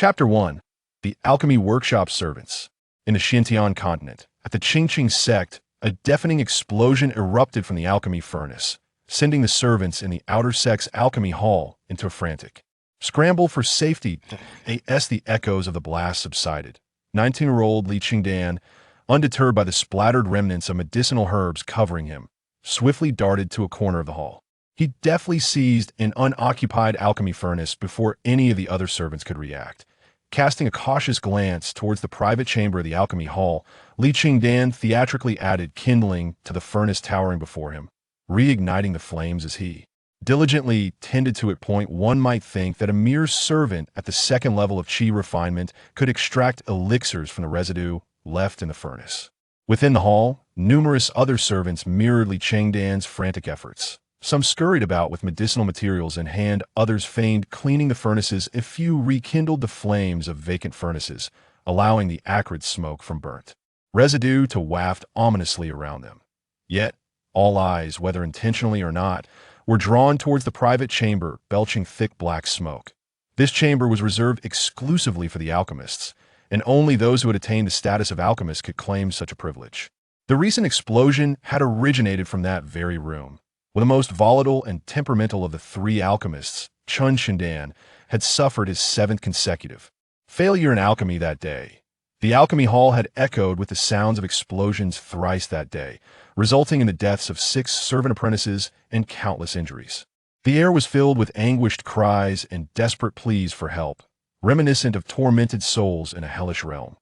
Chapter 1. The Alchemy Workshop Servants. In the Xinjiang continent, at the Qingqing sect, a deafening explosion erupted from the alchemy furnace, sending the servants in the outer sect's alchemy hall into a frantic scramble for safety as the echoes of the blast subsided. 19-year-old Li Chengdan, undeterred by the splattered remnants of medicinal herbs covering him, swiftly darted to a corner of the hall. He deftly seized an unoccupied alchemy furnace before any of the other servants could react. Casting a cautious glance towards the private chamber of the alchemy hall, Li Chengdan theatrically added kindling to the furnace towering before him, reigniting the flames as he diligently tended to it. One might think that a mere servant at the second level of Qi Refinement could extract elixirs from the residue left in the furnace. Within the hall, numerous other servants mirrored Li Chengdan's frantic efforts. Some scurried about with medicinal materials in hand, others feigned cleaning the furnaces. A few rekindled the flames of vacant furnaces, allowing the acrid smoke from burnt residue to waft ominously around them. Yet, all eyes, whether intentionally or not, were drawn towards the private chamber, belching thick black smoke. This chamber was reserved exclusively for the alchemists, and only those who had attained the status of alchemists could claim such a privilege. The recent explosion had originated from that very room, where the most volatile and temperamental of the three alchemists, Li Chengdan, had suffered his seventh consecutive failure in alchemy that day. The alchemy hall had echoed with the sounds of explosions thrice that day, resulting in the deaths of 6 servant apprentices and countless injuries. The air was filled with anguished cries and desperate pleas for help, reminiscent of tormented souls in a hellish realm.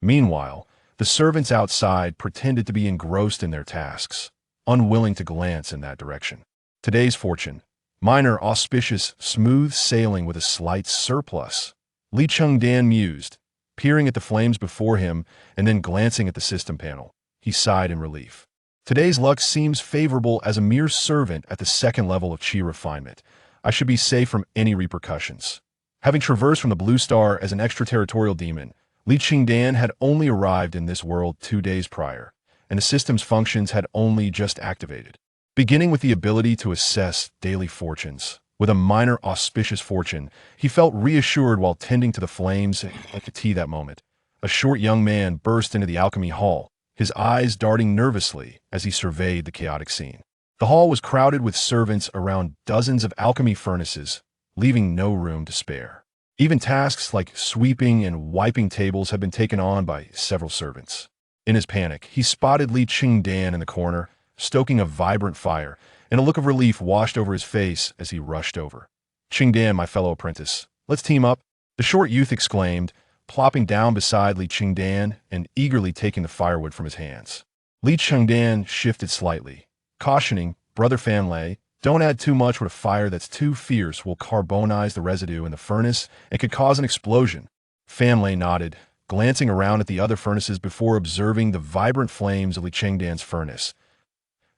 Meanwhile, the servants outside pretended to be engrossed in their tasks, unwilling to glance in that direction. Today's fortune, minor, auspicious, smooth sailing with a slight surplus, Li Chengdan mused, peering at the flames before him and then glancing at the system panel. He sighed in relief. Today's luck seems favorable. As a mere servant at the second level of Qi Refinement, I should be safe from any repercussions. Having traversed from the Blue Star as an extraterritorial demon, Li Chengdan had only arrived in this world 2 days prior, and the system's functions had only just activated. Beginning with the ability to assess daily fortunes, with a minor auspicious fortune, he felt reassured while tending to the flames at the tea that moment. A short young man burst into the alchemy hall, his eyes darting nervously as he surveyed the chaotic scene. The hall was crowded with servants around dozens of alchemy furnaces, leaving no room to spare. Even tasks like sweeping and wiping tables had been taken on by several servants. In his panic, he spotted Li Chengdan in the corner, stoking a vibrant fire, and a look of relief washed over his face as he rushed over. "Chengdan, my fellow apprentice, let's team up," the short youth exclaimed, plopping down beside Li Chengdan and eagerly taking the firewood from his hands. Li Chengdan shifted slightly, cautioning, "Brother Fanlei, don't add too much with a fire that's too fierce will carbonize the residue in the furnace and could cause an explosion." Fanlei nodded, glancing around at the other furnaces before observing the vibrant flames of Li Chengdan's furnace.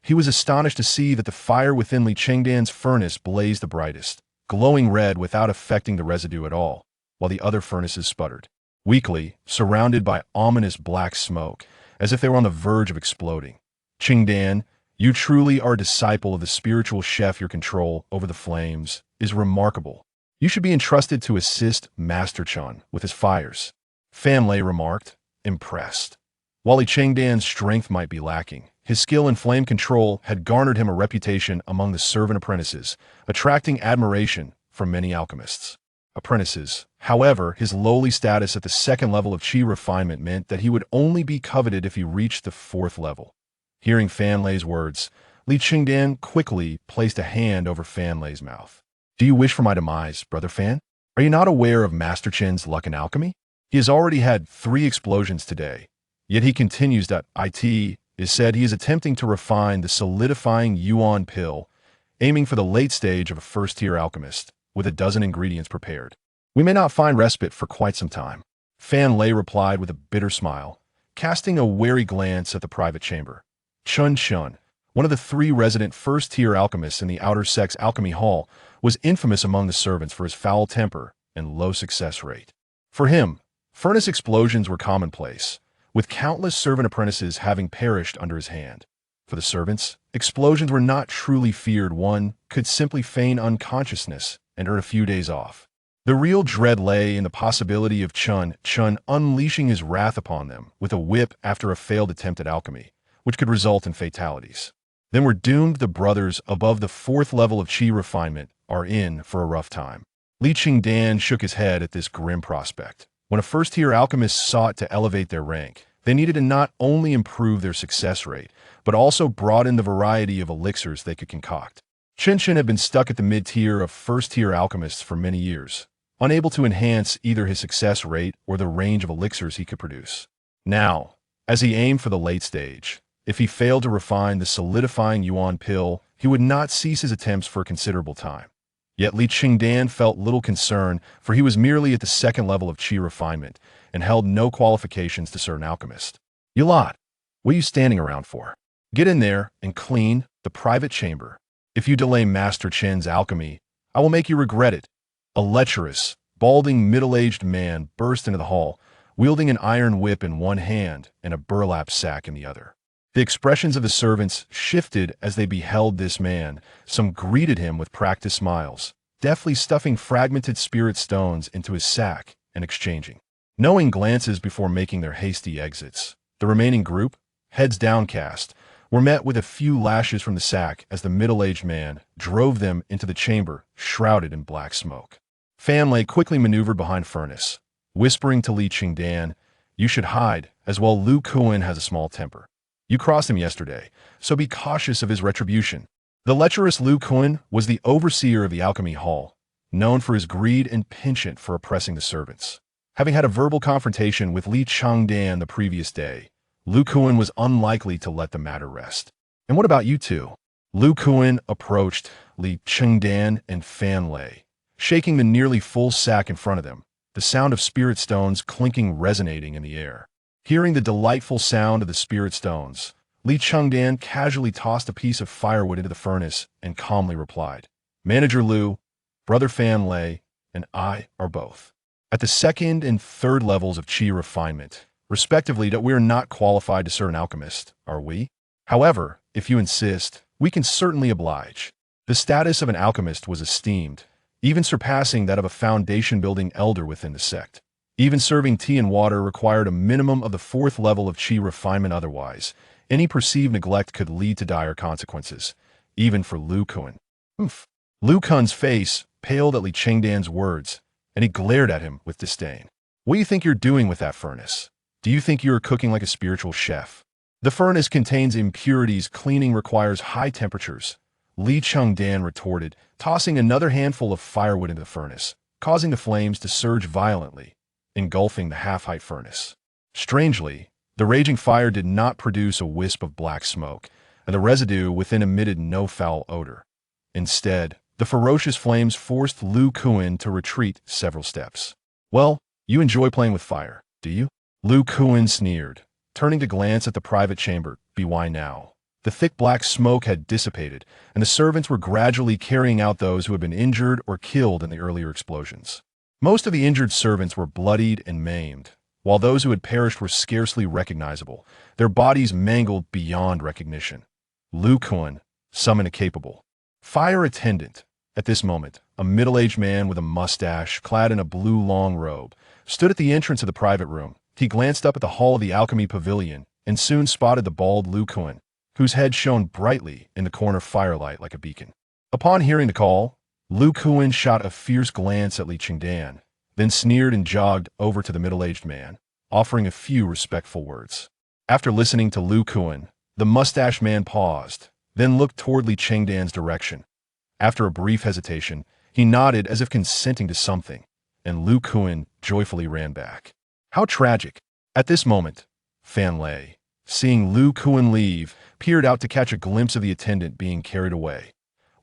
He was astonished to see that the fire within Li Chengdan's furnace blazed the brightest, glowing red without affecting the residue at all, while the other furnaces sputtered weakly, surrounded by ominous black smoke, as if they were on the verge of exploding. "Chengdan, you truly are a disciple of the spiritual chef. Your control over the flames is remarkable. You should be entrusted to assist Master Chun with his fires," Fanlei remarked, impressed. While Li Chengdan's strength might be lacking, his skill in flame control had garnered him a reputation among the servant apprentices, attracting admiration from many alchemists. However, his lowly status at the second level of Qi Refinement meant that he would only be coveted if he reached the 4th level. Hearing Fanlei's words, Li Chengdan quickly placed a hand over Fanlei's mouth. "Do you wish for my demise, Brother Fan? Are you not aware of Master Chen's luck in alchemy? He has already had 3 explosions today, yet he continues that it is said he is attempting to refine the solidifying yuan pill, aiming for the late stage of a first-tier alchemist, with a dozen ingredients prepared. We may not find respite for quite some time." Fanlei replied with a bitter smile, casting a wary glance at the private chamber. Chun, one of the 3 resident first-tier alchemists in the outer sect's alchemy hall, was infamous among the servants for his foul temper and low success rate. For him, furnace explosions were commonplace, with countless servant apprentices having perished under his hand. For the servants, explosions were not truly feared. One could simply feign unconsciousness and earn a few days off. The real dread lay in the possibility of Chun unleashing his wrath upon them with a whip after a failed attempt at alchemy, which could result in fatalities. Then we're doomed. The brothers above the 4th level of Qi Refinement are in for a rough time. Li Chengdan shook his head at this grim prospect. When a first-tier alchemist sought to elevate their rank, they needed to not only improve their success rate, but also broaden the variety of elixirs they could concoct. Chen had been stuck at the mid-tier of first-tier alchemists for many years, unable to enhance either his success rate or the range of elixirs he could produce. Now, as he aimed for the late stage, if he failed to refine the solidifying yuan pill, he would not cease his attempts for a considerable time. Yet Li Chengdan felt little concern, for he was merely at the 2nd level of Qi Refinement and held no qualifications to serve an alchemist. You lot, what are you standing around for? Get in there and clean the private chamber. If you delay Master Chen's alchemy, I will make you regret it. A lecherous, balding, middle-aged man burst into the hall, wielding an iron whip in one hand and a burlap sack in the other. The expressions of the servants shifted as they beheld this man. Some greeted him with practiced smiles, deftly stuffing fragmented spirit stones into his sack and exchanging knowing glances before making their hasty exits. The remaining group, heads downcast, were met with a few lashes from the sack as the middle-aged man drove them into the chamber, shrouded in black smoke. Fan Lei quickly maneuvered behind furnace, whispering to Li Chengdan, "You should hide, as well. Lu Kuan has a small temper. You crossed him yesterday, so be cautious of his retribution." The lecherous Lu Kuan was the overseer of the alchemy hall, known for his greed and penchant for oppressing the servants. Having had a verbal confrontation with Li Chengdan the previous day, Lu Kuan was unlikely to let the matter rest. "And what about you two?" Lu Kuan approached Li Chengdan and Fan Lei, shaking the nearly full sack in front of them, the sound of spirit stones clinking resonating in the air. Hearing the delightful sound of the spirit stones, Li Chengdan casually tossed a piece of firewood into the furnace and calmly replied, "Manager Lu, Brother Fan Lei, and I are both at the 2nd and 3rd levels of Qi Refinement, respectively, that we are not qualified to serve an alchemist, are we? However, if you insist, we can certainly oblige." The status of an alchemist was esteemed, even surpassing that of a foundation-building elder within the sect. Even serving tea and water required a minimum of the 4th level of Qi Refinement, otherwise, any perceived neglect could lead to dire consequences, even for Lu Kuan. Lu Kuan's face paled at Li Chengdan's words, and he glared at him with disdain. "What do you think you're doing with that furnace? Do you think you are cooking like a spiritual chef? The furnace contains impurities. Cleaning requires high temperatures," Li Chengdan retorted, tossing another handful of firewood into the furnace, causing the flames to surge violently, engulfing the half-height furnace. Strangely, the raging fire did not produce a wisp of black smoke, and the residue within emitted no foul odor. Instead, the ferocious flames forced Lu Kuan to retreat several steps. "Well, you enjoy playing with fire, do you?" Lu Kuan sneered, turning to glance at the private chamber. "Why now?" The thick black smoke had dissipated, and the servants were gradually carrying out those who had been injured or killed in the earlier explosions. Most of the injured servants were bloodied and maimed, while those who had perished were scarcely recognizable, their bodies mangled beyond recognition. Lu Kuan summoned a capable fire attendant. At this moment, a middle-aged man with a mustache, clad in a blue long robe, stood at the entrance of the private room. He glanced up at the hall of the alchemy pavilion and soon spotted the bald Lu Kuan, whose head shone brightly in the corner firelight like a beacon. Upon hearing the call, Lu Kuan shot a fierce glance at Li Chengdan, then sneered and jogged over to the middle-aged man, offering a few respectful words. After listening to Lu Kuan, the mustached man paused, then looked toward Li Chengdan's direction. After a brief hesitation, he nodded as if consenting to something, and Lu Kuan joyfully ran back. How tragic! At this moment, Fan Lei, seeing Lu Kuan leave, peered out to catch a glimpse of the attendant being carried away.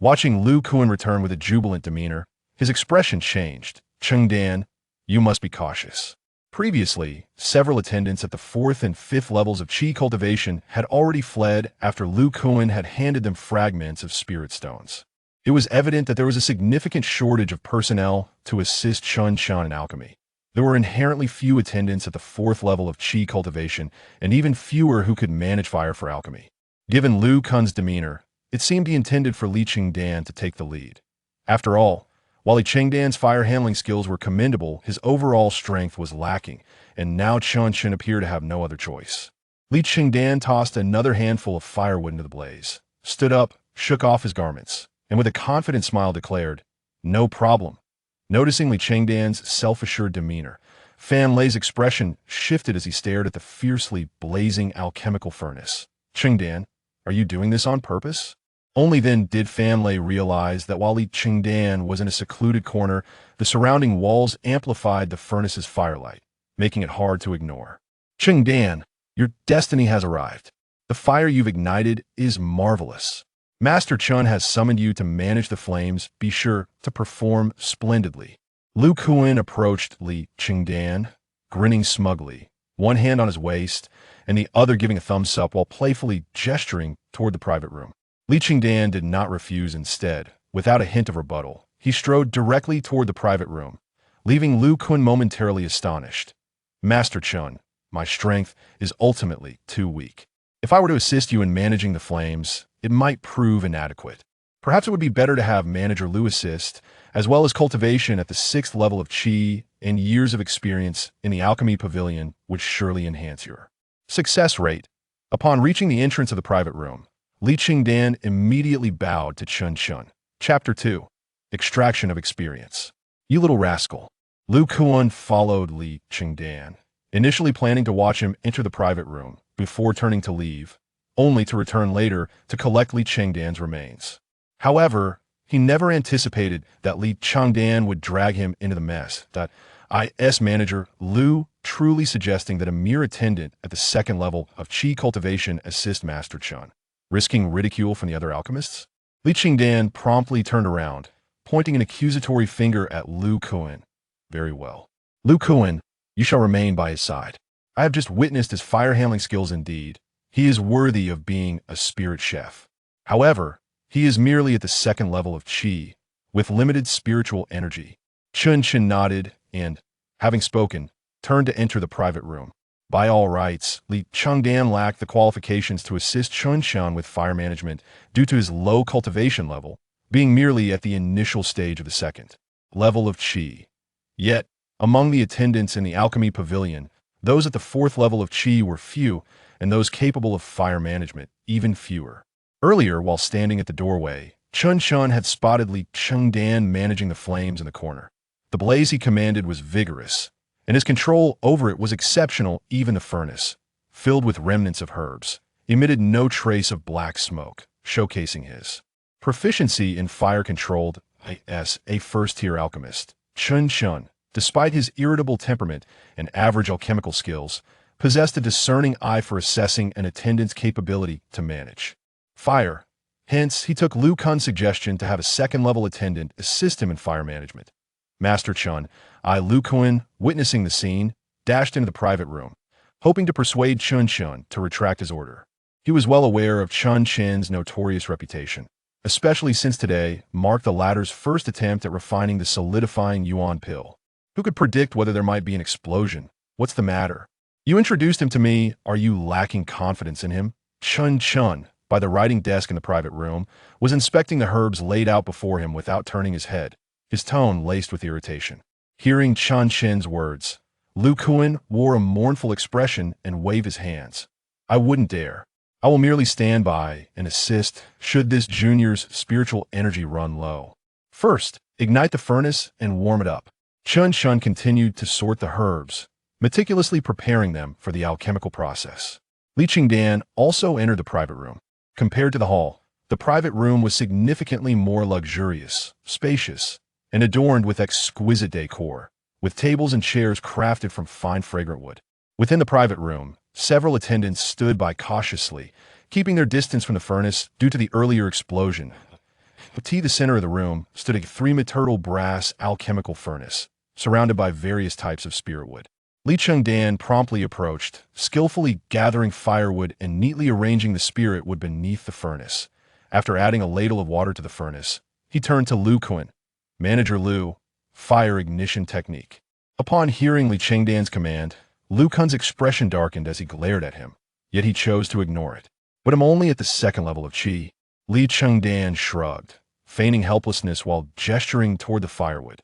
Watching Lu Kuan return with a jubilant demeanor, his expression changed. "Chengdan, you must be cautious." Previously, several attendants at the 4th and 5th levels of Qi Cultivation had already fled after Lu Kuan had handed them fragments of spirit stones. It was evident that there was a significant shortage of personnel to assist Chun in alchemy. There were inherently few attendants at the 4th level of Qi Cultivation, and even fewer who could manage fire for alchemy. Given Lu Kuan's demeanor, it seemed he intended for Li Chengdan to take the lead. After all, While Li Chengdan's fire handling skills were commendable, his overall strength was lacking, and now Chun appeared to have no other choice. Li Chengdan tossed another handful of firewood into the blaze, stood up, shook off his garments, and with a confident smile declared, "No problem." Noticing Li Chengdan's self-assured demeanor, Fan Lei's expression shifted as he stared at the fiercely blazing alchemical furnace. "Chengdan, are you doing this on purpose?" Only then did Fan Lei realize that while Li Chengdan was in a secluded corner, the surrounding walls amplified the furnace's firelight, making it hard to ignore. "Chengdan, your destiny has arrived. The fire you've ignited is marvelous. Master Chun has summoned you to manage the flames. Be sure to perform splendidly." Lu Kuan approached Li Chengdan, grinning smugly, one hand on his waist and the other giving a thumbs up while playfully gesturing toward the private room. Li Chengdan did not refuse. Instead, without a hint of rebuttal, he strode directly toward the private room, leaving Lu Kuan momentarily astonished. "Master Chun, my strength is ultimately too weak. If I were to assist you in managing the flames, it might prove inadequate. Perhaps it would be better to have Manager Lu assist, as well as cultivation at the 6th level of Qi and years of experience in the Alchemy Pavilion would surely enhance your success rate." Upon reaching the entrance of the private room, Li Chengdan immediately bowed to Chun. Chapter 2. Extraction of Experience. "You little rascal." Lu Kuan followed Li Chengdan, initially planning to watch him enter the private room before turning to leave, only to return later to collect Li Chengdan's remains. However, he never anticipated that Li Chengdan would drag him into the mess. Is Manager Lu truly suggesting that a mere attendant at the 2nd level of Qi cultivation assist Master Chun, risking ridicule from the other alchemists? Li Chengdan promptly turned around, pointing an accusatory finger at Lu Kuan. "Very well. Lu Kuan, you shall remain by his side. I have just witnessed his fire-handling skills indeed. He is worthy of being a spirit chef. However, he is merely at the 2nd level of Qi, with limited spiritual energy." Chun nodded and, having spoken, turned to enter the private room. By all rights, Li Chengdan lacked the qualifications to assist Chun with fire management due to his low cultivation level, being merely at the initial stage of the 2nd level of Qi. Yet, among the attendants in the Alchemy Pavilion, those at the 4th level of Qi were few, and those capable of fire management even fewer. Earlier, while standing at the doorway, Chun had spotted Li Chengdan managing the flames in the corner. The blaze he commanded was vigorous, and his control over it was exceptional. Even the furnace, filled with remnants of herbs, emitted no trace of black smoke, showcasing his proficiency in fire-controlled as a first-tier alchemist. Chun, despite his irritable temperament and average alchemical skills, possessed a discerning eye for assessing an attendant's capability to manage fire. Hence, he took Lu Kuan's suggestion to have a 2nd-level attendant assist him in fire management. Master Chun, Lu Kuan, witnessing the scene, dashed into the private room, hoping to persuade Chun to retract his order. He was well aware of Chun's notorious reputation, especially since today marked the latter's first attempt at refining the solidifying yuan pill. Who could predict whether there might be an explosion? "What's the matter? You introduced him to me. Are you lacking confidence in him?" Chun, by the writing desk in the private room, was inspecting the herbs laid out before him without turning his head, his tone laced with irritation. Hearing Chun's words, Lu Kuan wore a mournful expression and waved his hands. "I wouldn't dare. I will merely stand by and assist should this junior's spiritual energy run low. First, ignite the furnace and warm it up." Chun continued to sort the herbs, meticulously preparing them for the alchemical process. Li Chengdan also entered the private room. Compared to the hall, the private room was significantly more luxurious, spacious, and adorned with exquisite decor, with tables and chairs crafted from fine fragrant wood. Within the private room, several attendants stood by cautiously, keeping their distance from the furnace due to the earlier explosion. At the center of the room stood a 3-metal brass alchemical furnace, surrounded by various types of spirit wood. Li Chengdan promptly approached, skillfully gathering firewood and neatly arranging the spirit wood beneath the furnace. After adding a ladle of water to the furnace, he turned to Lu Kuan. "Manager Lu, fire ignition technique." Upon hearing Li Chengdan's command, Lu Kuan's expression darkened as he glared at him, yet he chose to ignore it. "But I'm only at the 2nd level of Qi." Li Chengdan shrugged, feigning helplessness while gesturing toward the firewood.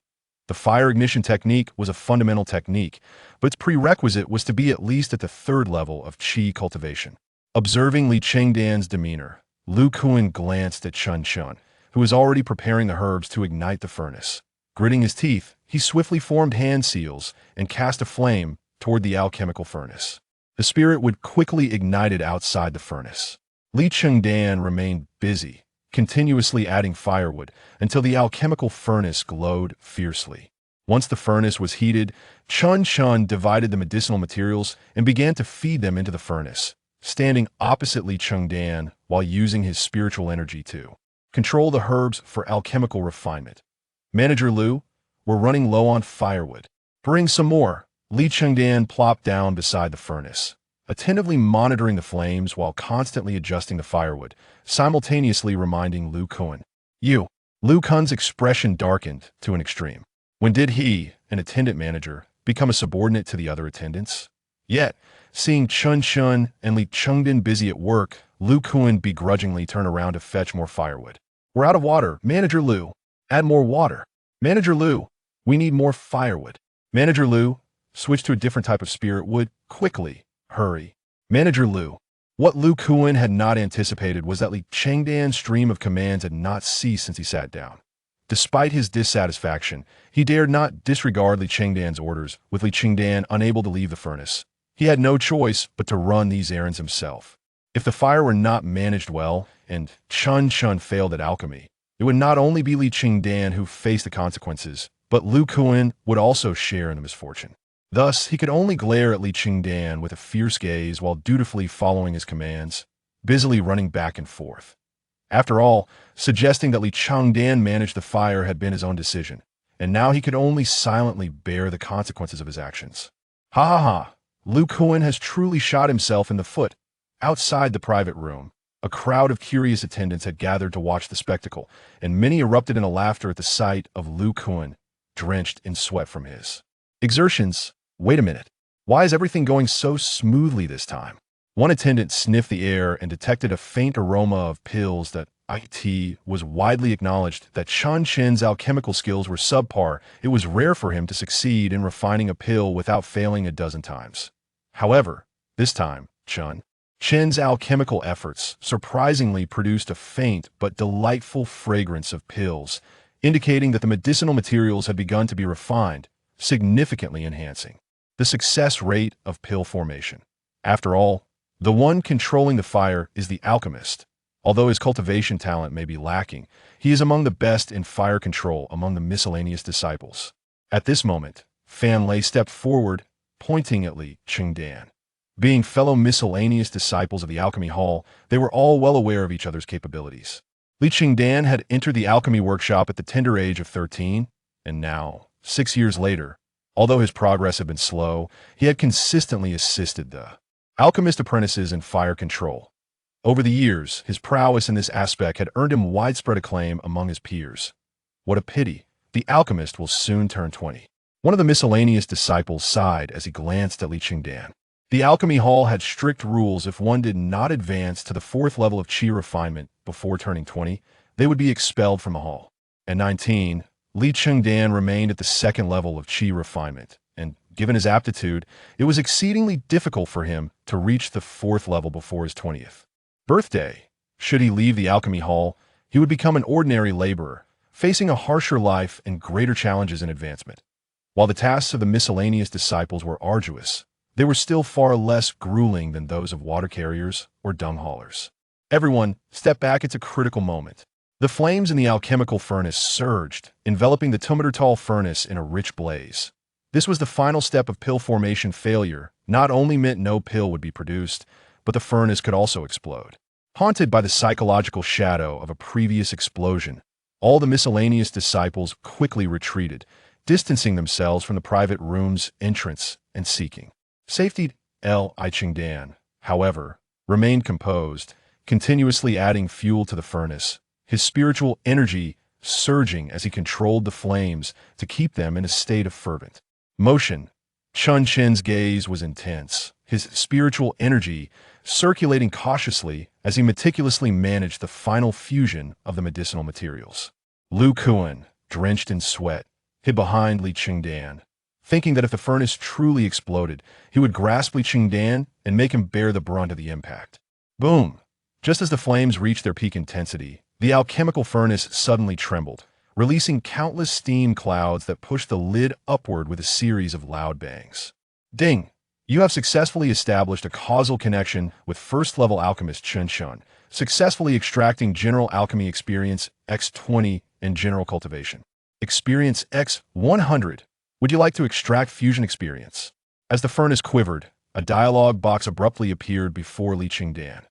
The fire ignition technique was a fundamental technique, but its prerequisite was to be at least at the third level of Qi cultivation. Observing Li Chengdan's demeanor, Lu Kuan glanced at Chun Chun, who was already preparing the herbs to ignite the furnace. Gritting his teeth, he swiftly formed hand seals and cast a flame toward the alchemical furnace. The spirit would quickly ignite it outside the furnace. Li Chengdan remained busy, continuously adding firewood until the alchemical furnace glowed fiercely. Once the furnace was heated, Chun Chun divided the medicinal materials and began to feed them into the furnace, standing opposite Li Chengdan while using his spiritual energy to control the herbs for alchemical refinement. Manager Lu, we're running low on firewood. Bring some more. Li Chengdan plopped down beside the furnace, attentively monitoring the flames while constantly adjusting the firewood, simultaneously reminding Lu Kuan. Lu Kuan's expression darkened to an extreme. When did he, an attendant manager, become a subordinate to the other attendants? Yet, seeing Chun Chun and Li Chengdan busy at work, Lu Kuan begrudgingly turned around to fetch more firewood. We're out of water, Manager Lu. Add more water. Manager Lu, we need more firewood. Manager Lu, switch to a different type of spirit wood, quickly. Hurry. Manager Lu. What Lu Kuan had not anticipated was that Li Chengdan's stream of commands had not ceased since he sat down. Despite his dissatisfaction, he dared not disregard Li Chengdan's orders, with Li Chengdan unable to leave the furnace. He had no choice but to run these errands himself. If the fire were not managed well, and Chun Chun failed at alchemy, it would not only be Li Chengdan who faced the consequences, but Lu Kuan would also share in the misfortune. Thus, he could only glare at Li Chengdan with a fierce gaze while dutifully following his commands, busily running back and forth. After all, suggesting that Li Chengdan manage the fire had been his own decision, and now he could only silently bear the consequences of his actions. Ha ha ha! Lu Kuan has truly shot himself in the foot. Outside the private room, a crowd of curious attendants had gathered to watch the spectacle, and many erupted into laughter at the sight of Lu Kuan, drenched in sweat from his exertions. Wait a minute. Why is everything going so smoothly this time? One attendant sniffed the air and detected a faint aroma of pills that it was widely acknowledged that Chun Chen's alchemical skills were subpar. It was rare for him to succeed in refining a pill without failing a dozen times. However, this time, Chun Chen's alchemical efforts surprisingly produced a faint but delightful fragrance of pills, indicating that the medicinal materials had begun to be refined, significantly enhancing the success rate of pill formation. After all, the one controlling the fire is the alchemist. Although his cultivation talent may be lacking, he is among the best in fire control among the miscellaneous disciples. At this moment, Fan Lei stepped forward, pointing at Li Chengdan. Being fellow miscellaneous disciples of the alchemy hall, they were all well aware of each other's capabilities. Li Chengdan had entered the alchemy workshop at the tender age of 13, and now, 6 years later, although his progress had been slow, he had consistently assisted the alchemist apprentices in fire control. Over the years, his prowess in this aspect had earned him widespread acclaim among his peers. What a pity, the alchemist will soon turn 20. One of the miscellaneous disciples sighed as he glanced at Li Chengdan. The alchemy hall had strict rules. If one did not advance to the 4th level of Qi Refinement before turning 20, they would be expelled from the hall. At 19, Li Chengdan remained at the 2nd level of Qi Refinement, and given his aptitude, it was exceedingly difficult for him to reach the 4th level before his 20th birthday. Should he leave the alchemy hall, he would become an ordinary laborer, facing a harsher life and greater challenges in advancement. While the tasks of the miscellaneous disciples were arduous, they were still far less grueling than those of water carriers or dung haulers. Everyone, step back, it's a critical moment. The flames in the alchemical furnace surged, enveloping the 2-meter-tall furnace in a rich blaze. This was the final step of pill formation. Failure not only meant no pill would be produced, but the furnace could also explode. Haunted by the psychological shadow of a previous explosion, all the miscellaneous disciples quickly retreated, distancing themselves from the private room's entrance and seeking safety. Li Chengdan, however, remained composed, continuously adding fuel to the furnace, his spiritual energy surging as he controlled the flames to keep them in a state of fervent motion. Chun Chen's gaze was intense, his spiritual energy circulating cautiously as he meticulously managed the final fusion of the medicinal materials. Lu Kuan, drenched in sweat, hid behind Li Chengdan, thinking that if the furnace truly exploded, he would grasp Li Chengdan and make him bear the brunt of the impact. Boom! Just as the flames reached their peak intensity, the alchemical furnace suddenly trembled, releasing countless steam clouds that pushed the lid upward with a series of loud bangs. Ding! You have successfully established a causal connection with first-level alchemist Chen Shun, successfully extracting General Alchemy Experience X20 and General Cultivation. Experience X100. Would you like to extract Fusion Experience? As the furnace quivered, a dialogue box abruptly appeared before Li Chengdan.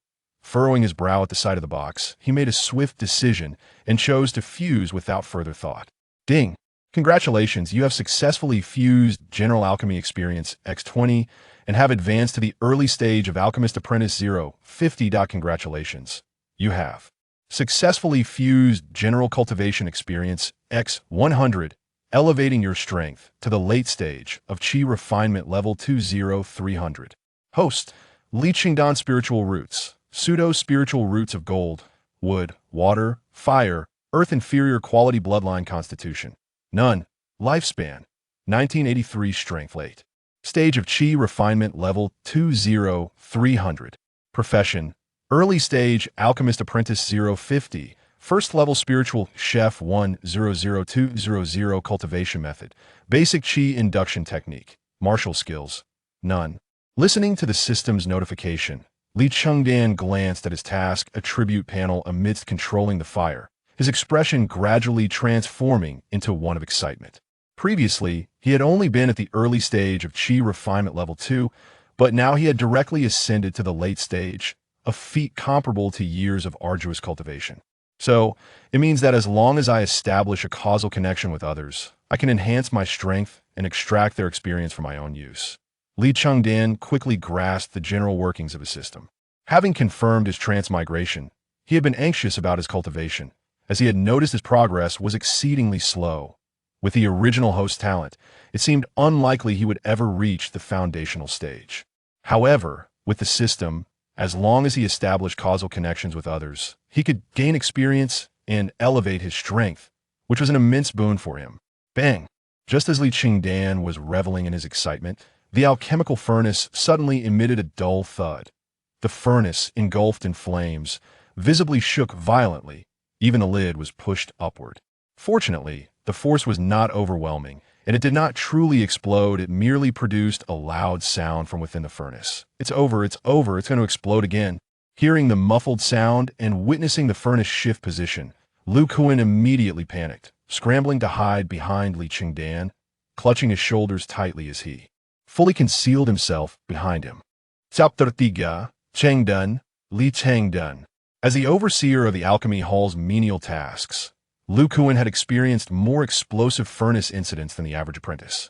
Furrowing his brow at the sight of the box, he made a swift decision and chose to fuse without further thought. Ding! Congratulations, you have successfully fused General Alchemy Experience X20 and have advanced to the early stage of Alchemist Apprentice 050. Congratulations. You have successfully fused General Cultivation Experience X100, elevating your strength to the late stage of Qi Refinement Level 20300. Host, Li Chengdan Spiritual Roots, Pseudo-Spiritual Roots of Gold, Wood, Water, Fire, Earth Inferior Quality Bloodline Constitution. None. Lifespan. 1983 Strength Late. Stage of Qi Refinement Level 20300. Profession. Early Stage Alchemist Apprentice 050. First Level Spiritual Chef 100200. Cultivation Method. Basic Qi Induction Technique. Martial Skills. None. Listening to the system's notification, Li Chengdan glanced at his task attribute panel amidst controlling the fire, his expression gradually transforming into one of excitement. Previously, he had only been at the early stage of Qi Refinement Level 2, but now he had directly ascended to the late stage, a feat comparable to years of arduous cultivation. So, it means that as long as I establish a causal connection with others, I can enhance my strength and extract their experience for my own use. Li Chengdan quickly grasped the general workings of his system. Having confirmed his transmigration, he had been anxious about his cultivation, as he had noticed his progress was exceedingly slow. With the original host talent, it seemed unlikely he would ever reach the foundational stage. However, with the system, as long as he established causal connections with others, he could gain experience and elevate his strength, which was an immense boon for him. Bang! Just as Li Chengdan was reveling in his excitement, the alchemical furnace suddenly emitted a dull thud. The furnace, engulfed in flames, visibly shook violently. Even the lid was pushed upward. Fortunately, the force was not overwhelming, and it did not truly explode. It merely produced a loud sound from within the furnace. It's over, it's going to explode again. Hearing the muffled sound and witnessing the furnace shift position, Lu Kuan immediately panicked, scrambling to hide behind Li Chengdan, clutching his shoulders tightly as he fully concealed himself behind him. Chapter 3. Chengdan, Li Chengdan. As the overseer of the alchemy hall's menial tasks, Lu Kuan had experienced more explosive furnace incidents than the average apprentice.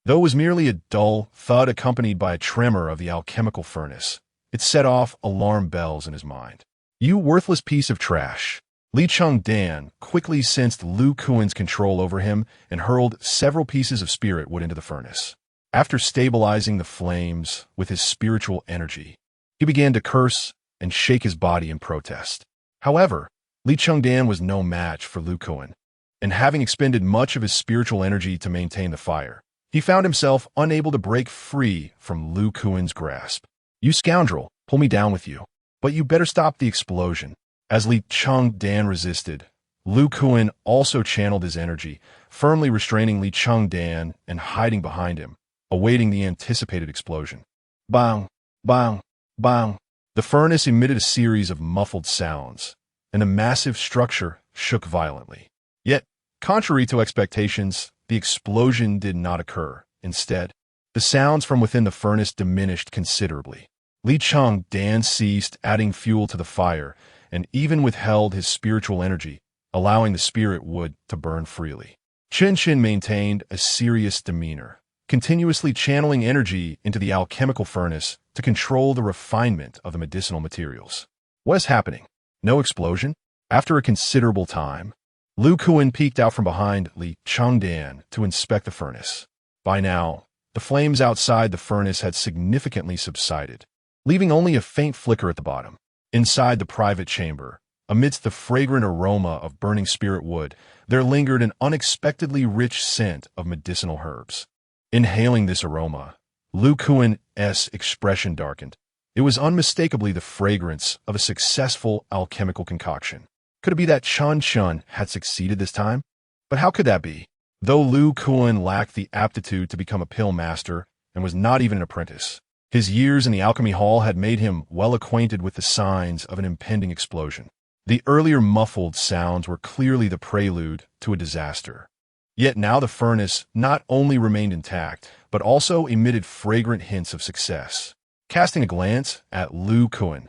Though it was merely a dull thud accompanied by a tremor of the alchemical furnace, it set off alarm bells in his mind. You worthless piece of trash. Li Chengdan quickly sensed Lu Kuan's control over him and hurled several pieces of spirit wood into the furnace. After stabilizing the flames with his spiritual energy, he began to curse and shake his body in protest. However, Li Chengdan was no match for Lu Kuan, and having expended much of his spiritual energy to maintain the fire, he found himself unable to break free from Lu Kuan's grasp. You scoundrel, pull me down with you. But you better stop the explosion. As Li Chengdan resisted, Lu Kuan also channeled his energy, firmly restraining Li Chengdan and hiding behind him, awaiting the anticipated explosion. Bang! Bang! Bang! The furnace emitted a series of muffled sounds, and the massive structure shook violently. Yet, contrary to expectations, the explosion did not occur. Instead, the sounds from within the furnace diminished considerably. Li Chengdan ceased adding fuel to the fire and even withheld his spiritual energy, allowing the spirit wood to burn freely. Chen Qin maintained a serious demeanor, continuously channeling energy into the alchemical furnace to control the refinement of the medicinal materials. What is happening? No explosion? After a considerable time, Lu Kuan peeked out from behind Li Chengdan to inspect the furnace. By now, the flames outside the furnace had significantly subsided, leaving only a faint flicker at the bottom. Inside the private chamber, Amidst the fragrant aroma of burning spirit wood, there lingered an unexpectedly rich scent of medicinal herbs. Inhaling this aroma, Lu Kuan's expression darkened. It was unmistakably the fragrance of a successful alchemical concoction. Could it be that Chun had succeeded this time? But how could that be? Though Lu Kuan lacked the aptitude to become a pill master and was not even an apprentice, his years in the alchemy hall had made him well acquainted with the signs of an impending explosion. The earlier muffled sounds were clearly the prelude to a disaster. Yet now the furnace not only remained intact, but also emitted fragrant hints of success. Casting a glance at Lu Kuan,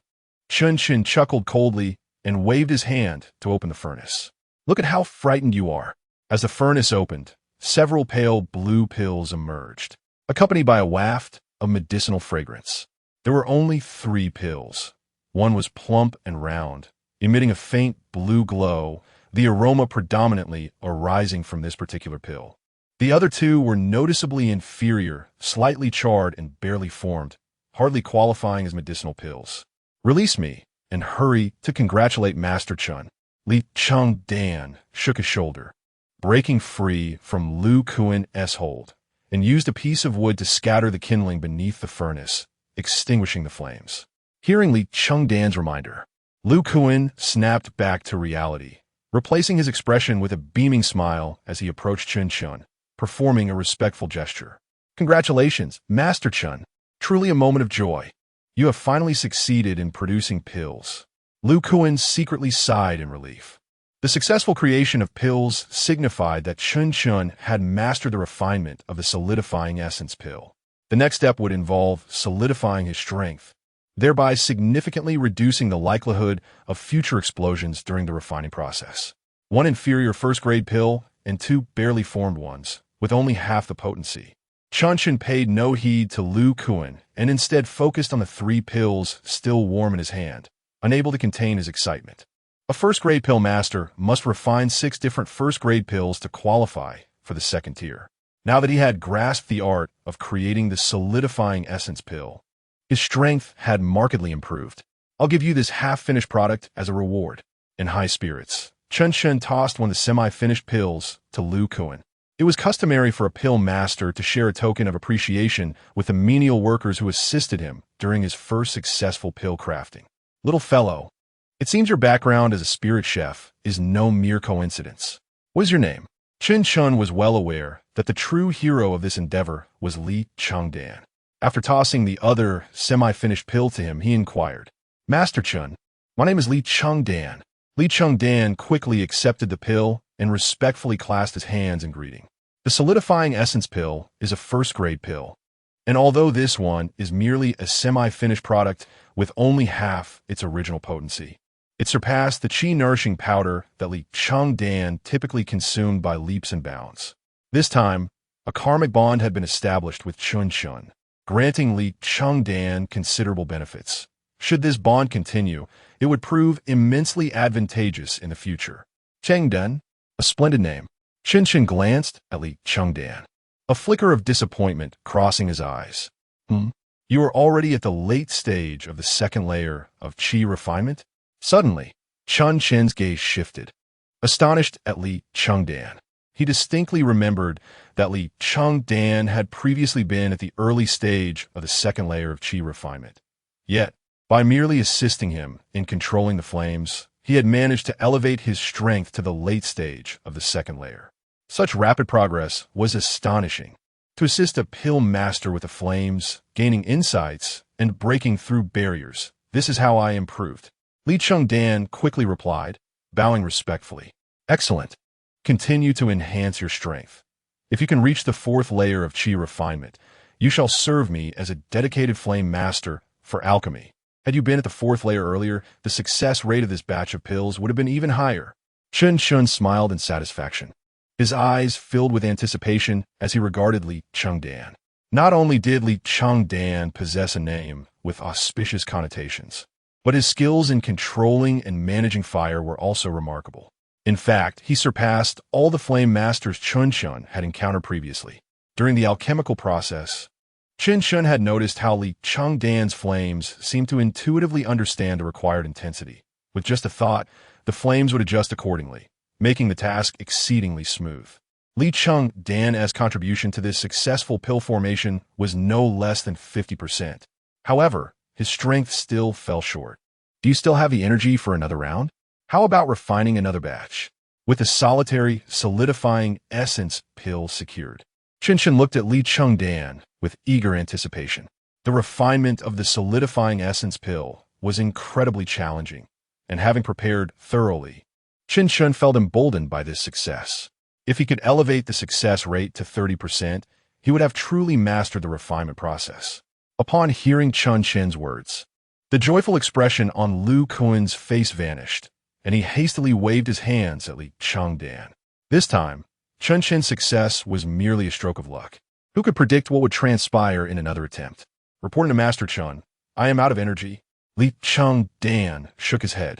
Chun chuckled coldly and waved his hand to open the furnace. "Look at how frightened you are." As the furnace opened, several pale blue pills emerged, accompanied by a waft of medicinal fragrance. There were only 3 pills. One was plump and round, emitting a faint blue glow, the aroma predominantly arising from this particular pill. The other 2 were noticeably inferior, slightly charred and barely formed, hardly qualifying as medicinal pills. "Release me, and hurry to congratulate Master Chun." Li Chengdan shook his shoulder, breaking free from Lu Kuan's hold, and used a piece of wood to scatter the kindling beneath the furnace, extinguishing the flames. Hearing Li Chengdan's reminder, Lu Kuan snapped back to reality, replacing his expression with a beaming smile as he approached Chun, performing a respectful gesture. "Congratulations, Master Chun. Truly a moment of joy. You have finally succeeded in producing pills." Lu Kuan secretly sighed in relief. The successful creation of pills signified that Chun had mastered the refinement of the solidifying essence pill. The next step would involve solidifying his strength, thereby significantly reducing the likelihood of future explosions during the refining process. 1 inferior first-grade pill and 2 barely formed ones, with only half the potency. Chun paid no heed to Lu Kuan and instead focused on the 3 pills still warm in his hand, unable to contain his excitement. A first-grade pill master must refine 6 different first-grade pills to qualify for the second tier. Now that he had grasped the art of creating the solidifying essence pill, his strength had markedly improved. "I'll give you this half-finished product as a reward." In high spirits, Chun tossed one of the semi-finished pills to Lu Kuan. It was customary for a pill master to share a token of appreciation with the menial workers who assisted him during his first successful pill crafting. "Little fellow, it seems your background as a spirit chef is no mere coincidence. What is your name?" Chun was well aware that the true hero of this endeavor was Li Chengdan. After tossing the other semi-finished pill to him, he inquired, "Master Chun, my name is Li Chengdan." Li Chengdan quickly accepted the pill and respectfully clasped his hands in greeting. The solidifying essence pill is a first-grade pill, and although this one is merely a semi-finished product with only half its original potency, it surpassed the Qi-nourishing powder that Li Chengdan typically consumed by leaps and bounds. This time, a karmic bond had been established with Chun, granting Li Chengdan considerable benefits. Should this bond continue, it would prove immensely advantageous in the future. Chengdan, a splendid name. Chun glanced at Li Chengdan, a flicker of disappointment crossing his eyes. You are already at the late stage of the second layer of Qi Refinement?" Suddenly, Chun's gaze shifted. Astonished at Li Chengdan, he distinctly remembered that Li Chengdan had previously been at the early stage of the second layer of Qi Refinement. Yet, by merely assisting him in controlling the flames, he had managed to elevate his strength to the late stage of the second layer. Such rapid progress was astonishing. To assist a pill master with the flames, gaining insights, and breaking through barriers, this is how I improved. Li Chengdan quickly replied, bowing respectfully. "Excellent. Continue to enhance your strength. If you can reach the 4th layer of Qi Refinement, you shall serve me as a dedicated flame master for alchemy. Had you been at the 4th layer earlier, the success rate of this batch of pills would have been even higher." Chun smiled in satisfaction. His eyes filled with anticipation as he regarded Li Chengdan. Not only did Li Chengdan possess a name with auspicious connotations, but his skills in controlling and managing fire were also remarkable. In fact, he surpassed all the flame masters Chun had encountered previously. During the alchemical process, Chun had noticed how Li Chengdan's flames seemed to intuitively understand the required intensity. With just a thought, the flames would adjust accordingly, making the task exceedingly smooth. Li Chengdan's contribution to this successful pill formation was no less than 50%. However, his strength still fell short. Do you still have the energy for another round? How about refining another batch? With a solitary, solidifying essence pill secured. Qinshan looked at Li Chengdan with eager anticipation. The refinement of the solidifying essence pill was incredibly challenging, and having prepared thoroughly, Qinshan felt emboldened by this success. If he could elevate the success rate to 30%, he would have truly mastered the refinement process. Upon hearing Qinshan's words, the joyful expression on Lu Kuan's face vanished, and he hastily waved his hands at Li Chengdan. This time, Qinshan's success was merely a stroke of luck. Who could predict what would transpire in another attempt? Reporting to Master Chun, I am out of energy. Li Chengdan shook his head.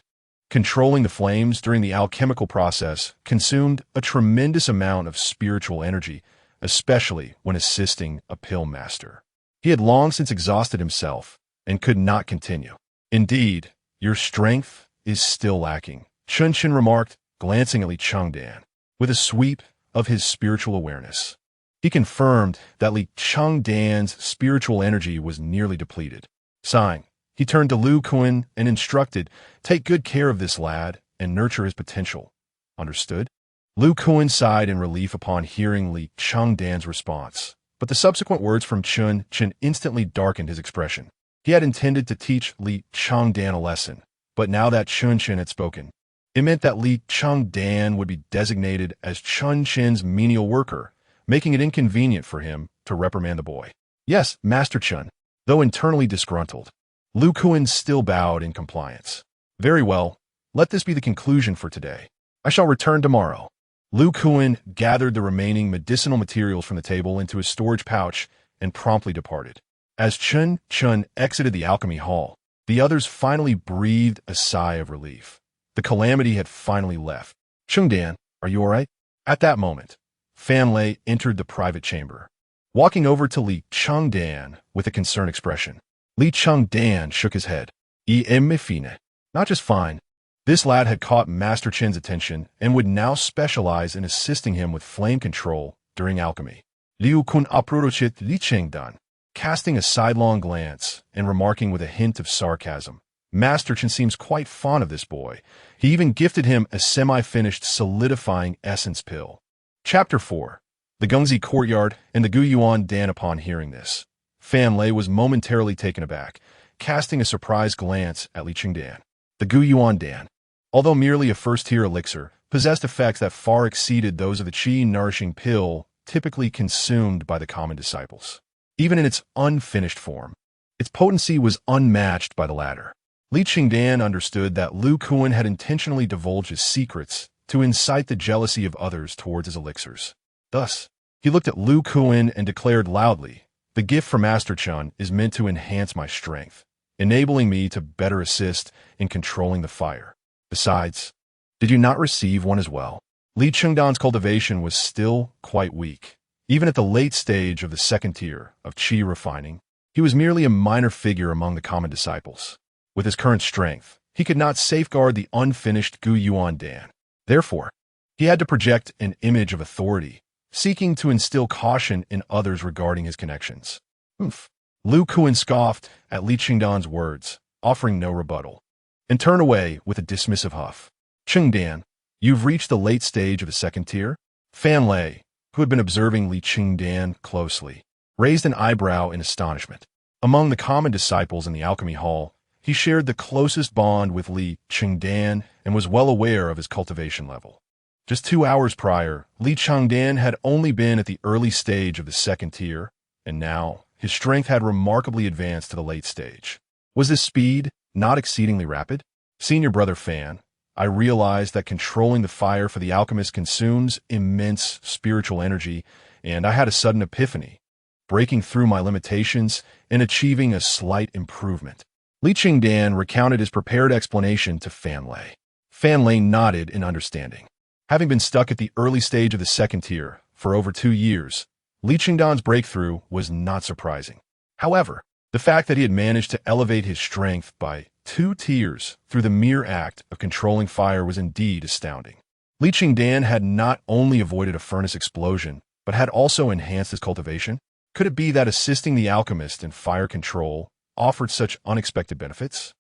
Controlling the flames during the alchemical process consumed a tremendous amount of spiritual energy, especially when assisting a pill master. He had long since exhausted himself and could not continue. Indeed, your strength is still lacking, Qinshan remarked, glancing at Li Chengdan. With a sweep of his spiritual awareness, he confirmed that Li Chengdan's spiritual energy was nearly depleted. Sighing, he turned to Lu Kuan and instructed, take good care of this lad and nurture his potential. Understood? Lu Kuan sighed in relief upon hearing Li Chengdan's response, but the subsequent words from Qinshan instantly darkened his expression. He had intended to teach Li Chengdan a lesson, but now that Qinshan had spoken, it meant that Li Chengdan would be designated as Qinshan's menial worker, making it inconvenient for him to reprimand the boy. Yes, Master Chun. Though internally disgruntled, Lu Kuan still bowed in compliance. Very well, let this be the conclusion for today. I shall return tomorrow. Lu Kuan gathered the remaining medicinal materials from the table into his storage pouch and promptly departed. As Qinshan exited the alchemy hall, the others finally breathed a sigh of relief. The calamity had finally left. Chengdan, are you all right? At that moment, Fan Lei entered the private chamber, walking over to Li Chengdan with a concerned expression. Li Chengdan shook his head. Fine. Not just fine. This lad had caught Master Chen's attention and would now specialize in assisting him with flame control during alchemy. Liu Kun approached Li Chengdan, casting a sidelong glance and remarking with a hint of sarcasm. Master Chen seems quite fond of this boy. He even gifted him a semi-finished solidifying essence pill. Chapter 4. The Gengzi Courtyard and the Guyuan Dan. Upon hearing this, Fan Lei was momentarily taken aback, casting a surprised glance at Li Chengdan. The Guyuan Dan, although merely a first-tier elixir, possessed effects that far exceeded those of the Qi-nourishing pill typically consumed by the common disciples. Even in its unfinished form, its potency was unmatched by the latter. Li Chengdan understood that Lu Kuan had intentionally divulged his secrets to incite the jealousy of others towards his elixirs. Thus, he looked at Lu Kuan and declared loudly, the gift from Master Chun is meant to enhance my strength, enabling me to better assist in controlling the fire. Besides, did you not receive one as well? Li Chengdan's cultivation was still quite weak. Even at the late stage of the second tier of Qi refining, he was merely a minor figure among the common disciples. With his current strength, he could not safeguard the unfinished Guyuan Dan. Therefore, he had to project an image of authority, seeking to instill caution in others regarding his connections. Lu Kuan scoffed at Li Chengdan's words, offering no rebuttal, and turned away with a dismissive huff. Chengdan, you've reached the late stage of the second tier? Fan Lei, who had been observing Li Chengdan closely, raised an eyebrow in astonishment. Among the common disciples in the alchemy hall, he shared the closest bond with Li Chengdan and was well aware of his cultivation level. Just 2 hours prior, Li Chengdan had only been at the early stage of the second tier, and now his strength had remarkably advanced to the late stage. Was this speed not exceedingly rapid? Senior brother Fan, I realized that controlling the fire for the alchemist consumes immense spiritual energy, and I had a sudden epiphany, breaking through my limitations and achieving a slight improvement. Li Chengdan recounted his prepared explanation to Fan Lei. Fan Lei nodded in understanding. Having been stuck at the early stage of the second tier for over 2 years, Li Chengdan's breakthrough was not surprising. However, The fact that he had managed to elevate his strength by 2 tiers through the mere act of controlling fire was indeed astounding. Li Chengdan had not only avoided a furnace explosion, but had also enhanced his cultivation. Could it be that assisting the alchemist in fire control offered such unexpected benefits?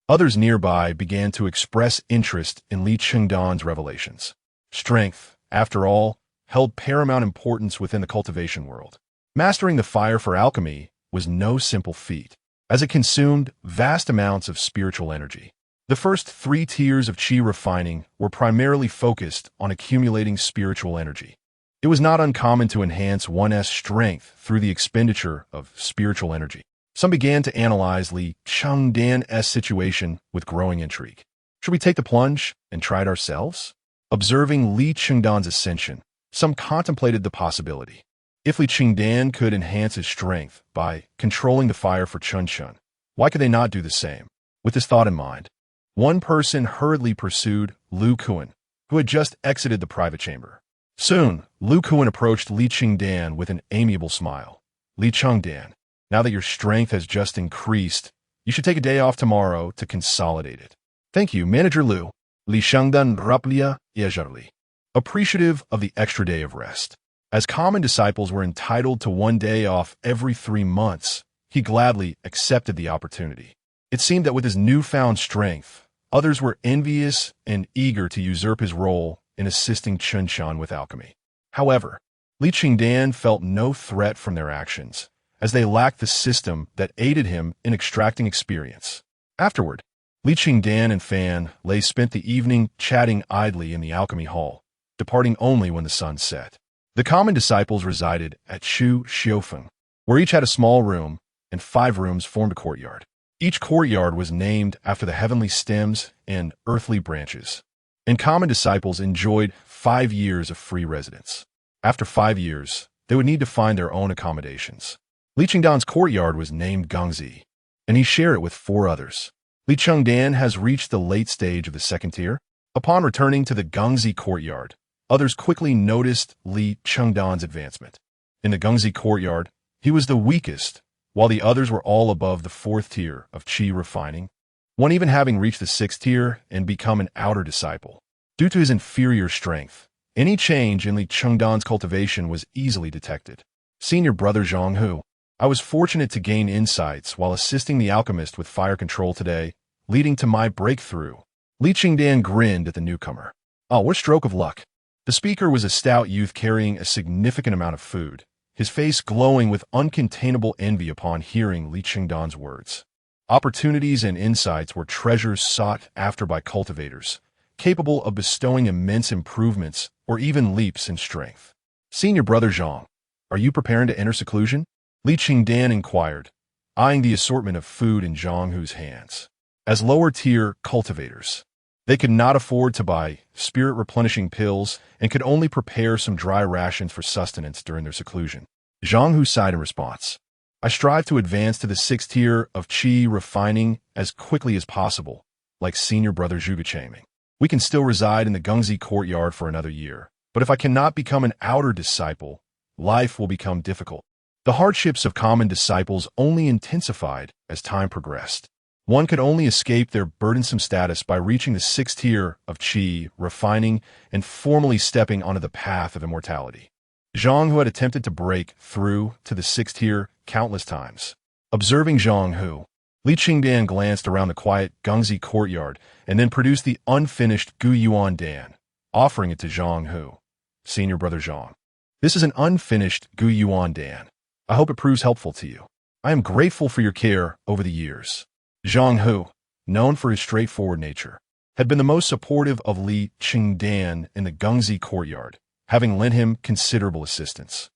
Others nearby began to express interest in Li Chengdan's revelations. Strength, after all, held paramount importance within the cultivation world. Mastering the fire for alchemy was no simple feat, as it consumed vast amounts of spiritual energy. The first 3 tiers of Qi refining were primarily focused on accumulating spiritual energy. It was not uncommon to enhance one's strength through the expenditure of spiritual energy. Some began to analyze Li Chengdan's situation with growing intrigue. Should we take the plunge and try it ourselves? Observing Li Chengdan's ascension, some contemplated the possibility. If Li Chengdan could enhance his strength by controlling the fire for Chunchun, why could they not do the same? With this thought in mind, one person hurriedly pursued Lu Kuan, who had just exited the private chamber. Soon, Lu Kuan approached Li Chengdan with an amiable smile. Li Chengdan, now that your strength has just increased, you should take a day off tomorrow to consolidate it. Thank you, Manager Lu. Li Chengdan raplia eagerly, appreciative of the extra day of rest. As common disciples were entitled to 1 day off every 3 months, he gladly accepted the opportunity. It seemed that with his newfound strength, others were envious and eager to usurp his role in assisting Chunchun with alchemy. However, Li Chengdan felt no threat from their actions, as they lacked the system that aided him in extracting experience. Afterward, Li Chengdan and Fan Lei spent the evening chatting idly in the alchemy hall, departing only when the sun set. The common disciples resided at Shu Xiufeng, where each had a small room, and 5 rooms formed a courtyard. Each courtyard was named after the heavenly stems and earthly branches, and common disciples enjoyed 5 years of free residence. After 5 years, they would need to find their own accommodations. Li Chengdan's courtyard was named Gangzi, and he shared it with 4 others. Li Chengdan has reached the late stage of the 2nd tier. Upon returning to the Gangzi courtyard, others quickly noticed Li Chengdan's advancement. In the Gangzi courtyard, he was the weakest, while the others were all above the 4th tier of Qi refining, one even having reached the 6th tier and become an outer disciple. Due to his inferior strength, any change in Li Chengdan's cultivation was easily detected. Senior Brother Zhonghu, I was fortunate to gain insights while assisting the alchemist with fire control today, leading to my breakthrough. Li Chengdan grinned at the newcomer. Oh, what a stroke of luck. The speaker was a stout youth carrying a significant amount of food, his face glowing with uncontainable envy upon hearing Li Chengdan's words. Opportunities and insights were treasures sought after by cultivators, capable of bestowing immense improvements or even leaps in strength. Senior Brother Zhang, are you preparing to enter seclusion? Li Chengdan inquired, eyeing the assortment of food in Zhonghu's hands. As lower-tier cultivators, they could not afford to buy spirit-replenishing pills and could only prepare some dry rations for sustenance during their seclusion. Zhonghu sighed in response. I strive to advance to the 6th tier of Qi refining as quickly as possible, like Senior Brother Zhuge. We can still reside in the Gangzi courtyard for another year, but if I cannot become an outer disciple, life will become difficult. The hardships of common disciples only intensified as time progressed. One could only escape their burdensome status by reaching the 6th tier of Qi refining and formally stepping onto the path of immortality. Zhang, who had attempted to break through to the 6th tier countless times. Observing Zhang Hu, Li Chengdan glanced around the quiet Gangzi courtyard and then produced the unfinished Gu Yuan Dan, offering it to Zhang Hu. Senior Brother Zhang, this is an unfinished Gu Yuan Dan. I hope it proves helpful to you. I am grateful for your care over the years. Zhang Hu, known for his straightforward nature, had been the most supportive of Li Chengdan in the Gangzi courtyard, having lent him considerable assistance.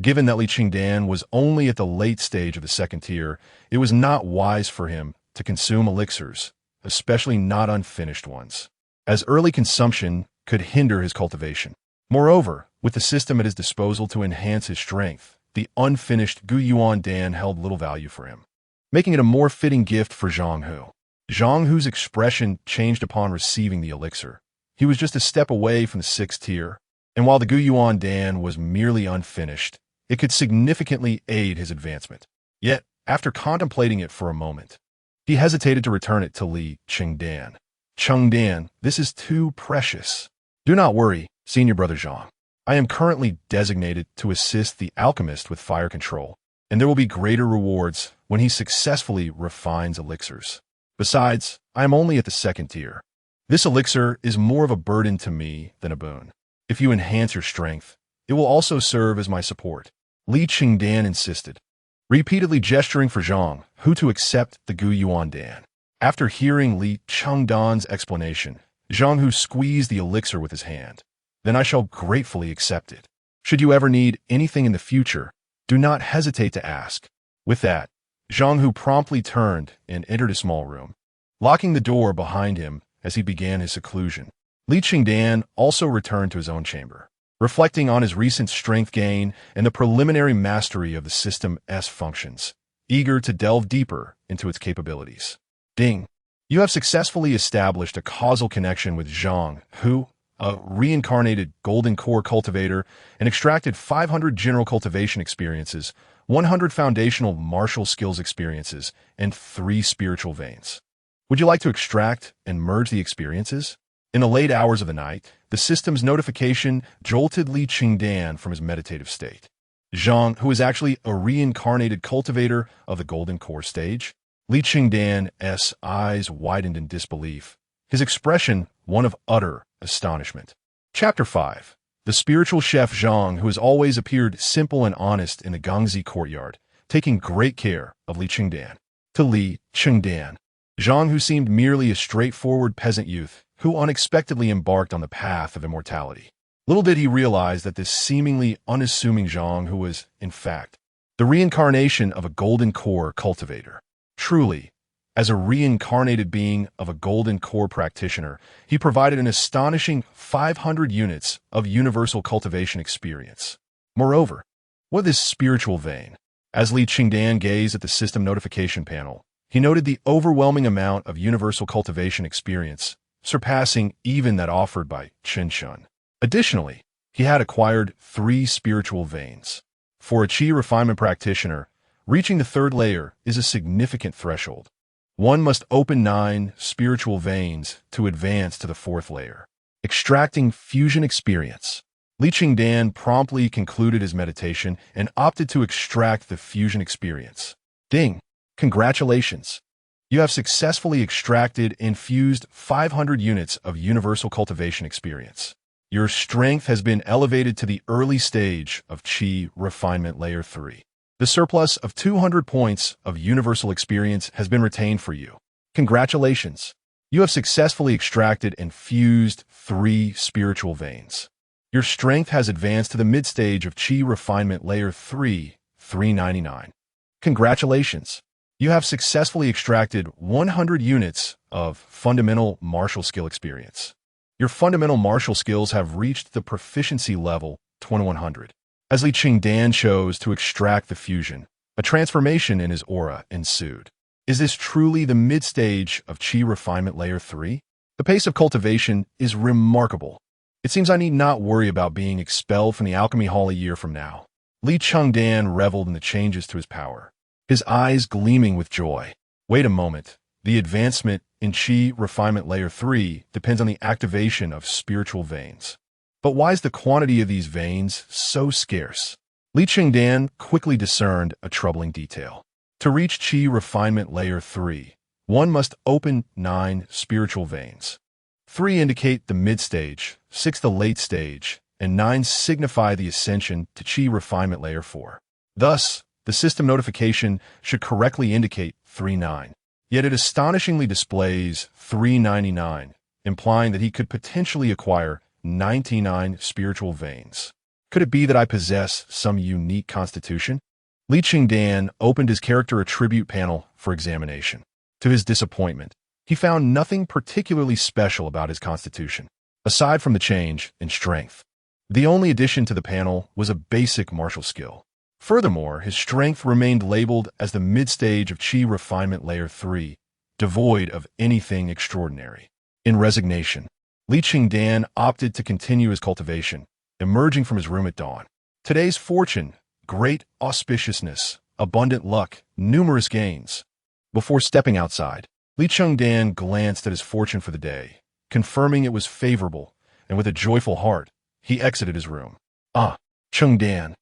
Given that Li Chengdan was only at the late stage of the 2nd tier, it was not wise for him to consume elixirs, especially not unfinished ones, as early consumption could hinder his cultivation. Moreover, with the system at his disposal to enhance his strength, the unfinished Gu Yuan Dan held little value for him, making it a more fitting gift for Zhang Hu. Zhang Hu's expression changed upon receiving the elixir. He was just a step away from the 6th tier, and while the Gu Yuan Dan was merely unfinished, it could significantly aid his advancement. Yet, After contemplating it for a moment, he hesitated to return it to Li Chengdan. Chengdan, this is too precious. Do not worry, Senior Brother Zhang. I am currently designated to assist the alchemist with fire control, and there will be greater rewards when he successfully refines elixirs. Besides, I am only at the second tier. This elixir is more of a burden to me than a boon. If you enhance your strength, it will also serve as my support. Li Chengdan insisted, repeatedly gesturing for Zhang, who to accept the Gu Yuan Dan. After hearing Li Chengdan's explanation, Zhang Hu squeezed the elixir with his hand. Then I shall gratefully accept it. Should you ever need anything in the future, do not hesitate to ask. With that, Zhang Hu promptly turned and entered a small room, locking the door behind him as he began his seclusion. Li Chengdan also returned to his own chamber, reflecting on his recent strength gain and the preliminary mastery of the system's functions, eager to delve deeper into its capabilities. Ding! You have successfully established a causal connection with Zhang Hu, a reincarnated golden core cultivator, and extracted 500 general cultivation experiences, 100 foundational martial skills experiences, and 3 spiritual veins. Would you like to extract and merge the experiences? In the late hours of the night, the system's notification jolted Li Chengdan from his meditative state. Zhang, who is actually a reincarnated cultivator of the golden core stage, Li Chengdan's eyes widened in disbelief, his expression one of utter astonishment. Chapter 5. The spiritual chef Zhang, who has always appeared simple and honest in the Gangzi courtyard, taking great care of Li Chengdan. To Li Chengdan, Zhang, who seemed merely a straightforward peasant youth, who unexpectedly embarked on the path of immortality. Little did he realize that this seemingly unassuming Zhang, who was, in fact, the reincarnation of a golden core cultivator. Truly, as a reincarnated being of a golden core practitioner, he provided an astonishing 500 units of universal cultivation experience. Moreover, what is spiritual vein? As Li Chengdan gazed at the system notification panel, he noted the overwhelming amount of universal cultivation experience, surpassing even that offered by Chen Shun. Additionally, he had acquired 3 spiritual veins. For a Qi Refinement practitioner, reaching the 3rd layer is a significant threshold. One must open 9 spiritual veins to advance to the 4th layer. Extracting fusion experience. Li Chengdan promptly concluded his meditation and opted to extract the fusion experience. Ding! Congratulations! You have successfully extracted and fused 500 units of universal cultivation experience. Your strength has been elevated to the early stage of Qi Refinement Layer 3. The surplus of 200 points of universal experience has been retained for you. Congratulations! You have successfully extracted and fused 3 spiritual veins. Your strength has advanced to the mid-stage of Qi Refinement Layer 3, 399. Congratulations! You have successfully extracted 100 units of fundamental martial skill experience. Your fundamental martial skills have reached the proficiency level 2100. As Li Chengdan chose to extract the fusion, a transformation in his aura ensued. Is this truly the mid-stage of Qi Refinement Layer 3? The pace of cultivation is remarkable. It seems I need not worry about being expelled from the alchemy hall a year from now. Li Chengdan reveled in the changes to his power, his eyes gleaming with joy. Wait a moment. The advancement in Qi Refinement Layer 3 depends on the activation of spiritual veins. But why is the quantity of these veins so scarce? Li Chengdan quickly discerned a troubling detail. To reach Qi Refinement Layer 3, one must open 9 spiritual veins. 3 indicate the mid-stage, 6 the late stage, and 9 signify the ascension to Qi Refinement Layer 4. Thus, the system notification should correctly indicate 39. Yet it astonishingly displays 399, implying that he could potentially acquire 99 spiritual veins. Could it be that I possess some unique constitution? Li Chengdan opened his character attribute panel for examination. To his disappointment, he found nothing particularly special about his constitution, aside from the change in strength. The only addition to the panel was a basic martial skill. Furthermore, his strength remained labeled as the mid-stage of Qi Refinement Layer 3, devoid of anything extraordinary. In resignation, Li Chengdan opted to continue his cultivation, emerging from his room at dawn. Today's fortune, great auspiciousness, abundant luck, numerous gains. Before stepping outside, Li Chengdan glanced at his fortune for the day, confirming it was favorable, and with a joyful heart, he exited his room. Ah, Chengdan,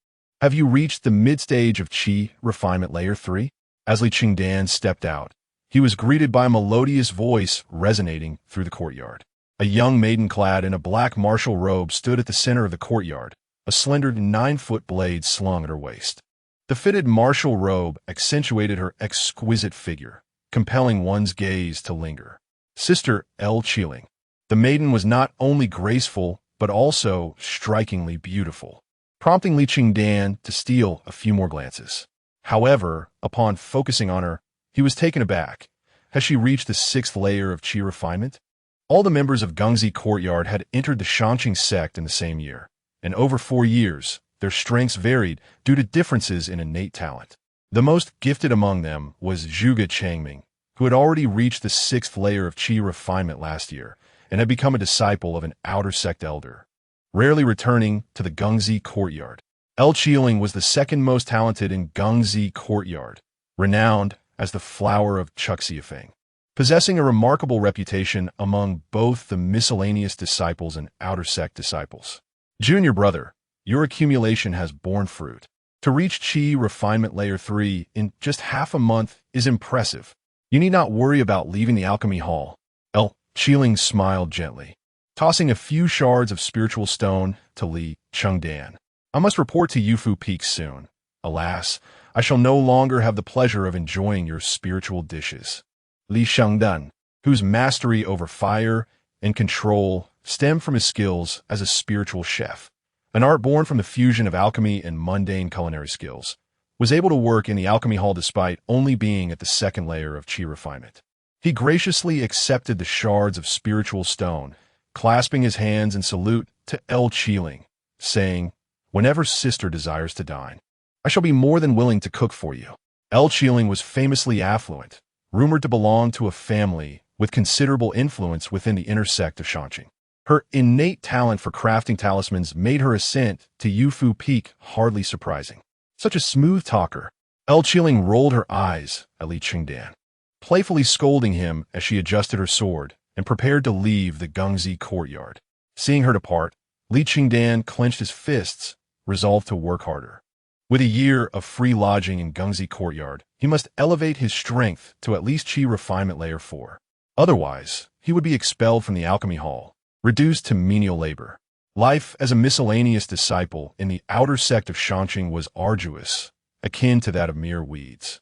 have you reached the mid-stage of Qi Refinement Layer 3? As Li Chengdan stepped out, he was greeted by a melodious voice resonating through the courtyard. A young maiden clad in a black martial robe stood at the center of the courtyard, a slender 9-foot blade slung at her waist. The fitted martial robe accentuated her exquisite figure, compelling one's gaze to linger. Sister Li Chengdan. The maiden was not only graceful, but also strikingly beautiful, prompting Li Chengdan to steal a few more glances. However, upon focusing on her, he was taken aback. Has she reached the 6th layer of Qi Refinement? All the members of Gengzi Courtyard had entered the Shangqing sect in the same year, and over 4 years, their strengths varied due to differences in innate talent. The most gifted among them was Zhuge Changming, who had already reached the 6th layer of Qi Refinement last year and had become a disciple of an outer sect elder, rarely returning to the Gengzi Courtyard. Li Chengdan was the second most talented in Gengzi Courtyard, renowned as the flower of Chuxiafeng, possessing a remarkable reputation among both the miscellaneous disciples and outer sect disciples. Junior brother, your accumulation has borne fruit. To reach Qi Refinement Layer 3 in just half a month is impressive. You need not worry about leaving the alchemy hall. Li Chengdan smiled gently, tossing a few shards of spiritual stone to Li Chengdan. I must report to Yufu Peak soon. Alas, I shall no longer have the pleasure of enjoying your spiritual dishes. Li Chengdan, whose mastery over fire and control stemmed from his skills as a spiritual chef, an art born from the fusion of alchemy and mundane culinary skills, was able to work in the alchemy hall despite only being at the 2nd layer of Qi Refinement. He graciously accepted the shards of spiritual stone, clasping his hands in salute to Li Chengdan, saying, "Whenever sister desires to dine, I shall be more than willing to cook for you." Li Chengdan was famously affluent, rumored to belong to a family with considerable influence within the inner sect of Shangqing. Her innate talent for crafting talismans made her ascent to Yufu Peak hardly surprising. Such a smooth talker. Li Chengdan rolled her eyes at Li Chengdan, playfully scolding him as she adjusted her sword and prepared to leave the Gengzi Courtyard. Seeing her depart, Li Chengdan clenched his fists, resolved to work harder. With a year of free lodging in Gengzi Courtyard, he must elevate his strength to at least Qi Refinement Layer 4. Otherwise, he would be expelled from the alchemy hall, reduced to menial labor. Life as a miscellaneous disciple in the outer sect of Shangqing was arduous, akin to that of mere weeds.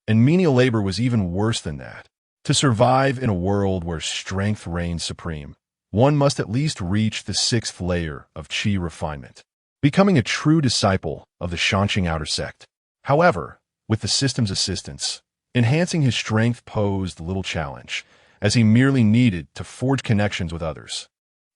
And menial labor was even worse than that. To survive in a world where strength reigns supreme, one must at least reach the 6th layer of Qi Refinement, becoming a true disciple of the Shangqing outer sect. However, with the system's assistance, enhancing his strength posed little challenge, as he merely needed to forge connections with others.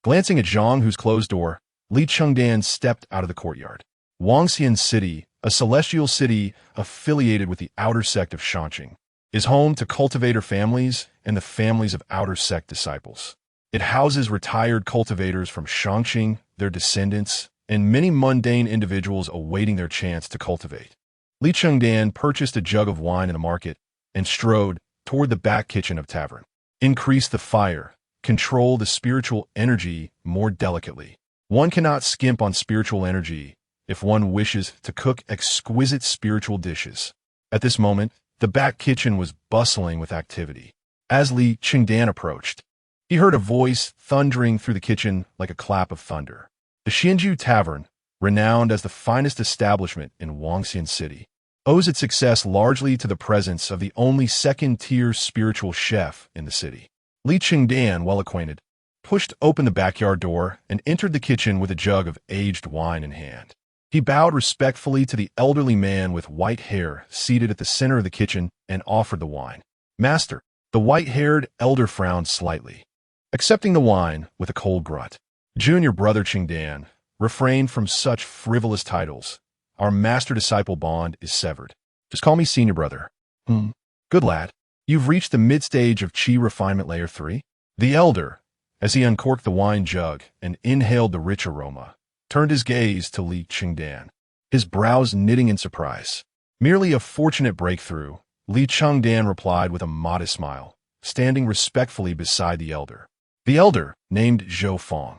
Glancing at Zhang Hu's closed door, Li Chengdan stepped out of the courtyard. Wangxian City, a celestial city affiliated with the outer sect of Shangqing, is home to cultivator families and the families of outer sect disciples. It houses retired cultivators from Shangqing, their descendants, and many mundane individuals awaiting their chance to cultivate. Li Chengdan purchased a jug of wine in the market and strode toward the back kitchen of tavern. Increase the fire, control the spiritual energy more delicately. One cannot skimp on spiritual energy if one wishes to cook exquisite spiritual dishes. At this moment, the back kitchen was bustling with activity. As Li Chengdan approached, he heard a voice thundering through the kitchen like a clap of thunder. The Xinju Tavern, renowned as the finest establishment in Wangxian City, owes its success largely to the presence of the only second-tier spiritual chef in the city. Li Chengdan, well acquainted, pushed open the backyard door and entered the kitchen with a jug of aged wine in hand. He bowed respectfully to the elderly man with white hair seated at the center of the kitchen and offered the wine. "Master," the white-haired elder frowned slightly, accepting the wine with a cold grunt. "Junior brother Chengdan, refrain from such frivolous titles. Our master-disciple bond is severed. Just call me senior brother." Good lad. You've reached the mid-stage of Qi Refinement Layer 3? The elder, as he uncorked the wine jug and inhaled the rich aroma, turned his gaze to Li Chengdan, his brows knitting in surprise. Merely a fortunate breakthrough, Li Chengdan replied with a modest smile, standing respectfully beside the elder. The elder, named Zhou Fong,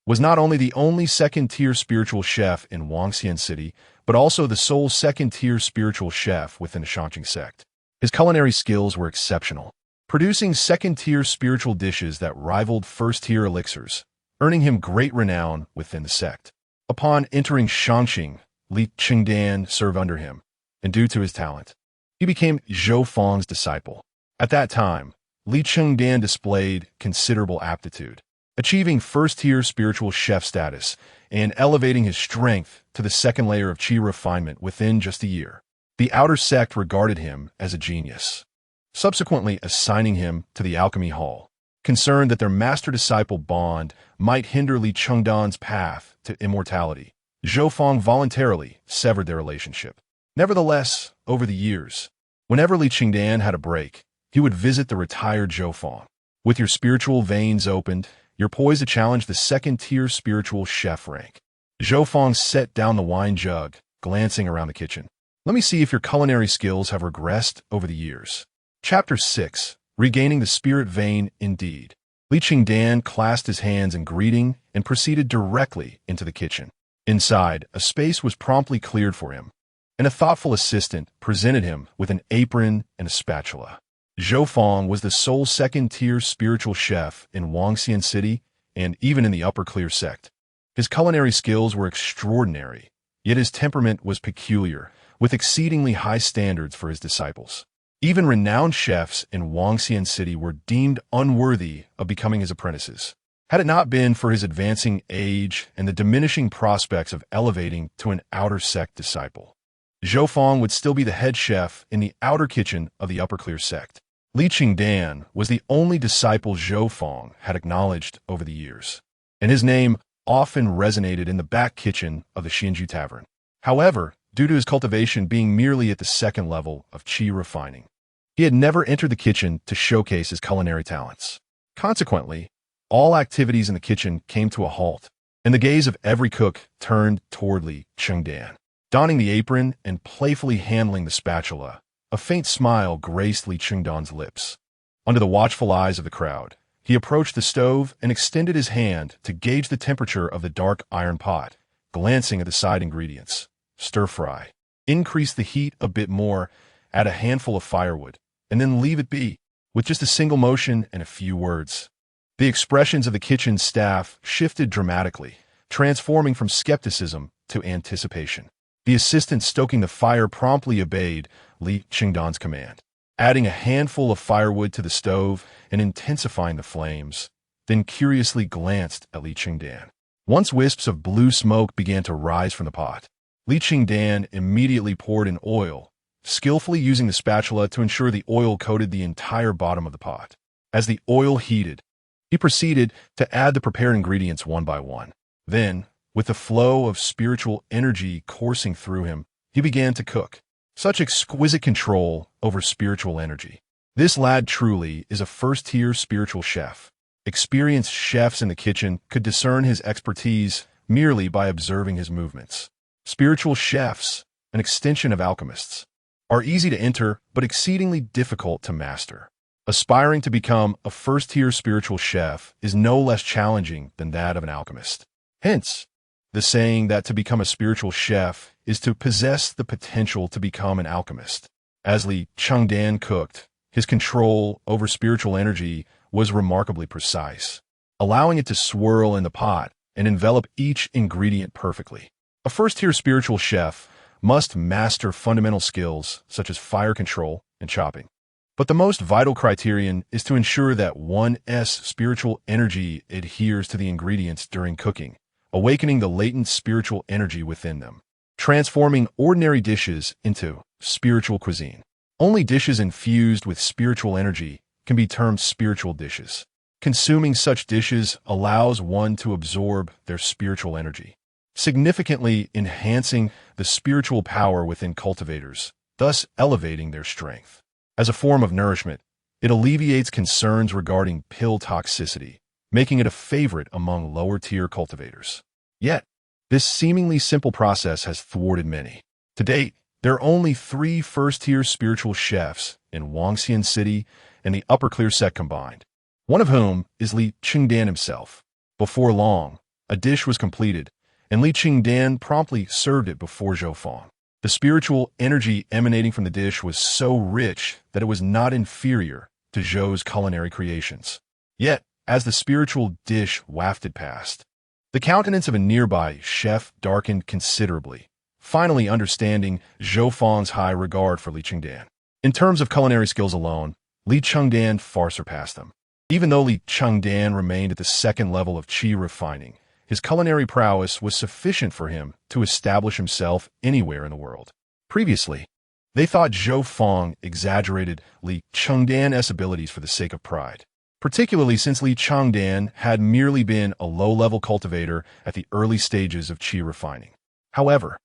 was not only the only second-tier spiritual chef in Wangxian City, but also the sole second-tier spiritual chef within the Shanqing sect. His culinary skills were exceptional, producing second-tier spiritual dishes that rivaled first-tier elixirs, earning him great renown within the sect. Upon entering Shanqing, Li Chengdan served under him, and due to his talent, he became Zhou Fong's disciple. At that time, Li Chengdan displayed considerable aptitude, achieving first-tier spiritual chef status and elevating his strength to the second layer of Qi Refinement within just a year. The outer sect regarded him as a genius, subsequently assigning him to the Alchemy Hall, concerned that their master-disciple bond might hinder Li Chengdan's path to immortality. Zhou Fong voluntarily severed their relationship. Nevertheless, over the years, whenever Li Chengdan had a break, he would visit the retired Zhou Fong. With your spiritual veins opened, you're poised to challenge the second-tier spiritual chef rank. Zhou Fong set down the wine jug, glancing around the kitchen. Let me see if your culinary skills have regressed over the years. Chapter 6. Regaining the Spirit Vein Indeed. Li Chengdan clasped his hands in greeting and proceeded directly into the kitchen. Inside, a space was promptly cleared for him, and a thoughtful assistant presented him with an apron and a spatula. Zhou Fong was the sole second-tier spiritual chef in Wangxian City and even in the Upper Clear sect. His culinary skills were extraordinary, yet his temperament was peculiar, with exceedingly high standards for his disciples. Even renowned chefs in Wangxian City were deemed unworthy of becoming his apprentices, had it not been for his advancing age and the diminishing prospects of elevating to an outer sect disciple. Zhou Fong would still be the head chef in the outer kitchen of the Upper Clear sect. Li Chengdan was the only disciple Zhou Fong had acknowledged over the years, and his name often resonated in the back kitchen of the Xinju Tavern. However, due to his cultivation being merely at the second level of Qi refining, he had never entered the kitchen to showcase his culinary talents. Consequently, all activities in the kitchen came to a halt, and the gaze of every cook turned toward Li Chengdan. Donning the apron and playfully handling the spatula, a faint smile graced Li Chengdan's lips. Under the watchful eyes of the crowd, he approached the stove and extended his hand to gauge the temperature of the dark iron pot, glancing at the side ingredients. Stir fry. Increase the heat a bit more, add a handful of firewood, and then leave it be, with just a single motion and a few words. The expressions of the kitchen staff shifted dramatically, transforming from skepticism to anticipation. The assistant stoking the fire promptly obeyed Li Chengdan's command, adding a handful of firewood to the stove and intensifying the flames, then curiously glanced at Li Chengdan. Once wisps of blue smoke began to rise from the pot, Li Chengdan immediately poured in oil, skillfully using the spatula to ensure the oil coated the entire bottom of the pot. As the oil heated, he proceeded to add the prepared ingredients one by one. Then, with the flow of spiritual energy coursing through him, he began to cook. Such exquisite control over spiritual energy. This lad truly is a first-tier spiritual chef. Experienced chefs in the kitchen could discern his expertise merely by observing his movements. Spiritual chefs, an extension of alchemists, are easy to enter but exceedingly difficult to master. Aspiring to become a first-tier spiritual chef is no less challenging than that of an alchemist. Hence, the saying that to become a spiritual chef is to possess the potential to become an alchemist. As Li Chengdan cooked, his control over spiritual energy was remarkably precise, allowing it to swirl in the pot and envelop each ingredient perfectly. A first-tier spiritual chef must master fundamental skills such as fire control and chopping. But the most vital criterion is to ensure that one's spiritual energy adheres to the ingredients during cooking, awakening the latent spiritual energy within them, transforming ordinary dishes into spiritual cuisine. Only dishes infused with spiritual energy can be termed spiritual dishes. Consuming such dishes allows one to absorb their spiritual energy, significantly enhancing the spiritual power within cultivators, thus elevating their strength. As a form of nourishment, it alleviates concerns regarding pill toxicity, making it a favorite among lower-tier cultivators. Yet, this seemingly simple process has thwarted many. To date, There are only 3 first-tier spiritual chefs in Wangxian City and the Upper Clear Sect combined, one of whom is Li Chengdan himself. Before long, a dish was completed, and Li Chengdan promptly served it before Zhou Fang. The spiritual energy emanating from the dish was so rich that it was not inferior to Zhou's culinary creations. Yet, as the spiritual dish wafted past, the countenance of a nearby chef darkened considerably, finally understanding Zhou Fang's high regard for Li Chengdan. In terms of culinary skills alone, Li Chengdan far surpassed them. Even though Li Chengdan remained at the second level of Qi Refining, his culinary prowess was sufficient for him to establish himself anywhere in the world. Previously, they thought Zhou Fang exaggerated Li Chengdan's abilities for the sake of pride, particularly since Li Chengdan had merely been a low-level cultivator at the early stages of Qi Refining. However,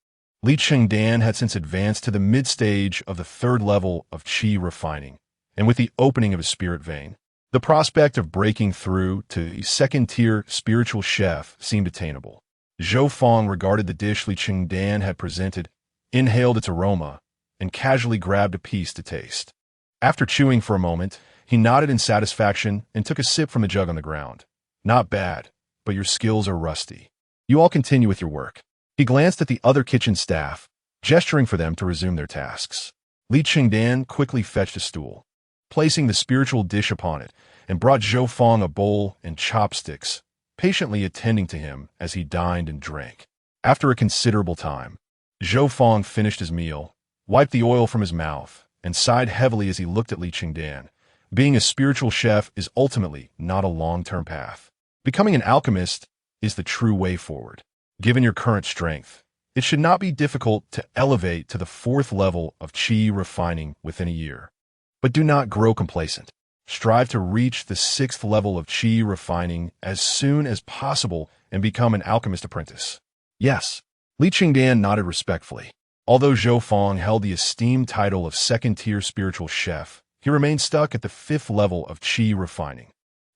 Li Chengdan had since advanced to the mid-stage of the third level of Qi Refining, and with the opening of his spirit vein, the prospect of breaking through to a second-tier spiritual chef seemed attainable. Zhou Fang regarded the dish Li Chengdan had presented, inhaled its aroma, and casually grabbed a piece to taste. After chewing for a moment, he nodded in satisfaction and took a sip from the jug on the ground. Not bad, but your skills are rusty. You all continue with your work. He glanced at the other kitchen staff, gesturing for them to resume their tasks. Li Chengdan quickly fetched a stool, placing the spiritual dish upon it, and brought Zhou Fang a bowl and chopsticks, patiently attending to him as he dined and drank. After a considerable time, Zhou Fang finished his meal, wiped the oil from his mouth, and sighed heavily as he looked at Li Chengdan. Being a spiritual chef is ultimately not a long-term path. Becoming an alchemist is the true way forward. Given your current strength, it should not be difficult to elevate to the 4th level of Qi Refining within a year. But do not grow complacent. Strive to reach the 6th level of Qi Refining as soon as possible and become an alchemist apprentice. Yes, Li Chengdan nodded respectfully. Although Zhou Fang held the esteemed title of second-tier spiritual chef, he remained stuck at the 5th level of Qi Refining.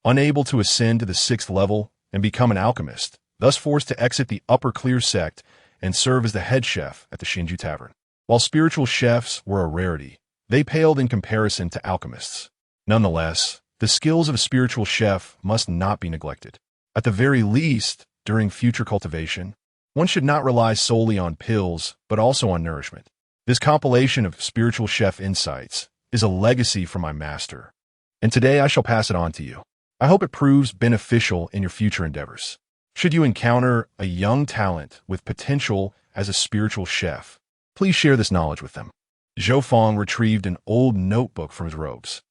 Unable to ascend to the 6th level and become an alchemist, thus forced to exit the Upper Clear Sect and serve as the head chef at the Shinju Tavern. While spiritual chefs were a rarity, they paled in comparison to alchemists. Nonetheless, the skills of a spiritual chef must not be neglected. At the very least, during future cultivation, one should not rely solely on pills, but also on nourishment. This compilation of spiritual chef insights is a legacy from my master, and today I shall pass it on to you. I hope it proves beneficial in your future endeavors. Should you encounter a young talent with potential as a spiritual chef, please share this knowledge with them. Zhou Fang retrieved an old notebook from his robes,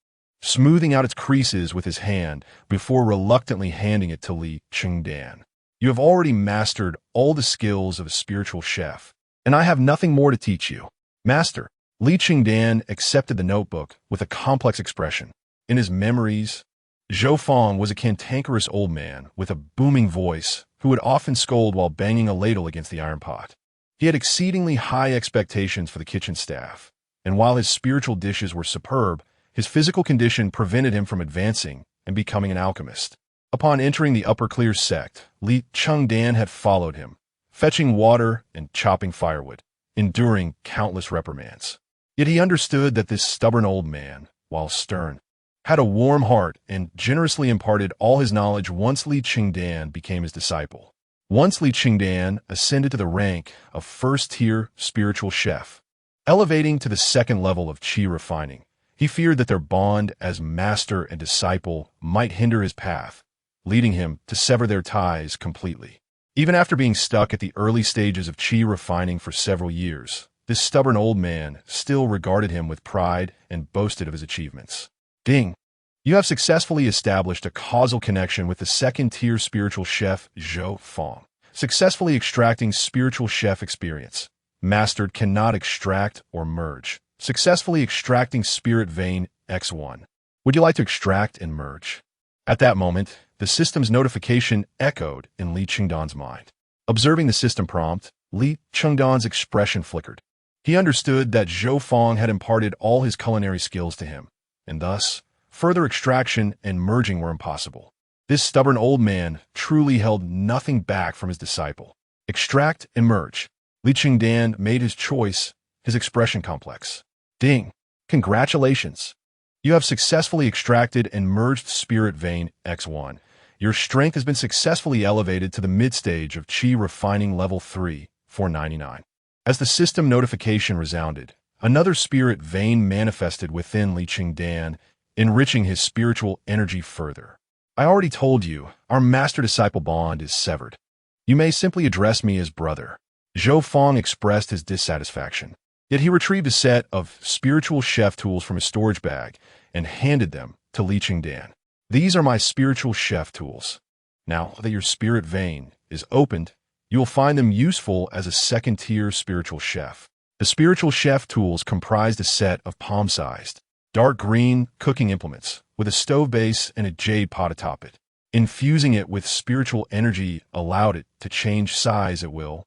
smoothing out its creases with his hand before reluctantly handing it to Li Chengdan. You have already mastered all the skills of a spiritual chef, and I have nothing more to teach you. Master, Li Chengdan accepted the notebook with a complex expression. In his memories, Zhou Fang was a cantankerous old man with a booming voice who would often scold while banging a ladle against the iron pot. He had exceedingly high expectations for the kitchen staff, and while his spiritual dishes were superb, his physical condition prevented him from advancing and becoming an alchemist. Upon entering the Upper Clear Sect, Li Chengdan had followed him, fetching water and chopping firewood, enduring countless reprimands. Yet he understood that this stubborn old man, while stern, had a warm heart and generously imparted all his knowledge once Li Chengdan became his disciple. Once Li Chengdan ascended to the rank of first-tier spiritual chef, elevating to the 2nd level of Qi Refining, he feared that their bond as master and disciple might hinder his path, leading him to sever their ties completely. Even after being stuck at the early stages of Qi Refining for several years, this stubborn old man still regarded him with pride and boasted of his achievements. Ding! You have successfully established a causal connection with the 2nd-tier spiritual chef Zhou Fang, successfully extracting spiritual chef experience. Mastered cannot extract or merge. Successfully extracting spirit vein X1. Would you like to extract and merge? At that moment, the system's notification echoed in Li Chengdan's mind. Observing the system prompt, Li Chengdan's expression flickered. He understood that Zhou Fang had imparted all his culinary skills to him, and thus, further extraction and merging were impossible. This stubborn old man truly held nothing back from his disciple. Extract and merge. Li Chengdan made his choice his expression complex. Ding! Congratulations! You have successfully extracted and merged Spirit Vein X1. Your strength has been successfully elevated to the mid-stage of Qi Refining Level 3, 499. As the system notification resounded, another spirit vein manifested within Li Chengdan, enriching his spiritual energy further. I already told you, our master-disciple bond is severed. You may simply address me as brother. Zhou Fong expressed his dissatisfaction. Yet he retrieved a set of spiritual chef tools from his storage bag and handed them to Li Chengdan. These are my spiritual chef tools. Now that your spirit vein is opened, you will find them useful as a second-tier spiritual chef. The spiritual chef tools comprised a set of palm-sized, dark green cooking implements with a stove base and a jade pot atop it. Infusing it with spiritual energy allowed it to change size at will,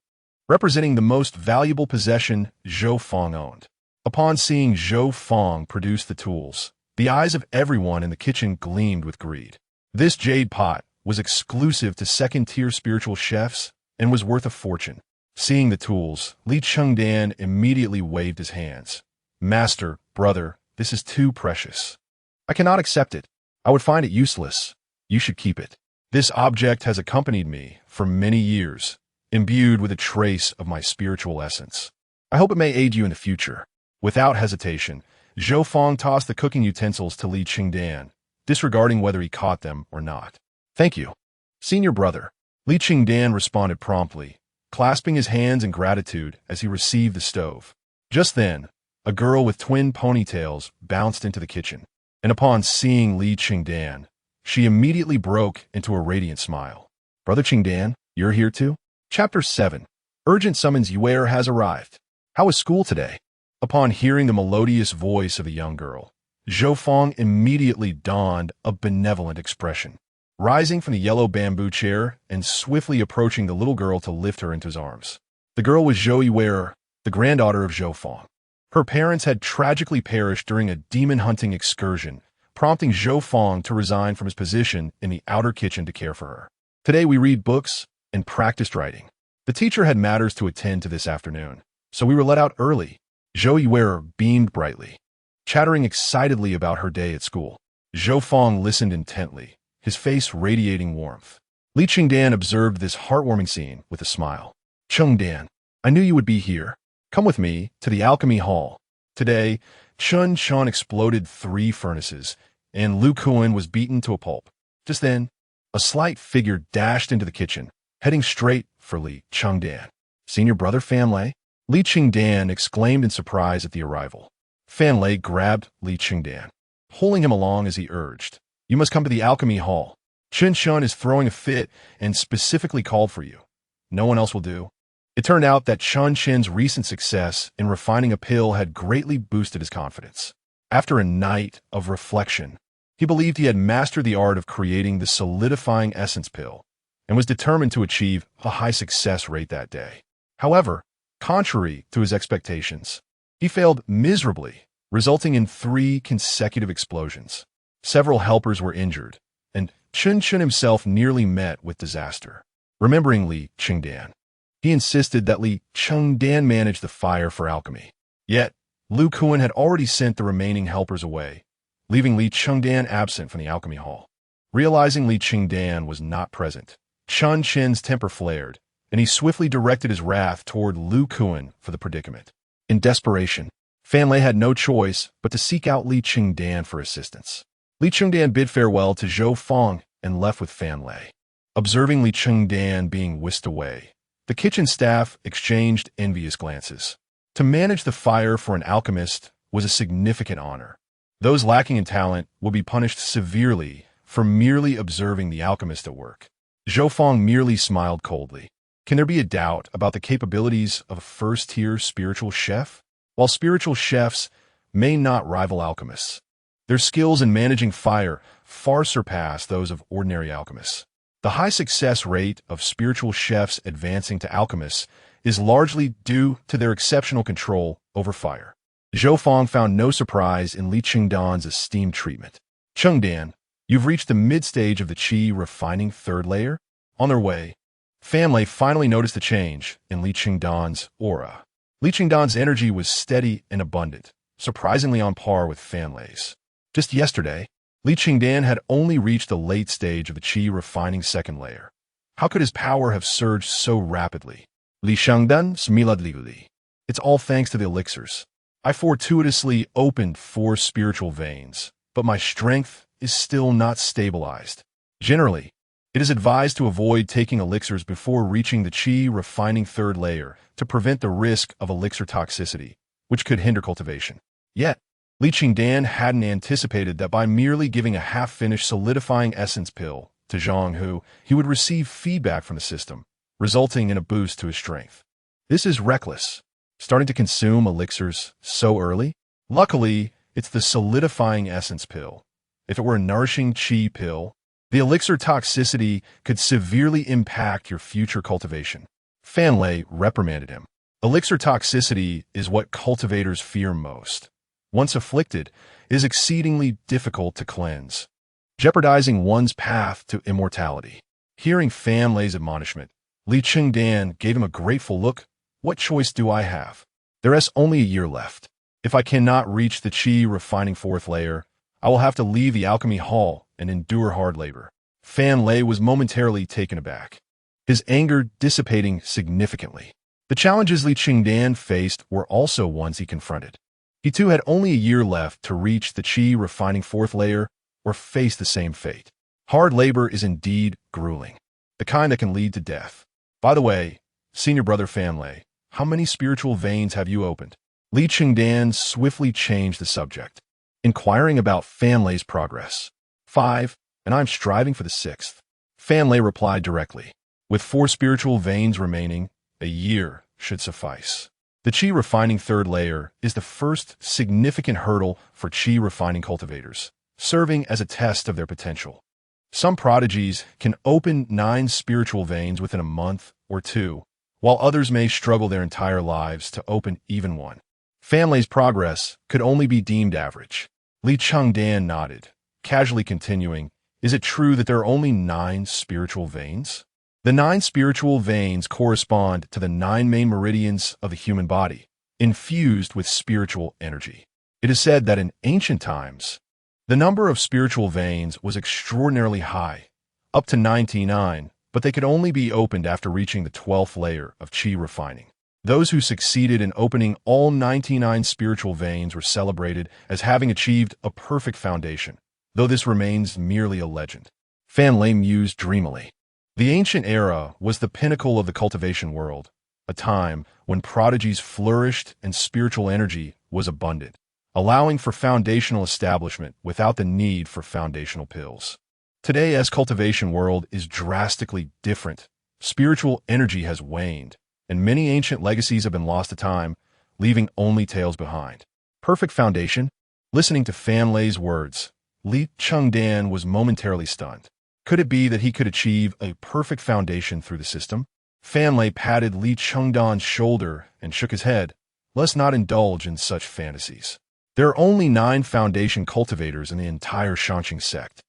representing the most valuable possession Zhou Fong owned. Upon seeing Zhou Fong produce the tools, the eyes of everyone in the kitchen gleamed with greed. This jade pot was exclusive to second-tier spiritual chefs and was worth a fortune. Seeing the tools, Li Chengdan immediately waved his hands. Master, brother, this is too precious. I cannot accept it. I would find it useless. You should keep it. This object has accompanied me for many years, imbued with a trace of my spiritual essence. I hope it may aid you in the future. Without hesitation, Zhou Fong tossed the cooking utensils to Li Chengdan, disregarding whether he caught them or not. Thank you, senior brother. Li Chengdan responded promptly, clasping his hands in gratitude as he received the stove. Just then, a girl with twin ponytails bounced into the kitchen, and upon seeing Li Chengdan, she immediately broke into a radiant smile. Brother Chengdan, you're here too? Chapter 7. Urgent summons Yuer has arrived. How was school today? Upon hearing the melodious voice of a young girl, Zhou Fong immediately donned a benevolent expression, rising from the yellow bamboo chair and swiftly approaching the little girl to lift her into his arms. The girl was Zhou Yuer, the granddaughter of Zhou Fong. Her parents had tragically perished during a demon-hunting excursion, prompting Zhou Fong to resign from his position in the outer kitchen to care for her. Today we read books and practiced writing. The teacher had matters to attend to this afternoon, so we were let out early. Zhou Yuer beamed brightly, chattering excitedly about her day at school. Zhou Fong listened intently, his face radiating warmth. Li Chengdan observed this heartwarming scene with a smile. Chengdan, I knew you would be here. Come with me to the alchemy hall. Today, Chun Shan exploded 3 furnaces, and Lu Kuan was beaten to a pulp. Just then, a slight figure dashed into the kitchen, heading straight for Li Chengdan. Senior brother Fan Lei? Li Chengdan exclaimed in surprise at the arrival. Fan Lei grabbed Li Chengdan, pulling him along as he urged. You must come to the alchemy hall. Chun Shan is throwing a fit and specifically called for you. No one else will do. It turned out that Chun Shan's recent success in refining a pill had greatly boosted his confidence. After a night of reflection, he believed he had mastered the art of creating the solidifying essence pill and was determined to achieve a high success rate that day. However, contrary to his expectations, he failed miserably, resulting in 3 consecutive explosions. Several helpers were injured, and Chun Shan himself nearly met with disaster. Remembering Li Chengdan, he insisted that Li Chengdan manage the fire for alchemy. Yet, Lu Kuan had already sent the remaining helpers away, leaving Li Chengdan absent from the alchemy hall. Realizing Li Chengdan was not present, Chun Shan's temper flared, and he swiftly directed his wrath toward Lu Kuan for the predicament. In desperation, Fan Lei had no choice but to seek out Li Chengdan for assistance. Li Chengdan bid farewell to Zhou Fong and left with Fan Lei. Observing Li Chengdan being whisked away, the kitchen staff exchanged envious glances. To manage the fire for an alchemist was a significant honor. Those lacking in talent would be punished severely for merely observing the alchemist at work. Zhou Fong merely smiled coldly. Can there be a doubt about the capabilities of a first-tier spiritual chef? While spiritual chefs may not rival alchemists, their skills in managing fire far surpass those of ordinary alchemists. The high success rate of spiritual chefs advancing to alchemists is largely due to their exceptional control over fire. Zhou Fong found no surprise in Li Chengdan's esteemed treatment. Chengdan, you've reached the mid-stage of the Qi Refining 3rd layer. On their way, Fan Lei finally noticed the change in Li Chengdan's aura. Li Chengdan's energy was steady and abundant, surprisingly on par with Fan Lei's. Just yesterday, Li Chengdan had only reached the late stage of the Qi Refining second layer. How could his power have surged so rapidly? Li Chengdan Smiladli. It's all thanks to the elixirs. I fortuitously opened 4 spiritual veins, but my strength is still not stabilized. Generally, it is advised to avoid taking elixirs before reaching the Qi Refining third layer to prevent the risk of elixir toxicity, which could hinder cultivation. Yet, Li Chengdan hadn't anticipated that by merely giving a half-finished solidifying essence pill to Zhang Hu, he would receive feedback from the system, resulting in a boost to his strength. This is reckless. Starting to consume elixirs so early? Luckily, it's the solidifying essence pill. If it were a nourishing Qi pill, the elixir toxicity could severely impact your future cultivation. Fan Lei reprimanded him. Elixir toxicity is what cultivators fear most. Once afflicted, it is exceedingly difficult to cleanse, jeopardizing one's path to immortality. Hearing Fan Lei's admonishment, Li Chengdan gave him a grateful look. What choice do I have? There is only a year left. If I cannot reach the Qi Refining fourth layer, I will have to leave the alchemy hall and endure hard labor. Fan Lei was momentarily taken aback, his anger dissipating significantly. The challenges Li Chengdan faced were also ones he confronted. He too had only a year left to reach the Qi Refining fourth layer or face the same fate. Hard labor is indeed grueling, the kind that can lead to death. By the way, senior brother Fan Lei, how many spiritual veins have you opened? Li Chengdan swiftly changed the subject, inquiring about Fan Lei's progress. 5, and I'm striving for the 6th. Fan Lei replied directly. With 4 spiritual veins remaining, a year should suffice. The Qi Refining third layer is the first significant hurdle for Qi Refining cultivators, serving as a test of their potential. Some prodigies can open 9 spiritual veins within a month or 2, while others may struggle their entire lives to open even 1. Fan Lei's progress could only be deemed average. Li Chengdan nodded, casually continuing, is it true that there are only 9 spiritual veins? The 9 spiritual veins correspond to the 9 main meridians of the human body, infused with spiritual energy. It is said that in ancient times, the number of spiritual veins was extraordinarily high, up to 99, but they could only be opened after reaching the 12th layer of Qi Refining. Those who succeeded in opening all 99 spiritual veins were celebrated as having achieved a perfect foundation, though this remains merely a legend. Fan Lei mused dreamily. The ancient era was the pinnacle of the cultivation world, a time when prodigies flourished and spiritual energy was abundant, allowing for foundational establishment without the need for foundational pills. Today's cultivation world is drastically different. Spiritual energy has waned, and many ancient legacies have been lost to time, leaving only tales behind. Perfect foundation? Listening to Fan Lei's words, Li Chengdan was momentarily stunned. Could it be that he could achieve a perfect foundation through the system? Fan Lei patted Li Chengdan's shoulder and shook his head. Let's not indulge in such fantasies. There are only 9 foundation cultivators in the entire Shanqing sect.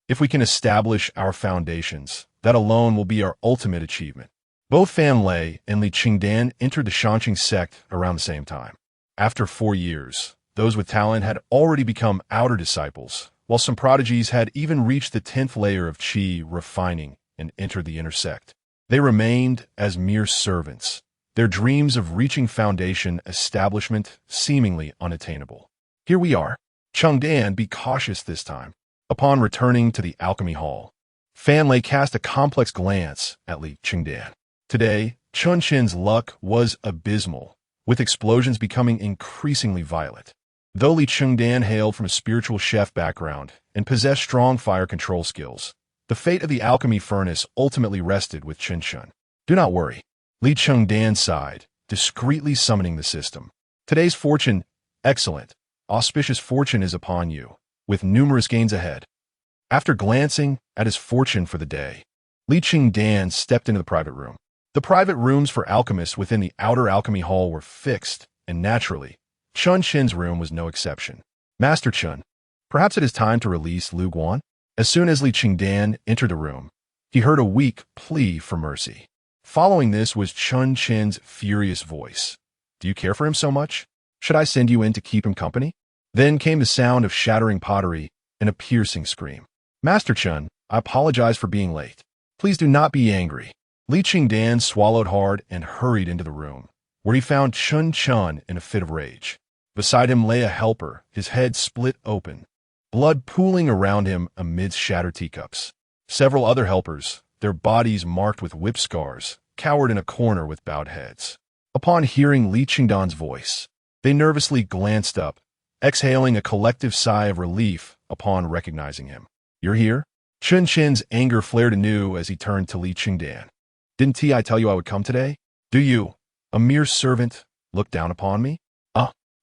If we can establish our foundations, that alone will be our ultimate achievement. Both Fan Lei and Li Chengdan entered the Shanqing sect around the same time. After 4 years, those with talent had already become outer disciples, while some prodigies had even reached the 10th layer of Qi Refining and entered the inner sect. They remained as mere servants, their dreams of reaching foundation establishment seemingly unattainable. Here we are. Chengdan, be cautious this time. Upon returning to the alchemy hall, Fan Lei cast a complex glance at Li Chengdan. Today, Chun Chen's luck was abysmal, with explosions becoming increasingly violent. Though Li Chengdan hailed from a spiritual chef background and possessed strong fire control skills, the fate of the alchemy furnace ultimately rested with Chen Shun. Do not worry. Li Chengdan sighed, discreetly summoning the system. Today's fortune, excellent. Auspicious fortune is upon you, with numerous gains ahead. After glancing at his fortune for the day, Li Chengdan stepped into the private room. The private rooms for alchemists within the outer alchemy hall were fixed, and naturally, Chun Chen's room was no exception. Master Chun, perhaps it is time to release Lu Guan? As soon as Li Chengdan entered the room, he heard a weak plea for mercy. Following this was Chun Chen's furious voice. Do you care for him so much? Should I send you in to keep him company? Then came the sound of shattering pottery and a piercing scream. Master Chun, I apologize for being late. Please do not be angry. Li Chengdan swallowed hard and hurried into the room, where he found Chun Chun in a fit of rage. Beside him lay a helper, his head split open, blood pooling around him amidst shattered teacups. Several other helpers, their bodies marked with whip scars, cowered in a corner with bowed heads. Upon hearing Li Chengdan's voice, they nervously glanced up, exhaling a collective sigh of relief upon recognizing him. You're here? Chun Chen's anger flared anew as he turned to Li Chengdan. Didn't I tell you I would come today? Do you, a mere servant, look down upon me?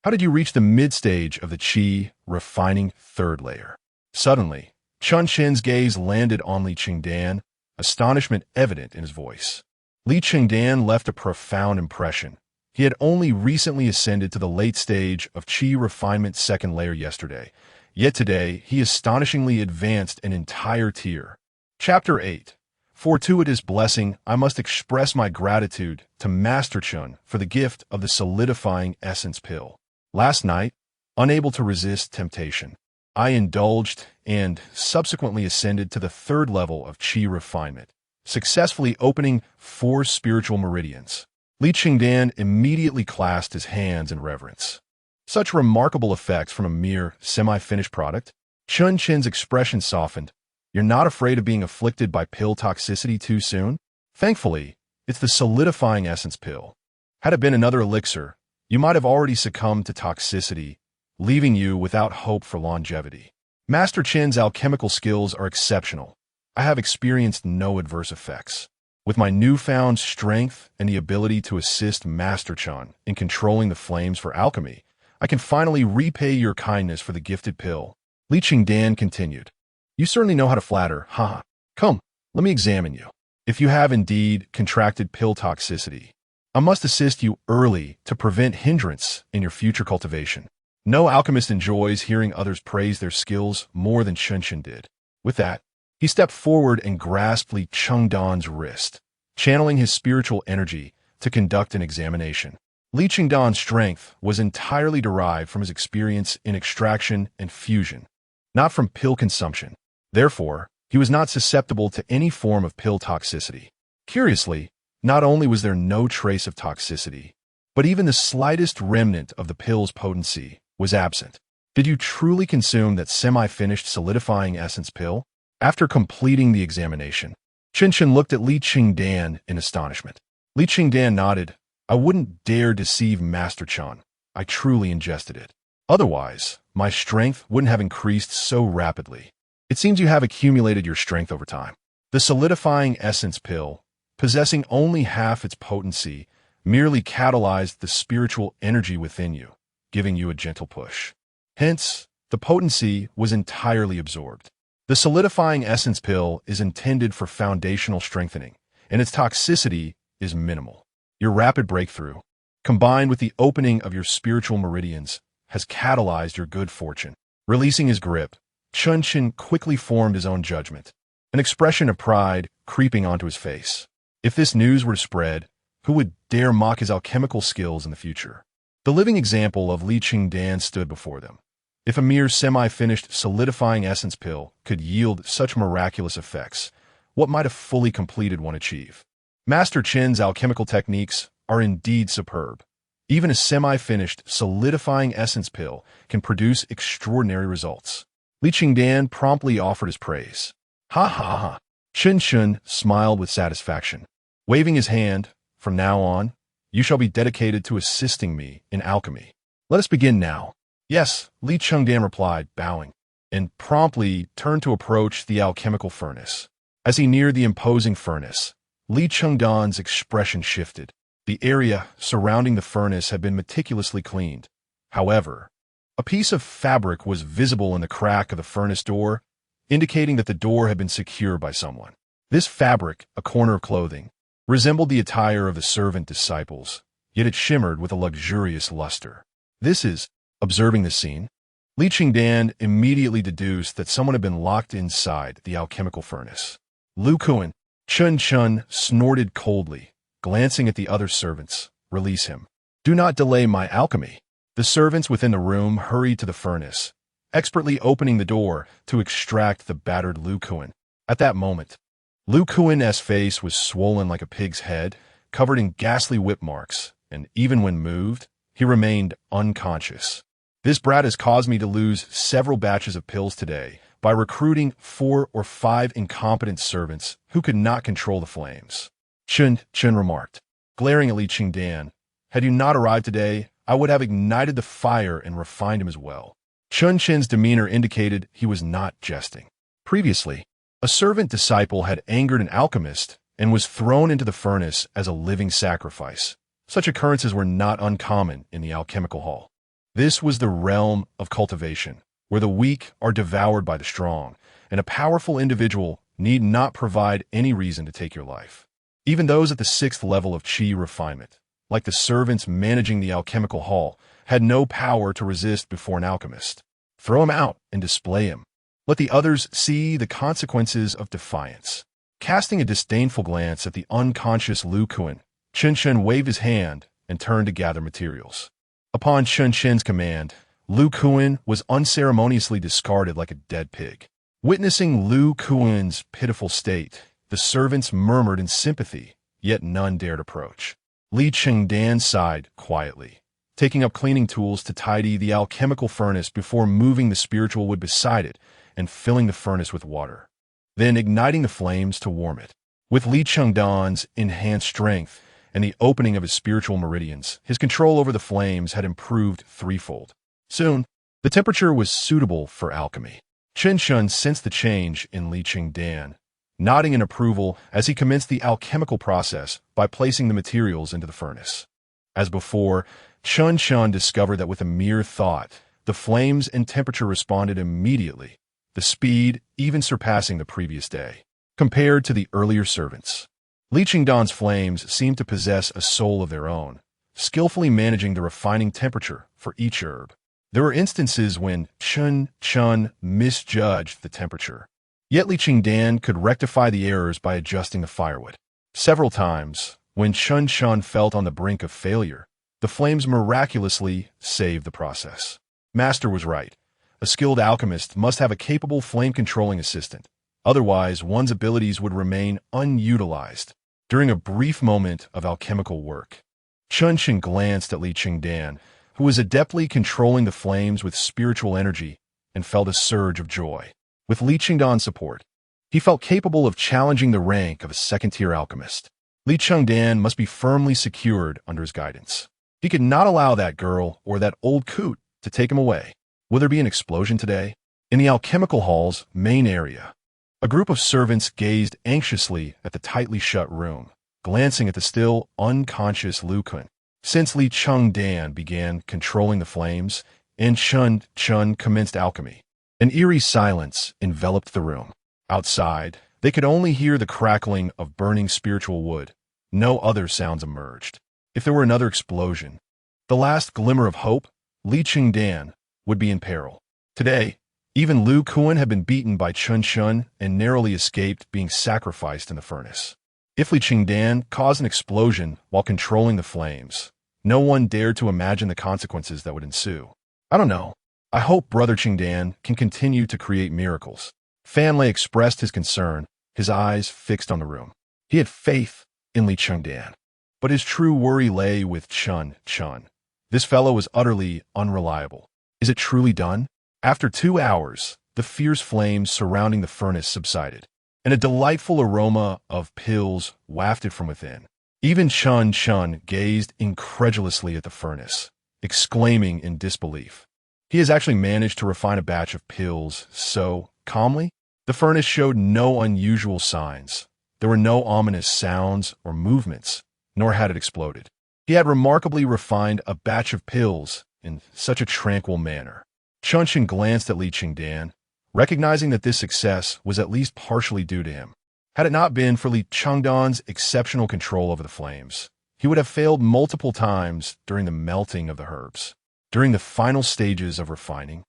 How did you reach the mid-stage of the Qi Refining third layer? Suddenly, Chun Chen's gaze landed on Li Chengdan, astonishment evident in his voice. Li Chengdan left a profound impression. He had only recently ascended to the late stage of Qi Refinement second layer yesterday, yet today he astonishingly advanced an entire tier. Chapter 8. Fortuitous blessing, I must express my gratitude to Master Chun for the gift of the solidifying essence pill. Last night, unable to resist temptation, I indulged and subsequently ascended to the third level of Qi Refinement, successfully opening 4 spiritual meridians. Li Chengdan immediately clasped his hands in reverence. Such remarkable effects from a mere semi-finished product? Chun Chen's expression softened. You're not afraid of being afflicted by pill toxicity too soon? Thankfully, it's the solidifying essence pill. Had it been another elixir, you might have already succumbed to toxicity, leaving you without hope for longevity. Master Chen's alchemical skills are exceptional. I have experienced no adverse effects. With my newfound strength and the ability to assist Master Chun in controlling the flames for alchemy, I can finally repay your kindness for the gifted pill. Li Chengdan continued. You certainly know how to flatter, haha. Come, let me examine you. If you have indeed contracted pill toxicity, I must assist you early to prevent hindrance in your future cultivation. No alchemist enjoys hearing others praise their skills more than Chun Chen did. With that, he stepped forward and grasped Li Chengdan's wrist, channeling his spiritual energy to conduct an examination. Li Chengdan's strength was entirely derived from his experience in extraction and fusion, not from pill consumption. Therefore, he was not susceptible to any form of pill toxicity. Curiously, not only was there no trace of toxicity, but even the slightest remnant of the pill's potency was absent. Did you truly consume that semi-finished solidifying essence pill? After completing the examination, Chun Chen looked at Li Chengdan in astonishment. Li Chengdan nodded. I wouldn't dare deceive Master Chun. I truly ingested it. Otherwise, my strength wouldn't have increased so rapidly. It seems you have accumulated your strength over time. The solidifying essence pill, possessing only half its potency, merely catalyzed the spiritual energy within you, giving you a gentle push. Hence, the potency was entirely absorbed. The solidifying essence pill is intended for foundational strengthening, and its toxicity is minimal. Your rapid breakthrough, combined with the opening of your spiritual meridians, has catalyzed your good fortune. Releasing his grip, Chun Chen quickly formed his own judgment, an expression of pride creeping onto his face. If this news were to spread, who would dare mock his alchemical skills in the future? The living example of Li Chengdan stood before them. If a mere semi-finished solidifying essence pill could yield such miraculous effects, what might a fully completed one achieve? Master Chen's alchemical techniques are indeed superb. Even a semi-finished solidifying essence pill can produce extraordinary results. Li Chengdan promptly offered his praise. Ha ha ha. Chun Chen smiled with satisfaction. Waving his hand, from now on, you shall be dedicated to assisting me in alchemy. Let us begin now. Yes, Li Chengdan replied, bowing, and promptly turned to approach the alchemical furnace. As he neared the imposing furnace, Li Chengdan's expression shifted. The area surrounding the furnace had been meticulously cleaned. However, a piece of fabric was visible in the crack of the furnace door, indicating that the door had been secured by someone. This fabric, a corner of clothing, resembled the attire of the servant disciples, yet it shimmered with a luxurious luster. This is, observing the scene, Li Chengdan immediately deduced that someone had been locked inside the alchemical furnace. Lu Kuan, Chun Chun snorted coldly, glancing at the other servants. Release him. Do not delay my alchemy. The servants within the room hurried to the furnace, expertly opening the door to extract the battered Lu Kuan. At that moment, Lu Kuan's face was swollen like a pig's head, covered in ghastly whip marks, and even when moved, he remained unconscious. This brat has caused me to lose several batches of pills today by recruiting 4 or 5 incompetent servants who could not control the flames. Chen remarked, glaring at Li Chengdan. Had you not arrived today, I would have ignited the fire and refined him as well. Chen's demeanor indicated he was not jesting. Previously, a servant disciple had angered an alchemist and was thrown into the furnace as a living sacrifice. Such occurrences were not uncommon in the alchemical hall. This was the realm of cultivation, where the weak are devoured by the strong, and a powerful individual need not provide any reason to take your life. Even those at the 6th level of Qi Refinement, like the servants managing the alchemical hall, had no power to resist before an alchemist. Throw him out and display him. Let the others see the consequences of defiance. Casting a disdainful glance at the unconscious Lu Kuan, Chen waved his hand and turned to gather materials. Upon Chen's command, Lu Kuan was unceremoniously discarded like a dead pig. Witnessing Lu Kuan's pitiful state, the servants murmured in sympathy, yet none dared approach. Li Chengdan sighed quietly, taking up cleaning tools to tidy the alchemical furnace before moving the spiritual wood beside it and filling the furnace with water, then igniting the flames to warm it. With Li Chengdan's enhanced strength and the opening of his spiritual meridians, his control over the flames had improved threefold. Soon, the temperature was suitable for alchemy. Chen sensed the change in Li Chengdan, nodding in approval as he commenced the alchemical process by placing the materials into the furnace. As before, Chen discovered that with a mere thought, the flames and temperature responded immediately, the speed even surpassing the previous day. Compared to the earlier servants, Li Chengdan's flames seemed to possess a soul of their own, skillfully managing the refining temperature for each herb. There were instances when Chen misjudged the temperature, yet Li Chengdan could rectify the errors by adjusting the firewood. Several times, when Chen felt on the brink of failure, the flames miraculously saved the process. Master was right. A skilled alchemist must have a capable flame-controlling assistant. Otherwise, one's abilities would remain unutilized. During a brief moment of alchemical work, Chen glanced at Li Chengdan, who was adeptly controlling the flames with spiritual energy, and felt a surge of joy. With Li Chengdan's support, he felt capable of challenging the rank of a second-tier alchemist. Li Chengdan must be firmly secured under his guidance. He could not allow that girl or that old coot to take him away. Will there be an explosion today? In the alchemical hall's main area, a group of servants gazed anxiously at the tightly shut room, glancing at the still unconscious Lu Kuan. Since Li Chengdan began controlling the flames and Chen commenced alchemy, an eerie silence enveloped the room. Outside, they could only hear the crackling of burning spiritual wood. No other sounds emerged. If there were another explosion, the last glimmer of hope, Li Chengdan would be in peril. Today, even Lu Kuan had been beaten by Chen and narrowly escaped being sacrificed in the furnace. If Li Chengdan caused an explosion while controlling the flames, no one dared to imagine the consequences that would ensue. I don't know. I hope Brother Chengdan can continue to create miracles. Fan Lei expressed his concern, his eyes fixed on the room. He had faith in Li Chengdan, but his true worry lay with Chen. This fellow was utterly unreliable. Is it truly done? After 2 hours, the fierce flames surrounding the furnace subsided, and a delightful aroma of pills wafted from within. Even Chen gazed incredulously at the furnace, exclaiming in disbelief. He has actually managed to refine a batch of pills so calmly? The furnace showed no unusual signs. There were no ominous sounds or movements, nor had it exploded. He had remarkably refined a batch of pills in such a tranquil manner. Chen glanced at Li Chengdan, recognizing that this success was at least partially due to him. Had it not been for Li Chengdan's exceptional control over the flames, he would have failed multiple times during the melting of the herbs. During the final stages of refining,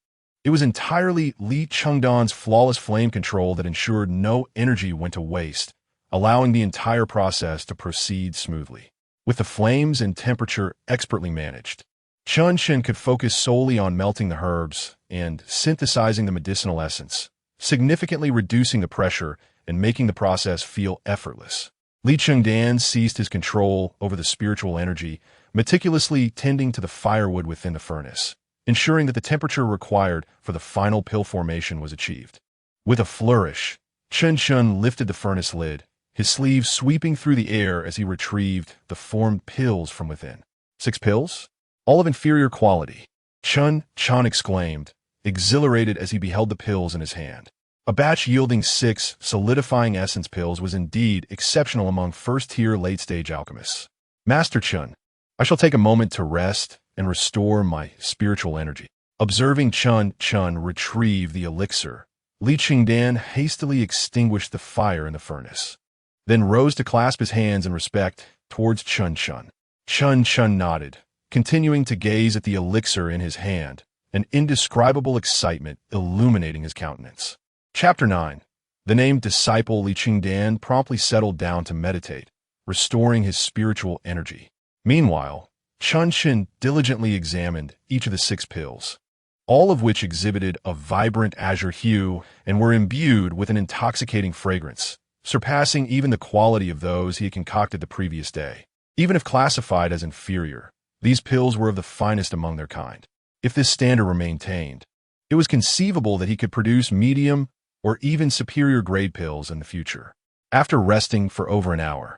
it was entirely Li Chengdan's flawless flame control that ensured no energy went to waste, allowing the entire process to proceed smoothly. with the flames and temperature expertly managed. Chun could focus solely on melting the herbs and synthesizing the medicinal essence, significantly reducing the pressure and making the process feel effortless. Li Chengdan seized his control over the spiritual energy, meticulously tending to the firewood within the furnace, ensuring that the temperature required for the final pill formation was achieved. With a flourish, Chun lifted the furnace lid, his sleeve sweeping through the air as he retrieved the formed pills from within. 6 pills? All of inferior quality. Chun exclaimed, exhilarated as he beheld the pills in his hand. A batch yielding 6 solidifying essence pills was indeed exceptional among first-tier late-stage alchemists. Master Chun, I shall take a moment to rest and restore my spiritual energy. Observing Chun retrieve the elixir, Li Chengdan hastily extinguished the fire in the furnace, then rose to clasp his hands in respect towards Chun. Chun nodded, continuing to gaze at the elixir in his hand, an indescribable excitement illuminating his countenance. Chapter 9. The named disciple Li Chengdan promptly settled down to meditate, restoring his spiritual energy. Meanwhile, Chun diligently examined each of the 6 pills, all of which exhibited a vibrant azure hue and were imbued with an intoxicating fragrance, surpassing even the quality of those he had concocted the previous day. Even if classified as inferior, these pills were of the finest among their kind. If this standard were maintained, it was conceivable that he could produce medium or even superior grade pills in the future. After resting for over an hour,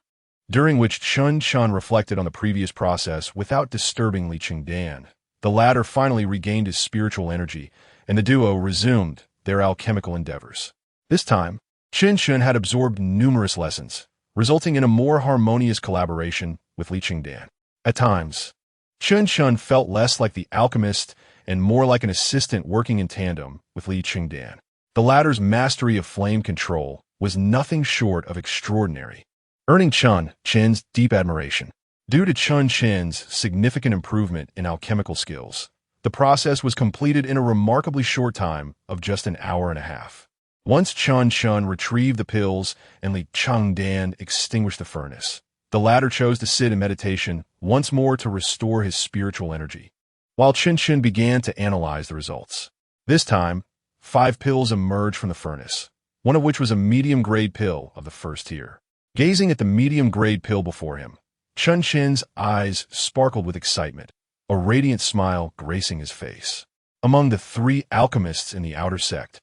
during which Chun reflected on the previous process without disturbing Li Chengdan, the latter finally regained his spiritual energy, and the duo resumed their alchemical endeavors. This time, Chun had absorbed numerous lessons, resulting in a more harmonious collaboration with Li Chengdan. At times, Chun felt less like the alchemist and more like an assistant working in tandem with Li Chengdan. The latter's mastery of flame control was nothing short of extraordinary, earning Chen's deep admiration. Due to Chen's significant improvement in alchemical skills, the process was completed in a remarkably short time of just an hour and a half. Once Chun retrieved the pills and Li Chengdan extinguished the furnace, the latter chose to sit in meditation once more to restore his spiritual energy, while Chun began to analyze the results. This time, 5 pills emerged from the furnace, one of which was a medium-grade pill of the first tier. Gazing at the medium-grade pill before him, Chun's eyes sparkled with excitement, a radiant smile gracing his face. Among the 3 alchemists in the outer sect,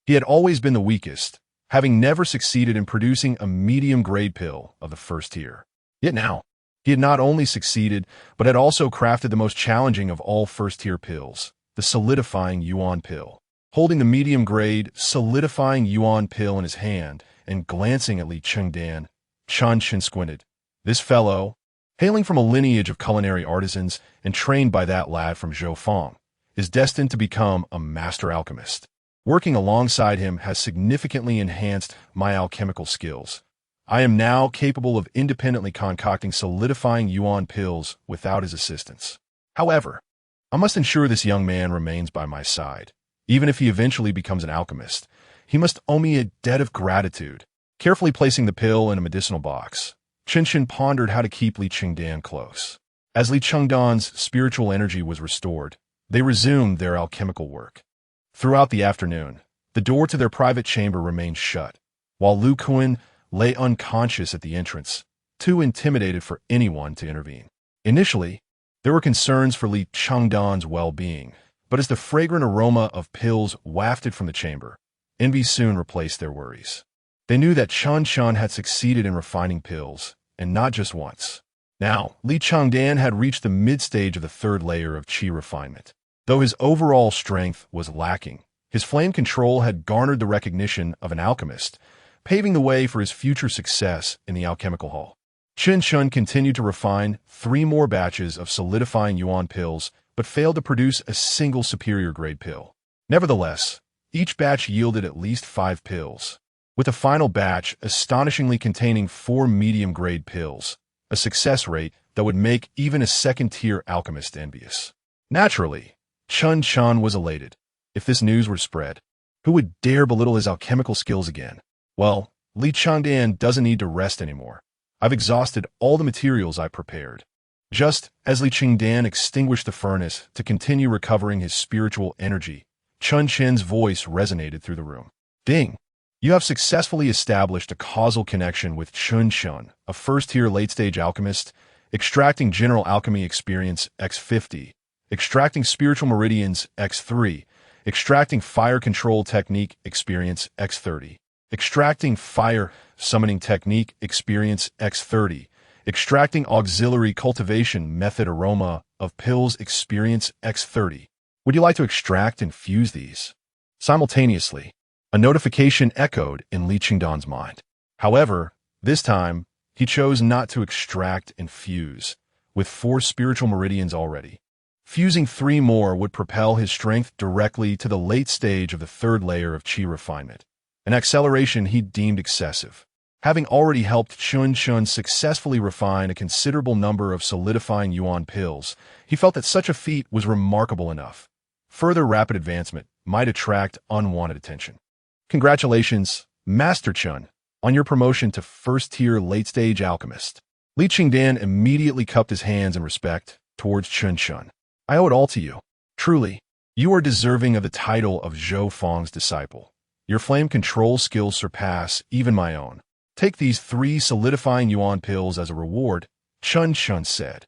he had always been the weakest, having never succeeded in producing a medium-grade pill of the first tier. Yet now, he had not only succeeded, but had also crafted the most challenging of all first-tier pills, the solidifying yuan pill. Holding the medium-grade, solidifying yuan pill in his hand and glancing at Li Chengdan, Chun squinted. This fellow, hailing from a lineage of culinary artisans and trained by that lad from Zhoufang, is destined to become a master alchemist. Working alongside him has significantly enhanced my alchemical skills. I am now capable of independently concocting solidifying yuan pills without his assistance. However, I must ensure this young man remains by my side. Even if he eventually becomes an alchemist, he must owe me a debt of gratitude. Carefully placing the pill in a medicinal box, Chun pondered how to keep Li Chengdan close. As Li Chengdan's spiritual energy was restored, they resumed their alchemical work. Throughout the afternoon, the door to their private chamber remained shut, while Lu Kun lay unconscious at the entrance, too intimidated for anyone to intervene. Initially, there were concerns for Li Chengdan's well-being, but as the fragrant aroma of pills wafted from the chamber, envy soon replaced their worries. They knew that Chun had succeeded in refining pills, and not just once. Now, Li Chengdan had reached the mid-stage of the 3rd layer of Qi Refinement. Though his overall strength was lacking, his flame control had garnered the recognition of an alchemist, paving the way for his future success in the alchemical hall. Chun continued to refine 3 more batches of solidifying yuan pills, but failed to produce a single superior grade pill. Nevertheless, each batch yielded at least 5 pills, with a final batch astonishingly containing 4 medium-grade pills, a success rate that would make even a 2nd-tier alchemist envious. Naturally, Chun was elated. If this news were spread, who would dare belittle his alchemical skills again? Well, Li Chengdan doesn't need to rest anymore. I've exhausted all the materials I prepared. Just as Li Chengdan extinguished the furnace to continue recovering his spiritual energy, Chun Chen's voice resonated through the room. Ding! You have successfully established a causal connection with Chun Shun, a first-tier late-stage alchemist, extracting general alchemy experience X50, extracting spiritual meridians X3, extracting fire control technique experience X30, extracting fire summoning technique experience X30, extracting auxiliary cultivation method aroma of pills experience X30. Would you like to extract and fuse these? Simultaneously, a notification echoed in Li Chengdan's mind. However, this time, he chose not to extract and fuse, with 4 spiritual meridians already. Fusing 3 more would propel his strength directly to the late stage of the 3rd layer of Qi Refinement, an acceleration he deemed excessive. Having already helped Chun Shun successfully refine a considerable number of solidifying yuan pills, he felt that such a feat was remarkable enough. Further rapid advancement might attract unwanted attention. Congratulations, Master Chun, on your promotion to first-tier late-stage alchemist. Li Chengdan immediately cupped his hands in respect towards Chun Shun. I owe it all to you. Truly, you are deserving of the title of Zhou Feng's disciple. Your flame control skills surpass even my own. Take these 3 solidifying yuan pills as a reward, Chun Shun said.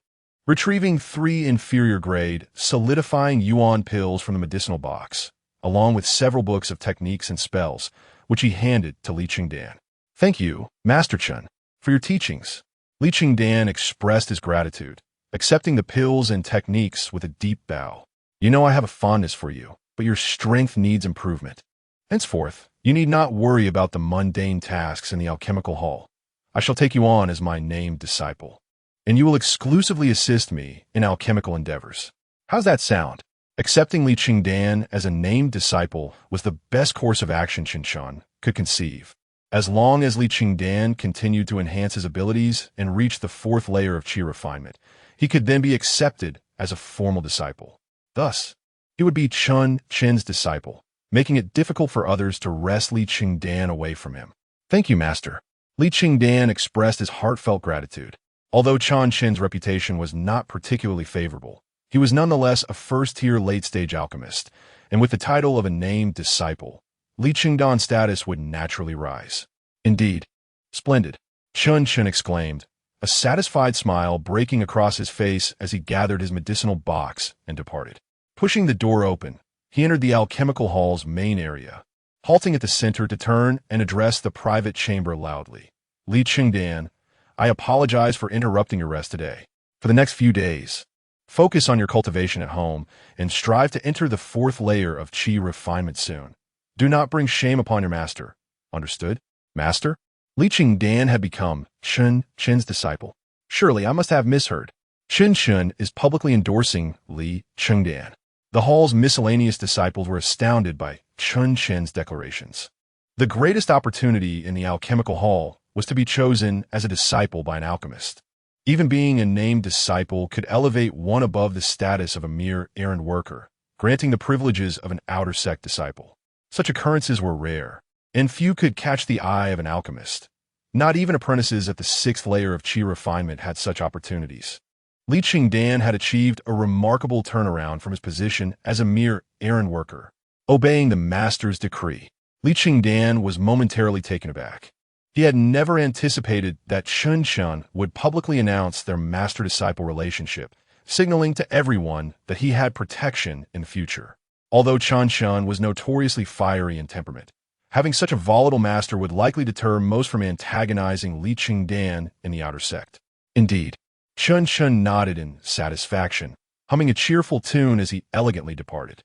Retrieving 3 inferior-grade, solidifying yuan pills from the medicinal box, along with several books of techniques and spells, which he handed to Li Chengdan. Thank you, Master Chun, for your teachings. Li Chengdan expressed his gratitude, accepting the pills and techniques with a deep bow. You know I have a fondness for you, but your strength needs improvement. Henceforth, you need not worry about the mundane tasks in the alchemical hall. I shall take you on as my named disciple, and you will exclusively assist me in alchemical endeavors. How's that sound? Accepting Li Chengdan as a named disciple was the best course of action Chun Shun could conceive. As long as Li Chengdan continued to enhance his abilities and reach the 4th layer of Qi Refinement, he could then be accepted as a formal disciple. Thus, he would be Chun Chen's disciple, making it difficult for others to wrest Li Chengdan away from him. Thank you, Master. Li Chengdan expressed his heartfelt gratitude. Although Chun Chen's reputation was not particularly favorable, he was nonetheless a first-tier late-stage alchemist, and with the title of a named disciple, Li Chengdan's status would naturally rise. Indeed. Splendid, Chun Chen exclaimed, a satisfied smile breaking across his face as he gathered his medicinal box and departed. Pushing the door open, he entered the alchemical hall's main area, halting at the center to turn and address the private chamber loudly. Li Chengdan, I apologize for interrupting your rest today. For the next few days, focus on your cultivation at home and strive to enter the 4th layer of Qi Refinement soon. Do not bring shame upon your master. Understood? Master? Li Chengdan had become Chun Chen's disciple. Surely I must have misheard. Chun Chen is publicly endorsing Li Chengdan. The hall's miscellaneous disciples were astounded by Chun Chen's declarations. The greatest opportunity in the alchemical hall was to be chosen as a disciple by an alchemist. Even being a named disciple could elevate one above the status of a mere errand worker, granting the privileges of an outer sect disciple. Such occurrences were rare, and few could catch the eye of an alchemist. Not even apprentices at the 6th layer of Qi Refinement had such opportunities. Li Chengdan had achieved a remarkable turnaround from his position as a mere errand worker, obeying the master's decree. Li Chengdan was momentarily taken aback. He had never anticipated that Chun Shun would publicly announce their master-disciple relationship, signaling to everyone that he had protection in the future. Although Chun Shun was notoriously fiery in temperament, having such a volatile master would likely deter most from antagonizing Li Chengdan in the outer sect. Indeed, Chun Shun nodded in satisfaction, humming a cheerful tune as he elegantly departed.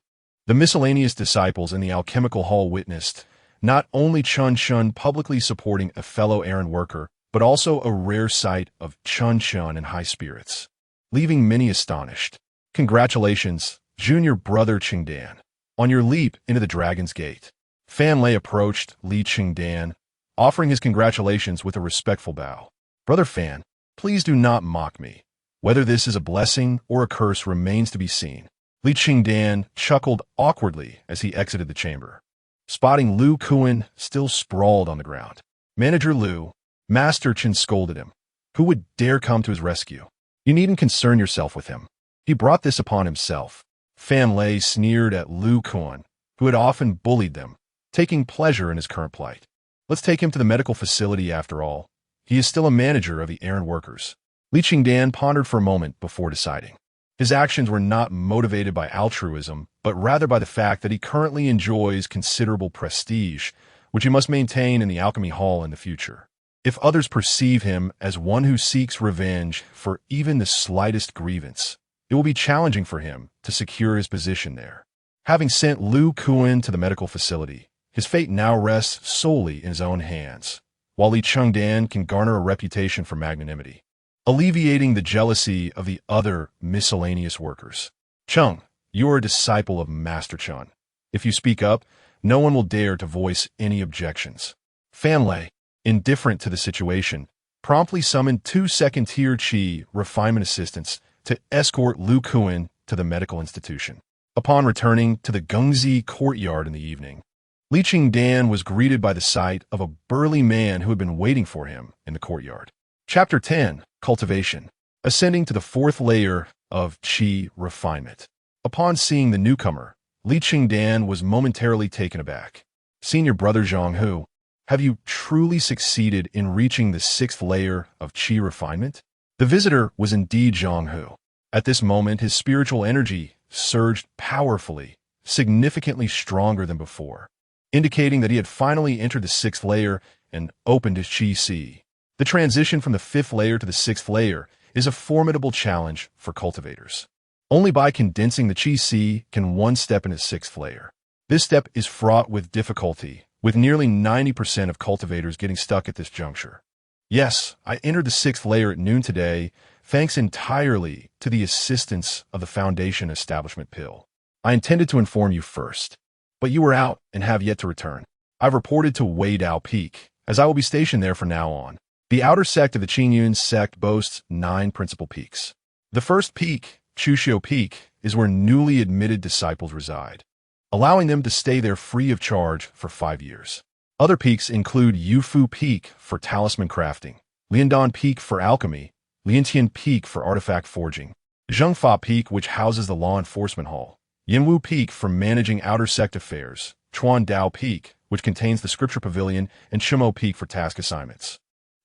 The miscellaneous disciples in the alchemical hall witnessed not only Chun Shun publicly supporting a fellow errand worker, but also a rare sight of Chun Shun in high spirits, leaving many astonished. Congratulations, junior brother Chengdan, on your leap into the Dragon's Gate. Fan Lei approached Li Chengdan, offering his congratulations with a respectful bow. Brother Fan, please do not mock me. Whether this is a blessing or a curse remains to be seen. Li Chengdan chuckled awkwardly as he exited the chamber, spotting Lu Kuan still sprawled on the ground. Manager Lu, Master Chen scolded him. Who would dare come to his rescue? You needn't concern yourself with him. He brought this upon himself. Fan Lei sneered at Lu Kuan, who had often bullied them, taking pleasure in his current plight. Let's take him to the medical facility after all. He is still a manager of the errand workers. Li Chengdan pondered for a moment before deciding. His actions were not motivated by altruism, but rather by the fact that he currently enjoys considerable prestige, which he must maintain in the Alchemy Hall in the future. If others perceive him as one who seeks revenge for even the slightest grievance, it will be challenging for him to secure his position there. Having sent Lu Kuan to the medical facility, his fate now rests solely in his own hands, while Li Chengdan can garner a reputation for magnanimity, alleviating the jealousy of the other miscellaneous workers. Cheng, you are a disciple of Master Chen. If you speak up, no one will dare to voice any objections. Fan Lei, indifferent to the situation, promptly summoned 2 second-tier Qi Refinement assistants to escort Lu Kuan to the medical institution. Upon returning to the Gengzi courtyard in the evening, Li Chengdan was greeted by the sight of a burly man who had been waiting for him in the courtyard. Chapter 10, Cultivation. Ascending to the 4th layer of Qi Refinement. Upon seeing the newcomer, Li Chengdan was momentarily taken aback. Senior brother Zhang Hu, have you truly succeeded in reaching the 6th layer of Qi Refinement? The visitor was indeed Zhang Hu. At this moment, his spiritual energy surged powerfully, significantly stronger than before, indicating that he had finally entered the 6th layer and opened his Qi Sea. The transition from the 5th layer to the 6th layer is a formidable challenge for cultivators. Only by condensing the Qi Sea can one step into 6th layer. This step is fraught with difficulty, with nearly 90% of cultivators getting stuck at this juncture. Yes, I entered the 6th layer at noon today, thanks entirely to the assistance of the Foundation Establishment Pill. I intended to inform you first, but you were out and have yet to return. I've reported to Wei Dao Peak, as I will be stationed there from now on. The outer sect of the Qingyun sect boasts 9 principal peaks. The first peak, Chuxiu Peak, is where newly admitted disciples reside, allowing them to stay there free of charge for 5 years. Other peaks include Yufu Peak for talisman crafting, Liandan Peak for alchemy, Liantian Peak for artifact forging, Zhengfa Peak, which houses the law enforcement hall, Yinwu Peak for managing outer sect affairs, Chuan Dao Peak, which contains the scripture pavilion, and Shimo Peak for task assignments.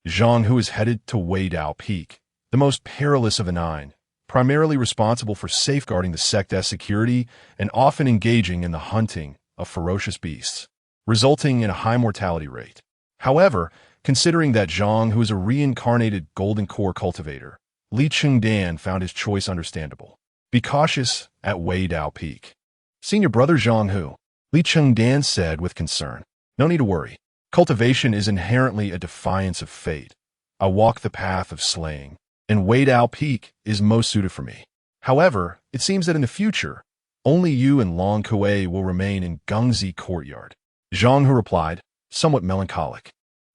Zhang Hu is headed to Wei Dao Peak, the most perilous of the 9, primarily responsible for safeguarding the sect's security and often engaging in the hunting of ferocious beasts, resulting in a high mortality rate. However, considering that Zhang Hu is a reincarnated golden core cultivator, Li Chengdan found his choice understandable. Be cautious at Wei Dao Peak. Senior brother Zhang Hu, Li Chengdan said with concern. No need to worry. Cultivation is inherently a defiance of fate. I walk the path of slaying, and Wei Dao Peak is most suited for me. However, it seems that in the future, only you and Long Kuei will remain in Gengzi courtyard. Zhang Hu replied, somewhat melancholic.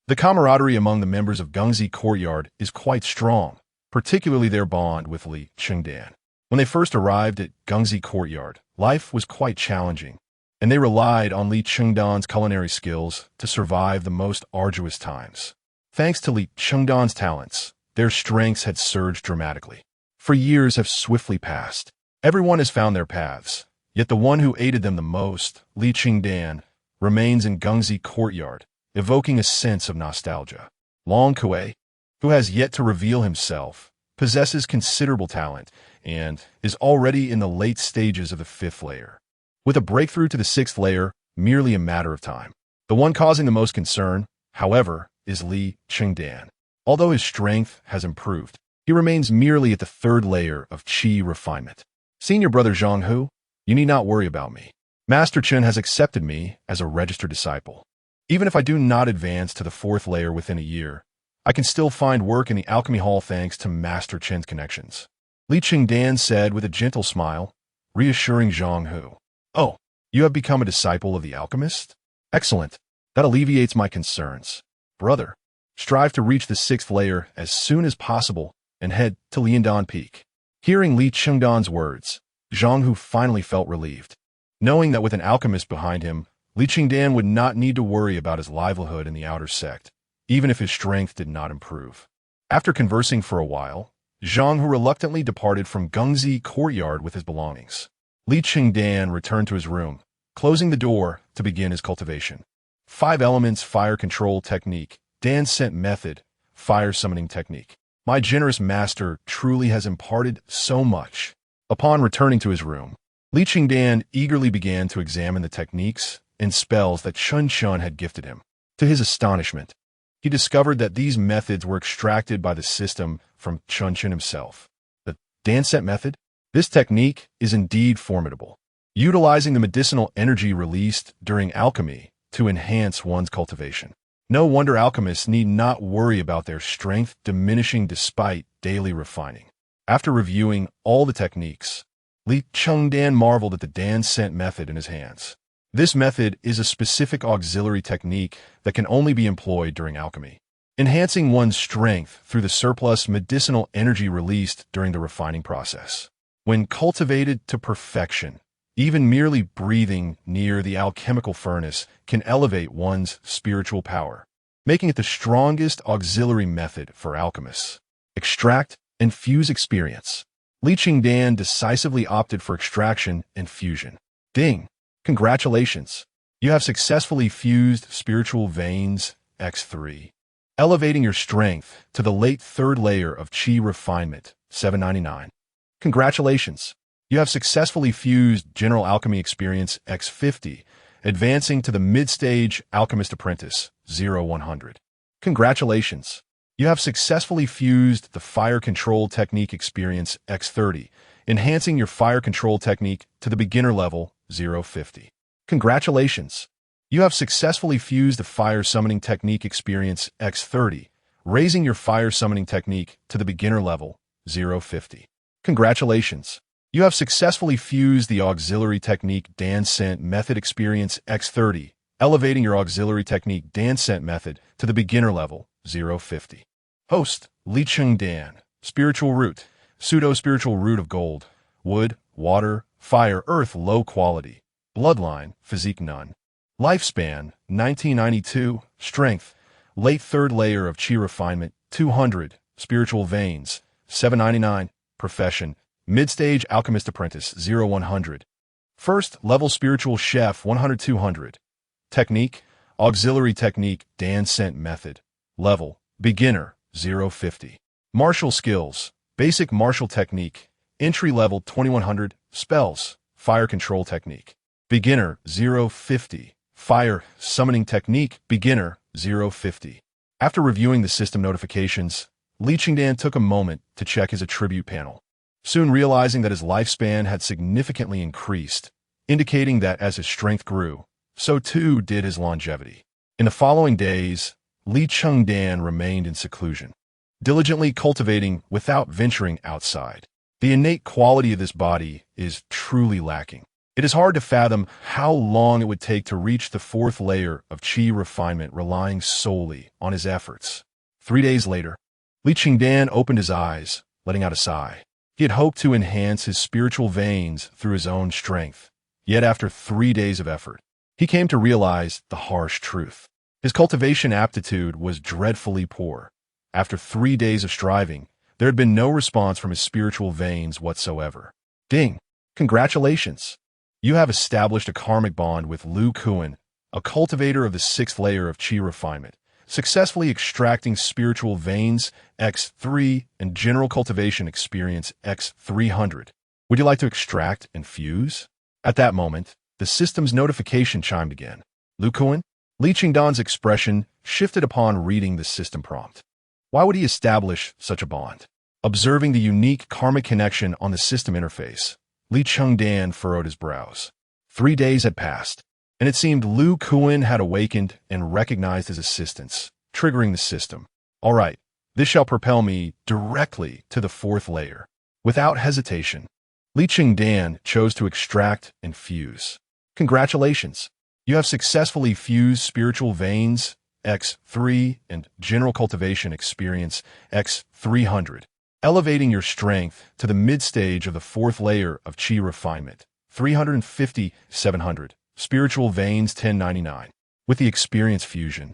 The camaraderie among the members of Gengzi courtyard is quite strong, particularly their bond with Li Chengdan. When they first arrived at Gengzi courtyard, life was quite challenging, and they relied on Li Chengdan's culinary skills to survive the most arduous times. Thanks to Li Chengdan's talents, their strengths had surged dramatically. For years have swiftly passed. Everyone has found their paths, yet the one who aided them the most, Li Chengdan, remains in Gengzi courtyard, evoking a sense of nostalgia. Long Kuei, who has yet to reveal himself, possesses considerable talent and is already in the late stages of the 5th layer. With a breakthrough to the 6th layer, merely a matter of time. The one causing the most concern, however, is Li Chengdan. Although his strength has improved, he remains merely at the 3rd layer of Qi Refinement. Senior brother Zhang Hu, you need not worry about me. Master Chen has accepted me as a registered disciple. Even if I do not advance to the 4th layer within a year, I can still find work in the Alchemy Hall thanks to Master Chen's connections. Li Chengdan said with a gentle smile, reassuring Zhang Hu. Oh, you have become a disciple of the alchemist? Excellent. That alleviates my concerns. Brother, strive to reach the 6th layer as soon as possible and head to Liandan Peak. Hearing Li Chengdan's words, Zhang Hu finally felt relieved. Knowing that with an alchemist behind him, Li Chengdan would not need to worry about his livelihood in the outer sect, even if his strength did not improve. After conversing for a while, Zhang Hu reluctantly departed from Gengzi courtyard with his belongings. Li Chengdan returned to his room, closing the door to begin his cultivation. 5 elements fire control technique, Dan scent method, fire summoning technique. My generous master truly has imparted so much. Upon returning to his room, Li Chengdan eagerly began to examine the techniques and spells that Chun Chun had gifted him. To his astonishment, he discovered that these methods were extracted by the system from Chun Chun himself. The Dan scent method? This technique is indeed formidable, utilizing the medicinal energy released during alchemy to enhance one's cultivation. No wonder alchemists need not worry about their strength diminishing despite daily refining. After reviewing all the techniques, Li Chengdan marveled at the Dan scent method in his hands. This method is a specific auxiliary technique that can only be employed during alchemy, enhancing one's strength through the surplus medicinal energy released during the refining process. When cultivated to perfection, even merely breathing near the alchemical furnace can elevate one's spiritual power, making it the strongest auxiliary method for alchemists. Extract and fuse experience. Li Chengdan decisively opted for extraction and fusion. Ding! Congratulations! You have successfully fused spiritual veins X3, elevating your strength to the late 3rd layer of Qi Refinement 799. Congratulations! You have successfully fused General Alchemy Experience X50, advancing to the Mid-Stage Alchemist Apprentice 0100. Congratulations! You have successfully fused the Fire Control Technique Experience X30, enhancing your Fire Control Technique to the Beginner Level 050. Congratulations! You have successfully fused the Fire Summoning Technique Experience X30, raising your Fire Summoning Technique to the Beginner Level 050. Congratulations! You have successfully fused the Auxiliary Technique Dan scent Method Experience X30, elevating your Auxiliary Technique Dan scent Method to the Beginner Level 050. Host, Li Chengdan, Spiritual Root, Pseudo-Spiritual Root of Gold, Wood, Water, Fire, Earth, Low Quality, Bloodline, Physique None. Lifespan, 1992, Strength, Late 3rd Layer of Qi Refinement, 200, Spiritual Veins, 799, Profession, Mid-Stage Alchemist Apprentice, 0100. 1st Level Spiritual Chef, 100-200. Technique, Auxiliary Technique, Dan scent Method. Level, Beginner, 050. Martial Skills, Basic Martial Technique, Entry Level, 2100. Spells, Fire Control Technique. Beginner, 050. Fire Summoning Technique, Beginner, 050. After reviewing the system notifications, Li Chengdan took a moment to check his attribute panel, soon realizing that his lifespan had significantly increased, indicating that as his strength grew, so too did his longevity. In the following days, Li Chengdan remained in seclusion, diligently cultivating without venturing outside. The innate quality of this body is truly lacking. It is hard to fathom how long it would take to reach the 4th layer of Qi Refinement relying solely on his efforts. 3 days later, Li Chengdan opened his eyes, letting out a sigh. He had hoped to enhance his spiritual veins through his own strength. Yet after 3 days of effort, he came to realize the harsh truth. His cultivation aptitude was dreadfully poor. After 3 days of striving, there had been no response from his spiritual veins whatsoever. Ding! Congratulations! You have established a karmic bond with Lu Kuan, a cultivator of the 6th layer of Qi Refinement, successfully extracting spiritual veins X3 and general cultivation experience X300. Would you like to extract and fuse? At that moment, the system's notification chimed again. Lu Kuan? Li Chengdan's expression shifted upon reading the system prompt. Why would he establish such a bond? Observing the unique karmic connection on the system interface, Li Chengdan furrowed his brows. 3 days had passed, and it seemed Lu Kuan had awakened and recognized his assistance, triggering the system. All right, this shall propel me directly to the 4th layer. Without hesitation, Li Chengdan chose to extract and fuse. Congratulations! You have successfully fused spiritual veins X3 and general cultivation experience X300, elevating your strength to the mid-stage of the 4th layer of Qi Refinement, 350-700, spiritual veins 1099. With the experience fusion,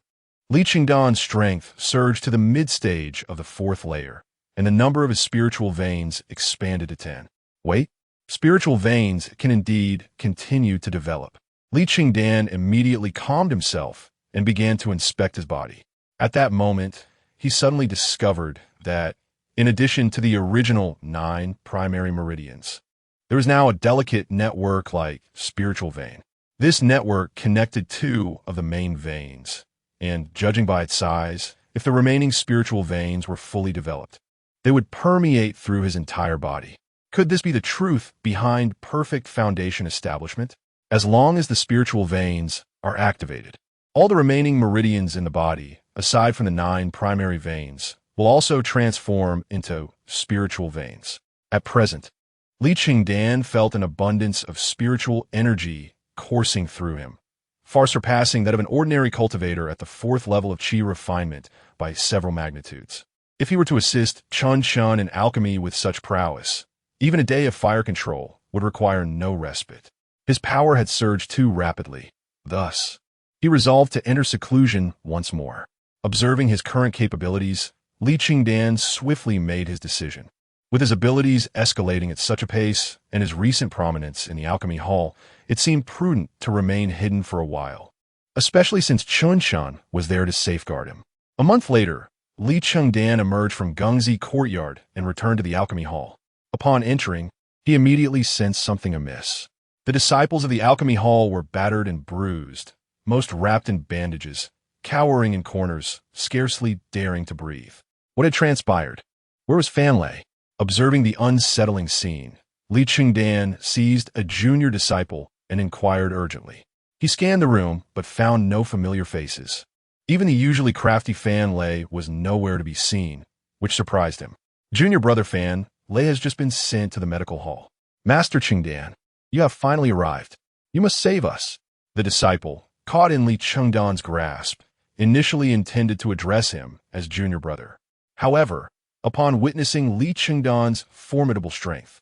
Li Chengdan's strength surged to the mid-stage of the fourth layer, and the number of his spiritual veins expanded to 10. Wait, spiritual veins can indeed continue to develop. Li Chengdan immediately calmed himself and began to inspect his body. At that moment, he suddenly discovered that, in addition to the original 9 primary meridians, there was now a delicate network-like spiritual vein. This network connected 2 of the main veins, and, judging by its size, if the remaining spiritual veins were fully developed, they would permeate through his entire body. Could this be the truth behind perfect foundation establishment? As long as the spiritual veins are activated, all the remaining meridians in the body, aside from the 9 primary veins, will also transform into spiritual veins. At present, Li Chengdan felt an abundance of spiritual energy coursing through him, far surpassing that of an ordinary cultivator at the 4th level of Qi Refinement by several magnitudes. If he were to assist Chun Shun in alchemy with such prowess, even a day of fire control would require no respite. His power had surged too rapidly. Thus, he resolved to enter seclusion once more. Observing his current capabilities, Li Chengdan swiftly made his decision. With his abilities escalating at such a pace and his recent prominence in the alchemy hall, it seemed prudent to remain hidden for a while, especially since Chun Shun was there to safeguard him. A month later, Li Chengdan emerged from Gungzi courtyard and returned to the alchemy hall. Upon entering, he immediately sensed something amiss. The disciples of the alchemy hall were battered and bruised, most wrapped in bandages, cowering in corners, scarcely daring to breathe. What had transpired? Where was Fan Lei? Observing the unsettling scene, Li Chengdan seized a junior disciple and inquired urgently. He scanned the room, but found no familiar faces. Even the usually crafty Fan Lei was nowhere to be seen, which surprised him. Junior brother Fan Lei has just been sent to the medical hall. Master Chengdan, you have finally arrived. You must save us. The disciple, caught in Li Chengdan's grasp, initially intended to address him as junior brother. However, upon witnessing Li Chengdan's formidable strength,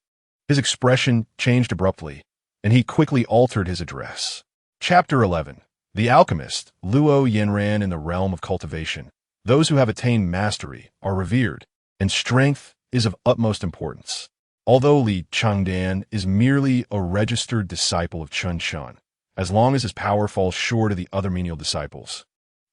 his expression changed abruptly, and he quickly altered his address. Chapter 11. The Alchemist, Luo Yanran in the Realm of Cultivation. Those who have attained mastery are revered, and strength is of utmost importance. Although Li Chengdan is merely a registered disciple of Chun Shun, as long as his power falls short of the other menial disciples,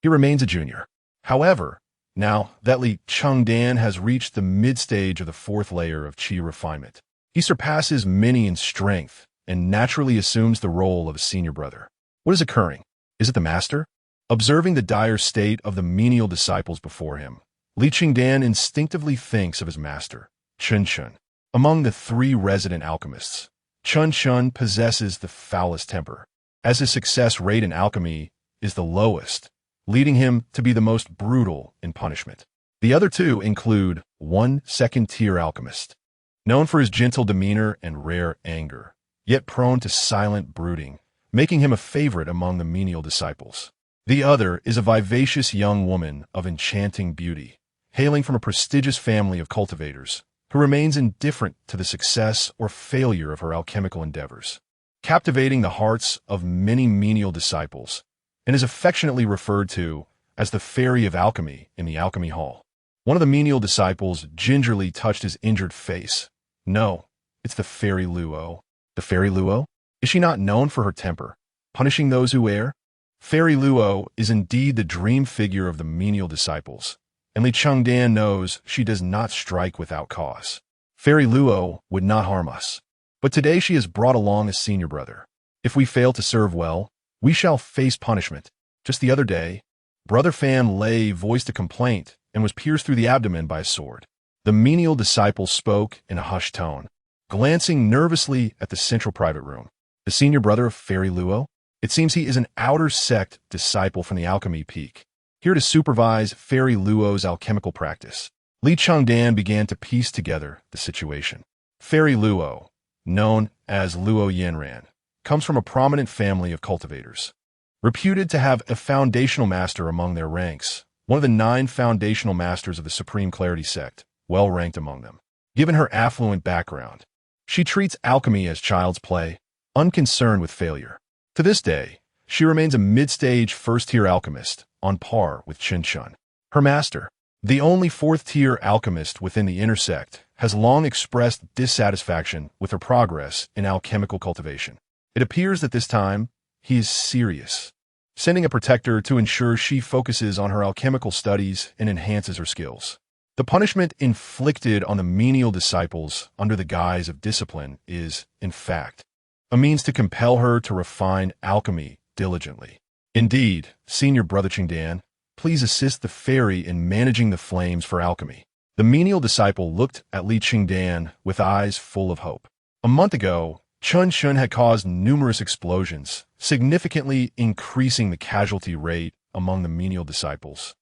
he remains a junior. However, now that Li Chengdan has reached the mid-stage of the 4th layer of Qi Refinement, he surpasses many in strength and naturally assumes the role of a senior brother. What is occurring? Is it the master? Observing the dire state of the menial disciples before him, Li Chengdan instinctively thinks of his master, Chun Shun. Among the 3 resident alchemists, Chun Shun possesses the foulest temper, as his success rate in alchemy is the lowest, leading him to be the most brutal in punishment. The other 2 include one second-tier alchemist, known for his gentle demeanor and rare anger, yet prone to silent brooding, making him a favorite among the menial disciples. The other is a vivacious young woman of enchanting beauty, hailing from a prestigious family of cultivators, who remains indifferent to the success or failure of her alchemical endeavors, captivating the hearts of many menial disciples, and is affectionately referred to as the Fairy of Alchemy in the alchemy hall. One of the menial disciples gingerly touched his injured face. No, it's the Fairy Luo. The Fairy Luo? Is she not known for her temper, punishing those who err? Fairy Luo is indeed the dream figure of the menial disciples, and Li Chengdan knows she does not strike without cause. Fairy Luo would not harm us, but today she has brought along a senior brother. If we fail to serve well, we shall face punishment. Just the other day, Brother Fan Lei voiced a complaint and was pierced through the abdomen by a sword. The menial disciple spoke in a hushed tone, glancing nervously at the central private room. The senior brother of Fairy Luo? It seems he is an outer sect disciple from the alchemy peak, here to supervise Fairy Luo's alchemical practice. Li Chengdan began to piece together the situation. Fairy Luo, known as Luo Yanran, comes from a prominent family of cultivators, reputed to have a foundational master among their ranks, one of the 9 foundational masters of the Supreme Clarity sect, well ranked among them. Given her affluent background, she treats alchemy as child's play, unconcerned with failure. To this day, She remains a mid-stage first-tier alchemist, on par with Qin. Her master, the only fourth-tier alchemist within the inner sect, has long expressed dissatisfaction with her progress in alchemical cultivation. It appears that this time, he is serious, sending a protector to ensure she focuses on her alchemical studies and enhances her skills. The punishment inflicted on the menial disciples under the guise of discipline is, in fact, a means to compel her to refine alchemy diligently. Indeed, Senior Brother Chengdan, please assist the fairy in managing the flames for alchemy. The menial disciple looked at Li Chengdan with eyes full of hope. A month ago, Chun had caused numerous explosions, significantly increasing the casualty rate among the menial disciples.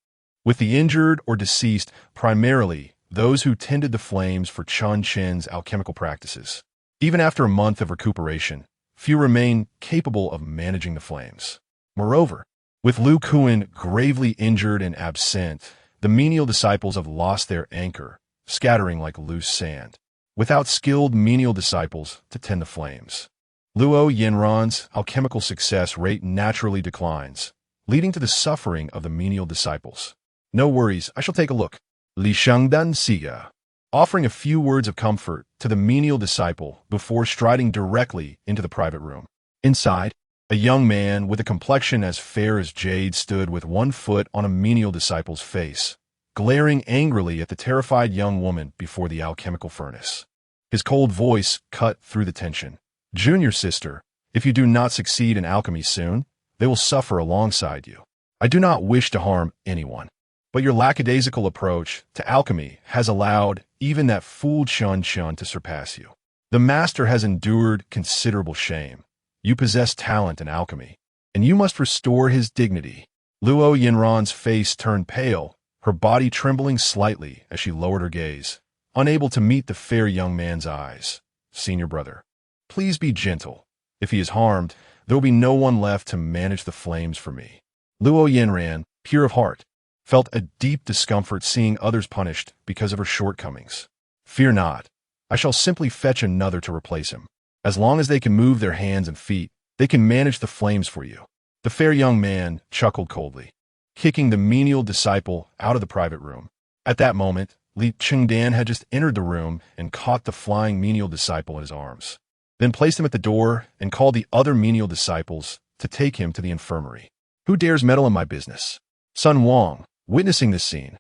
With the injured or deceased primarily those who tended the flames for Chen's alchemical practices. Even after a month of recuperation, few remain capable of managing the flames. Moreover, with Lu Kuan gravely injured and absent, the menial disciples have lost their anchor, scattering like loose sand, without skilled menial disciples to tend the flames. Luo Yanran's alchemical success rate naturally declines, leading to the suffering of the menial disciples. No worries, I shall take a look. Li Chengdan Siga, offering a few words of comfort to the menial disciple before striding directly into the private room. Inside, a young man with a complexion as fair as jade stood with one foot on a menial disciple's face, glaring angrily at the terrified young woman before the alchemical furnace. His cold voice cut through the tension. Junior sister, if you do not succeed in alchemy soon, they will suffer alongside you. I do not wish to harm anyone, but your lackadaisical approach to alchemy has allowed even that fool Chun to surpass you. The master has endured considerable shame. You possess talent in alchemy, and you must restore his dignity. Luo Yanran's face turned pale, her body trembling slightly as she lowered her gaze, unable to meet the fair young man's eyes. Senior brother, please be gentle. If he is harmed, there will be no one left to manage the flames for me. Luo Yanran, pure of heart, felt a deep discomfort seeing others punished because of her shortcomings. Fear not. I shall simply fetch another to replace him. As long as they can move their hands and feet, they can manage the flames for you. The fair young man chuckled coldly, kicking the menial disciple out of the private room. At that moment, Li Chengdan had just entered the room and caught the flying menial disciple in his arms, then placed him at the door and called the other menial disciples to take him to the infirmary. Who dares meddle in my business? Sun Wang, witnessing this scene,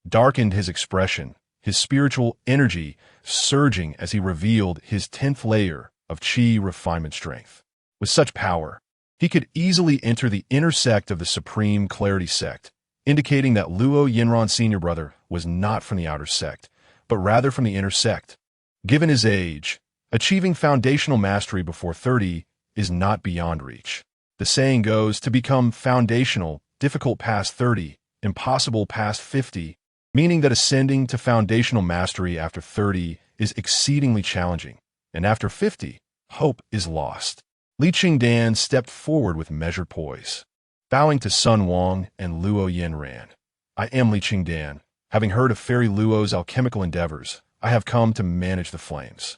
darkened his expression, his spiritual energy surging as he revealed his 10th layer of Qi Refinement strength. With such power, he could easily enter the inner sect of the Supreme Clarity Sect, indicating that Luo Yanran's senior brother was not from the outer sect, but rather from the inner sect. Given his age, achieving foundational mastery before 30 is not beyond reach. The saying goes, to become foundational, difficult past 30, impossible past 50, meaning that ascending to foundational mastery after 30 is exceedingly challenging, and after 50, hope is lost. Li Chengdan stepped forward with measured poise, bowing to Sun Wang and Luo Yanran. I am Li Chengdan. Having heard of Fairy Luo's alchemical endeavors, I have come to manage the flames.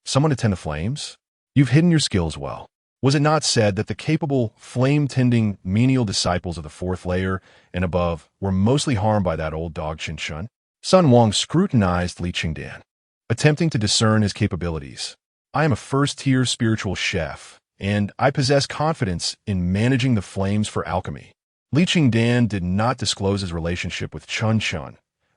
Someone to tend the flames? You've hidden your skills well. Was it not said that the capable, flame-tending, menial disciples of the 4th layer and above were mostly harmed by that old dog Qin? Sun Wang scrutinized Li Chengdan, attempting to discern his capabilities. I am a first-tier spiritual chef, and I possess confidence in managing the flames for alchemy. Li Chengdan did not disclose his relationship with Chun,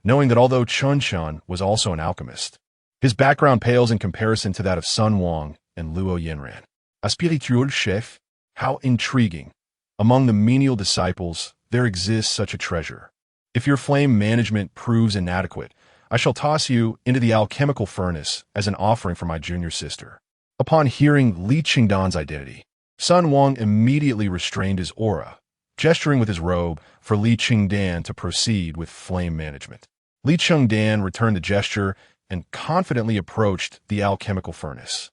knowing that although Chun was also an alchemist, his background pales in comparison to that of Sun Wang and Luo Yanran. A spiritual chef? How intriguing. Among the menial disciples, there exists such a treasure. If your flame management proves inadequate, I shall toss you into the alchemical furnace as an offering for my junior sister. Upon hearing Li Chengdan's identity, Sun Wang immediately restrained his aura, gesturing with his robe for Li Chengdan to proceed with flame management. Li Chengdan returned the gesture and confidently approached the alchemical furnace.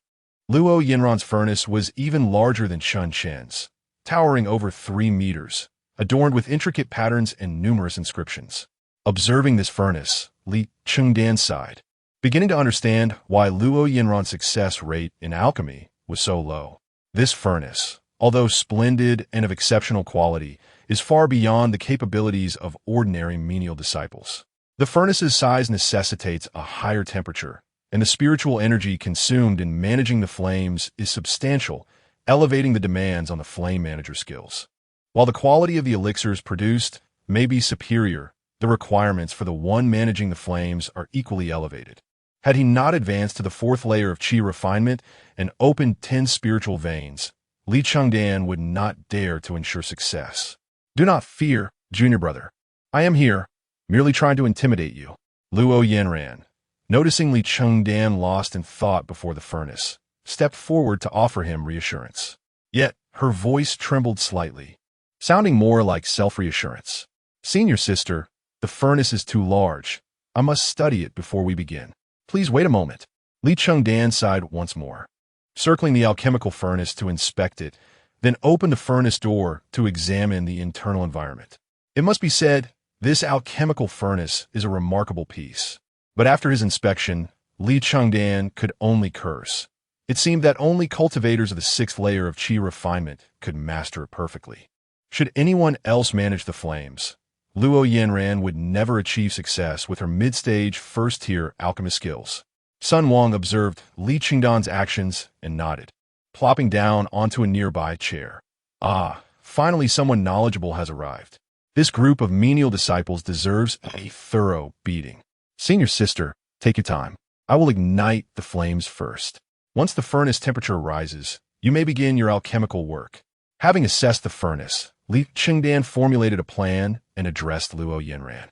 Luo Yanran's furnace was even larger than Chen's, towering over 3 meters, adorned with intricate patterns and numerous inscriptions. Observing this furnace, Li Chengdan sighed, beginning to understand why Luo Yanran's success rate in alchemy was so low. This furnace, although splendid and of exceptional quality, is far beyond the capabilities of ordinary menial disciples. The furnace's size necessitates a higher temperature, and the spiritual energy consumed in managing the flames is substantial, elevating the demands on the flame manager skills. While the quality of the elixirs produced may be superior, the requirements for the one managing the flames are equally elevated. Had he not advanced to the fourth layer of Qi Refinement and opened 10 spiritual veins, Li Chengdan would not dare to ensure success. Do not fear, junior brother. I am here, merely trying to intimidate you. Luo Yanran, noticing Li Chengdan lost in thought before the furnace, stepped forward to offer him reassurance. Yet, her voice trembled slightly, sounding more like self-reassurance. Senior sister, the furnace is too large. I must study it before we begin. Please wait a moment. Li Chengdan sighed once more, circling the alchemical furnace to inspect it, then opened the furnace door to examine the internal environment. It must be said, this alchemical furnace is a remarkable piece. But after his inspection, Li Chengdan could only curse. It seemed that only cultivators of the sixth layer of Qi Refinement could master it perfectly. Should anyone else manage the flames, Luo Yanran would never achieve success with her mid-stage, first-tier alchemist skills. Sun Wang observed Li Chengdan's actions and nodded, plopping down onto a nearby chair. Ah, finally someone knowledgeable has arrived. This group of menial disciples deserves a thorough beating. Senior sister, take your time. I will ignite the flames first. Once the furnace temperature rises, you may begin your alchemical work. Having assessed the furnace, Li Chengdan formulated a plan and addressed Luo Yanran.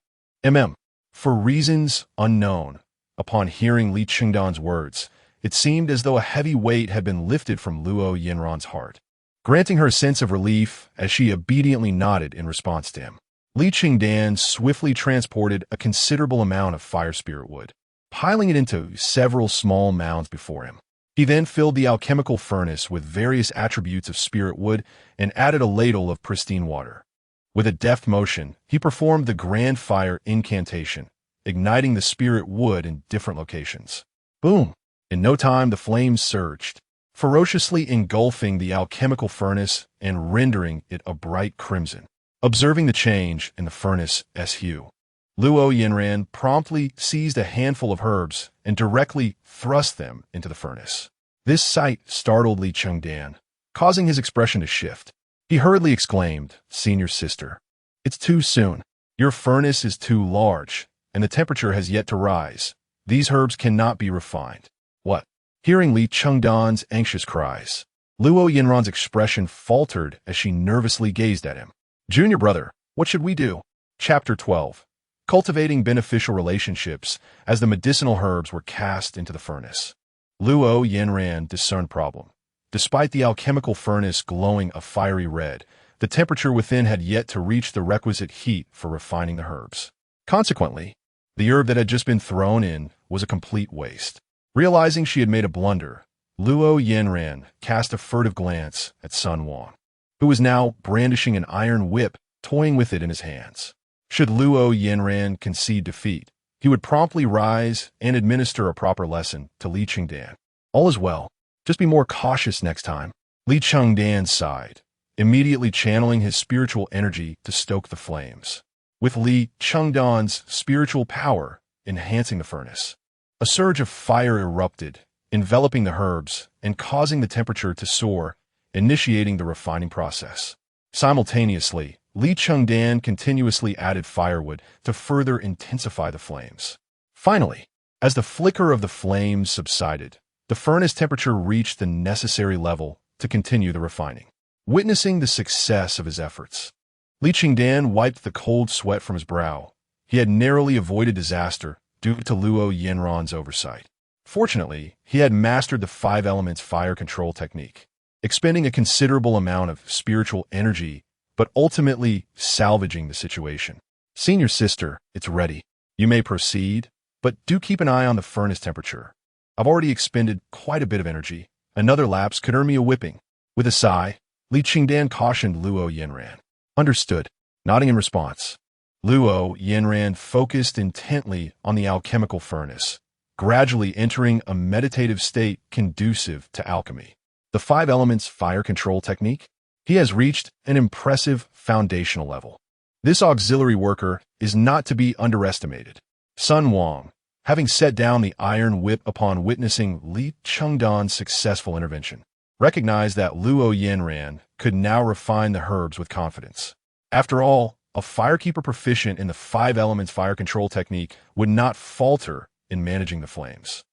For reasons unknown, upon hearing Li Chengdan's words, it seemed as though a heavy weight had been lifted from Luo Yanran's heart, granting her a sense of relief as she obediently nodded in response to him. Li Chengdan swiftly transported a considerable amount of fire spirit wood, piling it into several small mounds before him. He then filled the alchemical furnace with various attributes of spirit wood and added a ladle of pristine water. With a deft motion, he performed the grand fire incantation, igniting the spirit wood in different locations. Boom! In no time, the flames surged, ferociously engulfing the alchemical furnace and rendering it a bright crimson. Observing the change in the furnace's hue, Luo Yanran promptly seized a handful of herbs and directly thrust them into the furnace. This sight startled Li Chengdan, causing his expression to shift. He hurriedly exclaimed, "Senior sister, it's too soon. Your furnace is too large, and the temperature has yet to rise. These herbs cannot be refined." What? Hearing Li Chengdan's anxious cries, Luo Yanran's expression faltered as she nervously gazed at him. Junior brother, what should we do? Chapter 12. Cultivating beneficial relationships as the medicinal herbs were cast into the furnace. Luo Yanran discerned problem. Despite the alchemical furnace glowing a fiery red, the temperature within had yet to reach the requisite heat for refining the herbs. Consequently, the herb that had just been thrown in was a complete waste. Realizing she had made a blunder, Luo Yanran cast a furtive glance at Sun Wang, who was now brandishing an iron whip, toying with it in his hands. Should Luo Yanran concede defeat, he would promptly rise and administer a proper lesson to Li Chengdan. All is well. Just be more cautious next time. Li Chengdan sighed, immediately channeling his spiritual energy to stoke the flames, with Li Chengdan's spiritual power enhancing the furnace. A surge of fire erupted, enveloping the herbs and causing the temperature to soar, initiating the refining process. Simultaneously, Li Chengdan continuously added firewood to further intensify the flames. Finally, as the flicker of the flames subsided, the furnace temperature reached the necessary level to continue the refining. Witnessing the success of his efforts, Li Chengdan wiped the cold sweat from his brow. He had narrowly avoided disaster due to Luo Yanran's oversight. Fortunately, he had mastered the 5 elements fire control technique, expending a considerable amount of spiritual energy but ultimately salvaging the situation. Senior sister, it's ready. You may proceed, but do keep an eye on the furnace temperature. I've already expended quite a bit of energy. Another lapse could earn me a whipping. With a sigh, Li Chengdan cautioned Luo Yanran. Understood. Nodding in response, Luo Yanran focused intently on the alchemical furnace, gradually entering a meditative state conducive to alchemy. The 5 elements fire control technique? He has reached an impressive foundational level. This auxiliary worker is not to be underestimated. Sun Wang, having set down the iron whip upon witnessing Li Chengdan's successful intervention, recognized that Luo Yanran could now refine the herbs with confidence. After all, a firekeeper proficient in the 5 elements fire control technique would not falter in managing the flames.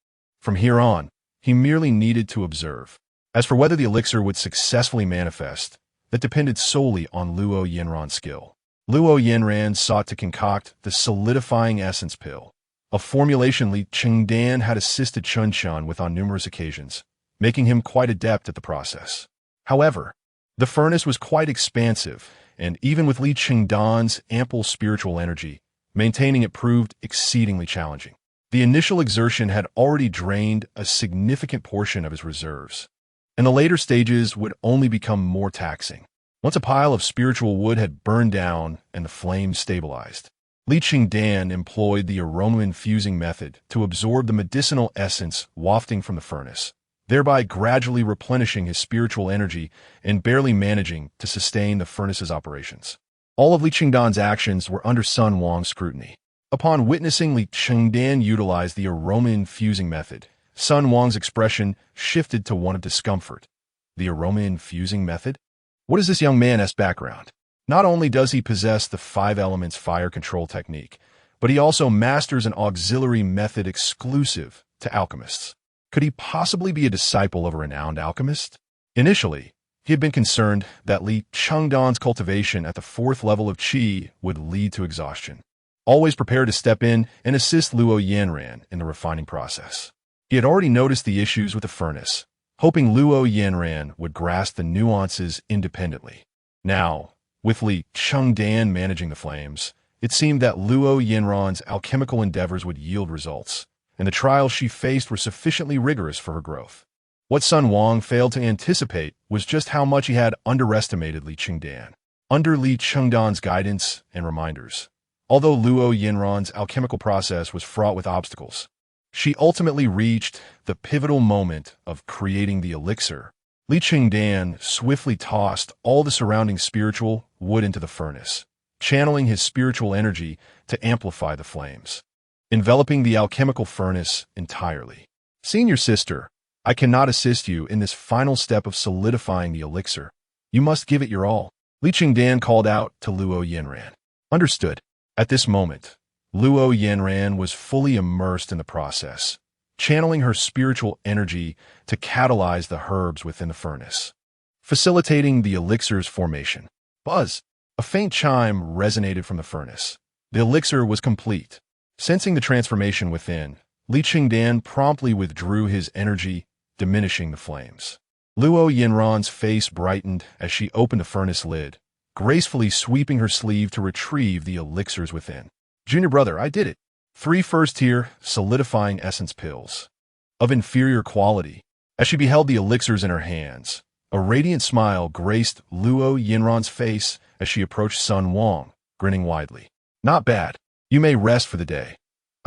From here on, he merely needed to observe. As for whether the elixir would successfully manifest, that depended solely on Luo Yanran's skill. Luo Yanran sought to concoct the solidifying essence pill, a formulation Li Chengdan had assisted Chun with on numerous occasions, making him quite adept at the process. However, the furnace was quite expansive, and even with Li Chengdan's ample spiritual energy, maintaining it proved exceedingly challenging. The initial exertion had already drained a significant portion of his reserves, and the later stages would only become more taxing. Once a pile of spiritual wood had burned down and the flames stabilized, Li Chengdan employed the aroma-infusing method to absorb the medicinal essence wafting from the furnace, thereby gradually replenishing his spiritual energy and barely managing to sustain the furnace's operations. All of Li Chengdan's actions were under Sun Wang's scrutiny. Upon witnessing Li Chengdan utilize the aroma-infusing method, Sun Wang's expression shifted to one of discomfort. The aroma-infusing method? What is this young man's background? Not only does he possess the 5 elements fire control technique, but he also masters an auxiliary method exclusive to alchemists. Could he possibly be a disciple of a renowned alchemist? Initially, he had been concerned that Li Chengdan's cultivation at the 4th level of Qi would lead to exhaustion. Always prepared to step in and assist Luo Yanran in the refining process. He had already noticed the issues with the furnace, hoping Luo Yanran would grasp the nuances independently. Now, with Li Chengdan managing the flames, it seemed that Luo Yanran's alchemical endeavors would yield results, and the trials she faced were sufficiently rigorous for her growth. What Sun Wang failed to anticipate was just how much he had underestimated Li Chengdan. Under Li Chengdan's guidance and reminders, although Luo Yanran's alchemical process was fraught with obstacles, she ultimately reached the pivotal moment of creating the elixir. Li Chengdan swiftly tossed all the surrounding spiritual wood into the furnace, channeling his spiritual energy to amplify the flames, enveloping the alchemical furnace entirely. Senior sister, I cannot assist you in this final step of solidifying the elixir. You must give it your all. Li Chengdan called out to Luo Yanran. Understood. At this moment, Luo Yanran was fully immersed in the process, channeling her spiritual energy to catalyze the herbs within the furnace, facilitating the elixir's formation. Buzz! A faint chime resonated from the furnace. The elixir was complete. Sensing the transformation within, Li Chengdan promptly withdrew his energy, diminishing the flames. Luo Yanran's face brightened as she opened the furnace lid, gracefully sweeping her sleeve to retrieve the elixirs within. Junior brother, I did it. 3 first-tier, solidifying essence pills, of inferior quality. As she beheld the elixirs in her hands, a radiant smile graced Luo Yanran's face as she approached Sun Wang, grinning widely. Not bad. You may rest for the day.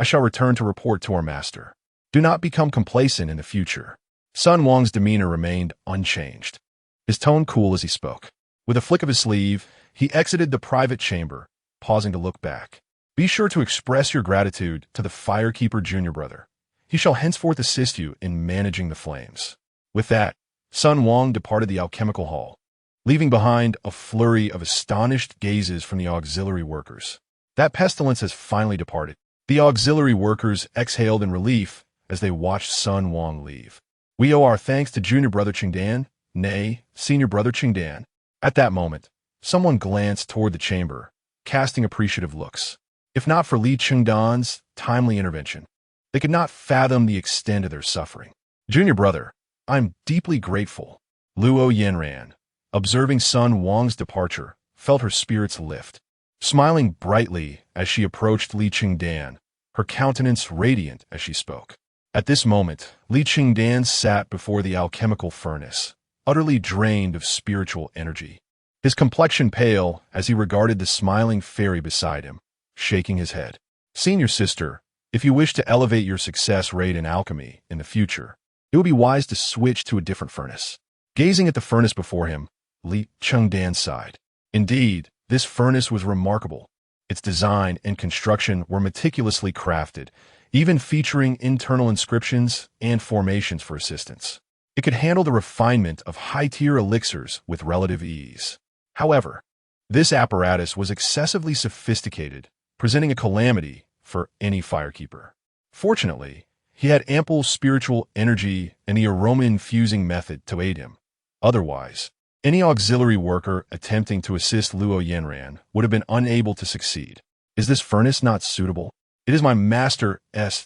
I shall return to report to our master. Do not become complacent in the future. Sun Wang's demeanor remained unchanged, his tone cool as he spoke. With a flick of his sleeve, he exited the private chamber, pausing to look back. Be sure to express your gratitude to the firekeeper junior brother. He shall henceforth assist you in managing the flames. With that, Sun Wang departed the alchemical hall, leaving behind a flurry of astonished gazes from the auxiliary workers. That pestilence has finally departed. The auxiliary workers exhaled in relief as they watched Sun Wang leave. We owe our thanks to junior brother Chengdan, nay, senior brother Chengdan. At that moment, someone glanced toward the chamber, casting appreciative looks. If not for Li Chengdan's timely intervention, they could not fathom the extent of their suffering. Junior brother, I'm deeply grateful. Luo Yanran, observing Sun Wang's departure, felt her spirits lift. Smiling brightly as she approached Li Chengdan, her countenance radiant as she spoke. At this moment, Li Chengdan sat before the alchemical furnace, utterly drained of spiritual energy. His complexion pale as he regarded the smiling fairy beside him, shaking his head. Senior sister, if you wish to elevate your success rate in alchemy in the future, it would be wise to switch to a different furnace. Gazing at the furnace before him, Li Chengdan sighed. Indeed, this furnace was remarkable. Its design and construction were meticulously crafted, even featuring internal inscriptions and formations for assistance. It could handle the refinement of high-tier elixirs with relative ease. However, this apparatus was excessively sophisticated, presenting a calamity for any firekeeper. Fortunately, he had ample spiritual energy and the aroma-infusing method to aid him. Otherwise, any auxiliary worker attempting to assist Luo Yanran would have been unable to succeed. Is this furnace not suitable? It is my master's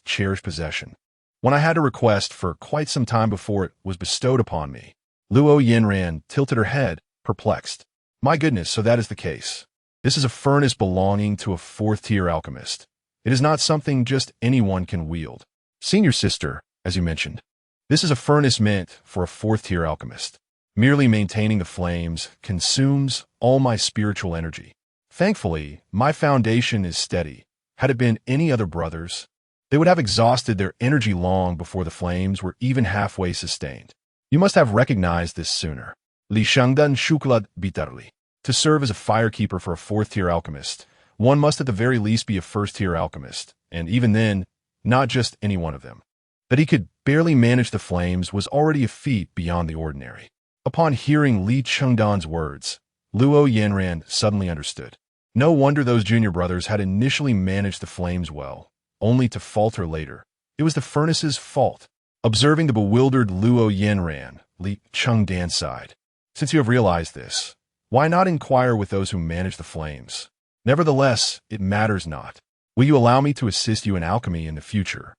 cherished possession. When I had a request for quite some time before it was bestowed upon me, Luo Yanran tilted her head, perplexed. My goodness, so that is the case. This is a furnace belonging to a fourth-tier alchemist. It is not something just anyone can wield. Senior sister, as you mentioned, this is a furnace meant for a fourth-tier alchemist. Merely maintaining the flames consumes all my spiritual energy. Thankfully, my foundation is steady. Had it been any other brothers, they would have exhausted their energy long before the flames were even halfway sustained. You must have recognized this sooner. Li Chengdan shuklad bitterly. To serve as a firekeeper for a fourth-tier alchemist, one must at the very least be a first-tier alchemist, and even then, not just any one of them. That he could barely manage the flames was already a feat beyond the ordinary. Upon hearing Li Chengdan's words, Luo Yanran suddenly understood. No wonder those junior brothers had initially managed the flames well, only to falter later. It was the furnace's fault. Observing the bewildered Luo Yanran, Li Chengdan sighed. Since you have realized this, why not inquire with those who manage the flames? Nevertheless, it matters not. Will you allow me to assist you in alchemy in the future?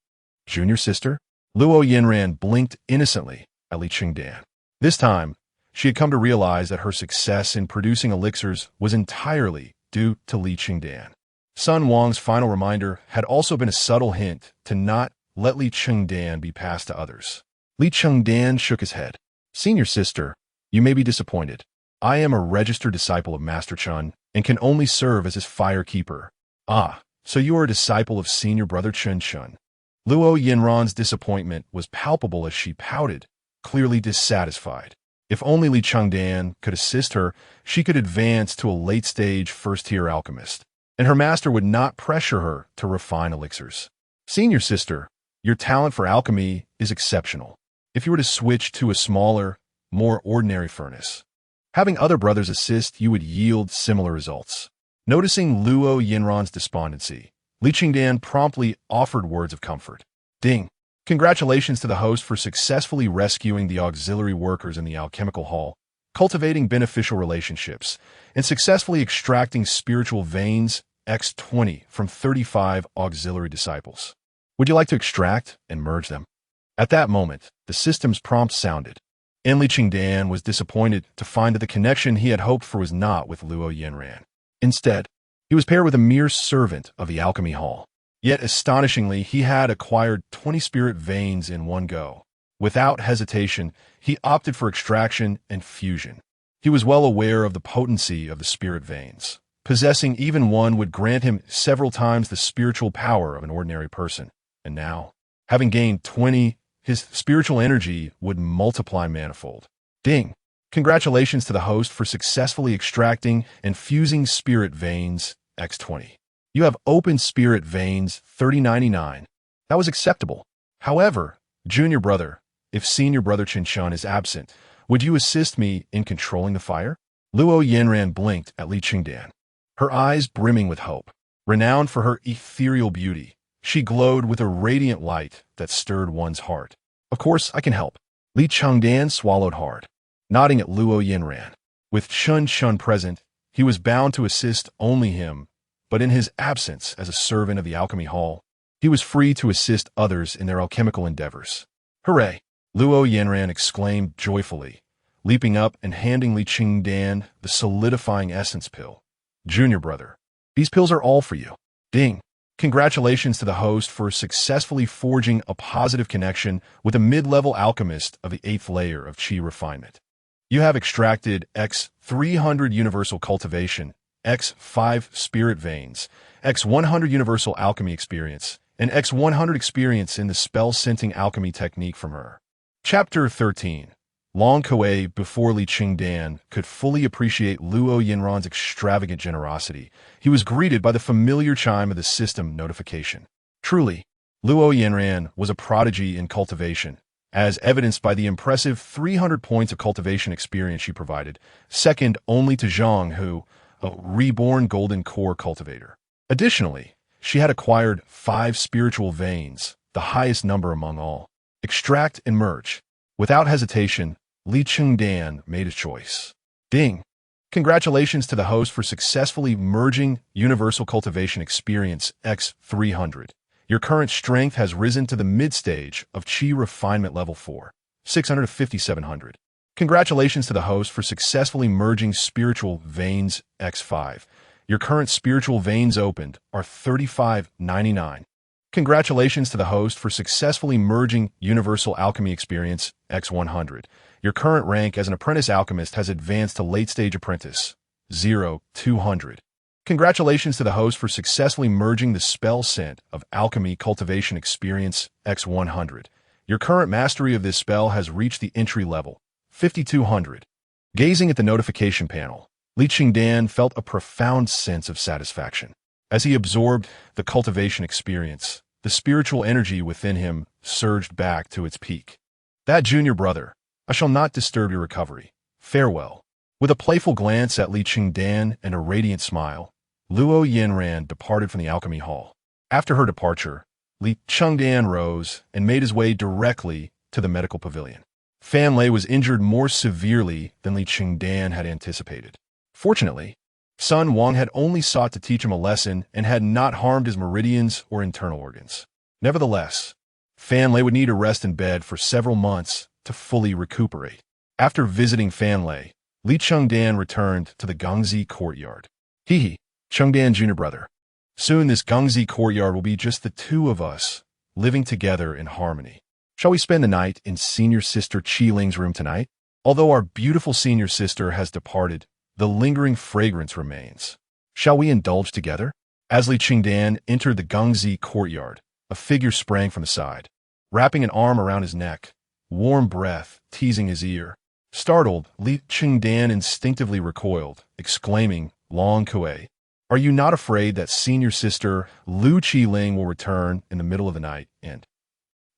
Junior sister? Luo Yanran blinked innocently at Li Chengdan. This time, she had come to realize that her success in producing elixirs was entirely due to Li Chengdan. Sun Wang's final reminder had also been a subtle hint to not let Li Chengdan be passed to others. Li Chengdan shook his head. Senior sister, you may be disappointed. I am a registered disciple of Master Chun and can only serve as his fire keeper. Ah, so you are a disciple of senior brother Chun Chun. Luo Yanran's disappointment was palpable as she pouted, clearly dissatisfied. If only Li Chengdan could assist her, she could advance to a late-stage first-tier alchemist, and her master would not pressure her to refine elixirs. Senior sister, your talent for alchemy is exceptional. If you were to switch to a smaller, more ordinary furnace, having other brothers assist, you would yield similar results. Noticing Luo Yanran's despondency, Li Chengdan promptly offered words of comfort. Ding! Congratulations to the host for successfully rescuing the auxiliary workers in the alchemical hall, cultivating beneficial relationships, and successfully extracting spiritual veins X20 from 35 auxiliary disciples. Would you like to extract and merge them? At that moment, the system's prompt sounded, and Li Chengdan was disappointed to find that the connection he had hoped for was not with Luo Yanran. Instead, he was paired with a mere servant of the alchemy hall. Yet, astonishingly, he had acquired 20 spirit veins in one go. Without hesitation, he opted for extraction and fusion. He was well aware of the potency of the spirit veins. Possessing even one would grant him several times the spiritual power of an ordinary person. And now, having gained 20, his spiritual energy would multiply manifold. Ding! Congratulations to the host for successfully extracting and fusing spirit veins X20. You have open spirit veins 3099. That was acceptable. However, junior brother, if senior brother Chun Chun is absent, would you assist me in controlling the fire? Luo Yanran blinked at Li Chengdan, her eyes brimming with hope. Renowned for her ethereal beauty, she glowed with a radiant light that stirred one's heart. Of course, I can help. Li Chengdan swallowed hard, nodding at Luo Yanran. With Chun Chun present, he was bound to assist only him, but in his absence as a servant of the alchemy hall, he was free to assist others in their alchemical endeavors. Hooray! Luo Yanran exclaimed joyfully, leaping up and handing Li Chengdan the solidifying essence pill. Junior brother, these pills are all for you. Ding! Congratulations to the host for successfully forging a positive connection with a mid-level alchemist of the 8th layer of Qi Refinement. You have extracted X300 Universal Cultivation, X5 Spirit Veins, X100 Universal Alchemy Experience, and X100 Experience in the Spell-Scenting Alchemy Technique from her. Chapter 13. Long Kuei, before Li Chengdan could fully appreciate Luo Yinran's extravagant generosity, he was greeted by the familiar chime of the system notification. Truly, Luo Yinran was a prodigy in cultivation, as evidenced by the impressive 300 points of cultivation experience she provided, second only to Zhang Hu, a reborn golden core cultivator. Additionally, she had acquired 5 spiritual veins, the highest number among all. Extract and merge. Without hesitation, Li Chengdan made a choice. Ding! Congratulations to the host for successfully merging Universal Cultivation Experience X300. Your current strength has risen to the mid-stage of Qi Refinement Level 4, 600 to 5700. Congratulations to the host for successfully merging Spiritual Veins X5. Your current spiritual veins opened are 3599. Congratulations to the host for successfully merging Universal Alchemy Experience X100. Your current rank as an apprentice alchemist has advanced to late-stage apprentice 0200. Congratulations to the host for successfully merging the spell scent of Alchemy Cultivation Experience X100. Your current mastery of this spell has reached the entry level 5200. Gazing at the notification panel, Li Chengdan felt a profound sense of satisfaction. As he absorbed the cultivation experience, the spiritual energy within him surged back to its peak. That junior brother, I shall not disturb your recovery. Farewell. With a playful glance at Li Chengdan and a radiant smile, Luo Yinran departed from the alchemy hall. After her departure, Li Chengdan rose and made his way directly to the medical pavilion. Fan Lei was injured more severely than Li Chengdan had anticipated. Fortunately, Sun Wang had only sought to teach him a lesson and had not harmed his meridians or internal organs. Nevertheless, Fan Lei would need to rest in bed for several months to fully recuperate. After visiting Fan Lei, Li Chengdan returned to the Gongzi courtyard. Hee, Chengdan junior brother. Soon this Gongzi courtyard will be just the two of us, living together in harmony. Shall we spend the night in senior sister Qi Ling's room tonight? Although our beautiful senior sister has departed, the lingering fragrance remains. Shall we indulge together? As Li Chengdan entered the Gongzi courtyard, a figure sprang from the side, wrapping an arm around his neck, warm breath teasing his ear. Startled, Li Chengdan instinctively recoiled, exclaiming, Long Kuei, are you not afraid that senior sister Lu Qiling will return in the middle of the night? And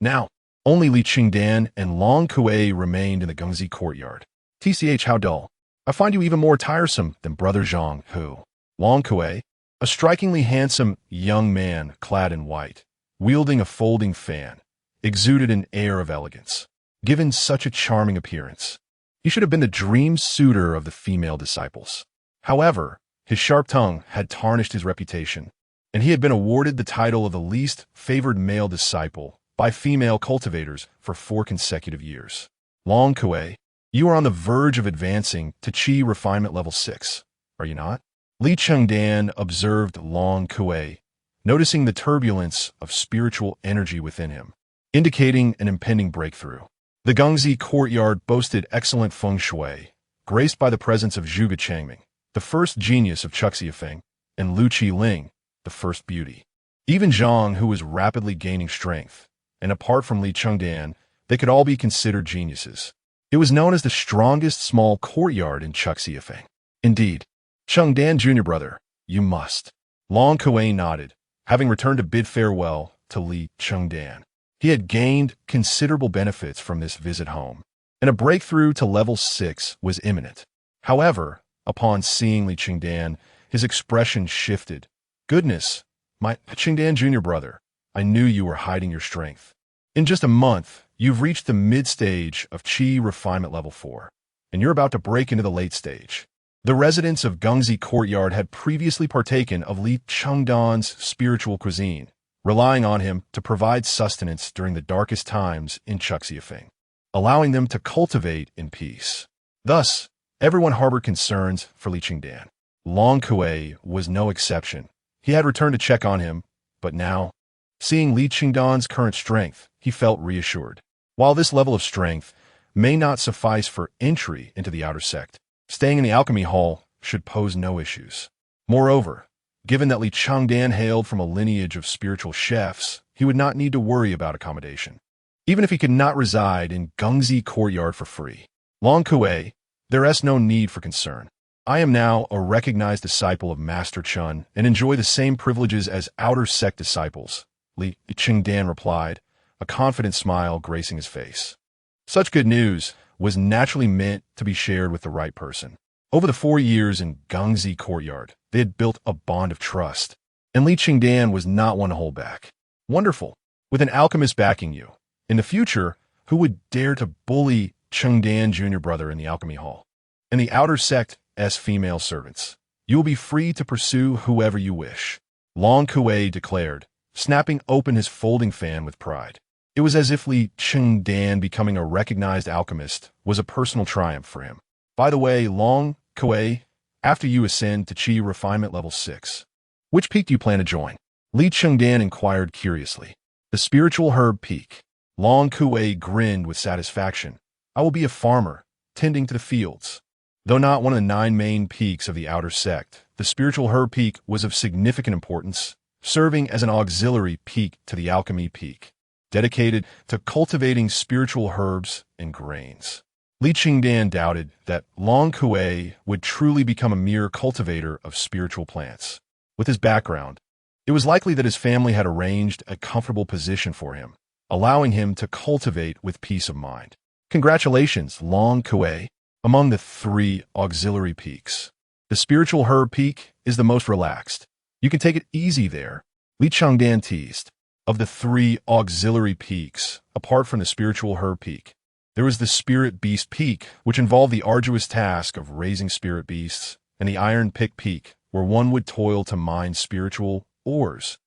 now, only Li Chengdan and Long Kuei remained in the Gongzi courtyard. TCH, how dull. I find you even more tiresome than Brother Zhang Hu. Long Kuei, a strikingly handsome young man clad in white, wielding a folding fan, exuded an air of elegance. Given such a charming appearance, he should have been the dream suitor of the female disciples. However, his sharp tongue had tarnished his reputation, and he had been awarded the title of the least favored male disciple by female cultivators for 4 consecutive years. Long Kuei, you are on the verge of advancing to Qi Refinement Level 6, are you not? Li Chengdan observed Long Kuei, noticing the turbulence of spiritual energy within him, indicating an impending breakthrough. The Gongzi courtyard boasted excellent feng shui, graced by the presence of Zhuge Changming, the first genius of Chuxiafeng, and Lu Qiling, the first beauty. Even Zhang, who was rapidly gaining strength, and apart from Li Chengdan, they could all be considered geniuses. It was known as the strongest small courtyard in Chuxiafeng. Indeed, Chengdan junior brother, you must. Long Kuei nodded, having returned to bid farewell to Li Chengdan. He had gained considerable benefits from this visit home, and a breakthrough to level 6 was imminent. However, upon seeing Li Chengdan, his expression shifted. Goodness, my Chengdan junior brother, I knew you were hiding your strength. In just a month, you've reached the mid-stage of Qi Refinement Level 4, and you're about to break into the late stage. The residents of Gongzi Courtyard had previously partaken of Li Chengdan's spiritual cuisine, relying on him to provide sustenance during the darkest times in Chuxiafeng, allowing them to cultivate in peace. Thus, everyone harbored concerns for Li Chengdan. Long Kuei was no exception. He had returned to check on him, but now, seeing Li Chengdan's current strength, he felt reassured. While this level of strength may not suffice for entry into the outer sect, staying in the alchemy hall should pose no issues. Moreover, given that Li Chengdan hailed from a lineage of spiritual chefs, he would not need to worry about accommodation. Even if he could not reside in Gongzi Courtyard for free, Long Kuei, there is no need for concern. I am now a recognized disciple of Master Chun and enjoy the same privileges as outer sect disciples, Li Chengdan replied, a confident smile gracing his face. Such good news was naturally meant to be shared with the right person. Over the 4 years in Gangzi courtyard, they had built a bond of trust, and Li Chengdan was not one to hold back. Wonderful. With an alchemist backing you, in the future, who would dare to bully Chengdan Jr. brother in the alchemy hall? And the outer sect as female servants. You will be free to pursue whoever you wish, Long Kuei declared, snapping open his folding fan with pride. It was as if Li Chengdan becoming a recognized alchemist was a personal triumph for him. By the way, Long Kuei, after you ascend to Qi Refinement level 6, which peak do you plan to join? Li Chengdan inquired curiously. The spiritual herb peak. Long Kuei grinned with satisfaction. I will be a farmer, tending to the fields. Though not one of the 9 main peaks of the outer sect, the spiritual herb peak was of significant importance, serving as an auxiliary peak to the alchemy peak, dedicated to cultivating spiritual herbs and grains. Li Chengdan doubted that Long Kuei would truly become a mere cultivator of spiritual plants. With his background, it was likely that his family had arranged a comfortable position for him, allowing him to cultivate with peace of mind. Congratulations, Long Kuei. Among the 3 auxiliary peaks, the spiritual herb peak is the most relaxed. You can take it easy there, Li Chengdan teased. Of the 3 auxiliary peaks, apart from the spiritual herb peak, there was the spirit beast peak, which involved the arduous task of raising spirit beasts, and the iron pick peak, where one would toil to mine spiritual ores,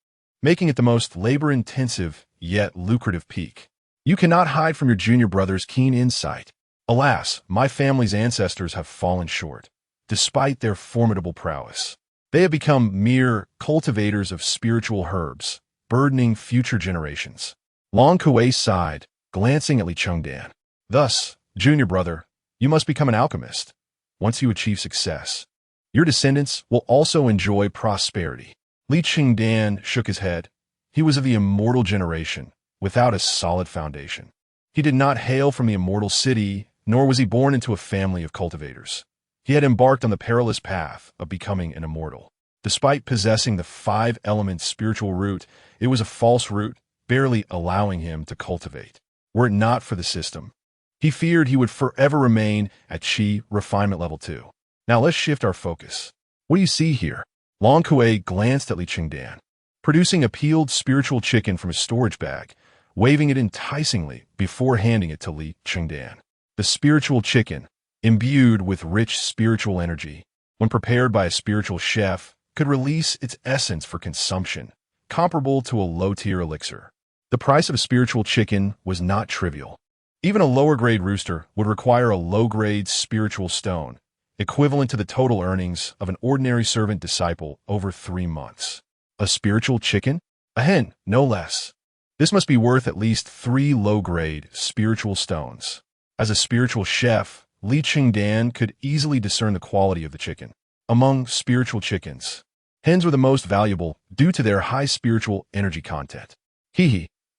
making it the most labor-intensive yet lucrative peak. You cannot hide from your junior brother's keen insight. Alas, my family's ancestors have fallen short, despite their formidable prowess. They have become mere cultivators of spiritual herbs, burdening future generations. Long Kuei sighed, glancing at Li Chengdan. Thus, junior brother, you must become an alchemist. Once you achieve success, your descendants will also enjoy prosperity. Li Chengdan shook his head. He was of the immortal generation, without a solid foundation. He did not hail from the immortal city, nor was he born into a family of cultivators. He had embarked on the perilous path of becoming an immortal. Despite possessing the 5-element spiritual root, it was a false root, barely allowing him to cultivate. Were it not for the system, he feared he would forever remain at Qi Refinement level 2. Now let's shift our focus. What do you see here? Long Kuei glanced at Li Chengdan, producing a peeled spiritual chicken from his storage bag, waving it enticingly before handing it to Li Chengdan. The spiritual chicken, imbued with rich spiritual energy, when prepared by a spiritual chef, could release its essence for consumption, comparable to a low-tier elixir. The price of a spiritual chicken was not trivial. Even a lower-grade rooster would require a low-grade spiritual stone, equivalent to the total earnings of an ordinary servant disciple over 3 months. A spiritual chicken? A hen, no less. This must be worth at least 3 low-grade spiritual stones. As a spiritual chef, Li Chengdan could easily discern the quality of the chicken. Among spiritual chickens, hens were the most valuable due to their high spiritual energy content.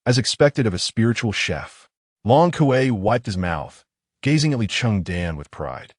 As expected of a spiritual chef. Long Kuei wiped his mouth, gazing at Li Chengdan with pride.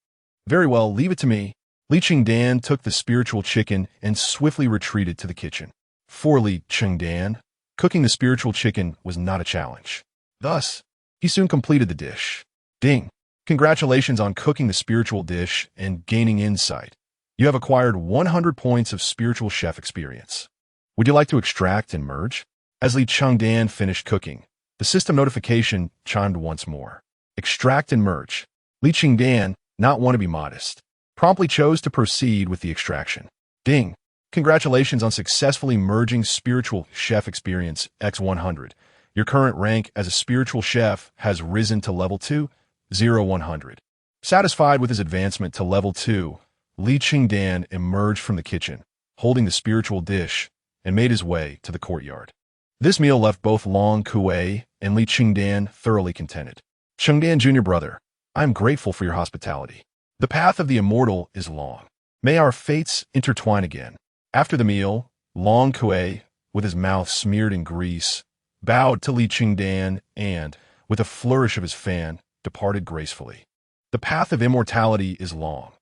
Very well, leave it to me. Li Chengdan took the spiritual chicken and swiftly retreated to the kitchen. For Li Chengdan, cooking the spiritual chicken was not a challenge. Thus, he soon completed the dish. Ding! Congratulations on cooking the spiritual dish and gaining insight. You have acquired 100 points of spiritual chef experience. Would you like to extract and merge? As Li Chengdan finished cooking, the system notification chimed once more. Extract and merge. Li Chengdan, not one to be modest, promptly chose to proceed with the extraction. Ding! Congratulations on successfully merging spiritual chef experience X100. Your current rank as a spiritual chef has risen to level 2, 100. Satisfied with his advancement to level 2, Li Chengdan emerged from the kitchen, holding the spiritual dish, and made his way to the courtyard. This meal left both Long Kuei and Li Chengdan thoroughly contented. Chengdan Jr. brother, I am grateful for your hospitality. The path of the immortal is long. May our fates intertwine again. After the meal, Long Kuei, with his mouth smeared in grease, bowed to Li Chengdan and, with a flourish of his fan, departed gracefully. The path of immortality is long.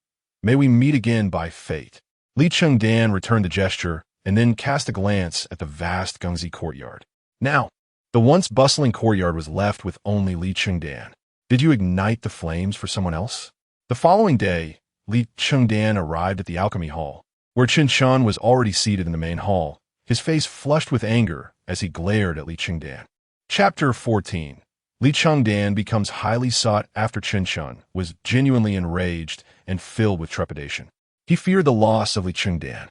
May we meet again by fate. Li Chengdan returned the gesture and then cast a glance at the vast Gengzi courtyard. Now, the once bustling courtyard was left with only Li Chengdan. Did you ignite the flames for someone else? The following day, Li Chengdan arrived at the alchemy hall, where Qin Shan was already seated in the main hall, his face flushed with anger as he glared at Li Chengdan. Chapter 14. Li Chengdan becomes highly sought after. Qin Shan was genuinely enraged and filled with trepidation. He feared the loss of Li Chengdan.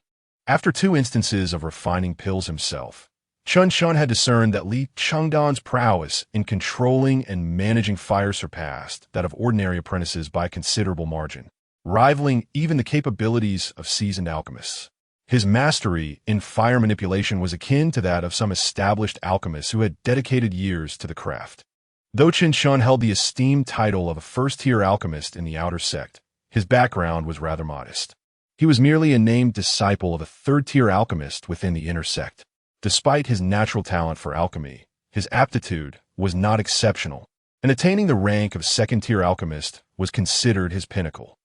After 2 instances of refining pills himself, Qin Shan had discerned that Li Chengdan's prowess in controlling and managing fire surpassed that of ordinary apprentices by a considerable margin, rivaling even the capabilities of seasoned alchemists. His mastery in fire manipulation was akin to that of some established alchemists who had dedicated years to the craft. Though Qin Shan held the esteemed title of a first-tier alchemist in the outer sect, his background was rather modest. He was merely a named disciple of a third-tier alchemist within the inner sect. Despite his natural talent for alchemy, his aptitude was not exceptional, and attaining the rank of second-tier alchemist was considered his pinnacle.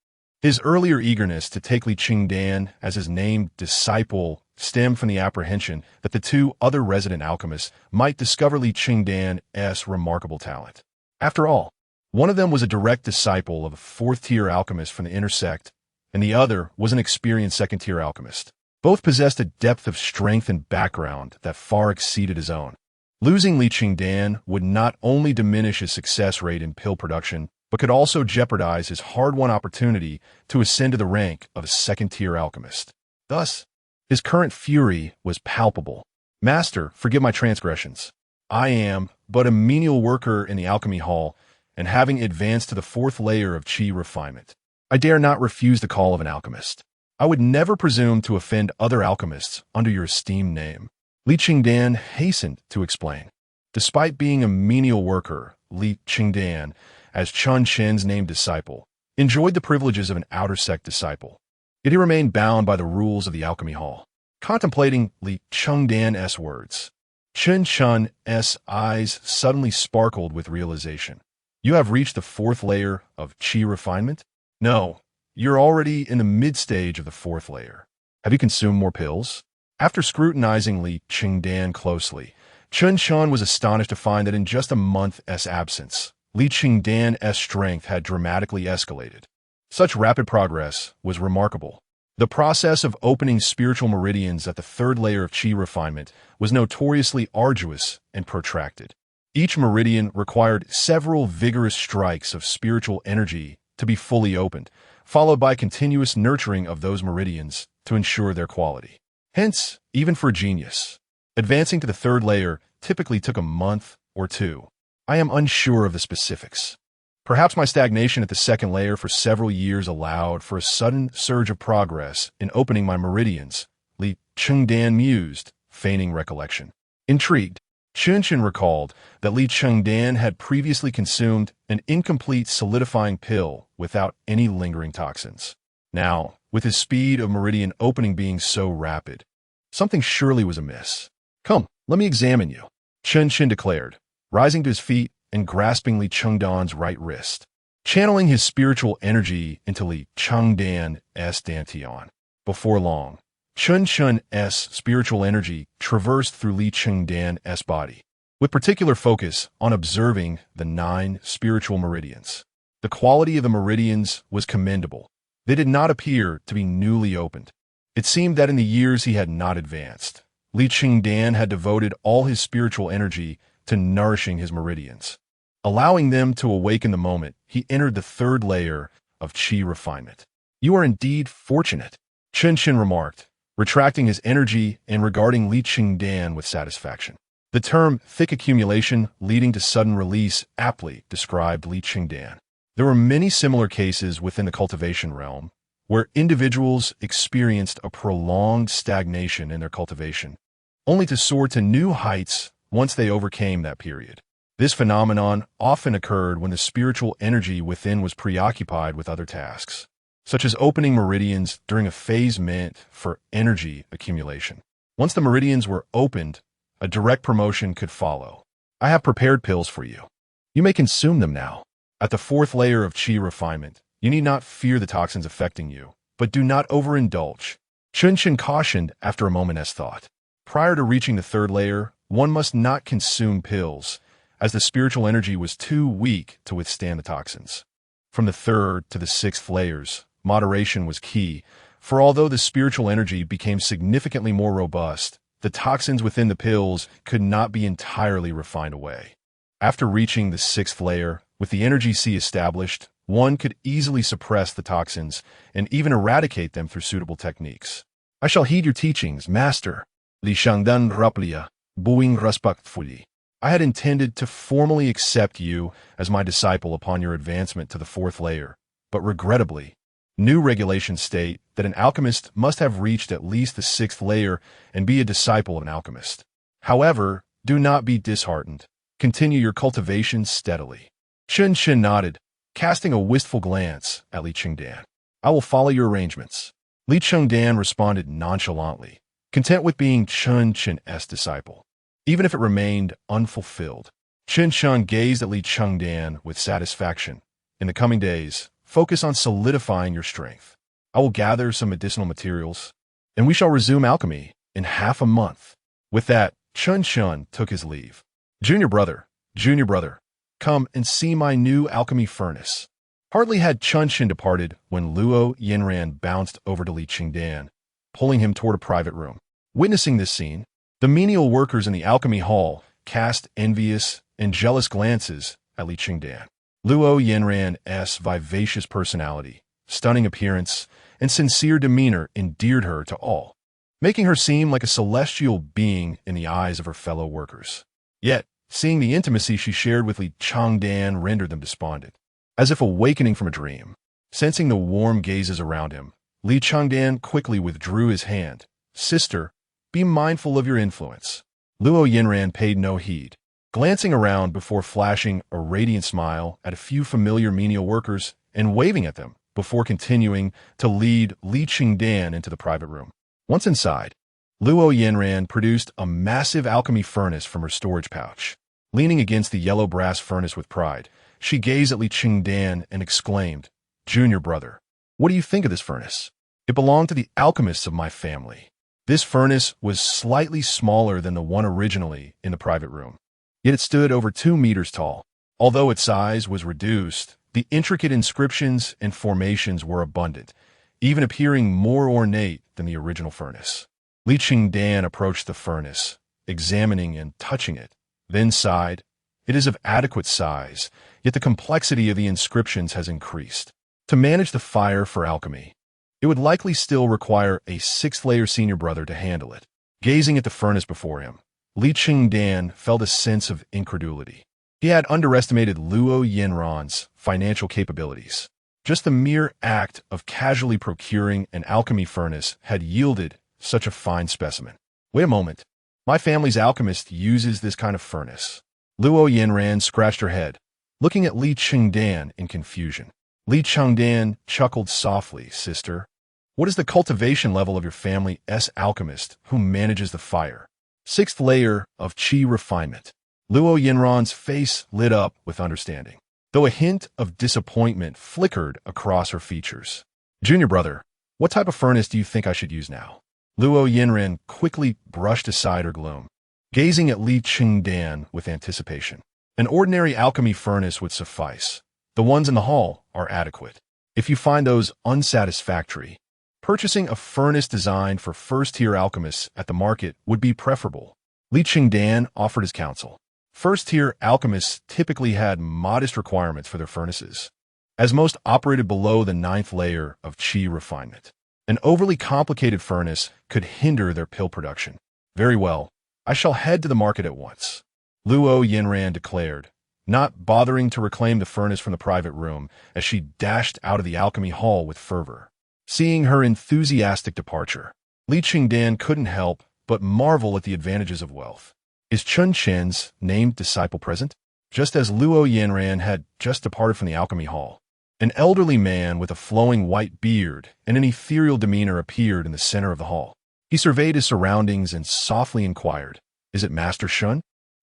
His earlier eagerness to take Li Chengdan as his named disciple stemmed from the apprehension that the 2 other resident alchemists might discover Li Chengdan's remarkable talent. After all, one of them was a direct disciple of a 4th-tier alchemist from the inner sect, and the other was an experienced second-tier alchemist. Both possessed a depth of strength and background that far exceeded his own. Losing Li Chengdan would not only diminish his success rate in pill production, but could also jeopardize his hard-won opportunity to ascend to the rank of a second-tier alchemist. Thus, his current fury was palpable. Master, forgive my transgressions. I am but a menial worker in the alchemy hall, and having advanced to the 4th layer of Qi Refinement, I dare not refuse the call of an alchemist. I would never presume to offend other alchemists under your esteemed name. Li Chengdan hastened to explain. Despite being a menial worker, Li Chengdan, as Qin Shan's named disciple, enjoyed the privileges of an outer sect disciple. Yet he remained bound by the rules of the alchemy hall. Contemplating Li Chengdan's words, Qin Shan's eyes suddenly sparkled with realization. You have reached the 4th layer of Qi Refinement? No. You're already in the mid-stage of the 4th layer. Have you consumed more pills? After scrutinizing Li Chengdan closely, Qin Shan was astonished to find that in just a month's absence, Li Chengdan's strength had dramatically escalated. Such rapid progress was remarkable. The process of opening spiritual meridians at the 3rd layer of Qi Refinement was notoriously arduous and protracted. Each meridian required several vigorous strikes of spiritual energy to be fully opened, followed by continuous nurturing of those meridians to ensure their quality. Hence, even for a genius, advancing to the 3rd layer typically took a month or 2. I am unsure of the specifics. Perhaps my stagnation at the 2nd layer for several years allowed for a sudden surge of progress in opening my meridians, Li Chengdan mused, feigning recollection. Intrigued, Qin Shan recalled that Li Chengdan had previously consumed an incomplete solidifying pill without any lingering toxins. Now, with his speed of meridian opening being so rapid, something surely was amiss. Come, let me examine you, Qin Shan declared, rising to his feet and grasping Li Chengdan's right wrist, channeling his spiritual energy into Li Chengdan's dantian. Before long, Qin Shan's spiritual energy traversed through Li Chengdan's body, with particular focus on observing the 9 spiritual meridians. The quality of the meridians was commendable. They did not appear to be newly opened. It seemed that in the years he had not advanced, Li Chengdan had devoted all his spiritual energy to nourishing his meridians. Allowing them to awaken the moment he entered the 3rd layer of Qi Refinement. You are indeed fortunate, Qin Shan remarked, retracting his energy and regarding Li Chengdan with satisfaction. The term thick accumulation leading to sudden release aptly described Li Chengdan. There were many similar cases within the cultivation realm, where individuals experienced a prolonged stagnation in their cultivation, only to soar to new heights once they overcame that period. This phenomenon often occurred when the spiritual energy within was preoccupied with other tasks, such as opening meridians during a phase meant for energy accumulation. Once the meridians were opened, a direct promotion could follow. I have prepared pills for you. You may consume them now. At the fourth layer of Qi Refinement, you need not fear the toxins affecting you, but do not overindulge. Chun cautioned after a moment's thought. Prior to reaching the third layer, one must not consume pills, as the spiritual energy was too weak to withstand the toxins. From the third to the sixth layers, moderation was key, for although the spiritual energy became significantly more robust, the toxins within the pills could not be entirely refined away. After reaching the sixth layer, with the energy sea established, one could easily suppress the toxins and even eradicate them through suitable techniques. I shall heed your teachings, Master. Li Chengdan replied, bowing respectfully. I had intended to formally accept you as my disciple upon your advancement to the fourth layer, but regrettably, new regulations state that an alchemist must have reached at least the sixth layer and be a disciple of an alchemist. However, do not be disheartened. Continue your cultivation steadily. Chun nodded, casting a wistful glance at Li Chengdan. I will follow your arrangements. Li Chengdan responded nonchalantly, content with being Chun's disciple, even if it remained unfulfilled. Chun gazed at Li Chengdan with satisfaction. In the coming days, focus on solidifying your strength. I will gather some medicinal materials, and we shall resume alchemy in half a month. With that, Chun took his leave. Junior brother, come and see my new alchemy furnace. Hardly had Chun departed when Luo Yinran bounced over to Li Chengdan, pulling him toward a private room. Witnessing this scene, the menial workers in the alchemy hall cast envious and jealous glances at Li Chengdan. Luo Yinran's vivacious personality, stunning appearance, and sincere demeanor endeared her to all, making her seem like a celestial being in the eyes of her fellow workers. Yet, seeing the intimacy she shared with Li Chengdan rendered them despondent. As if awakening from a dream, sensing the warm gazes around him, Li Chengdan quickly withdrew his hand. Sister, be mindful of your influence. Luo Yinran paid no heed, glancing around before flashing a radiant smile at a few familiar menial workers and waving at them before continuing to lead Li Chengdan into the private room. Once inside, Luo Yinran produced a massive alchemy furnace from her storage pouch. Leaning against the yellow brass furnace with pride, she gazed at Li Chengdan and exclaimed, Junior brother, what do you think of this furnace? It belonged to the alchemists of my family. This furnace was slightly smaller than the one originally in the private room, yet it stood over 2 meters tall. Although its size was reduced, the intricate inscriptions and formations were abundant, even appearing more ornate than the original furnace. Li Chengdan approached the furnace, examining and touching it, then sighed. It is of adequate size, yet the complexity of the inscriptions has increased. To manage the fire for alchemy, it would likely still require a sixth-layer senior brother to handle it. Gazing at the furnace before him, Li Chengdan felt a sense of incredulity. He had underestimated Luo Yinran's financial capabilities. Just the mere act of casually procuring an alchemy furnace had yielded such a fine specimen. Wait a moment. My family's alchemist uses this kind of furnace. Luo Yinran scratched her head, looking at Li Chengdan in confusion. Li Chengdan chuckled softly, Sister. What is the cultivation level of your family's alchemist who manages the fire? Sixth layer of Qi Refinement. Luo Yinran's face lit up with understanding, though a hint of disappointment flickered across her features. Junior brother, what type of furnace do you think I should use now? Luo Yinran quickly brushed aside her gloom, gazing at Li Chengdan with anticipation. An ordinary alchemy furnace would suffice. The ones in the hall are adequate. If you find those unsatisfactory, purchasing a furnace designed for first-tier alchemists at the market would be preferable. Li Chengdan offered his counsel. First-tier alchemists typically had modest requirements for their furnaces, as most operated below the 9th layer of Qi Refinement. An overly complicated furnace could hinder their pill production. Very well, I shall head to the market at once, Luo Yinran declared, not bothering to reclaim the furnace from the private room as she dashed out of the alchemy hall with fervor. Seeing her enthusiastic departure, Li Chengdan couldn't help but marvel at the advantages of wealth. Is Chun's named disciple present? Just as Luo Yinran had just departed from the alchemy hall, an elderly man with a flowing white beard and an ethereal demeanor appeared in the center of the hall. He surveyed his surroundings and softly inquired, Is it Master Shun?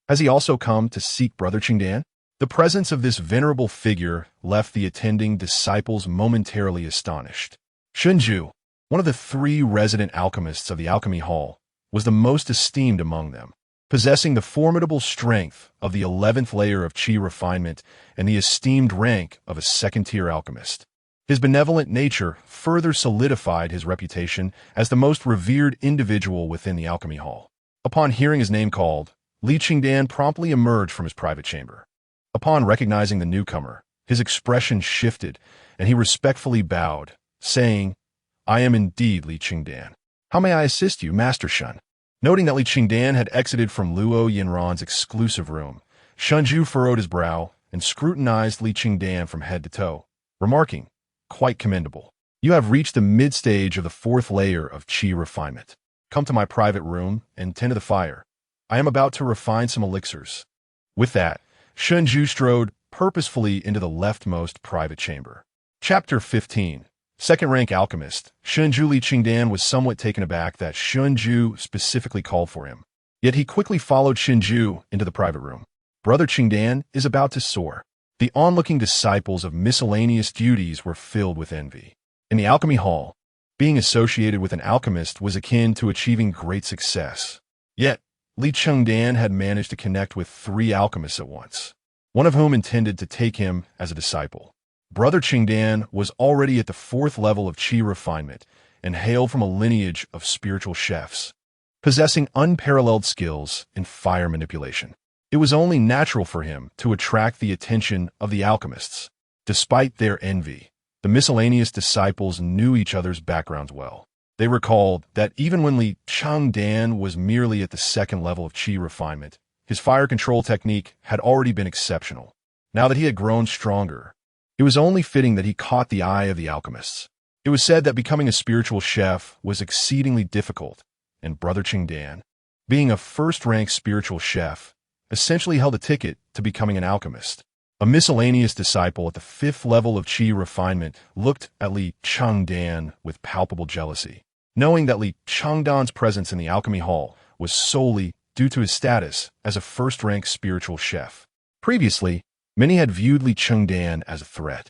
Has he also come to seek Brother Chengdan? The presence of this venerable figure left the attending disciples momentarily astonished. Shunju, one of the 3 resident alchemists of the alchemy hall, was the most esteemed among them, possessing the formidable strength of the 11th layer of Qi Refinement and the esteemed rank of a second-tier alchemist. His benevolent nature further solidified his reputation as the most revered individual within the alchemy hall. Upon hearing his name called, Li Chengdan promptly emerged from his private chamber. Upon recognizing the newcomer, his expression shifted, and he respectfully bowed, saying, "I am indeed Li Chengdan. How may I assist you, Master Shun?" Noting that Li Chengdan had exited from Luo Yinran's exclusive room, Shunju furrowed his brow and scrutinized Li Chengdan from head to toe, remarking, "Quite commendable. You have reached the mid-stage of the 4th layer of Qi Refinement. Come to my private room and tend to the fire. I am about to refine some elixirs." With that, Shunju strode purposefully into the leftmost private chamber. Chapter 15. Second-rank alchemist, Shunju. Li Chengdan was somewhat taken aback that Shunju specifically called for him. Yet he quickly followed Shunju into the private room. Brother Chengdan is about to soar. The onlooking disciples of miscellaneous duties were filled with envy. In the alchemy hall, being associated with an alchemist was akin to achieving great success. Yet, Li Chengdan had managed to connect with 3 alchemists at once, one of whom intended to take him as a disciple. Brother Chengdan was already at the 4th level of Qi Refinement and hailed from a lineage of spiritual chefs, possessing unparalleled skills in fire manipulation. It was only natural for him to attract the attention of the alchemists. Despite their envy, the miscellaneous disciples knew each other's backgrounds well. They recalled that even when Li Chengdan was merely at the 2nd level of Qi Refinement, his fire control technique had already been exceptional. Now that he had grown stronger, it was only fitting that he caught the eye of the alchemists. It was said that becoming a spiritual chef was exceedingly difficult, and Brother Chengdan, being a first-rank spiritual chef, essentially held a ticket to becoming an alchemist. A miscellaneous disciple at the 5th level of Qi Refinement looked at Li Chengdan with palpable jealousy, knowing that Li Chengdan's presence in the alchemy hall was solely due to his status as a first-rank spiritual chef. Previously, many had viewed Li Chengdan as a threat,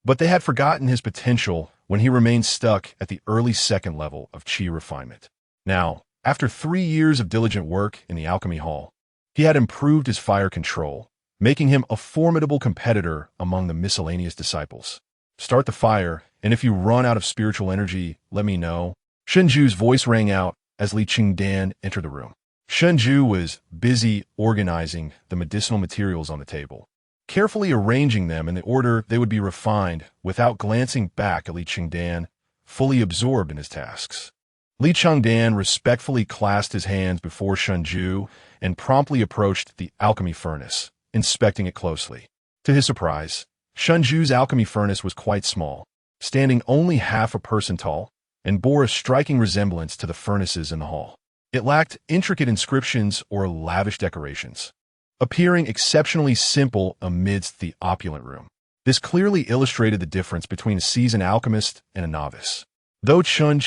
but they had forgotten his potential when he remained stuck at the early 2nd level of Qi Refinement. Now, after 3 years of diligent work in the alchemy hall, he had improved his fire control, making him a formidable competitor among the miscellaneous disciples. "Start the fire, and if you run out of spiritual energy, let me know." Shunju's voice rang out as Li Chengdan entered the room. Shunju was busy organizing the medicinal materials on the table, carefully arranging them in the order they would be refined without glancing back at Li Chengdan, fully absorbed in his tasks. Li Chengdan respectfully clasped his hands before Shunju and promptly approached the alchemy furnace, inspecting it closely. To his surprise, Shunju's alchemy furnace was quite small, standing only half a person tall, and bore a striking resemblance to the furnaces in the hall. It lacked intricate inscriptions or lavish decorations, appearing exceptionally simple amidst the opulent room. This clearly illustrated the difference between a seasoned alchemist and a novice. Though Chun's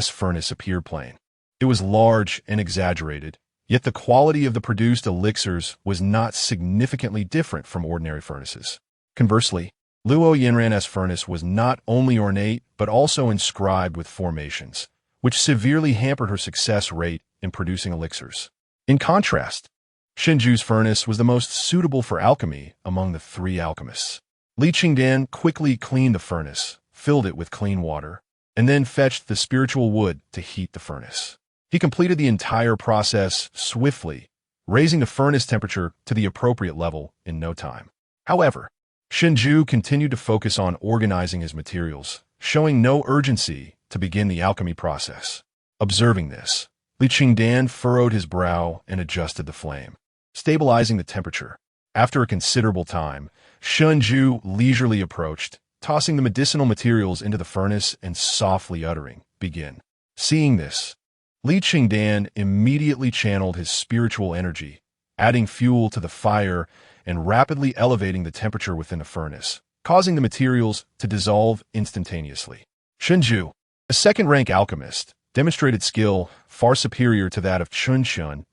furnace appeared plain, it was large and exaggerated, yet the quality of the produced elixirs was not significantly different from ordinary furnaces. Conversely, Luo Yinran's furnace was not only ornate but also inscribed with formations, which severely hampered her success rate in producing elixirs. In contrast, Shunju's furnace was the most suitable for alchemy among the 3 alchemists. Li Chengdan quickly cleaned the furnace, filled it with clean water, and then fetched the spiritual wood to heat the furnace. He completed the entire process swiftly, raising the furnace temperature to the appropriate level in no time. However, Shunju continued to focus on organizing his materials, showing no urgency to begin the alchemy process. Observing this, Li Chengdan furrowed his brow and adjusted the flame, stabilizing the temperature. After a considerable time, Shunju leisurely approached, tossing the medicinal materials into the furnace and softly uttering, "Begin." Seeing this, Li Chengdan immediately channeled his spiritual energy, adding fuel to the fire and rapidly elevating the temperature within the furnace, causing the materials to dissolve instantaneously. Shunju, a second-rank alchemist, demonstrated skill far superior to that of Chun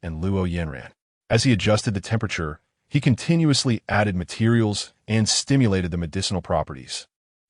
and Luo Yinran. As he adjusted the temperature, he continuously added materials and stimulated the medicinal properties.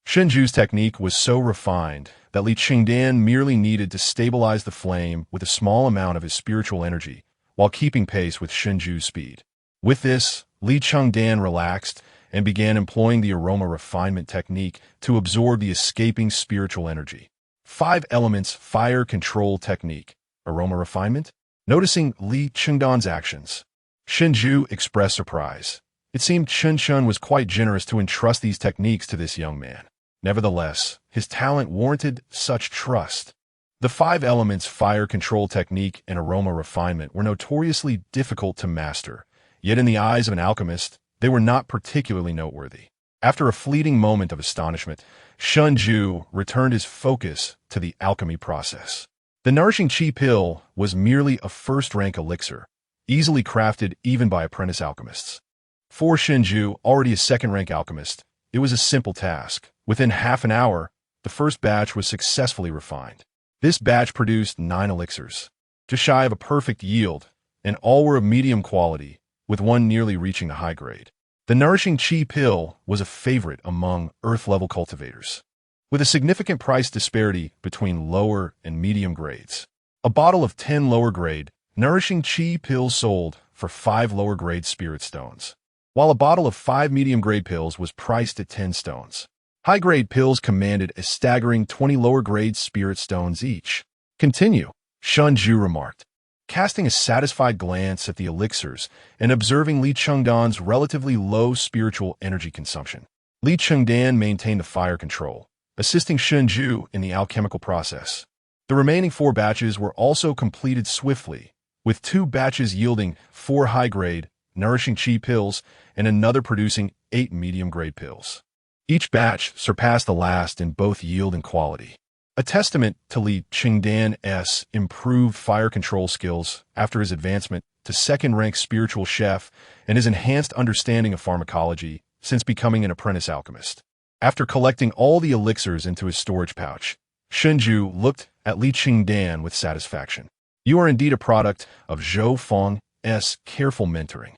Shenju's technique was so refined that Li Chengdan merely needed to stabilize the flame with a small amount of his spiritual energy while keeping pace with Shenju's speed. With this, Li Chengdan relaxed and began employing the aroma refinement technique to absorb the escaping spiritual energy. 5 elements fire control technique. Aroma refinement? Noticing Li Chengdan's actions, Shenju expressed surprise. It seemed Chun was quite generous to entrust these techniques to this young man. Nevertheless, his talent warranted such trust. The 5 elements fire control technique and aroma refinement were notoriously difficult to master, yet in the eyes of an alchemist, they were not particularly noteworthy. After a fleeting moment of astonishment, Shenju returned his focus to the alchemy process. The nourishing Qi pill was merely a first-rank elixir, easily crafted even by apprentice alchemists. For Shenju, already a second-rank alchemist, it was a simple task. Within half an hour, the first batch was successfully refined. This batch produced 9 elixirs, just shy of a perfect yield, and all were of medium quality, with one nearly reaching a high grade. The nourishing Qi pill was a favorite among earth-level cultivators, with a significant price disparity between lower and medium grades. A bottle of 10 lower-grade, nourishing Qi pills sold for 5 lower-grade spirit stones, while a bottle of 5 medium-grade pills was priced at 10 stones. High-grade pills commanded a staggering 20 lower-grade spirit stones each. Continue, Shenju remarked, casting a satisfied glance at the elixirs and observing Li Chengdan's relatively low spiritual energy consumption. Li Chengdan maintained the fire control, assisting Shenju in the alchemical process. The remaining 4 batches were also completed swiftly, with 2 batches yielding 4 high-grade, nourishing Qi pills and another producing 8 medium-grade pills. Each batch surpassed the last in both yield and quality, a testament to Li Chengdan's improved fire control skills after his advancement to second-rank spiritual chef and his enhanced understanding of pharmacology since becoming an apprentice alchemist. After collecting all the elixirs into his storage pouch, Shenju looked at Li Chengdan with satisfaction. You are indeed a product of Zhou Feng's careful mentoring.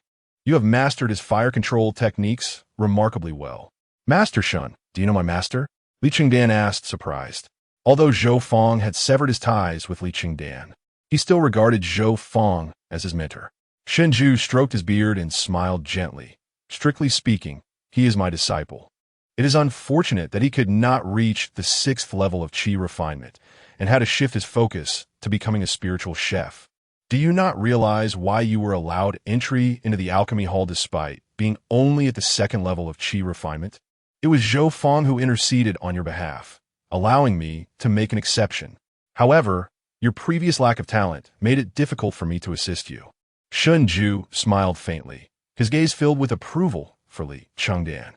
You have mastered his fire control techniques remarkably well. Master Shen, do you know my master? Li Chengdan asked, surprised. Although Zhou Feng had severed his ties with Li Chengdan, he still regarded Zhou Feng as his mentor. Shenju stroked his beard and smiled gently. Strictly speaking, he is my disciple. It is unfortunate that he could not reach the 6th level of Qi refinement and had to shift his focus to becoming a spiritual chef. Do you not realize why you were allowed entry into the alchemy hall despite being only at the 2nd level of Qi refinement? It was Zhou Feng who interceded on your behalf, allowing me to make an exception. However, your previous lack of talent made it difficult for me to assist you. Shenju smiled faintly, his gaze filled with approval for Li Chengdan.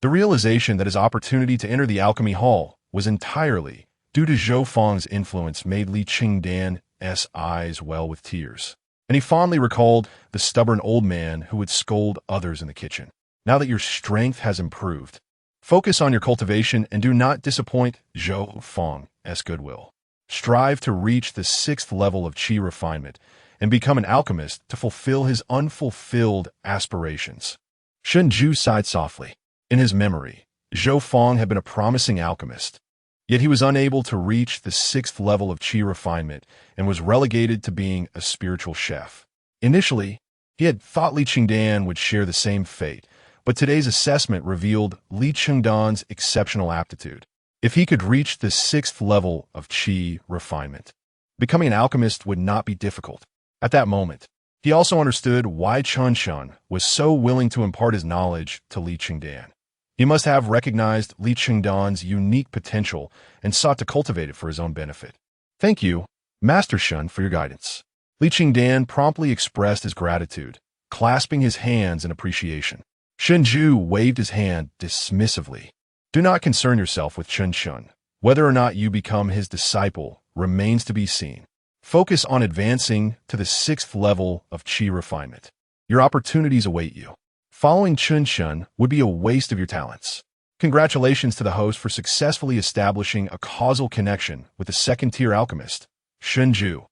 The realization that his opportunity to enter the alchemy hall was entirely due to Zhou Feng's influence made Li Chengdan's eyes well with tears, and he fondly recalled the stubborn old man who would scold others in the kitchen. Now that your strength has improved, focus on your cultivation and do not disappoint Zhou Feng's goodwill. Strive to reach the 6th level of Qi refinement and become an alchemist to fulfill his unfulfilled aspirations. Shenju sighed softly. In his memory, Zhou Feng had been a promising alchemist, yet he was unable to reach the 6th level of Qi refinement and was relegated to being a spiritual chef. Initially, he had thought Li Chengdan would share the same fate, but today's assessment revealed Li Chengdan's exceptional aptitude. If he could reach the 6th level of Qi refinement, becoming an alchemist would not be difficult. At that moment, he also understood why Chun was so willing to impart his knowledge to Li Chengdan. He must have recognized Li Chengdan's unique potential and sought to cultivate it for his own benefit. Thank you, Master Shen, for your guidance. Li Chengdan promptly expressed his gratitude, clasping his hands in appreciation. Shenju waved his hand dismissively. Do not concern yourself with Chun. Whether or not you become his disciple remains to be seen. Focus on advancing to the 6th level of Qi refinement. Your opportunities await you. Following Chun would be a waste of your talents. Congratulations to the host for successfully establishing a causal connection with the 2nd-tier alchemist, Shenju.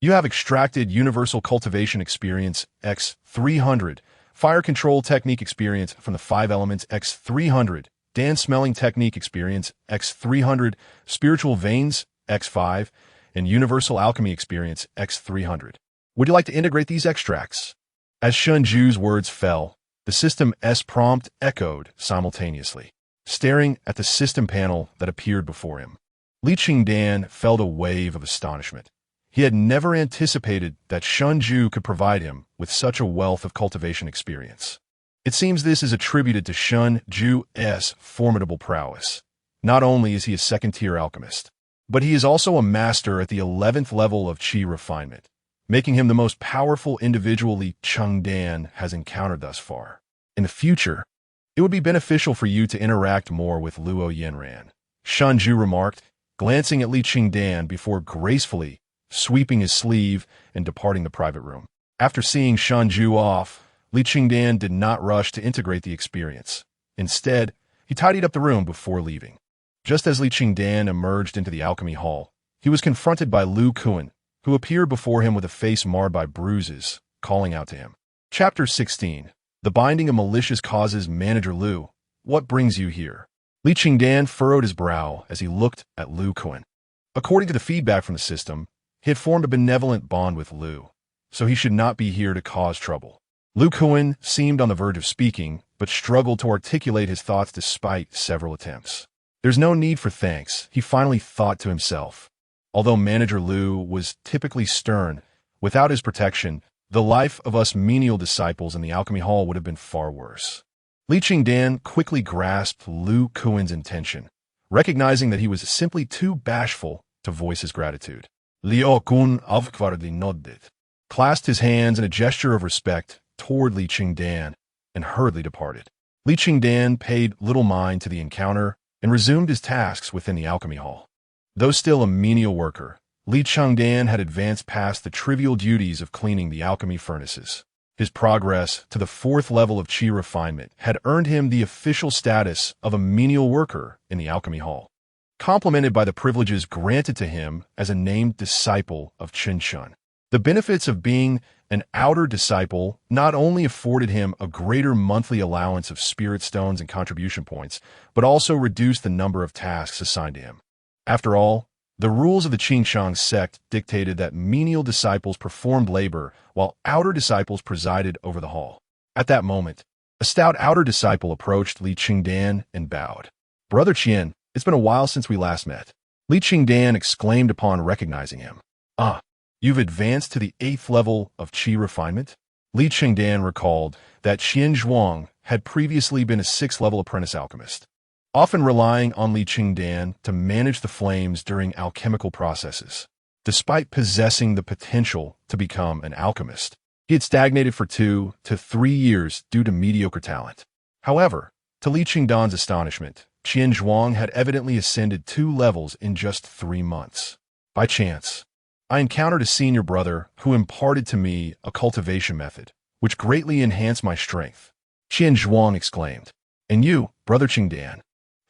You have extracted Universal Cultivation Experience X300 Fire Control Technique Experience from the 5 Elements x 300, Dan Smelling Technique Experience x 300, Spiritual Veins x 5, and Universal Alchemy Experience x 300. Would you like to integrate these extracts? As Shun Ju's words fell, the system's prompt echoed simultaneously, staring at the system panel that appeared before him. Li Chengdan felt a wave of astonishment. He had never anticipated that Shun Ju could provide him with such a wealth of cultivation experience. It seems this is attributed to Shun Ju's formidable prowess. Not only is he a second-tier alchemist, but he is also a master at the 11th level of Qi Refinement, making him the most powerful individual Li Chengdan has encountered thus far. In the future, it would be beneficial for you to interact more with Luo Yanran, Shun Ju remarked, glancing at Li Chengdan before gracefully sweeping his sleeve and departing the private room. After seeing Shun Ju off, Li Chengdan did not rush to integrate the experience. Instead, he tidied up the room before leaving. Just as Li Chengdan emerged into the alchemy hall, he was confronted by Lu Kuan, who appeared before him with a face marred by bruises, calling out to him. Chapter 16. The Binding of Malicious Causes. Manager Lu, what brings you here? Li Chengdan furrowed his brow as he looked at Lu Kuan. According to the feedback from the system, he had formed a benevolent bond with Lu, so he should not be here to cause trouble. Lu Kuan seemed on the verge of speaking, but struggled to articulate his thoughts despite several attempts. There's no need for thanks, he finally thought to himself. Although Manager Lu was typically stern, without his protection, the life of us menial disciples in the alchemy hall would have been far worse. Li Chengdan quickly grasped Lu Kuan's intention, recognizing that he was simply too bashful to voice his gratitude. Liu Kun avkvartly nodded, clasped his hands in a gesture of respect toward Li Chengdan, and hurriedly departed. Li Chengdan paid little mind to the encounter and resumed his tasks within the alchemy hall. Though still a menial worker, Li Chengdan had advanced past the trivial duties of cleaning the alchemy furnaces. His progress to the 4th level of Qi Refinement had earned him the official status of a menial worker in the alchemy hall, complemented by the privileges granted to him as a named disciple of Qin Shun. The benefits of being an outer disciple not only afforded him a greater monthly allowance of spirit stones and contribution points, but also reduced the number of tasks assigned to him. After all, the rules of the Qingshang sect dictated that menial disciples performed labor while outer disciples presided over the hall. At that moment, a stout outer disciple approached Li Chengdan and bowed. Brother Qian, it's been a while since we last met. Li Chengdan exclaimed upon recognizing him. Ah, you've advanced to the 8th level of Qi Refinement? Li Chengdan recalled that Qian Zhuang had previously been a 6th-level apprentice alchemist, often relying on Li Chengdan to manage the flames during alchemical processes. Despite possessing the potential to become an alchemist, he had stagnated for 2 to 3 years due to mediocre talent. However, to Li Chengdan's astonishment, Qian Zhuang had evidently ascended 2 levels in just 3 months. By chance, I encountered a senior brother who imparted to me a cultivation method, which greatly enhanced my strength. Qian Zhuang exclaimed. And you, Brother Chengdan,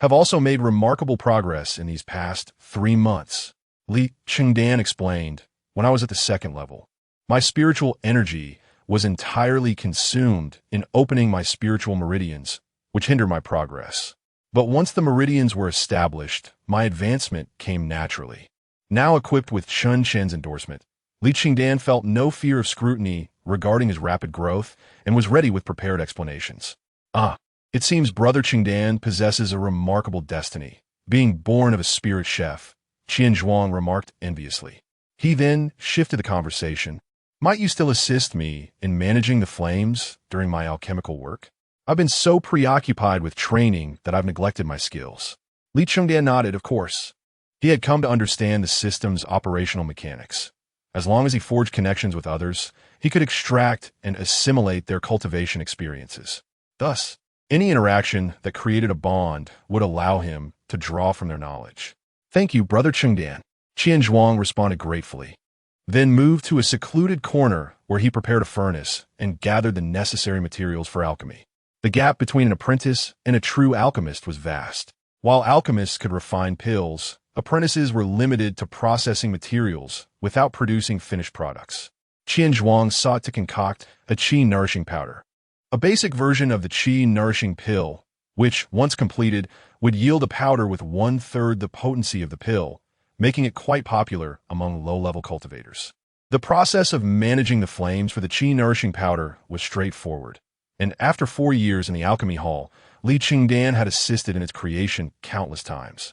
have also made remarkable progress in these past 3 months. Li Chengdan explained, when I was at the 2nd level, my spiritual energy was entirely consumed in opening my spiritual meridians, which hindered my progress. But once the meridians were established, my advancement came naturally. Now equipped with Chun Chen's endorsement, Li Chengdan felt no fear of scrutiny regarding his rapid growth and was ready with prepared explanations. Ah, it seems Brother Chengdan possesses a remarkable destiny, being born of a spirit chef, Qian Zhuang remarked enviously. He then shifted the conversation. Might you still assist me in managing the flames during my alchemical work? I've been so preoccupied with training that I've neglected my skills. Li Chengdan nodded, of course. He had come to understand the system's operational mechanics. As long as he forged connections with others, he could extract and assimilate their cultivation experiences. Thus, any interaction that created a bond would allow him to draw from their knowledge. Thank you, Brother Chengdan. Qian Zhuang responded gratefully, then moved to a secluded corner where he prepared a furnace and gathered the necessary materials for alchemy. The gap between an apprentice and a true alchemist was vast. While alchemists could refine pills, apprentices were limited to processing materials without producing finished products. Qian Zhuang sought to concoct a qi nourishing powder. a basic version of the Qi nourishing pill, which, once completed, would yield a powder with 1/3 the potency of the pill, making it quite popular among low-level cultivators. The process of managing the flames for the Qi nourishing powder was straightforward, and after 4 years in the alchemy hall, Li Chengdan had assisted in its creation countless times.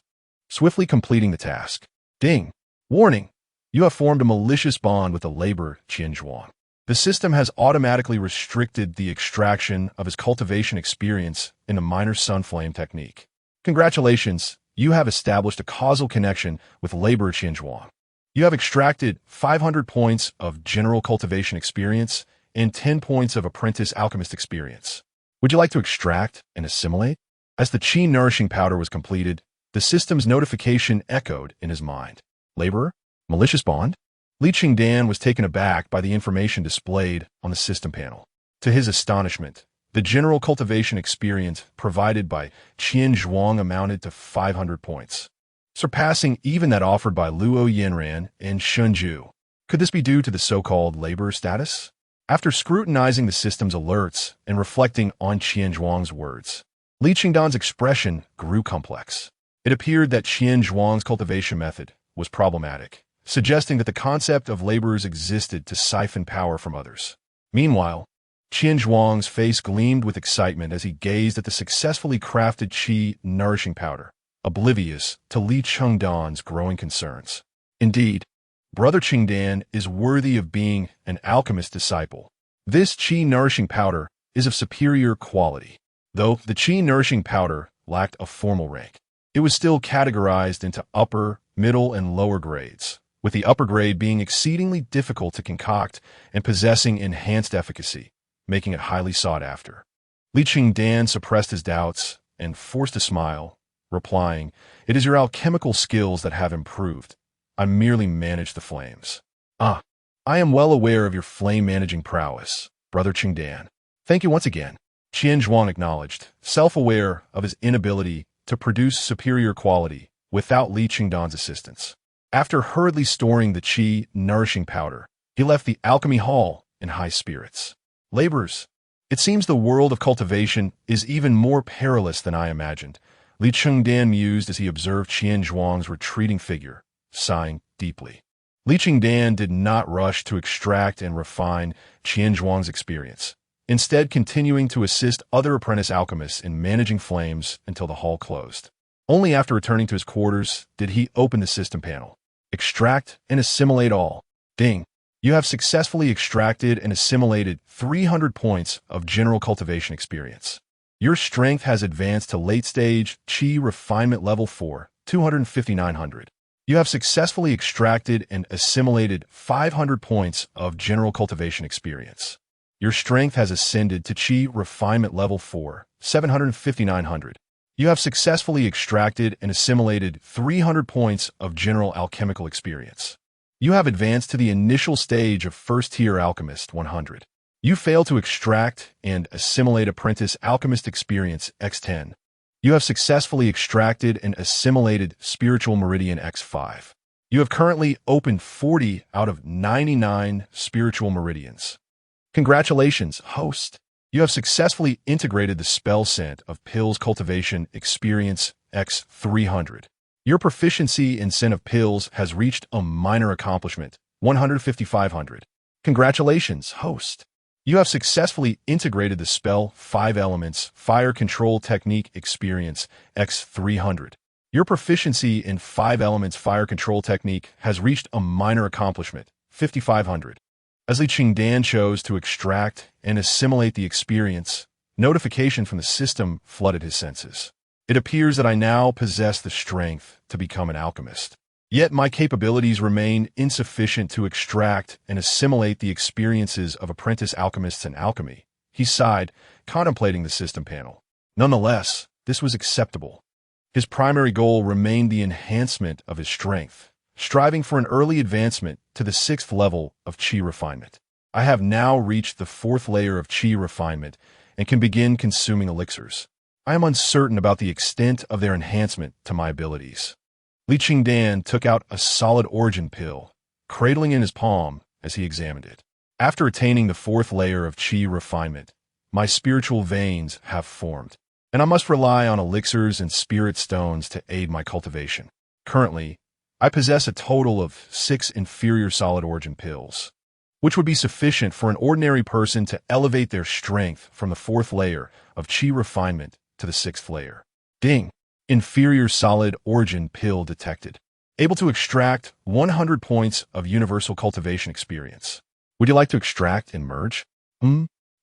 Swiftly completing the task. Ding! Warning! You have formed a malicious bond with the laborer Qianzhuang. The system has automatically restricted the extraction of his cultivation experience in the minor sun flame technique. Congratulations, you have established a causal connection with laborer Qianzhuang. You have extracted 500 points of general cultivation experience and 10 points of apprentice alchemist experience. Would you like to extract and assimilate? As the Qi nourishing powder was completed, the system's notification echoed in his mind. Laborer? Malicious bond? Li Chengdan was taken aback by the information displayed on the system panel. To his astonishment, the general cultivation experience provided by Qianzhuang amounted to 500 points, surpassing even that offered by Luo Yanran and Shunju. Could this be due to the so-called laborer status? After scrutinizing the system's alerts and reflecting on Qianzhuang's words, Li Chengdan's expression grew complex. It appeared that Qianzhuang's cultivation method was problematic, suggesting that the concept of laborers existed to siphon power from others. Meanwhile, Qianzhuang's face gleamed with excitement as he gazed at the successfully crafted Qi nourishing powder, oblivious to Li Chengdan's growing concerns. Indeed, Brother Chengdan is worthy of being an alchemist disciple. This Qi nourishing powder is of superior quality. Though the Qi nourishing powder lacked a formal rank, it was still categorized into upper, middle, and lower grades, with the upper grade being exceedingly difficult to concoct and possessing enhanced efficacy, making it highly sought after. Li Chengdan suppressed his doubts and forced a smile, replying, "It is your alchemical skills that have improved. I merely manage the flames." "Ah, I am well aware of your flame-managing prowess, Brother Chengdan. Thank you once again." Qianzhuang acknowledged, self-aware of his inability to produce superior quality without Li Chengdan's assistance. After hurriedly storing the Qi nourishing powder, he left the alchemy hall in high spirits. "Laborers, it seems the world of cultivation is even more perilous than I imagined," Li Chengdan mused as he observed Qianzhuang's retreating figure, sighing deeply. Li Chengdan did not rush to extract and refine Qianzhuang's experience, instead continuing to assist other apprentice alchemists in managing flames until the hall closed. Only after returning to his quarters did he open the system panel. Extract and assimilate all. Ding. You have successfully extracted and assimilated 300 points of general cultivation experience. Your strength has advanced to late-stage Qi Refinement Level 4, 25900. You have successfully extracted and assimilated 500 points of general cultivation experience. Your strength has ascended to Qi Refinement Level 4, 75900. You have successfully extracted and assimilated 300 points of general alchemical experience. You have advanced to the initial stage of first-tier alchemist 100. You fail to extract and assimilate apprentice alchemist experience X10. You have successfully extracted and assimilated spiritual meridian X5. You have currently opened 40 out of 99 spiritual meridians. Congratulations, host. You have successfully integrated the spell scent of Pills Cultivation Experience X300. Your proficiency in scent of pills has reached a minor accomplishment, 15500. Congratulations, host. You have successfully integrated the spell 5 Elements Fire Control Technique Experience X300. Your proficiency in 5 Elements Fire Control Technique has reached a minor accomplishment, 5500. As Li Chengdan chose to extract and assimilate the experience, notification from the system flooded his senses. It appears that I now possess the strength to become an alchemist. Yet my capabilities remain insufficient to extract and assimilate the experiences of apprentice alchemists in alchemy. He sighed, contemplating the system panel. Nonetheless, this was acceptable. His primary goal remained the enhancement of his strength, striving for an early advancement to the 6th level of Qi Refinement. I have now reached the 4th layer of Qi Refinement and can begin consuming elixirs. I am uncertain about the extent of their enhancement to my abilities. Li Chengdan took out a solid origin pill, cradling in his palm as he examined it. After attaining the 4th layer of Qi Refinement, my spiritual veins have formed, and I must rely on elixirs and spirit stones to aid my cultivation. Currently, I possess a total of 6 inferior solid origin pills, which would be sufficient for an ordinary person to elevate their strength from the 4th layer of Qi Refinement to the 6th layer. Ding! Inferior solid origin pill detected. Able to extract 100 points of universal cultivation experience. Would you like to extract and merge?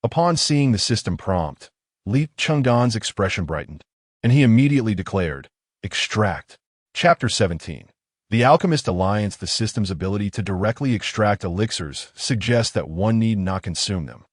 Upon seeing the system prompt, Li Chengdan's expression brightened, and he immediately declared, Extract. Chapter 17. The Alchemist Alliance. The system's ability to directly extract elixirs suggests that one need not consume them,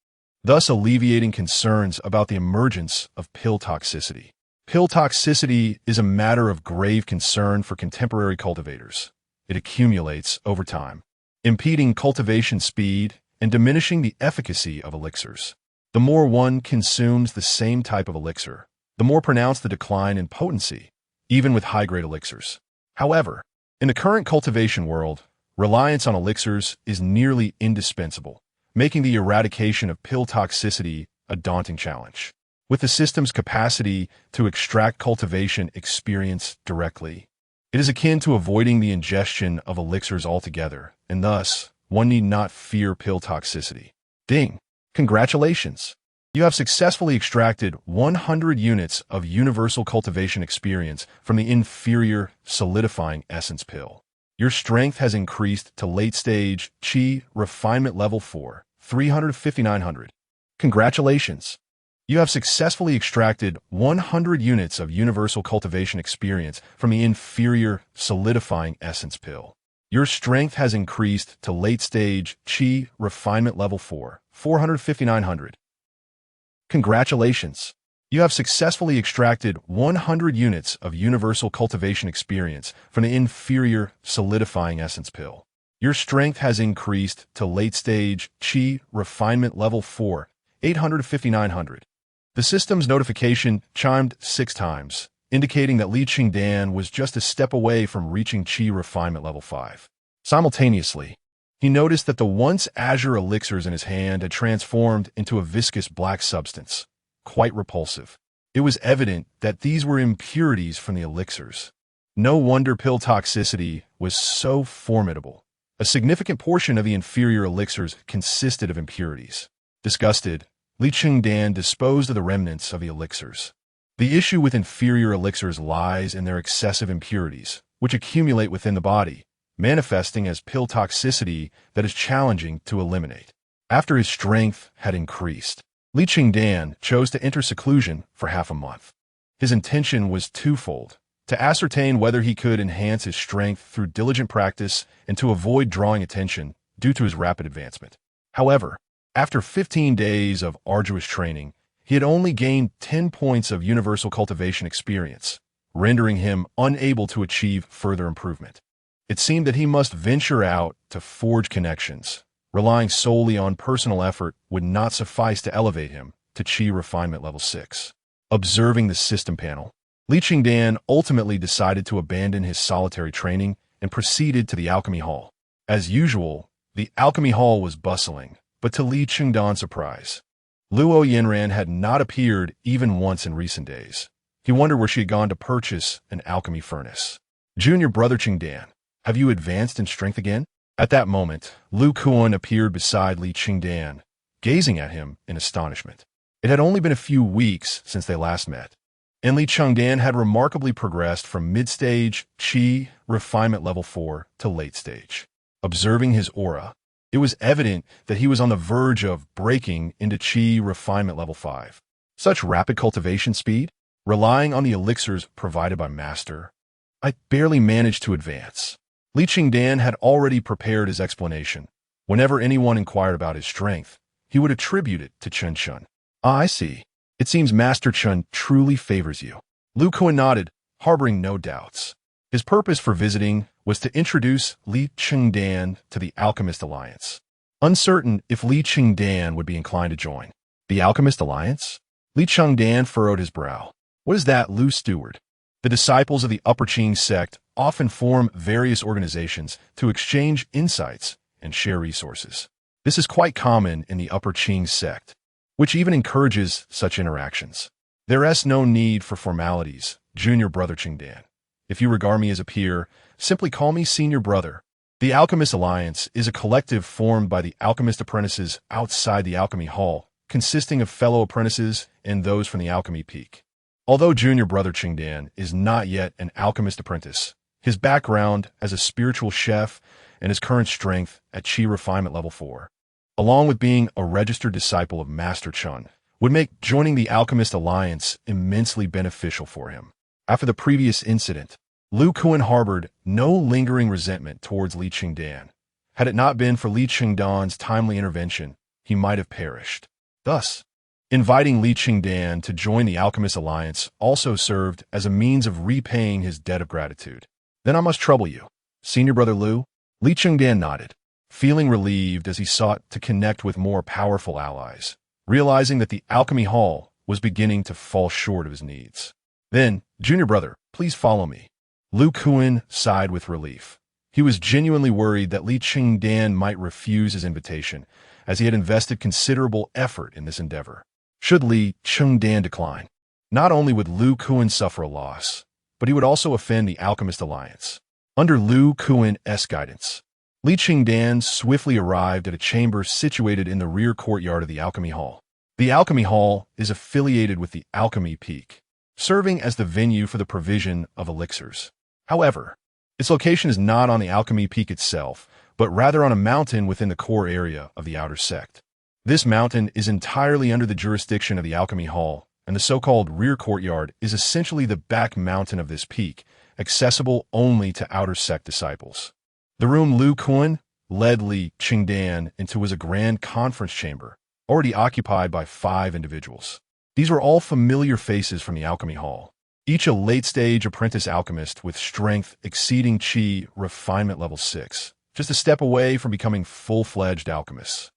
thus alleviating concerns about the emergence of pill toxicity. Pill toxicity is a matter of grave concern for contemporary cultivators. It accumulates over time, impeding cultivation speed and diminishing the efficacy of elixirs. The more one consumes the same type of elixir, the more pronounced the decline in potency, even with high-grade elixirs. However, in the current cultivation world, reliance on elixirs is nearly indispensable, making the eradication of pill toxicity a daunting challenge. With the system's capacity to extract cultivation experience directly, it is akin to avoiding the ingestion of elixirs altogether, and thus, one need not fear pill toxicity. Ding! Congratulations! You have successfully extracted 100 units of universal cultivation experience from the inferior solidifying essence pill. Your strength has increased to late-stage Qi Refinement Level 4, 35900. Congratulations! You have successfully extracted 100 units of universal cultivation experience from the inferior solidifying essence pill. Your strength has increased to late-stage Qi Refinement Level 4, 45900. Congratulations! You have successfully extracted 100 units of universal cultivation experience from the inferior solidifying essence pill. Your strength has increased to late-stage Qi Refinement Level 4, 85900. The system's notification chimed 6 times, indicating that Li Chengdan was just a step away from reaching Qi Refinement Level 5. Simultaneously, he noticed that the once azure elixirs in his hand had transformed into a viscous black substance, quite repulsive. It was evident that these were impurities from the elixirs. No wonder pill toxicity was so formidable. A significant portion of the inferior elixirs consisted of impurities. Disgusted, Li Chengdan disposed of the remnants of the elixirs. The issue with inferior elixirs lies in their excessive impurities, which accumulate within the body, manifesting as pill toxicity that is challenging to eliminate. After his strength had increased, Li Chengdan chose to enter seclusion for half a month. His intention was twofold: to ascertain whether he could enhance his strength through diligent practice and to avoid drawing attention due to his rapid advancement. However, after 15 days of arduous training, he had only gained 10 points of universal cultivation experience, rendering him unable to achieve further improvement. It seemed that he must venture out to forge connections. Relying solely on personal effort would not suffice to elevate him to Qi Refinement Level 6. Observing the system panel, Li Chengdan ultimately decided to abandon his solitary training and proceeded to the alchemy hall. As usual, the alchemy hall was bustling, but to Li Chengdan's surprise, Luo Yanran had not appeared even once in recent days. He wondered where she had gone to purchase an alchemy furnace. Junior brother Chengdan, have you advanced in strength again? At that moment, Lu Kuan appeared beside Li Chengdan, gazing at him in astonishment. It had only been a few weeks since they last met, and Li Chengdan had remarkably progressed from mid-stage Qi Refinement Level 4 to late stage. Observing his aura, it was evident that he was on the verge of breaking into Qi Refinement Level 5. Such rapid cultivation speed, relying on the elixirs provided by Master, I barely managed to advance. Li Chengdan had already prepared his explanation. Whenever anyone inquired about his strength, he would attribute it to Chen Chun. Ah, I see. It seems Master Chun truly favors you. Lu Kuan nodded, harboring no doubts. His purpose for visiting was to introduce Li Chengdan to the Alchemist Alliance. Uncertain if Li Chengdan would be inclined to join. The Alchemist Alliance? Li Chengdan furrowed his brow. What is that, Lu Steward? The disciples of the Upper Qing sect often form various organizations to exchange insights and share resources. This is quite common in the Upper Qing sect. which even encourages such interactions. There is no need for formalities, junior brother Chengdan. If you regard me as a peer, simply call me senior brother. The Alchemist Alliance is a collective formed by the alchemist apprentices outside the Alchemy Hall, consisting of fellow apprentices and those from the Alchemy Peak. Although junior brother Chengdan is not yet an alchemist apprentice, his background as a spiritual chef and his current strength at Qi Refinement Level 4, along with being a registered disciple of Master Chun, would make joining the Alchemist Alliance immensely beneficial for him. After the previous incident, Lu Kuan harbored no lingering resentment towards Li Chengdan. Had it not been for Li Chengdan's timely intervention, he might have perished. Thus, inviting Li Chengdan to join the Alchemist Alliance also served as a means of repaying his debt of gratitude. Then I must trouble you, senior brother Lu. Li Chengdan nodded, feeling relieved as he sought to connect with more powerful allies, realizing that the Alchemy Hall was beginning to fall short of his needs. Then, junior brother, please follow me. Lu Kuan sighed with relief. He was genuinely worried that Li Chengdan might refuse his invitation, as he had invested considerable effort in this endeavor. Should Li Chengdan decline, not only would Lu Kuan suffer a loss, but he would also offend the Alchemist Alliance. Under Lu Kuan's guidance, Li Chengdan swiftly arrived at a chamber situated in the rear courtyard of the Alchemy Hall. The Alchemy Hall is affiliated with the Alchemy Peak, serving as the venue for the provision of elixirs. However, its location is not on the Alchemy Peak itself, but rather on a mountain within the core area of the outer sect. This mountain is entirely under the jurisdiction of the Alchemy Hall, and the so-called rear courtyard is essentially the back mountain of this peak, accessible only to outer sect disciples. The room Lu Kuan led Li Chengdan into was a grand conference chamber, already occupied by 5 individuals. These were all familiar faces from the Alchemy Hall, each a late-stage apprentice alchemist with strength exceeding Qi Refinement Level 6, just a step away from becoming full-fledged alchemists.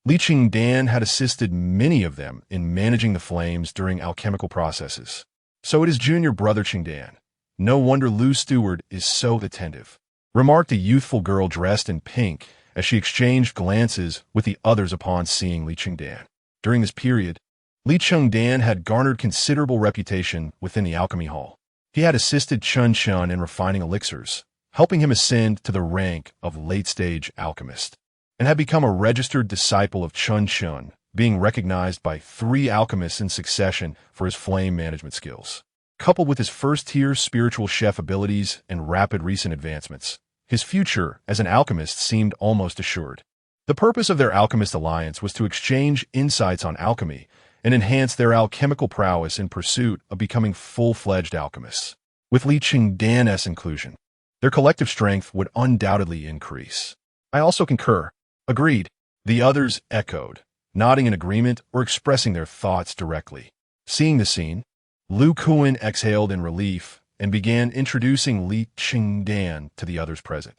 Li Chengdan had assisted many of them in managing the flames during alchemical processes. So it is junior brother Chengdan. No wonder Lu Steward is so attentive, remarked a youthful girl dressed in pink as she exchanged glances with the others upon seeing Li Chengdan. During this period, Li Chengdan had garnered considerable reputation within the Alchemy Hall. He had assisted Chun Chun in refining elixirs, helping him ascend to the rank of late-stage alchemist, and had become a registered disciple of Chun Chun, being recognized by 3 alchemists in succession for his flame management skills. Coupled with his first-tier spiritual chef abilities and rapid recent advancements, his future as an alchemist seemed almost assured. The purpose of their Alchemist Alliance was to exchange insights on alchemy and enhance their alchemical prowess in pursuit of becoming full-fledged alchemists. With Li Chengdan's inclusion, their collective strength would undoubtedly increase. I also concur. Agreed. The others echoed, nodding in agreement or expressing their thoughts directly. Seeing the scene, Lu Kuan exhaled in relief and began introducing Li Chengdan to the others present.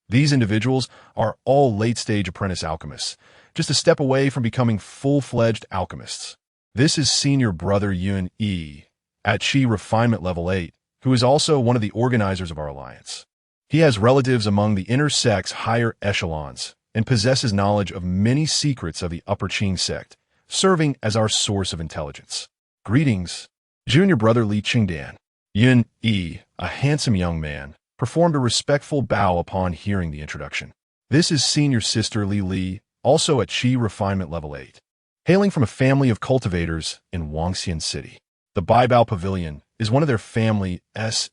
These individuals are all late-stage apprentice alchemists, just a step away from becoming full-fledged alchemists. This is senior brother Yun Yi, at Qi Refinement Level 8, who is also one of the organizers of our alliance. He has relatives among the inner sect's higher echelons and possesses knowledge of many secrets of the upper Qing sect, serving as our source of intelligence. Greetings, junior brother Li Chengdan. Yun Yi, a handsome young man, performed a respectful bow upon hearing the introduction. This is senior sister Li, also at Qi Refinement Level 8. Hailing from a family of cultivators in Wangxian City, the Baibao Pavilion is one of their family's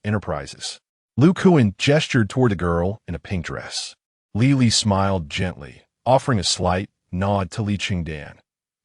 enterprises. Lu Kuan gestured toward the girl in a pink dress. Li smiled gently, offering a slight nod to Li Chengdan.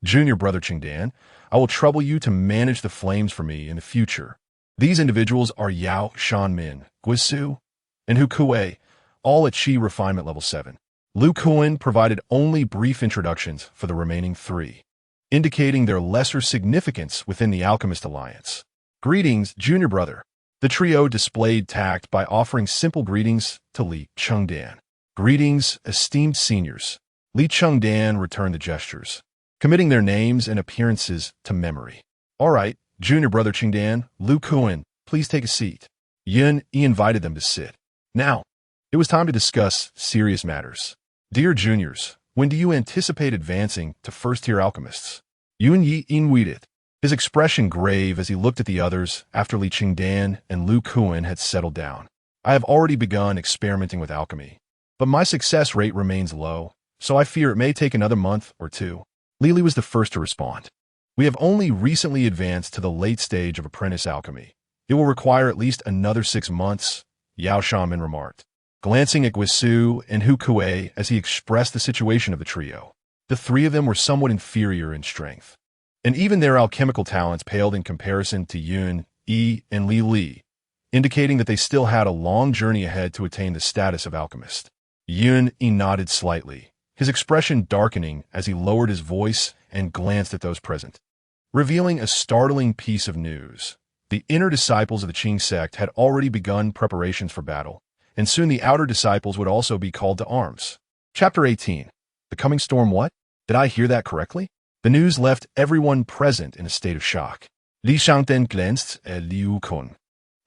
Junior brother Chengdan, I will trouble you to manage the flames for me in the future. These individuals are Yao Shanmin, Guisu, and Hu Kuei, all at Qi Refinement Level 7. Lu Kuan provided only brief introductions for the remaining 3, indicating their lesser significance within the Alchemist Alliance. Greetings, junior brother. The trio displayed tact by offering simple greetings to Li Chengdan. Greetings, esteemed seniors. Li Chengdan returned the gestures, committing their names and appearances to memory. All right, junior brother Chengdan, Lu Kuan, please take a seat. Yun Yi invited them to sit. Now, it was time to discuss serious matters. Dear juniors, when do you anticipate advancing to first-tier alchemists? Yun Yi Inweedeth, his expression grave as he looked at the others after Li Chengdan and Lu Kuan had settled down. I have already begun experimenting with alchemy, but my success rate remains low, so I fear it may take another month or two. Li was the first to respond. We have only recently advanced to the late stage of apprentice alchemy. It will require at least another 6 months, Yao Shanmin remarked, glancing at Guisu and Hu Kuei as he expressed the situation of the trio. The three of them were somewhat inferior in strength, and even their alchemical talents paled in comparison to Yun, Yi, and Li, indicating that they still had a long journey ahead to attain the status of alchemist. Yun Yi nodded slightly, his expression darkening as he lowered his voice and glanced at those present, revealing a startling piece of news. The inner disciples of the Qing sect had already begun preparations for battle, and soon the outer disciples would also be called to arms. Chapter 18. The coming storm what? Did I hear that correctly? The news left everyone present in a state of shock. Li Chengdan glanced at Liu Kun,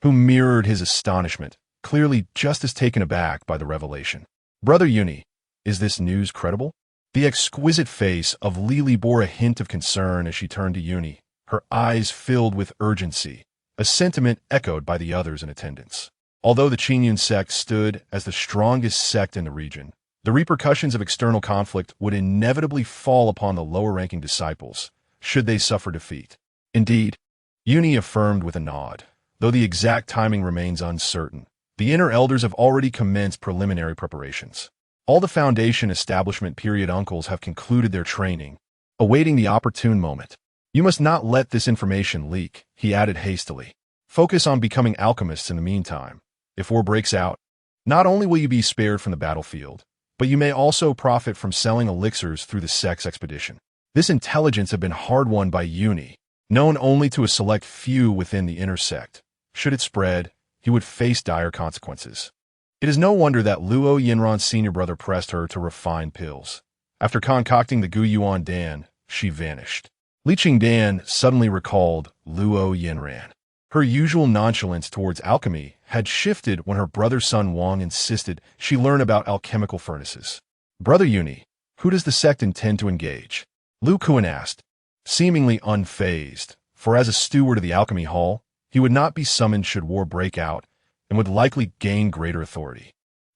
who mirrored his astonishment, clearly just as taken aback by the revelation. Brother Yuni, is this news credible? The exquisite face of Li bore a hint of concern as she turned to Yuni, her eyes filled with urgency, a sentiment echoed by the others in attendance. Although the Qingyun sect stood as the strongest sect in the region, the repercussions of external conflict would inevitably fall upon the lower-ranking disciples, should they suffer defeat. Indeed, Yuni affirmed with a nod, though the exact timing remains uncertain. The inner elders have already commenced preliminary preparations. All the foundation establishment period uncles have concluded their training, awaiting the opportune moment. You must not let this information leak, he added hastily. Focus on becoming alchemists in the meantime. If war breaks out, not only will you be spared from the battlefield, but you may also profit from selling elixirs through the sect's expedition. This intelligence had been hard-won by Yuni, known only to a select few within the inner sect. Should it spread, he would face dire consequences. It is no wonder that Luo Yinran's senior brother pressed her to refine pills. After concocting the Gu Yuan Dan, she vanished. Li Chengdan suddenly recalled Luo Yinran. Her usual nonchalance towards alchemy had shifted when her brother's son Wang insisted she learn about alchemical furnaces. Brother Yuni, who does the sect intend to engage? Lu Kuan asked, seemingly unfazed, for as a steward of the alchemy hall, he would not be summoned should war break out and would likely gain greater authority.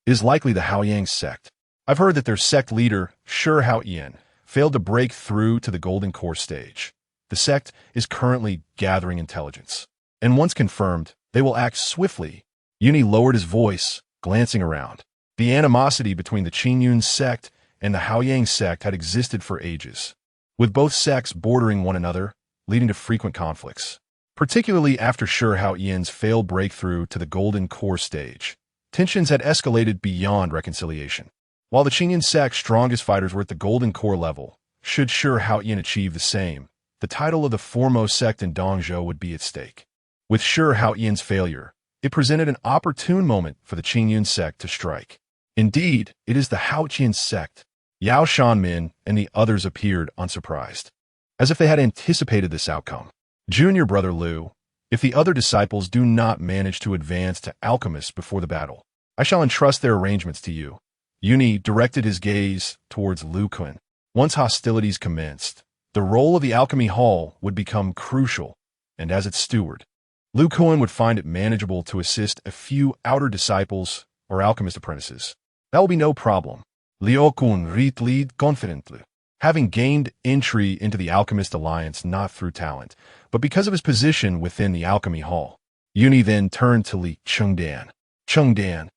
It is likely the Haoyang sect. I've heard that their sect leader, Shi Refinement, failed to break through to the Golden Core stage. The sect is currently gathering intelligence, and once confirmed, they will act swiftly. Yuni lowered his voice, glancing around. The animosity between the Qingyun sect and the Haoyang sect had existed for ages, with both sects bordering one another, leading to frequent conflicts. Particularly after Shi Refiment's failed breakthrough to the Golden Core stage, tensions had escalated beyond reconciliation. While the Qingyun sect's strongest fighters were at the Golden Core level, should Shi Refinement achieve the same, the title of the foremost sect in Dongzhou would be at stake. With Shi Refiment's failure, it presented an opportune moment for the Qingyun sect to strike. Indeed, it is the Haoqian sect. Yao Shanmin and the others appeared unsurprised, as if they had anticipated this outcome. Junior brother Lu, if the other disciples do not manage to advance to alchemists before the battle, I shall entrust their arrangements to you. Yuni directed his gaze towards Lu Kun. Once hostilities commenced, the role of the alchemy hall would become crucial, and as its steward, Lu Kun would find it manageable to assist a few outer disciples or alchemist apprentices. That will be no problem. Liu Kun replied confidently. Having gained entry into the Alchemist Alliance not through talent, but because of his position within the Alchemy Hall, Yuni then turned to Li Chengdan. Chengdan,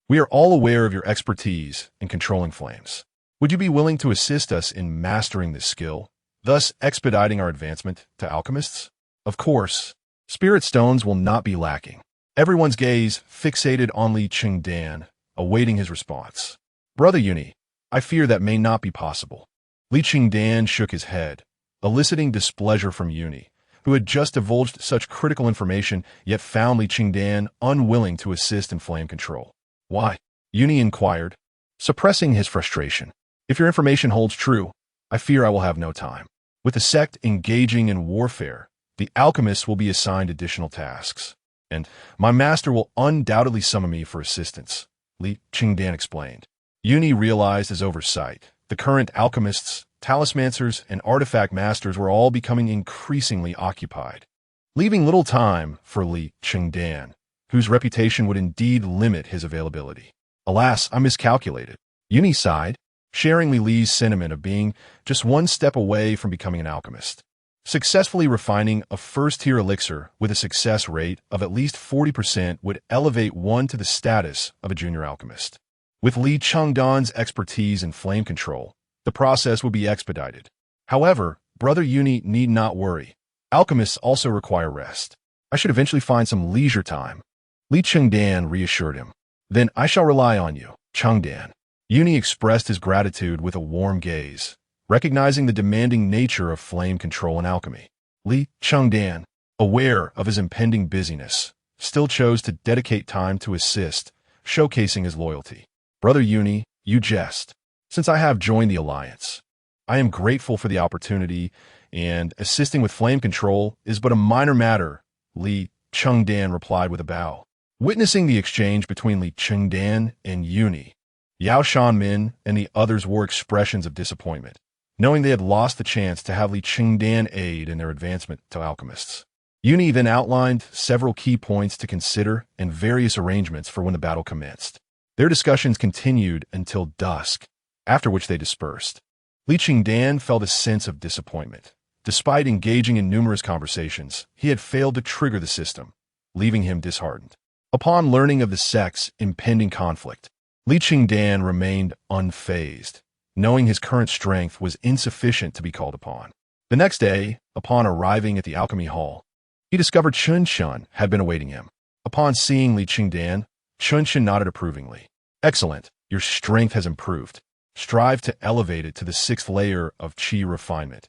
we are all aware of your expertise in controlling flames. Would you be willing to assist us in mastering this skill, thus expediting our advancement to alchemists? Of course, spirit stones will not be lacking. Everyone's gaze fixated on Li Chengdan, awaiting his response. Brother Yuni, I fear that may not be possible. Li Chengdan shook his head, eliciting displeasure from Yuni, who had just divulged such critical information yet found Li Chengdan unwilling to assist in flame control. Why? Yuni inquired, suppressing his frustration. If your information holds true, I fear I will have no time. With the sect engaging in warfare, the alchemists will be assigned additional tasks, and my master will undoubtedly summon me for assistance, Li Chengdan explained. Yuni realized his oversight. The current alchemists talismancers, and artifact masters were all becoming increasingly occupied, leaving little time for Li Chengdan, whose reputation would indeed limit his availability. Alas, I miscalculated. Yuni sighed, sharing Li's sentiment of being just one step away from becoming an alchemist. Successfully refining a first-tier elixir with a success rate of at least 40% would elevate one to the status of a junior alchemist. With Li Chengdan's expertise in flame control, the process would be expedited. However, Brother Yuni need not worry. Alchemists also require rest. I should eventually find some leisure time. Li Chengdan reassured him. Then I shall rely on you, Chengdan. Yuni expressed his gratitude with a warm gaze, recognizing the demanding nature of flame control and alchemy. Li Chengdan, aware of his impending busyness, still chose to dedicate time to assist, showcasing his loyalty. Brother Yuni, you jest. Since I have joined the alliance, I am grateful for the opportunity, and assisting with flame control is but a minor matter, Li Chengdan replied with a bow. Witnessing the exchange between Li Chengdan and Yuni, Yao Shanmin and the others wore expressions of disappointment, knowing they had lost the chance to have Li Chengdan aid in their advancement to alchemists. Yuni then outlined several key points to consider and various arrangements for when the battle commenced. Their discussions continued until dusk, after which they dispersed. Li Chengdan felt a sense of disappointment. Despite engaging in numerous conversations, he had failed to trigger the system, leaving him disheartened. Upon learning of the sect's impending conflict, Li Chengdan remained unfazed, knowing his current strength was insufficient to be called upon. The next day, upon arriving at the alchemy hall, he discovered Chun had been awaiting him. Upon seeing Li Chengdan, Chun nodded approvingly. Excellent, your strength has improved. Strive to elevate it to the 6th layer of Qi Refinement.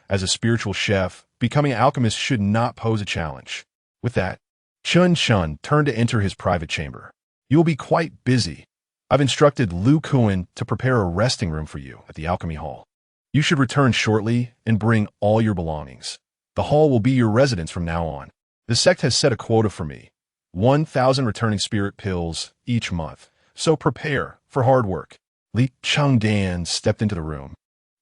As a spiritual chef, becoming an alchemist should not pose a challenge. With that, Chun turned to enter his private chamber. You will be quite busy. I've instructed Lu Kuan to prepare a resting room for you at the alchemy hall. You should return shortly and bring all your belongings. The hall will be your residence from now on. The sect has set a quota for me, 1,000 returning spirit pills each month, so prepare for hard work. Li Chengdan stepped into the room,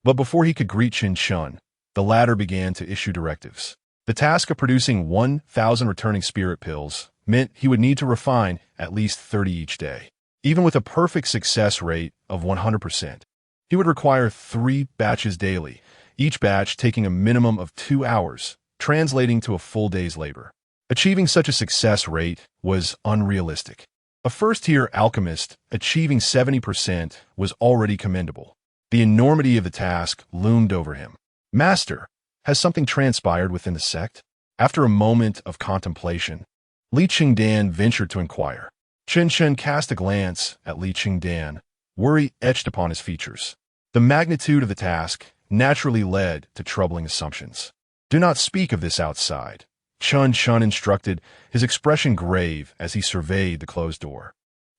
but before he could greet Chun, the latter began to issue directives. The task of producing 1,000 returning spirit pills meant he would need to refine at least 30 each day. Even with a perfect success rate of 100%, he would require 3 batches daily, each batch taking a minimum of 2 hours, translating to a full day's labor. Achieving such a success rate was unrealistic. A first-tier alchemist achieving 70% was already commendable. The enormity of the task loomed over him. Master, has something transpired within the sect? After a moment of contemplation, Li Chengdan ventured to inquire. Chun cast a glance at Li Chengdan, worry etched upon his features. The magnitude of the task naturally led to troubling assumptions. Do not speak of this outside, Chun instructed, his expression grave as he surveyed the closed door.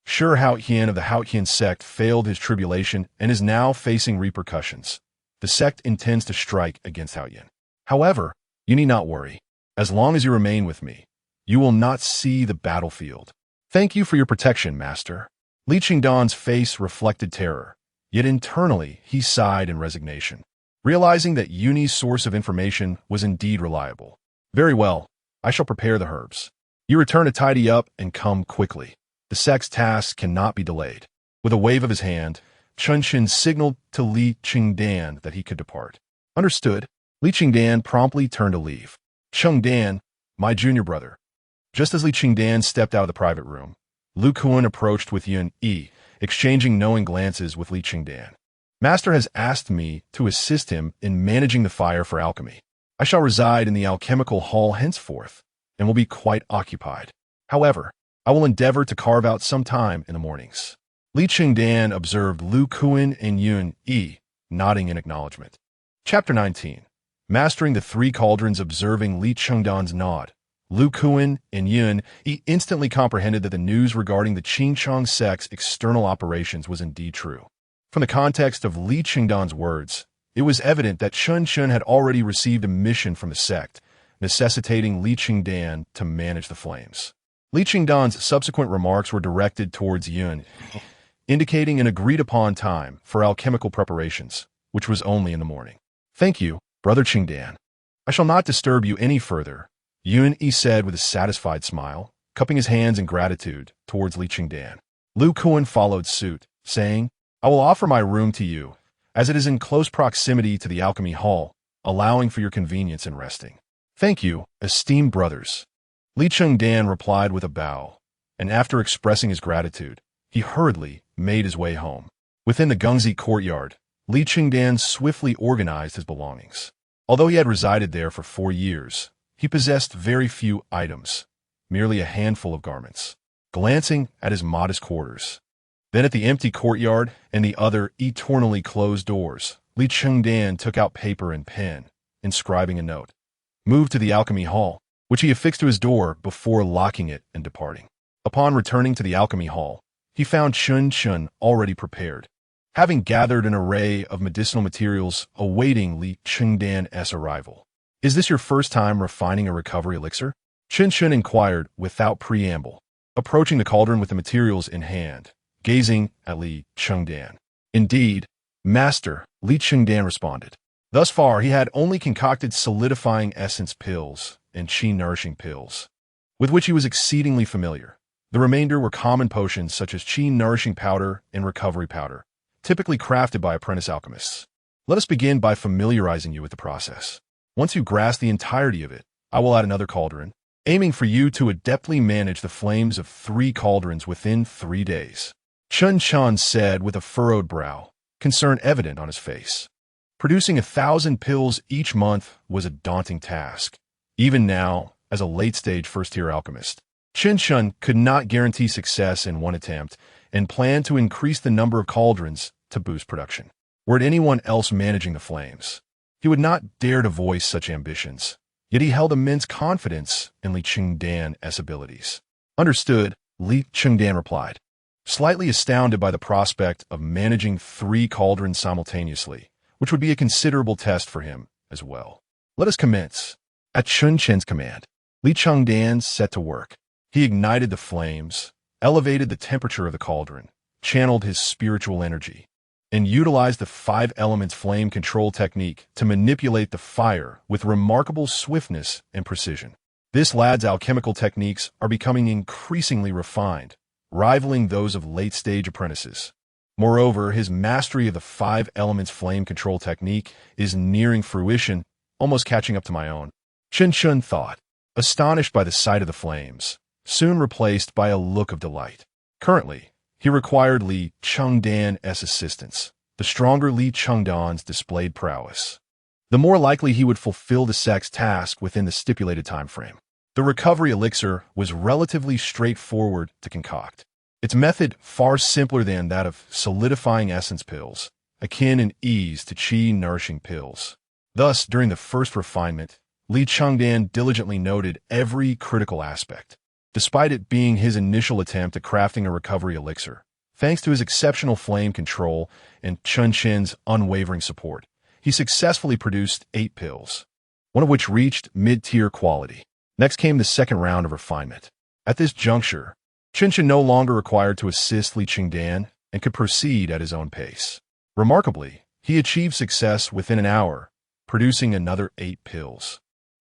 Sure, Haotian of the Haotian sect failed his tribulation and is now facing repercussions. The sect intends to strike against Haotian. However, you need not worry. As long as you remain with me, you will not see the battlefield. Thank you for your protection, Master. Li Chengdan's face reflected terror, yet internally he sighed in resignation, realizing that Yuni's source of information was indeed reliable. Very well, I shall prepare the herbs. You return to tidy up and come quickly. The sect's tasks cannot be delayed. With a wave of his hand, Chun signaled to Li Chengdan that he could depart. Understood. Li Chengdan promptly turned to leave. Chengdan, my junior brother. Just as Li Chengdan stepped out of the private room, Lu Kuan approached with Yun Yi, exchanging knowing glances with Li Chengdan. Master has asked me to assist him in managing the fire for alchemy. I shall reside in the alchemical hall henceforth, and will be quite occupied. However, I will endeavor to carve out some time in the mornings. Li Chengdan observed Lu Kuan and Yun Yi, nodding in acknowledgement. Chapter 19. Mastering the 3 cauldrons. Observing Li Chengdan's nod, Lu Kuan and Yun Yi instantly comprehended that the news regarding the Qingchong sect's external operations was indeed true. From the context of Li Chengdan's words, it was evident that Chun had already received a mission from the sect, necessitating Li Chengdan to manage the flames. Li Chengdan's subsequent remarks were directed towards Yun, indicating an agreed-upon time for alchemical preparations, which was only in the morning. "Thank you, Brother Chengdan. I shall not disturb you any further," Yun-Yi said with a satisfied smile, cupping his hands in gratitude towards Li Chengdan. Lu Kuan followed suit, saying, "I will offer my room to you, as it is in close proximity to the alchemy hall, allowing for your convenience in resting." "Thank you, esteemed brothers." Li Chengdan replied with a bow, and after expressing his gratitude, he hurriedly made his way home. Within the Gungzi courtyard, Li Chengdan swiftly organized his belongings. Although he had resided there for 4 years, he possessed very few items, merely a handful of garments. Glancing at his modest quarters, then at the empty courtyard and the other eternally closed doors, Li Chengdan took out paper and pen, inscribing a note. Moved to the alchemy hall, which he affixed to his door before locking it and departing. Upon returning to the alchemy hall, he found Chun Chun already prepared, having gathered an array of medicinal materials awaiting Li Chengdan's arrival. "Is this your first time refining a recovery elixir?" Chun Chun inquired without preamble, approaching the cauldron with the materials in hand, gazing at Li Chengdan. "Indeed, Master," Li Chengdan responded. Thus far, he had only concocted solidifying essence pills and Qi nourishing pills, with which he was exceedingly familiar. The remainder were common potions such as Qi nourishing powder and recovery powder, typically crafted by apprentice alchemists. "Let us begin by familiarizing you with the process. Once you grasp the entirety of it, I will add another cauldron, aiming for you to adeptly manage the flames of 3 cauldrons within 3 days." Chun Chun said with a furrowed brow, concern evident on his face. Producing 1,000 pills each month was a daunting task. Even now, as a late-stage first-tier alchemist, Chun Chun could not guarantee success in one attempt and planned to increase the number of cauldrons to boost production. Were it anyone else managing the flames, he would not dare to voice such ambitions, yet he held immense confidence in Li Chengdan's abilities. "Understood," Li Chengdan replied, slightly astounded by the prospect of managing 3 cauldrons simultaneously, which would be a considerable test for him as well. "Let us commence." At Chun Chen's command, Li Chengdan set to work. He ignited the flames, elevated the temperature of the cauldron, channeled his spiritual energy, and utilized the 5 elements flame control technique to manipulate the fire with remarkable swiftness and precision. This lad's alchemical techniques are becoming increasingly refined, rivaling those of late-stage apprentices. Moreover, his mastery of the 5 elements flame control technique is nearing fruition, almost catching up to my own. Chun Chun thought, astonished by the sight of the flames, soon replaced by a look of delight. Currently, he required Li Chengdan's assistance. The stronger Li Chengdan's displayed prowess, the more likely he would fulfill the sect's task within the stipulated time frame. The recovery elixir was relatively straightforward to concoct. Its method far simpler than that of solidifying essence pills, akin in ease to Qi nourishing pills. Thus, during the first refinement, Li Chengdan diligently noted every critical aspect. Despite it being his initial attempt at crafting a recovery elixir, thanks to his exceptional flame control and Chun Chen's unwavering support, he successfully produced 8 pills, one of which reached mid-tier quality. Next came the second round of refinement. At this juncture, Chun Chen no longer required to assist Li Chengdan and could proceed at his own pace. Remarkably, he achieved success within an hour, producing another 8 pills,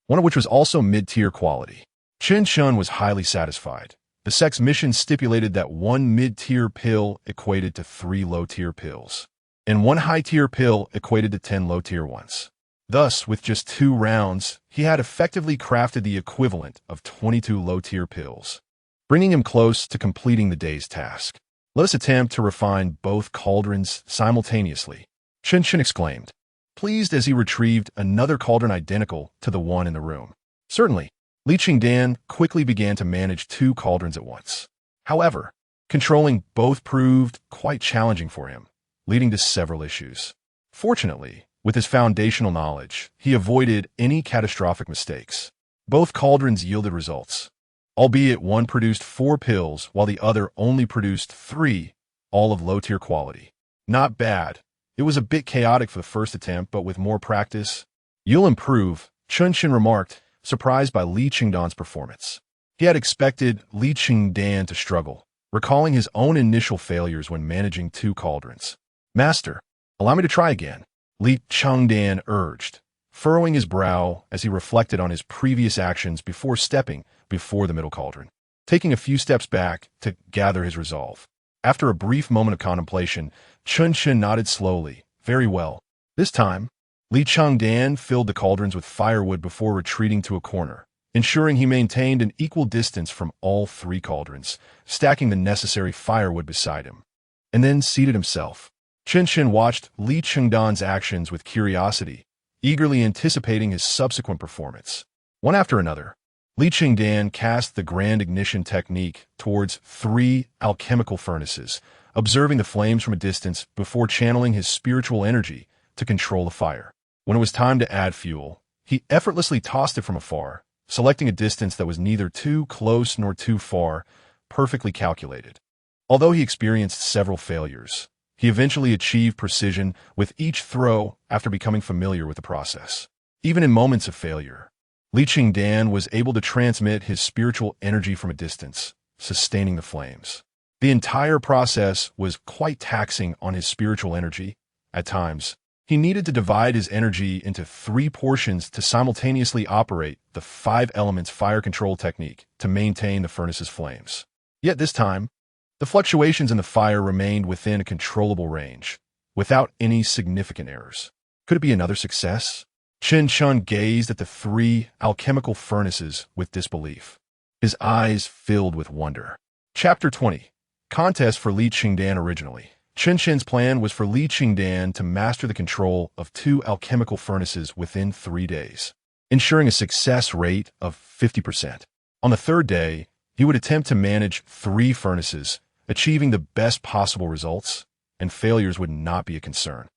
one of which was also mid-tier quality. Chun Chun was highly satisfied. The sect's mission stipulated that 1 mid-tier pill equated to 3 low-tier pills, and 1 high-tier pill equated to 10 low-tier ones. Thus, with just 2 rounds, he had effectively crafted the equivalent of 22 low-tier pills, bringing him close to completing the day's task. "Let us attempt to refine both cauldrons simultaneously," Chun Chun exclaimed, pleased as he retrieved another cauldron identical to the one in the room. Certainly, Li Chengdan quickly began to manage 2 cauldrons at once. However, controlling both proved quite challenging for him, leading to several issues. Fortunately, with his foundational knowledge, he avoided any catastrophic mistakes. Both cauldrons yielded results, albeit one produced 4 pills while the other only produced 3, all of low-tier quality. Not bad. It was a bit chaotic for the first attempt, but with more practice, you'll improve, Chun Chen remarked, surprised by Li Chengdan's performance. He had expected Li Chengdan to struggle, recalling his own initial failures when managing 2 cauldrons. "Master, allow me to try again." Li Chengdan urged, furrowing his brow as he reflected on his previous actions before stepping before the middle cauldron, taking a few steps back to gather his resolve. After a brief moment of contemplation, Chun Shen nodded slowly. Very well. This time, Li Chengdan filled the cauldrons with firewood before retreating to a corner, ensuring he maintained an equal distance from all three cauldrons, stacking the necessary firewood beside him, and then seated himself. Chun Shen watched Li Chengdan's actions with curiosity, eagerly anticipating his subsequent performance. One after another, Li Chengdan cast the grand ignition technique towards 3 alchemical furnaces, observing the flames from a distance before channeling his spiritual energy to control the fire. When it was time to add fuel, he effortlessly tossed it from afar, selecting a distance that was neither too close nor too far, perfectly calculated. Although he experienced several failures, he eventually achieved precision with each throw after becoming familiar with the process. Even in moments of failure, Li Chengdan was able to transmit his spiritual energy from a distance, sustaining the flames. The entire process was quite taxing on his spiritual energy. At times, he needed to divide his energy into 3 portions to simultaneously operate the 5 elements fire control technique to maintain the furnace's flames. Yet this time, the fluctuations in the fire remained within a controllable range, without any significant errors. Could it be another success? Chen Shun gazed at the 3 alchemical furnaces with disbelief, his eyes filled with wonder. Chapter 20. Contest for Li Chengdan. Originally, Chen Shen's plan was for Li Chengdan to master the control of 2 alchemical furnaces within 3 days, ensuring a success rate of 50%. On the 3rd day, he would attempt to manage 3 furnaces, achieving the best possible results, and failures would not be a concern.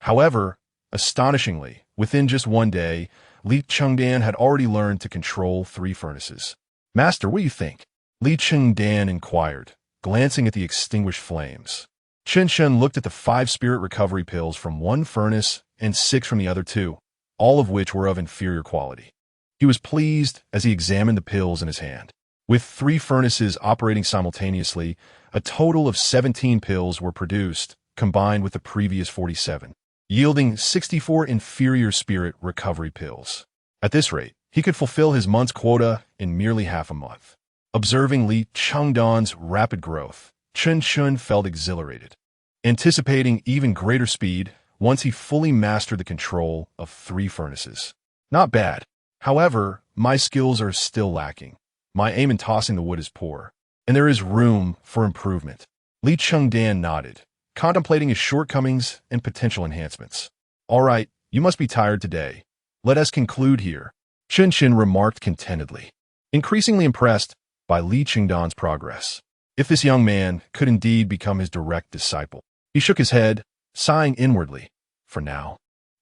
However, astonishingly, within just 1 day, Li Chengdan had already learned to control 3 furnaces. Master, what do you think? Li Chengdan inquired, glancing at the extinguished flames. Chen Shen looked at the 5 spirit recovery pills from 1 furnace and 6 from the other 2, all of which were of inferior quality. He was pleased as he examined the pills in his hand. With 3 furnaces operating simultaneously, a total of 17 pills were produced, combined with the previous 47, yielding 64 inferior spirit recovery pills. At this rate, he could fulfill his month's quota in merely half a month. Observing Li Chengdan's rapid growth, Chen Shun felt exhilarated, anticipating even greater speed once he fully mastered the control of 3 furnaces. Not bad. However, my skills are still lacking. My aim in tossing the wood is poor, and there is room for improvement. Li Chengdan nodded, contemplating his shortcomings and potential enhancements. All right, you must be tired today. Let us conclude here, Chen Shen remarked contentedly, increasingly impressed by Li Chengdan's progress. If this young man could indeed become his direct disciple. He shook his head, sighing inwardly. For now,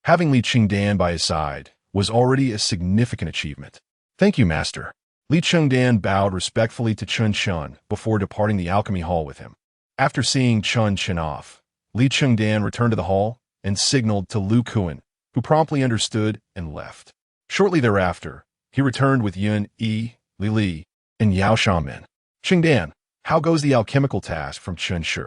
having Li Chengdan by his side was already a significant achievement. Thank you, Master. Li Chengdan bowed respectfully to Chun Shun before departing the alchemy hall with him. After seeing Chun Shen off, Li Chengdan returned to the hall and signaled to Lu Kuan, who promptly understood and left. Shortly thereafter, he returned with Yun Yi, Li Li, and Yao Shaman. Chengdan, how goes the alchemical task from Chun Shi?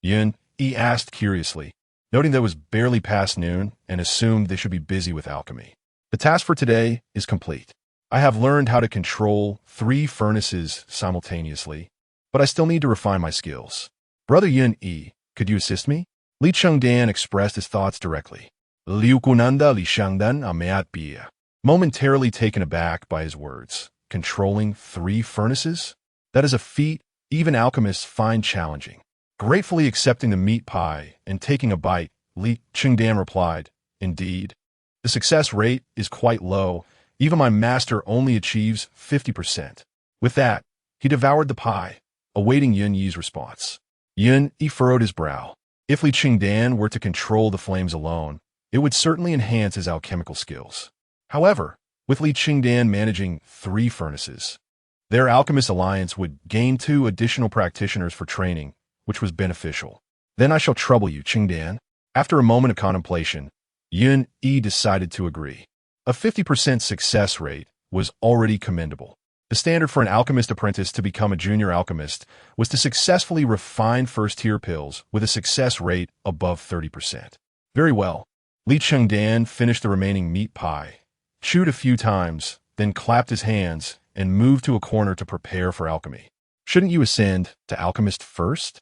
Yun Yi asked curiously, noting that it was barely past noon and assumed they should be busy with alchemy. The task for today is complete. I have learned how to control 3 furnaces simultaneously, but I still need to refine my skills. Brother Yun Yi, could you assist me? Li Chengdan expressed his thoughts directly. Liu Kunanda Li Chengdan ameat bia. Momentarily taken aback by his words, controlling 3 furnaces? That is a feat even alchemists find challenging. Gratefully accepting the meat pie and taking a bite, Li Chengdan replied, Indeed, the success rate is quite low. Even my master only achieves 50%. With that, he devoured the pie, awaiting Yun Yi's response. Yun Yi furrowed his brow. If Li Chengdan were to control the flames alone, it would certainly enhance his alchemical skills. However, with Li Chengdan managing 3 furnaces, their alchemist alliance would gain 2 additional practitioners for training, which was beneficial. Then I shall trouble you, Chengdan. After a moment of contemplation, Yun Yi decided to agree. A 50% success rate was already commendable. The standard for an alchemist apprentice to become a junior alchemist was to successfully refine first-tier pills with a success rate above 30%. Very well. Li Chengdan finished the remaining meat pie, chewed a few times, then clapped his hands and moved to a corner to prepare for alchemy. Shouldn't you ascend to alchemist first?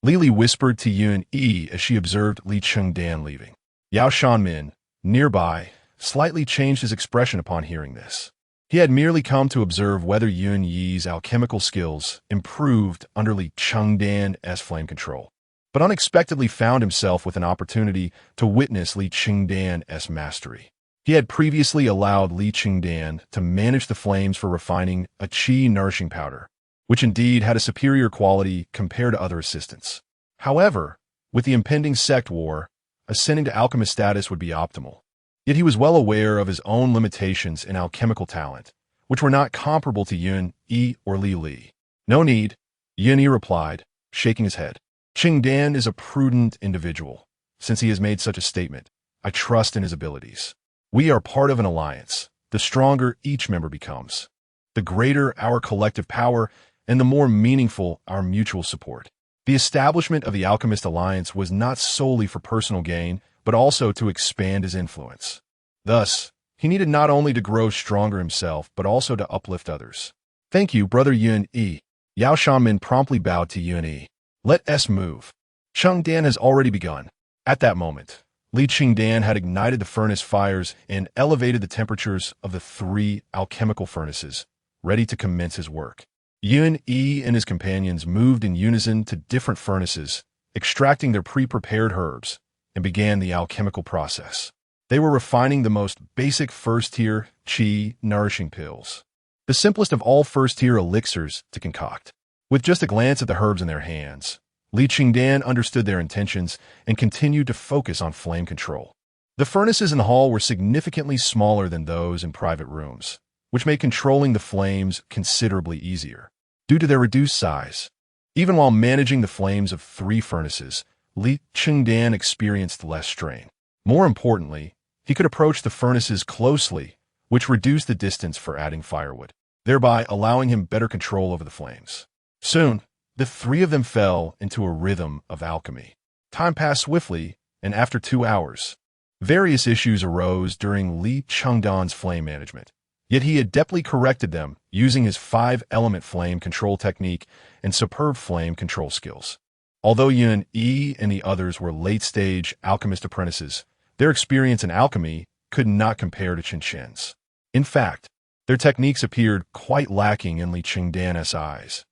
Li whispered to Yun Yi as she observed Li Chengdan leaving. Yao Shanmin, nearby, slightly changed his expression upon hearing this. He had merely come to observe whether Yun Yi's alchemical skills improved under Li Chengdan's flame control, but unexpectedly found himself with an opportunity to witness Li Chengdan's mastery. He had previously allowed Li Chengdan to manage the flames for refining a Qi nourishing powder, which indeed had a superior quality compared to other assistants. However, with the impending sect war, ascending to alchemist status would be optimal. Yet he was well aware of his own limitations in alchemical talent, which were not comparable to Yun Yi or Li. No need, Yun Yi replied, shaking his head. Chengdan is a prudent individual. Since he has made such a statement, I trust in his abilities. We are part of an alliance. The stronger each member becomes, the greater our collective power and the more meaningful our mutual support. The establishment of the Alchemist Alliance was not solely for personal gain, but also to expand his influence. Thus, he needed not only to grow stronger himself, but also to uplift others. Thank you, Brother Yun Yi. Yao Shanmin promptly bowed to Yun Yi. Let us move. Chengdan has already begun. At that moment, Li Chengdan had ignited the furnace fires and elevated the temperatures of the 3 alchemical furnaces, ready to commence his work. Yun Yi and his companions moved in unison to different furnaces, extracting their pre-prepared herbs, and began the alchemical process. They were refining the most basic first-tier Qi nourishing pills, the simplest of all first-tier elixirs to concoct. With just a glance at the herbs in their hands, Li Chengdan understood their intentions and continued to focus on flame control. The furnaces in the hall were significantly smaller than those in private rooms, which made controlling the flames considerably easier. Due to their reduced size, even while managing the flames of 3 furnaces, Li Chengdan experienced less strain. More importantly, he could approach the furnaces closely, which reduced the distance for adding firewood, thereby allowing him better control over the flames. Soon, the 3 of them fell into a rhythm of alchemy. Time passed swiftly, and after 2 hours, various issues arose during Li Chengdan's flame management. Yet he adeptly corrected them using his 5-element flame control technique and superb flame control skills. Although Yun Yi and the others were late-stage alchemist apprentices, their experience in alchemy could not compare to Chen Chen's. In fact, their techniques appeared quite lacking in Li Chengdan's eyes.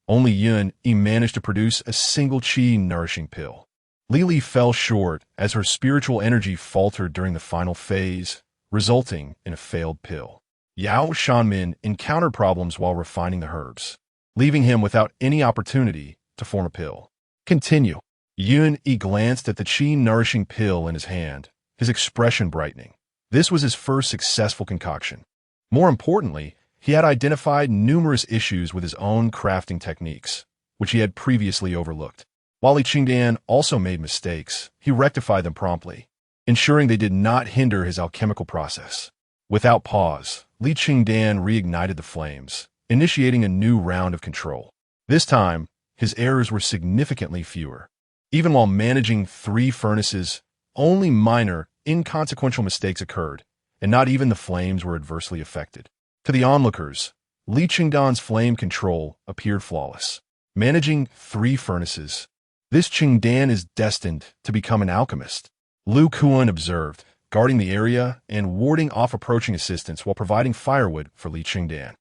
Only Yun Yi managed to produce a single Qi nourishing pill. Li fell short as her spiritual energy faltered during the final phase, resulting in a failed pill. Yao Shanmin encountered problems while refining the herbs, leaving him without any opportunity to form a pill. Continue. Yun Yi glanced at the Qi nourishing pill in his hand, his expression brightening. This was his first successful concoction. More importantly, he had identified numerous issues with his own crafting techniques, which he had previously overlooked. While Li Chengdan also made mistakes, he rectified them promptly, ensuring they did not hinder his alchemical process. Without pause, Li Chengdan reignited the flames, initiating a new round of control. This time, his errors were significantly fewer. Even while managing 3 furnaces, only minor, inconsequential mistakes occurred, and not even the flames were adversely affected. To the onlookers, Li Chengdan's flame control appeared flawless. Managing 3 furnaces, this Chengdan is destined to become an alchemist, Lu Kuan observed, guarding the area and warding off approaching assistants while providing firewood for Li Chengdan.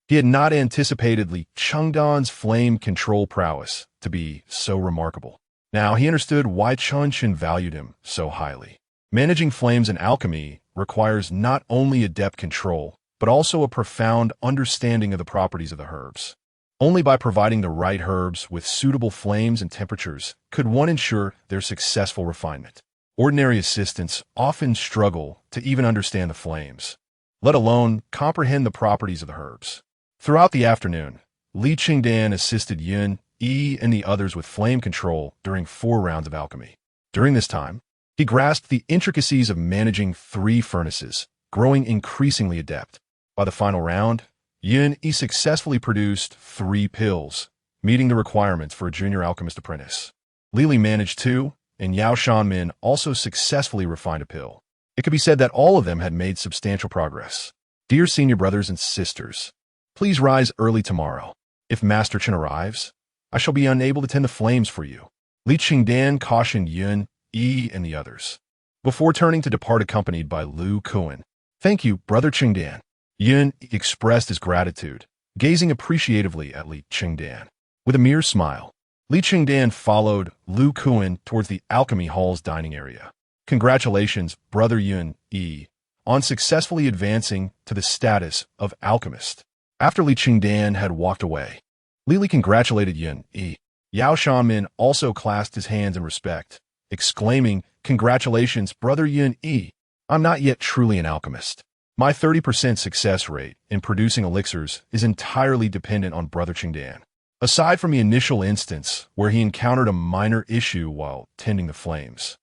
He had not anticipated Li Chengdan's flame control prowess to be so remarkable. Now he understood why Chen Chen valued him so highly. Managing flames in alchemy requires not only adept control, but also a profound understanding of the properties of the herbs. Only by providing the right herbs with suitable flames and temperatures could one ensure their successful refinement. Ordinary assistants often struggle to even understand the flames, let alone comprehend the properties of the herbs. Throughout the afternoon, Li Chengdan assisted Yun Yi and the others with flame control during 4 rounds of alchemy. During this time, he grasped the intricacies of managing 3 furnaces, growing increasingly adept. By the final round, Yun Yi successfully produced 3 pills, meeting the requirements for a junior alchemist apprentice. Li managed 2, and Yao Shanmin also successfully refined a pill. It could be said that all of them had made substantial progress. Dear senior brothers and sisters, please rise early tomorrow. If Master Chen arrives, I shall be unable to tend the flames for you. Li Chengdan cautioned Yun, Yi, and the others, before turning to depart accompanied by Lu Kuan. Thank you, Brother Chengdan. Yun expressed his gratitude, gazing appreciatively at Li Chengdan. With a mere smile, Li Chengdan followed Lu Kuan towards the Alchemy Hall's dining area. Congratulations, Brother Yun, Yi, on successfully advancing to the status of alchemist. After Li Chengdan had walked away, Li congratulated Yun, Yi. Yao Shanmin also clasped his hands in respect, exclaiming, Congratulations, Brother Yun, Yi. I'm not yet truly an alchemist. My 30% success rate in producing elixirs is entirely dependent on Brother Chengdan. Aside from the initial instance where he encountered a minor issue while tending the flames,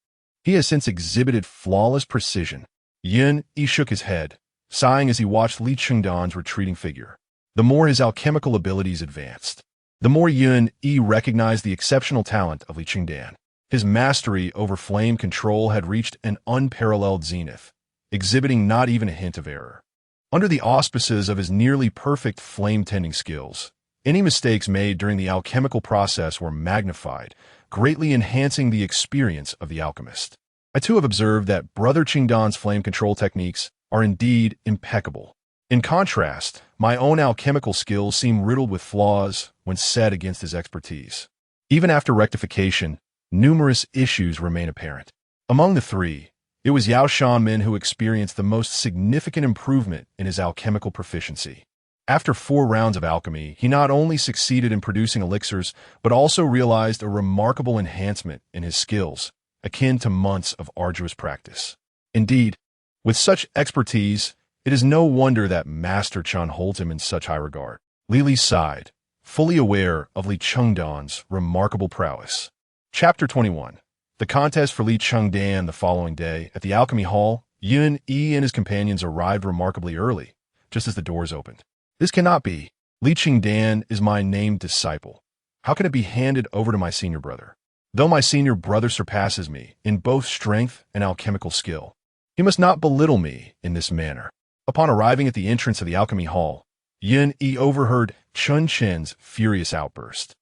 he has since exhibited flawless precision. Yun Yi shook his head, sighing as he watched Li Chengdan's retreating figure. The more his alchemical abilities advanced, the more Yun Yi recognized the exceptional talent of Li Chengdan. His mastery over flame control had reached an unparalleled zenith, exhibiting not even a hint of error. Under the auspices of his nearly perfect flame-tending skills, any mistakes made during the alchemical process were magnified, greatly enhancing the experience of the alchemist. I too have observed that Brother Chengdan's flame control techniques are indeed impeccable. In contrast, my own alchemical skills seem riddled with flaws when set against his expertise. Even after rectification, numerous issues remain apparent. Among the three, it was Yao Shanmin who experienced the most significant improvement in his alchemical proficiency. After 4 rounds of alchemy, he not only succeeded in producing elixirs, but also realized a remarkable enhancement in his skills, akin to months of arduous practice. Indeed, with such expertise, it is no wonder that Master Chen holds him in such high regard. Li sighed, fully aware of Li Chengdan's remarkable prowess. Chapter 21. The contest for Li Chengdan the following day. At the Alchemy Hall, Yun Yi and his companions arrived remarkably early, just as the doors opened. This cannot be. Li Chengdan is my named disciple. How can it be handed over to my senior brother? Though my senior brother surpasses me in both strength and alchemical skill, he must not belittle me in this manner. Upon arriving at the entrance of the Alchemy Hall, Yun Yi overheard Chun Chen's furious outburst.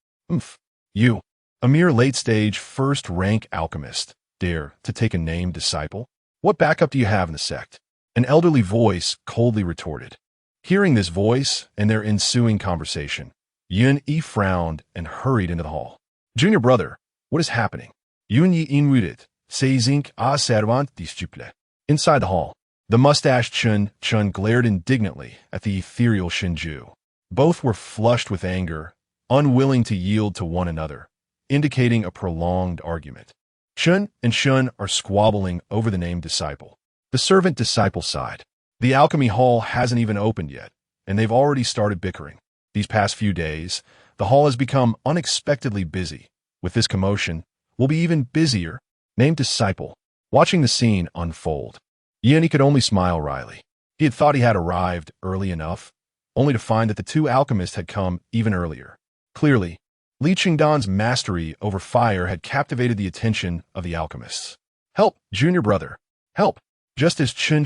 You, a mere late-stage, first-rank alchemist, dare to take a named disciple? What backup do you have in the sect? An elderly voice coldly retorted. Hearing this voice and their ensuing conversation, Yun Yi frowned and hurried into the hall. Junior brother, what is happening? Yun Yi inwitted, Seizink a servant disciple. Inside the hall, the mustached Chun glared indignantly at the ethereal Shinju. Both were flushed with anger, unwilling to yield to one another, indicating a prolonged argument. Chun and Shun are squabbling over the named disciple. The servant disciple sighed. The Alchemy Hall hasn't even opened yet, and they've already started bickering. These past few days, the hall has become unexpectedly busy. With this commotion, we'll be even busier. Named disciple. Watching the scene unfold, Yun could only smile wryly. He had thought he had arrived early enough, only to find that the 2 alchemists had come even earlier. Clearly, Li Chengdan's mastery over fire had captivated the attention of the alchemists. Help, junior brother, help! Just as Chun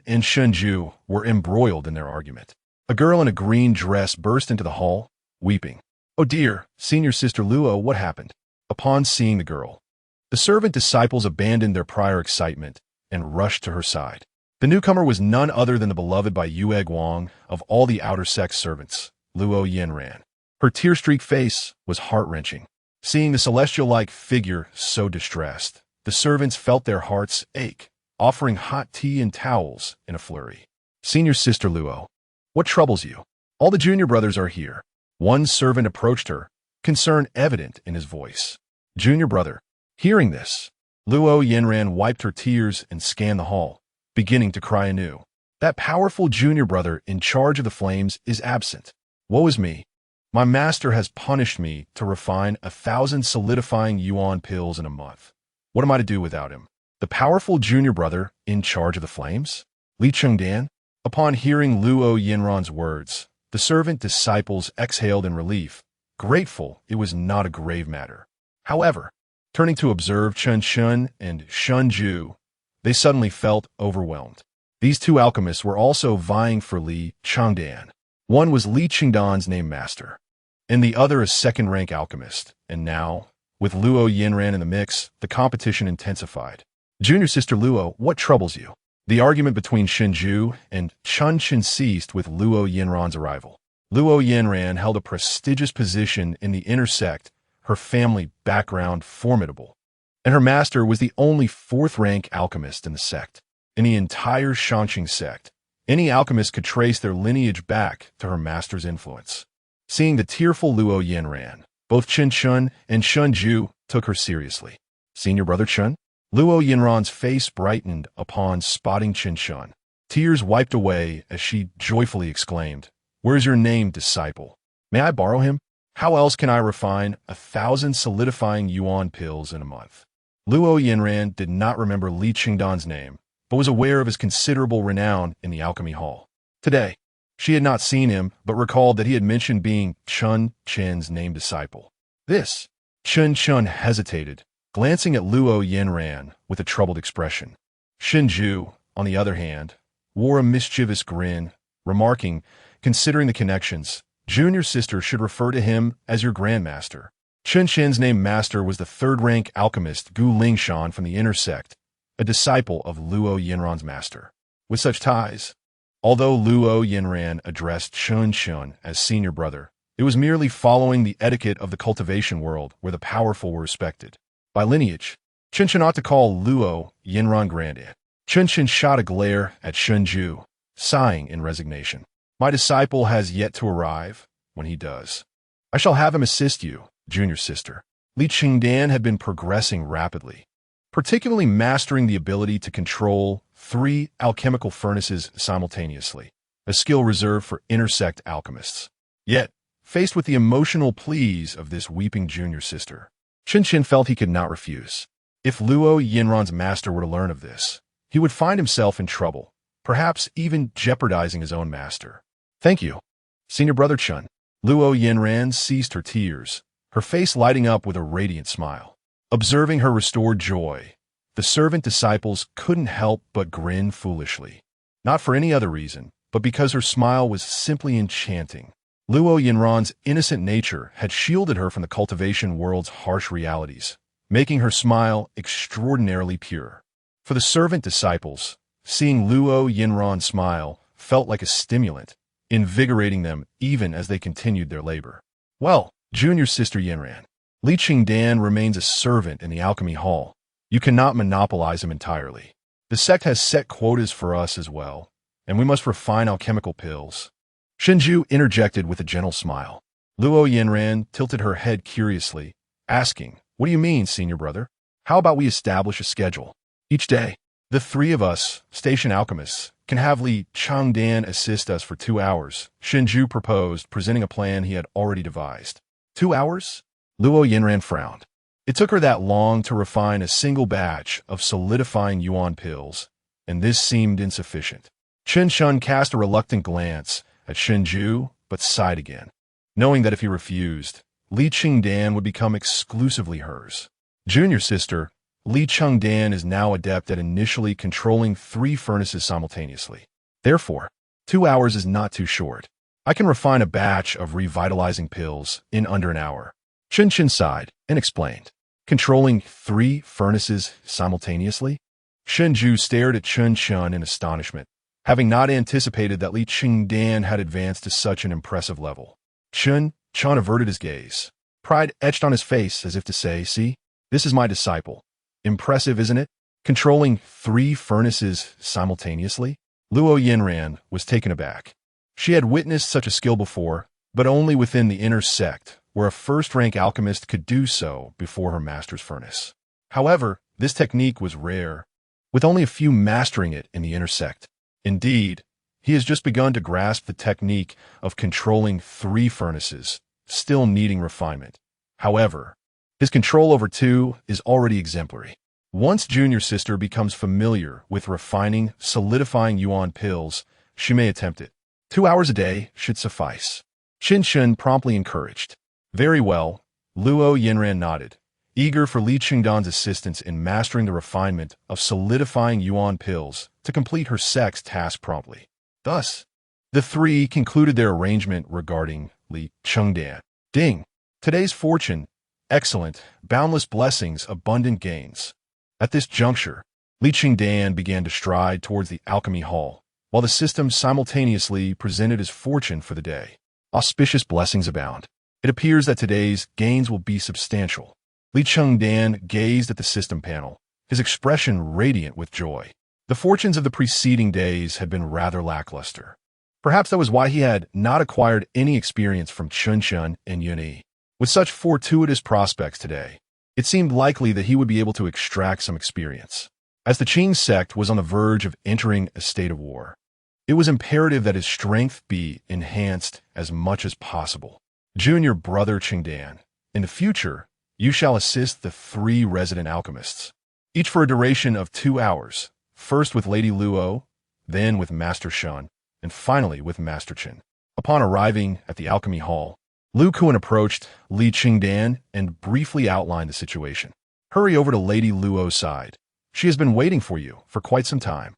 and Shunju were embroiled in their argument, a girl in a green dress burst into the hall, weeping. Oh dear, senior sister Luo, what happened? Upon seeing the girl, the servant disciples abandoned their prior excitement and rushed to her side. The newcomer was none other than the beloved by Yue Guang of all the outer sect servants, Luo Yanran. Her tear-streaked face was heart-wrenching. Seeing the celestial-like figure so distressed, the servants felt their hearts ache, offering hot tea and towels in a flurry. Senior sister Luo, what troubles you? All the junior brothers are here. One servant approached her, concern evident in his voice. Junior brother. Hearing this, Luo Yanran wiped her tears and scanned the hall, beginning to cry anew. That powerful junior brother in charge of the flames is absent. Woe is me. My master has punished me to refine 1,000 solidifying yuan pills in a month. What am I to do without him? The powerful junior brother in charge of the flames? Li Chengdan? Upon hearing Luo Yanran's words, the servant disciples exhaled in relief, grateful it was not a grave matter. However, turning to observe Chun and Shunju, they suddenly felt overwhelmed. These two alchemists were also vying for Li Chengdan. One was Li Chengdan's name master, and the other a second-rank alchemist. And now, with Luo Yinran in the mix, the competition intensified. Junior sister Luo, what troubles you? The argument between Shinju and Chunchen ceased with Luo Yinran's arrival. Luo Yinran held a prestigious position in the inner sect, her family background formidable, and her master was the only fourth-rank alchemist in the sect. In the entire Shanqing sect, any alchemist could trace their lineage back to her master's influence. Seeing the tearful Luo Yinran, both Qin Shun and Shunju took her seriously. Senior brother Chun? Luo Yinran's face brightened upon spotting Qin Shun. Tears wiped away as she joyfully exclaimed, "Where's your name, disciple? May I borrow him? How else can I refine 1,000 solidifying yuan pills in a month?" Luo Yinran did not remember Li Chengdan's name, but was aware of his considerable renown in the alchemy hall. Today, she had not seen him, but recalled that he had mentioned being Chun Chen's named disciple. This, Chun Chun hesitated, glancing at Luo Yinran with a troubled expression. Shinju, on the other hand, wore a mischievous grin, remarking, considering the connections, junior sister should refer to him as your grandmaster. Chun Chen's named master was the third-rank alchemist Gu Lingshan from the inner sect, a disciple of Luo Yinran's master. With such ties, although Luo Yinran addressed Chun Shun as senior brother, it was merely following the etiquette of the cultivation world where the powerful were respected. By lineage, Chun Shun ought to call Luo Yinran granddad. Chun Shun shot a glare at Shunju, sighing in resignation. My disciple has yet to arrive. When he does, I shall have him assist you, junior sister. Li Chengdan had been progressing rapidly, particularly mastering the ability to control 3 alchemical furnaces simultaneously, a skill reserved for intersect alchemists. Yet, faced with the emotional pleas of this weeping junior sister, Qin Qin felt he could not refuse. If Luo Yinran's master were to learn of this, he would find himself in trouble, perhaps even jeopardizing his own master. Thank you, senior brother Chun. Luo Yinran ceased her tears, her face lighting up with a radiant smile. Observing her restored joy, the servant disciples couldn't help but grin foolishly. Not for any other reason, but because her smile was simply enchanting. Luo Yinran's innocent nature had shielded her from the cultivation world's harsh realities, making her smile extraordinarily pure. For the servant disciples, seeing Luo Yinran smile felt like a stimulant, invigorating them even as they continued their labor. Well, junior sister Yinran, Li Chengdan remains a servant in the alchemy hall. You cannot monopolize him entirely. The sect has set quotas for us as well, and we must refine alchemical pills. Shinju interjected with a gentle smile. Luo Yinran tilted her head curiously, asking, "What do you mean, senior brother? How about we establish a schedule? Each day, the 3 of us, station alchemists, can have Li Chengdan assist us for 2 hours," Shinju proposed, presenting a plan he had already devised. 2 hours? Luo Yinran frowned. It took her that long to refine a single batch of solidifying yuan pills, and this seemed insufficient. Qin Shun cast a reluctant glance at Shinju, but sighed again, knowing that if he refused, Li Chengdan would become exclusively hers. Junior sister, Li Chengdan is now adept at initially controlling 3 furnaces simultaneously. Therefore, 2 hours is not too short. I can refine a batch of revitalizing pills in under an hour. Qin Qin sighed and explained. Controlling 3 furnaces simultaneously? Shinju stared at Qin Shun in astonishment, having not anticipated that Li Chengdan had advanced to such an impressive level. Qin Shun averted his gaze. Pride etched on his face as if to say, "See, this is my disciple. Impressive, isn't it? Controlling 3 furnaces simultaneously?" Luo Yinran was taken aback. She had witnessed such a skill before, but only within the inner sect, where a first-rank alchemist could do so before her master's furnace. However, this technique was rare, with only a few mastering it in the inner sect. Indeed, he has just begun to grasp the technique of controlling 3 furnaces, still needing refinement. However, his control over 2 is already exemplary. Once junior sister becomes familiar with refining, solidifying yuan pills, she may attempt it. 2 hours a day should suffice. Qin Shun promptly encouraged. Very well, Luo Yinran nodded. eager for Li Chengdan's assistance in mastering the refinement of solidifying yuan pills to complete her sect's task promptly. Thus, the three concluded their arrangement regarding Li Chengdan. Ding! Today's fortune, excellent, boundless blessings, abundant gains. At this juncture, Li Chengdan began to stride towards the alchemy hall, while the system simultaneously presented his fortune for the day. Auspicious blessings abound. It appears that today's gains will be substantial. Li Chengdan gazed at the system panel, his expression radiant with joy. The fortunes of the preceding days had been rather lackluster. Perhaps that was why he had not acquired any experience from Chunshun and Yunyi. With such fortuitous prospects today, it seemed likely that he would be able to extract some experience. As the Qing sect was on the verge of entering a state of war, it was imperative that his strength be enhanced as much as possible. Junior brother Chengdan, in the future, you shall assist the 3 resident alchemists, each for a duration of 2 hours, first with Lady Luo, then with Master Shun, and finally with Master Chen. Upon arriving at the alchemy hall, Lu Kuan approached Li Chengdan and briefly outlined the situation. Hurry over to Lady Luo's side. She has been waiting for you for quite some time.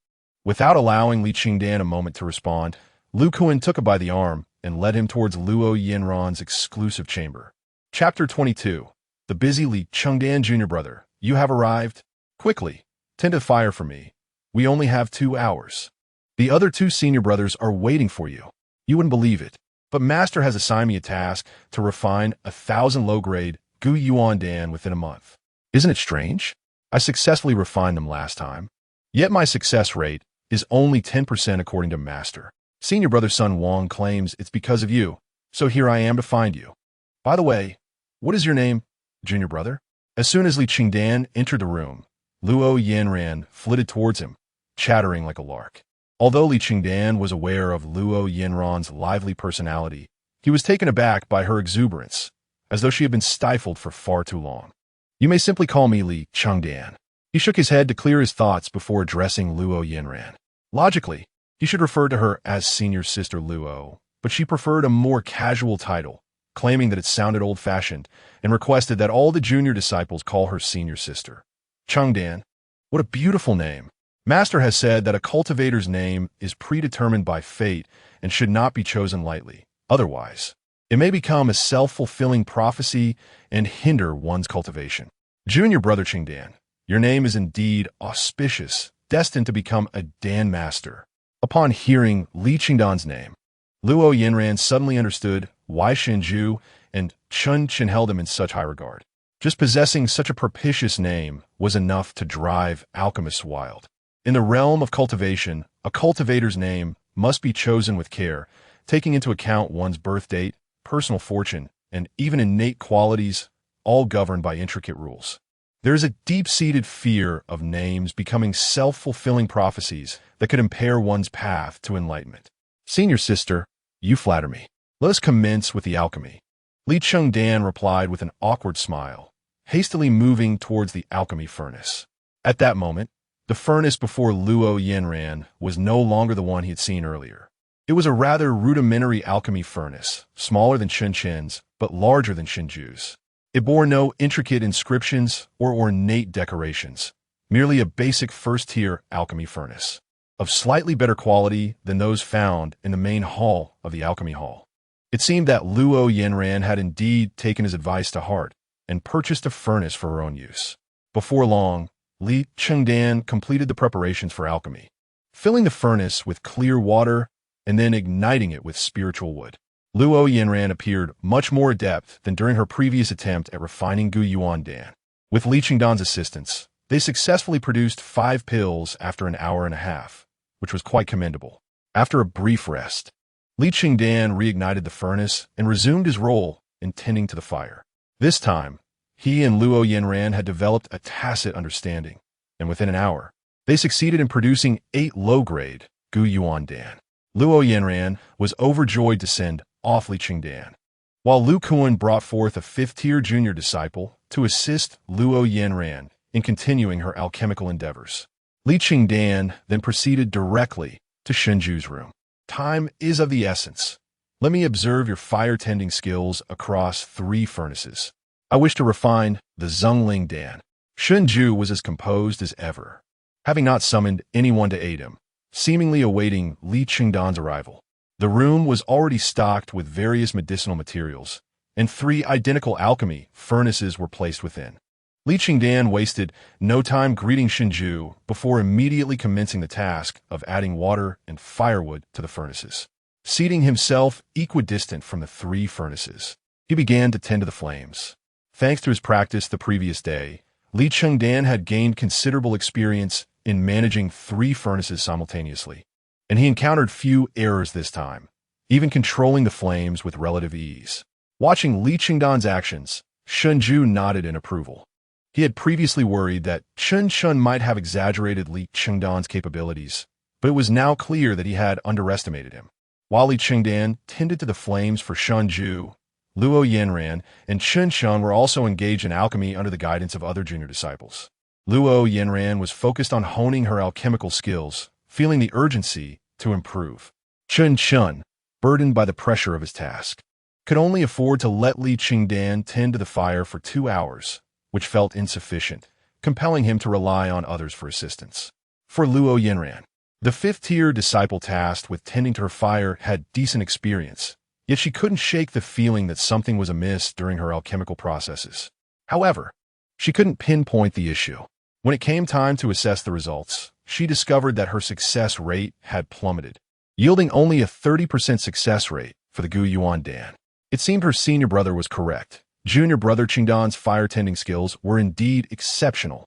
Without allowing Li Chengdan a moment to respond, Lu Kuan took him by the arm and led him towards Luo Yinran's exclusive chamber. Chapter 22. The busy Li Chengdan Jr. brother, you have arrived? Quickly, tend to the fire for me. We only have 2 hours. The other 2 senior brothers are waiting for you. You wouldn't believe it, but Master has assigned me a task to refine 1,000 low-grade Gu Yuan Dan within a month. Isn't it strange? I successfully refined them last time. Yet my success rate is only 10% according to Master. Senior brother Sun Wang claims it's because of you, so here I am to find you. By the way, what is your name, junior brother? As soon as Li Chengdan entered the room, Luo Yinran flitted towards him, chattering like a lark. Although Li Chengdan was aware of Luo Yinran's lively personality, he was taken aback by her exuberance, as though she had been stifled for far too long. You may simply call me Li Chengdan. He shook his head to clear his thoughts before addressing Luo Yinran. Logically, he should refer to her as senior sister Luo, but she preferred a more casual title, claiming that it sounded old-fashioned, and requested that all the junior disciples call her senior sister. Chengdan, what a beautiful name. Master has said that a cultivator's name is predetermined by fate and should not be chosen lightly. Otherwise, it may become a self-fulfilling prophecy and hinder one's cultivation. Junior brother Chengdan, your name is indeed auspicious, destined to become a Dan Master. Upon hearing Li Chengdan's name, Luo Yinran suddenly understood why Shenju and Chun Chen held him in such high regard. Just possessing such a propitious name was enough to drive alchemists wild. In the realm of cultivation, a cultivator's name must be chosen with care, taking into account one's birth date, personal fortune, and even innate qualities, all governed by intricate rules. There is a deep-seated fear of names becoming self-fulfilling prophecies that could impair one's path to enlightenment. Senior sister, you flatter me. Let us commence with the alchemy. Li Chengdan replied with an awkward smile, hastily moving towards the alchemy furnace. At that moment, the furnace before Luo Yinran was no longer the one he had seen earlier. It was a rather rudimentary alchemy furnace, smaller than Chen Chen's, but larger than Shenju's. It bore no intricate inscriptions or ornate decorations, merely a basic first-tier alchemy furnace, of slightly better quality than those found in the main hall of the alchemy hall. It seemed that Luo Yinran had indeed taken his advice to heart and purchased a furnace for her own use. Before long, Li Chengdan completed the preparations for alchemy, filling the furnace with clear water and then igniting it with spiritual wood. Luo Yinran appeared much more adept than during her previous attempt at refining Gu Yuan Dan. With Li Chengdan's assistance, they successfully produced 5 pills after an hour and a half, which was quite commendable. After a brief rest, Li Chengdan reignited the furnace and resumed his role in tending to the fire. This time, he and Luo Yinran had developed a tacit understanding, and within an hour, they succeeded in producing 8 low-grade Gu Yuan Dan. Luo Yinran was overjoyed to send off Li Chengdan, while Lu Kuan brought forth a 5th-tier junior disciple to assist Luo Yinran in continuing her alchemical endeavors. Li Chengdan then proceeded directly to Shenju's room. Time is of the essence. Let me observe your fire-tending skills across 3 furnaces. I wish to refine the Zhongling Dan. Shunju was as composed as ever, having not summoned anyone to aid him, seemingly awaiting Li Chengdan's arrival. The room was already stocked with various medicinal materials, and 3 identical alchemy furnaces were placed within. Li Chengdan wasted no time greeting Shunju before immediately commencing the task of adding water and firewood to the furnaces. Seating himself equidistant from the 3 furnaces, he began to tend to the flames. Thanks to his practice the previous day, Li Chengdan had gained considerable experience in managing 3 furnaces simultaneously, and he encountered few errors this time, even controlling the flames with relative ease. Watching Li Chengdan's actions, Shunju nodded in approval. He had previously worried that Chen Shun might have exaggerated Li Chengdan's capabilities, but it was now clear that he had underestimated him. While Li Chengdan tended to the flames for Shunju, Luo Yanran and Chen Shun were also engaged in alchemy under the guidance of other junior disciples. Luo Yanran was focused on honing her alchemical skills, feeling the urgency to improve. Chen Shun, burdened by the pressure of his task, could only afford to let Li Chengdan tend to the fire for 2 hours, which felt insufficient, compelling him to rely on others for assistance. For Luo Yanran, the 5th-tier disciple tasked with tending to her fire had decent experience, yet she couldn't shake the feeling that something was amiss during her alchemical processes. However, she couldn't pinpoint the issue. When it came time to assess the results, she discovered that her success rate had plummeted, yielding only a 30% success rate for the Gu Yuan Dan. It seemed her senior brother was correct. Junior brother Chengdan's fire-tending skills were indeed exceptional.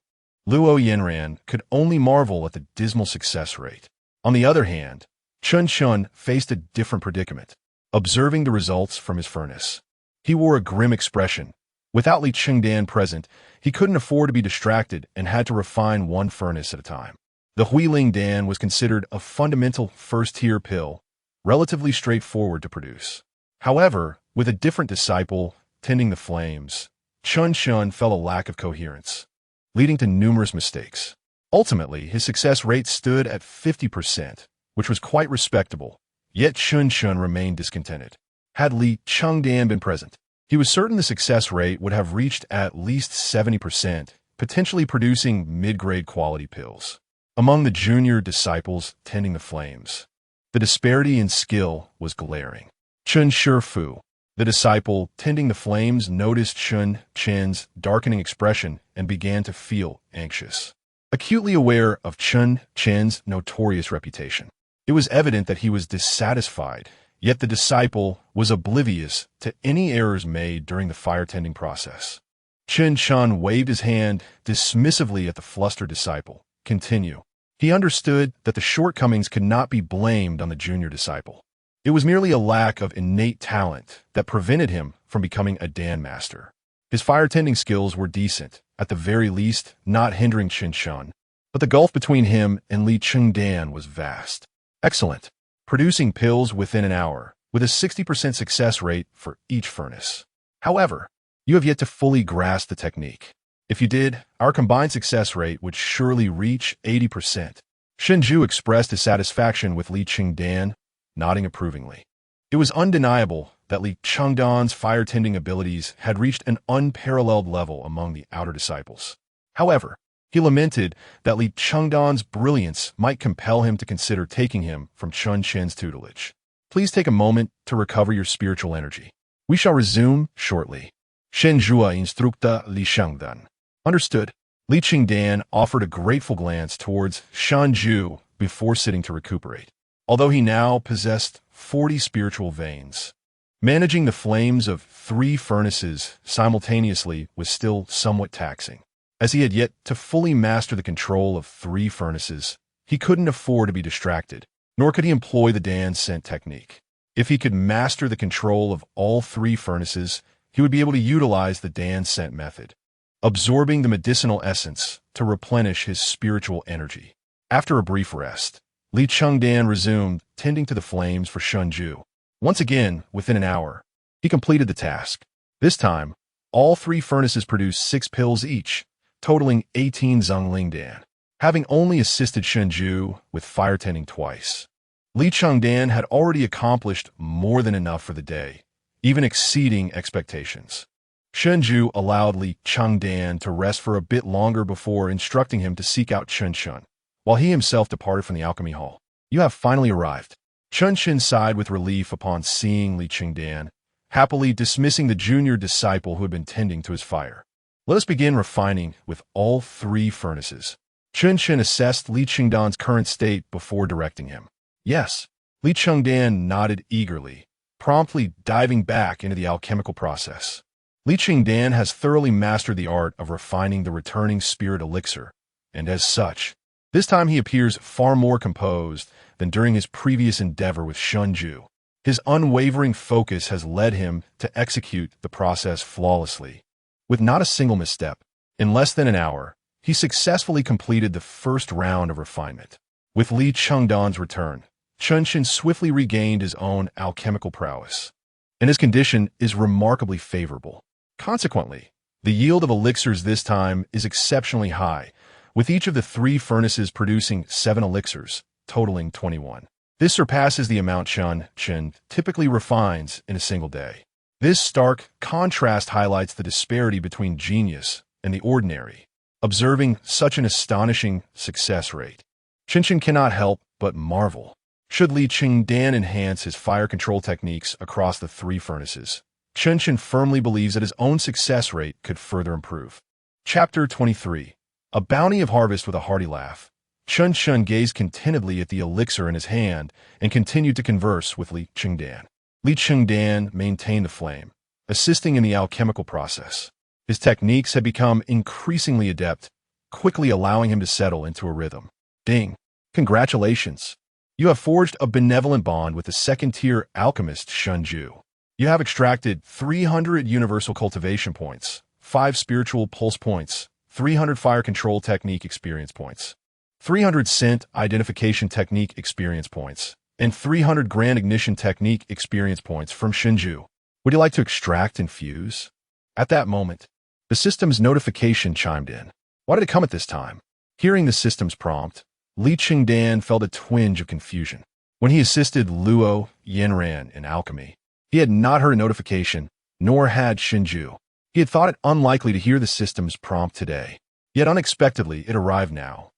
Luo Yanran could only marvel at the dismal success rate. On the other hand, Chen Shun faced a different predicament. Observing the results from his furnace, he wore a grim expression. Without Li Chengdan present, he couldn't afford to be distracted and had to refine 1 furnace at a time. The Huiling Dan was considered a fundamental 1st-tier pill, relatively straightforward to produce. However, with a different disciple tending the flames, Chen Shun felt a lack of coherence, leading to numerous mistakes. Ultimately, his success rate stood at 50%, which was quite respectable, yet Chen Shun remained discontented. Had Li Chengdan been present, he was certain the success rate would have reached at least 70%, potentially producing mid-grade quality pills. Among the junior disciples tending the flames, the disparity in skill was glaring. Chen Shifu, the disciple tending the flames, noticed Chen Chen's darkening expression and began to feel anxious. Acutely aware of Chen Chen's notorious reputation, it was evident that he was dissatisfied, yet the disciple was oblivious to any errors made during the fire-tending process. Chen Shun waved his hand dismissively at the flustered disciple. Continue. He understood that the shortcomings could not be blamed on the junior disciple. It was merely a lack of innate talent that prevented him from becoming a Dan master. His fire-tending skills were decent, at the very least not hindering Chen Shun, but the gulf between him and Li Chengdan was vast. Excellent. Producing pills within an hour, with a 60% success rate for each furnace. However, you have yet to fully grasp the technique. If you did, our combined success rate would surely reach 80%. Shunju expressed his satisfaction with Li Chengdan, nodding approvingly. It was undeniable that Li Chengdan's fire-tending abilities had reached an unparalleled level among the outer disciples. However, he lamented that Li Chengdan's brilliance might compel him to consider taking him from Chen Chen's tutelage. Please take a moment to recover your spiritual energy. We shall resume shortly. Shenjua instructa Li Chengdan. Understood. Li Chengdan offered a grateful glance towards Shanju before sitting to recuperate. Although he now possessed 40 spiritual veins, managing the flames of 3 furnaces simultaneously was still somewhat taxing. As he had yet to fully master the control of 3 furnaces, he couldn't afford to be distracted, nor could he employ the Dan scent technique. If he could master the control of all 3 furnaces, he would be able to utilize the Dan scent method, absorbing the medicinal essence to replenish his spiritual energy. After a brief rest, Li Chengdan resumed tending to the flames for Shunju. Once again, within an hour, he completed the task. This time, all 3 furnaces produced 6 pills each, totaling 18 Zhonglingdan, having only assisted Shunju with fire tending twice. Li Chengdan had already accomplished more than enough for the day, even exceeding expectations. Shunju allowed Li Chengdan to rest for a bit longer before instructing him to seek out Chunshun, while he himself departed from the alchemy hall. You have finally arrived. Chunshun sighed with relief upon seeing Li Chengdan, happily dismissing the junior disciple who had been tending to his fire. Let us begin refining with all three furnaces. Chunshun assessed Li Chengdan's current state before directing him. Yes. Li Chengdan nodded eagerly, promptly diving back into the alchemical process. Li Chengdan has thoroughly mastered the art of refining the returning spirit elixir, and as such, this time he appears far more composed than during his previous endeavor with Shunju. His unwavering focus has led him to execute the process flawlessly. With not a single misstep, in less than an hour, he successfully completed the first round of refinement. With Li Chengdan's return, Chunshun swiftly regained his own alchemical prowess, and his condition is remarkably favorable. Consequently, the yield of elixirs this time is exceptionally high, with each of the three furnaces producing 7 elixirs, totaling 21. This surpasses the amount Chunshun typically refines in a single day. This stark contrast highlights the disparity between genius and the ordinary. Observing such an astonishing success rate, Chunshun cannot help but marvel. Should Li Chengdan enhance his fire control techniques across the three furnaces, Chunshun firmly believes that his own success rate could further improve. Chapter 23. A bounty of harvest. With a hearty laugh, Chunshun gazed contentedly at the elixir in his hand and continued to converse with Li Chengdan. Li Chengdan maintained the flame, assisting in the alchemical process. His techniques had become increasingly adept, quickly allowing him to settle into a rhythm. Ding! Congratulations! You have forged a benevolent bond with the second-tier alchemist Shunju. You have extracted 300 universal cultivation points, 5 spiritual pulse points, 300 fire control technique experience points, 300 scent identification technique experience points, and 300 grand ignition technique experience points from Shunju. Would you like to extract and fuse? At that moment, the system's notification chimed in. Why did it come at this time? Hearing the system's prompt, Li Chengdan felt a twinge of confusion. When he assisted Luo Yanran in alchemy, he had not heard a notification, nor had Shunju. He had thought it unlikely to hear the system's prompt today. Yet unexpectedly, it arrived now.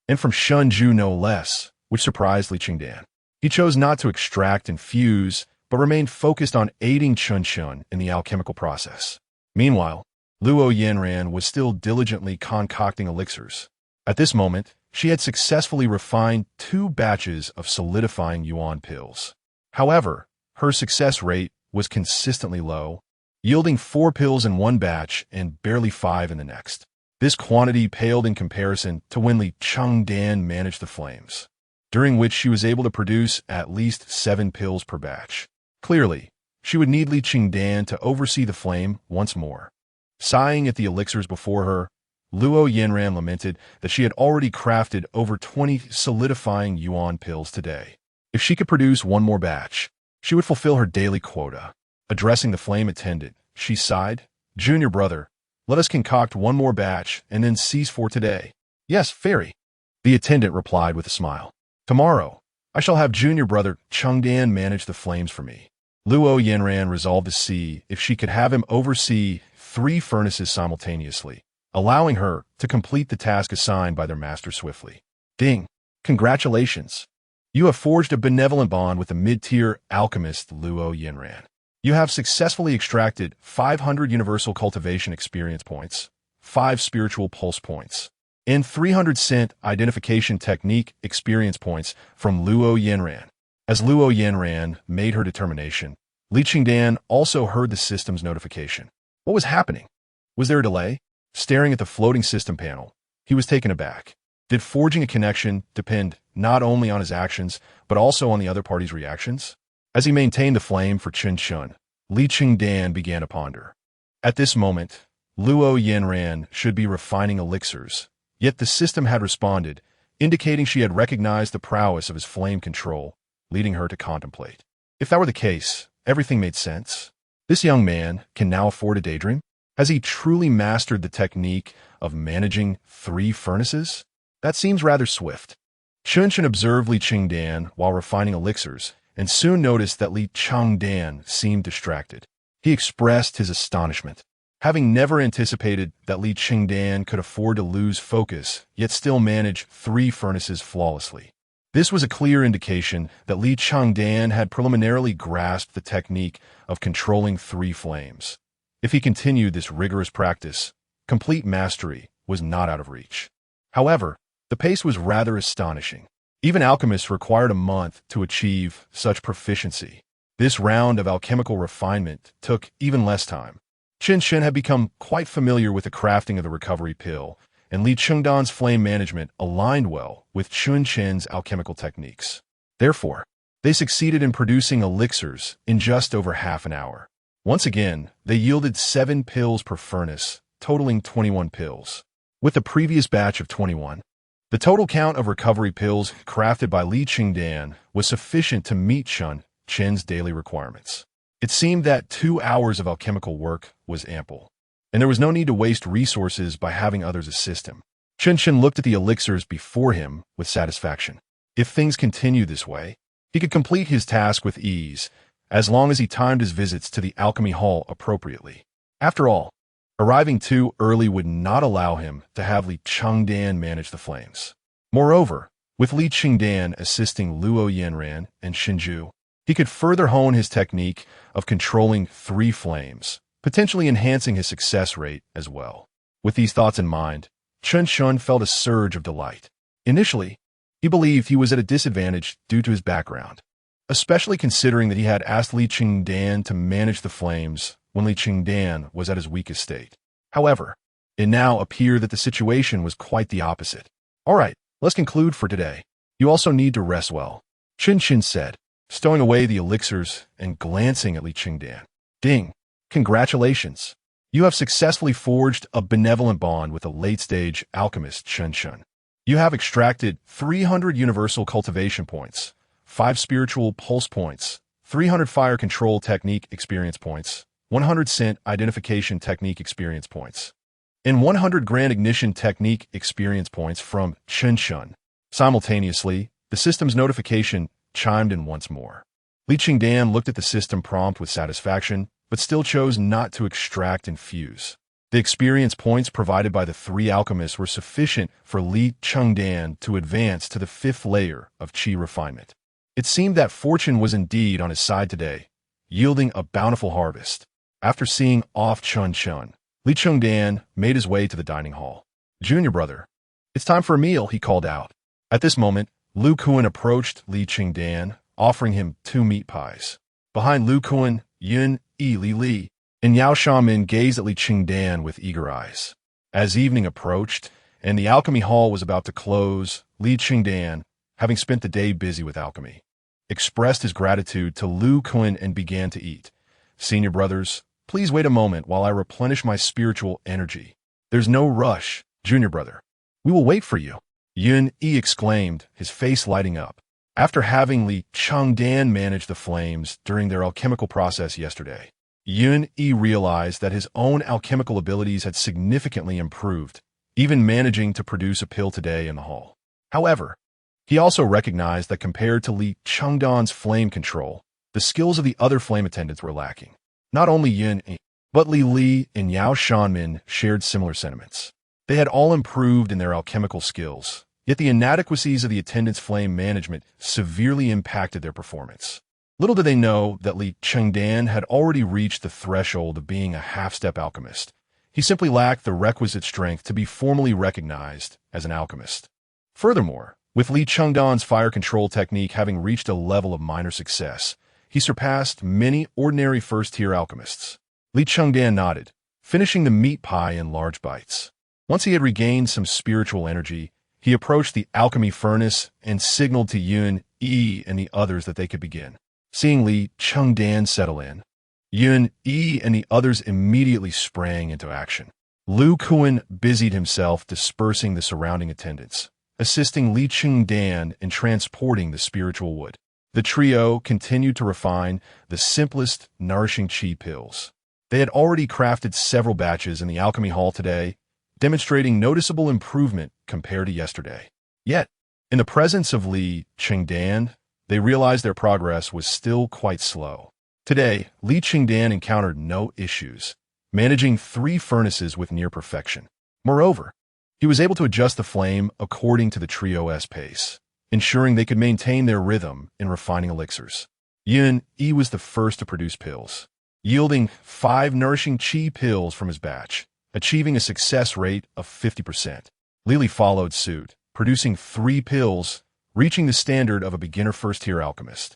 And from Shunju no less, which surprised Li Chengdan. He chose not to extract and fuse, but remained focused on aiding Chunshun in the alchemical process. Meanwhile, Luo Yanran was still diligently concocting elixirs. At this moment, she had successfully refined 2 batches of solidifying yuan pills. However, her success rate was consistently low, yielding 4 pills in one batch and barely 5 in the next. This quantity paled in comparison to when Li Chengdan managed the flames, during which she was able to produce at least 7 pills per batch. Clearly, she would need Li Chengdan to oversee the flame once more. Sighing at the elixirs before her, Luo Yanran lamented that she had already crafted over 20 solidifying yuan pills today. If she could produce one more batch, she would fulfill her daily quota. Addressing the flame attendant, she sighed, "Junior brother, let us concoct one more batch and then cease for today." "Yes, fairy," the attendant replied with a smile. "Tomorrow, I shall have junior brother Chengdan manage the flames for me." Luo Yanran resolved to see if she could have him oversee 3 furnaces simultaneously, allowing her to complete the task assigned by their master swiftly. Ding! Congratulations! You have forged a benevolent bond with the mid-tier alchemist Luo Yanran. You have successfully extracted 500 universal cultivation experience points, 5 spiritual pulse points, and 300 scent identification technique experience points from Luo Yanran. As Luo Yanran made her determination, Li Chengdan also heard the system's notification. What was happening? Was there a delay? Staring at the floating system panel, he was taken aback. Did forging a connection depend not only on his actions, but also on the other party's reactions? As he maintained the flame for Chunshun, Li Chengdan began to ponder. At this moment, Luo Yanran should be refining elixirs, yet the system had responded, indicating she had recognized the prowess of his flame control, leading her to contemplate. If that were the case, everything made sense. This young man can now afford a daydream? Has he truly mastered the technique of managing 3 furnaces? That seems rather swift. Chunshun observed Li Chengdan while refining elixirs, and soon noticed that Li Chengdan seemed distracted. He expressed his astonishment. Having never anticipated that Li Chengdan could afford to lose focus, yet still manage 3 furnaces flawlessly. This was a clear indication that Li Chengdan had preliminarily grasped the technique of controlling 3 flames. If he continued this rigorous practice, complete mastery was not out of reach. However, the pace was rather astonishing. Even alchemists required a month to achieve such proficiency. This round of alchemical refinement took even less time. Qin Shen had become quite familiar with the crafting of the recovery pill, and Li Chengdan's flame management aligned well with Qin Shen's alchemical techniques. Therefore, they succeeded in producing elixirs in just over half an hour. Once again, they yielded 7 pills per furnace, totaling 21 pills. With the previous batch of 21, the total count of recovery pills crafted by Li Chengdan was sufficient to meet Qin Shen's daily requirements. It seemed that 2 hours of alchemical work was ample, and there was no need to waste resources by having others assist him. Qin Shen looked at the elixirs before him with satisfaction. If things continue this way, he could complete his task with ease, as long as he timed his visits to the alchemy hall appropriately. After all, arriving too early would not allow him to have Li Chengdan manage the flames. Moreover, with Li Chengdan assisting Luo Yanran and Shinju, he could further hone his technique of controlling 3 flames, potentially enhancing his success rate as well. With these thoughts in mind, Qin Shen felt a surge of delight. Initially, he believed he was at a disadvantage due to his background, especially considering that he had asked Li Chengdan to manage the flames when Li Chengdan was at his weakest state. However, it now appeared that the situation was quite the opposite. All right, let's conclude for today. You also need to rest well, Qin Shen said, stowing away the elixirs and glancing at Li Chengdan. Ding! Congratulations! You have successfully forged a benevolent bond with a late-stage alchemist, Qin Shen. You have extracted 300 universal cultivation points, 5 spiritual pulse points, 300 fire control technique experience points, 100 scent identification technique experience points, and 100 grand ignition technique experience points from Qin Shen. Simultaneously, the system's notification chimed in once more. Li Chengdan looked at the system prompt with satisfaction, but still chose not to extract and fuse. The experience points provided by the 3 alchemists were sufficient for Li Chengdan to advance to the 5th layer of Qi Refinement. It seemed that fortune was indeed on his side today, yielding a bountiful harvest. After seeing off Qin Shen, Li Chengdan made his way to the dining hall. Junior brother, it's time for a meal, he called out. At this moment, Lu Kuan approached Li Chengdan, offering him 2 meat pies. Behind Lu Kuan, Yun, Li, and Yao Shaman gazed at Li Chengdan with eager eyes. As evening approached, and the alchemy hall was about to close, Li Chengdan, having spent the day busy with alchemy, expressed his gratitude to Lu Kuan and began to eat. Senior brothers, please wait a moment while I replenish my spiritual energy. There's no rush, junior brother. We will wait for you. Yun exclaimed, his face lighting up. After having Li Chengdan manage the flames during their alchemical process yesterday, Yun realized that his own alchemical abilities had significantly improved, even managing to produce a pill today in the hall. However, he also recognized that compared to Li Chengdan's flame control, the skills of the other flame attendants were lacking. Not only Yun, but Li and Yao Shanmin shared similar sentiments. They had all improved in their alchemical skills, yet the inadequacies of the attendants' flame management severely impacted their performance. Little did they know that Li Chengdan had already reached the threshold of being a half-step alchemist. He simply lacked the requisite strength to be formally recognized as an alchemist. Furthermore, with Li Chengdan's fire control technique having reached a level of minor success, he surpassed many ordinary first-tier alchemists. Li Chengdan nodded, finishing the meat pie in large bites. Once he had regained some spiritual energy, he approached the alchemy furnace and signaled to Yun, and the others that they could begin. Seeing Li Chengdan settle in, Yun, and the others immediately sprang into action. Lu Kuan busied himself dispersing the surrounding attendants, assisting Li Chengdan in transporting the spiritual wood. The trio continued to refine the simplest, nourishing Qi pills. They had already crafted several batches in the alchemy hall today, demonstrating noticeable improvement compared to yesterday. Yet, in the presence of Li Chengdan, they realized their progress was still quite slow. Today, Li Chengdan encountered no issues. managing 3 furnaces with near perfection. Moreover, he was able to adjust the flame according to the trio's pace, ensuring they could maintain their rhythm in refining elixirs. Yun Yi was the first to produce pills, yielding 5 nourishing Qi pills from his batch, achieving a success rate of 50%. Li followed suit, producing 3 pills, reaching the standard of a beginner first-tier alchemist.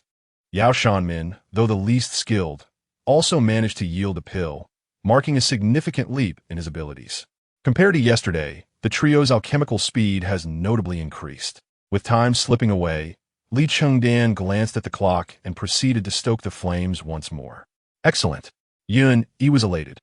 Yao Shanmin, though the least skilled, also managed to yield a pill, marking a significant leap in his abilities. Compared to yesterday, the trio's alchemical speed has notably increased. With time slipping away, Li Chengdan glanced at the clock and proceeded to stoke the flames once more. Excellent. Yun Yi was elated.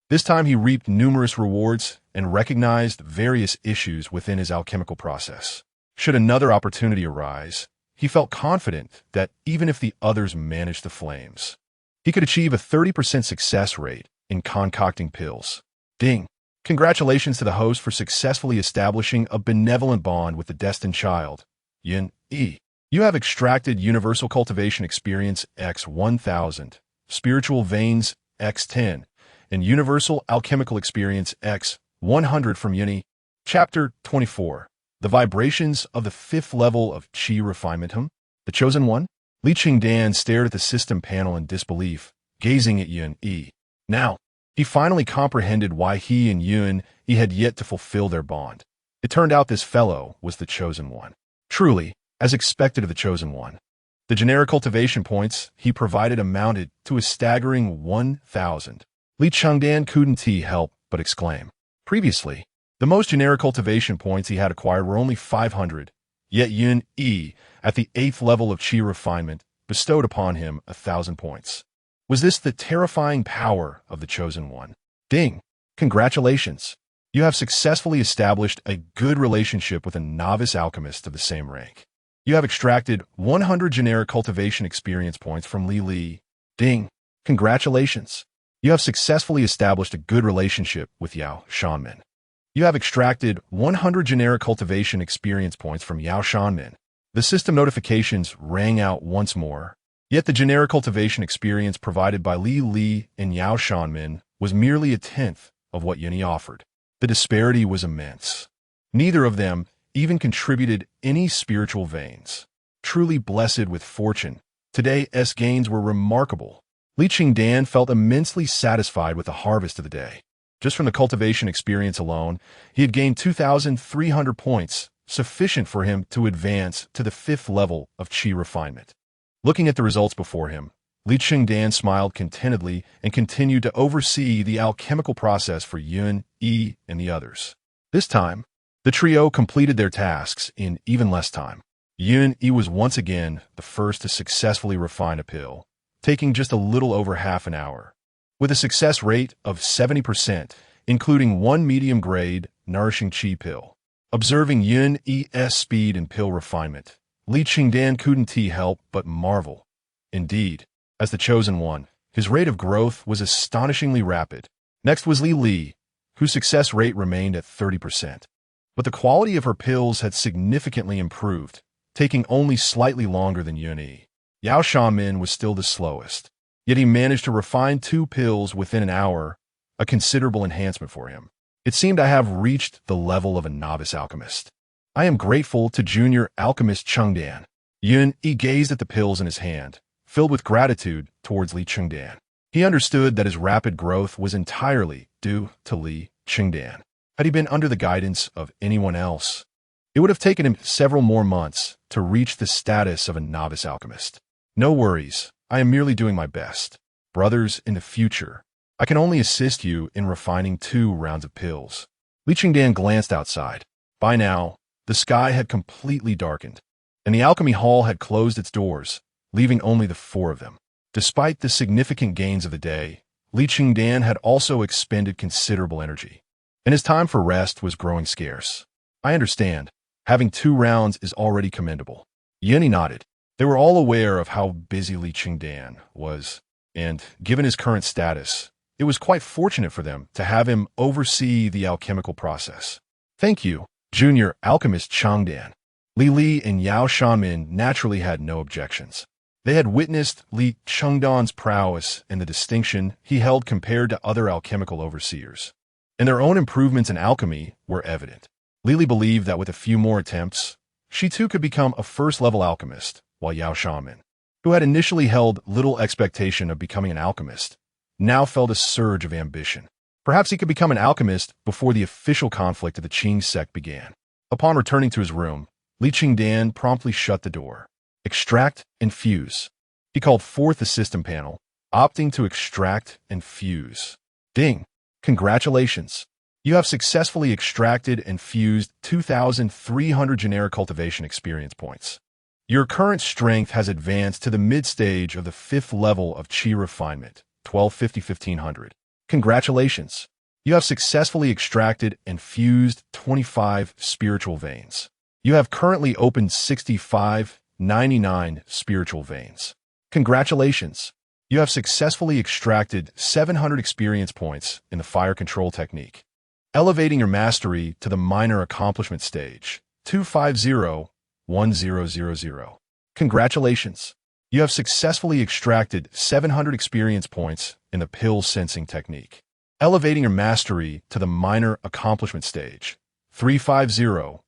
This time he reaped numerous rewards and recognized various issues within his alchemical process. Should another opportunity arise, he felt confident that even if the others managed the flames, he could achieve a 30% success rate in concocting pills. Ding! Congratulations to the host for successfully establishing a benevolent bond with the destined child, Yun Yi. You have extracted Universal Cultivation Experience X 1000, Spiritual Veins X 10, and Universal Alchemical Experience X 100 from Yun Yi. Chapter 24. The Vibrations of the 5th Level of Qi Refinement. The Chosen One? Li Chengdan stared at the system panel in disbelief, gazing at Yun Yi. Now, he finally comprehended why he and Yun Yi had yet to fulfill their bond. It turned out this fellow was the Chosen One. Truly, as expected of the Chosen One. The generic cultivation points he provided amounted to a staggering 1,000. Li Chengdan couldn't help but exclaim. Previously, the most generic cultivation points he had acquired were only 500, yet Yun Yi, at the 8th level of Qi Refinement, bestowed upon him 1,000 points. Was this the terrifying power of the Chosen One? Ding! Congratulations! You have successfully established a good relationship with a novice alchemist of the same rank. You have extracted 100 generic cultivation experience points from Li. Ding! Congratulations! You have successfully established a good relationship with Yao Shanmin. You have extracted 100 generic cultivation experience points from Yao Shanmin. The system notifications rang out once more. Yet the generic cultivation experience provided by Li and Yao Shanmin was merely a tenth of what Yun Yi offered. The disparity was immense. Neither of them even contributed any spiritual veins. Truly blessed with fortune, today's gains were remarkable. Li Chengdan felt immensely satisfied with the harvest of the day. Just from the cultivation experience alone, he had gained 2,300 points, sufficient for him to advance to the 5th level of Qi Refinement. Looking at the results before him, Li Chengdan smiled contentedly and continued to oversee the alchemical process for Yun Yi and the others. This time, the trio completed their tasks in even less time. Yun Yi was once again the first to successfully refine a pill, taking just a little over half an hour. With a success rate of 70%, including 1 medium-grade, nourishing Qi pill. Observing Yun Yi's speed in pill refinement, Li Chengdan couldn't help but marvel. Indeed, as the Chosen One, his rate of growth was astonishingly rapid. Next was Li, whose success rate remained at 30%. But the quality of her pills had significantly improved, taking only slightly longer than Yun Yi. Yao Shanmin was still the slowest, yet he managed to refine 2 pills within an hour, a considerable enhancement for him. It seemed I have reached the level of a novice alchemist. I am grateful to junior alchemist Chengdan. Yun Yi gazed at the pills in his hand, filled with gratitude towards Li Chengdan. He understood that his rapid growth was entirely due to Li Chengdan. Had he been under the guidance of anyone else, it would have taken him several more months to reach the status of a novice alchemist. No worries, I am merely doing my best. Brothers, in the future, I can only assist you in refining 2 rounds of pills. Li Chengdan glanced outside. By now, the sky had completely darkened, and the alchemy hall had closed its doors, leaving only the 4 of them. Despite the significant gains of the day, Li Chengdan had also expended considerable energy, and his time for rest was growing scarce. I understand. Having 2 rounds is already commendable. Yun Yi nodded. They were all aware of how busy Li Chengdan was, and given his current status, it was quite fortunate for them to have him oversee the alchemical process. Thank you, Junior Alchemist Chengdan. Li and Yao Shanmin naturally had no objections. They had witnessed Li Chengdan's prowess and the distinction he held compared to other alchemical overseers, and their own improvements in alchemy were evident. Li believed that with a few more attempts, she too could become a first-level alchemist, while Yao Shaman, who had initially held little expectation of becoming an alchemist, now felt a surge of ambition. Perhaps he could become an alchemist before the official conflict of the Qi sect began. Upon returning to his room, Li Chengdan promptly shut the door. Extract and fuse. He called forth the system panel, opting to extract and fuse. Ding! Congratulations! You have successfully extracted and fused 2,300 generic cultivation experience points. Your current strength has advanced to the mid-stage of the 5th level of Qi Refinement, 1250-1500. Congratulations! You have successfully extracted and fused 25 spiritual veins. You have currently opened 6599 spiritual veins. Congratulations! You have successfully extracted 700 experience points in the fire control technique, elevating your mastery to the minor accomplishment stage, 250-1000. Congratulations! You have successfully extracted 700 experience points in the pill sensing technique, elevating your mastery to the minor accomplishment stage, 350-1000.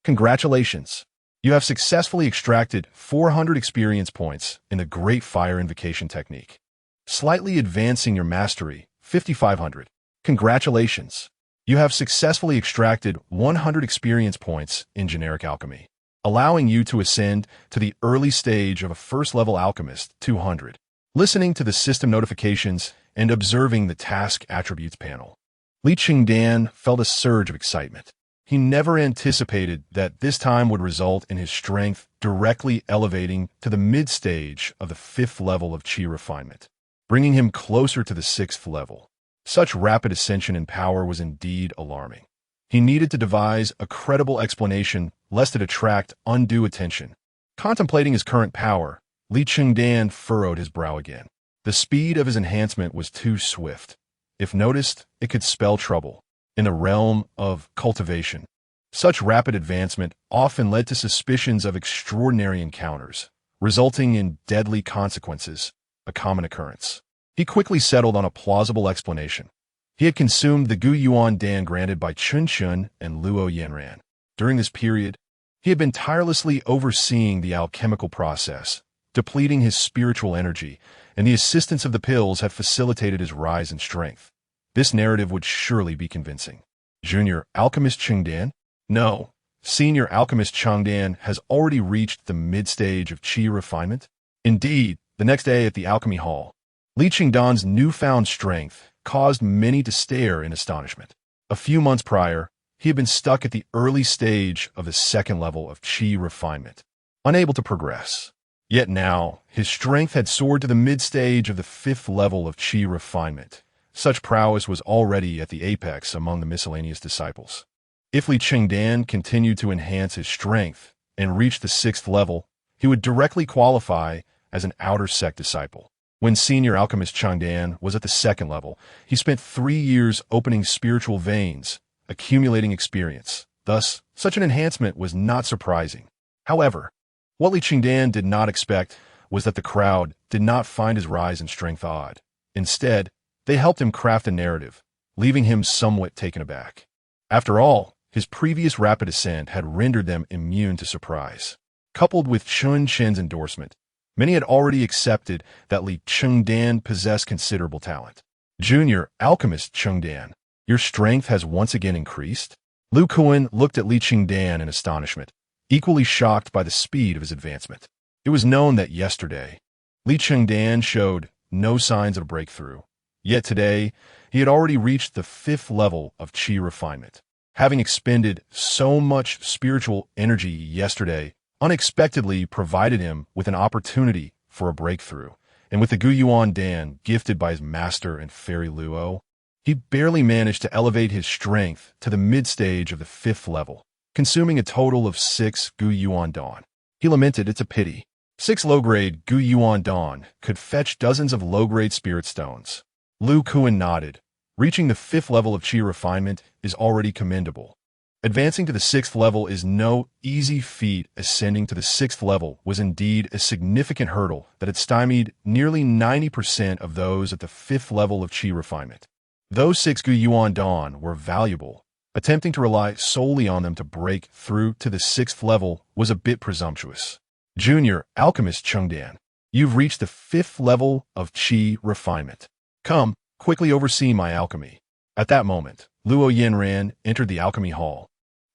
Congratulations! You have successfully extracted 400 experience points in the Great Fire Invocation technique, slightly advancing your mastery, 5500. Congratulations! You have successfully extracted 100 experience points in generic alchemy, allowing you to ascend to the early stage of a first-level alchemist, 200. Listening to the system notifications and observing the task attributes panel, Li Chengdan felt a surge of excitement. He never anticipated that this time would result in his strength directly elevating to the mid-stage of the 5th level of Qi Refinement, bringing him closer to the 6th level. Such rapid ascension in power was indeed alarming. He needed to devise a credible explanation lest it attract undue attention. Contemplating his current power, Li Chengdan furrowed his brow again. The speed of his enhancement was too swift. If noticed, it could spell trouble. In the realm of cultivation, such rapid advancement often led to suspicions of extraordinary encounters, resulting in deadly consequences, a common occurrence. He quickly settled on a plausible explanation. He had consumed the Gu Yuan Dan granted by Chun Chun and Luo Yanran. During this period, he had been tirelessly overseeing the alchemical process, depleting his spiritual energy, and the assistance of the pills had facilitated his rise in strength. This narrative would surely be convincing. Junior Alchemist Chengdan? No. Senior Alchemist Chengdan has already reached the mid-stage of Qi Refinement. Indeed, the next day at the Alchemy Hall, Li Chengdan's newfound strength caused many to stare in astonishment. A few months prior, he had been stuck at the early stage of the 2nd level of Qi Refinement, unable to progress. Yet now, his strength had soared to the mid-stage of the 5th level of Qi Refinement. Such prowess was already at the apex among the miscellaneous disciples. If Li Chengdan continued to enhance his strength and reach the 6th level, he would directly qualify as an outer sect disciple. When Senior Alchemist Chengdan was at the 2nd level, he spent 3 years opening spiritual veins, accumulating experience. Thus, such an enhancement was not surprising. However, what Li Chengdan did not expect was that the crowd did not find his rise in strength odd. Instead, they helped him craft a narrative, leaving him somewhat taken aback. After all, his previous rapid ascent had rendered them immune to surprise. Coupled with Chun Chen's endorsement, many had already accepted that Li Chengdan possessed considerable talent. Junior Alchemist Chengdan, your strength has once again increased? Lu Kuan looked at Li Chengdan in astonishment, equally shocked by the speed of his advancement. It was known that yesterday, Li Chengdan showed no signs of a breakthrough. Yet today, he had already reached the 5th level of Qi Refinement. Having expended so much spiritual energy yesterday, unexpectedly provided him with an opportunity for a breakthrough. And with the Gu Yuan Dan gifted by his master and fairy Luo, he barely managed to elevate his strength to the mid-stage of the 5th level, consuming a total of 6 Gu Yuan Dan. He lamented, it's a pity. 6 low-grade Gu Yuan Dan could fetch dozens of low-grade spirit stones. Lu Kuan nodded. Reaching the 5th level of Qi Refinement is already commendable. Advancing to the 6th level is no easy feat. Ascending to the 6th level was indeed a significant hurdle that had stymied nearly 90% of those at the 5th level of Qi Refinement. Those 6 Gu Yuan Dan were valuable. Attempting to rely solely on them to break through to the 6th level was a bit presumptuous. Junior Alchemist Chengdan, you've reached the 5th level of Qi Refinement. Come, quickly oversee my alchemy. At that moment, Luo Yinran entered the alchemy hall,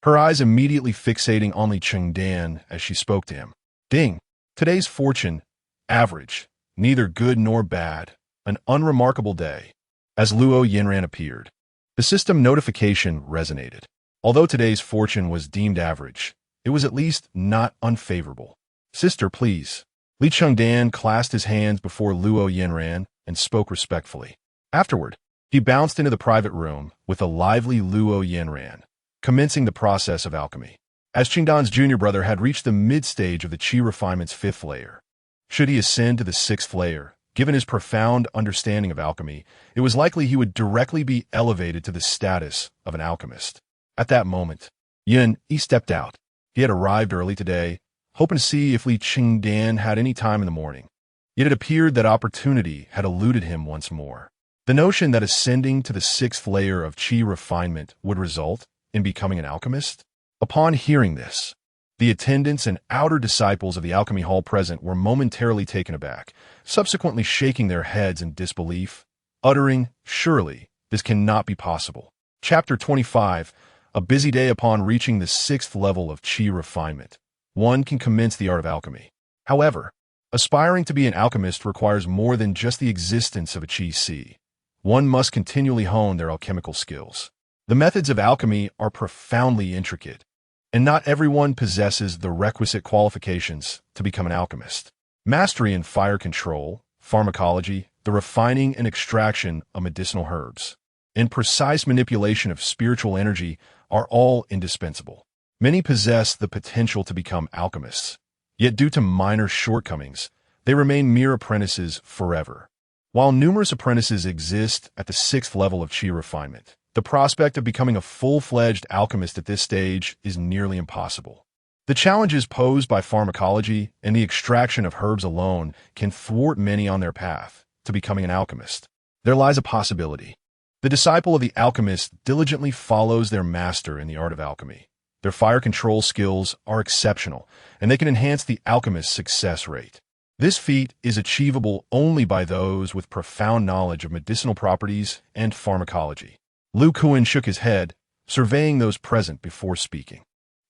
her eyes immediately fixating on Li Chengdan as she spoke to him. Ding! Today's fortune, average, neither good nor bad, an unremarkable day. As Luo Yinran appeared, the system notification resonated. Although today's fortune was deemed average, it was at least not unfavorable. Sister, please. Li Chengdan clasped his hands before Luo Yinran and spoke respectfully. Afterward, he bounced into the private room with a lively Luo Yinran, commencing the process of alchemy. As Chengdan's junior brother had reached the mid-stage of the Qi Refinement's 5th layer, should he ascend to the 6th layer, given his profound understanding of alchemy, it was likely he would directly be elevated to the status of an alchemist. At that moment, He stepped out. He had arrived early today, hoping to see if Li Chengdan had any time in the morning. Yet it appeared that opportunity had eluded him once more. The notion that ascending to the 6th layer of Qi Refinement would result in becoming an alchemist? Upon hearing this, the attendants and outer disciples of the alchemy hall present were momentarily taken aback, subsequently shaking their heads in disbelief, uttering, "Surely, this cannot be possible." Chapter 25. A busy day. Upon reaching the 6th level of Qi Refinement, one can commence the art of alchemy. However, aspiring to be an alchemist requires more than just the existence of a Qi Si. One must continually hone their alchemical skills. The methods of alchemy are profoundly intricate, and not everyone possesses the requisite qualifications to become an alchemist. Mastery in fire control, pharmacology, the refining and extraction of medicinal herbs, and precise manipulation of spiritual energy are all indispensable. Many possess the potential to become alchemists, yet due to minor shortcomings, they remain mere apprentices forever. While numerous apprentices exist at the 6th level of Qi Refinement, the prospect of becoming a full-fledged alchemist at this stage is nearly impossible. The challenges posed by pharmacology and the extraction of herbs alone can thwart many on their path to becoming an alchemist. There lies a possibility. The disciple of the alchemist diligently follows their master in the art of alchemy. Their fire control skills are exceptional, and they can enhance the alchemist's success rate. This feat is achievable only by those with profound knowledge of medicinal properties and pharmacology. Lu Kuan shook his head, surveying those present before speaking.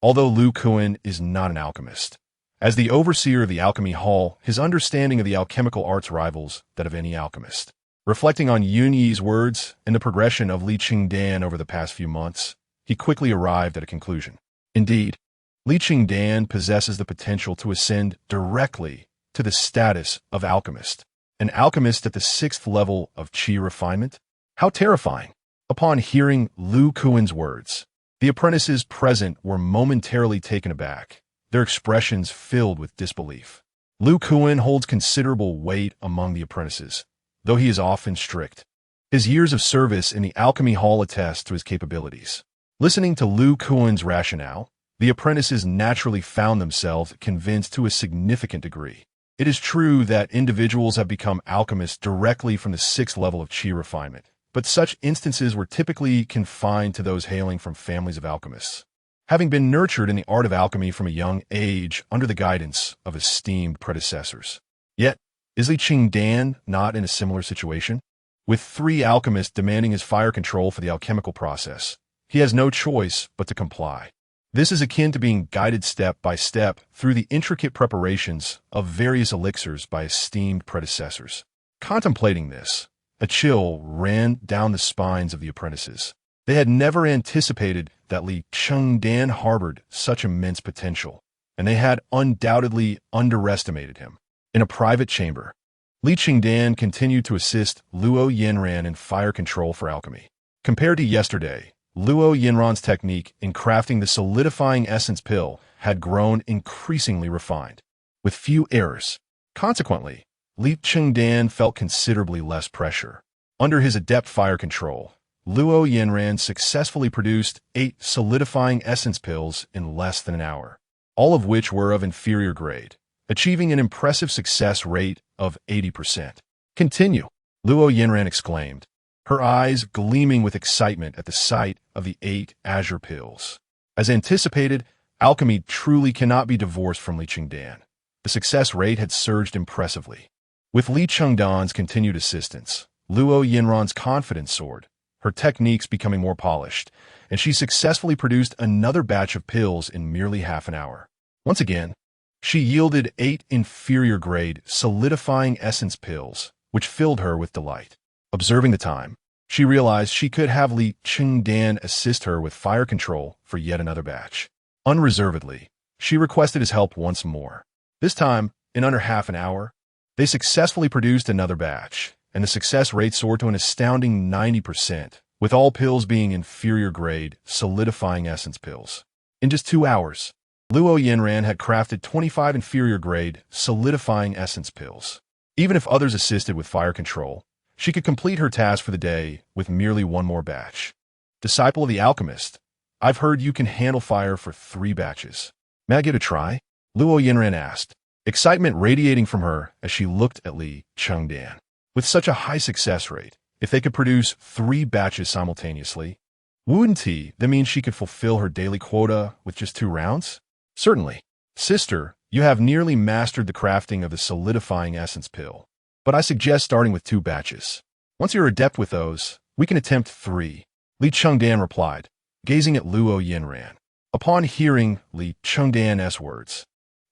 Although Lu Kuan is not an alchemist, as the overseer of the alchemy hall, his understanding of the alchemical arts rivals that of any alchemist. Reflecting on Yunyi's words and the progression of Li Chengdan over the past few months, he quickly arrived at a conclusion. Indeed, Li Chengdan possesses the potential to ascend directly to the status of alchemist. An alchemist at the 6th level of Qi Refinement? How terrifying! Upon hearing Lu Kuan's words, the apprentices present were momentarily taken aback, their expressions filled with disbelief. Lu Kuan holds considerable weight among the apprentices, though he is often strict. His years of service in the alchemy hall attest to his capabilities. Listening to Lu Kuan's rationale, the apprentices naturally found themselves convinced to a significant degree. It is true that individuals have become alchemists directly from the 6th level of Qi Refinement, but such instances were typically confined to those hailing from families of alchemists, having been nurtured in the art of alchemy from a young age under the guidance of esteemed predecessors. Yet, is Li Chengdan not in a similar situation? With 3 alchemists demanding his fire control for the alchemical process, he has no choice but to comply. This is akin to being guided step by step through the intricate preparations of various elixirs by esteemed predecessors. Contemplating this, a chill ran down the spines of the apprentices. They had never anticipated that Li Chengdan harbored such immense potential, and they had undoubtedly underestimated him. In a private chamber, Li Chengdan continued to assist Luo Yinran in fire control for alchemy. Compared to yesterday, Luo Yinran's technique in crafting the solidifying essence pill had grown increasingly refined, with few errors. Consequently, Li Chengdan felt considerably less pressure. Under his adept fire control, Luo Yinran successfully produced 8 solidifying essence pills in less than an hour, all of which were of inferior grade, achieving an impressive success rate of 80%. Continue, Luo Yinran exclaimed, her eyes gleaming with excitement at the sight of the 8 azure pills. As anticipated, alchemy truly cannot be divorced from Li Chengdan. The success rate had surged impressively. With Li Chengdan's continued assistance, Luo Yinran's confidence soared, her techniques becoming more polished, and she successfully produced another batch of pills in merely half an hour. Once again, she yielded 8 inferior-grade solidifying essence pills, which filled her with delight. Observing the time, she realized she could have Li Chengdan assist her with fire control for yet another batch. Unreservedly, she requested his help once more. This time, in under half an hour, they successfully produced another batch, and the success rate soared to an astounding 90%, with all pills being inferior-grade, solidifying essence pills. In just 2 hours, Luo Yinran had crafted 25 inferior-grade, solidifying essence pills. Even if others assisted with fire control, she could complete her task for the day with merely one more batch. Disciple of the alchemist, I've heard you can handle fire for 3 batches. May I get a try? Luo Yinran asked, excitement radiating from her as she looked at Li Chengdan. With such a high success rate, if they could produce 3 batches simultaneously, wouldn't that mean she could fulfill her daily quota with just 2 rounds? Certainly. Sister, you have nearly mastered the crafting of the solidifying essence pill, but I suggest starting with 2 batches. Once you're adept with those, we can attempt 3. Li Chengdan replied, gazing at Luo Yinran. Upon hearing Li Chengdan's words,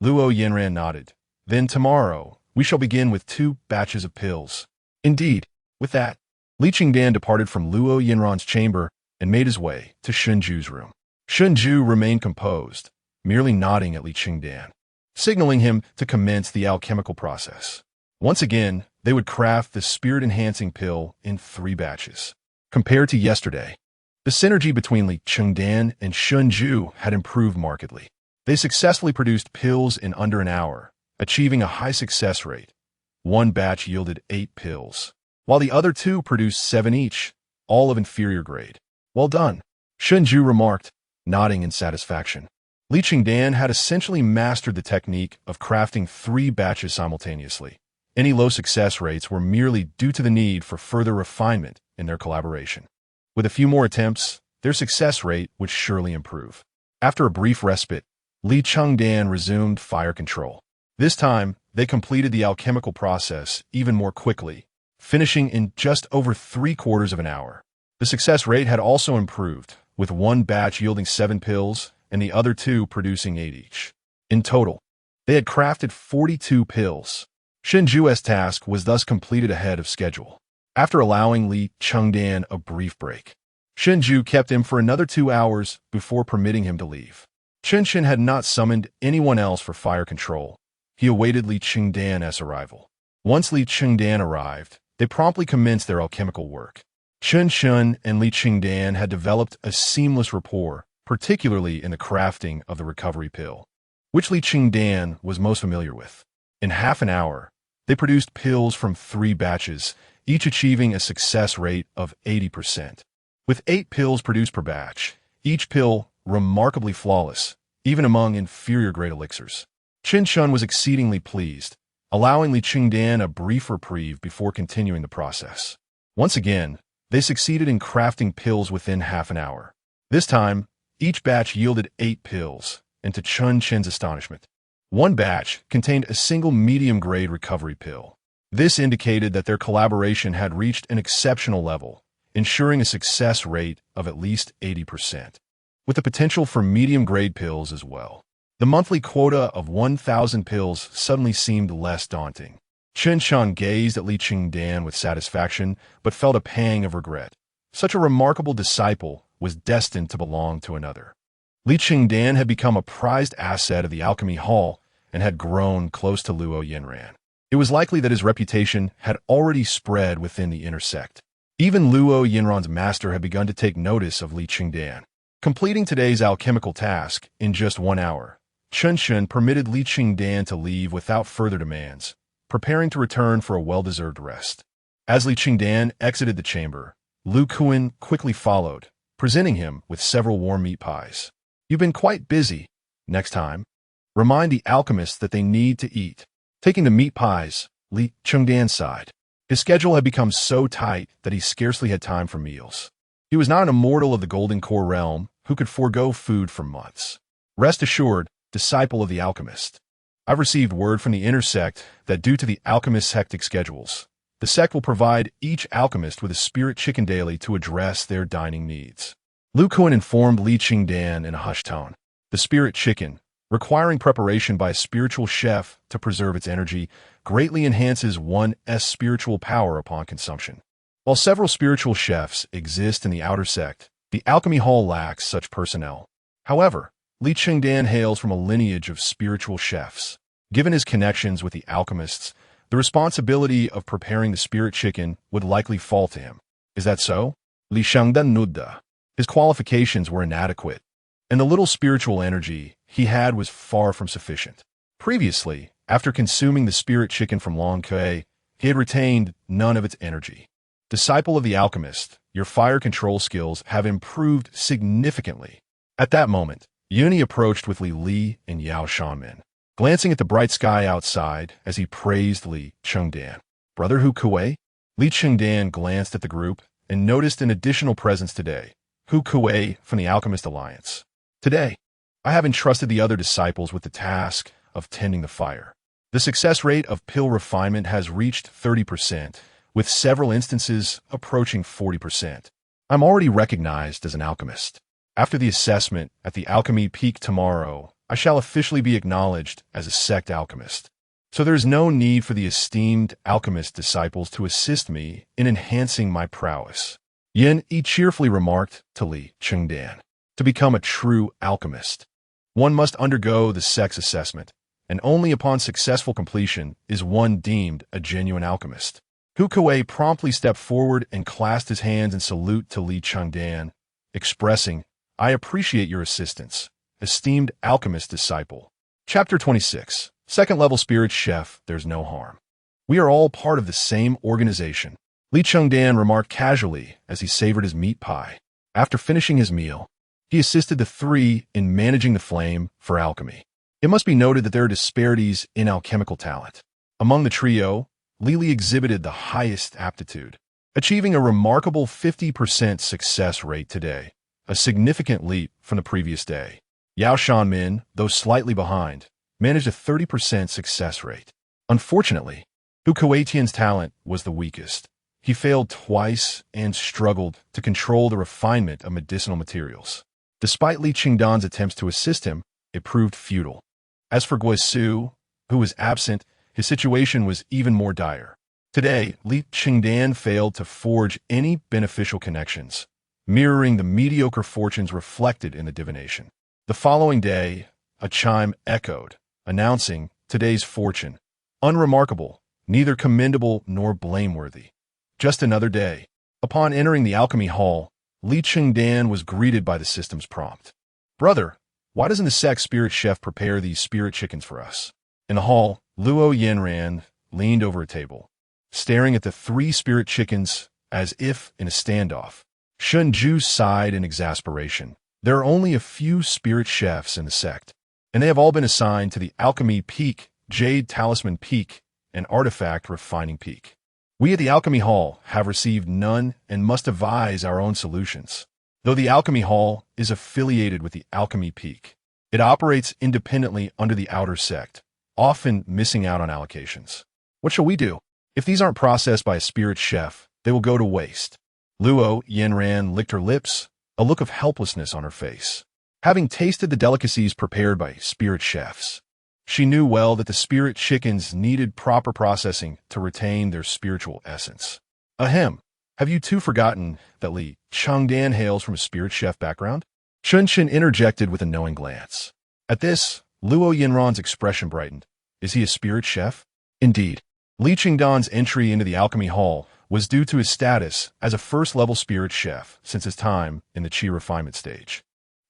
Luo Yinran nodded. Then tomorrow, we shall begin with 2 batches of pills. Indeed. With that, Li Chengdan departed from Luo Yinran's chamber and made his way to Shunju's room. Shunju remained composed, merely nodding at Li Chengdan, signaling him to commence the alchemical process. Once again, they would craft the spirit-enhancing pill in 3 batches. Compared to yesterday, the synergy between Li Chengdan and Shunju had improved markedly. They successfully produced pills in under an hour, achieving a high success rate. 1 batch yielded 8 pills, while the other 2 produced 7 each, all of inferior grade. Well done, Shunju remarked, nodding in satisfaction. Li Chengdan had essentially mastered the technique of crafting 3 batches simultaneously. Any low success rates were merely due to the need for further refinement in their collaboration. With a few more attempts, their success rate would surely improve. After a brief respite, Li Chengdan resumed fire control. This time, they completed the alchemical process even more quickly, finishing in just over 3/4 of an hour. The success rate had also improved, with 1 batch yielding 7 pills and the other 2 producing 8 each. In total, they had crafted 42 pills. Shunju's task was thus completed ahead of schedule. After allowing Li Chengdan a brief break, Shunju kept him for another 2 hours before permitting him to leave. Chen had not summoned anyone else for fire control. He awaited Li Chengdan's arrival. Once Li Chengdan arrived, they promptly commenced their alchemical work. Chen and Li Chengdan had developed a seamless rapport, particularly in the crafting of the recovery pill, which Li Chengdan was most familiar with. In half an hour, they produced pills from 3 batches, each achieving a success rate of 80%. With 8 pills produced per batch, each pill remarkably flawless, even among inferior-grade elixirs. Chen was exceedingly pleased, allowing Li Chengdan a brief reprieve before continuing the process. Once again, they succeeded in crafting pills within half an hour. This time, each batch yielded 8 pills, and to Chen's astonishment, 1 batch contained a single medium-grade recovery pill. This indicated that their collaboration had reached an exceptional level, ensuring a success rate of at least 80%, with the potential for medium-grade pills as well. The monthly quota of 1,000 pills suddenly seemed less daunting. Chen gazed at Li Chengdan with satisfaction, but felt a pang of regret. Such a remarkable disciple was destined to belong to another. Li Chengdan had become a prized asset of the Alchemy Hall and had grown close to Luo Yinran. It was likely that his reputation had already spread within the inner sect. Even Luo Yinran's master had begun to take notice of Li Chengdan. Completing today's alchemical task in just 1 hour, Chen permitted Li Chengdan to leave without further demands, preparing to return for a well-deserved rest. As Li Chengdan exited the chamber, Lu Kuan quickly followed, presenting him with several warm meat pies. You've been quite busy. Next time, remind the alchemists that they need to eat. Taking the meat pies, Li Chengdan sighed. His schedule had become so tight that he scarcely had time for meals. He was not an immortal of the Golden Core realm who could forego food for months. Rest assured, disciple of the alchemist. I've received word from the inner sect that due to the alchemist's hectic schedules, the sect will provide each alchemist with a spirit chicken daily to address their dining needs. Lu Kuan informed Li Chengdan in a hushed tone. The spirit chicken, requiring preparation by a spiritual chef to preserve its energy, greatly enhances one's spiritual power upon consumption. While several spiritual chefs exist in the outer sect, the alchemy hall lacks such personnel. However, Li Chengdan hails from a lineage of spiritual chefs. Given his connections with the alchemists, the responsibility of preparing the spirit chicken would likely fall to him. Is that so? Li Chengdan nodded. His qualifications were inadequate, and the little spiritual energy he had was far from sufficient. Previously, after consuming the spirit chicken from Long Kuei, he had retained none of its energy. Disciple of the alchemist, your fire control skills have improved significantly. At that moment, Yuni approached with Li and Yao Shanmin, glancing at the bright sky outside as he praised Li Chengdan. Brother Hu Kuei? Li Chengdan glanced at the group and noticed an additional presence today, Hu Kuei from the Alchemist Alliance. Today, I have entrusted the other disciples with the task of tending the fire. The success rate of pill refinement has reached 30%, with several instances approaching 40%. I'm already recognized as an alchemist. After the assessment at the Alchemy Peak tomorrow, I shall officially be acknowledged as a sect alchemist. So there is no need for the esteemed alchemist disciples to assist me in enhancing my prowess. Yin Yi cheerfully remarked to Li Chengdan. To become a true alchemist, one must undergo the sect's assessment, and only upon successful completion is one deemed a genuine alchemist. Hu Kuei promptly stepped forward and clasped his hands in salute to Li Chengdan, expressing, I appreciate your assistance, esteemed alchemist disciple. Chapter 26. Second level spirit chef, there's no harm. We are all part of the same organization. Li Chengdan remarked casually as he savored his meat pie. After finishing his meal, he assisted the three in managing the flame for alchemy. It must be noted that there are disparities in alchemical talent. Among the trio, Li exhibited the highest aptitude, achieving a remarkable 50% success rate today, a significant leap from the previous day. Yao Shanmin, though slightly behind, managed a 30% success rate. Unfortunately, Hu Kuei-Tian's talent was the weakest. He failed twice and struggled to control the refinement of medicinal materials. Despite Li Chengdan's attempts to assist him, it proved futile. As for Guisu, who was absent, his situation was even more dire. Today, Li Chengdan failed to forge any beneficial connections, mirroring the mediocre fortunes reflected in the divination. The following day, a chime echoed, announcing today's fortune. Unremarkable, neither commendable nor blameworthy. Just another day. Upon entering the alchemy hall, Li Chengdan was greeted by the system's prompt. Brother, why doesn't the sect spirit chef prepare these spirit chickens for us? In the hall, Luo Yanran leaned over a table, staring at the three spirit chickens as if in a standoff. Shun Ju sighed in exasperation. There are only a few spirit chefs in the sect, and they have all been assigned to the Alchemy Peak, Jade Talisman Peak, and Artifact Refining Peak. We at the Alchemy Hall have received none and must devise our own solutions. Though the Alchemy Hall is affiliated with the Alchemy Peak, it operates independently under the outer sect, often missing out on allocations. What shall we do? If these aren't processed by a spirit chef, they will go to waste. Luo Yanran licked her lips, a look of helplessness on her face. Having tasted the delicacies prepared by spirit chefs, she knew well that the spirit chickens needed proper processing to retain their spiritual essence. Ahem, have you too forgotten that Li Chengdan hails from a spirit chef background? Chun Chen interjected with a knowing glance. At this, Luo Yanran's expression brightened. Is he a spirit chef? Indeed. Li Chengdan's entry into the alchemy hall was due to his status as a first-level spirit chef since his time in the Qi Refinement stage.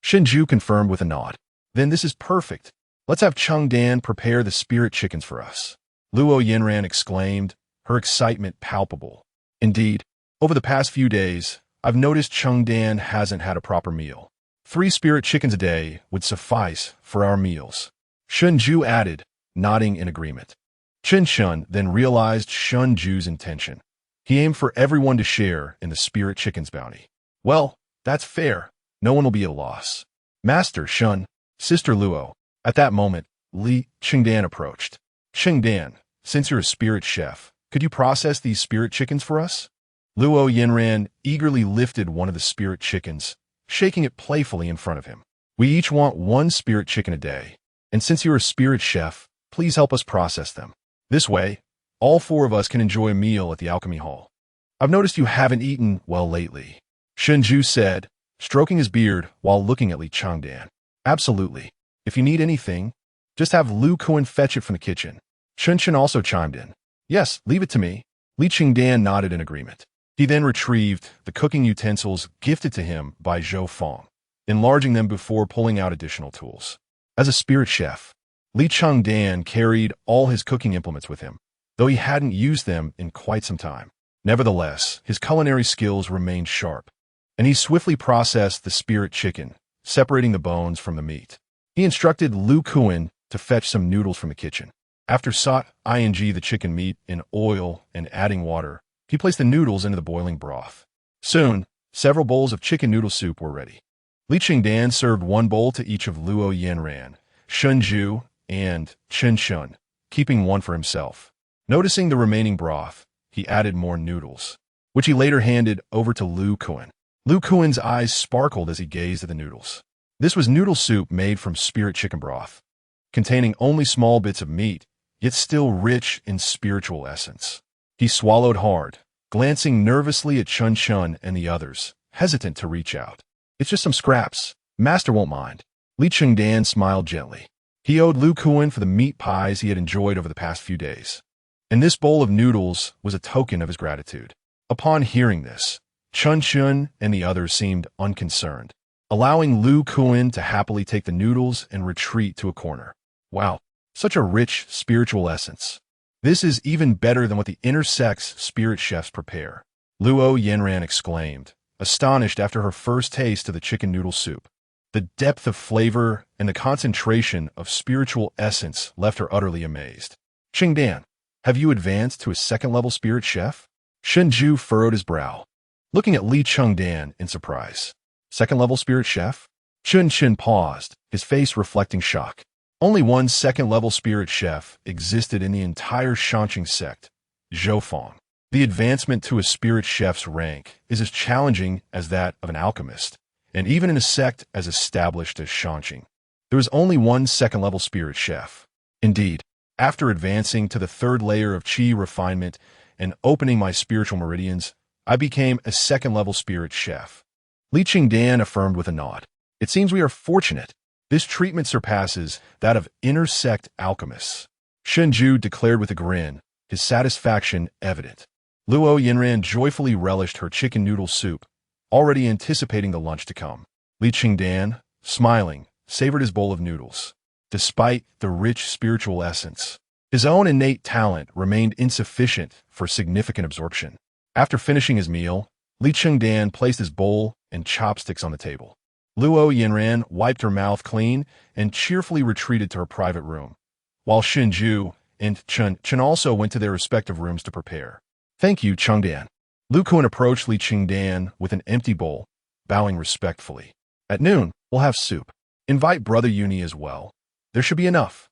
Shinju confirmed with a nod. Then this is perfect. Let's have Chengdan prepare the spirit chickens for us. Luo Yanran exclaimed, her excitement palpable. Indeed, Over the past few days, I've noticed Chengdan hasn't had a proper meal. 3 spirit chickens a day would suffice for our meals. Shunju added, nodding in agreement. Chen Shun then realized Shunju's intention. He aimed for everyone to share in the spirit chicken's bounty. Well, that's fair. No one will be at a loss. Master Shun, Sister Luo. At that moment, Li Chengdan approached. Chengdan, since you're a spirit chef, could you process these spirit chickens for us? Luo Yinran eagerly lifted one of the spirit chickens, shaking it playfully in front of him. We each want 1 spirit chicken a day, and since you're a spirit chef, please help us process them. This way, all 4 of us can enjoy a meal at the alchemy hall. I've noticed you haven't eaten well lately, Shunju said, stroking his beard while looking at Li Chengdan. Absolutely. If you need anything, just have Lu Kuan fetch it from the kitchen. Chun also chimed in. Yes, leave it to me. Li Chengdan nodded in agreement. He then retrieved the cooking utensils gifted to him by Zhou Feng, enlarging them before pulling out additional tools. As a spirit chef, Li Chengdan carried all his cooking implements with him, though he hadn't used them in quite some time. Nevertheless, his culinary skills remained sharp, and he swiftly processed the spirit chicken, separating the bones from the meat. He instructed Lu Kuan to fetch some noodles from the kitchen. After sauteing the chicken meat in oil and adding water, he placed the noodles into the boiling broth. Soon, several bowls of chicken noodle soup were ready. Li Chengdan served 1 bowl to each of Luo Yanran, Shunju, and Chen Shun, keeping 1 for himself. Noticing the remaining broth, he added more noodles, which he later handed over to Lu Kuan. Lu Kuan's eyes sparkled as he gazed at the noodles. This was noodle soup made from spirit chicken broth, containing only small bits of meat, yet still rich in spiritual essence. He swallowed hard, glancing nervously at Chun Chun and the others, hesitant to reach out. It's just some scraps. Master won't mind. Li Chengdan smiled gently. He owed Lu Kuan for the meat pies he had enjoyed over the past few days, and this bowl of noodles was a token of his gratitude. Upon hearing this, Chun Chun and the others seemed unconcerned, allowing Lu Kuan to happily take the noodles and retreat to a corner. Wow, such a rich spiritual essence. This is even better than what the intersex spirit chefs prepare, Luo Yanran exclaimed, astonished after her first taste of the chicken noodle soup. The depth of flavor and the concentration of spiritual essence left her utterly amazed. Chengdan, have you advanced to a 2nd-level spirit chef? Shunju furrowed his brow, looking at Li Chengdan in surprise. 2nd-level spirit chef? Chun paused, his face reflecting shock. Only 1 2nd-level spirit chef existed in the entire Shanqing sect, Zhou Feng. The advancement to a spirit chef's rank is as challenging as that of an alchemist, and even in a sect as established as Shanqing, there is only 1 2nd-level spirit chef. Indeed, after advancing to the 3rd layer of Qi Refinement and opening my spiritual meridians, I became a 2nd-level spirit chef. Li Chengdan affirmed with a nod. It seems we are fortunate. This treatment surpasses that of intersect alchemists. Shunju declared with a grin, his satisfaction evident. Luo Yinran joyfully relished her chicken noodle soup, already anticipating the lunch to come. Li Chengdan, smiling, savored his bowl of noodles. Despite the rich spiritual essence, his own innate talent remained insufficient for significant absorption. After finishing his meal, Li Chengdan placed his bowl and chopsticks on the table. Luo Yinran wiped her mouth clean and cheerfully retreated to her private room, while Shunju and Chen also went to their respective rooms to prepare. Thank you, Chengdan. Lu Kuan approached Li Chengdan with an empty bowl, bowing respectfully. At noon, we'll have soup. Invite Brother Uni as well. There should be enough.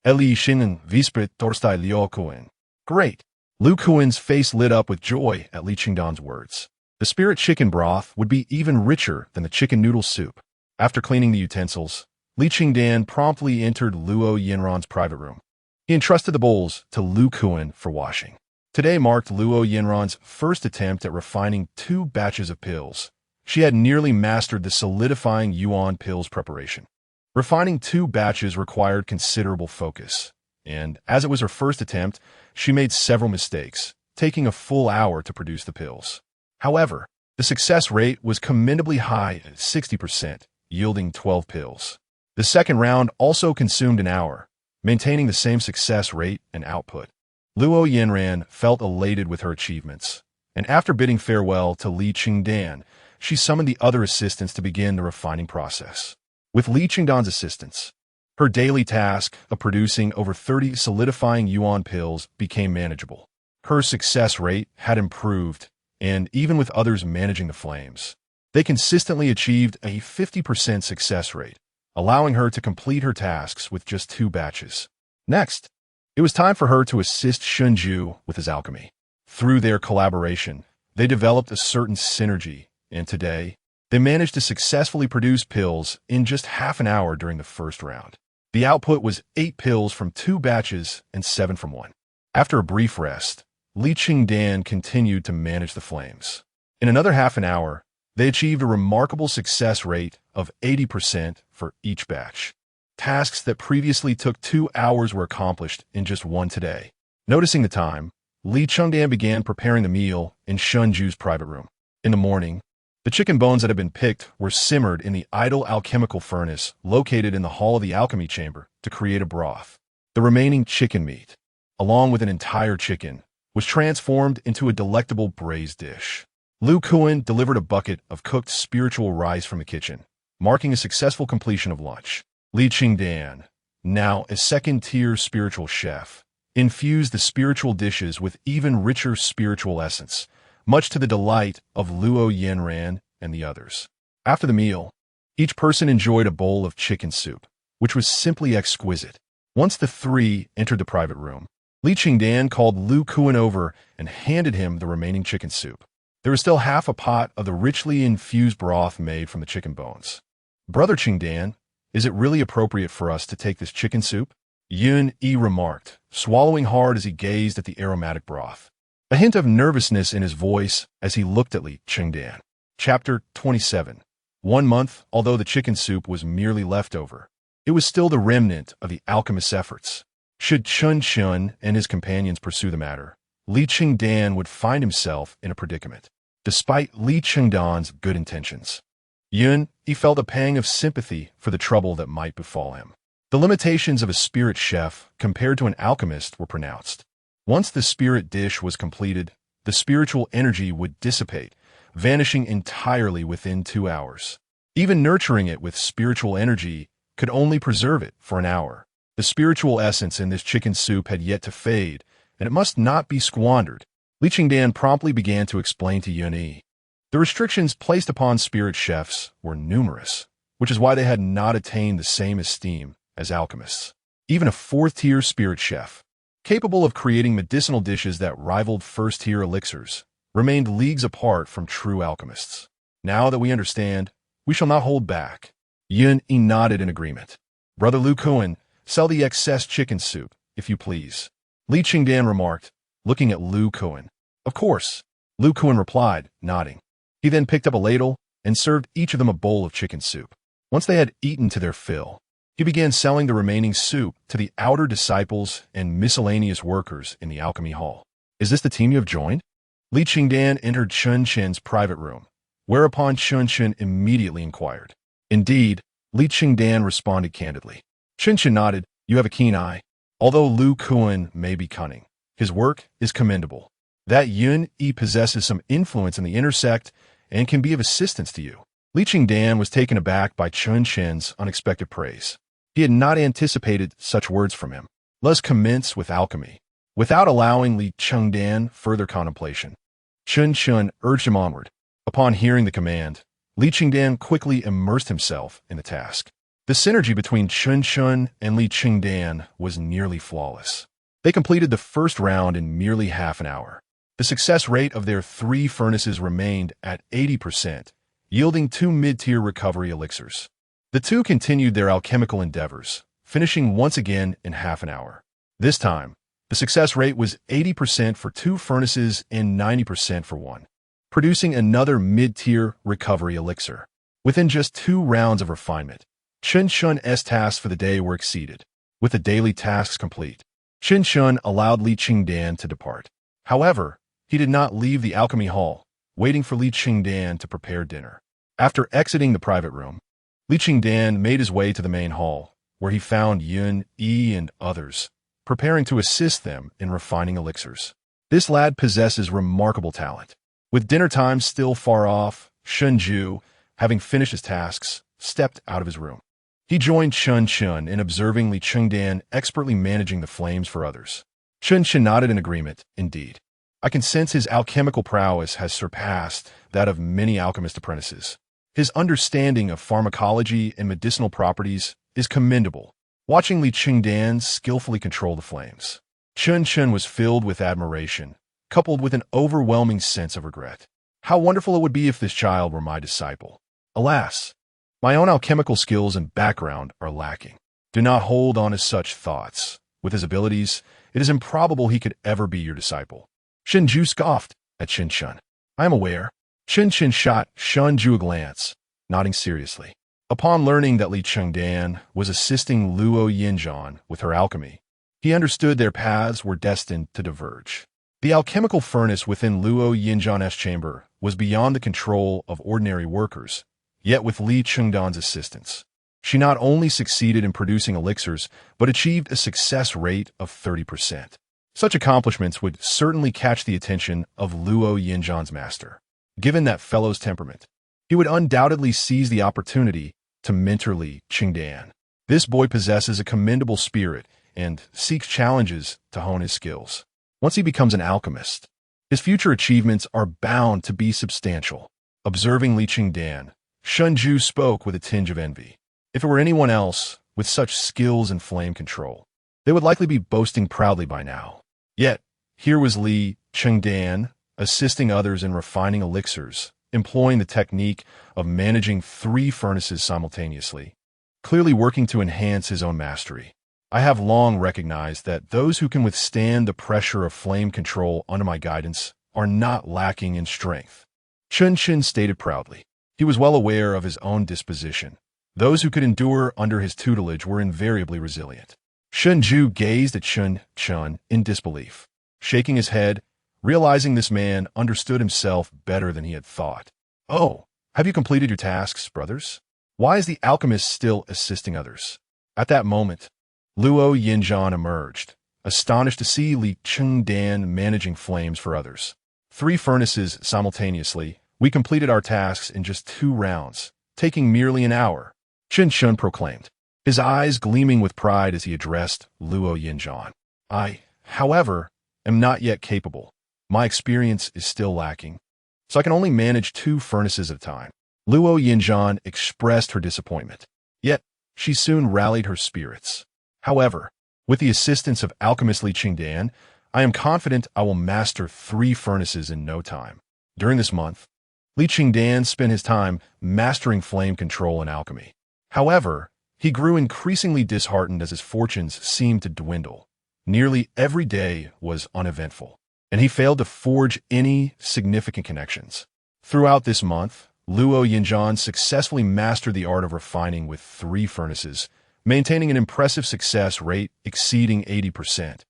Eli Shinen Visprit Torstai Liu Kuan. Great. Lu Kuan's face lit up with joy at Li Chengdan's words. The spirit chicken broth would be even richer than the chicken noodle soup. After cleaning the utensils, Li Chengdan promptly entered Luo Yinran's private room. He entrusted the bowls to Lu Kuan for washing. Today marked Luo Yinran's first attempt at refining 2 batches of pills. She had nearly mastered the solidifying yuan pills preparation. Refining 2 batches required considerable focus, and as it was her first attempt, she made several mistakes, taking a full hour to produce the pills. However, the success rate was commendably high at 60%, yielding 12 pills. The second round also consumed an hour, maintaining the same success rate and output. Luo Yinran felt elated with her achievements, and after bidding farewell to Li Chengdan, she summoned the other assistants to begin the refining process. With Li Chengdan's assistance, her daily task of producing over 30 solidifying yuan pills became manageable. Her success rate had improved, and even with others managing the flames, they consistently achieved a 50% success rate, allowing her to complete her tasks with just 2 batches. Next, it was time for her to assist Shunju with his alchemy. Through their collaboration, they developed a certain synergy, and today, they managed to successfully produce pills in just half an hour during the first round. The output was 8 pills from 2 batches and 7 from 1. After a brief rest, Li Chengdan continued to manage the flames. In another half an hour, they achieved a remarkable success rate of 80% for each batch. Tasks that previously took 2 hours were accomplished in just 1 today. Noticing the time, Li Chengdan began preparing the meal in Shunju's private room. In the morning, the chicken bones that had been picked were simmered in the idle alchemical furnace located in the hall of the alchemy chamber to create a broth. The remaining chicken meat, along with an entire chicken, was transformed into a delectable braised dish. Lu Kuan delivered a bucket of cooked spiritual rice from the kitchen, marking a successful completion of lunch. Li Chengdan, now a second-tier spiritual chef, infused the spiritual dishes with even richer spiritual essence, much to the delight of Luo Yanran and the others. After the meal, each person enjoyed a bowl of chicken soup, which was simply exquisite. Once the 3 entered the private room, Li Chengdan called Lu Kuan over and handed him the remaining chicken soup. There was still half a pot of the richly infused broth made from the chicken bones. "Brother Chengdan, is it really appropriate for us to take this chicken soup?" Yun Yi remarked, swallowing hard as he gazed at the aromatic broth. A hint of nervousness in his voice as he looked at Li Chengdan. Chapter 27. 1 month, although the chicken soup was merely leftover, it was still the remnant of the alchemist's efforts. Should Chun Chun and his companions pursue the matter, Li Chengdan would find himself in a predicament. Despite Li Chengdan's good intentions, Yun Yi felt a pang of sympathy for the trouble that might befall him. The limitations of a spirit chef compared to an alchemist were pronounced. Once the spirit dish was completed, the spiritual energy would dissipate, vanishing entirely within 2 hours. Even nurturing it with spiritual energy could only preserve it for an hour. The spiritual essence in this chicken soup had yet to fade, and it must not be squandered. Li Chengdan promptly began to explain to Yun Yi. The restrictions placed upon spirit chefs were numerous, which is why they had not attained the same esteem as alchemists. Even a 4th-tier spirit chef, capable of creating medicinal dishes that rivaled 1st-tier elixirs, remained leagues apart from true alchemists. Now that we understand, we shall not hold back. Yun Yi nodded in agreement. "Brother Lu Kuan, sell the excess chicken soup, if you please," Li Chengdan remarked, looking at Lu Kuan. "Of course," Lu Kuan replied, nodding. He then picked up a ladle and served each of them a bowl of chicken soup. Once they had eaten to their fill, he began selling the remaining soup to the outer disciples and miscellaneous workers in the alchemy hall. "Is this the team you have joined?" Li Chengdan entered Chun Chen's private room, whereupon Chun Chen immediately inquired. "Indeed," Li Chengdan responded candidly. Chun Chen nodded. "You have a keen eye. Although Lu Kuan may be cunning, his work is commendable. That Yun Yi possesses some influence in the inner sect and can be of assistance to you." Li Chengdan was taken aback by Chun Chen's unexpected praise. He had not anticipated such words from him. "Let's commence with alchemy." Without allowing Li Chengdan further contemplation, Chun Chen urged him onward. Upon hearing the command, Li Chengdan quickly immersed himself in the task. The synergy between Chun Chen and Li Chengdan was nearly flawless. They completed the first round in merely half an hour. The success rate of their 3 furnaces remained at 80%, yielding 2 mid-tier recovery elixirs. The 2 continued their alchemical endeavors, finishing once again in half an hour. This time, the success rate was 80% for 2 furnaces and 90% for 1, producing another mid-tier recovery elixir. Within just 2 rounds of refinement, Chun Chun's tasks for the day were exceeded. With the daily tasks complete, Chun Chun allowed Li Chengdan to depart. However, he did not leave the alchemy hall, waiting for Li Chengdan to prepare dinner. After exiting the private room, Li Chengdan made his way to the main hall, where he found Yun Yi and others, preparing to assist them in refining elixirs. This lad possesses remarkable talent. With dinner time still far off, Shunju, having finished his tasks, stepped out of his room. He joined Chun Chun in observing Li Chengdan expertly managing the flames for others. Chun Chun nodded in agreement, indeed. I can sense his alchemical prowess has surpassed that of many alchemist apprentices. His understanding of pharmacology and medicinal properties is commendable. Watching Li Chengdan skillfully control the flames, Chun Chun was filled with admiration, coupled with an overwhelming sense of regret. How wonderful it would be if this child were my disciple. Alas, my own alchemical skills and background are lacking. Do not hold on to such thoughts. With his abilities, it is improbable he could ever be your disciple. Shunju scoffed at Chun Chun. I am aware. Chun Chun shot Shunju a glance, nodding seriously. Upon learning that Li Chengdan was assisting Luo Yinzhan with her alchemy, he understood their paths were destined to diverge. The alchemical furnace within Luo Yinzhan's chamber was beyond the control of ordinary workers, yet with Li Chengdan's assistance, she not only succeeded in producing elixirs, but achieved a success rate of 30%. Such accomplishments would certainly catch the attention of Luo Yinzhan's master. Given that fellow's temperament, he would undoubtedly seize the opportunity to mentor Li Chengdan. This boy possesses a commendable spirit and seeks challenges to hone his skills. Once he becomes an alchemist, his future achievements are bound to be substantial. Observing Li Chengdan, Shunju spoke with a tinge of envy. If it were anyone else with such skills in flame control, they would likely be boasting proudly by now. Yet, here was Li Chengdan assisting others in refining elixirs, employing the technique of managing 3 furnaces simultaneously, clearly working to enhance his own mastery. I have long recognized that those who can withstand the pressure of flame control under my guidance are not lacking in strength. Chun Chun stated proudly. He was well aware of his own disposition. Those who could endure under his tutelage were invariably resilient. Shunju gazed at Chun Chun in disbelief, shaking his head, realizing this man understood himself better than he had thought. Oh, have you completed your tasks, brothers? Why is the alchemist still assisting others? At that moment, Luo Yinzhan emerged, astonished to see Li Chengdan managing flames for others. 3 furnaces simultaneously. We completed our tasks in just 2 rounds, taking merely an hour, Chun Chun proclaimed, his eyes gleaming with pride as he addressed Luo Yinzhan. I, however, am not yet capable. My experience is still lacking, so I can only manage 2 furnaces at a time. Luo Yinzhan expressed her disappointment, yet she soon rallied her spirits. However, with the assistance of alchemist Li Chengdan, I am confident I will master 3 furnaces in no time. During this month, Li Chengdan spent his time mastering flame control and alchemy. However, he grew increasingly disheartened as his fortunes seemed to dwindle. Nearly every day was uneventful, and he failed to forge any significant connections. Throughout this month, Luo Yinzhan successfully mastered the art of refining with 3 furnaces, maintaining an impressive success rate exceeding 80%,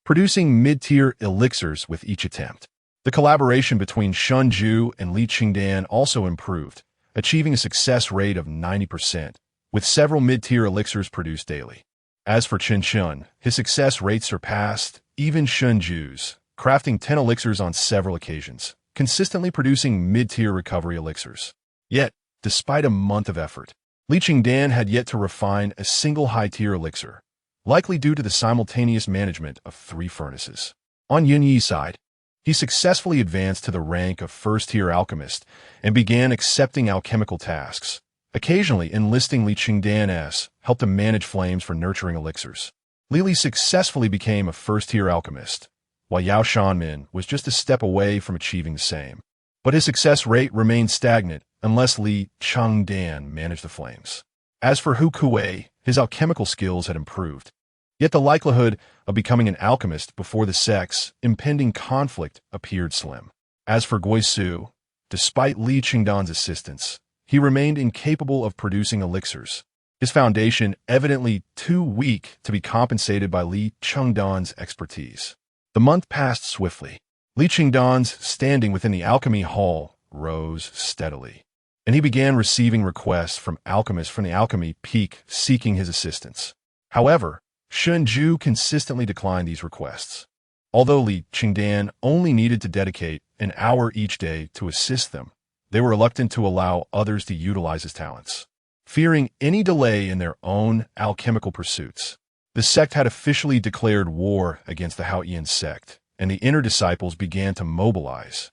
producing mid-tier elixirs with each attempt. The collaboration between Shunju and Li Chengdan also improved, achieving a success rate of 90%, with several mid-tier elixirs produced daily. As for Chun Chun, his success rate surpassed even Shunju's, crafting 10 elixirs on several occasions, consistently producing mid-tier recovery elixirs. Yet, despite a month of effort, Li Chengdan had yet to refine a single high-tier elixir, likely due to the simultaneous management of 3 furnaces. On Yunyi's side, he successfully advanced to the rank of first-tier alchemist and began accepting alchemical tasks, occasionally enlisting Li Chengdan's help to manage flames for nurturing elixirs. Li successfully became a first-tier alchemist, while Yao Shanmin was just a step away from achieving the same. But his success rate remained stagnant unless Li Chengdan managed the flames. As for Hu Kuei, his alchemical skills had improved. Yet the likelihood of becoming an alchemist before the sect's impending conflict appeared slim. As for Guisu, despite Li Chengdan's assistance, he remained incapable of producing elixirs, his foundation evidently too weak to be compensated by Li Chengdan's expertise. The month passed swiftly. Li Chengdan's standing within the alchemy hall rose steadily, and he began receiving requests from alchemists from the alchemy peak seeking his assistance. However, Shunju consistently declined these requests. Although Li Chengdan only needed to dedicate an hour each day to assist them, they were reluctant to allow others to utilize his talents. Fearing any delay in their own alchemical pursuits, the sect had officially declared war against the Haoyan sect, and the inner disciples began to mobilize,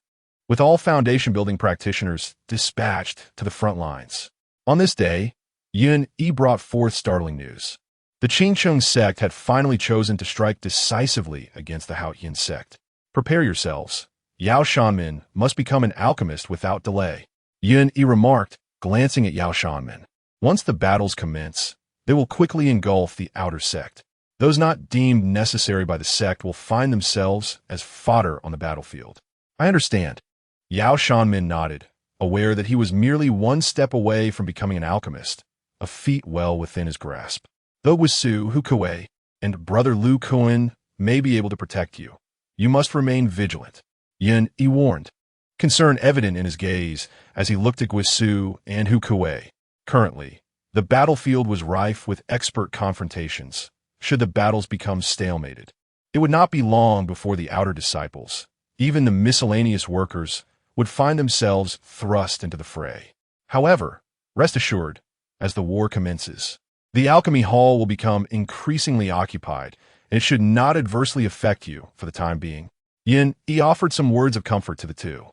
with all foundation-building practitioners dispatched to the front lines. On this day, Yun Yi brought forth startling news. The Qingcheng sect had finally chosen to strike decisively against the Haoyan sect. Prepare yourselves. Yao Shanmin must become an alchemist without delay, Yun Yi remarked, glancing at Yao Shanmin. Once the battles commence, they will quickly engulf the outer sect. Those not deemed necessary by the sect will find themselves as fodder on the battlefield. I understand. Yao Shanmin nodded, aware that he was merely one step away from becoming an alchemist, a feat well within his grasp. Though Wisu Hukuei and brother Lu Kuan may be able to protect you, you must remain vigilant, Yun Yi warned, concern evident in his gaze as he looked at Wisu and Hukuei. Currently, the battlefield was rife with expert confrontations. Should the battles become stalemated, it would not be long before the outer disciples, even the miscellaneous workers, would find themselves thrust into the fray. However, rest assured, as the war commences, the alchemy hall will become increasingly occupied, and it should not adversely affect you for the time being. Yin Yi offered some words of comfort to the two.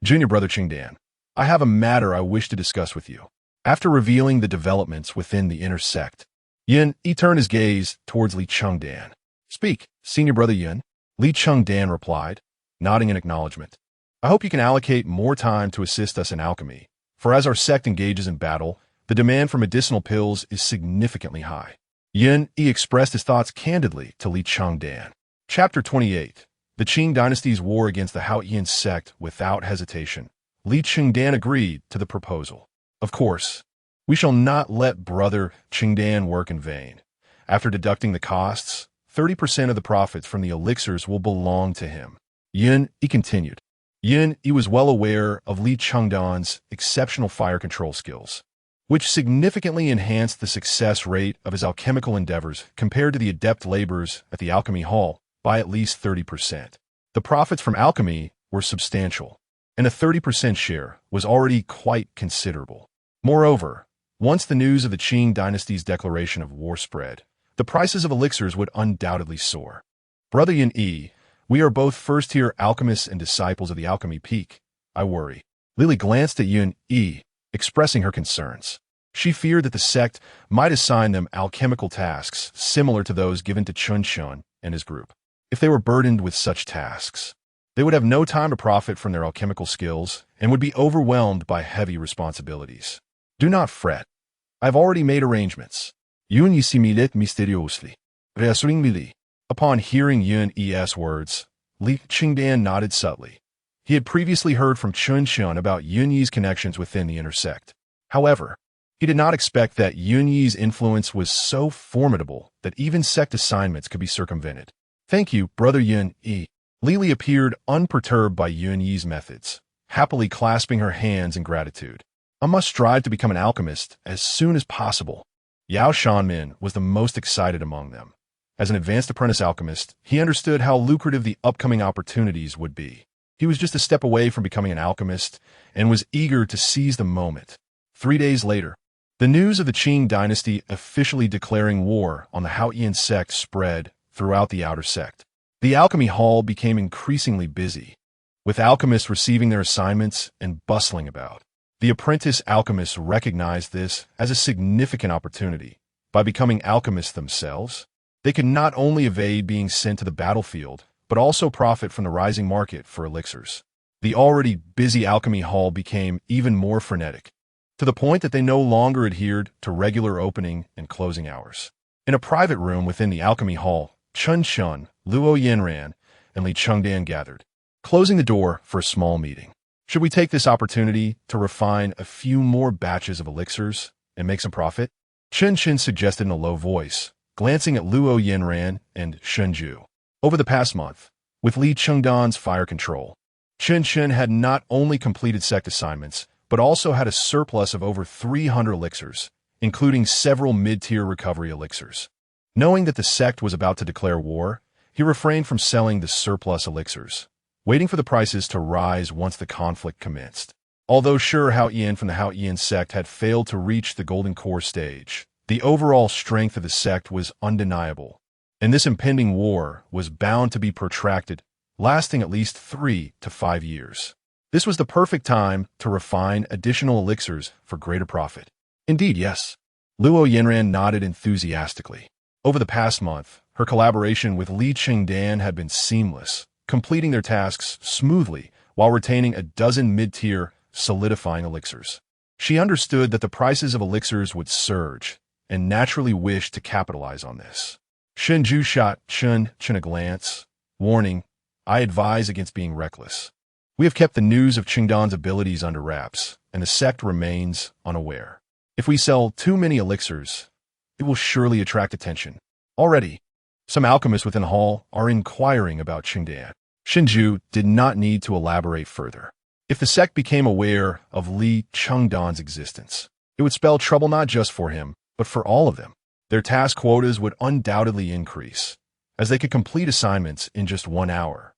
Junior brother Chengdan, I have a matter I wish to discuss with you. After revealing the developments within the inner sect, Yun Yi turned his gaze towards Li Chengdan. Speak, senior brother Yun, Li Chengdan replied, nodding in acknowledgement. I hope you can allocate more time to assist us in alchemy, for as our sect engages in battle, the demand for medicinal pills is significantly high. Yun Yi expressed his thoughts candidly to Li Chengdan. Chapter 28. The Qing dynasty's war against the Haoyan sect without hesitation. Li Chengdan agreed to the proposal. Of course, we shall not let brother Chengdan work in vain. After deducting the costs, 30% of the profits from the elixirs will belong to him. Yun Yi continued. Yun Yi was well aware of Li Chengdan's exceptional fire control skills, which significantly enhanced the success rate of his alchemical endeavors compared to the adept laborers at the alchemy hall by at least 30%. The profits from alchemy were substantial, and a 30% share was already quite considerable. Moreover, once the news of the Qing dynasty's declaration of war spread, the prices of elixirs would undoubtedly soar. Brother Yun Yi, we are both first-tier alchemists and disciples of the alchemy peak. I worry. Lily glanced at Yun Yi, expressing her concerns. She feared that the sect might assign them alchemical tasks similar to those given to Chun Shun and his group. If they were burdened with such tasks, they would have no time to profit from their alchemical skills and would be overwhelmed by heavy responsibilities. Do not fret. I've already made arrangements. Yun Yi similet mysteriously. Reassuringly. Upon hearing Yun Yi's words, Li Chengdan nodded subtly. He had previously heard from Chun Shun about Yun Yi's connections within the inner sect. However, he did not expect that Yun Yi's influence was so formidable that even sect assignments could be circumvented. Thank you, brother Yun Yi. Lili appeared unperturbed by Yun Yi's methods, happily clasping her hands in gratitude. I must strive to become an alchemist as soon as possible. Yao Shanmin was the most excited among them. As an advanced apprentice alchemist, he understood how lucrative the upcoming opportunities would be. He was just a step away from becoming an alchemist and was eager to seize the moment. 3 days later, the news of the Qing dynasty officially declaring war on the Haoyan sect spread throughout the outer sect. The alchemy hall became increasingly busy, with alchemists receiving their assignments and bustling about. The apprentice alchemists recognized this as a significant opportunity. By becoming alchemists themselves, they could not only evade being sent to the battlefield, but also profit from the rising market for elixirs. The already busy alchemy hall became even more frenetic, to the point that they no longer adhered to regular opening and closing hours. In a private room within the alchemy hall, Chun Shun, Luo Yanran, and Li Chengdan gathered, closing the door for a small meeting. Should we take this opportunity to refine a few more batches of elixirs and make some profit? Chen Chen suggested in a low voice, glancing at Luo Yanran and Shenzhu. Over the past month, with Li Chengdan's fire control, Chen Chen had not only completed sect assignments, but also had a surplus of over 300 elixirs, including several mid-tier recovery elixirs. Knowing that the sect was about to declare war, he refrained from selling the surplus elixirs, waiting for the prices to rise once the conflict commenced. Although sure Hao Yin from the Hao Yin sect had failed to reach the Golden Core stage, the overall strength of the sect was undeniable, and this impending war was bound to be protracted, lasting at least 3 to 5 years. This was the perfect time to refine additional elixirs for greater profit. Indeed, yes. Luo Yinran nodded enthusiastically. Over the past month, her collaboration with Li Chengdan had been seamless, completing their tasks smoothly while retaining a dozen mid-tier solidifying elixirs. She understood that the prices of elixirs would surge, and naturally wished to capitalize on this. Shenju shot Chen a glance. Warning, I advise against being reckless. We have kept the news of Chengdan's abilities under wraps, and the sect remains unaware. If we sell too many elixirs, it will surely attract attention. Already, some alchemists within the hall are inquiring about Chengdan. Shenju did not need to elaborate further. If the sect became aware of Li Chengdan's existence, it would spell trouble not just for him, but for all of them. Their task quotas would undoubtedly increase, as they could complete assignments in just 1 hour,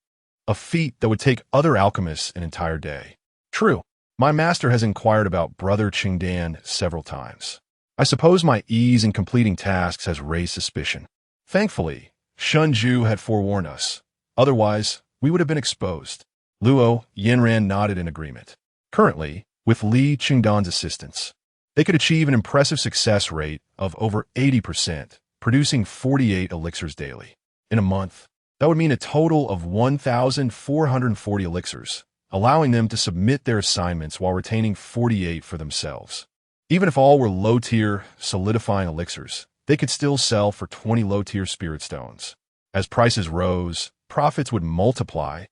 a feat that would take other alchemists an entire day. True, my master has inquired about Brother Chengdan several times. I suppose my ease in completing tasks has raised suspicion. Thankfully, Shunju had forewarned us. Otherwise, we would have been exposed. Luo Yinran nodded in agreement. Currently, with Li Chengdan's assistance, they could achieve an impressive success rate of over 80%, producing 48 elixirs daily. In a month, that would mean a total of 1,440 elixirs, allowing them to submit their assignments while retaining 48 for themselves. Even if all were low-tier, solidifying elixirs, they could still sell for 20 low-tier spirit stones. As prices rose, profits would multiply,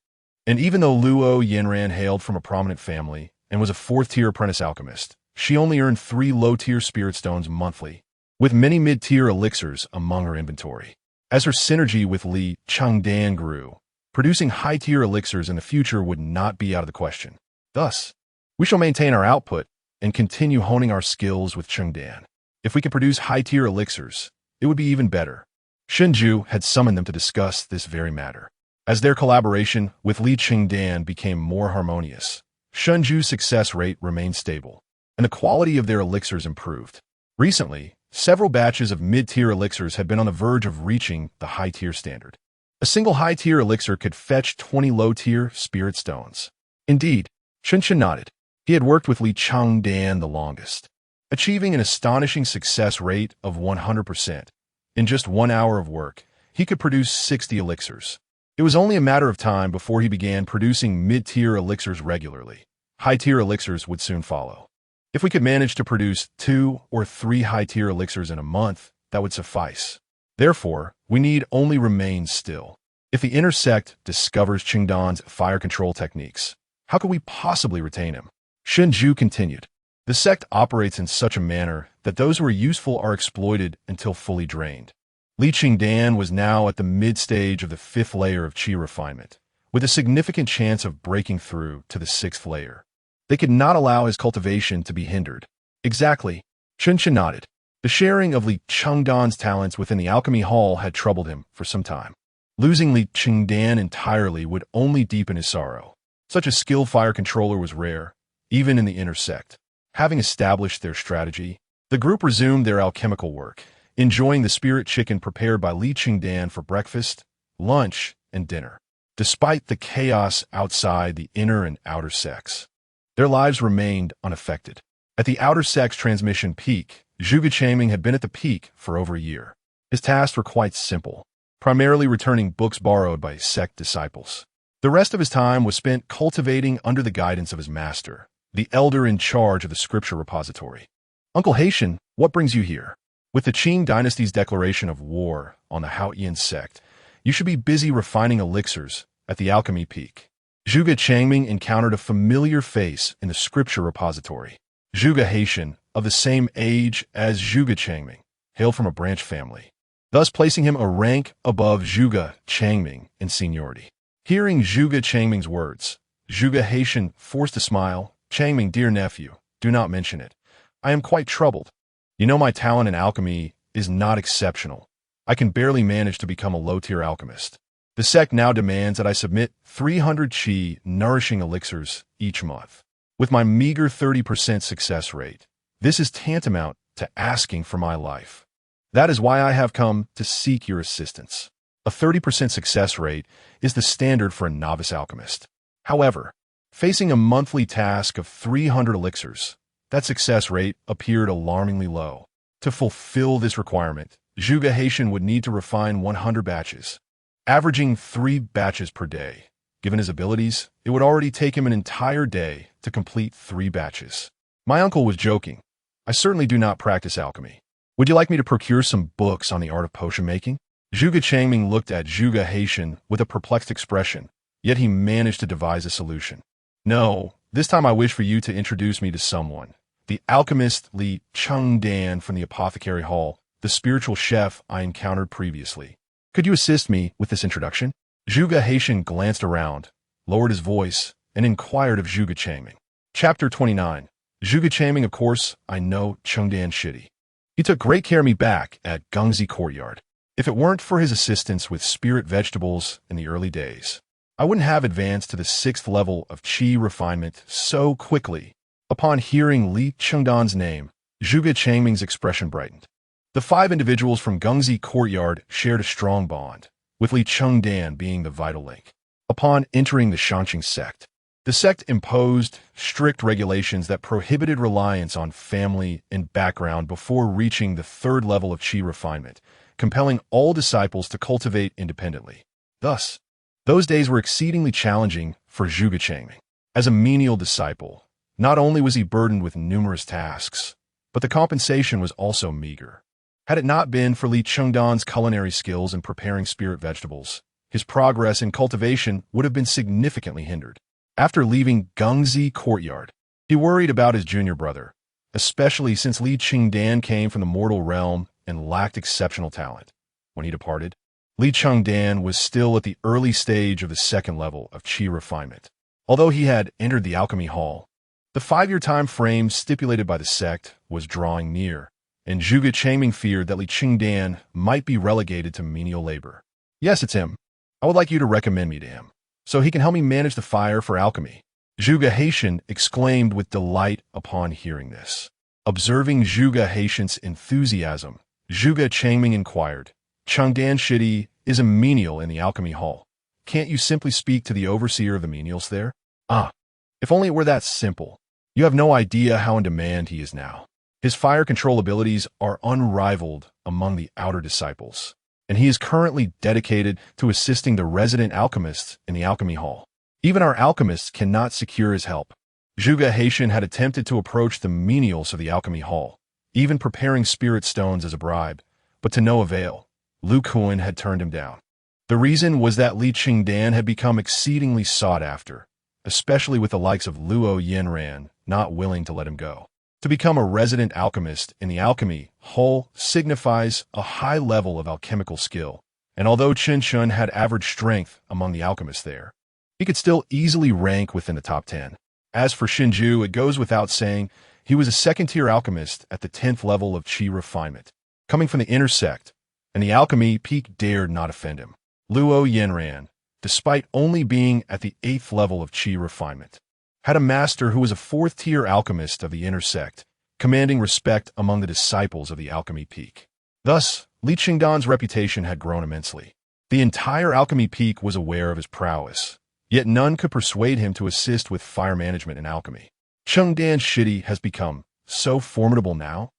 and even though Luo Yinran hailed from a prominent family and was a 4th-tier apprentice alchemist, she only earned 3 low-tier spirit stones monthly, with many mid-tier elixirs among her inventory. As her synergy with Li Chengdan grew, producing high-tier elixirs in the future would not be out of the question. Thus, we shall maintain our output and continue honing our skills with Chengdan. If we could produce high-tier elixirs, it would be even better. Shenju had summoned them to discuss this very matter. As their collaboration with Li Chengdan became more harmonious, Shenju's success rate remained stable, and the quality of their elixirs improved. Recently, several batches of mid-tier elixirs had been on the verge of reaching the high-tier standard. A single high-tier elixir could fetch 20 low-tier spirit stones. Indeed, Chen nodded. He had worked with Li Chengdan the longest, achieving an astonishing success rate of 100%. In just 1 hour of work, he could produce 60 elixirs. It was only a matter of time before he began producing mid-tier elixirs regularly. High-tier elixirs would soon follow. If we could manage to produce 2 or 3 high-tier elixirs in a month, that would suffice. Therefore, we need only remain still. If the inner sect discovers Chengdan's fire control techniques, how could we possibly retain him? Shenju continued. The sect operates in such a manner that those who are useful are exploited until fully drained. Li Chengdan was now at the mid-stage of the 5th layer of Qi Refinement, with a significant chance of breaking through to the 6th layer. They could not allow his cultivation to be hindered. Exactly. Chen nodded. The sharing of Li Chengdan's talents within the alchemy hall had troubled him for some time. Losing Li Chengdan entirely would only deepen his sorrow. Such a skilled fire controller was rare, even in the inner sect. Having established their strategy, the group resumed their alchemical work, enjoying the spirit chicken prepared by Li Chengdan for breakfast, lunch, and dinner. Despite the chaos outside the inner and outer sects, their lives remained unaffected. At the outer sect's transmission peak, Zhuge Changming had been at the peak for over a year. His tasks were quite simple, primarily returning books borrowed by sect disciples. The rest of his time was spent cultivating under the guidance of his master, the elder in charge of the scripture repository. Uncle Haitian, what brings you here? With the Qing dynasty's declaration of war on the Hao Yin sect, you should be busy refining elixirs at the alchemy peak. Zhuge Changming encountered a familiar face in the scripture repository. Zhuge Haitian, of the same age as Zhuge Changming, hailed from a branch family, thus placing him a rank above Zhuge Changming in seniority. Hearing Zhuge Changming's words, Zhuge Haitian forced a smile. Changming, dear nephew, do not mention it. I am quite troubled. You know my talent in alchemy is not exceptional. I can barely manage to become a low-tier alchemist. The sect now demands that I submit 300 Qi nourishing elixirs each month. With my meager 30% success rate, this is tantamount to asking for my life. That is why I have come to seek your assistance. A 30% success rate is the standard for a novice alchemist. However, facing a monthly task of 300 elixirs, that success rate appeared alarmingly low. To fulfill this requirement, Zhuge Haitian would need to refine 100 batches, averaging 3 batches per day. Given his abilities, it would already take him an entire day to complete 3 batches. My uncle was joking. I certainly do not practice alchemy. Would you like me to procure some books on the art of potion making? Zhuge Changming looked at Zhuge Haitian with a perplexed expression, yet he managed to devise a solution. No, this time I wish for you to introduce me to someone. The alchemist Li Chengdan from the apothecary hall, the spiritual chef I encountered previously. Could you assist me with this introduction? Zhuge Haitian glanced around, lowered his voice, and inquired of Zhuge Changming. Chapter 29. Zhuge Changming, of course, I know Chengdan Shitty. He took great care of me back at Gungzi Courtyard. If it weren't for his assistance with spirit vegetables in the early days, I wouldn't have advanced to the 6th level of Qi Refinement so quickly. Upon hearing Li Chengdan's name, Zhuge Changming's expression brightened. The 5 individuals from Gungzi Courtyard shared a strong bond, with Li Chengdan being the vital link. Upon entering the Shanqing sect, the sect imposed strict regulations that prohibited reliance on family and background before reaching the 3rd level of Qi Refinement, compelling all disciples to cultivate independently. Thus, those days were exceedingly challenging for Zhuge Changming. As a menial disciple, not only was he burdened with numerous tasks, but the compensation was also meager. Had it not been for Li Chengdan's culinary skills in preparing spirit vegetables, his progress in cultivation would have been significantly hindered. After leaving Gungzi Courtyard, he worried about his junior brother, especially since Li Chengdan came from the mortal realm and lacked exceptional talent. When he departed, Li Chengdan was still at the early stage of the 2nd level of Qi Refinement. Although he had entered the alchemy hall, the 5-year time frame stipulated by the sect was drawing near, and Zhuge Changming feared that Li Chengdan might be relegated to menial labor. Yes, it's him. I would like you to recommend me to him, so he can help me manage the fire for alchemy. Zhuge Haitian exclaimed with delight upon hearing this. Observing Zhuge Haitian's enthusiasm, Zhuge Changming inquired, Chengdan Shitty is a menial in the alchemy hall. Can't you simply speak to the overseer of the menials there? Ah, if only it were that simple. You have no idea how in demand he is now. His fire control abilities are unrivaled among the outer disciples, and he is currently dedicated to assisting the resident alchemists in the alchemy hall. Even our alchemists cannot secure his help. Zhuge Haitian had attempted to approach the menials of the alchemy hall, even preparing spirit stones as a bribe, but to no avail. Lu Kuan had turned him down. The reason was that Li Chengdan had become exceedingly sought after, especially with the likes of Luo Yanran not willing to let him go. To become a resident alchemist in the alchemy hall signifies a high level of alchemical skill, and although Chen Shun had average strength among the alchemists there, he could still easily rank within the top 10. As for Shinju, it goes without saying, he was a 2nd-tier alchemist at the 10th level of Qi Refinement, coming from the inner sect, and the alchemy peak dared not offend him. Luo Yanran, despite only being at the 8th level of Qi Refinement, had a master who was a 4th-tier alchemist of the inner sect, commanding respect among the disciples of the alchemy peak. Thus, Li Chengdan's reputation had grown immensely. The entire alchemy peak was aware of his prowess, yet none could persuade him to assist with fire management in alchemy. Chengdan Shitty has become so formidable now?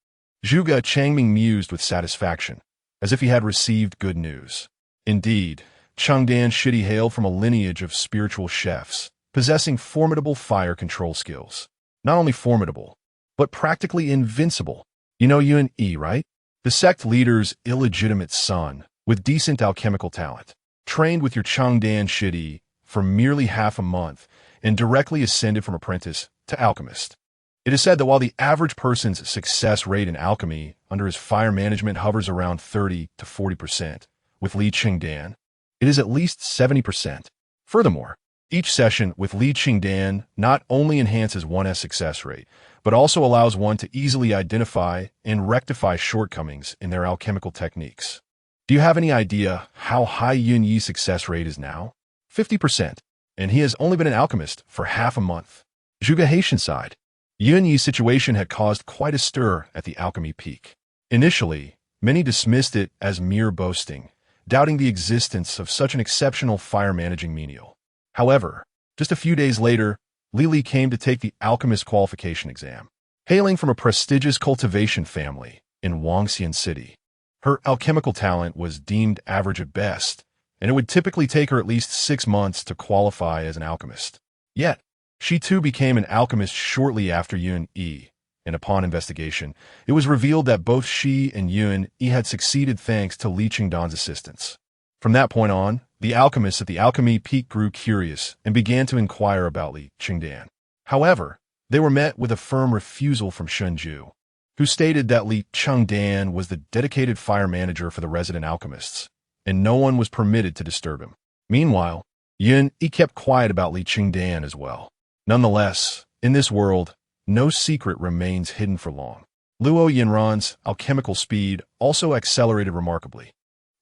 Zhuge Changming mused with satisfaction, as if he had received good news. Indeed, Chengdan Shitty hailed from a lineage of spiritual chefs, possessing formidable fire control skills. Not only formidable, but practically invincible. You know Yun Yi, right? The sect leader's illegitimate son, with decent alchemical talent, trained with your Chengdan Shitty for merely half a month and directly ascended from apprentice to alchemist. It is said that while the average person's success rate in alchemy under his fire management hovers around 30 to 40%, with Li Chengdan, it is at least 70%. Furthermore, each session with Li Chengdan not only enhances one's success rate, but also allows one to easily identify and rectify shortcomings in their alchemical techniques. Do you have any idea how high Yun Yi's success rate is now? 50%. And he has only been an alchemist for half a month. Zhuge Haitian sighed. Yun Yi's situation had caused quite a stir at the alchemy peak. Initially, many dismissed it as mere boasting, doubting the existence of such an exceptional fire-managing menial. However, just a few days later, Li came to take the alchemist qualification exam. Hailing from a prestigious cultivation family in Wangxian City, her alchemical talent was deemed average at best, and it would typically take her at least 6 months to qualify as an alchemist. Yet, she too became an alchemist shortly after Yun Yi, and upon investigation, it was revealed that both she and Yun Yi had succeeded thanks to Li Chengdan's assistance. From that point on, the alchemists at the alchemy peak grew curious and began to inquire about Li Chengdan. However, they were met with a firm refusal from Shunju, who stated that Li Chengdan was the dedicated fire manager for the resident alchemists, and no one was permitted to disturb him. Meanwhile, Yun Yi kept quiet about Li Chengdan as well. Nonetheless, in this world, no secret remains hidden for long. Luo Yinran's alchemical speed also accelerated remarkably.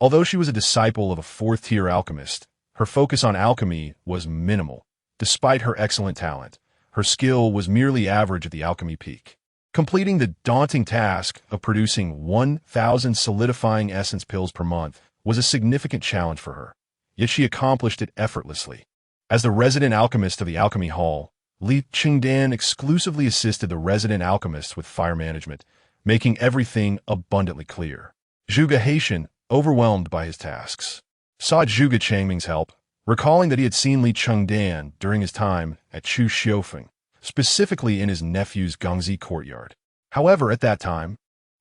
Although she was a disciple of a fourth-tier alchemist, her focus on alchemy was minimal. Despite her excellent talent, her skill was merely average at the alchemy peak. Completing the daunting task of producing 1,000 solidifying essence pills per month was a significant challenge for her, yet she accomplished it effortlessly. As the resident alchemist of the alchemy hall, Li Chengdan exclusively assisted the resident alchemists with fire management, making everything abundantly clear. Zhuge Haitian, overwhelmed by his tasks, sought Zhuge Changming's help, recalling that he had seen Li Chengdan during his time at Chu Xiufeng, specifically in his nephew's Gongzi courtyard. However, at that time,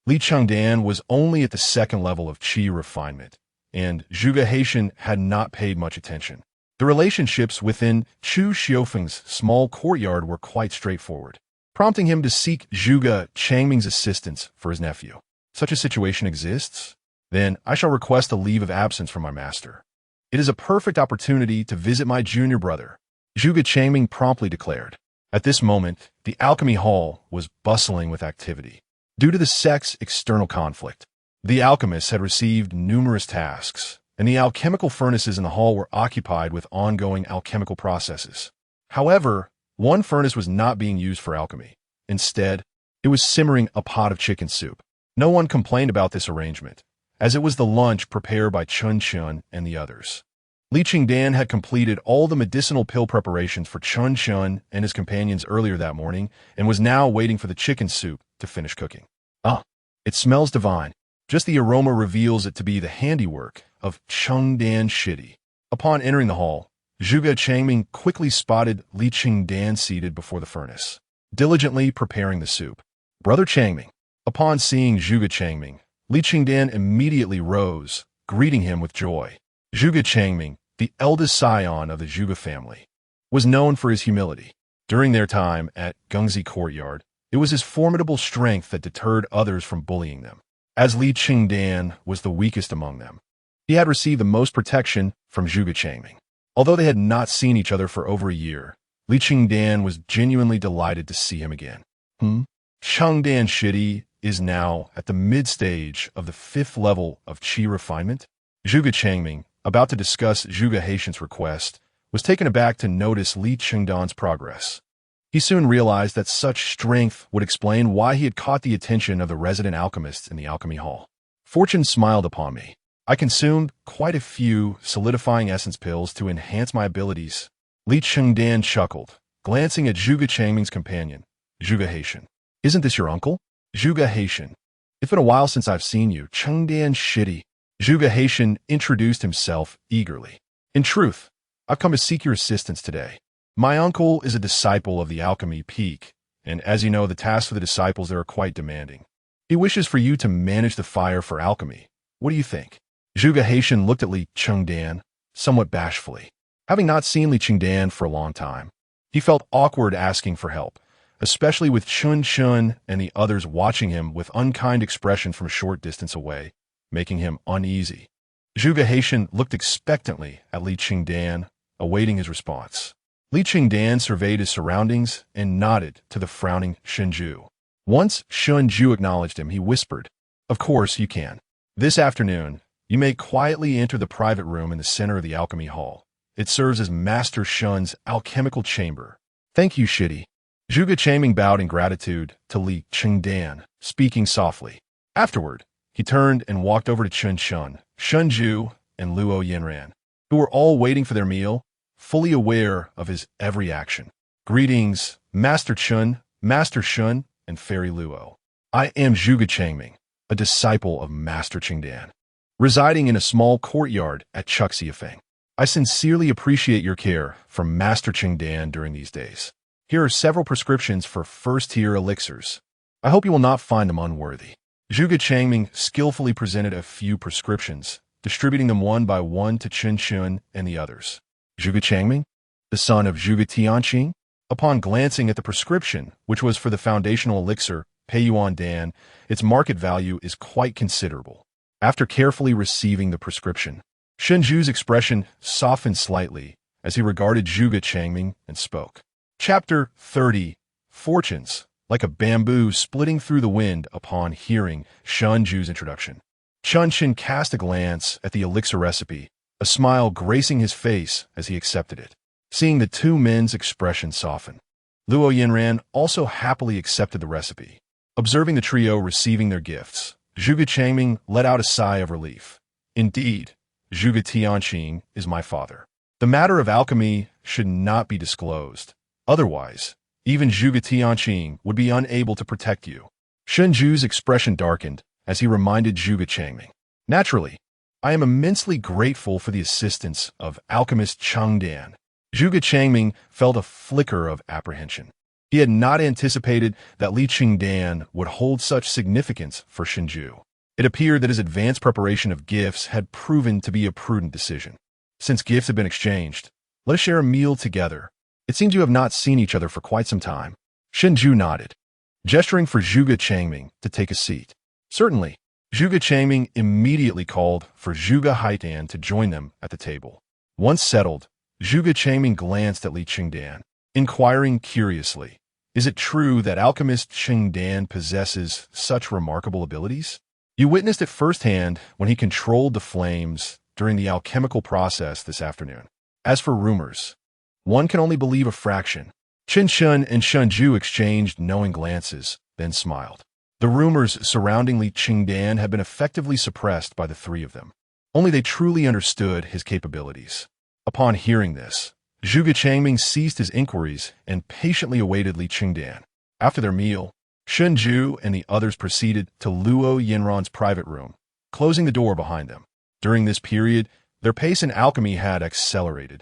Li Chengdan was only at the second level of Qi Refinement, and Zhuge Haitian had not paid much attention. The relationships within Chu Xiufeng's small courtyard were quite straightforward, prompting him to seek Zhuge Changming's assistance for his nephew. Such a situation exists? Then I shall request a leave of absence from my master. It is a perfect opportunity to visit my junior brother, Zhuge Changming promptly declared. At this moment, the alchemy hall was bustling with activity. Due to the sect's external conflict, the alchemists had received numerous tasks, and the alchemical furnaces in the hall were occupied with ongoing alchemical processes. However, one furnace was not being used for alchemy. Instead, it was simmering a pot of chicken soup. No one complained about this arrangement, as it was the lunch prepared by Chun Chun and the others. Li Chengdan had completed all the medicinal pill preparations for Chun Chun and his companions earlier that morning and was now waiting for the chicken soup to finish cooking. It smells divine. Just the aroma reveals it to be the handiwork of Chengdan Shidi. Upon entering the hall, Zhuge Changming quickly spotted Li Chengdan seated before the furnace, diligently preparing the soup. Brother Changming. Upon seeing Zhuge Changming, Li Chengdan immediately rose, greeting him with joy. Zhuge Changming, the eldest scion of the Zhuge family, was known for his humility. During their time at Gongzi Courtyard, it was his formidable strength that deterred others from bullying them. As Li Chengdan was the weakest among them, he had received the most protection from Zhuge Changming. Although they had not seen each other for over a year, Li Chengdan was genuinely delighted to see him again. Chengdan Shidi is now at the mid-stage of the 5th level of Qi Refinement. Zhuge Changming, about to discuss Zhuge Haitian's request, was taken aback to notice Li Chengdan's progress. He soon realized that such strength would explain why he had caught the attention of the resident alchemists in the alchemy hall. Fortune smiled upon me. I consumed quite a few solidifying essence pills to enhance my abilities. Li Chengdan chuckled, glancing at Zhuge Changming's companion, Zhuge Haitian. Isn't this your uncle? Zhuge Haitian. It's been a while since I've seen you. Chengdan Shidi. Zhuge Haitian introduced himself eagerly. In truth, I've come to seek your assistance today. My uncle is a disciple of the alchemy peak, and as you know, the tasks for the disciples there are quite demanding. He wishes for you to manage the fire for alchemy. What do you think? Zhuge Haitian looked at Li Chengdan, somewhat bashfully. Having not seen Li Chengdan for a long time, he felt awkward asking for help, especially with Chun Chun and the others watching him with unkind expression from a short distance away, making him uneasy. Zhuge Haitian looked expectantly at Li Chengdan, awaiting his response. Li Chengdan surveyed his surroundings and nodded to the frowning Shunju. Once Shunju acknowledged him, he whispered, "Of course you can. This afternoon, You may quietly enter the private room in the center of the alchemy hall. It serves as Master Shun's alchemical chamber. Thank you, Shidi. Zhuge Changming bowed in gratitude to Li Chengdan, speaking softly. Afterward, he turned and walked over to Chun Shun, Shun Ju, and Luo Yinran, who were all waiting for their meal, fully aware of his every action. Greetings, Master Chun, Master Shun, and Fairy Luo. I am Zhuge Changming, a disciple of Master Chengdan, residing in a small courtyard at Chuxiafeng. I sincerely appreciate your care for Master Chengdan during these days. Here are several prescriptions for first-tier elixirs. I hope you will not find them unworthy. Zhuge Changming skillfully presented a few prescriptions, distributing them one by one to Chun Shun and the others. Zhuge Changming, the son of Zhuge Tianqing? Upon glancing at the prescription, which was for the foundational elixir, Peiyuan Dan, its market value is quite considerable. After carefully receiving the prescription, Shun Ju's expression softened slightly as he regarded Zhuge Changming and spoke. Chapter 30. Fortunes, like a bamboo splitting through the wind upon hearing Shun Ju's introduction. Chun Shin cast a glance at the elixir recipe, a smile gracing his face as he accepted it. Seeing the two men's expression soften, Luo Yinran also happily accepted the recipe. Observing the trio receiving their gifts, Zhuge Changming let out a sigh of relief. Indeed, Zhuge Tianqing is my father. The matter of alchemy should not be disclosed. Otherwise, even Zhuge Tianqing would be unable to protect you. Shun Ju's expression darkened as he reminded Zhuge Changming. Naturally, I am immensely grateful for the assistance of alchemist Chengdan. Zhuge Changming felt a flicker of apprehension. He had not anticipated that Li Chengdan would hold such significance for Shun Ju. It appeared that his advanced preparation of gifts had proven to be a prudent decision. Since gifts have been exchanged, let us share a meal together. It seems you have not seen each other for quite some time. Shun Ju nodded, gesturing for Zhuge Changming to take a seat. Certainly, Zhuge Changming immediately called for Zhuge Haitan to join them at the table. Once settled, Zhuge Changming glanced at Li Chengdan, inquiring curiously, is it true that alchemist Chengdan possesses such remarkable abilities? You witnessed it firsthand when he controlled the flames during the alchemical process this afternoon. As for rumors, one can only believe a fraction. Chun Shun and Shun Ju exchanged knowing glances, then smiled. The rumors surrounding Li Chengdan had been effectively suppressed by the three of them. Only they truly understood his capabilities. Upon hearing this, Zhuge Changming ceased his inquiries and patiently awaited Li Chengdan. After their meal, Shun Ju and the others proceeded to Luo Yinran's private room, closing the door behind them. During this period, their pace in alchemy had accelerated,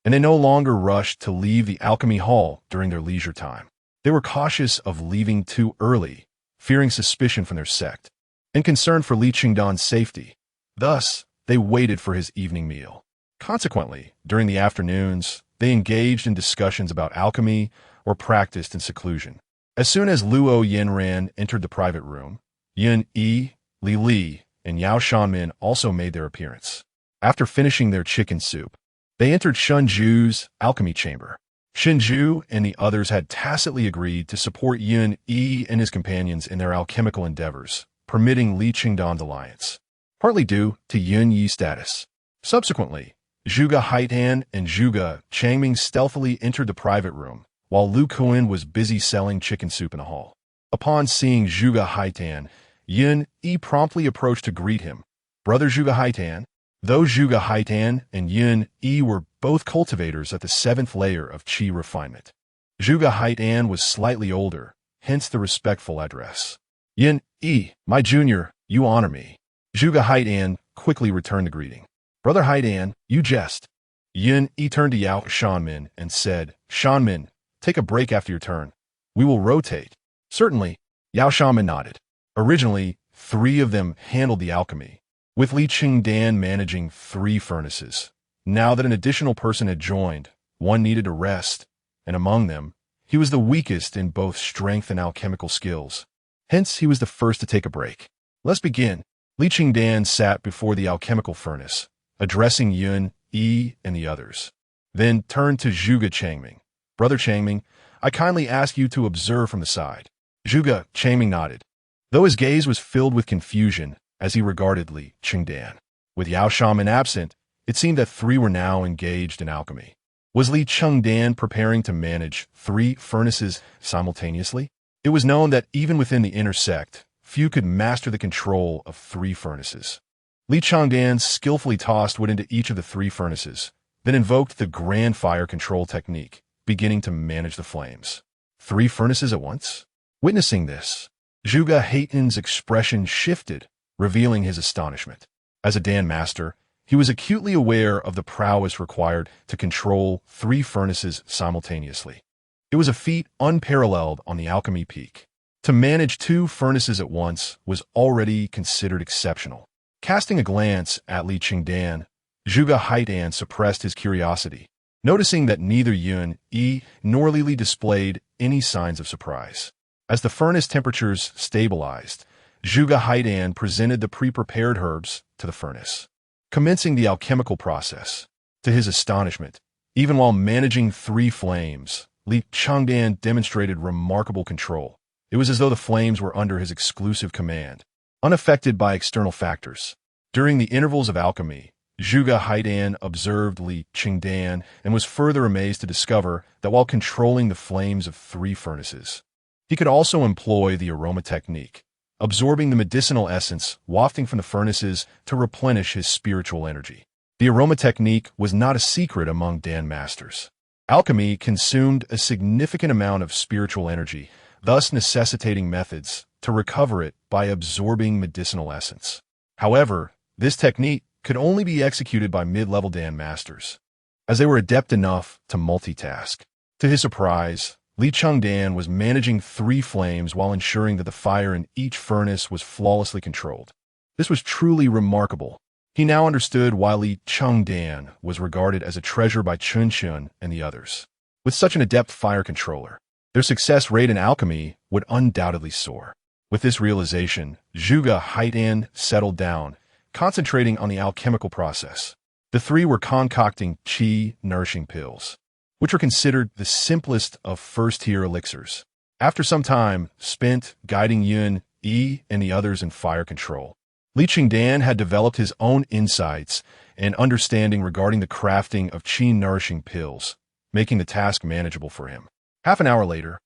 and they no longer rushed to leave the alchemy hall during their leisure time. They were cautious of leaving too early, fearing suspicion from their sect, and concerned for Li Chengdan's safety. Thus, they waited for his evening meal. Consequently, during the afternoons, they engaged in discussions about alchemy or practiced in seclusion. As soon as Luo Yinran entered the private room, Yun Yi, Li Li, and Yao Shanmin also made their appearance. After finishing their chicken soup, they entered Shun Ju's alchemy chamber. Shun Ju and the others had tacitly agreed to support Yun Yi and his companions in their alchemical endeavors, permitting Li Chengdan's alliance, partly due to Yun Yi's status. Subsequently, Zhuge Haitan and Zhuge Changming stealthily entered the private room, while Lu Kuan was busy selling chicken soup in the hall. Upon seeing Zhuge Haitan, Yun Yi promptly approached to greet him. Brother Zhuge Haitan. Though Zhuge Haitan and Yun Yi were both cultivators at the 7th layer of Qi Refinement, Zhuge Haitan was slightly older, hence the respectful address. Yun Yi, my junior, you honor me. Zhuge Haitan quickly returned the greeting. Brother Haitan, you jest. Yun Yi turned to Yao Shanmin and said, Shanmin, take a break after your turn. We will rotate. Certainly, Yao Shanmin nodded. Originally, 3 of them handled the alchemy, with Li Chengdan managing 3 furnaces. Now that an additional person had joined, one needed to rest, and among them, he was the weakest in both strength and alchemical skills. Hence, he was the first to take a break. Let's begin. Li Chengdan sat before the alchemical furnace, addressing Yun Yi and the others. Then turned to Zhuge Changming. Brother Changming, I kindly ask you to observe from the side. Zhuge Changming nodded, though his gaze was filled with confusion as he regarded Li Chengdan. With Yao Shaman absent, it seemed that three were now engaged in alchemy. Was Li Chengdan preparing to manage three furnaces simultaneously? It was known that even within the inner sect, few could master the control of three furnaces. Li Chengdan skillfully tossed wood into each of the three furnaces, then invoked the grand fire control technique, beginning to manage the flames. Three furnaces at once? Witnessing this, Zhuge Heitan's expression shifted, revealing his astonishment. As a Dan master, he was acutely aware of the prowess required to control three furnaces simultaneously. It was a feat unparalleled on the alchemy peak. To manage two furnaces at once was already considered exceptional. Casting a glance at Li Chengdan, Zhuge Heitan suppressed his curiosity, noticing that neither Yun, Yi, nor Li displayed any signs of surprise. As the furnace temperatures stabilized, Zhuge Heitan presented the pre-prepared herbs to the furnace, commencing the alchemical process. To his astonishment, even while managing three flames, Li Chengdan demonstrated remarkable control. It was as though the flames were under his exclusive command, unaffected by external factors. During the intervals of alchemy, Zhuge Heitan observed Li Chengdan and was further amazed to discover that while controlling the flames of three furnaces, he could also employ the aroma technique, absorbing the medicinal essence wafting from the furnaces to replenish his spiritual energy. The aroma technique was not a secret among Dan masters. Alchemy consumed a significant amount of spiritual energy, thus necessitating methods to recover it by absorbing medicinal essence. However, this technique could only be executed by mid-level Dan masters, as they were adept enough to multitask. To his surprise, Li Chengdan was managing three flames while ensuring that the fire in each furnace was flawlessly controlled. This was truly remarkable. He now understood why Li Chengdan was regarded as a treasure by Chun Chun and the others. With such an adept fire controller, their success rate in alchemy would undoubtedly soar. With this realization, Zhuge Heitan settled down, concentrating on the alchemical process. The three were concocting Qi nourishing pills, which were considered the simplest of first-tier elixirs. After some time spent guiding Yun, Yi, and the others in fire control, Li Chengdan had developed his own insights and understanding regarding the crafting of Qi nourishing pills, making the task manageable for him. Half an hour later,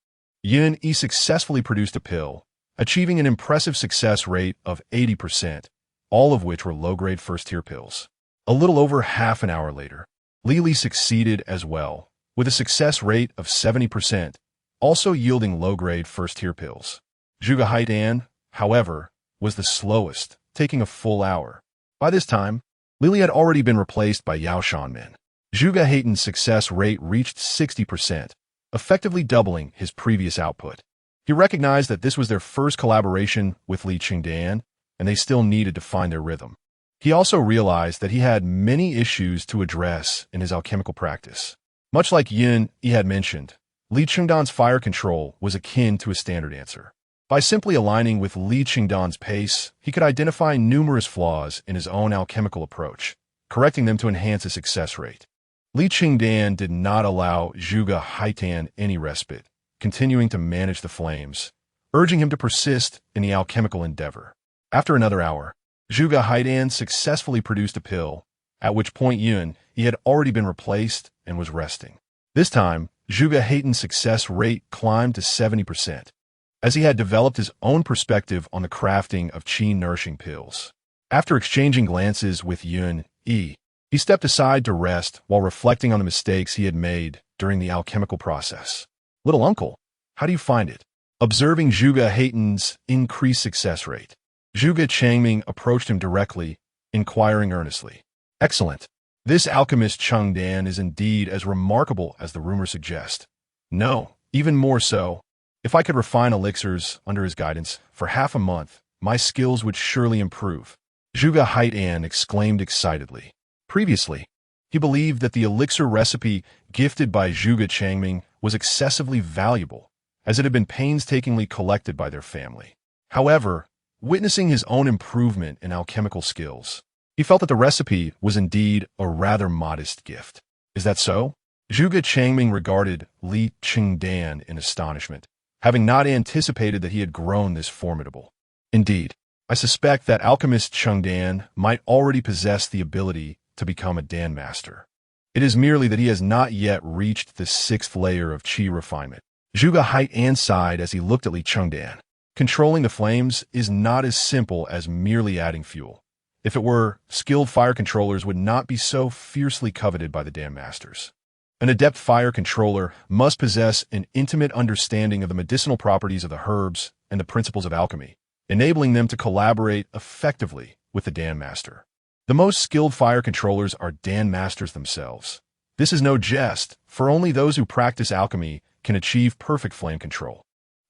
Yun Yi successfully produced a pill, achieving an impressive success rate of 80%, all of which were low-grade first-tier pills. A little over half an hour later, Li succeeded as well, with a success rate of 70%, also yielding low-grade first-tier pills. Zhuge Heitan, however, was the slowest, taking a full hour. By this time, Li had already been replaced by Yao Shaman. Zhuge Heitan's success rate reached 60%, effectively doubling his previous output. He recognized that this was their first collaboration with Li Chengdan, and they still needed to find their rhythm. He also realized that he had many issues to address in his alchemical practice. Much like Yun Yi had mentioned, Li Chengdan's fire control was akin to a standard answer. By simply aligning with Li Chengdan's pace, he could identify numerous flaws in his own alchemical approach, correcting them to enhance his success rate. Li Chengdan did not allow Zhuge Heitan any respite, continuing to manage the flames, urging him to persist in the alchemical endeavor. After another hour, Zhuge Heitan successfully produced a pill, at which point Yun Yi had already been replaced and was resting. This time, Zhuge Heitan's success rate climbed to 70%, as he had developed his own perspective on the crafting of Qi nourishing pills. After exchanging glances with Yun Yi, he stepped aside to rest while reflecting on the mistakes he had made during the alchemical process. "Little uncle, how do you find it?" Observing Zhuge Heitan's increased success rate, Zhuge Changming approached him directly, inquiring earnestly. "Excellent. This alchemist Chengdan is indeed as remarkable as the rumors suggest. No, even more so. If I could refine elixirs under his guidance for half a month, my skills would surely improve." Zhuge Heitan exclaimed excitedly. Previously, he believed that the elixir recipe gifted by Zhuge Changming was excessively valuable, as it had been painstakingly collected by their family. However, witnessing his own improvement in alchemical skills, he felt that the recipe was indeed a rather modest gift. "Is that so?" Zhuge Changming regarded Li Chengdan in astonishment, having not anticipated that he had grown this formidable. "Indeed, I suspect that alchemist Chengdan might already possess the ability to become a Dan Master. It is merely that he has not yet reached the 6th layer of Qi Refinement. Zhuge Haitan sighed as he looked at Li Chengdan. Controlling the flames is not as simple as merely adding fuel. If it were, skilled fire controllers would not be so fiercely coveted by the Dan Masters. An adept fire controller must possess an intimate understanding of the medicinal properties of the herbs and the principles of alchemy, enabling them to collaborate effectively with the Dan Master. The most skilled fire controllers are Dan Masters themselves. This is no jest, for only those who practice alchemy can achieve perfect flame control.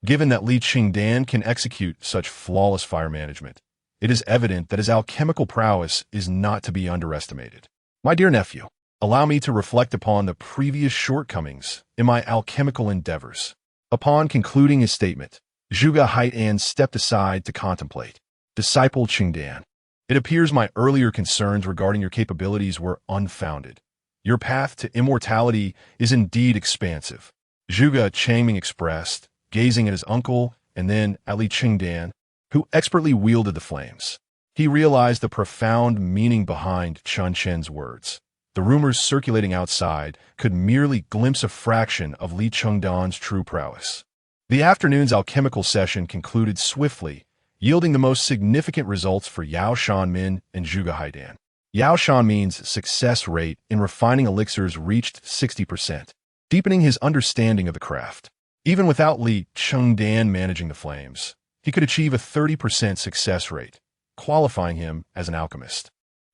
Given that Li Chengdan can execute such flawless fire management, it is evident that his alchemical prowess is not to be underestimated. My dear nephew, allow me to reflect upon the previous shortcomings in my alchemical endeavors. Upon concluding his statement, Zhuge Haitan stepped aside to contemplate. Disciple Chengdan, it appears my earlier concerns regarding your capabilities were unfounded. Your path to immortality is indeed expansive. Zhuge Changming expressed, gazing at his uncle and then at Li Chengdan, who expertly wielded the flames. He realized the profound meaning behind Chun Chen's words. The rumors circulating outside could merely glimpse a fraction of Li Chengdan's true prowess. The afternoon's alchemical session concluded swiftly, yielding the most significant results for Yao Shanmin and Zhuge Haitan. Yao Shanmin's success rate in refining elixirs reached 60%, deepening his understanding of the craft. Even without Li Chengdan managing the flames, he could achieve a 30% success rate, qualifying him as an alchemist.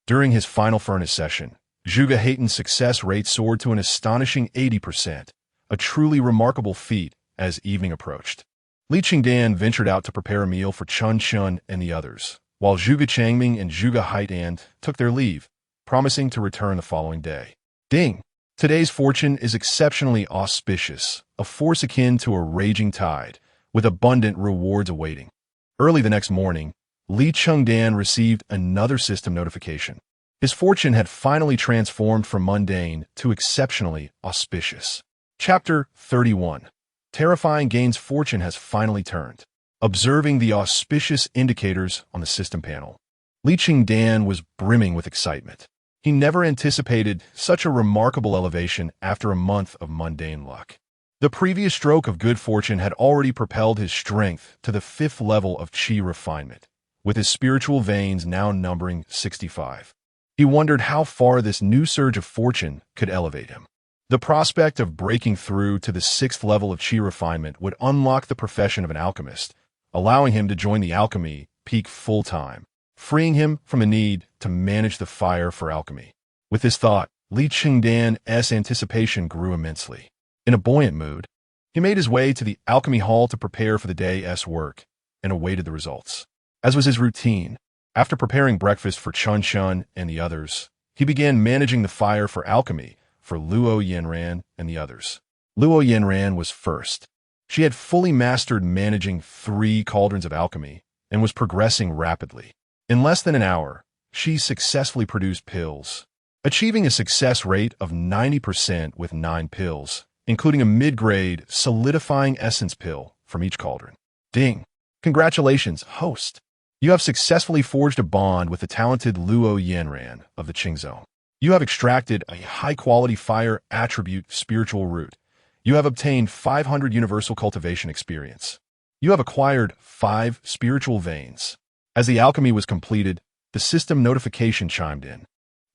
During his final furnace session, Zhuge Haitan's success rate soared to an astonishing 80%, a truly remarkable feat as evening approached. Li Chengdan ventured out to prepare a meal for Chun Chun and the others, while Zhuge Changming and Zhuge Haitan took their leave, promising to return the following day. Ding! Today's fortune is exceptionally auspicious, a force akin to a raging tide, with abundant rewards awaiting. Early the next morning, Li Chengdan received another system notification. His fortune had finally transformed from mundane to exceptionally auspicious. Chapter 31. Terrifying Gain's fortune has finally turned. Observing the auspicious indicators on the system panel, Li Chengdan was brimming with excitement. He never anticipated such a remarkable elevation after a month of mundane luck. The previous stroke of good fortune had already propelled his strength to the 5th level of Qi Refinement, with his spiritual veins now numbering 65. He wondered how far this new surge of fortune could elevate him. The prospect of breaking through to the 6th level of Qi Refinement would unlock the profession of an alchemist, allowing him to join the alchemy peak full-time, freeing him from the need to manage the fire for alchemy. With this thought, Li Chengdan's anticipation grew immensely. In a buoyant mood, he made his way to the alchemy hall to prepare for the day's work and awaited the results. As was his routine, after preparing breakfast for Chun Chun and the others, he began managing the fire for alchemy for Luo Yanran and the others. Luo Yanran was first. She had fully mastered managing 3 cauldrons of alchemy and was progressing rapidly. In less than an hour, she successfully produced pills, achieving a success rate of 90% with 9 pills, including a mid-grade solidifying essence pill from each cauldron. Ding! Congratulations, host! You have successfully forged a bond with the talented Luo Yanran of the Qing Zone. You have extracted a high-quality fire attribute spiritual root. You have obtained 500 universal cultivation experience. You have acquired 5 spiritual veins. As the alchemy was completed, the system notification chimed in.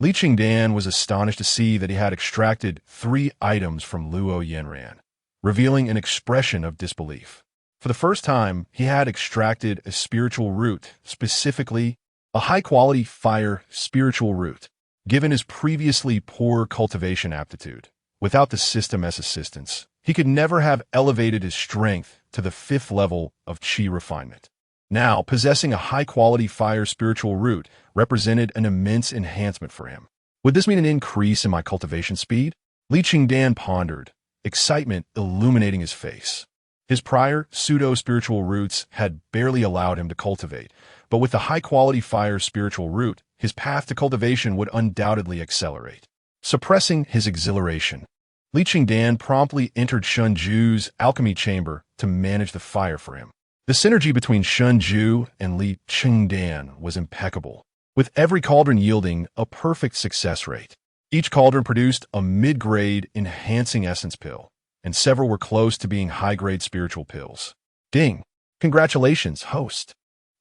Li Chengdan was astonished to see that he had extracted 3 items from Luo Yanran, revealing an expression of disbelief. For the first time, he had extracted a spiritual root, specifically a high-quality fire spiritual root. Given his previously poor cultivation aptitude, without the system as assistance, he could never have elevated his strength to the 5th level of Qi Refinement. Now, possessing a high-quality fire spiritual root represented an immense enhancement for him. Would this mean an increase in my cultivation speed? Li Chengdan pondered, excitement illuminating his face. His prior pseudo-spiritual roots had barely allowed him to cultivate, but with the high-quality fire spiritual root, his path to cultivation would undoubtedly accelerate. Suppressing his exhilaration, Li Chengdan promptly entered Shunju's alchemy chamber to manage the fire for him. The synergy between Shunju and Li Chengdan was impeccable, with every cauldron yielding a perfect success rate. Each cauldron produced a mid-grade enhancing essence pill, and several were close to being high-grade spiritual pills. Ding! Congratulations, host!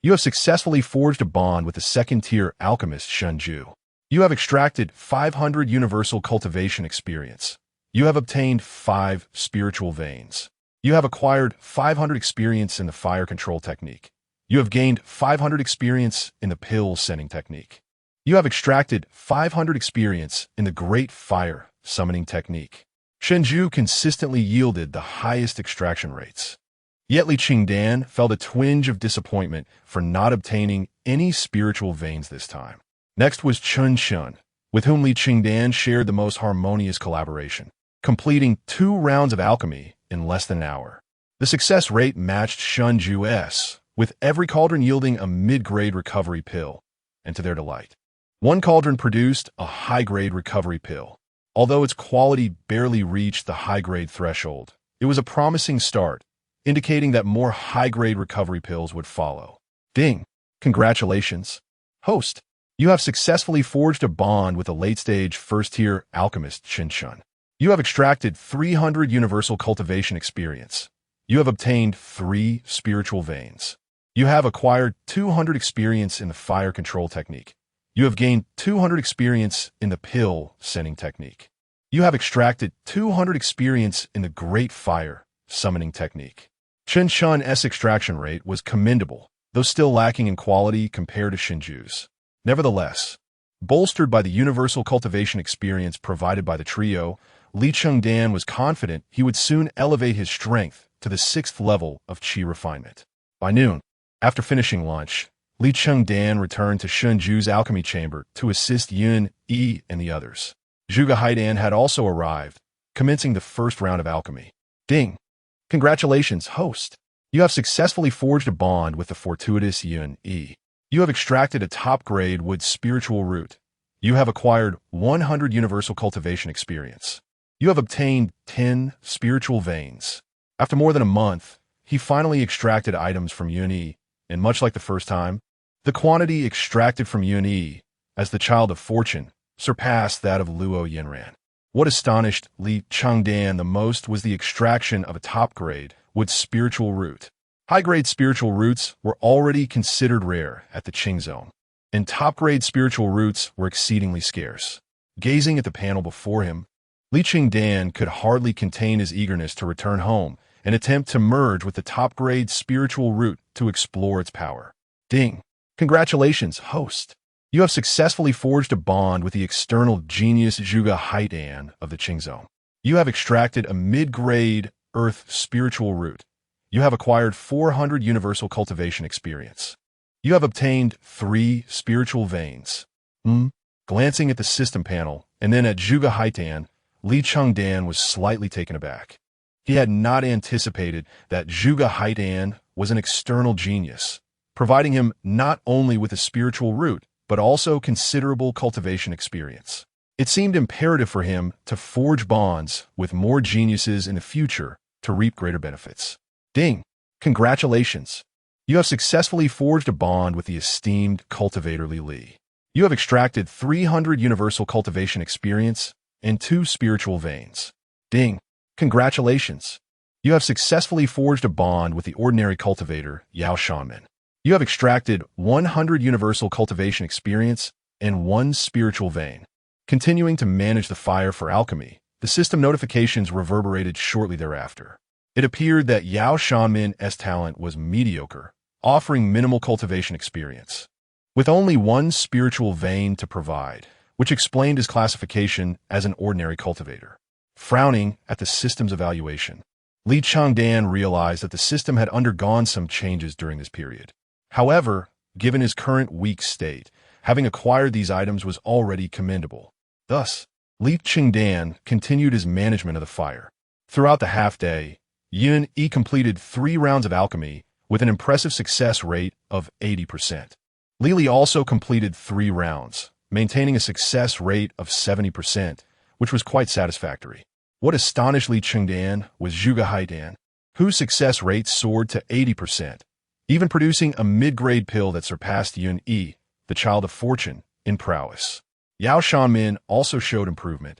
You have successfully forged a bond with the second-tier alchemist Shunju. You have extracted 500 universal cultivation experience. You have obtained 5 spiritual veins. You have acquired 500 experience in the fire control technique. You have gained 500 experience in the pill sending technique. You have extracted 500 experience in the great fire summoning technique. Shunju consistently yielded the highest extraction rates. Yet Li Chengdan felt a twinge of disappointment for not obtaining any spiritual veins this time. Next was Chun, with whom Li Chengdan shared the most harmonious collaboration, completing 2 rounds of alchemy in less than an hour. The success rate matched Shunju's, with every cauldron yielding a mid-grade recovery pill, and to their delight, one cauldron produced a high-grade recovery pill. Although its quality barely reached the high-grade threshold, it was a promising start, indicating that more high-grade recovery pills would follow. Ding! Congratulations, host! You have successfully forged a bond with a late-stage first-tier alchemist Qin. You have extracted 300 universal cultivation experience. You have obtained 3 spiritual veins. You have acquired 200 experience in the fire control technique. You have gained 200 experience in the pill sending technique. You have extracted 200 experience in the great fire summoning technique. Qin's extraction rate was commendable, though still lacking in quality compared to Shunju's. Nevertheless, bolstered by the universal cultivation experience provided by the trio, Li Chengdan was confident he would soon elevate his strength to the 6th level of Qi Refinement. By noon, after finishing lunch, Li Chengdan returned to Shunju's alchemy chamber to assist Yun, Yi, and the others. Zhuge Haidan had also arrived, commencing the first round of alchemy. Ding! Congratulations, host! You have successfully forged a bond with the fortuitous Yun, Yi. You have extracted a top-grade wood spiritual root. You have acquired 100 universal cultivation experience. You have obtained 10 spiritual veins. After more than a month, he finally extracted items from Yun Yi, and much like the first time, the quantity extracted from Yun Yi, as the child of fortune, surpassed that of Luo Yinran. What astonished Li Chengdan the most was the extraction of a top-grade wood spiritual root. High-grade spiritual roots were already considered rare at the Qing zone, and top-grade spiritual roots were exceedingly scarce. Gazing at the panel before him, Li Chengdan could hardly contain his eagerness to return home and attempt to merge with the top-grade spiritual root to explore its power. Ding! Congratulations, host! You have successfully forged a bond with the external genius Zhuge Haidan of the Qing zone. You have extracted a mid-grade earth spiritual root. You have acquired 400 universal cultivation experience. You have obtained 3 spiritual veins. Glancing at the system panel and then at Zhuge Haidan, Li Chengdan was slightly taken aback. He had not anticipated that Zhuge Haidan was an external genius, providing him not only with a spiritual root, but also considerable cultivation experience. It seemed imperative for him to forge bonds with more geniuses in the future to reap greater benefits. Ding! Congratulations! You have successfully forged a bond with the esteemed cultivator Li. You have extracted 300 universal cultivation experience and 2 spiritual veins. Ding! Congratulations! You have successfully forged a bond with the ordinary cultivator Yao Shanmin. You have extracted 100 universal cultivation experience and 1 spiritual vein. Continuing to manage the fire for alchemy, the system notifications reverberated shortly thereafter. It appeared that Yao Shanmin's talent was mediocre, offering minimal cultivation experience, with only 1 spiritual vein to provide, which explained his classification as an ordinary cultivator. Frowning at the system's evaluation, Li Chengdan realized that the system had undergone some changes during this period. However, given his current weak state, having acquired these items was already commendable. Thus, Li Chengdan continued his management of the fire. Throughout the half-day, Yun Yi completed 3 rounds of alchemy with an impressive success rate of 80%. Li also completed 3 rounds, maintaining a success rate of 70%, which was quite satisfactory. What astonished Li Chengdan was Zhuge Haidan, whose success rate soared to 80%, even producing a mid-grade pill that surpassed Yun Yi, the child of fortune, in prowess. Yao Shanmin also showed improvement,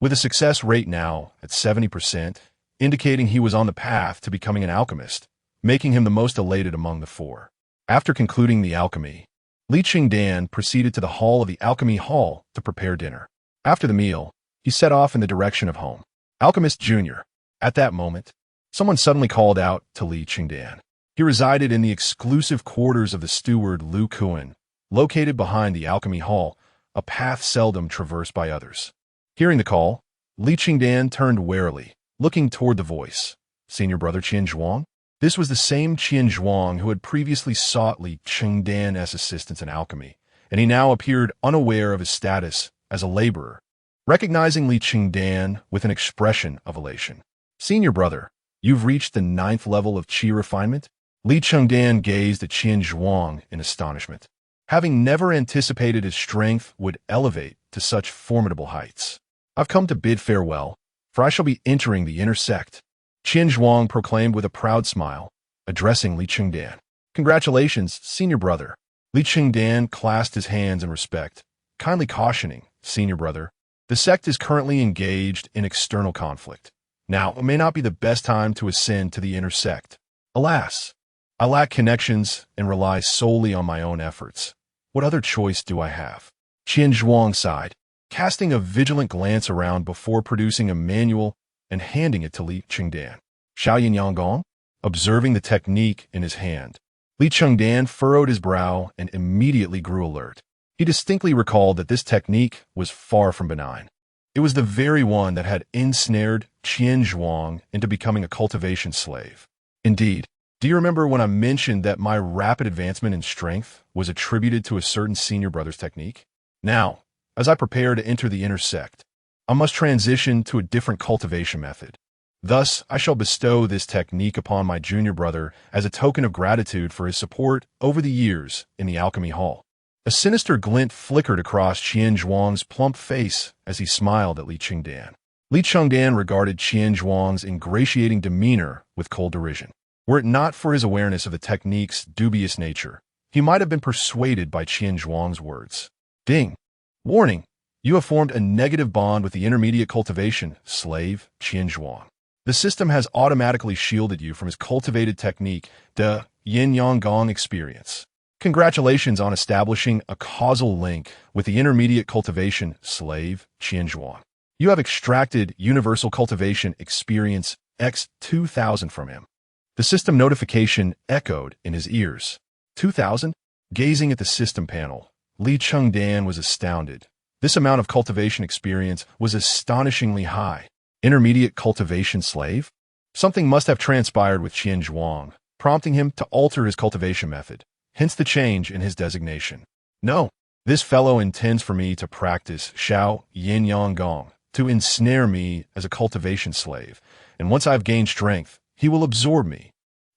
with a success rate now at 70%, indicating he was on the path to becoming an alchemist, making him the most elated among the four. After concluding the alchemy, Li Chengdan proceeded to the hall of the alchemy hall to prepare dinner. After the meal, he set off in the direction of home. Alchemist Jr. At that moment, someone suddenly called out to Li Chengdan. He resided in the exclusive quarters of the steward Lu Kuan, located behind the alchemy hall, a path seldom traversed by others. Hearing the call, Li Chengdan turned warily, looking toward the voice. Senior brother Qian Zhuang? This was the same Qian Zhuang who had previously sought Li Chengdan's assistance in alchemy, and he now appeared unaware of his status as a laborer, recognizing Li Chengdan with an expression of elation. Senior brother, you've reached the 9th level of Qi Refinement? Li Chengdan gazed at Qian Zhuang in astonishment, having never anticipated his strength would elevate to such formidable heights. I've come to bid farewell, for I shall be entering the inner sect, Qian Zhuang proclaimed with a proud smile, addressing Li Chengdan. Congratulations, senior brother. Li Chengdan clasped his hands in respect, kindly cautioning, senior brother, the sect is currently engaged in external conflict. Now, it may not be the best time to ascend to the inner sect. Alas, I lack connections and rely solely on my own efforts. What other choice do I have? Qian Zhuang sighed, casting a vigilant glance around before producing a manual and handing it to Li Chengdan. Xiaoyan Yanggong? Observing the technique in his hand, Li Chengdan furrowed his brow and immediately grew alert. He distinctly recalled that this technique was far from benign. It was the very one that had ensnared Qian Zhuang into becoming a cultivation slave. Indeed, do you remember when I mentioned that my rapid advancement in strength was attributed to a certain senior brother's technique? Now, as I prepare to enter the inner sect, I must transition to a different cultivation method. Thus, I shall bestow this technique upon my junior brother as a token of gratitude for his support over the years in the alchemy hall. A sinister glint flickered across Qian Zhuang's plump face as he smiled at Li Chengdan. Li Chengdan regarded Qian Zhuang's ingratiating demeanor with cold derision. Were it not for his awareness of the technique's dubious nature, he might have been persuaded by Qian Zhuang's words. Ding! Warning! You have formed a negative bond with the intermediate cultivation slave, Qian Zhuang. The system has automatically shielded you from his cultivated technique, the Yin Yang Gong experience. Congratulations on establishing a causal link with the intermediate cultivation slave, Qian Zhuang. You have extracted universal cultivation experience X2000 from him. The system notification echoed in his ears. 2000? Gazing at the system panel, Li Chengdan was astounded. This amount of cultivation experience was astonishingly high. Intermediate cultivation slave? Something must have transpired with Qian Zhuang, prompting him to alter his cultivation method, hence the change in his designation. No, this fellow intends for me to practice Xiao Yin Yang Gong, to ensnare me as a cultivation slave, and once I've gained strength, he will absorb me.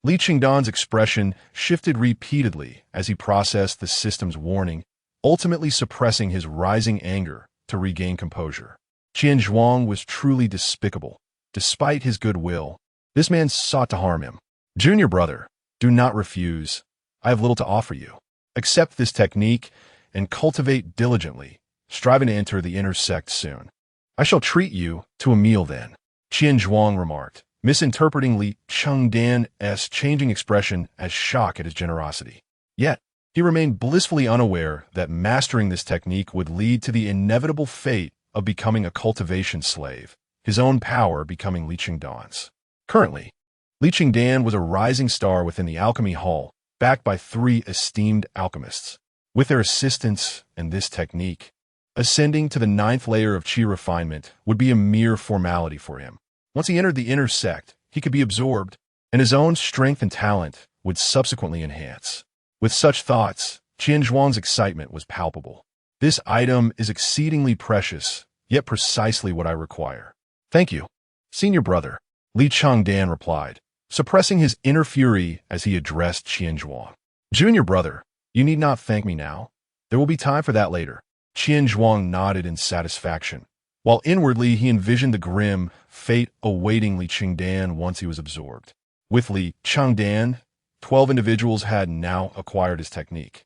Li Chengdan's expression shifted repeatedly as he processed the system's warning, ultimately suppressing his rising anger to regain composure. Qian Zhuang was truly despicable. Despite his goodwill, this man sought to harm him. Junior brother, do not refuse. I have little to offer you. Accept this technique and cultivate diligently, striving to enter the inner sect soon. I shall treat you to a meal then, Qian Zhuang remarked, misinterpreting Li Chengdan's changing expression as shock at his generosity. Yet, he remained blissfully unaware that mastering this technique would lead to the inevitable fate of becoming a cultivation slave, his own power becoming Li Chengdan's. Currently, Li Chengdan was a rising star within the alchemy hall, backed by 3 esteemed alchemists. With their assistance and this technique, ascending to the 9th layer of Qi Refinement would be a mere formality for him. Once he entered the inner sect, he could be absorbed, and his own strength and talent would subsequently enhance. With such thoughts, Qian Zhuang's excitement was palpable. This item is exceedingly precious, yet precisely what I require. Thank you, senior brother, Li Chengdan replied, suppressing his inner fury as he addressed Qian Zhuang. Junior brother, you need not thank me now. There will be time for that later. Qian Zhuang nodded in satisfaction, while inwardly he envisioned the grim fate awaiting Li Chengdan once he was absorbed. With Li Chengdan, 12 individuals had now acquired his technique,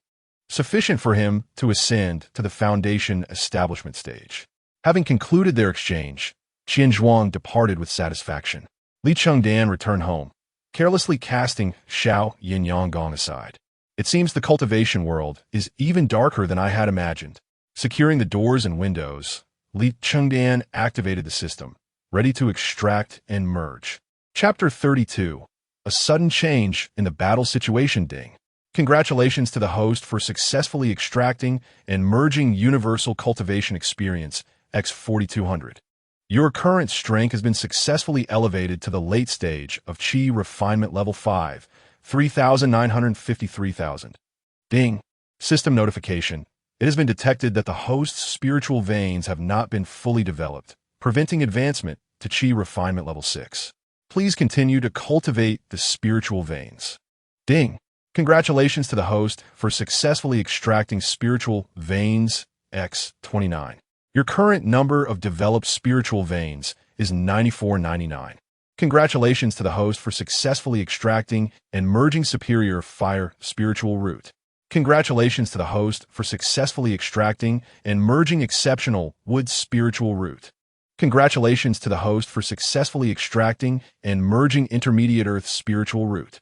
sufficient for him to ascend to the foundation establishment stage. Having concluded their exchange, Qianzhuang departed with satisfaction. Li Chengdan returned home, carelessly casting Xiao Yin-Yang Gong aside. It seems the cultivation world is even darker than I had imagined. Securing the doors and windows, Li Chengdan activated the system, ready to extract and merge. Chapter 32. A sudden change in the battle situation. Ding. Congratulations to the host for successfully extracting and merging Universal Cultivation Experience X 4200. Your current strength has been successfully elevated to the late stage of Qi Refinement Level 5, 3,953,000. Ding. System notification. It has been detected that the host's spiritual veins have not been fully developed, preventing advancement to Qi Refinement Level 6. Please continue to cultivate the spiritual veins. Ding. Congratulations to the host for successfully extracting spiritual veins X 29. Your current number of developed spiritual veins is 9499. Congratulations to the host for successfully extracting and merging superior fire spiritual root. Congratulations to the host for successfully extracting and merging exceptional wood spiritual root. Congratulations to the host for successfully extracting and merging intermediate earth spiritual root.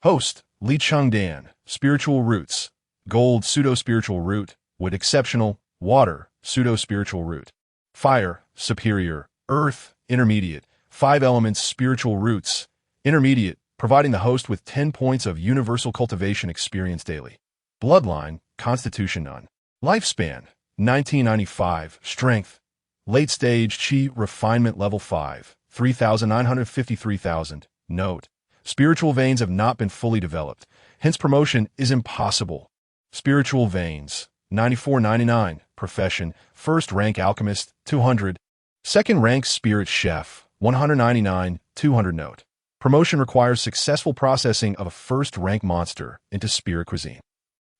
Host, Li Chengdan, spiritual roots, gold pseudo-spiritual root, wood exceptional, water, pseudo-spiritual root, fire, superior, earth, intermediate, 5 elements spiritual roots, intermediate, providing the host with 10 points of universal cultivation experience daily. Bloodline, constitution none. Lifespan, 1995, strength, late stage Qi Refinement Level 5, 3,953,000. Note, spiritual veins have not been fully developed, hence promotion is impossible. Spiritual veins, 9499, profession, first rank alchemist, 200, second rank spirit chef, 199, 200. Note, promotion requires successful processing of a first rank monster into spirit cuisine.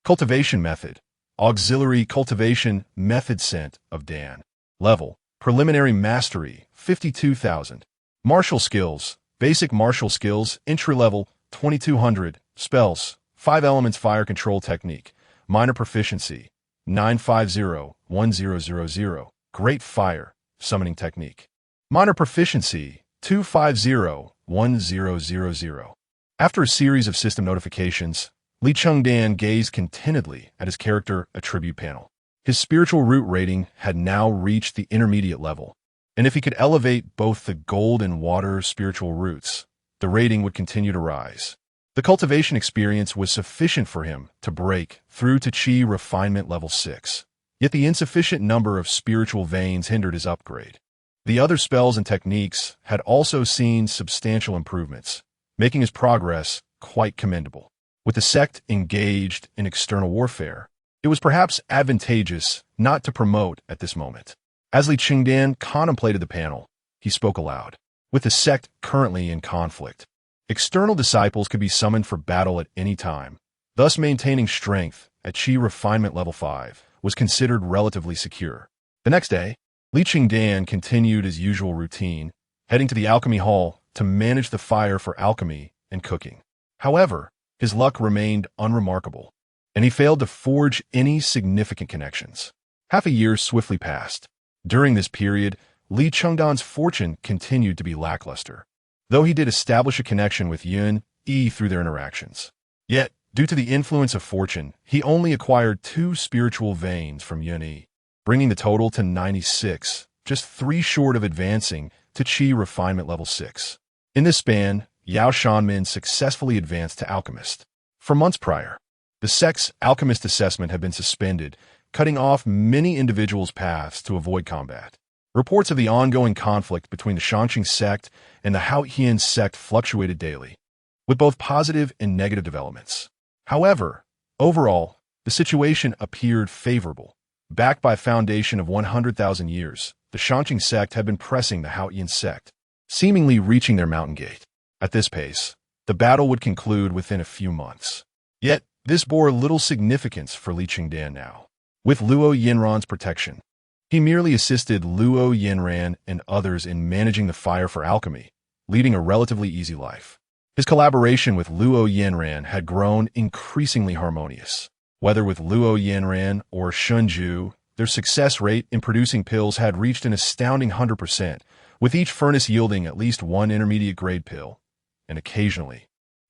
Cultivation method, auxiliary cultivation method scent of Dan. Level, preliminary mastery, 52,000. Martial skills, basic martial skills, entry level, 2200. Spells, 5 elements fire control technique, minor proficiency, 950-1000. Great fire, summoning technique. Minor proficiency, 250-1000. After a series of system notifications, Li Chengdan gazed contentedly at his character attribute panel. His spiritual root rating had now reached the intermediate level, and if he could elevate both the gold and water spiritual roots, the rating would continue to rise. The cultivation experience was sufficient for him to break through to Qi Refinement Level 6, yet the insufficient number of spiritual veins hindered his upgrade. The other spells and techniques had also seen substantial improvements, making his progress quite commendable. With the sect engaged in external warfare, it was perhaps advantageous not to promote at this moment. As Li Chengdan contemplated the panel, he spoke aloud. With the sect currently in conflict, external disciples could be summoned for battle at any time. Thus, maintaining strength at Qi Refinement Level 5 was considered relatively secure. The next day, Li Chengdan continued his usual routine, heading to the alchemy hall to manage the fire for alchemy and cooking. However, his luck remained unremarkable, and he failed to forge any significant connections. Half a year swiftly passed. During this period, Li Chengdan's fortune continued to be lackluster, though he did establish a connection with Yun Yi through their interactions. Yet, due to the influence of fortune, he only acquired 2 spiritual veins from Yun Yi, bringing the total to 96, just 3 short of advancing to Qi Refinement Level 6. In this span, Yao Shanmin successfully advanced to alchemist. For months prior, the sect's alchemist assessment had been suspended, cutting off many individuals' paths to avoid combat. Reports of the ongoing conflict between the Shangqing sect and the Haotian sect fluctuated daily, with both positive and negative developments. However, overall, the situation appeared favorable. Backed by a foundation of 100,000 years, the Shangqing sect had been pressing the Haotian sect, seemingly reaching their mountain gate. At this pace, the battle would conclude within a few months. Yet, this bore little significance for Li Chengdan now. With Luo Yinran's protection, he merely assisted Luo Yinran and others in managing the fire for alchemy, leading a relatively easy life. His collaboration with Luo Yanran had grown increasingly harmonious. Whether with Luo Yanran or Shunju, their success rate in producing pills had reached an astounding 100%, with each furnace yielding at least one intermediate-grade pill, and occasionally,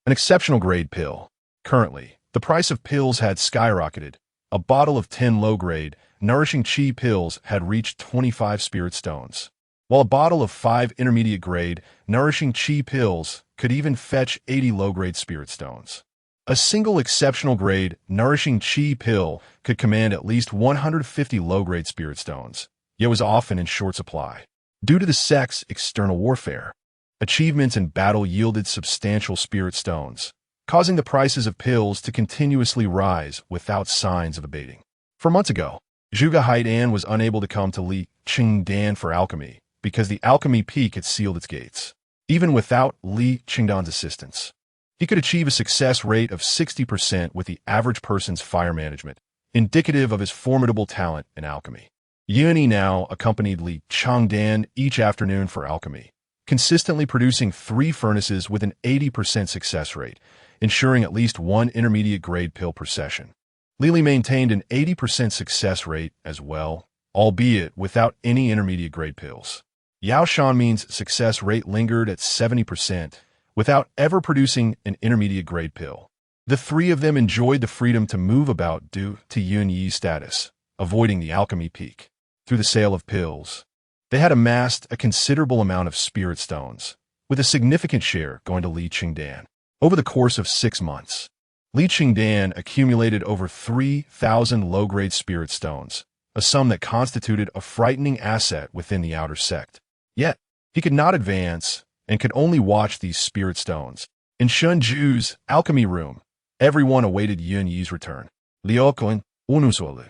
an exceptional-grade pill. Currently, the price of pills had skyrocketed. A bottle of 10 low-grade, nourishing Qi pills had reached 25 spirit stones, while a bottle of 5 intermediate-grade, nourishing Qi pills could even fetch 80 low-grade spirit stones. A single exceptional-grade, nourishing Qi pill could command at least 150 low-grade spirit stones, yet was often in short supply. Due to the sect's external warfare, achievements in battle yielded substantial spirit stones, causing the prices of pills to continuously rise without signs of abating. 4 months ago, Zhuge Haidan was unable to come to Li Chengdan for alchemy because the alchemy peak had sealed its gates. Even without Li Chengdan's assistance, he could achieve a success rate of 60% with the average person's fire management, indicative of his formidable talent in alchemy. Yunyi now accompanied Li Chengdan each afternoon for alchemy, consistently producing 3 furnaces with an 80% success rate, ensuring at least 1 intermediate-grade pill per session. Li maintained an 80% success rate as well, albeit without any intermediate-grade pills. Yao Shanmin's success rate lingered at 70%, without ever producing an intermediate-grade pill. The 3 of them enjoyed the freedom to move about due to Yunyi's status, avoiding the alchemy peak. Through the sale of pills, they had amassed a considerable amount of spirit stones, with a significant share going to Li Chengdan. Over the course of 6 months, Li Chengdan accumulated over 3,000 low-grade spirit stones, a sum that constituted a frightening asset within the outer sect. Yet, he could not advance and could only watch these spirit stones. In Shunju's alchemy room, everyone awaited Yunyi's return. Liuquan Unusole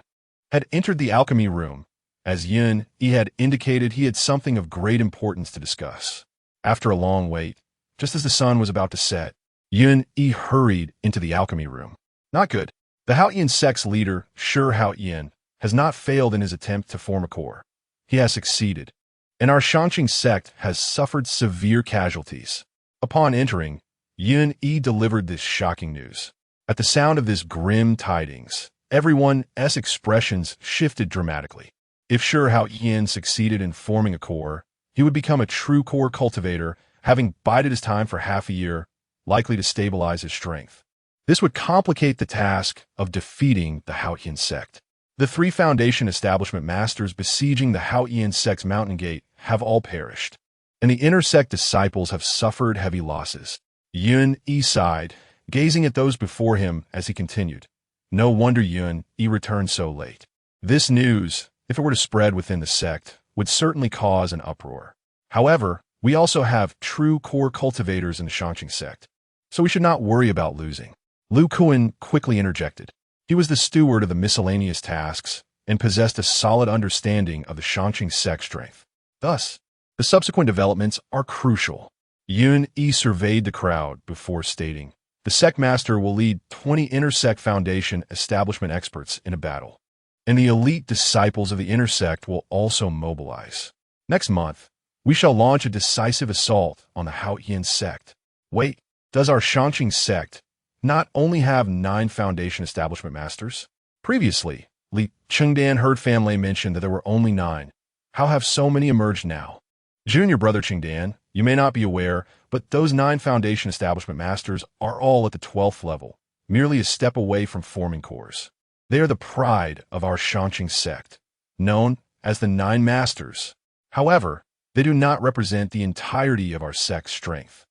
had entered the alchemy room. As Yun Yi had indicated, he had something of great importance to discuss. After a long wait, just as the sun was about to set, Yun Yi hurried into the alchemy room. Not good. The Haoyan sect's leader, Shi Haoyan, has not failed in his attempt to form a core. He has succeeded, and our Shanqing sect has suffered severe casualties. Upon entering, Yun Yi delivered this shocking news. At the sound of this grim tidings, everyone's expressions shifted dramatically. If Shi Haoyan succeeded in forming a core, he would become a true core cultivator, having bided his time for half a year, likely to stabilize his strength. This would complicate the task of defeating the Haoyan sect. The 3 foundation establishment masters besieging the Haoyan sect's mountain gate have all perished, and the inner sect disciples have suffered heavy losses. Yun Yi sighed, gazing at those before him as he continued. No wonder Yun Yi returned so late. This news, if it were to spread within the sect, would certainly cause an uproar. However, we also have true core cultivators in the Shanqing sect, so we should not worry about losing. Lu Kuan quickly interjected. He was the steward of the miscellaneous tasks and possessed a solid understanding of the Shanqing sect strength. Thus, the subsequent developments are crucial. Yun Yi surveyed the crowd before stating, the sect master will lead 20 intersect foundation establishment experts in a battle, and the elite disciples of the intersect will also mobilize. Next month, we shall launch a decisive assault on the Haoyan sect. Wait, does our Shanqing sect not only have 9 foundation establishment masters? Previously, Li Chengdan heard family mention that there were only 9. How have so many emerged now? Junior brother Chengdan, you may not be aware, but those 9 foundation establishment masters are all at the 12th level, merely a step away from forming cores. They are the pride of our Shanqing sect, known as the 9 masters. However, they do not represent the entirety of our sect's strength.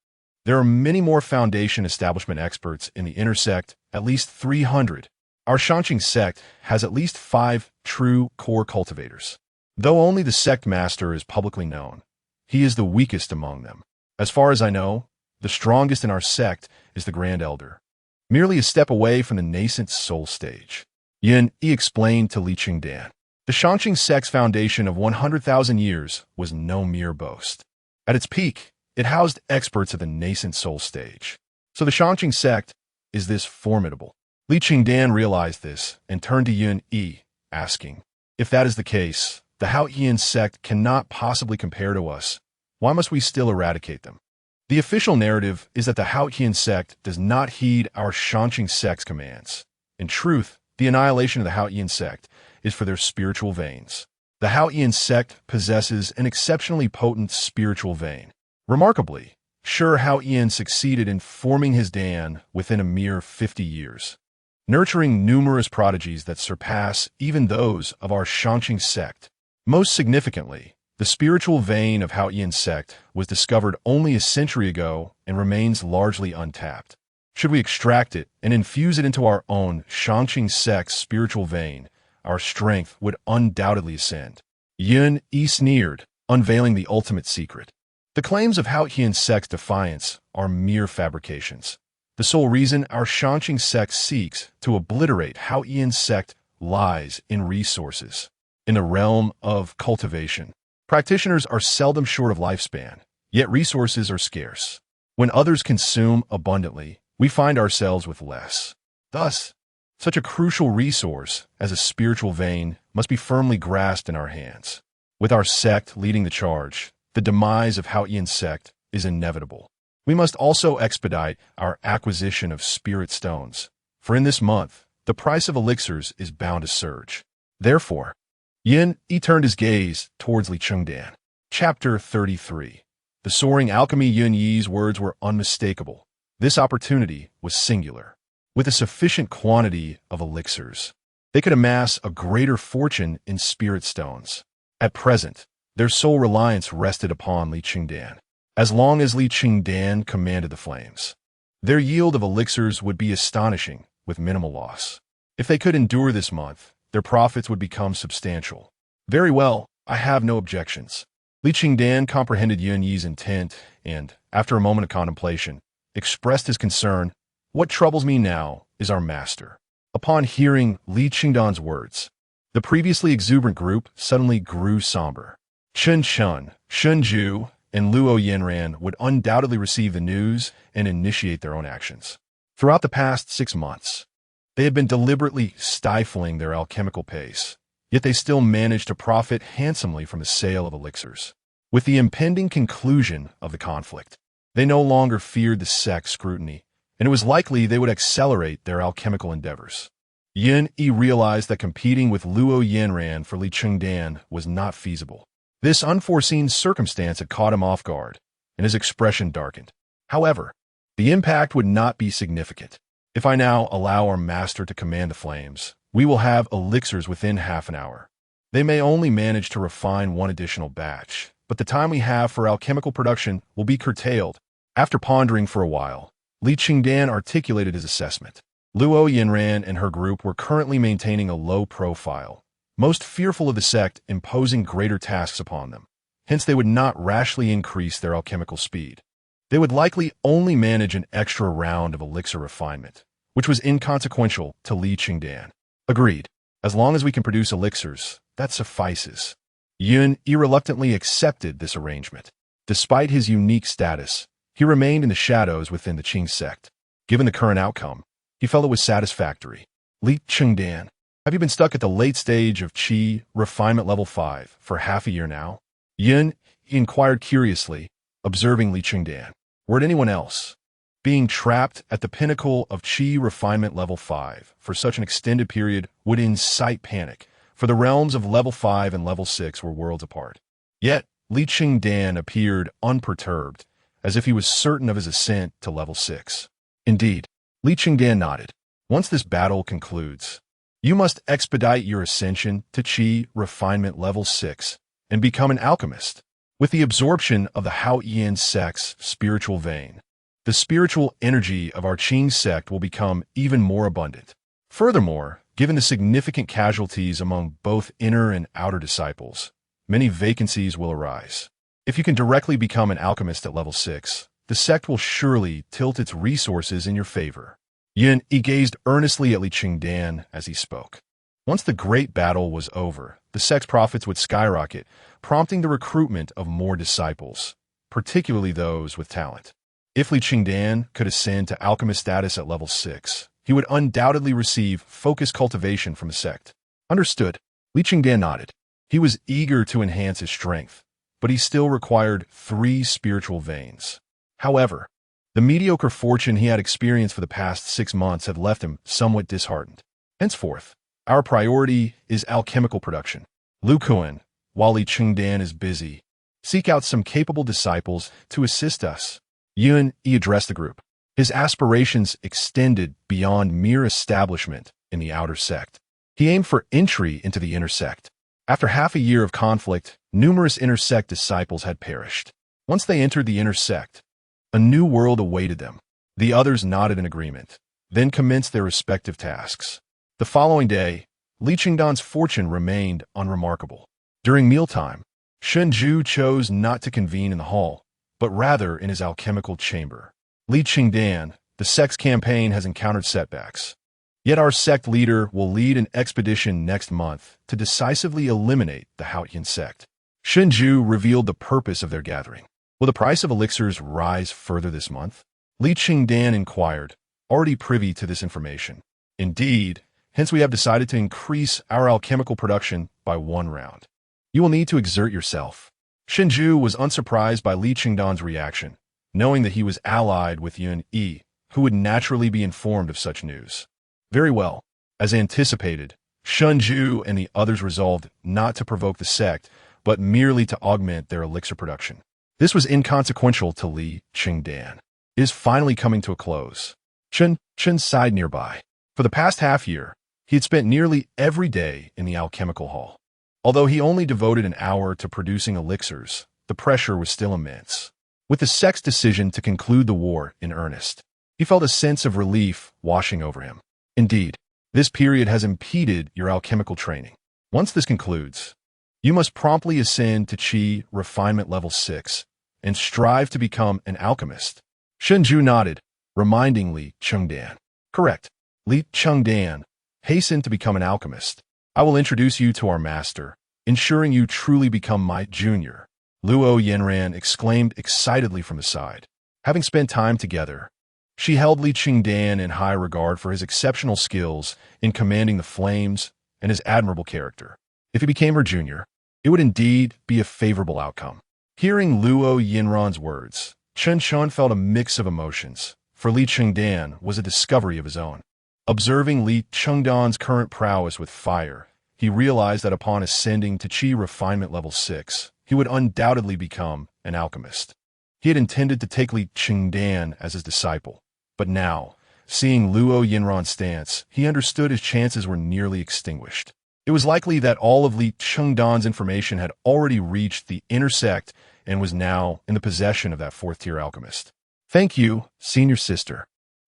There are many more foundation establishment experts in the intersect, at least 300. Our Shanqing sect has at least 5 true core cultivators. Though only the sect master is publicly known, he is the weakest among them. As far as I know, the strongest in our sect is the Grand Elder, merely a step away from the nascent soul stage. Yun Yi explained to Li Chengdan. The Shanqing sect's foundation of 100,000 years was no mere boast. At its peak, it housed experts at the nascent soul stage. So the Shanqing sect is this formidable. Li Chengdan realized this and turned to Yun Yi, asking, if that is the case, the Haoyan sect cannot possibly compare to us. Why must we still eradicate them? The official narrative is that the Haotian sect does not heed our Shanqing sect's commands. In truth, the annihilation of the Haotian sect is for their spiritual veins. The Haotian sect possesses an exceptionally potent spiritual vein. Remarkably, Haotian succeeded in forming his Dan within a mere 50 years, nurturing numerous prodigies that surpass even those of our Shanqing sect. Most significantly, the spiritual vein of Haotian sect was discovered only a century ago and remains largely untapped. Should we extract it and infuse it into our own Shanqing sect's spiritual vein, our strength would undoubtedly ascend. Yun Yi sneered, unveiling the ultimate secret. The claims of Haotian sect's defiance are mere fabrications. The sole reason our Shanqing sect seeks to obliterate Haotian sect lies in resources. In the realm of cultivation, practitioners are seldom short of lifespan, yet resources are scarce. When others consume abundantly, we find ourselves with less. Thus, such a crucial resource as a spiritual vein must be firmly grasped in our hands. With our sect leading the charge, the demise of Haotian sect is inevitable. We must also expedite our acquisition of spirit stones, for in this month, the price of elixirs is bound to surge. Therefore, Yin Yi turned his gaze towards Li Chengdan. Chapter 33. The soaring alchemy. Yun Yi's words were unmistakable. This opportunity was singular. With a sufficient quantity of elixirs, they could amass a greater fortune in spirit stones. At present, their sole reliance rested upon Li Chengdan. As long as Li Chengdan commanded the flames, their yield of elixirs would be astonishing with minimal loss. If they could endure this month, their profits would become substantial. Very well, I have no objections. Li Chengdan comprehended Yun Yi's intent and, after a moment of contemplation, expressed his concern. What troubles me now is our master. Upon hearing Li Chengdan's words, the previously exuberant group suddenly grew somber. Chen Chun, Shun Ju, and Luo Yanran would undoubtedly receive the news and initiate their own actions. Throughout the past 6 months, they had been deliberately stifling their alchemical pace, yet they still managed to profit handsomely from the sale of elixirs. With the impending conclusion of the conflict, they no longer feared the sect's scrutiny, and it was likely they would accelerate their alchemical endeavors. Yin Yi realized that competing with Luo Yanran for Li Chengdan was not feasible. This unforeseen circumstance had caught him off guard, and his expression darkened. However, the impact would not be significant. If I now allow our master to command the flames, we will have elixirs within half an hour. They may only manage to refine one additional batch, but the time we have for alchemical production will be curtailed. After pondering for a while, Li Chengdan articulated his assessment. Luo Yanran and her group were currently maintaining a low profile, most fearful of the sect imposing greater tasks upon them. Hence, they would not rashly increase their alchemical speed. They would likely only manage an extra round of elixir refinement, which was inconsequential to Li Chengdan. Agreed. As long as we can produce elixirs, that suffices. Yun Yi reluctantly accepted this arrangement. Despite his unique status, he remained in the shadows within the Qing sect. Given the current outcome, he felt it was satisfactory. Li Chengdan, have you been stuck at the late stage of Qi Refinement Level 5 for half a year now? Yun Yi inquired curiously, observing Li Chengdan. Were it anyone else, being trapped at the pinnacle of Qi Refinement Level 5 for such an extended period would incite panic, for the realms of Level 5 and Level 6 were worlds apart. Yet, Li Chengdan appeared unperturbed, as if he was certain of his ascent to Level 6. Indeed, Li Chengdan nodded. Once this battle concludes, you must expedite your ascension to Qi Refinement Level 6 and become an alchemist. With the absorption of the Haotian sect's spiritual vein, the spiritual energy of our Qing sect will become even more abundant. Furthermore, given the significant casualties among both inner and outer disciples, many vacancies will arise. If you can directly become an alchemist at Level 6, the sect will surely tilt its resources in your favor. Yun Yi gazed earnestly at Li Chengdan as he spoke. Once the great battle was over, the sect's profits would skyrocket, prompting the recruitment of more disciples, particularly those with talent. If Li Chengdan could ascend to alchemist status at Level 6, he would undoubtedly receive focused cultivation from the sect. Understood. Li Chengdan nodded. He was eager to enhance his strength, but he still required 3 spiritual veins. However, the mediocre fortune he had experienced for the past 6 months had left him somewhat disheartened. Henceforth, our priority is alchemical production. Lu Kuan, while Li Chengdan is busy, seek out some capable disciples to assist us. Yuan Yi addressed the group. His aspirations extended beyond mere establishment in the outer sect. He aimed for entry into the inner sect. After half a year of conflict, numerous inner sect disciples had perished. Once they entered the inner sect, a new world awaited them. The others nodded in agreement, then commenced their respective tasks. The following day, Li Chengdan's fortune remained unremarkable. During mealtime, Shenzhu chose not to convene in the hall, but rather in his alchemical chamber. Li Chengdan, the sect's campaign has encountered setbacks. Yet our sect leader will lead an expedition next month to decisively eliminate the Haotian sect. Shenzhu revealed the purpose of their gathering. Will the price of elixirs rise further this month? Li Chengdan inquired, already privy to this information. Indeed, hence we have decided to increase our alchemical production by 1 round. You will need to exert yourself. Shenzhu was unsurprised by Li Chengdan's reaction, knowing that he was allied with Yuan Yi, who would naturally be informed of such news. Very well. As anticipated, Shenzhu and the others resolved not to provoke the sect, but merely to augment their elixir production. This was inconsequential to Li Chengdan. It is finally coming to a close. Chen sighed nearby. For the past half year, he had spent nearly every day in the alchemical hall. Although he only devoted an hour to producing elixirs, the pressure was still immense. With the sect's decision to conclude the war in earnest, he felt a sense of relief washing over him. Indeed, this period has impeded your alchemical training. Once this concludes, you must promptly ascend to Qi Refinement Level 6 and strive to become an alchemist. Shenzhu nodded, reminding Li Chengdan. Correct. Li Chengdan, hasten to become an alchemist. I will introduce you to our master, ensuring you truly become my junior. Luo Yanran exclaimed excitedly from the side. Having spent time together, she held Li Chengdan in high regard for his exceptional skills in commanding the flames and his admirable character. If he became her junior, it would indeed be a favorable outcome. Hearing Luo Yanran's words, Chen Shun felt a mix of emotions, for Li Chengdan was a discovery of his own. Observing Li Chengdan's current prowess with fire, he realized that upon ascending to Qi Refinement Level 6, he would undoubtedly become an alchemist. He had intended to take Li Chengdan as his disciple, but now, seeing Luo Yanran's stance, he understood his chances were nearly extinguished. It was likely that all of Li Chengdan's information had already reached the inner sect and was now in the possession of that 4th-tier alchemist. Thank you, senior sister.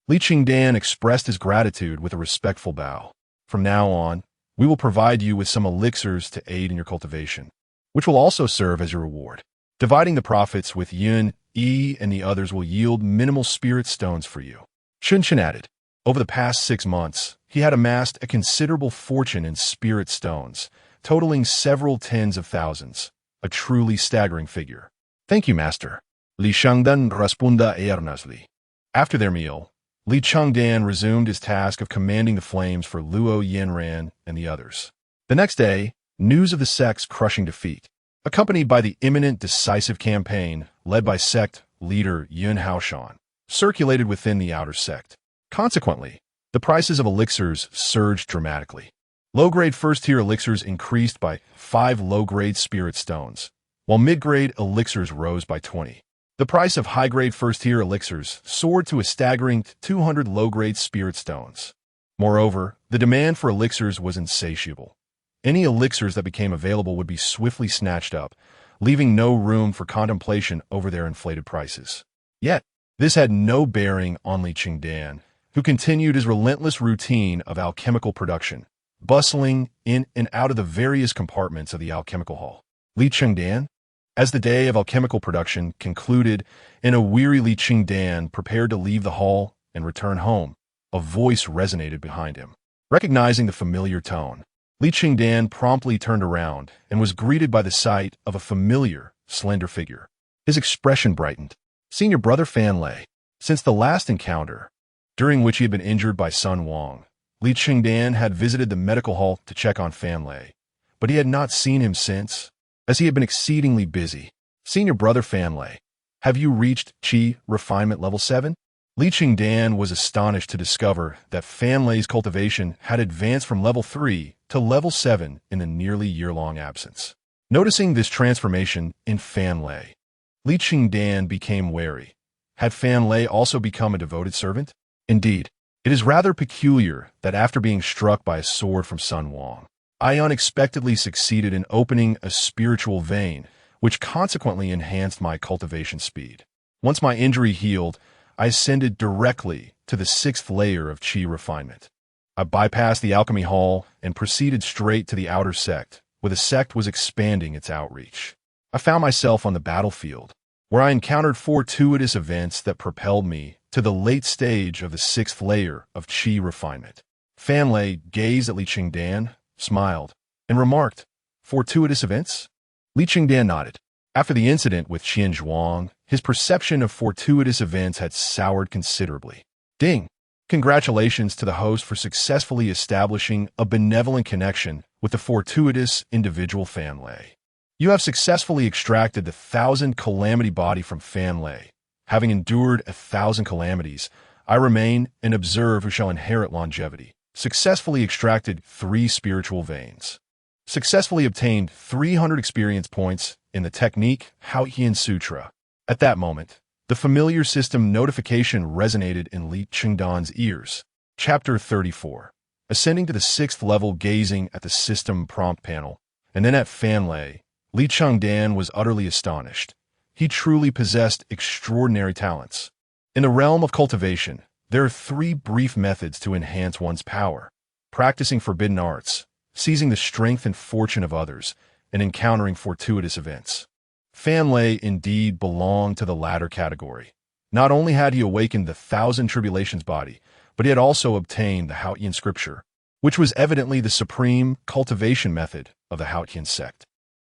Li Chengdan expressed his gratitude with a respectful bow. From now on, we will provide you with some elixirs to aid in your cultivation, which will also serve as your reward. Dividing the profits with Yuan Yi and the others will yield minimal spirit stones for you. Chen added. Over the past 6 months, he had amassed a considerable fortune in spirit stones, totaling several tens of thousands, a truly staggering figure. Thank you, master. Li Chengdan responda earnestly. After their meal, Li Chengdan resumed his task of commanding the flames for Luo Yanran and the others. The next day, news of the sect's crushing defeat, accompanied by the imminent decisive campaign led by sect leader Yun Haoshan, circulated within the outer sect. Consequently, the prices of elixirs surged dramatically. Low-grade first-tier elixirs increased by 5 low-grade spirit stones, while mid-grade elixirs rose by 20. The price of high-grade first-tier elixirs soared to a staggering 200 low-grade spirit stones. Moreover, the demand for elixirs was insatiable. Any elixirs that became available would be swiftly snatched up, leaving no room for contemplation over their inflated prices. Yet, this had no bearing on Li Chengdan, who continued his relentless routine of alchemical production, bustling in and out of the various compartments of the alchemical hall. Li Chengdan? As the day of alchemical production concluded and a weary Li Chengdan prepared to leave the hall and return home, a voice resonated behind him. Recognizing the familiar tone, Li Chengdan promptly turned around and was greeted by the sight of a familiar, slender figure. His expression brightened. Senior brother Fan Lei. Since the last encounter, during which he had been injured by Sun Wang, Li Chengdan had visited the medical hall to check on Fan Lei, but he had not seen him since, as he had been exceedingly busy. Senior brother Fan Lei. Have you reached Qi Refinement Level 7? Li Chengdan was astonished to discover that Fan Lei's cultivation had advanced from Level 3 to Level 7 in a nearly year-long absence. Noticing this transformation in Fan Lei, Li Chengdan became wary. Had Fan Lei also become a devoted servant? Indeed, it is rather peculiar that after being struck by a sword from Sun Wang, I unexpectedly succeeded in opening a spiritual vein, which consequently enhanced my cultivation speed. Once my injury healed, I ascended directly to the 6th layer of Qi Refinement. I bypassed the alchemy hall and proceeded straight to the outer sect, where the sect was expanding its outreach. I found myself on the battlefield, where I encountered fortuitous events that propelled me to the late stage of the 6th layer of Qi Refinement. Fan Lei gazed at Li Chengdan, smiled, and remarked, "Fortuitous events?" Li Chengdan nodded. After the incident with Qian Zhuang, his perception of fortuitous events had soured considerably. Ding! Congratulations to the host for successfully establishing a benevolent connection with the fortuitous individual Fan Lei. You have successfully extracted the 1,000 calamity body from Fan Lei. Having endured 1,000 calamities, I remain and observe who shall inherit longevity. Successfully extracted 3 spiritual veins. Successfully obtained 300 experience points in the technique Haotian Sutra. At that moment, the familiar system notification resonated in Li Chengdan's ears. Chapter 34. Ascending to the 6th level, gazing at the system prompt panel, and then at Fan Lei, Li Chengdan was utterly astonished. He truly possessed extraordinary talents. In the realm of cultivation, there are 3 brief methods to enhance one's power: practicing forbidden arts, seizing the strength and fortune of others, and encountering fortuitous events. Fan Lei indeed belonged to the latter category. Not only had he awakened the 1,000 tribulations body, but he had also obtained the Haotian scripture, which was evidently the supreme cultivation method of the Haotian sect.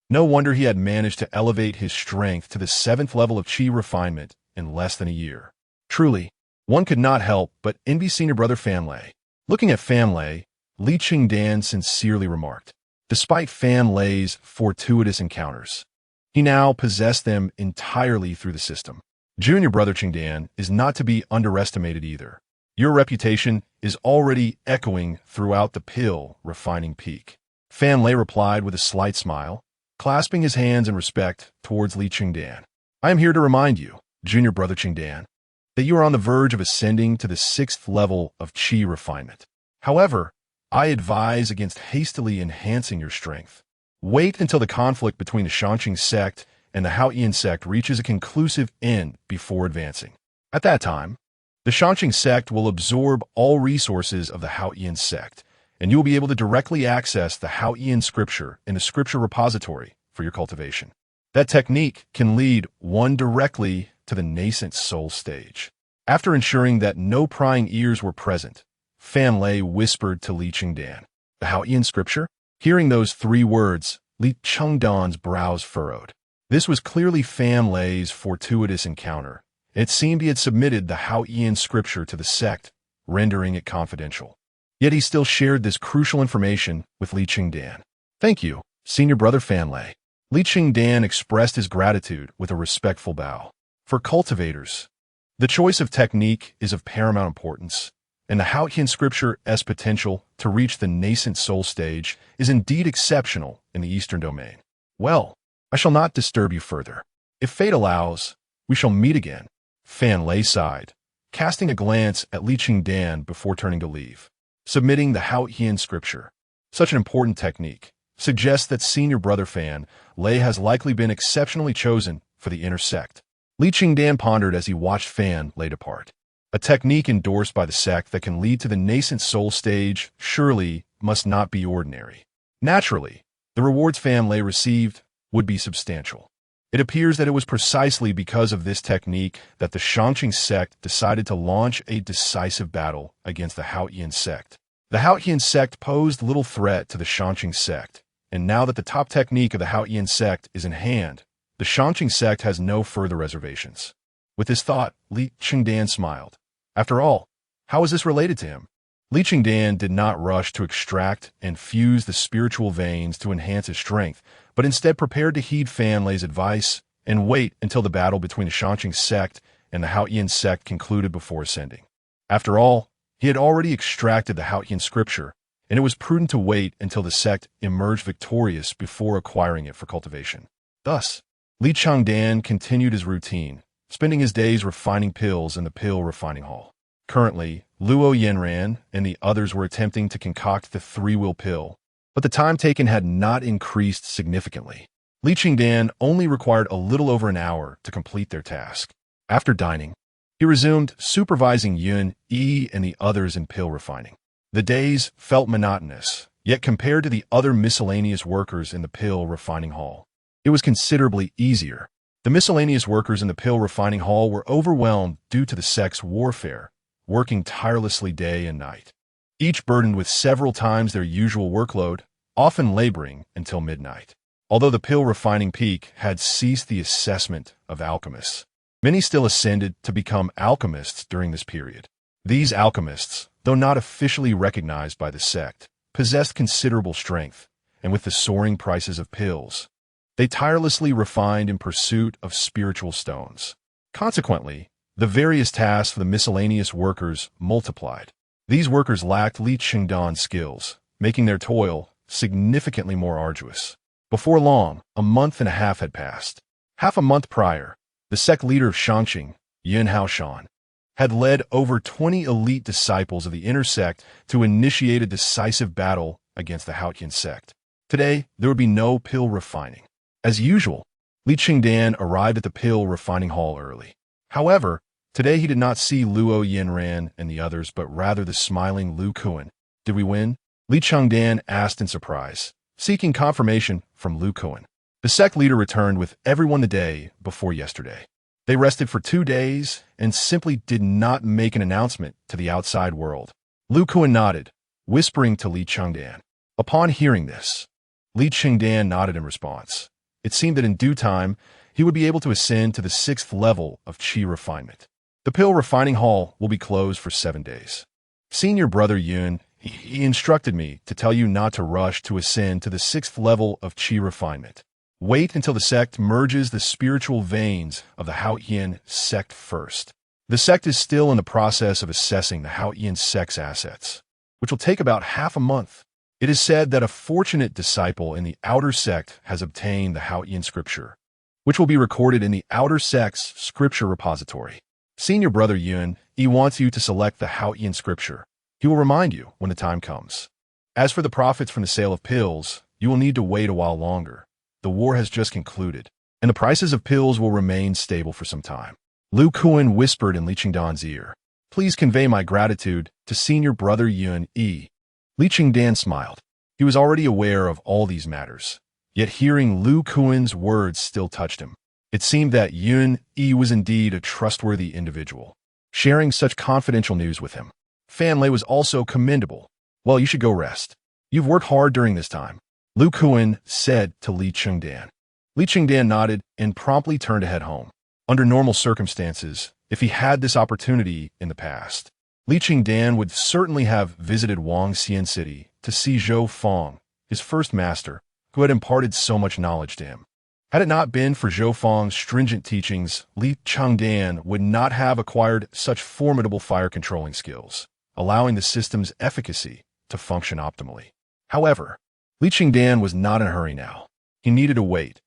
No wonder he had managed to elevate his strength to the 7th level of Qi Refinement in less than a year. Truly, one could not help but envy senior brother Fan Lei. Looking at Fan Lei, Li Chengdan sincerely remarked, despite Fan Lei's fortuitous encounters, he now possessed them entirely through the system. Junior brother Chengdan is not to be underestimated either. Your reputation is already echoing throughout the pill refining peak. Fan Lei replied with a slight smile, clasping his hands in respect towards Li Chengdan. I am here to remind you, junior brother Chengdan, that you are on the verge of ascending to the 6th level of Qi Refinement. However, I advise against hastily enhancing your strength. Wait until the conflict between the Shanqing sect and the Haotian sect reaches a conclusive end before advancing. At that time, the Shanqing sect will absorb all resources of the Haotian sect, and you will be able to directly access the Haotian scripture in the scripture repository for your cultivation. That technique can lead one directly to the nascent soul stage. After ensuring that no prying ears were present, Fan Lei whispered to Li Chengdan, "The Haotian scripture?" Hearing those 3 words, Li Chengdan's brows furrowed. This was clearly Fan Lei's fortuitous encounter. It seemed he had submitted the Haotian scripture to the sect, rendering it confidential. Yet he still shared this crucial information with Li Chengdan. "Thank you, senior brother Fan Lei." Li Chengdan expressed his gratitude with a respectful bow. For cultivators, the choice of technique is of paramount importance, and the Haotian scripture's potential to reach the nascent soul stage is indeed exceptional in the Eastern domain. Well, I shall not disturb you further. If fate allows, we shall meet again. Fan Lei sighed, casting a glance at Li Chengdan before turning to leave. Submitting the Haotian scripture, such an important technique, suggests that senior brother Fan Lei has likely been exceptionally chosen for the inner sect. Li Chengdan pondered as he watched Fan Lei depart. A technique endorsed by the sect that can lead to the nascent soul stage surely must not be ordinary. Naturally, the rewards Fan Lei received would be substantial. It appears that it was precisely because of this technique that the Shanqing sect decided to launch a decisive battle against the Haotian sect. The Haotian sect posed little threat to the Shanqing sect, and now that the top technique of the Haotian sect is in hand, the Shanqing sect has no further reservations. With this thought, Li Chengdan smiled. After all, how is this related to him? Li Chengdan did not rush to extract and fuse the spiritual veins to enhance his strength, but instead prepared to heed Fan Lei's advice and wait until the battle between the Shanqing sect and the Haotian sect concluded before ascending. After all, he had already extracted the Haotian scripture, and it was prudent to wait until the sect emerged victorious before acquiring it for cultivation. Thus, Li Chengdan continued his routine, spending his days refining pills in the pill refining hall. Currently, Luo Yanran and the others were attempting to concoct the three-wheel pill, but the time taken had not increased significantly. Li Chengdan only required a little over an hour to complete their task. After dining, he resumed supervising Yun, Yi, and the others in pill refining. The days felt monotonous, yet compared to the other miscellaneous workers in the pill refining hall, it was considerably easier. The miscellaneous workers in the pill refining hall were overwhelmed due to the sect's warfare, working tirelessly day and night, each burdened with several times their usual workload, often laboring until midnight. Although the pill refining peak had ceased the assessment of alchemists, many still ascended to become alchemists during this period. These alchemists, though not officially recognized by the sect, possessed considerable strength, and with the soaring prices of pills, they tirelessly refined in pursuit of spiritual stones. Consequently, the various tasks for the miscellaneous workers multiplied. These workers lacked Li Chengdan skills, making their toil significantly more arduous. Before long, a month and a half had passed. Half a month prior, the sect leader of Shanqing, Yun Haoshan, had led over 20 elite disciples of the inner sect to initiate a decisive battle against the Haotian sect. Today, there would be no pill refining. As usual, Li Chengdan arrived at the pill refining hall early. However, today he did not see Luo Yanran and the others, but rather the smiling Lu Kuan. Did we win? Li Chengdan asked in surprise, seeking confirmation from Lu Kuan. The sect leader returned with everyone the day before yesterday. They rested for 2 days and simply did not make an announcement to the outside world. Lu Kuan nodded, whispering to Li Chengdan. Upon hearing this, Li Chengdan nodded in response. It seemed that in due time, he would be able to ascend to the 6th level of Qi Refinement. The pill refining hall will be closed for 7 days. Senior brother Yun, he instructed me to tell you not to rush to ascend to the 6th level of Qi Refinement. Wait until the sect merges the spiritual veins of the Haotian sect first. The sect is still in the process of assessing the Haotian sect's assets, which will take about half a month. It is said that a fortunate disciple in the outer sect has obtained the Haotian scripture, which will be recorded in the outer sect's scripture repository. Senior brother Yun, he wants you to select the Haotian scripture. He will remind you when the time comes. As for the profits from the sale of pills, you will need to wait a while longer. The war has just concluded, and the prices of pills will remain stable for some time. Lu Kuan whispered in Li Chengdan's ear. Please convey my gratitude to senior brother Yun Yi. Li Chengdan smiled. He was already aware of all these matters, yet hearing Lu Kuan's words still touched him. It seemed that Yun Yi was indeed a trustworthy individual, sharing such confidential news with him. Fan Lei was also commendable. Well, you should go rest. You've worked hard during this time, Lu Kuan said to Li Chengdan. Li Chengdan nodded and promptly turned to head home. Under normal circumstances, if he had this opportunity in the past, Li Chengdan would certainly have visited Wangxian City to see Zhou Feng, his first master, who had imparted so much knowledge to him. Had it not been for Zhou Feng's stringent teachings, Li Chengdan would not have acquired such formidable fire-controlling skills, allowing the system's efficacy to function optimally. However, Li Chengdan was not in a hurry now. He needed to wait.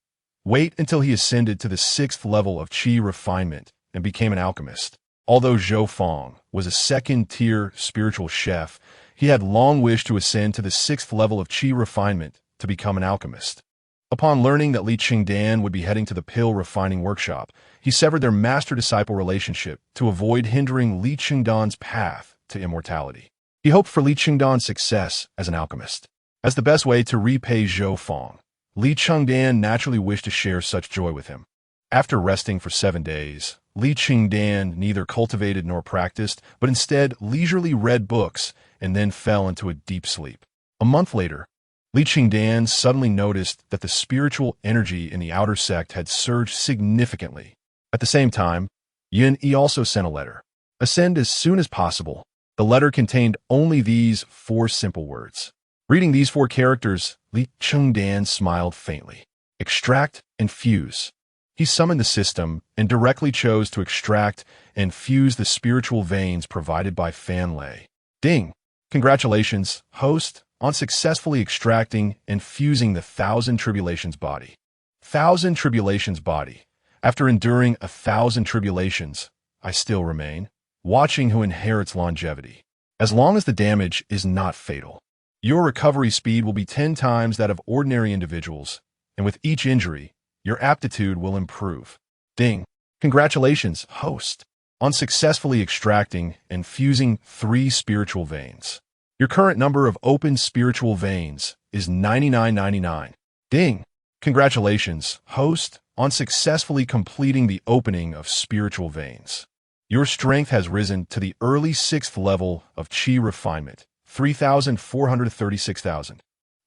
Wait until he ascended to the 6th level of Qi Refinement and became an alchemist. Although Zhou Feng was a second-tier spiritual chef, he had long wished to ascend to the 6th level of Qi Refinement to become an alchemist. Upon learning that Li Chengdan would be heading to the pill refining workshop, he severed their master-disciple relationship to avoid hindering Li Chengdan's path to immortality. He hoped for Li Chengdan's success as an alchemist. As the best way to repay Zhou Feng, Li Chengdan naturally wished to share such joy with him. After resting for 7 days, Li Chengdan neither cultivated nor practiced, but instead leisurely read books and then fell into a deep sleep. A month later, Li Chengdan suddenly noticed that the spiritual energy in the outer sect had surged significantly. At the same time, Yun Yi also sent a letter. Ascend as soon as possible. The letter contained only these 4 simple words. Reading these 4 characters, Li Chengdan smiled faintly. Extract and fuse. He summoned the system and directly chose to extract and fuse the spiritual veins provided by Fan Lei. Ding! Congratulations, host, on successfully extracting and fusing the Thousand Tribulations body. Thousand Tribulations body. After enduring 1,000 tribulations, I still remain, watching who inherits longevity. As long as the damage is not fatal. Your recovery speed will be 10 times that of ordinary individuals, and with each injury, your aptitude will improve. Ding! Congratulations, host, on successfully extracting and fusing 3 spiritual veins. Your current number of open spiritual veins is 9999. Ding! Congratulations, host, on successfully completing the opening of spiritual veins. Your strength has risen to the early 6th level of Qi Refinement, 3,436,000.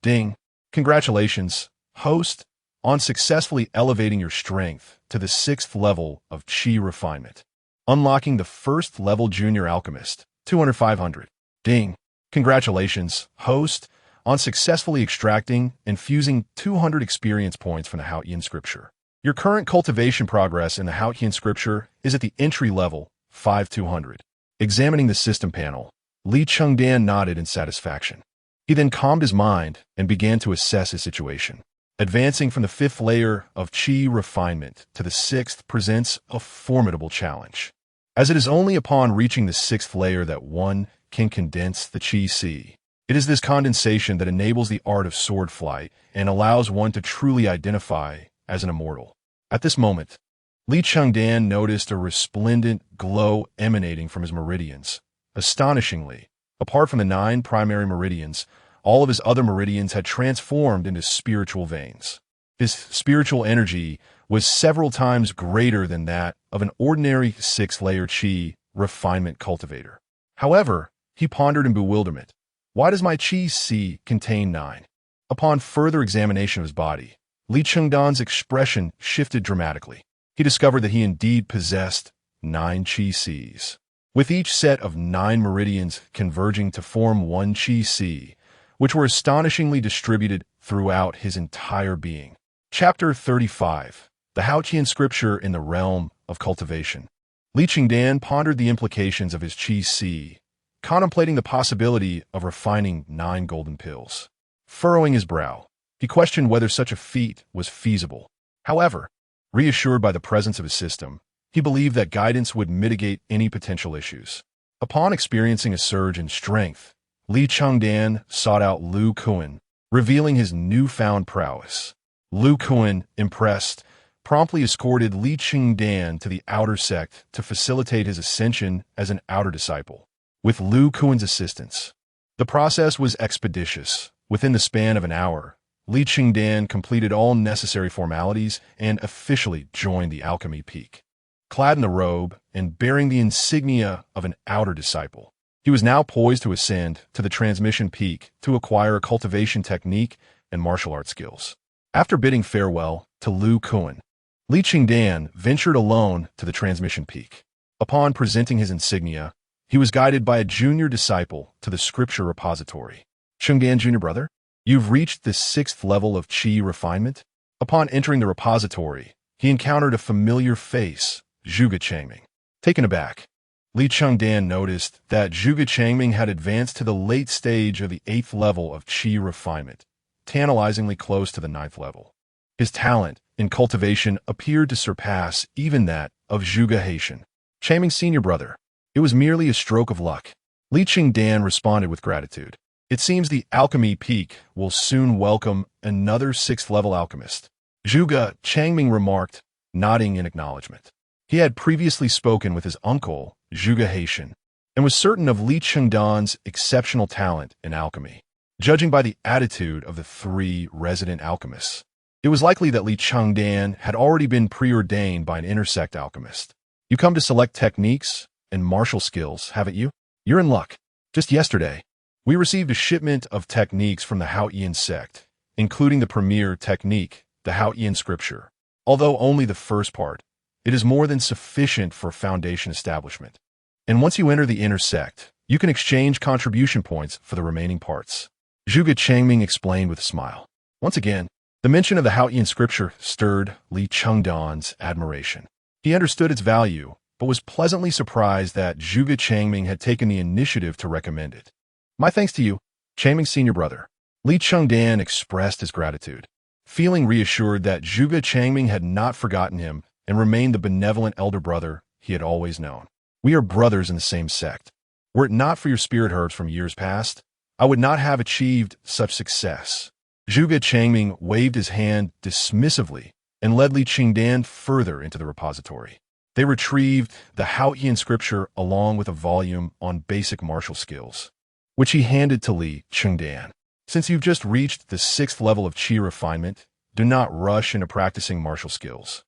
Ding! Congratulations, host, on successfully elevating your strength to the 6th level of Qi Refinement. Unlocking the 1st level Junior Alchemist, 200,500. Ding! Congratulations, host, on successfully extracting and fusing 200 experience points from the Haotian Scripture. Your current cultivation progress in the Haotian Scripture is at the entry level, 5200. Examining the system panel, Li Chengdan nodded in satisfaction. He then calmed his mind and began to assess his situation. Advancing from the 5th layer of Qi Refinement to the 6th presents a formidable challenge, as it is only upon reaching the 6th layer that one can condense the Qi Sea. It is this condensation that enables the art of sword flight and allows one to truly identify as an immortal. At this moment, Li Chengdan noticed a resplendent glow emanating from his meridians. Astonishingly, apart from the 9 primary meridians, all of his other meridians had transformed into spiritual veins. His spiritual energy was several times greater than that of an ordinary 6th-layer Qi Refinement cultivator. However, he pondered in bewilderment. Why does my Qi Sea contain 9? Upon further examination of his body, Li Chengdan's expression shifted dramatically. He discovered that he indeed possessed 9 Qi Seas, with each set of 9 meridians converging to form one Qi Sea, which were astonishingly distributed throughout his entire being. Chapter 35. The Haotian Scripture in the Realm of Cultivation. Li Chengdan pondered the implications of his Qi Sea, contemplating the possibility of refining 9 golden pills. Furrowing his brow, he questioned whether such a feat was feasible. However, reassured by the presence of his system, he believed that guidance would mitigate any potential issues. Upon experiencing a surge in strength, Li Chengdan sought out Lu Kuan, revealing his newfound prowess. Lu Kuan, impressed, promptly escorted Li Chengdan to the outer sect to facilitate his ascension as an outer disciple. With Lu Kuan's assistance, the process was expeditious. Within the span of an hour, Li Chengdan completed all necessary formalities and officially joined the Alchemy Peak. Clad in the robe and bearing the insignia of an outer disciple, he was now poised to ascend to the Transmission Peak to acquire a cultivation technique and martial arts skills. After bidding farewell to Lu Kuan, Li Chengdan ventured alone to the Transmission Peak. Upon presenting his insignia, he was guided by a junior disciple to the scripture repository. Chengdan, junior brother, you've reached the 6th level of Qi Refinement? Upon entering the repository, he encountered a familiar face, Zhuge Changming. Taken aback, Li Chengdan noticed that Zhuge Changming had advanced to the late stage of the 8th level of Qi Refinement, tantalizingly close to the 9th level. His talent in cultivation appeared to surpass even that of Zhuge Haitian. Changming's senior brother, it was merely a stroke of luck. Li Chengdan responded with gratitude. It seems the Alchemy Peak will soon welcome another 6th-level alchemist. Zhuge Changming remarked, nodding in acknowledgement. He had previously spoken with his uncle, Zhuge Haitian, and was certain of Li Chengdan's exceptional talent in alchemy. Judging by the attitude of the 3 resident alchemists, it was likely that Li Chengdan had already been preordained by an intersect alchemist. You come to select techniques and martial skills, haven't you? You're in luck. Just yesterday, we received a shipment of techniques from the Haotian sect, including the premier technique, the Haotian Scripture. Although only the first part, it is more than sufficient for foundation establishment. And once you enter the inner sect, you can exchange contribution points for the remaining parts. Zhuge Changming explained with a smile. Once again, The mention of the Haotian scripture stirred Li Chengdan's admiration. He understood its value, but was pleasantly surprised that Zhuge Changming had taken the initiative to recommend it. My thanks to you, Changming's senior brother. Li Chengdan expressed his gratitude, feeling reassured that Zhuge Changming had not forgotten him and remained the benevolent elder brother he had always known. We are brothers in the same sect. Were it not for your spirit herbs from years past, I would not have achieved such success. Zhuge Changming waved his hand dismissively and led Li Chengdan further into the repository. They retrieved the Haotian scripture along with a volume on basic martial skills, which he handed to Li Chengdan. Since you've just reached the 6th level of Qi Refinement, do not rush into practicing martial skills.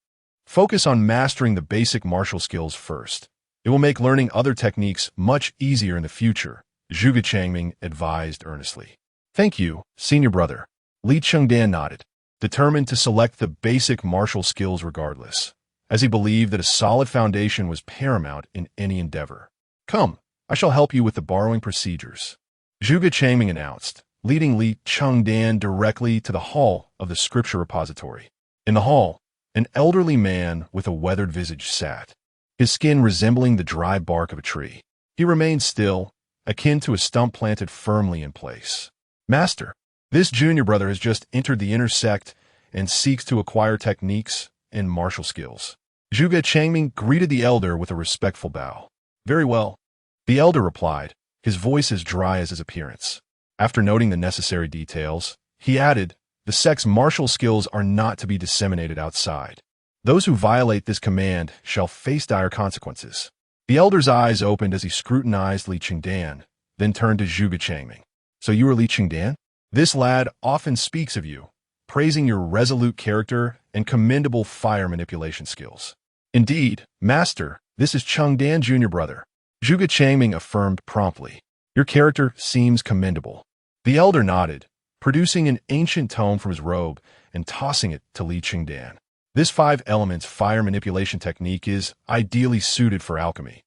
Focus on mastering the basic martial skills first. It will make learning other techniques much easier in the future, Zhuge Changming advised earnestly. Thank you, senior brother. Li Chengdan nodded, determined to select the basic martial skills regardless, as he believed that a solid foundation was paramount in any endeavor. Come, I shall help you with the borrowing procedures, Zhuge Changming announced, leading Li Chengdan directly to the hall of the scripture repository. In the hall, an elderly man with a weathered visage sat, his skin resembling the dry bark of a tree. He remained still, akin to a stump planted firmly in place. Master, this junior brother has just entered the inner sect and seeks to acquire techniques and martial skills. Zhuge Changming greeted the elder with a respectful bow. Very well, the elder replied, his voice as dry as his appearance. After noting the necessary details, he added, the sect's martial skills are not to be disseminated outside. Those who violate this command shall face dire consequences. The elder's eyes opened as he scrutinized Li Chengdan, then turned to Zhuge Changming. So you are Li Chengdan? This lad often speaks of you, praising your resolute character and commendable fire manipulation skills. Indeed, master, this is Chengdan junior brother, Zhuge Changming affirmed promptly. Your character seems commendable. The elder nodded, producing an ancient tome from his robe and tossing it to Li Chengdan. This 5 elements fire manipulation technique is ideally suited for alchemy.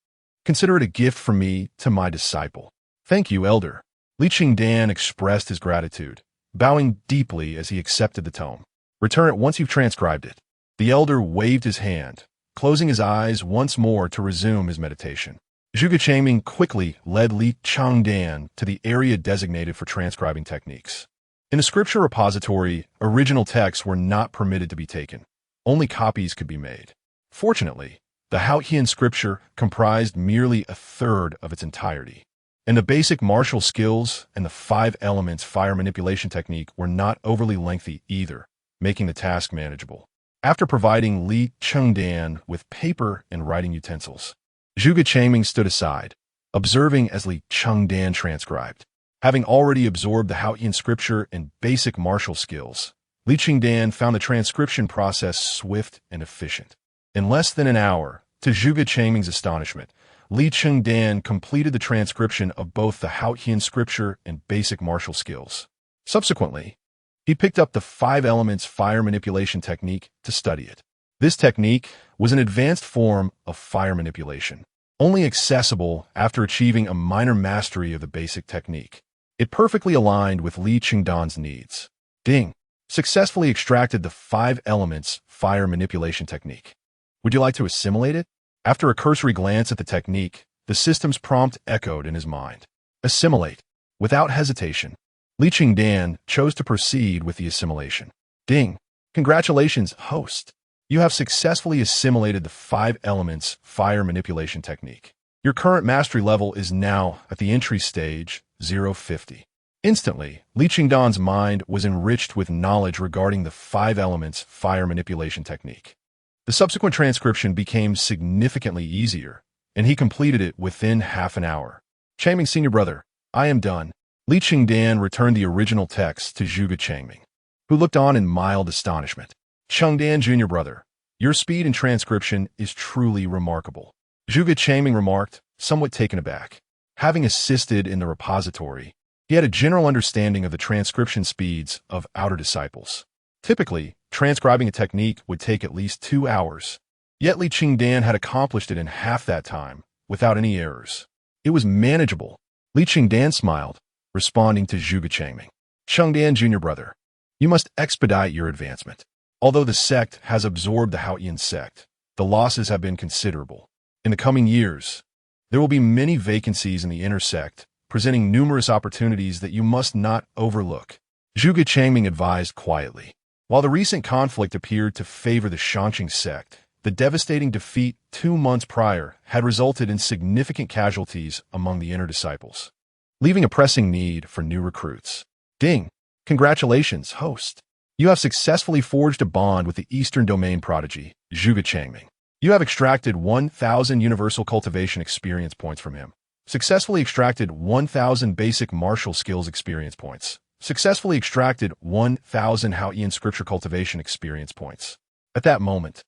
Consider it a gift from me to my disciple. Thank you, elder. Li Chengdan expressed his gratitude, bowing deeply as he accepted the tome. Return it once you've transcribed it. The elder waved his hand, closing his eyes once more to resume his meditation. Zhuge Changming quickly led Li Chengdan to the area designated for transcribing techniques. In the scripture repository, original texts were not permitted to be taken. Only copies could be made. Fortunately, the Haotian scripture comprised merely a third of its entirety, and the basic martial skills and the 5 elements fire manipulation technique were not overly lengthy either, making the task manageable. After providing Li Chengdan with paper and writing utensils, Zhuge Changming stood aside, observing as Li Chengdan transcribed. Having already absorbed the Haotian scripture and basic martial skills, Li Chengdan found the transcription process swift and efficient. In less than an hour, to Zhuge Changming's astonishment, Li Chengdan completed the transcription of both the Haotian scripture and basic martial skills. Subsequently, he picked up the 5 elements fire manipulation technique to study it. This technique was an advanced form of fire manipulation, only accessible after achieving a minor mastery of the basic technique. It perfectly aligned with Li Chengdan's needs. Ding! Successfully extracted the 5 elements fire manipulation technique. Would you like to assimilate it? After a cursory glance at the technique, the system's prompt echoed in his mind. Assimilate. Without hesitation, Li Chengdan chose to proceed with the assimilation. Ding! Congratulations, host! You have successfully assimilated the 5 elements fire manipulation technique. Your current mastery level is now at the entry stage 050. Instantly, Li Chengdan's mind was enriched with knowledge regarding the 5 elements fire manipulation technique. The subsequent transcription became significantly easier, and he completed it within half an hour. Changming senior brother, I am done. Li Chengdan returned the original text to Zhuge Changming, who looked on in mild astonishment. Chengdan junior brother, your speed in transcription is truly remarkable, Zhuge Changming remarked, somewhat taken aback. Having assisted in the repository, he had a general understanding of the transcription speeds of outer disciples. Typically, transcribing a technique would take at least 2 hours. Yet Li Chengdan had accomplished it in half that time, without any errors. It was manageable. Li Chengdan smiled, responding to Zhuge Changming. Chengdan junior brother, You must expedite your advancement. Although the sect has absorbed the Haotian sect, the losses have been considerable. In the coming years, there will be many vacancies in the inner sect, presenting numerous opportunities that you must not overlook. Zhuge Changming advised quietly. While the recent conflict appeared to favor the Shangqing sect, the devastating defeat 2 months prior had resulted in significant casualties among the inner disciples, leaving a pressing need for new recruits. Ding! Congratulations, host. You have successfully forged a bond with the Eastern Domain prodigy, Zhuge Changming. You have extracted 1,000 universal cultivation experience points from him. Successfully extracted 1,000 basic martial skills experience points. Successfully extracted 1,000 Haotian scripture cultivation experience points. At that moment,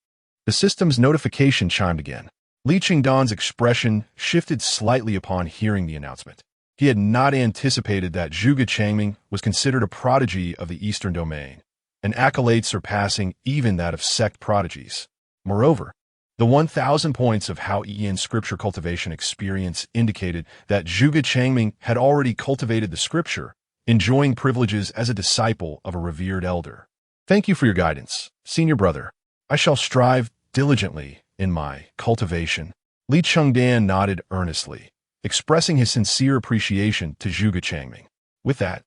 the system's notification chimed again. Li Chengdan's expression shifted slightly upon hearing the announcement. He had not anticipated that Zhuge Changming was considered a prodigy of the Eastern Domain, an accolade surpassing even that of sect prodigies. Moreover, the 1,000 points of Haotian scripture cultivation experience indicated that Zhuge Changming had already cultivated the scripture, enjoying privileges as a disciple of a revered elder. Thank you for your guidance, senior brother. I shall strive diligently in my cultivation. Li Chengdan nodded earnestly, expressing his sincere appreciation to Zhuge Changming. With that,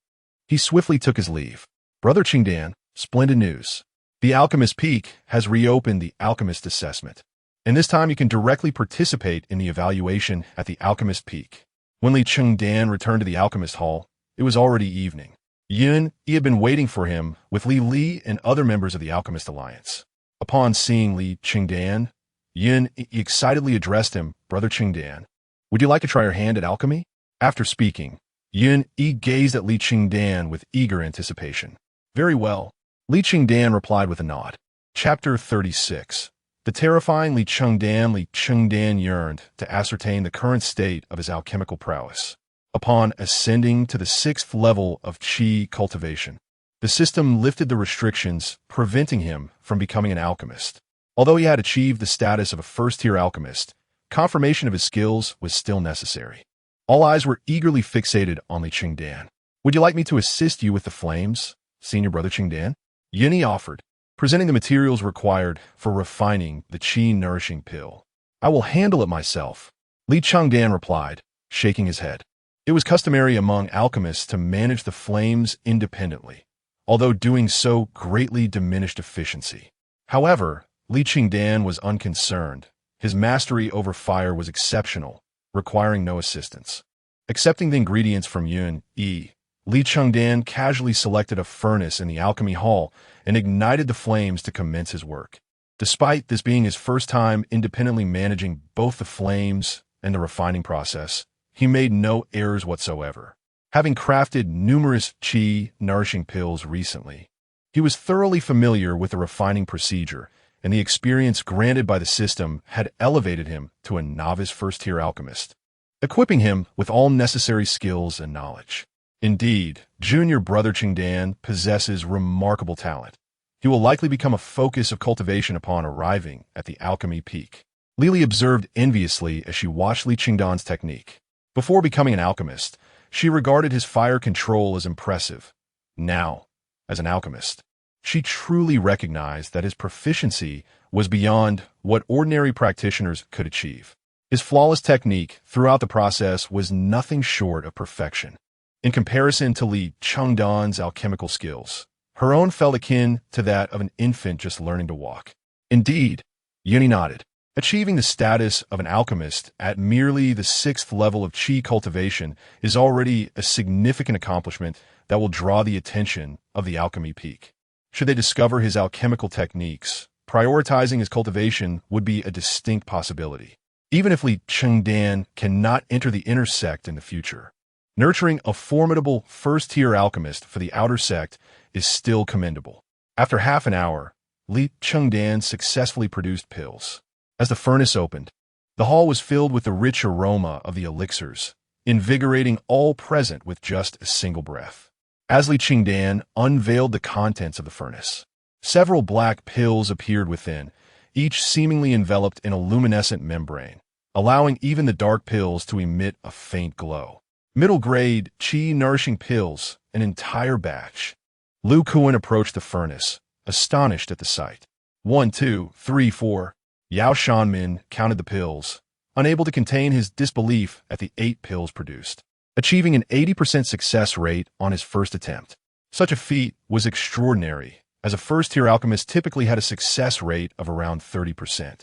he swiftly took his leave. Brother Chengdan, splendid news. The Alchemist Peak has reopened the Alchemist Assessment, and this time you can directly participate in the evaluation at the Alchemist Peak. When Li Chengdan returned to the Alchemist Hall, it was already evening. Yun Yi had been waiting for him with Li and other members of the Alchemist Alliance. Upon seeing Li Chengdan, Yun Yi excitedly addressed him, Brother Chengdan, would you like to try your hand at alchemy? After speaking, Yun Yi gazed at Li Chengdan with eager anticipation. Very well. Li Chengdan replied with a nod. Chapter 36. The terrifying Li Chengdan yearned to ascertain the current state of his alchemical prowess. Upon ascending to the 6th level of Qi cultivation, the system lifted the restrictions preventing him from becoming an alchemist. Although he had achieved the status of a first-tier alchemist, confirmation of his skills was still necessary. All eyes were eagerly fixated on Li Chengdan. Would you like me to assist you with the flames, senior brother Chengdan? Yuni offered, presenting the materials required for refining the Qi nourishing pill. I will handle it myself, Li Chengdan replied, shaking his head. It was customary among alchemists to manage the flames independently, although doing so greatly diminished efficiency. However, Li Chengdan was unconcerned. His mastery over fire was exceptional, requiring no assistance. Accepting the ingredients from Yun Yi, Li Chengdan casually selected a furnace in the alchemy hall and ignited the flames to commence his work. Despite this being his first time independently managing both the flames and the refining process, he made no errors whatsoever. Having crafted numerous Qi nourishing pills recently, he was thoroughly familiar with the refining procedure, and the experience granted by the system had elevated him to a novice first-tier alchemist, equipping him with all necessary skills and knowledge. Indeed, junior brother Chengdan possesses remarkable talent. He will likely become a focus of cultivation upon arriving at the alchemy peak. Lili observed enviously as she watched Li Chengdan's technique. Before becoming an alchemist, she regarded his fire control as impressive. Now, as an alchemist, she truly recognized that his proficiency was beyond what ordinary practitioners could achieve. His flawless technique throughout the process was nothing short of perfection. In comparison to Li Chengdan's alchemical skills, her own felt akin to that of an infant just learning to walk. Indeed, Yuni nodded. Achieving the status of an alchemist at merely the 6th level of Qi cultivation is already a significant accomplishment that will draw the attention of the alchemy peak. Should they discover his alchemical techniques, prioritizing his cultivation would be a distinct possibility. Even if Li Chengdan cannot enter the inner sect in the future, nurturing a formidable first-tier alchemist for the outer sect is still commendable. After half an hour, Li Chengdan successfully produced pills. As the furnace opened, the hall was filled with the rich aroma of the elixirs, invigorating all present with just a single breath. As Li Chengdan unveiled the contents of the furnace, several black pills appeared within, each seemingly enveloped in a luminescent membrane, allowing even the dark pills to emit a faint glow. Middle-grade Qi nourishing pills, an entire batch. Lu Kuan approached the furnace, astonished at the sight. 1, 2, 3, 4. Yao Shanmin counted the pills, unable to contain his disbelief at the 8 pills produced, achieving an 80% success rate on his first attempt. Such a feat was extraordinary, as a first-tier alchemist typically had a success rate of around 30%.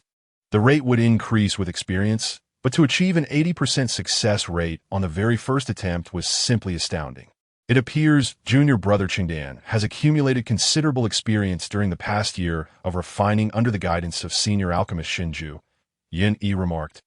The rate would increase with experience, but to achieve an 80% success rate on the very first attempt was simply astounding. It appears junior brother Chengdan has accumulated considerable experience during the past year of refining under the guidance of senior alchemist Shinju, Yin Yi remarked,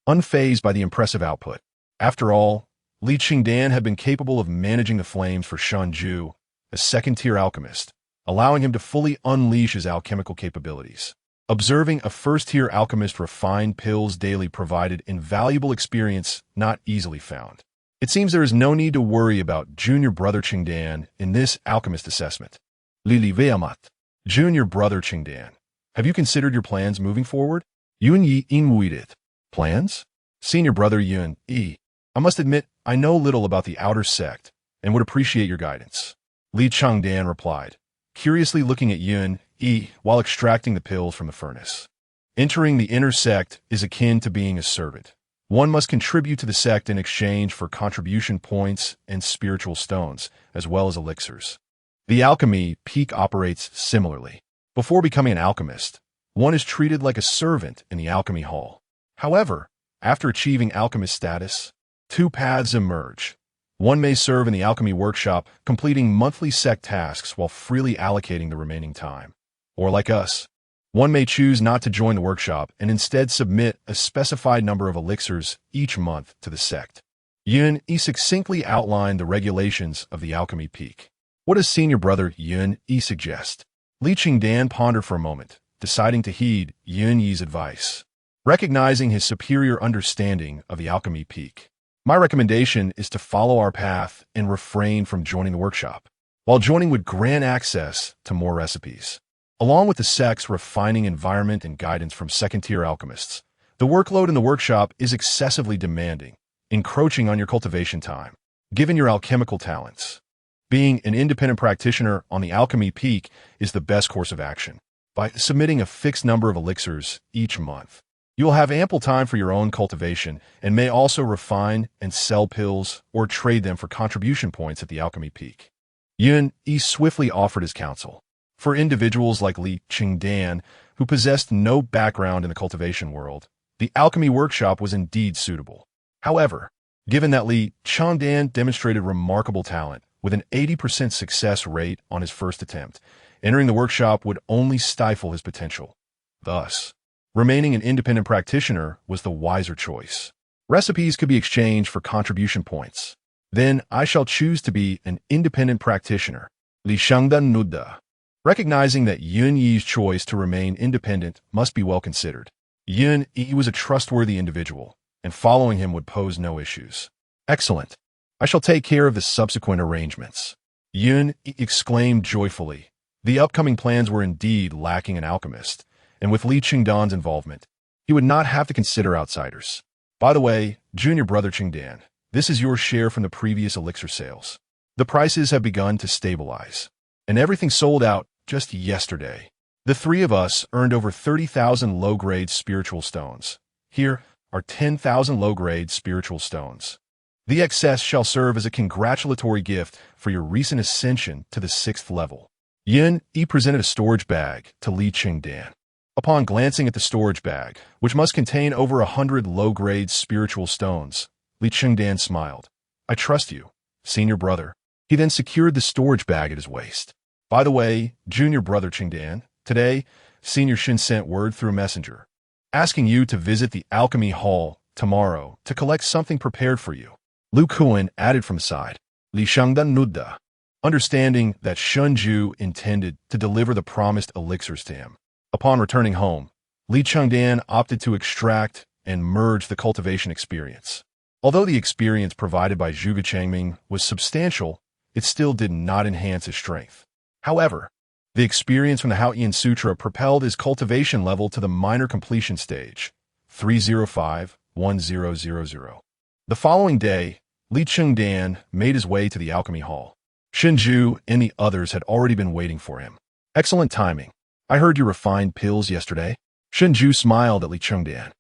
unfazed by the impressive output. After all, Li Chengdan had been capable of managing the flames for Shanju, a second-tier alchemist, allowing him to fully unleash his alchemical capabilities. Observing a first-tier alchemist refine pills daily provided invaluable experience not easily found. It seems there is no need to worry about junior brother Chengdan in this alchemist assessment. Li Veamat. Junior brother Chengdan, have you considered your plans moving forward? Yun Yi Inmuidet. Plans? Senior brother Yun Yi. I must admit, I know little about the outer sect and would appreciate your guidance. Li Chengdan replied, curiously looking at Yun Yi while extracting the pills from the furnace. Entering the inner sect is akin to being a servant. One must contribute to the sect in exchange for contribution points and spiritual stones, as well as elixirs. The alchemy peak operates similarly. Before becoming an alchemist, one is treated like a servant in the alchemy hall. However, after achieving alchemist status, 2 paths emerge. One may serve in the alchemy workshop, completing monthly sect tasks while freely allocating the remaining time. Or like us, one may choose not to join the workshop and instead submit a specified number of elixirs each month to the sect. Yun Yi succinctly outlined the regulations of the alchemy peak. What does senior brother Yun Yi suggest? Li Chengdan pondered for a moment, deciding to heed Yun Yi's advice. Recognizing his superior understanding of the alchemy peak, my recommendation is to follow our path and refrain from joining the workshop, while joining would grant access to more recipes. Along with the sect's refining environment and guidance from second-tier alchemists, the workload in the workshop is excessively demanding, encroaching on your cultivation time. Given your alchemical talents, being an independent practitioner on the alchemy peak is the best course of action. By submitting a fixed number of elixirs each month, you will have ample time for your own cultivation and may also refine and sell pills or trade them for contribution points at the alchemy peak. Yun Yi swiftly offered his counsel. For individuals like Li Chengdan, who possessed no background in the cultivation world, the alchemy workshop was indeed suitable. However, given that Li Chengdan demonstrated remarkable talent with an 80% success rate on his first attempt, entering the workshop would only stifle his potential. Thus, remaining an independent practitioner was the wiser choice. Recipes could be exchanged for contribution points. Then I shall choose to be an independent practitioner. Li Chengdan Nudda. Recognizing that Yun Yi's choice to remain independent must be well considered. Yun Yi was a trustworthy individual, and following him would pose no issues. Excellent. I shall take care of the subsequent arrangements. Yun Yi exclaimed joyfully. The upcoming plans were indeed lacking an alchemist, and with Li Chengdan's involvement, he would not have to consider outsiders. By the way, junior brother Chengdan, this is your share from the previous elixir sales. The prices have begun to stabilize, and everything sold out just yesterday. The 3 of us earned over 30,000 low-grade spiritual stones. Here are 10,000 low-grade spiritual stones. The excess shall serve as a congratulatory gift for your recent ascension to the 6th level. Yun Yi presented a storage bag to Li Chengdan. Upon glancing at the storage bag, which must contain over 100 low-grade spiritual stones, Li Chengdan smiled. I trust you, senior brother. He then secured the storage bag at his waist. By the way, junior brother Chengdan, today, Senior Shin sent word through messenger, asking you to visit the alchemy hall tomorrow to collect something prepared for you. Lu Kuan added from side, Li Chengdan Nudda, understanding that Shunju intended to deliver the promised elixirs to him. Upon returning home, Li Chengdan opted to extract and merge the cultivation experience. Although the experience provided by Zhuge Changming was substantial, it still did not enhance his strength. However, the experience from the Haotian Sutra propelled his cultivation level to the minor completion stage, 305-1000. The following day, Li Chengdan made his way to the alchemy hall. Shinju and the others had already been waiting for him. Excellent timing. I heard you refined pills yesterday. Shinju smiled at Li Chengdan.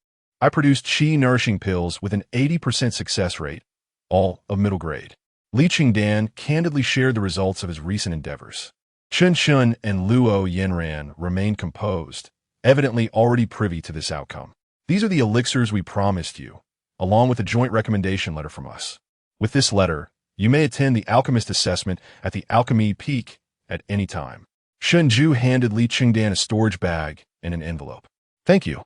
I produced Qi nourishing pills with an 80% success rate, all of middle grade. Li Chengdan candidly shared the results of his recent endeavors. Chen Shun and Luo Yanran remained composed, evidently already privy to this outcome. These are the elixirs we promised you, along with a joint recommendation letter from us. With this letter, you may attend the alchemist assessment at the Alchemy Peak at any time. Shenju handed Li Chengdan a storage bag and an envelope. Thank you.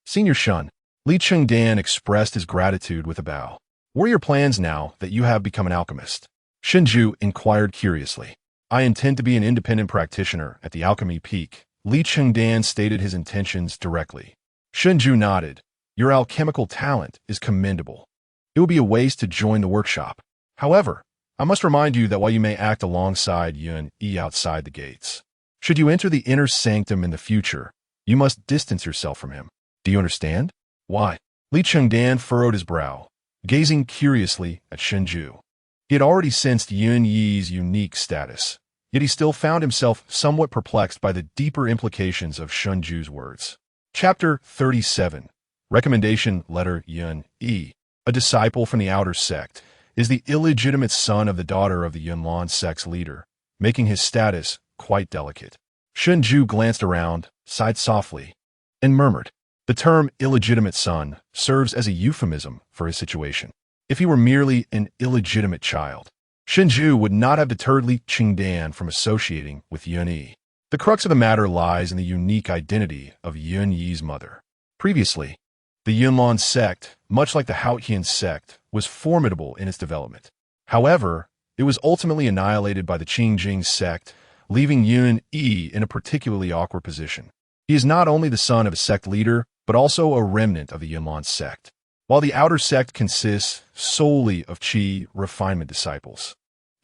Senior Shun. Li Chengdan expressed his gratitude with a bow. What are your plans now that you have become an alchemist? Shenju inquired curiously. I intend to be an independent practitioner at the Alchemy Peak. Li Chengdan stated his intentions directly. Shenju nodded. Your alchemical talent is commendable. It would be a waste to join the workshop. However, I must remind you that while you may act alongside Yun Yi outside the gates, should you enter the inner sanctum in the future, you must distance yourself from him. Do you understand? Why? Li Chengdan furrowed his brow, gazing curiously at Shenju. He had already sensed Yun Yi's unique status, yet he still found himself somewhat perplexed by the deeper implications of Shenju's words. Chapter 37. Recommendation Letter. Yun Yi, a disciple from the outer sect, is the illegitimate son of the daughter of the Yunlan sect's leader, making his status quite delicate. Shenju glanced around, sighed softly, and murmured. The term illegitimate son serves as a euphemism for his situation. If he were merely an illegitimate child, Shenju would not have deterred Li Chengdan from associating with Yun Yi. The crux of the matter lies in the unique identity of Yun Yi's mother. Previously, the Yunlan sect, much like the Haotian sect, was formidable in its development. However, it was ultimately annihilated by the Qingjing sect, leaving Yun Yi in a particularly awkward position. He is not only the son of a sect leader, but also a remnant of the Yunlan sect. While the outer sect consists solely of Qi Refinement disciples,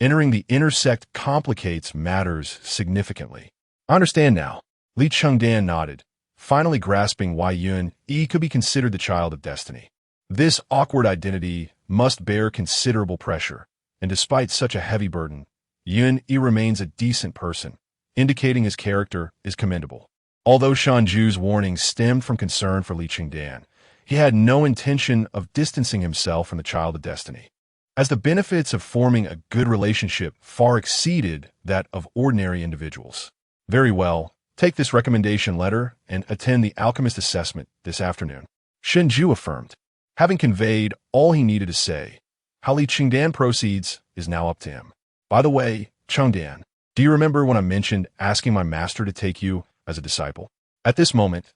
entering the inner sect complicates matters significantly. I understand now. Li Chengdan nodded, finally grasping why Yun Yi could be considered the child of destiny. This awkward identity must bear considerable pressure, and despite such a heavy burden, Yun Yi remains a decent person, indicating his character is commendable. Although Shanju's warning stemmed from concern for Li Chengdan, he had no intention of distancing himself from the child of destiny, as the benefits of forming a good relationship far exceeded that of ordinary individuals. Very well, take this recommendation letter and attend the alchemist assessment this afternoon. Shenju affirmed. Having conveyed all he needed to say, how Li Chengdan proceeds is now up to him. By the way, Chengdan, do you remember when I mentioned asking my master to take you as a disciple? At this moment,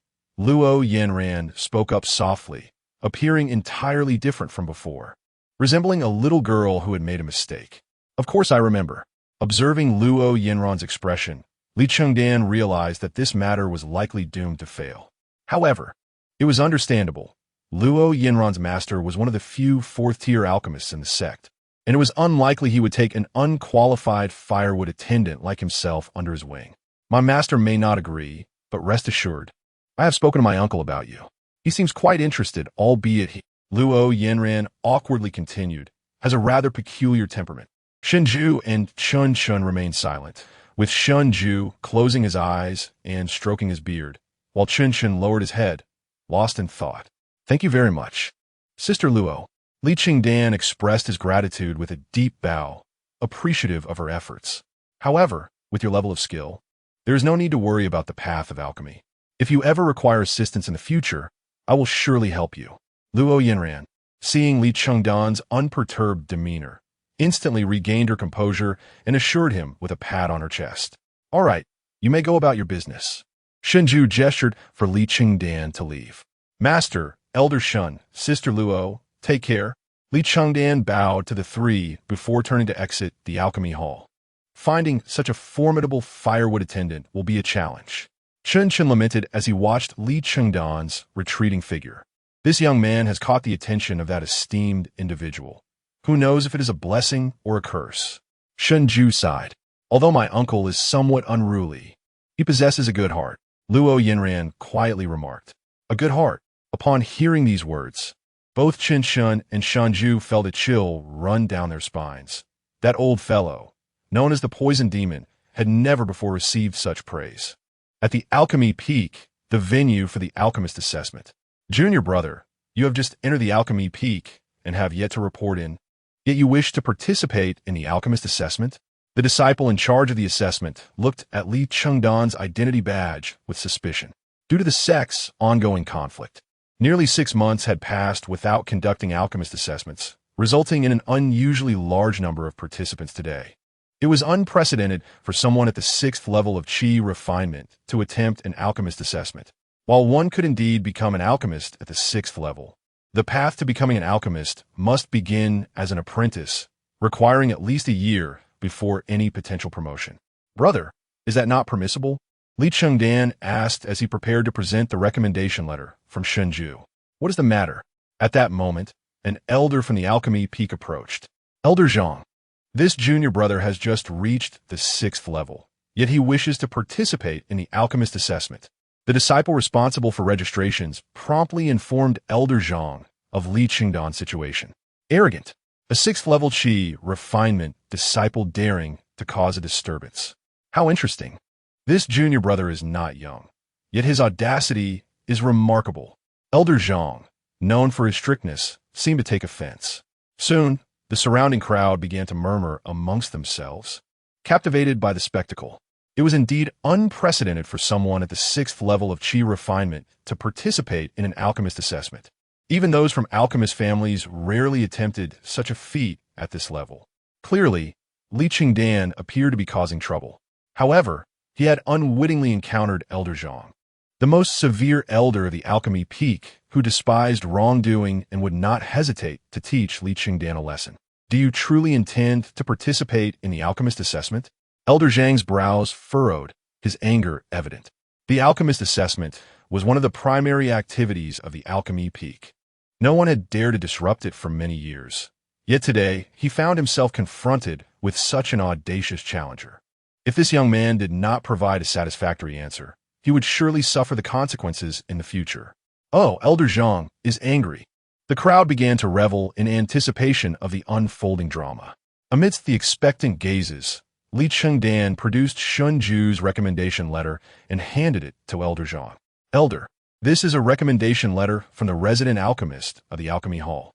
Luo Yanran spoke up softly, appearing entirely different from before, resembling a little girl who had made a mistake. Of course I remember. Observing Luo Yanran's expression, Li Chengdan realized that this matter was likely doomed to fail. However, it was understandable. Luo Yanran's master was one of the few fourth-tier alchemists in the sect, and it was unlikely he would take an unqualified firewood attendant like himself under his wing. My master may not agree, but rest assured, I have spoken to my uncle about you. He seems quite interested, albeit he, Luo Yanran awkwardly continued, has a rather peculiar temperament. Shenju and Chun Chun remained silent, with Shenju closing his eyes and stroking his beard, while Chun Chun lowered his head, lost in thought. Thank you very much. Sister Luo. Li Chengdan expressed his gratitude with a deep bow, appreciative of her efforts. However, with your level of skill, there is no need to worry about the path of alchemy. If you ever require assistance in the future, I will surely help you. Luo Yanran, seeing Li Chengdan's unperturbed demeanor, instantly regained her composure and assured him with a pat on her chest. All right, you may go about your business. Shenju gestured for Li Chengdan to leave. Master, Elder Shun, Sister Luo, take care. Li Chengdan bowed to the three before turning to exit the alchemy hall. Finding such a formidable firewood attendant will be a challenge. Chun Chun lamented as he watched Li Chengdan's retreating figure. This young man has caught the attention of that esteemed individual. Who knows if it is a blessing or a curse? Shenju sighed. Although my uncle is somewhat unruly, he possesses a good heart. Luo Yanran quietly remarked. A good heart. Upon hearing these words, both Qin Shun and Shanju felt a chill run down their spines. That old fellow, known as the Poison Demon, had never before received such praise. At the Alchemy Peak, the venue for the Alchemist Assessment. Junior brother, you have just entered the Alchemy Peak and have yet to report in. Yet you wish to participate in the Alchemist Assessment? The disciple in charge of the assessment looked at Li Chengdan's identity badge with suspicion. Due to the sect's ongoing conflict, nearly 6 months had passed without conducting alchemist assessments, resulting in an unusually large number of participants today. It was unprecedented for someone at the 6th level of Qi Refinement to attempt an alchemist assessment. While one could indeed become an alchemist at the 6th level, the path to becoming an alchemist must begin as an apprentice, requiring at least a year before any potential promotion. Brother, is that not permissible? Li Chengdan asked as he prepared to present the recommendation letter from Shenzhou. What is the matter? At that moment, an elder from the Alchemy Peak approached. Elder Zhang, this junior brother has just reached the 6th level, yet he wishes to participate in the alchemist assessment. The disciple responsible for registrations promptly informed Elder Zhang of Li Chengdan's situation. Arrogant. A 6th level Qi Refinement disciple daring to cause a disturbance. How interesting. This junior brother is not young, yet his audacity is remarkable. Elder Zhang, known for his strictness, seemed to take offense. Soon, the surrounding crowd began to murmur amongst themselves, captivated by the spectacle. It was indeed unprecedented for someone at the 6th level of Qi Refinement to participate in an alchemist assessment. Even those from alchemist families rarely attempted such a feat at this level. Clearly, Li Chengdan appeared to be causing trouble. However, he had unwittingly encountered Elder Zhang, the most severe elder of the Alchemy Peak, who despised wrongdoing and would not hesitate to teach Li Chengdan a lesson. Do you truly intend to participate in the alchemist assessment? Elder Zhang's brows furrowed, his anger evident. The alchemist assessment was one of the primary activities of the Alchemy Peak. No one had dared to disrupt it for many years. Yet today, he found himself confronted with such an audacious challenger. If this young man did not provide a satisfactory answer, he would surely suffer the consequences in the future. Oh, Elder Zhang is angry. The crowd began to revel in anticipation of the unfolding drama. Amidst the expectant gazes, Li Chengdan produced Shenzhou's recommendation letter and handed it to Elder Zhang. Elder, this is a recommendation letter from the resident alchemist of the Alchemy Hall.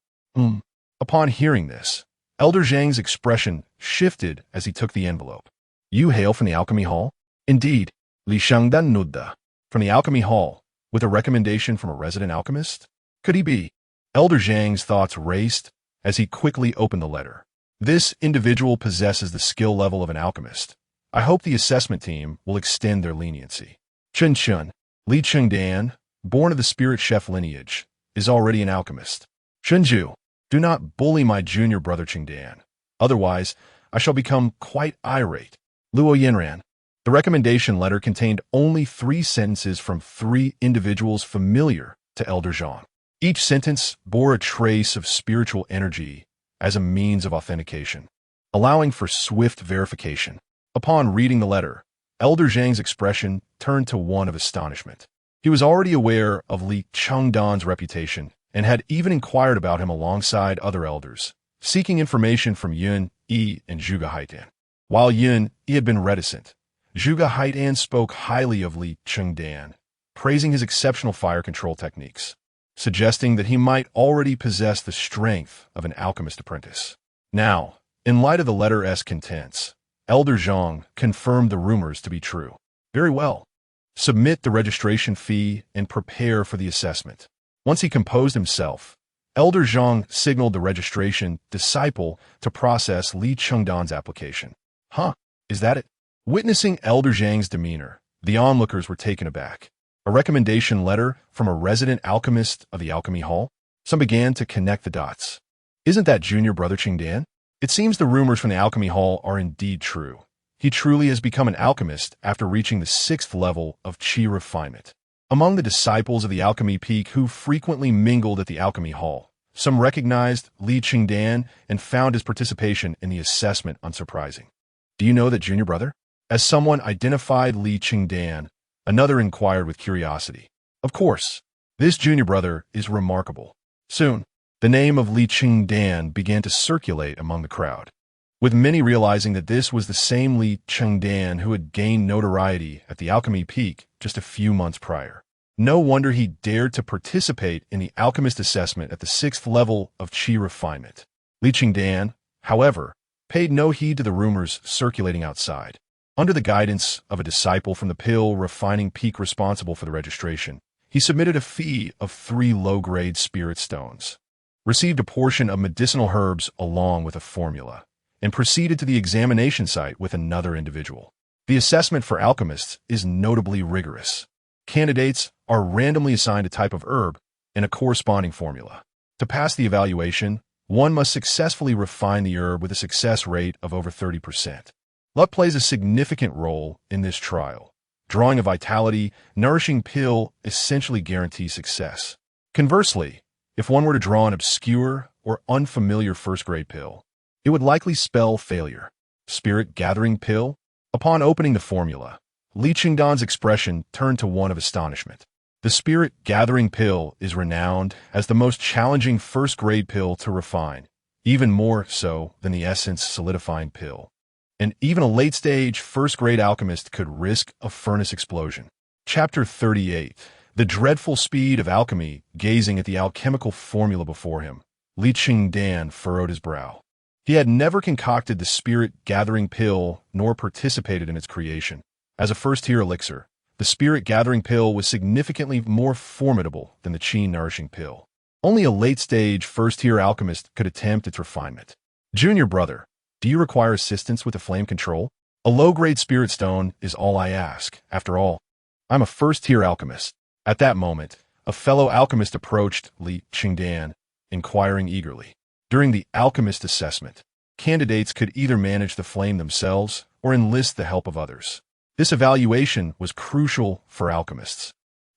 Upon hearing this, Elder Zhang's expression shifted as he took the envelope. You hail from the Alchemy Hall? Indeed, Li Chengdan nodded. From the Alchemy Hall, with a recommendation from a resident alchemist? Could he be? Elder Zhang's thoughts raced as he quickly opened the letter. This individual possesses the skill level of an alchemist. I hope the assessment team will extend their leniency. Chen Chun, Li Chengdan, born of the spirit chef lineage, is already an alchemist. Shenzhou, do not bully my junior brother Chengdan. Otherwise, I shall become quite irate. Luo Yanran. The recommendation letter contained only 3 sentences from 3 individuals familiar to Elder Zhang. Each sentence bore a trace of spiritual energy as a means of authentication, allowing for swift verification. Upon reading the letter, Elder Zhang's expression turned to one of astonishment. He was already aware of Li Chengdan's reputation and had even inquired about him alongside other elders, seeking information from Yun, Yi, and Zhuge Haitan. While Yun, Yi had been reticent, Zhuge Haitan spoke highly of Li Chengdan, praising his exceptional fire control techniques, suggesting that he might already possess the strength of an alchemist apprentice. Now, in light of the letter's contents, Elder Zhang confirmed the rumors to be true. Very well. Submit the registration fee and prepare for the assessment. Once he composed himself, Elder Zhang signaled the registration disciple to process Li Chengdan's application. Huh, is that it? Witnessing Elder Zhang's demeanor, the onlookers were taken aback. A recommendation letter from a resident alchemist of the Alchemy Hall? Some began to connect the dots. Isn't that junior brother Chengdan? It seems the rumors from the Alchemy Hall are indeed true. He truly has become an alchemist after reaching the 6th level of Qi Refinement. Among the disciples of the Alchemy Peak who frequently mingled at the Alchemy Hall, some recognized Li Chengdan and found his participation in the assessment unsurprising. Do you know that junior brother? As someone identified Li Chengdan, another inquired with curiosity. Of course, this junior brother is remarkable. Soon, the name of Li Chengdan began to circulate among the crowd. with many realizing that this was the same Li Chengdan who had gained notoriety at the alchemy peak just a few months prior. No wonder he dared to participate in the alchemist assessment at the 6th level of Qi Refinement. Li Chengdan, however, paid no heed to the rumors circulating outside. Under the guidance of a disciple from the pill refining peak responsible for the registration, he submitted a fee of 3 low-grade spirit stones, received a portion of medicinal herbs along with a formula, and proceeded to the examination site with another individual. The assessment for alchemists is notably rigorous. Candidates are randomly assigned a type of herb and a corresponding formula. To pass the evaluation, one must successfully refine the herb with a success rate of over 30%. Luck plays a significant role in this trial. Drawing a vitality, nourishing pill essentially guarantees success. Conversely, if one were to draw an obscure or unfamiliar first-grade pill, it would likely spell failure. Spirit gathering pill? Upon opening the formula, Li Chengdan's expression turned to one of astonishment. The spirit gathering pill is renowned as the most challenging first-grade pill to refine, even more so than the essence solidifying pill. And even a late-stage first-grade alchemist could risk a furnace explosion. Chapter 38. The dreadful speed of alchemy. Gazing at the alchemical formula before him, Li Chengdan furrowed his brow. He had never concocted the spirit-gathering pill nor participated in its creation. As a first-tier elixir, the spirit-gathering pill was significantly more formidable than the qi-nourishing pill. Only a late-stage first-tier alchemist could attempt its refinement. Junior brother, do you require assistance with the flame control? A low-grade spirit stone is all I ask. After all, I'm a first-tier alchemist. At that moment, a fellow alchemist approached Li Chengdan, inquiring eagerly. During the alchemist assessment, candidates could either manage the flame themselves or enlist the help of others. This evaluation was crucial for alchemists.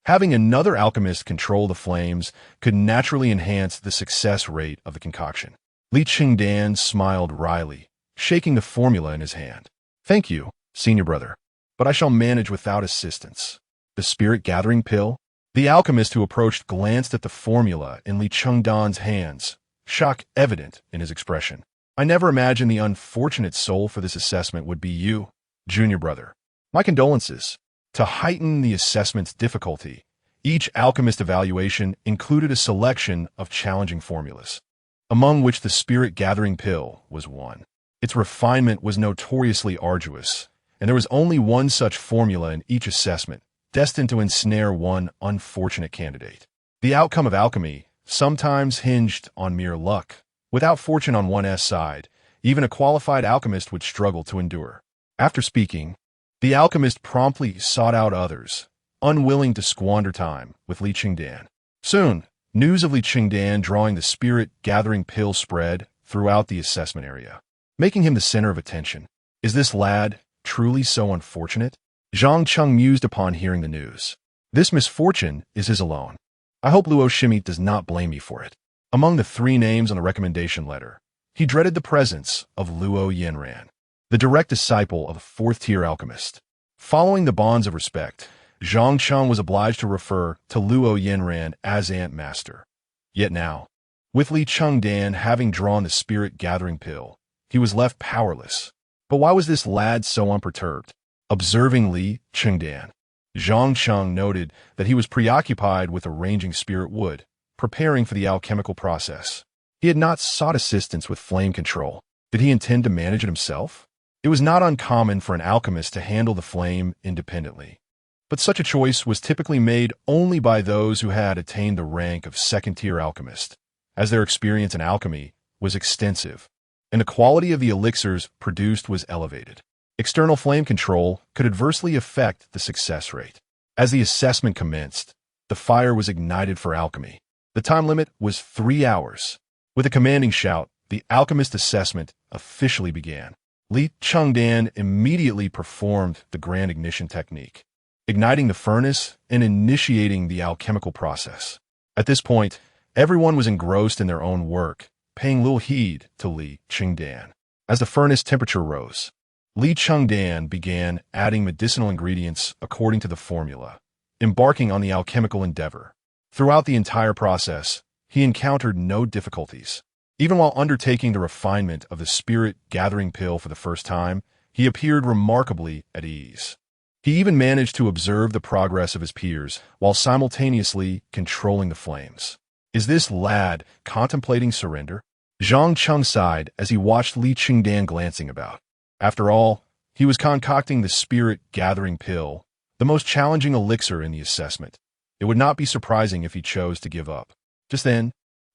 Having another alchemist control the flames could naturally enhance the success rate of the concoction. Li Chengdan smiled wryly, shaking the formula in his hand. Thank you, senior brother, but I shall manage without assistance. The spirit-gathering pill? The alchemist who approached glanced at the formula in Li Chengdan's hands, shock evident in his expression. I never imagined the unfortunate soul for this assessment would be you, junior brother. My condolences. To heighten the assessment's difficulty, each alchemist evaluation included a selection of challenging formulas, among which the spirit-gathering pill was one. Its refinement was notoriously arduous, and there was only one such formula in each assessment, destined to ensnare one unfortunate candidate. The outcome of alchemy sometimes hinged on mere luck. Without fortune on one's side, even a qualified alchemist would struggle to endure. After speaking, the alchemist promptly sought out others, unwilling to squander time with Li Chengdan. Soon, news of Li Chengdan drawing the spirit-gathering pill spread throughout the assessment area, making him the center of attention. Is this lad truly so unfortunate? Zhang Cheng mused upon hearing the news. This misfortune is his alone. I hope Luo Shimi does not blame me for it. Among the 3 names on the recommendation letter, he dreaded the presence of Luo Yanran, the direct disciple of a 4th-tier alchemist. Following the bonds of respect, Zhang Cheng was obliged to refer to Luo Yanran as Ant Master. Yet now, with Li Chengdan having drawn the spirit-gathering pill, he was left powerless. But why was this lad so unperturbed? Observing Li Chengdan, Zhang Cheng noted that he was preoccupied with arranging spirit wood, preparing for the alchemical process. He had not sought assistance with flame control. Did he intend to manage it himself? It was not uncommon for an alchemist to handle the flame independently, but such a choice was typically made only by those who had attained the rank of 2nd-tier alchemist, as their experience in alchemy was extensive, and the quality of the elixirs produced was elevated. External flame control could adversely affect the success rate. As the assessment commenced, the fire was ignited for alchemy. The time limit was 3 hours. With a commanding shout, the alchemist assessment officially began. Li Chengdan immediately performed the grand ignition technique, igniting the furnace and initiating the alchemical process. At this point, everyone was engrossed in their own work, paying little heed to Li Chengdan. As the furnace temperature rose, Li Chengdan began adding medicinal ingredients according to the formula, embarking on the alchemical endeavor. Throughout the entire process, he encountered no difficulties. Even while undertaking the refinement of the spirit-gathering pill for the first time, he appeared remarkably at ease. He even managed to observe the progress of his peers while simultaneously controlling the flames. Is this lad contemplating surrender? Zhang Cheng sighed as he watched Li Chengdan glancing about. After all, he was concocting the spirit-gathering pill, the most challenging elixir in the assessment. It would not be surprising if he chose to give up. Just then,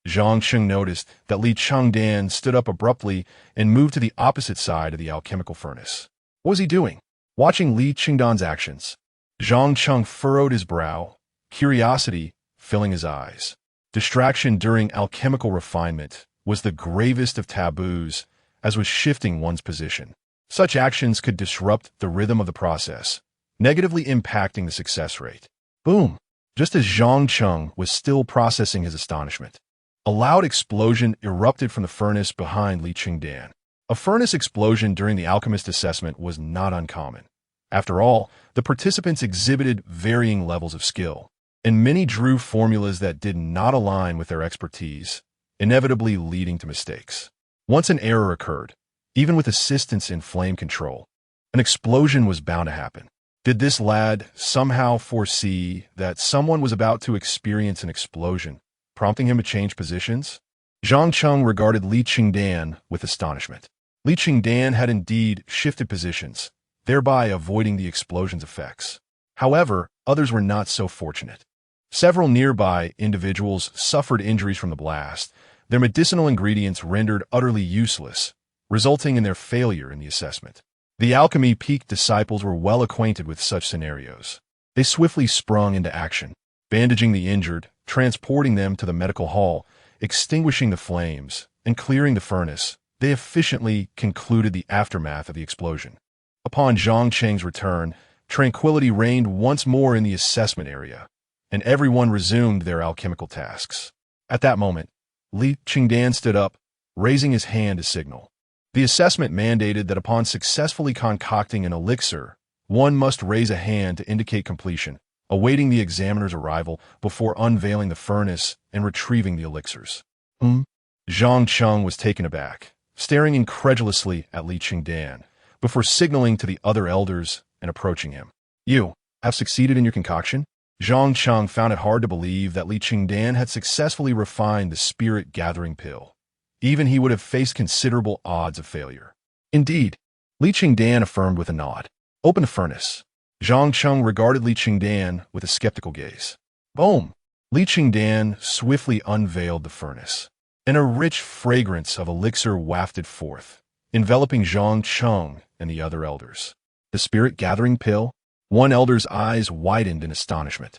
Zhang Cheng noticed that Li Chengdan stood up abruptly and moved to the opposite side of the alchemical furnace. What was he doing? Watching Li Chengdan's actions, Zhang Cheng furrowed his brow, curiosity filling his eyes. Distraction during alchemical refinement was the gravest of taboos, as was shifting one's position. Such actions could disrupt the rhythm of the process, negatively impacting the success rate. Boom! Just as Zhang Cheng was still processing his astonishment, a loud explosion erupted from the furnace behind Li Chengdan. A furnace explosion during the alchemist assessment was not uncommon. After all, the participants exhibited varying levels of skill, and many drew formulas that did not align with their expertise, inevitably leading to mistakes. Once an error occurred, even with assistance in flame control, an explosion was bound to happen. Did this lad somehow foresee that someone was about to experience an explosion, prompting him to change positions? Zhang Cheng regarded Li Chengdan with astonishment. Li Chengdan had indeed shifted positions, thereby avoiding the explosion's effects. However, others were not so fortunate. Several nearby individuals suffered injuries from the blast, their medicinal ingredients rendered utterly useless, resulting in their failure in the assessment. The alchemy peak disciples were well acquainted with such scenarios. They swiftly sprung into action, bandaging the injured, transporting them to the medical hall, extinguishing the flames, and clearing the furnace. They efficiently concluded the aftermath of the explosion. Upon Zhang Cheng's return, tranquility reigned once more in the assessment area, and everyone resumed their alchemical tasks. At that moment, Li Chengdan stood up, raising his hand to signal. The assessment mandated that upon successfully concocting an elixir, one must raise a hand to indicate completion, awaiting the examiner's arrival before unveiling the furnace and retrieving the elixirs. Zhang Cheng was taken aback, staring incredulously at Li Chengdan, before signaling to the other elders and approaching him. You have succeeded in your concoction? Zhang Cheng found it hard to believe that Li Chengdan had successfully refined the spirit-gathering pill. Even he would have faced considerable odds of failure. Indeed, Li Chengdan affirmed with a nod. Open the furnace. Zhang Cheng regarded Li Chengdan with a skeptical gaze. Boom! Li Chengdan swiftly unveiled the furnace, and a rich fragrance of elixir wafted forth, enveloping Zhang Cheng and the other elders. The spirit-gathering pill? One elder's eyes widened in astonishment.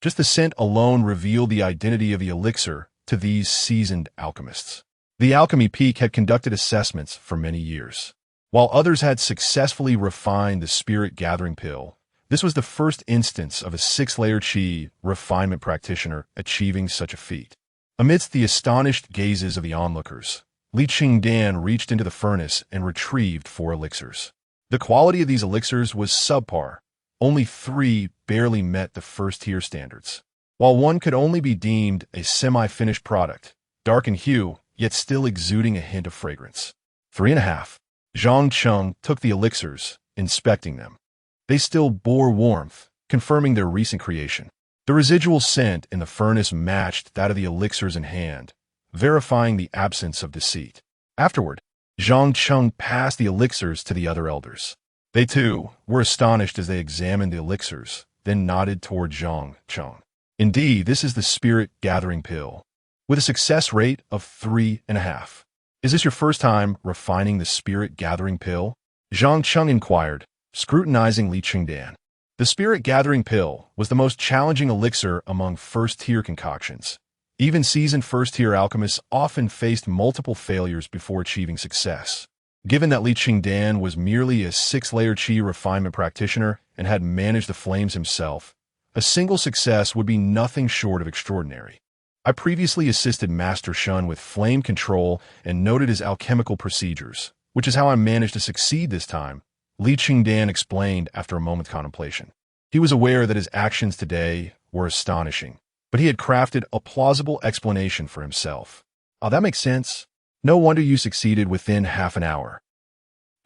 Just the scent alone revealed the identity of the elixir to these seasoned alchemists. The Alchemy Peak had conducted assessments for many years. While others had successfully refined the spirit-gathering pill, this was the first instance of a 6-layer Qi Refinement practitioner achieving such a feat. Amidst the astonished gazes of the onlookers, Li Chengdan reached into the furnace and retrieved 4 elixirs. The quality of these elixirs was subpar. Only 3 barely met the first-tier standards, while one could only be deemed a semi-finished product, dark in hue, yet still exuding a hint of fragrance. 3.5. Zhang Cheng took the elixirs, inspecting them. They still bore warmth, confirming their recent creation. The residual scent in the furnace matched that of the elixirs in hand, verifying the absence of deceit. Afterward, Zhang Cheng passed the elixirs to the other elders. They, too, were astonished as they examined the elixirs, then nodded toward Zhang Cheng. Indeed, this is the spirit-gathering pill, with a success rate of 3.5. Is this your first time refining the spirit-gathering pill? Zhang Cheng inquired, scrutinizing Li Chengdan. The spirit-gathering pill was the most challenging elixir among first-tier concoctions. Even seasoned first-tier alchemists often faced multiple failures before achieving success. Given that Li Chengdan was merely a 6-layer Qi Refinement practitioner and had managed the flames himself, a single success would be nothing short of extraordinary. I previously assisted Master Shun with flame control and noted his alchemical procedures, which is how I managed to succeed this time, Li Chengdan explained after a moment's contemplation. He was aware that his actions today were astonishing, but he had crafted a plausible explanation for himself. Oh, that makes sense. No wonder you succeeded within half an hour.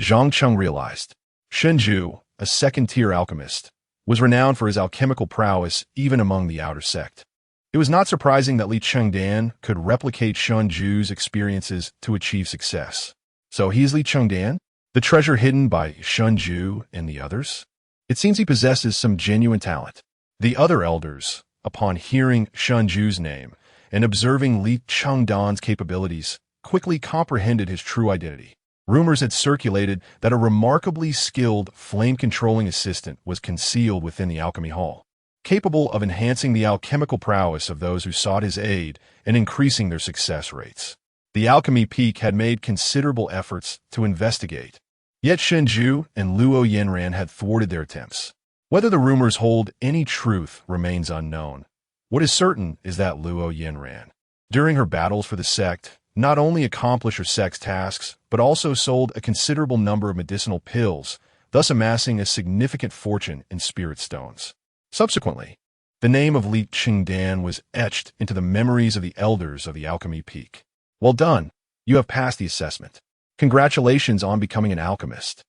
Zhang Cheng realized. Shenju, a second-tier alchemist, was renowned for his alchemical prowess even among the outer sect. It was not surprising that Li Chengdan could replicate Shenju's experiences to achieve success. So he is Li Chengdan, the treasure hidden by Shenju and the others? It seems he possesses some genuine talent. The other elders, upon hearing Shenju's name and observing Li Chengdan's capabilities, quickly comprehended his true identity. Rumors had circulated that a remarkably skilled flame-controlling assistant was concealed within the alchemy hall, capable of enhancing the alchemical prowess of those who sought his aid and increasing their success rates. The alchemy peak had made considerable efforts to investigate, yet Shenju and Luo Yanran had thwarted their attempts. Whether the rumors hold any truth remains unknown. What is certain is that Luo Yanran, during her battles for the sect, not only accomplished her sect's tasks, but also sold a considerable number of medicinal pills, thus amassing a significant fortune in spirit stones. Subsequently, the name of Li Chengdan was etched into the memories of the elders of the Alchemy Peak. Well done, you have passed the assessment. Congratulations on becoming an alchemist.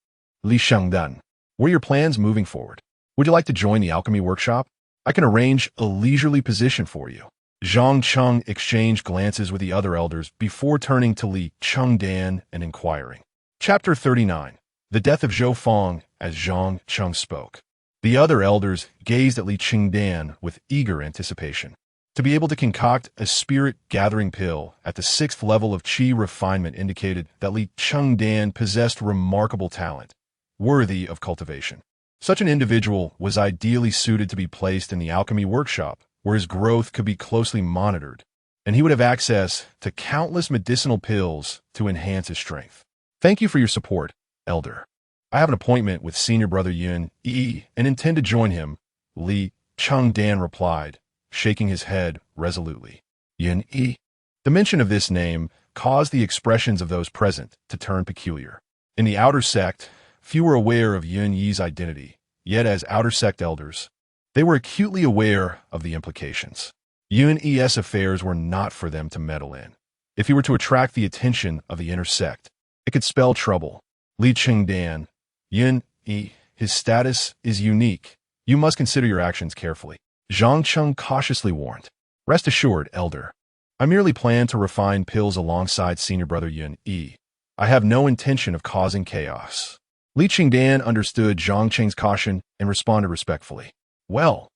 Li Chengdan, what are your plans moving forward? Would you like to join the alchemy workshop? I can arrange a leisurely position for you. Zhang Cheng exchanged glances with the other elders before turning to Li Chengdan and inquiring. Chapter 39. The Death of Zhou Feng as Zhang Cheng spoke. The other elders gazed at Li Chengdan with eager anticipation. To be able to concoct a spirit-gathering pill at the 6th level of Qi Refinement indicated that Li Chengdan possessed remarkable talent, worthy of cultivation. Such an individual was ideally suited to be placed in the alchemy workshop, where his growth could be closely monitored, and he would have access to countless medicinal pills to enhance his strength. Thank you for your support, Elder. I have an appointment with Senior Brother Yun Yi and intend to join him, Li Chengdan replied, shaking his head resolutely. Yun Yi. The mention of this name caused the expressions of those present to turn peculiar. In the outer sect, few were aware of Yun Yi's identity, yet as outer sect elders, they were acutely aware of the implications. Yun Yi's affairs were not for them to meddle in. If he were to attract the attention of the inner sect, it could spell trouble. Li Chengdan, Yun Yi, his status is unique. You must consider your actions carefully. Zhang Cheng cautiously warned. Rest assured, Elder. I merely plan to refine pills alongside Senior Brother Yun Yi. I have no intention of causing chaos. Li Chengdan understood Zhang Cheng's caution and responded respectfully. Well,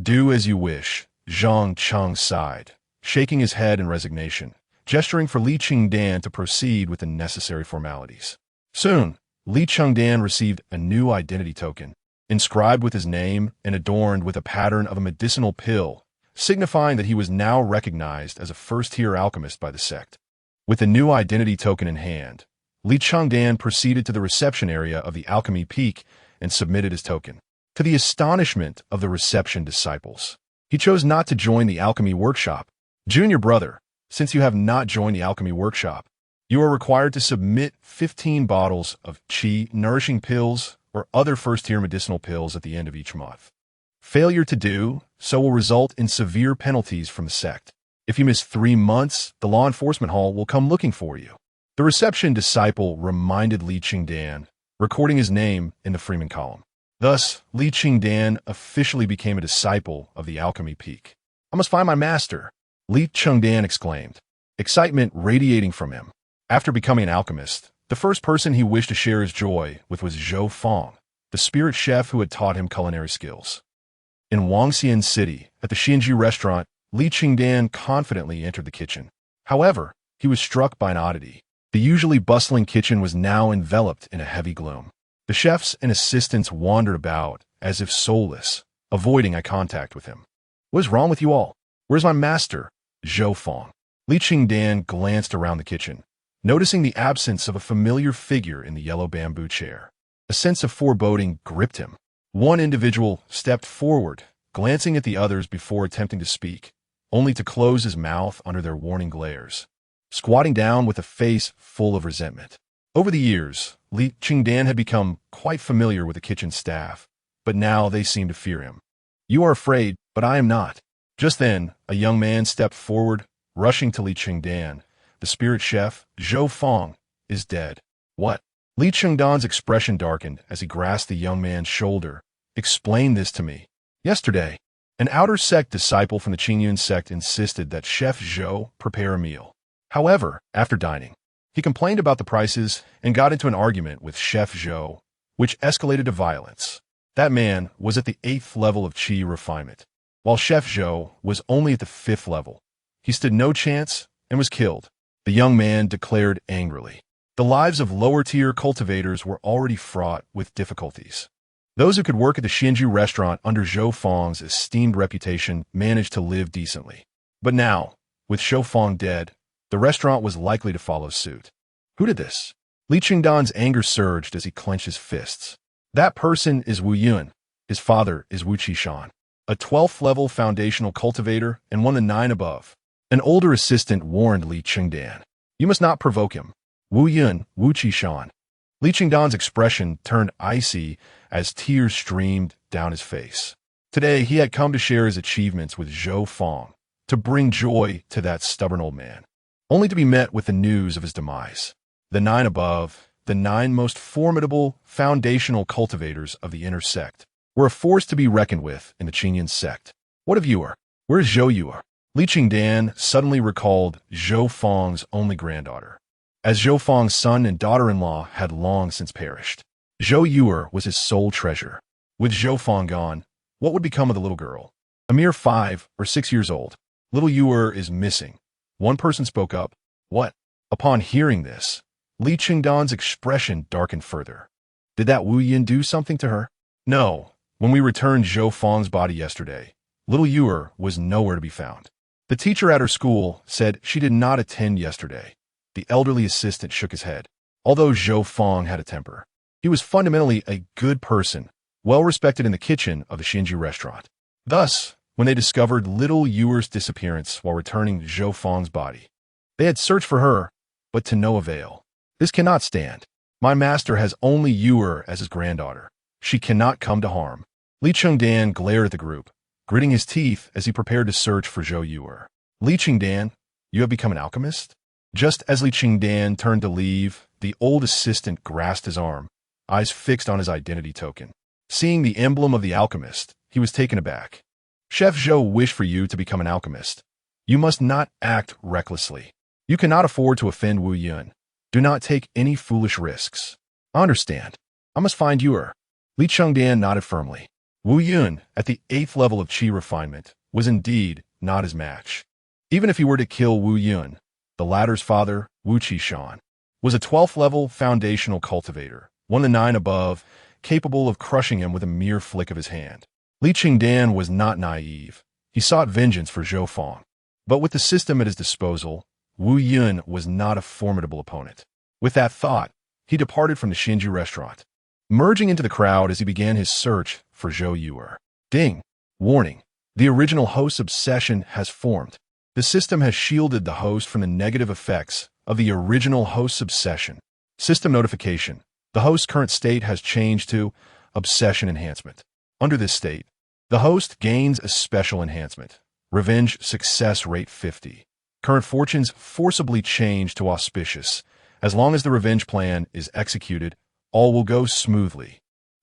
do as you wish, Zhang Cheng sighed, shaking his head in resignation, gesturing for Li Chengdan to proceed with the necessary formalities. Soon, Li Chengdan received a new identity token, inscribed with his name and adorned with a pattern of a medicinal pill, signifying that he was now recognized as a first-tier alchemist by the sect. With the new identity token in hand, Li Chengdan proceeded to the reception area of the Alchemy Peak and submitted his token. To the astonishment of the reception disciples, he chose not to join the alchemy workshop. Junior brother, since you have not joined the alchemy workshop, you are required to submit 15 bottles of Qi nourishing pills or other first-tier medicinal pills at the end of each month. Failure to do so will result in severe penalties from the sect. If you miss 3 months, the law enforcement hall will come looking for you. The reception disciple reminded Li Chengdan, recording his name in the Freeman column. Thus, Li Chengdan officially became a disciple of the Alchemy Peak. I must find my master, Li Chengdan exclaimed, excitement radiating from him. After becoming an alchemist, the first person he wished to share his joy with was Zhou Feng, the spirit chef who had taught him culinary skills. In Wangxian City, at the Xinju restaurant, Li Chengdan confidently entered the kitchen. However, he was struck by an oddity. The usually bustling kitchen was now enveloped in a heavy gloom. The chefs and assistants wandered about, as if soulless, avoiding eye contact with him. What is wrong with you all? Where's my master, Zhou Feng? Li Chengdan glanced around the kitchen, noticing the absence of a familiar figure in the yellow bamboo chair. A sense of foreboding gripped him. One individual stepped forward, glancing at the others before attempting to speak, only to close his mouth under their warning glares, squatting down with a face full of resentment. Over the years, Li Chengdan had become quite familiar with the kitchen staff, but now they seemed to fear him. You are afraid, but I am not. Just then, a young man stepped forward, rushing to Li Chengdan, the spirit chef, Zhou Fong, is dead. What? Li Chengdan's expression darkened as he grasped the young man's shoulder. Explain this to me. Yesterday, an outer sect disciple from the Qingyun sect insisted that Chef Zhou prepare a meal. However, after dining, he complained about the prices and got into an argument with Chef Zhou, which escalated to violence. That man was at the 8th level of Qi Refinement, while Chef Zhou was only at the 5th level. He stood no chance and was killed. The young man declared angrily. The lives of lower-tier cultivators were already fraught with difficulties. Those who could work at the Xinju restaurant under Zhou Fong's esteemed reputation managed to live decently. But now, with Zhou Fong dead, the restaurant was likely to follow suit. Who did this? Li Chengdan's anger surged as he clenched his fists. That person is Wu Yun. His father is Wu Qishan, a 12th-level foundational cultivator and one of the 9 above. An older assistant warned Li Chengdan. You must not provoke him. Wu Yun, Wu Qishan. Li Chengdan's expression turned icy as tears streamed down his face. Today, he had come to share his achievements with Zhou Fong, to bring joy to that stubborn old man, only to be met with the news of his demise. The 9 above, the 9 most formidable foundational cultivators of the inner sect, were a force to be reckoned with in the Qingyun sect. What of Yuer? Where is Zhou Yuer? Li Chengdan suddenly recalled Zhou Fong's only granddaughter, as Zhou Fong's son and daughter-in-law had long since perished. Zhou Yuer was his sole treasure. With Zhou Fong gone, what would become of the little girl? A mere 5 or 6 years old. Little Yuer is missing. One person spoke up. What? Upon hearing this, Li Chengdan's expression darkened further. Did that Wu Yin do something to her? No. When we returned Zhou Fong's body yesterday, little Yuer was nowhere to be found. The teacher at her school said she did not attend yesterday. The elderly assistant shook his head. Although Zhou Fong had a temper, he was fundamentally a good person, well respected in the kitchen of the Xinju restaurant. Thus, when they discovered little Yuer's disappearance while returning Zhou Fong's body, they had searched for her, but to no avail. This cannot stand. My master has only Yuer as his granddaughter. She cannot come to harm. Li Chengdan glared at the group, gritting his teeth as he prepared to search for Zhou Yuer. Li Chengdan, you have become an alchemist? Just as Li Chengdan turned to leave, the old assistant grasped his arm, eyes fixed on his identity token. Seeing the emblem of the alchemist, he was taken aback. Chef Zhou wished for you to become an alchemist. You must not act recklessly. You cannot afford to offend Wu Yun. Do not take any foolish risks. I understand. I must find Yuer. Li Chengdan nodded firmly. Wu Yun, at the 8th level of Qi Refinement, was indeed not his match. Even if he were to kill Wu Yun, the latter's father, Wu Qishan, was a 12th level foundational cultivator, one of the 9 above, capable of crushing him with a mere flick of his hand. Li Chengdan was not naive. He sought vengeance for Zhou Fong. But with the system at his disposal, Wu Yun was not a formidable opponent. With that thought, he departed from the Xinju restaurant, merging into the crowd as he began his search for Zhou Yuer. Ding! Warning! The original host's obsession has formed. The system has shielded the host from the negative effects of the original host's obsession. System notification. The host's current state has changed to obsession enhancement. Under this state, the host gains a special enhancement. Revenge success rate 50. Current fortunes forcibly change to auspicious. As long as the revenge plan is executed, all will go smoothly.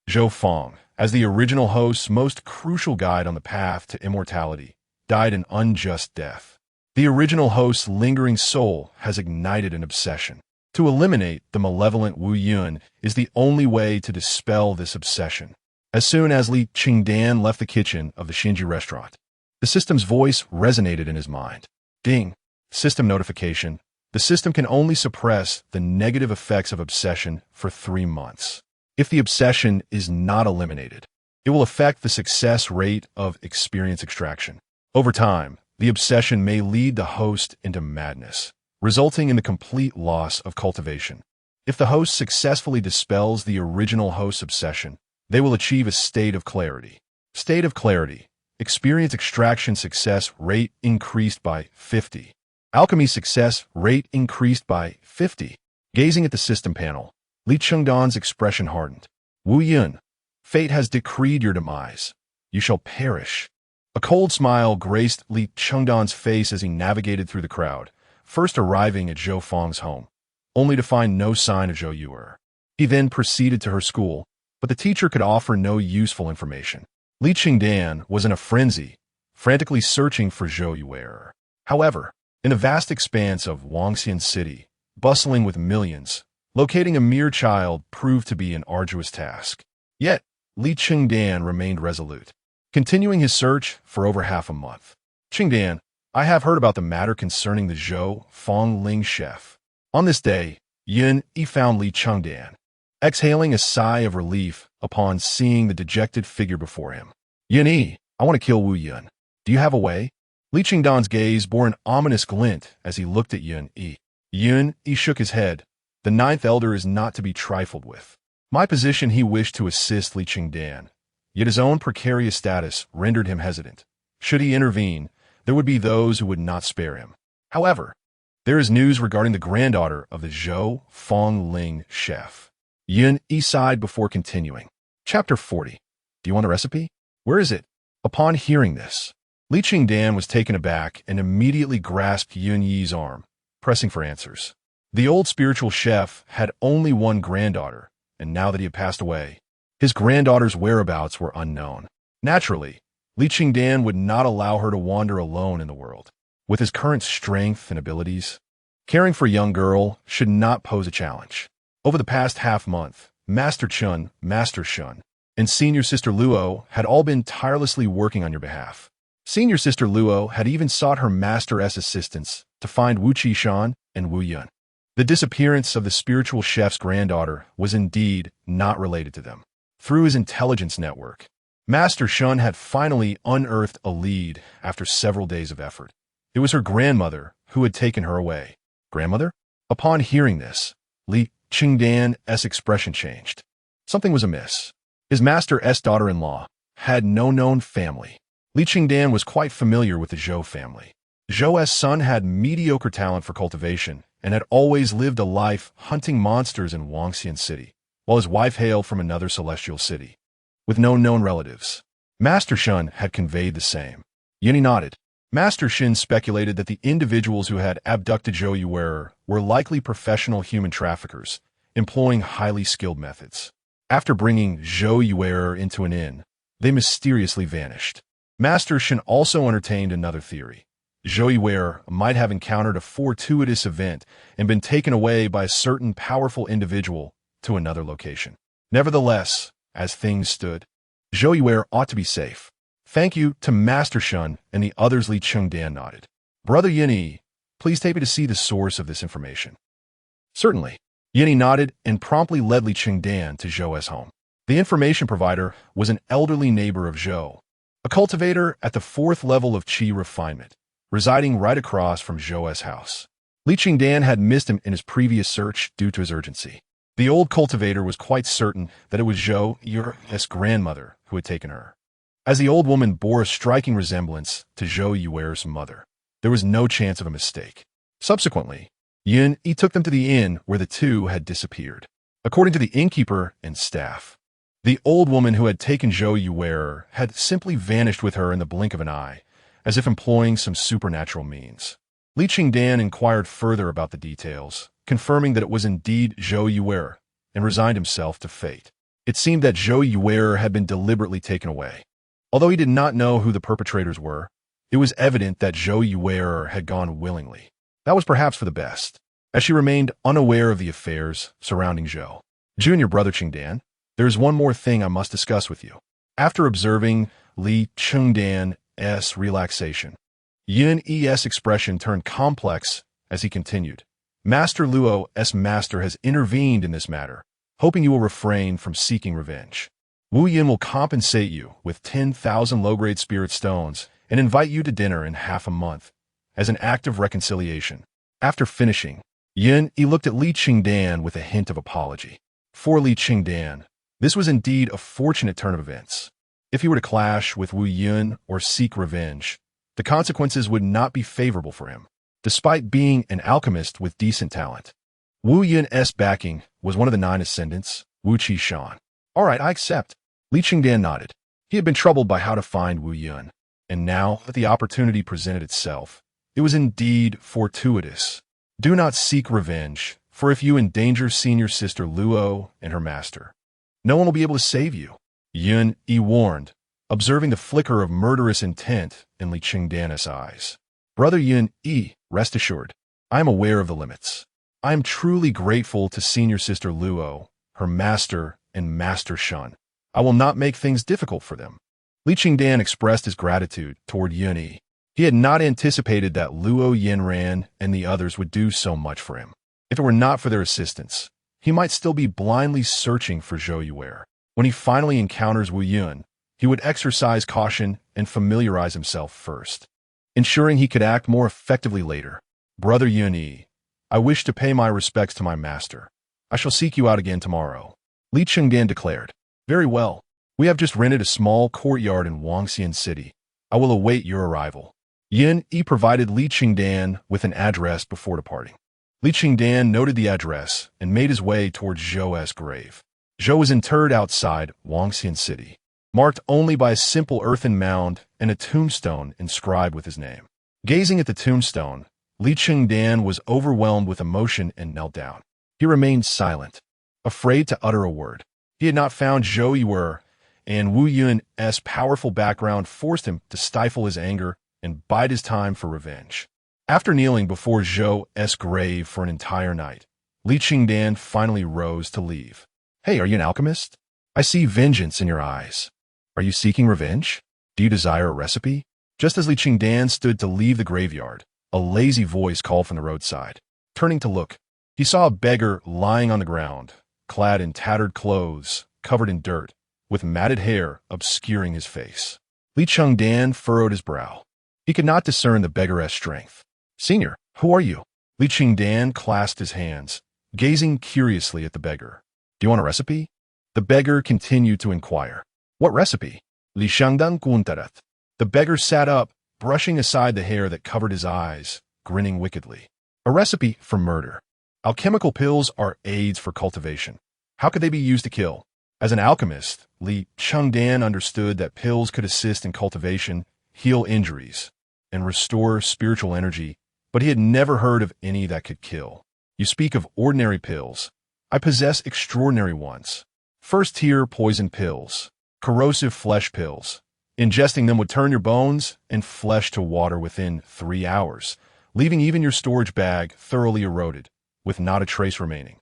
Zhou Fong, as the original host's most crucial guide on the path to immortality, died an unjust death. The original host's lingering soul has ignited an obsession. To eliminate the malevolent Wu Yun is the only way to dispel this obsession. As soon as Li Chengdan left the kitchen of the Xinju restaurant, the system's voice resonated in his mind. Ding! System notification. The system can only suppress the negative effects of obsession for 3 months. If the obsession is not eliminated, it will affect the success rate of experience extraction. Over time, the obsession may lead the host into madness, resulting in the complete loss of cultivation. If the host successfully dispels the original host's obsession, they will achieve a state of clarity. State of clarity. Experience extraction success rate increased by 50. Alchemy success rate increased by 50. Gazing at the system panel, Li Chengdan's expression hardened. Wu Yun, fate has decreed your demise. You shall perish. A cold smile graced Li Chengdan's face as he navigated through the crowd, first arriving at Zhou Feng's home, only to find no sign of Zhou Yuer. He then proceeded to her school, but the teacher could offer no useful information. Li Chengdan was in a frenzy, frantically searching for Zhou Yuer. However, in the vast expanse of Wangxian City, bustling with millions, locating a mere child proved to be an arduous task. Yet, Li Chengdan remained resolute, continuing his search for over half a month. Chengdan, I have heard about the matter concerning the Zhou Feng chef. On this day, Yun Yi found Li Chengdan, exhaling a sigh of relief upon seeing the dejected figure before him. Yun Yi, I want to kill Wu Yun. Do you have a way? Li Chengdan's gaze bore an ominous glint as he looked at Yun Yi. Yun Yi shook his head. The ninth elder is not to be trifled with. My position, he wished to assist Li Chengdan, yet his own precarious status rendered him hesitant. Should he intervene, there would be those who would not spare him. However, there is news regarding the granddaughter of the Zhou Feng chef. Yun Yi sighed before continuing. Chapter 40. Do you want a recipe? Where is it? Upon hearing this, Li Chengdan was taken aback and immediately grasped Yun Yi's arm, pressing for answers. The old spiritual chef had only one granddaughter, and now that he had passed away, his granddaughter's whereabouts were unknown. Naturally, Li Chengdan would not allow her to wander alone in the world. With his current strength and abilities, caring for a young girl should not pose a challenge. Over the past half-month, Master Chun, Master Shun, and Senior Sister Luo had all been tirelessly working on your behalf. Senior Sister Luo had even sought her master's assistance to find Wu Qishan and Wu Yun. The disappearance of the spiritual chef's granddaughter was indeed not related to them. Through his intelligence network, Master Shun had finally unearthed a lead after several days of effort. It was her grandmother who had taken her away. Grandmother? Upon hearing this, Li Chengdan's expression changed. Something was amiss. His master's daughter-in-law had no known family. Li Chengdan was quite familiar with the Zhou family. Zhou's son had mediocre talent for cultivation and had always lived a life hunting monsters in Wangxian City, while his wife hailed from another celestial city, with no known relatives. Master Shun had conveyed the same. Yuni nodded. Master Shin speculated that the individuals who had abducted Zhou Yuer were likely professional human traffickers, employing highly skilled methods. After bringing Zhou Yuer into an inn, they mysteriously vanished. Master Shin also entertained another theory. Zhou Yuer might have encountered a fortuitous event and been taken away by a certain powerful individual to another location. Nevertheless, as things stood, Zhou Yuer ought to be safe. Thank you to Master Shun and the others. Li Chengdan nodded. Brother Yinyi, please take me to see the source of this information. Certainly. Yinyi nodded and promptly led Li Chengdan to Zhou's home. The information provider was an elderly neighbor of Zhou, a cultivator at the 4th level of Qi Refinement, residing right across from Zhou's house. Li Chengdan had missed him in his previous search due to his urgency. The old cultivator was quite certain that it was Zhou Yuer's grandmother who had taken her, as the old woman bore a striking resemblance to Zhou Yuer's mother. There was no chance of a mistake. Subsequently, Yun Yi took them to the inn where the two had disappeared. According to the innkeeper and staff, the old woman who had taken Zhou Yuer had simply vanished with her in the blink of an eye, as if employing some supernatural means. Li Chengdan inquired further about the details, confirming that it was indeed Zhou Yuer, and resigned himself to fate. It seemed that Zhou Yuer had been deliberately taken away. Although he did not know who the perpetrators were, it was evident that Zhou Yuer had gone willingly. That was perhaps for the best, as she remained unaware of the affairs surrounding Zhou. Junior Brother Chengdan, there is one more thing I must discuss with you. After observing Li Chengdan's relaxation, Yun Yi's expression turned complex as he continued. Master Luo's master has intervened in this matter, hoping you will refrain from seeking revenge. Wu Yin will compensate you with 10,000 low-grade spirit stones and invite you to dinner in half a month, as an act of reconciliation. After finishing, Yun Yi looked at Li Chengdan with a hint of apology. For Li Chengdan, this was indeed a fortunate turn of events. If he were to clash with Wu Yun or seek revenge, the consequences would not be favorable for him. Despite being an alchemist with decent talent, Wu Yun's backing was one of the 9 ascendants, Wu Qishan. All right, I accept. Li Chengdan nodded. He had been troubled by how to find Wu Yun, and now that the opportunity presented itself, It was indeed fortuitous. Do not seek revenge, for if you endanger senior sister Luo and her master, no one will be able to save you. Yun Yi warned, observing the flicker of murderous intent in Li Chengdan's eyes. Brother Yun Yi, rest assured, I am aware of the limits. I am truly grateful to senior sister Luo, her master, and Master Shun. I will not make things difficult for them. Li Chengdan expressed his gratitude toward Yun Yi. He had not anticipated that Luo Yinran and the others would do so much for him. If it were not for their assistance, he might still be blindly searching for Zhou Yuer. When he finally encounters Wu Yun, he would exercise caution and familiarize himself first, ensuring he could act more effectively later. Brother Yun Yi, I wish to pay my respects to my master. I shall seek you out again tomorrow. Li Chengdan declared. Very well. We have just rented a small courtyard in Wangxian City. I will await your arrival. Yun Yi provided Li Chengdan with an address before departing. Li Chengdan noted the address and made his way towards Zhou's grave. Zhou was interred outside Wangxian City, marked only by a simple earthen mound and a tombstone inscribed with his name. Gazing at the tombstone, Li Chengdan was overwhelmed with emotion and knelt down. He remained silent, afraid to utter a word. He had not found Zhou Yuer, and Wu Yun's powerful background forced him to stifle his anger and bide his time for revenge. After kneeling before Zhou's grave for an entire night, Li Chengdan finally rose to leave. Hey, are you an alchemist? I see vengeance in your eyes. Are you seeking revenge? Do you desire a recipe? Just as Li Chengdan stood to leave the graveyard, a lazy voice called from the roadside. Turning to look, he saw a beggar lying on the ground, clad in tattered clothes, covered in dirt, with matted hair obscuring his face. Li Chengdan furrowed his brow. He could not discern the beggar's strength. Senior, who are you? Li Chengdan clasped his hands, gazing curiously at the beggar. Do you want a recipe? The beggar continued to inquire. What recipe? Li Chengdan guntarat. The beggar sat up, brushing aside the hair that covered his eyes, grinning wickedly. A recipe for murder. Alchemical pills are aids for cultivation. How could they be used to kill? As an alchemist, Li Chengdan understood that pills could assist in cultivation, heal injuries, and restore spiritual energy, but he had never heard of any that could kill. You speak of ordinary pills. I possess extraordinary ones. First-tier poison pills, corrosive flesh pills. Ingesting them would turn your bones and flesh to water within 3 hours, leaving even your storage bag thoroughly eroded, with not a trace remaining.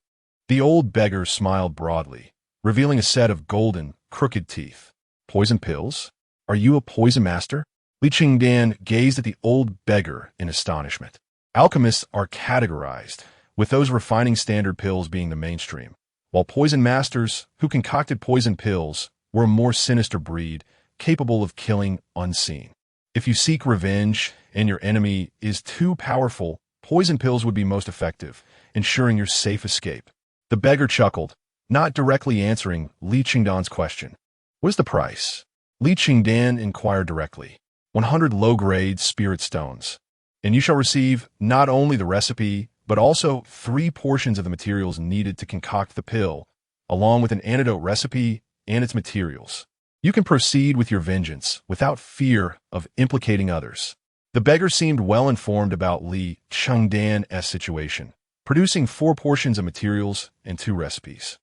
The old beggar smiled broadly, revealing a set of golden, crooked teeth. Poison pills? Are you a poison master? Li Chengdan gazed at the old beggar in astonishment. Alchemists are categorized, with those refining standard pills being the mainstream, while poison masters, who concocted poison pills, were a more sinister breed, capable of killing unseen. If you seek revenge and your enemy is too powerful, poison pills would be most effective, ensuring your safe escape. The beggar chuckled, not directly answering Li Chengdan's question. What is the price? Li Chengdan inquired directly. 100 low-grade spirit stones, and you shall receive not only the recipe, but also 3 portions of the materials needed to concoct the pill, along with an antidote recipe and its materials. You can proceed with your vengeance without fear of implicating others. The beggar seemed well informed about Li Chengdan's situation, producing 4 portions of materials and 2 recipes.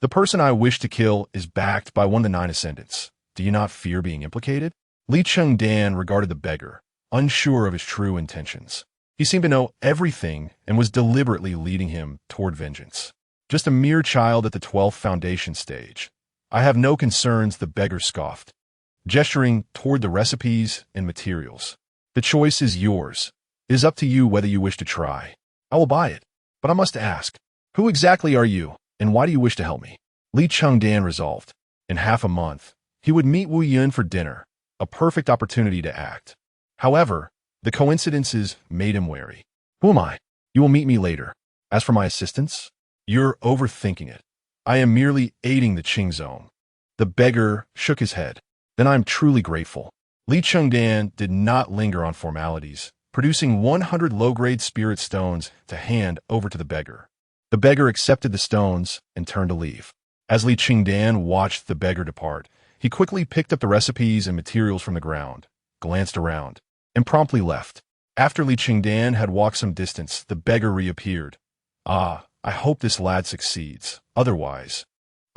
The person I wish to kill is backed by one of the 9 ascendants. Do you not fear being implicated? Li Chengdan regarded the beggar, unsure of his true intentions. He seemed to know everything and was deliberately leading him toward vengeance. Just a mere child at the 12th foundation stage. I have no concerns, the beggar scoffed, gesturing toward the recipes and materials. The choice is yours. It is up to you whether you wish to try. I will buy it, but I must ask, who exactly are you, and why do you wish to help me? Li Chengdan resolved. In half a month, he would meet Wu Yun for dinner, a perfect opportunity to act. However, the coincidences made him wary. Who am I? You will meet me later. As for my assistance, you're overthinking it. I am merely aiding the Qing zone. The beggar shook his head. Then I am truly grateful. Li Chengdan did not linger on formalities, producing 100 low-grade spirit stones to hand over to the beggar. The beggar accepted the stones and turned to leave. As Li Chengdan watched the beggar depart, he quickly picked up the recipes and materials from the ground, glanced around, and promptly left. After Li Chengdan had walked some distance, the beggar reappeared. Ah, I hope this lad succeeds. Otherwise,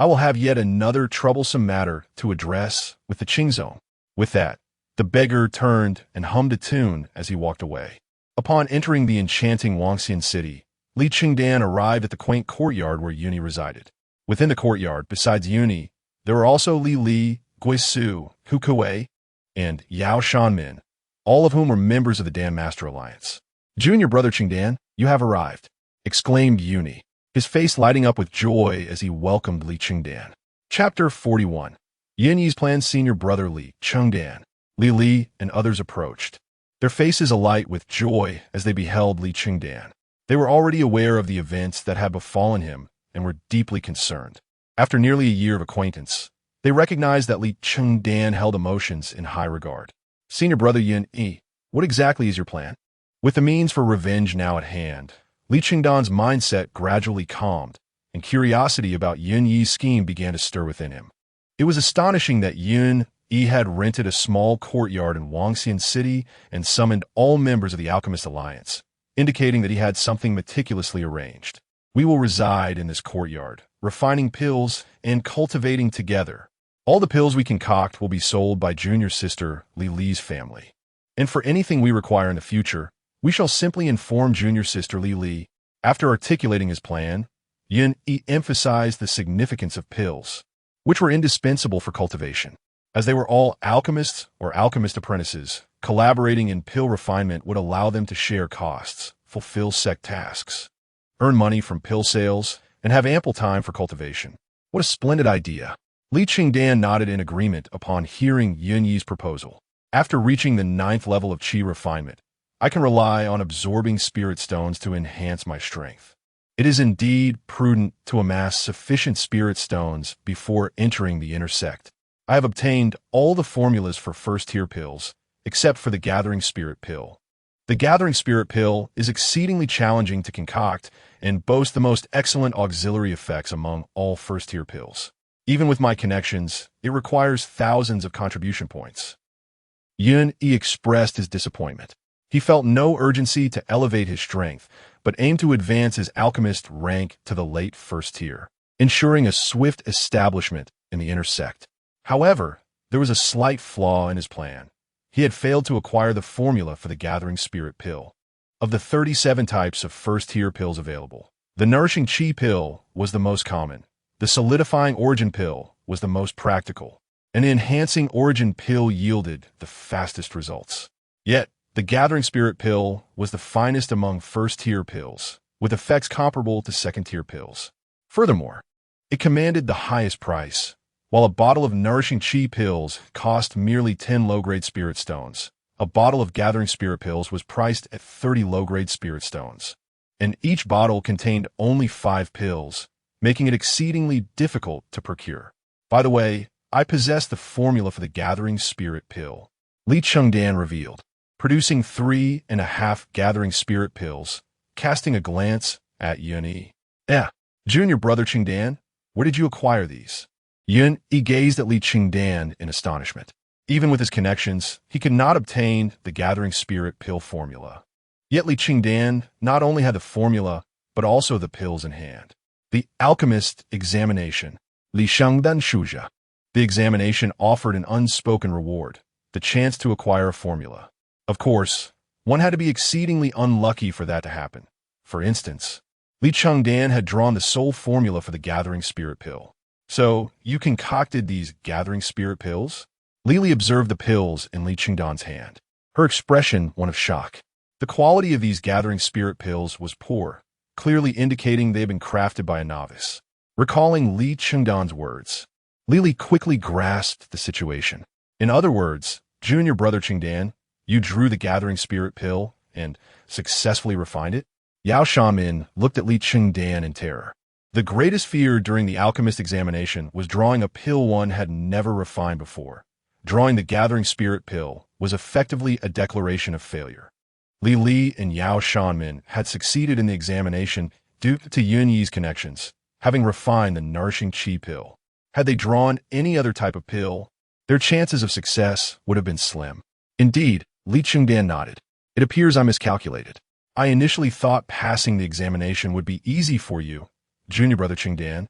I will have yet another troublesome matter to address with the Qingzong. With that, the beggar turned and hummed a tune as he walked away. Upon entering the enchanting Wangxian city, Li Chengdan arrived at the quaint courtyard where Yuni resided. Within the courtyard, besides Yuni, there were also Li, Guisu, Hu Kuei, and Yao Shanmin, all of whom were members of the Dan Master Alliance. "Junior brother Chengdan, you have arrived," exclaimed Yuni, his face lighting up with joy as he welcomed Li Chengdan. Chapter 41. Yin Yi's planned senior brother Li Chengdan. Li and others approached, their faces alight with joy as they beheld Li Chengdan. They were already aware of the events that had befallen him and were deeply concerned. After nearly a year of acquaintance, they recognized that Li Chengdan held emotions in high regard. "Senior brother Yin Yi, what exactly is your plan?" With the means for revenge now at hand, Li Chengdan's mindset gradually calmed, and curiosity about Yin Yi's scheme began to stir within him. It was astonishing that Yin Yi had rented a small courtyard in Wangxian City and summoned all members of the Alchemist Alliance, indicating that he had something meticulously arranged. "We will reside in this courtyard, refining pills and cultivating together. All the pills we concoct will be sold by junior sister Li's family. And for anything we require in the future, we shall simply inform junior sister Li." After articulating his plan, Yin Yi emphasized the significance of pills, which were indispensable for cultivation. As they were all alchemists or alchemist apprentices, collaborating in pill refinement would allow them to share costs, fulfill sect tasks, earn money from pill sales, and have ample time for cultivation. What a splendid idea! Li Chengdan nodded in agreement upon hearing Yin Yi's proposal. "After reaching the 9th level of Qi Refinement, I can rely on absorbing spirit stones to enhance my strength. It is indeed prudent to amass sufficient spirit stones before entering the inner sect. I have obtained all the formulas for first-tier pills, except for the Gathering Spirit Pill. The Gathering Spirit Pill is exceedingly challenging to concoct and boasts the most excellent auxiliary effects among all first-tier pills. Even with my connections, it requires thousands of contribution points." Yin Yi expressed his disappointment. He felt no urgency to elevate his strength, but aimed to advance his alchemist rank to the late first tier, ensuring a swift establishment in the inner sect. However, there was a slight flaw in his plan. He had failed to acquire the formula for the Gathering Spirit Pill. Of the 37 types of first-tier pills available, the Nourishing Qi Pill was the most common, the Solidifying Origin Pill was the most practical, and the Enhancing Origin Pill yielded the fastest results. Yet, the Gathering Spirit Pill was the finest among first-tier pills, with effects comparable to second-tier pills. Furthermore, it commanded the highest price. While a bottle of Nourishing Qi pills cost merely 10 low-grade spirit stones, a bottle of Gathering Spirit pills was priced at 30 low-grade spirit stones, and each bottle contained only 5 pills, making it exceedingly difficult to procure. "By the way, I possess the formula for the Gathering Spirit Pill," Li Chengdan revealed, producing 3.5 Gathering Spirit pills, casting a glance at Yin Yi. Junior brother Chengdan, where did you acquire these?" Yin Yi gazed at Li Chengdan in astonishment. Even with his connections, he could not obtain the Gathering Spirit Pill formula. Yet Li Chengdan not only had the formula, but also the pills in hand. The Alchemist Examination, Li Chengdan Shuja. The examination offered an unspoken reward, the chance to acquire a formula. Of course, one had to be exceedingly unlucky for that to happen. For instance, Li Chengdan had drawn the sole formula for the Gathering Spirit Pill. "So, you concocted these Gathering Spirit pills?" Lili observed the pills in Li Chengdan's hand, her expression one of shock. The quality of these Gathering Spirit pills was poor, clearly indicating they had been crafted by a novice. Recalling Li Chengdan's words, Lili quickly grasped the situation. "In other words, junior brother Chengdan, you drew the Gathering Spirit Pill and successfully refined it?" Yao Shanmin looked at Li Chengdan in terror. The greatest fear during the alchemist examination was drawing a pill one had never refined before. Drawing the Gathering Spirit Pill was effectively a declaration of failure. Li and Yao Shanmin had succeeded in the examination due to Yin Yi's connections, having refined the Nourishing Qi Pill. Had they drawn any other type of pill, their chances of success would have been slim. Indeed, Li Chengdan nodded. It appears I miscalculated. I initially thought passing the examination would be easy for you, junior brother Chengdan,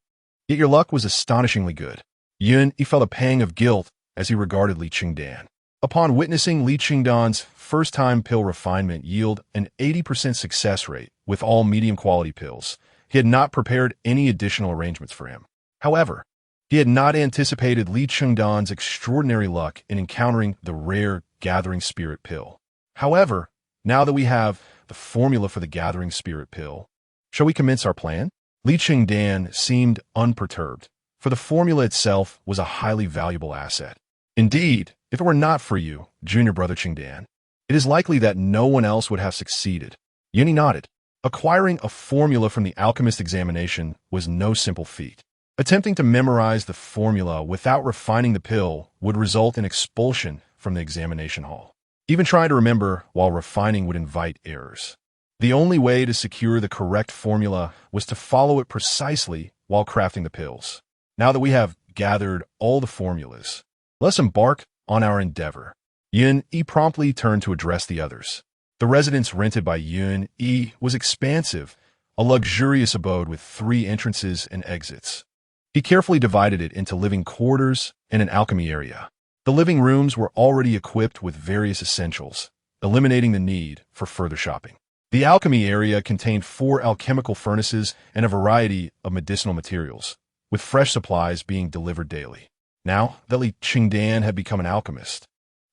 yet your luck was astonishingly good. He felt a pang of guilt as he regarded Li Chengdan. Upon witnessing Li Chengdan's first-time pill refinement yield an 80% success rate with all medium-quality pills, he had not prepared any additional arrangements for him. However, he had not anticipated Li Chengdan's extraordinary luck in encountering the rare Gathering Spirit pill. However, now that we have the formula for the Gathering Spirit pill, shall we commence our plan? Li Chengdan seemed unperturbed, for the formula itself was a highly valuable asset. Indeed, if it were not for you, junior brother Chengdan, it is likely that no one else would have succeeded. Yuni nodded. Acquiring a formula from the alchemist examination was no simple feat. Attempting to memorize the formula without refining the pill would result in expulsion from the examination hall. Even trying to remember while refining would invite errors. The only way to secure the correct formula was to follow it precisely while crafting the pills. Now that we have gathered all the formulas, let's embark on our endeavor. Yun-Yi promptly turned to address the others. The residence rented by Yun-Yi was expansive, a luxurious abode with 3 entrances and exits. He carefully divided it into living quarters and an alchemy area. The living rooms were already equipped with various essentials, eliminating the need for further shopping. The alchemy area contained 4 alchemical furnaces and a variety of medicinal materials, with fresh supplies being delivered daily. Now that Li Chengdan had become an alchemist,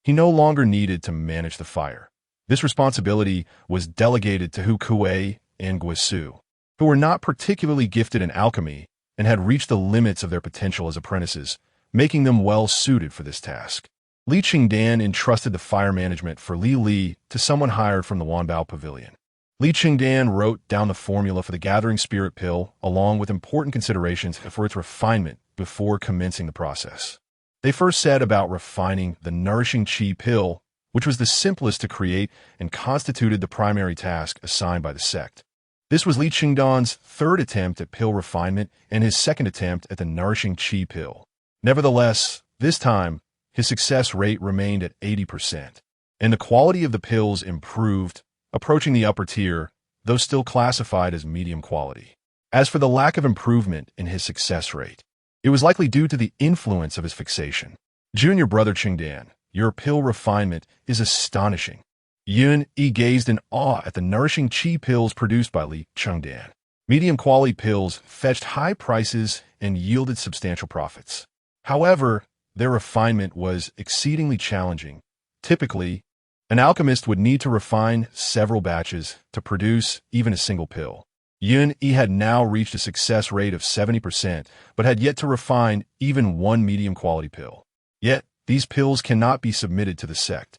he no longer needed to manage the fire. This responsibility was delegated to Hu Kuei and Guisu, who were not particularly gifted in alchemy and had reached the limits of their potential as apprentices, making them well-suited for this task. Li Chengdan entrusted the fire management for Li to someone hired from the Wanbao Pavilion. Li Chengdan wrote down the formula for the Gathering Spirit pill along with important considerations for its refinement before commencing the process. They first said about refining the Nourishing Qi pill, which was the simplest to create and constituted the primary task assigned by the sect. This was Li Chengdan's 3rd attempt at pill refinement and his 2nd attempt at the Nourishing Qi pill. Nevertheless, this time, his success rate remained at 80%, and the quality of the pills improved, approaching the upper tier, though still classified as medium quality. As for the lack of improvement in his success rate, it was likely due to the influence of his fixation. Junior brother Chengdan, your pill refinement is astonishing. Yun-Yi gazed in awe at the Nourishing Qi pills produced by Li Chengdan. Medium-quality pills fetched high prices and yielded substantial profits. However, their refinement was exceedingly challenging. Typically, an alchemist would need to refine several batches to produce even a single pill. Yun-Yi had now reached a success rate of 70%, but had yet to refine even one medium-quality pill. Yet, these pills cannot be submitted to the sect.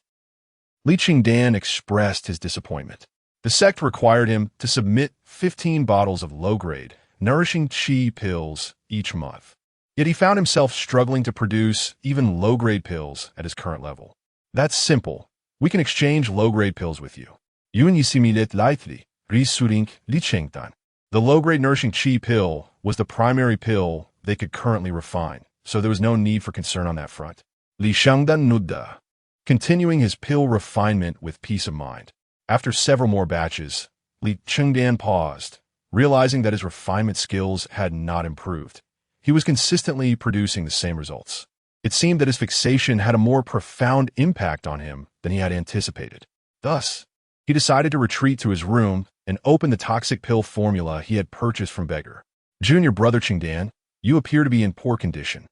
Li Chengdan expressed his disappointment. The sect required him to submit 15 bottles of low-grade, Nourishing Qi pills each month. Yet he found himself struggling to produce even low-grade pills at his current level. That's simple. We can exchange low-grade pills with you. Yun-Yi similet lightly, risuring Li Chengdan. The low-grade Nourishing Qi pill was the primary pill they could currently refine, so there was no need for concern on that front. Li Chengdan nudda, continuing his pill refinement with peace of mind. After several more batches, Li Chengdan paused, realizing that his refinement skills had not improved. He was consistently producing the same results. It seemed that his fixation had a more profound impact on him than he had anticipated. Thus, he decided to retreat to his room and open the toxic pill formula he had purchased from Beggar. Junior brother Chengdan, you appear to be in poor condition.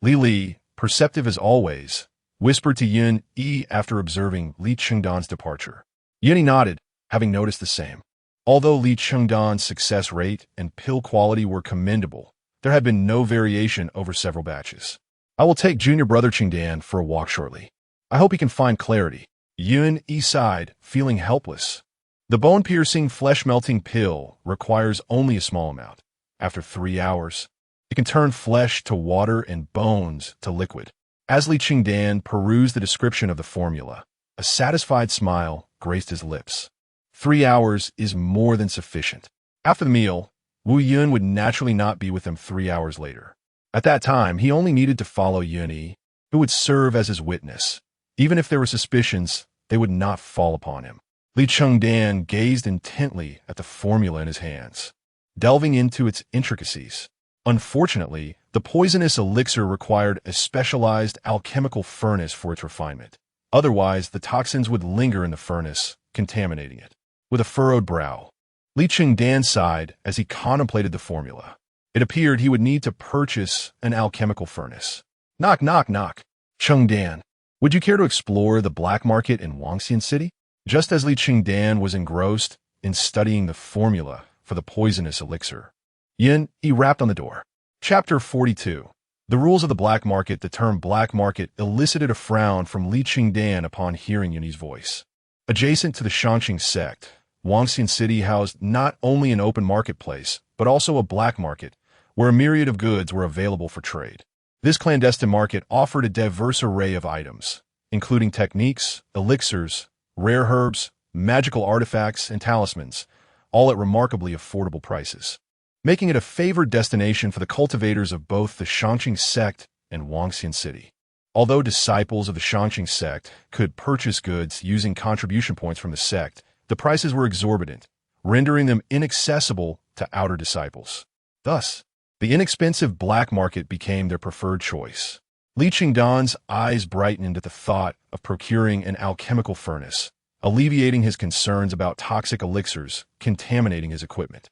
Li, perceptive as always, whispered to Yun-Yi after observing Li Chengdan's departure. Yun-Yi nodded, having noticed the same. Although Li Chengdan's success rate and pill quality were commendable, there had been no variation over several batches. I will take junior brother Chengdan for a walk shortly. I hope he can find clarity. Yun-Yi sighed, feeling helpless. The bone-piercing, flesh-melting pill requires only a small amount. After 3 hours, it can turn flesh to water and bones to liquid. As Li Chengdan perused the description of the formula, a satisfied smile graced his lips. 3 hours is more than sufficient. After the meal, Wu Yun would naturally not be with him 3 hours later. At that time, he only needed to follow Yun-Yi, who would serve as his witness. Even if there were suspicions, they would not fall upon him. Li Chengdan gazed intently at the formula in his hands, delving into its intricacies. Unfortunately, the poisonous elixir required a specialized alchemical furnace for its refinement. Otherwise, the toxins would linger in the furnace, contaminating it. With a furrowed brow, Li Chengdan sighed as he contemplated the formula. It appeared he would need to purchase an alchemical furnace. Knock, knock, knock. Chengdan, would you care to explore the black market in Wangxian City? Just as Li Chengdan was engrossed in studying the formula for the poisonous elixir, he rapped on the door. Chapter 42. The rules of the black market. The term black market elicited a frown from Li Chengdan upon hearing Yunyi's voice. Adjacent to the Shangqing sect, Wangxian City housed not only an open marketplace, but also a black market, where a myriad of goods were available for trade. This clandestine market offered a diverse array of items, including techniques, elixirs, rare herbs, magical artifacts, and talismans, all at remarkably affordable prices, making it a favored destination for the cultivators of both the Shangqing sect and Wangxian City. Although disciples of the Shangqing sect could purchase goods using contribution points from the sect, the prices were exorbitant, rendering them inaccessible to outer disciples. Thus, the inexpensive black market became their preferred choice. Li Chengdan's eyes brightened at the thought of procuring an alchemical furnace, alleviating his concerns about toxic elixirs contaminating his equipment.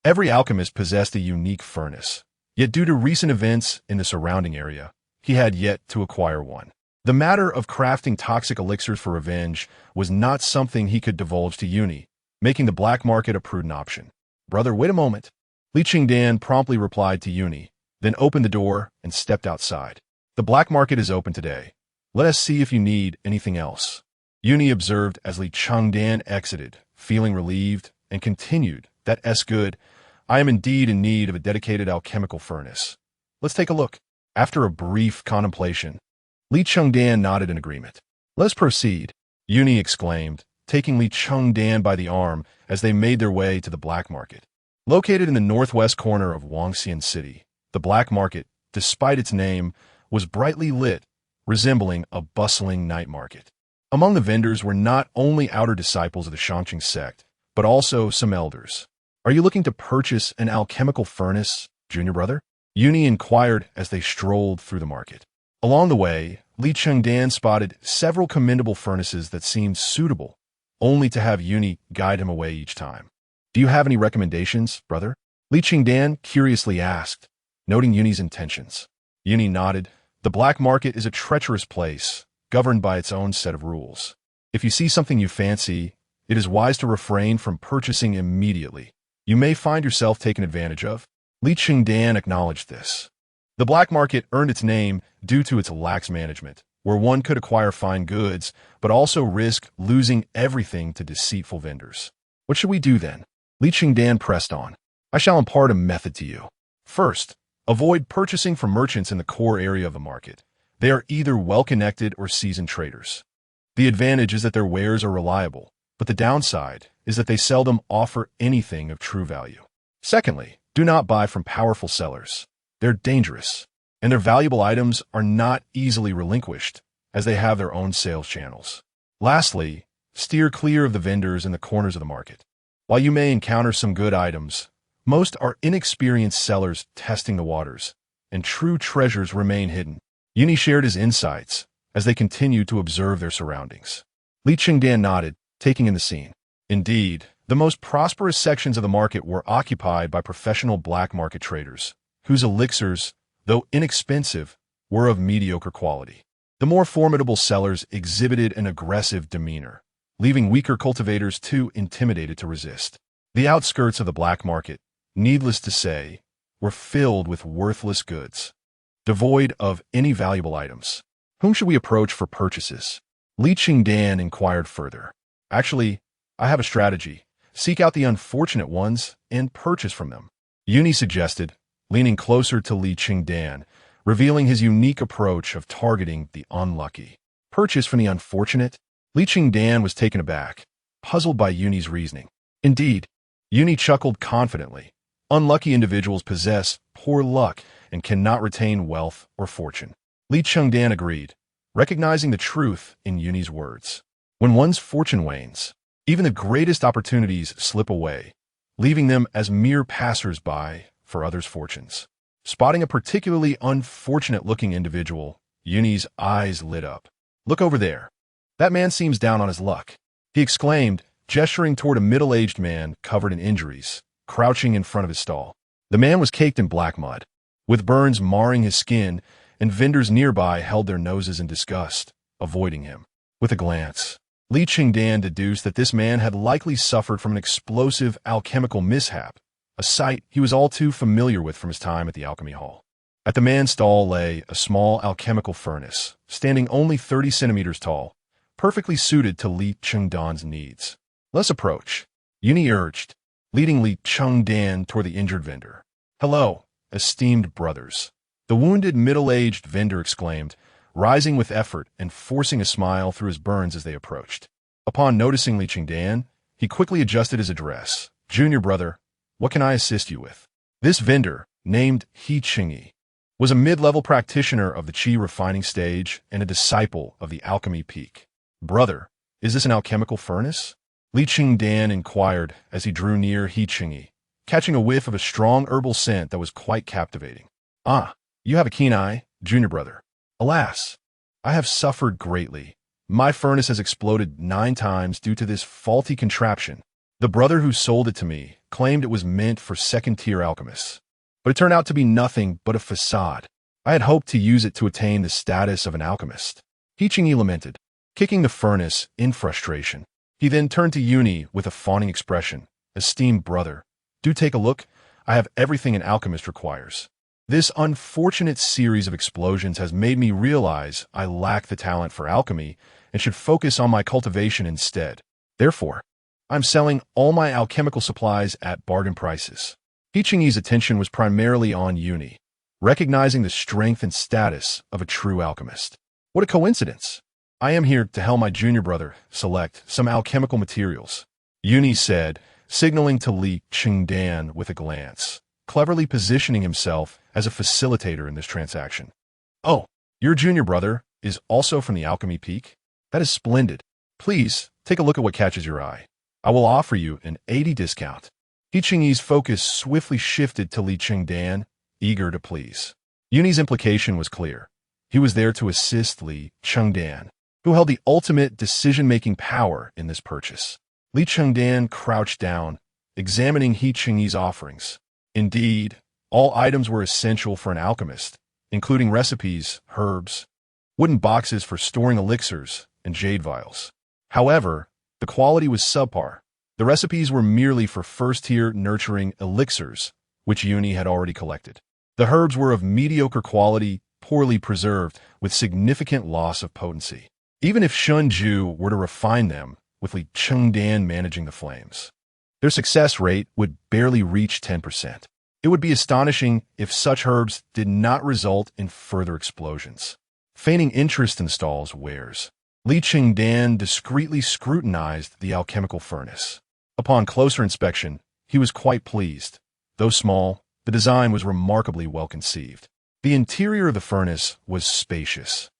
Every alchemist possessed a unique furnace, yet due to recent events in the surrounding area, he had yet to acquire one. The matter of crafting toxic elixirs for revenge was not something he could divulge to Yuni, making the black market a prudent option. Brother, wait a moment. Li Chengdan promptly replied to Yuni, then opened the door and stepped outside. The black market is open today. Let us see if you need anything else. Yuni observed as Li Chengdan exited, feeling relieved, and continued, That's good. I am indeed in need of a dedicated alchemical furnace. Let's take a look. After a brief contemplation, Li Chengdan nodded in agreement. Let's proceed, Yuni exclaimed, taking Li Chengdan by the arm as they made their way to the black market. Located in the northwest corner of Wangxian City, the black market, despite its name, was brightly lit, resembling a bustling night market. Among the vendors were not only outer disciples of the Shangqing sect, but also some elders. Are you looking to purchase an alchemical furnace, junior brother? Yuni inquired as they strolled through the market. Along the way, Li Chengdan spotted several commendable furnaces that seemed suitable, only to have Yuni guide him away each time. Do you have any recommendations, brother? Li Chengdan curiously asked, noting Yuni's intentions. Yuni nodded. The black market is a treacherous place, governed by its own set of rules. If you see something you fancy, it is wise to refrain from purchasing immediately. You may find yourself taken advantage of. Li Chengdan acknowledged this. The black market earned its name due to its lax management, where one could acquire fine goods, but also risk losing everything to deceitful vendors. What should we do then? Li Chengdan pressed on. I shall impart a method to you. First, avoid purchasing from merchants in the core area of the market. They are either well-connected or seasoned traders. The advantage is that their wares are reliable, but the downside is that they seldom offer anything of true value. Secondly, do not buy from powerful sellers. They're dangerous, and their valuable items are not easily relinquished, as they have their own sales channels. Lastly, steer clear of the vendors in the corners of the market. While you may encounter some good items, most are inexperienced sellers testing the waters, and true treasures remain hidden. Yuni shared his insights as they continued to observe their surroundings. Li Chengdan nodded, taking in the scene. Indeed, the most prosperous sections of the market were occupied by professional black market traders, whose elixirs, though inexpensive, were of mediocre quality. The more formidable sellers exhibited an aggressive demeanor, leaving weaker cultivators too intimidated to resist. The outskirts of the black market, needless to say, were filled with worthless goods, devoid of any valuable items. Whom should we approach for purchases? Li Chengdan inquired further. Actually, I have a strategy. Seek out the unfortunate ones and purchase from them, Yuni suggested, leaning closer to Li Chengdan, revealing his unique approach of targeting the unlucky. Purchase from the unfortunate? Li Chengdan was taken aback, puzzled by Yuni's reasoning. Indeed, Yuni chuckled confidently. Unlucky individuals possess poor luck and cannot retain wealth or fortune. Li Chengdan agreed, recognizing the truth in Yuni's words. When one's fortune wanes, even the greatest opportunities slip away, leaving them as mere passers-by for others' fortunes. Spotting a particularly unfortunate-looking individual, Yuni's eyes lit up. "Look over there. That man seems down on his luck," he exclaimed, gesturing toward a middle-aged man covered in injuries, crouching in front of his stall. The man was caked in black mud, with burns marring his skin, and vendors nearby held their noses in disgust, avoiding him. With a glance, Li Chengdan deduced that this man had likely suffered from an explosive alchemical mishap, a sight he was all too familiar with from his time at the alchemy hall. At the man's stall lay a small alchemical furnace, standing only 30 centimeters tall, perfectly suited to Li Chengdan's needs. "Let's approach," Yuni urged, leading Li Chengdan toward the injured vendor. "Hello, esteemed brothers," the wounded middle-aged vendor exclaimed, rising with effort and forcing a smile through his burns as they approached. Upon noticing Li Chengdan, he quickly adjusted his address. "Junior brother, what can I assist you with?" This vendor, named Li Chengdan, was a mid-level practitioner of the Qi refining stage and a disciple of the alchemy peak. "Brother, is this an alchemical furnace?" Li Chengdan inquired as he drew near Li Chengdan, catching a whiff of a strong herbal scent that was quite captivating. "Ah, you have a keen eye, junior brother. Alas, I have suffered greatly. My furnace has exploded 9 times due to this faulty contraption. The brother who sold it to me claimed it was meant for second-tier alchemists, but it turned out to be nothing but a facade. I had hoped to use it to attain the status of an alchemist." Li Chengdan lamented, kicking the furnace in frustration. He then turned to Yuni with a fawning expression. "Esteemed brother, do take a look. I have everything an alchemist requires. This unfortunate series of explosions has made me realize I lack the talent for alchemy and should focus on my cultivation instead. Therefore, I'm selling all my alchemical supplies at bargain prices." Li Chengdan's attention was primarily on Yuni, recognizing the strength and status of a true alchemist. "What a coincidence! I am here to help my junior brother select some alchemical materials," Yuni said, signaling to Li Chengdan with a glance, cleverly positioning himself as a facilitator in this transaction. "Oh, your junior brother is also from the alchemy peak? That is splendid. Please, take a look at what catches your eye. I will offer you an 80 discount." Li Chengdan's focus swiftly shifted to Li Chengdan, eager to please. Yuni's implication was clear. He was there to assist Li Chengdan, who held the ultimate decision-making power in this purchase. Li Chengdan crouched down, examining Li Chengdan's offerings. Indeed, all items were essential for an alchemist, including recipes, herbs, wooden boxes for storing elixirs, and jade vials. However, the quality was subpar. The recipes were merely for first-tier nurturing elixirs, which Yuni had already collected. The herbs were of mediocre quality, poorly preserved, with significant loss of potency. Even if Shunju were to refine them, with Li Chengdan managing the flames, their success rate would barely reach 10%. It would be astonishing if such herbs did not result in further explosions. Feigning interest in the stall's wares, Li Chengdan discreetly scrutinized the alchemical furnace. Upon closer inspection, he was quite pleased. Though small, the design was remarkably well conceived. The interior of the furnace was spacious,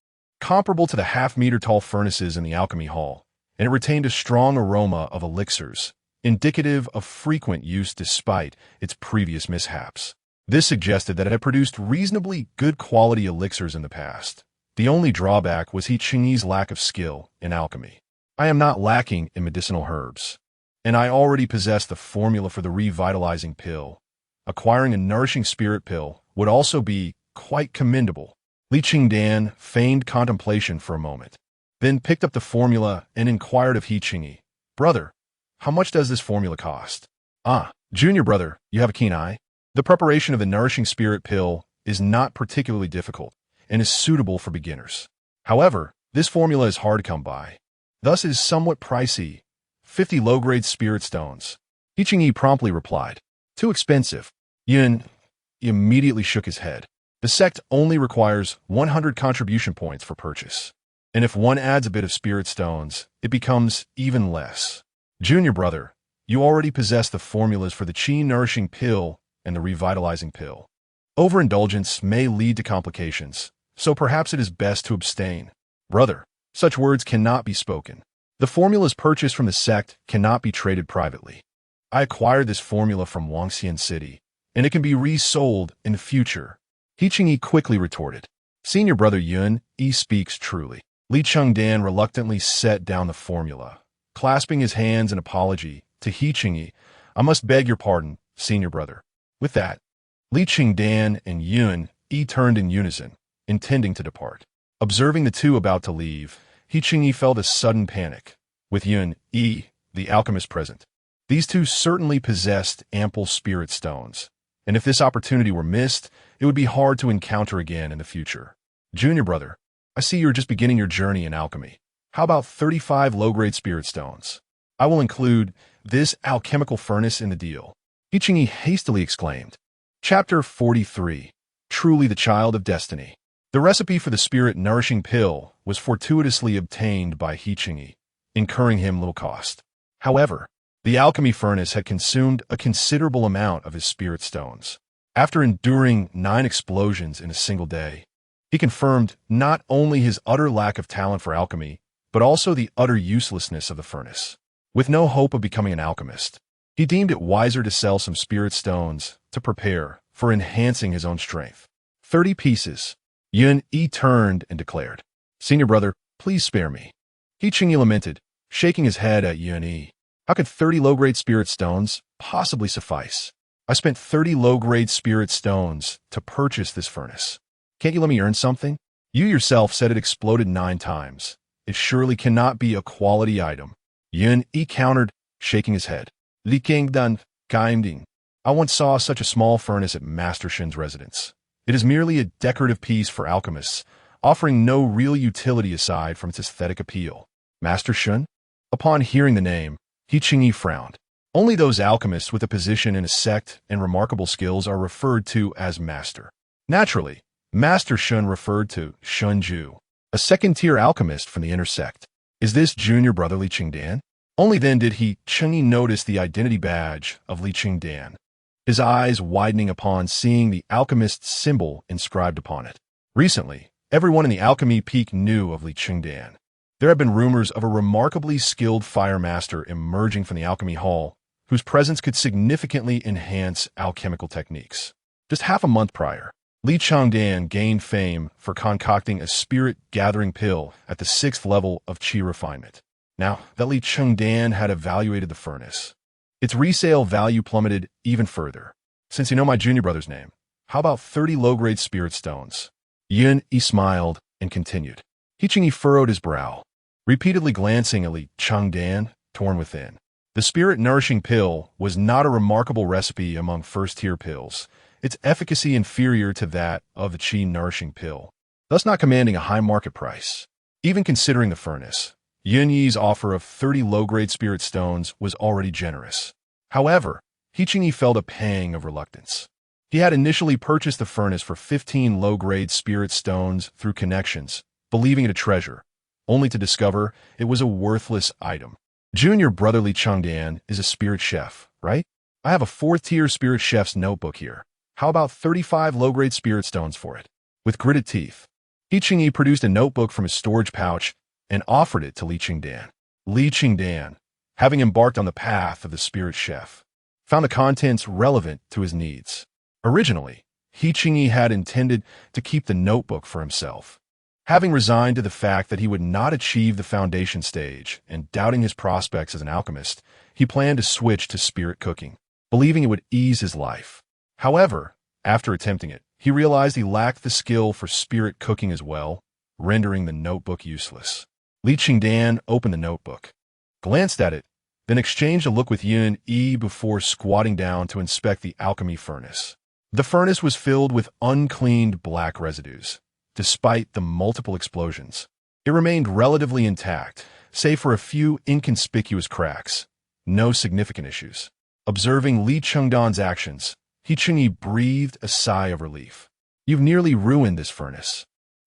comparable to the half-meter-tall furnaces in the alchemy hall, and it retained a strong aroma of elixirs, indicative of frequent use despite its previous mishaps. This suggested that it had produced reasonably good quality elixirs in the past. The only drawback was Li Chengdan's lack of skill in alchemy. "I am not lacking in medicinal herbs, and I already possess the formula for the revitalizing pill. Acquiring a nourishing spirit pill would also be quite commendable." Li Chengdan feigned contemplation for a moment, then picked up the formula and inquired of Li Chengdan, "Brother, how much does this formula cost?" "Ah, junior brother, you have a keen eye. The preparation of the nourishing spirit pill is not particularly difficult and is suitable for beginners. However, this formula is hard to come by. Thus it is somewhat pricey. 50 low-grade spirit stones." Li Chengdan promptly replied, "Too expensive." Yun immediately shook his head. The sect only requires 100 contribution points for purchase, and if one adds a bit of spirit stones, it becomes even less. "Junior brother, you already possess the formulas for the Qi nourishing pill and the revitalizing pill. Overindulgence may lead to complications, so perhaps it is best to abstain." "Brother, such words cannot be spoken. The formulas purchased from the sect cannot be traded privately. I acquired this formula from Wangxian City, and it can be resold in the future. He Chengyi quickly retorted. Senior brother Yun Yi speaks truly. Li Chengdan reluctantly set down the formula, clasping his hands in apology to He Chengyi. I must beg your pardon, senior brother. With that, Li Chengdan and Yun Yi turned in unison, intending to depart. Observing the two about to leave, He Chengyi felt a sudden panic. With Yun Yi, the alchemist, present, these two certainly possessed ample spirit stones, and if this opportunity were missed, it would be hard to encounter again in the future. Junior brother, I see you're just beginning your journey in alchemy. How about 35 low-grade spirit stones? I will include this alchemical furnace in the deal. He Chengyi hastily exclaimed. Chapter 43. Truly the Child of Destiny. The recipe for the spirit-nourishing pill was fortuitously obtained by He Chengyi, incurring him little cost. However, the alchemy furnace had consumed a considerable amount of his spirit stones. After enduring 9 explosions in a single day, he confirmed not only his utter lack of talent for alchemy, but also the utter uselessness of the furnace. With no hope of becoming an alchemist, he deemed it wiser to sell some spirit stones to prepare for enhancing his own strength. 30 pieces. Yun Yi turned and declared, Senior brother, please spare me. He Chengyi lamented, shaking his head at Yun Yi. How could 30 low-grade spirit stones possibly suffice? I spent 30 low-grade spirit stones to purchase this furnace. Can't you let me earn something? You yourself said it exploded 9 times. It surely cannot be a quality item. Yun Yi countered, shaking his head. Li Chengdan, Gaimding. I once saw such a small furnace at Master Shen's residence. It is merely a decorative piece for alchemists, offering no real utility aside from its aesthetic appeal. Master Shen? Upon hearing the name, He Chengyi frowned. Only those alchemists with a position in a sect and remarkable skills are referred to as master. Naturally, Master Shen referred to Shunju, a second-tier alchemist from the inner sect. Is this junior brother Li Chengdan? Only then did He Chengyi notice the identity badge of Li Chengdan, his eyes widening upon seeing the alchemist's symbol inscribed upon it. Recently, everyone in the alchemy peak knew of Li Chengdan. There have been rumors of a remarkably skilled fire master emerging from the alchemy hall, whose presence could significantly enhance alchemical techniques. Just half a month prior, Li Chengdan gained fame for concocting a spirit-gathering pill at the 6th level of Qi Refinement. Now that Li Chengdan had evaluated the furnace, its resale value plummeted even further. Since you know my junior brother's name, how about 30 low-grade spirit stones? Yun Yi smiled and continued. He Chengyi furrowed his brow, repeatedly glancing at Li Chengdan, torn within. The spirit-nourishing pill was not a remarkable recipe among first-tier pills, its efficacy inferior to that of the Qi-nourishing pill, thus not commanding a high market price. Even considering the furnace, Yun Yi's offer of 30 low-grade spirit stones was already generous. However, He Chengyi felt a pang of reluctance. He had initially purchased the furnace for 15 low-grade spirit stones through connections, believing it a treasure, only to discover it was a worthless item. Junior brother Li Chengdan is a spirit chef, right? I have a 4th-tier spirit chef's notebook here. How about 35 low-grade spirit stones for it? With gritted teeth, He Chengyi produced a notebook from his storage pouch and offered it to Li Chengdan. Li Chengdan, having embarked on the path of the spirit chef, found the contents relevant to his needs. Originally, He Chengyi had intended to keep the notebook for himself. Having resigned to the fact that he would not achieve the foundation stage and doubting his prospects as an alchemist, he planned to switch to spirit cooking, believing it would ease his life. However, after attempting it, he realized he lacked the skill for spirit cooking as well, rendering the notebook useless. Li Chengdan opened the notebook, glanced at it, then exchanged a look with Yun Yi before squatting down to inspect the alchemy furnace. The furnace was filled with uncleaned black residues. Despite the multiple explosions, it remained relatively intact, save for a few inconspicuous cracks. No significant issues. Observing Li Chengdan's actions, He Chengyi breathed a sigh of relief. You've nearly ruined this furnace.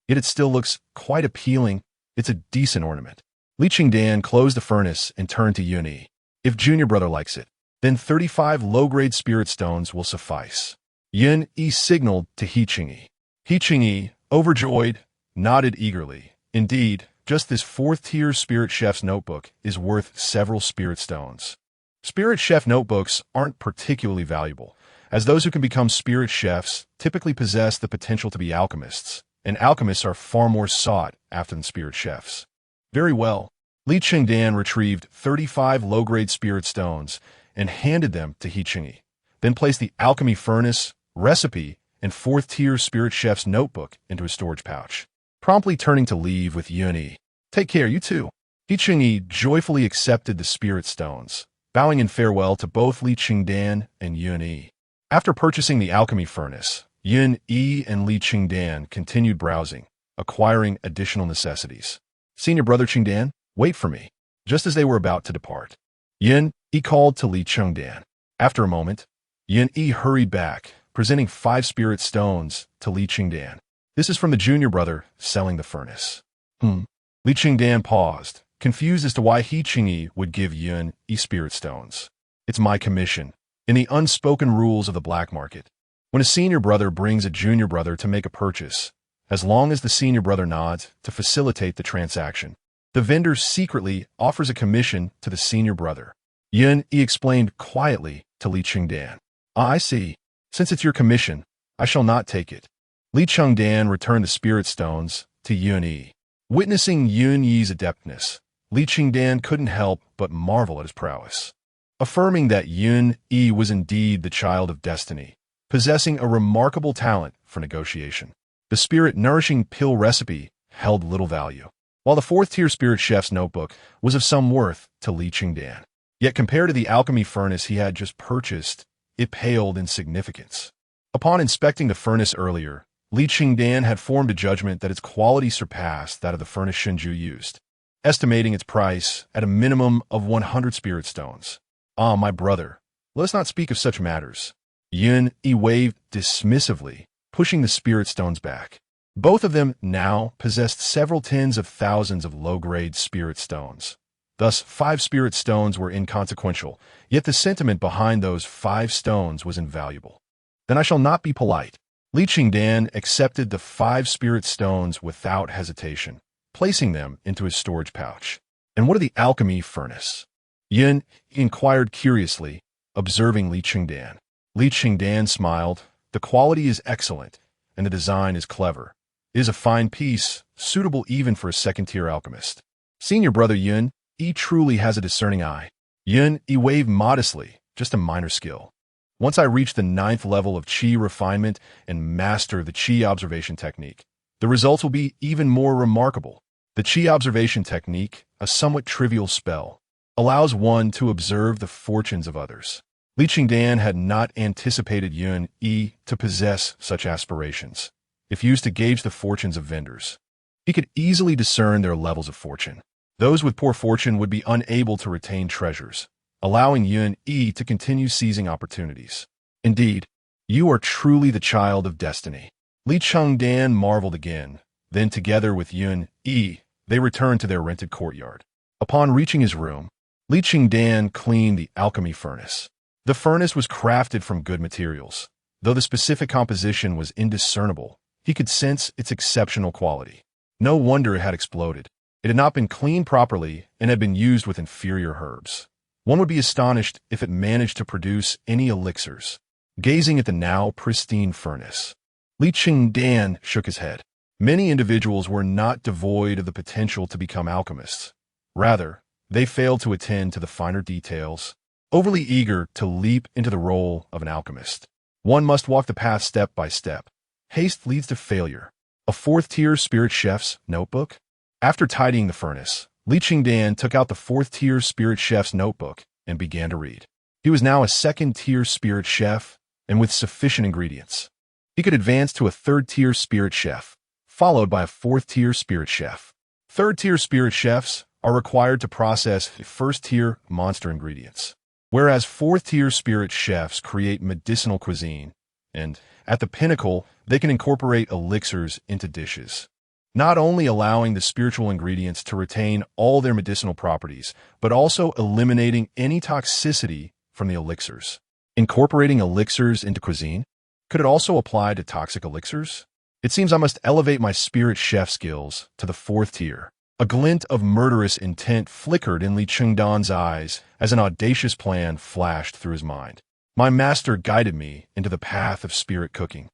Yet it still looks quite appealing. It's a decent ornament. Li Chengdan closed the furnace and turned to Yun Yi. If junior brother likes it, then 35 low-grade spirit stones will suffice. Yun Yi signaled to He Chengyi. He Chengyi, overjoyed, nodded eagerly. Indeed, Just this fourth-tier Spirit Chef's notebook is worth several Spirit Stones. Spirit Chef notebooks aren't particularly valuable, as those who can become Spirit Chefs typically possess the potential to be alchemists, and alchemists are far more sought after than Spirit Chefs. Very well. Li Chengdan retrieved 35 low-grade Spirit Stones and handed them to Li Chengdan, then placed the alchemy furnace, recipe, and fourth-tier Spirit Chef's notebook into his storage pouch, promptly turning to leave with Yun. Take care, you too. Li Chengdan joyfully accepted the Spirit Stones, bowing in farewell to both Li Chengdan and Yun. After purchasing the alchemy furnace, Yun and Li Chengdan continued browsing, acquiring additional necessities. Senior brother Chengdan, wait for me. Just as they were about to depart, Yun called to Li Chengdan. After a moment, Yun hurried back, presenting 5 Spirit Stones to Li Chengdan. This is from the junior brother selling the furnace. Li Chengdan paused, confused as to why Li Chengdan would give Yun Spirit Stones. It's my commission. In the unspoken rules of the black market, when a senior brother brings a junior brother to make a purchase, as long as the senior brother nods to facilitate the transaction, the vendor secretly offers a commission to the senior brother. Yun explained quietly to Li Chengdan. I see. Since it's your commission, I shall not take it. Li Chengdan returned the Spirit Stones to Yun. Witnessing Yun's adeptness, Li Chengdan couldn't help but marvel at his prowess. Affirming that Yun was indeed the child of destiny, possessing a remarkable talent for negotiation. The spirit-nourishing pill recipe held little value, while the fourth-tier Spirit Chef's notebook was of some worth to Li Chengdan. Yet compared to the alchemy furnace he had just purchased, it paled in significance. Upon inspecting the furnace earlier, Li Chengdan had formed a judgment that its quality surpassed that of the furnace Shenju used, estimating its price at a minimum of 100 Spirit Stones. Ah, my brother, let us not speak of such matters. Yun waved dismissively, pushing the Spirit Stones back. Both of them now possessed several tens of thousands of low-grade Spirit Stones. Thus, 5 Spirit Stones were inconsequential, yet the sentiment behind those 5 stones was invaluable. Then I shall not be polite. Li Chengdan accepted the 5 Spirit Stones without hesitation, placing them into his storage pouch. And what of the alchemy furnace? Yun inquired curiously, observing Li Chengdan. Li Chengdan smiled. The quality is excellent, and the design is clever. It is a fine piece, suitable even for a second-tier alchemist. Senior brother Yun truly has a discerning eye. Yun waved modestly, just a minor skill. Once I reach the 9th level of Qi Refinement and master the Qi observation technique, the results will be even more remarkable. The Qi observation technique, a somewhat trivial spell, allows one to observe the fortunes of others. Li Chengdan had not anticipated Yun to possess such aspirations. If used to gauge the fortunes of vendors, he could easily discern their levels of fortune. Those with poor fortune would be unable to retain treasures, allowing Yun to continue seizing opportunities. Indeed, you are truly the child of destiny. Li Chengdan marveled again. Then together with Yun they returned to their rented courtyard. Upon reaching his room, Li Chengdan cleaned the alchemy furnace. The furnace was crafted from good materials. Though the specific composition was indiscernible, he could sense its exceptional quality. No wonder it had exploded. It had not been cleaned properly and had been used with inferior herbs. One would be astonished if it managed to produce any elixirs. Gazing at the now pristine furnace, Li Chengdan shook his head. Many individuals were not devoid of the potential to become alchemists. Rather, they failed to attend to the finer details, overly eager to leap into the role of an alchemist. One must walk the path step by step. Haste leads to failure. A 4th-tier Spirit Chef's notebook? After tidying the furnace, Li Chengdan took out the 4th-tier Spirit Chef's notebook and began to read. He was now a 2nd-tier Spirit Chef, and with sufficient ingredients, he could advance to a 3rd-tier Spirit Chef, followed by a 4th-tier Spirit Chef. 3rd-tier Spirit Chefs are required to process 1st-tier monster ingredients, whereas 4th-tier Spirit Chefs create medicinal cuisine, and, at the pinnacle, they can incorporate elixirs into dishes, not only allowing the spiritual ingredients to retain all their medicinal properties, but also eliminating any toxicity from the elixirs. Incorporating elixirs into cuisine? Could it also apply to toxic elixirs? It seems I must elevate my Spirit Chef skills to the 4th tier. A glint of murderous intent flickered in Li Chengdan's eyes as an audacious plan flashed through his mind. My master guided me into the path of spirit cooking.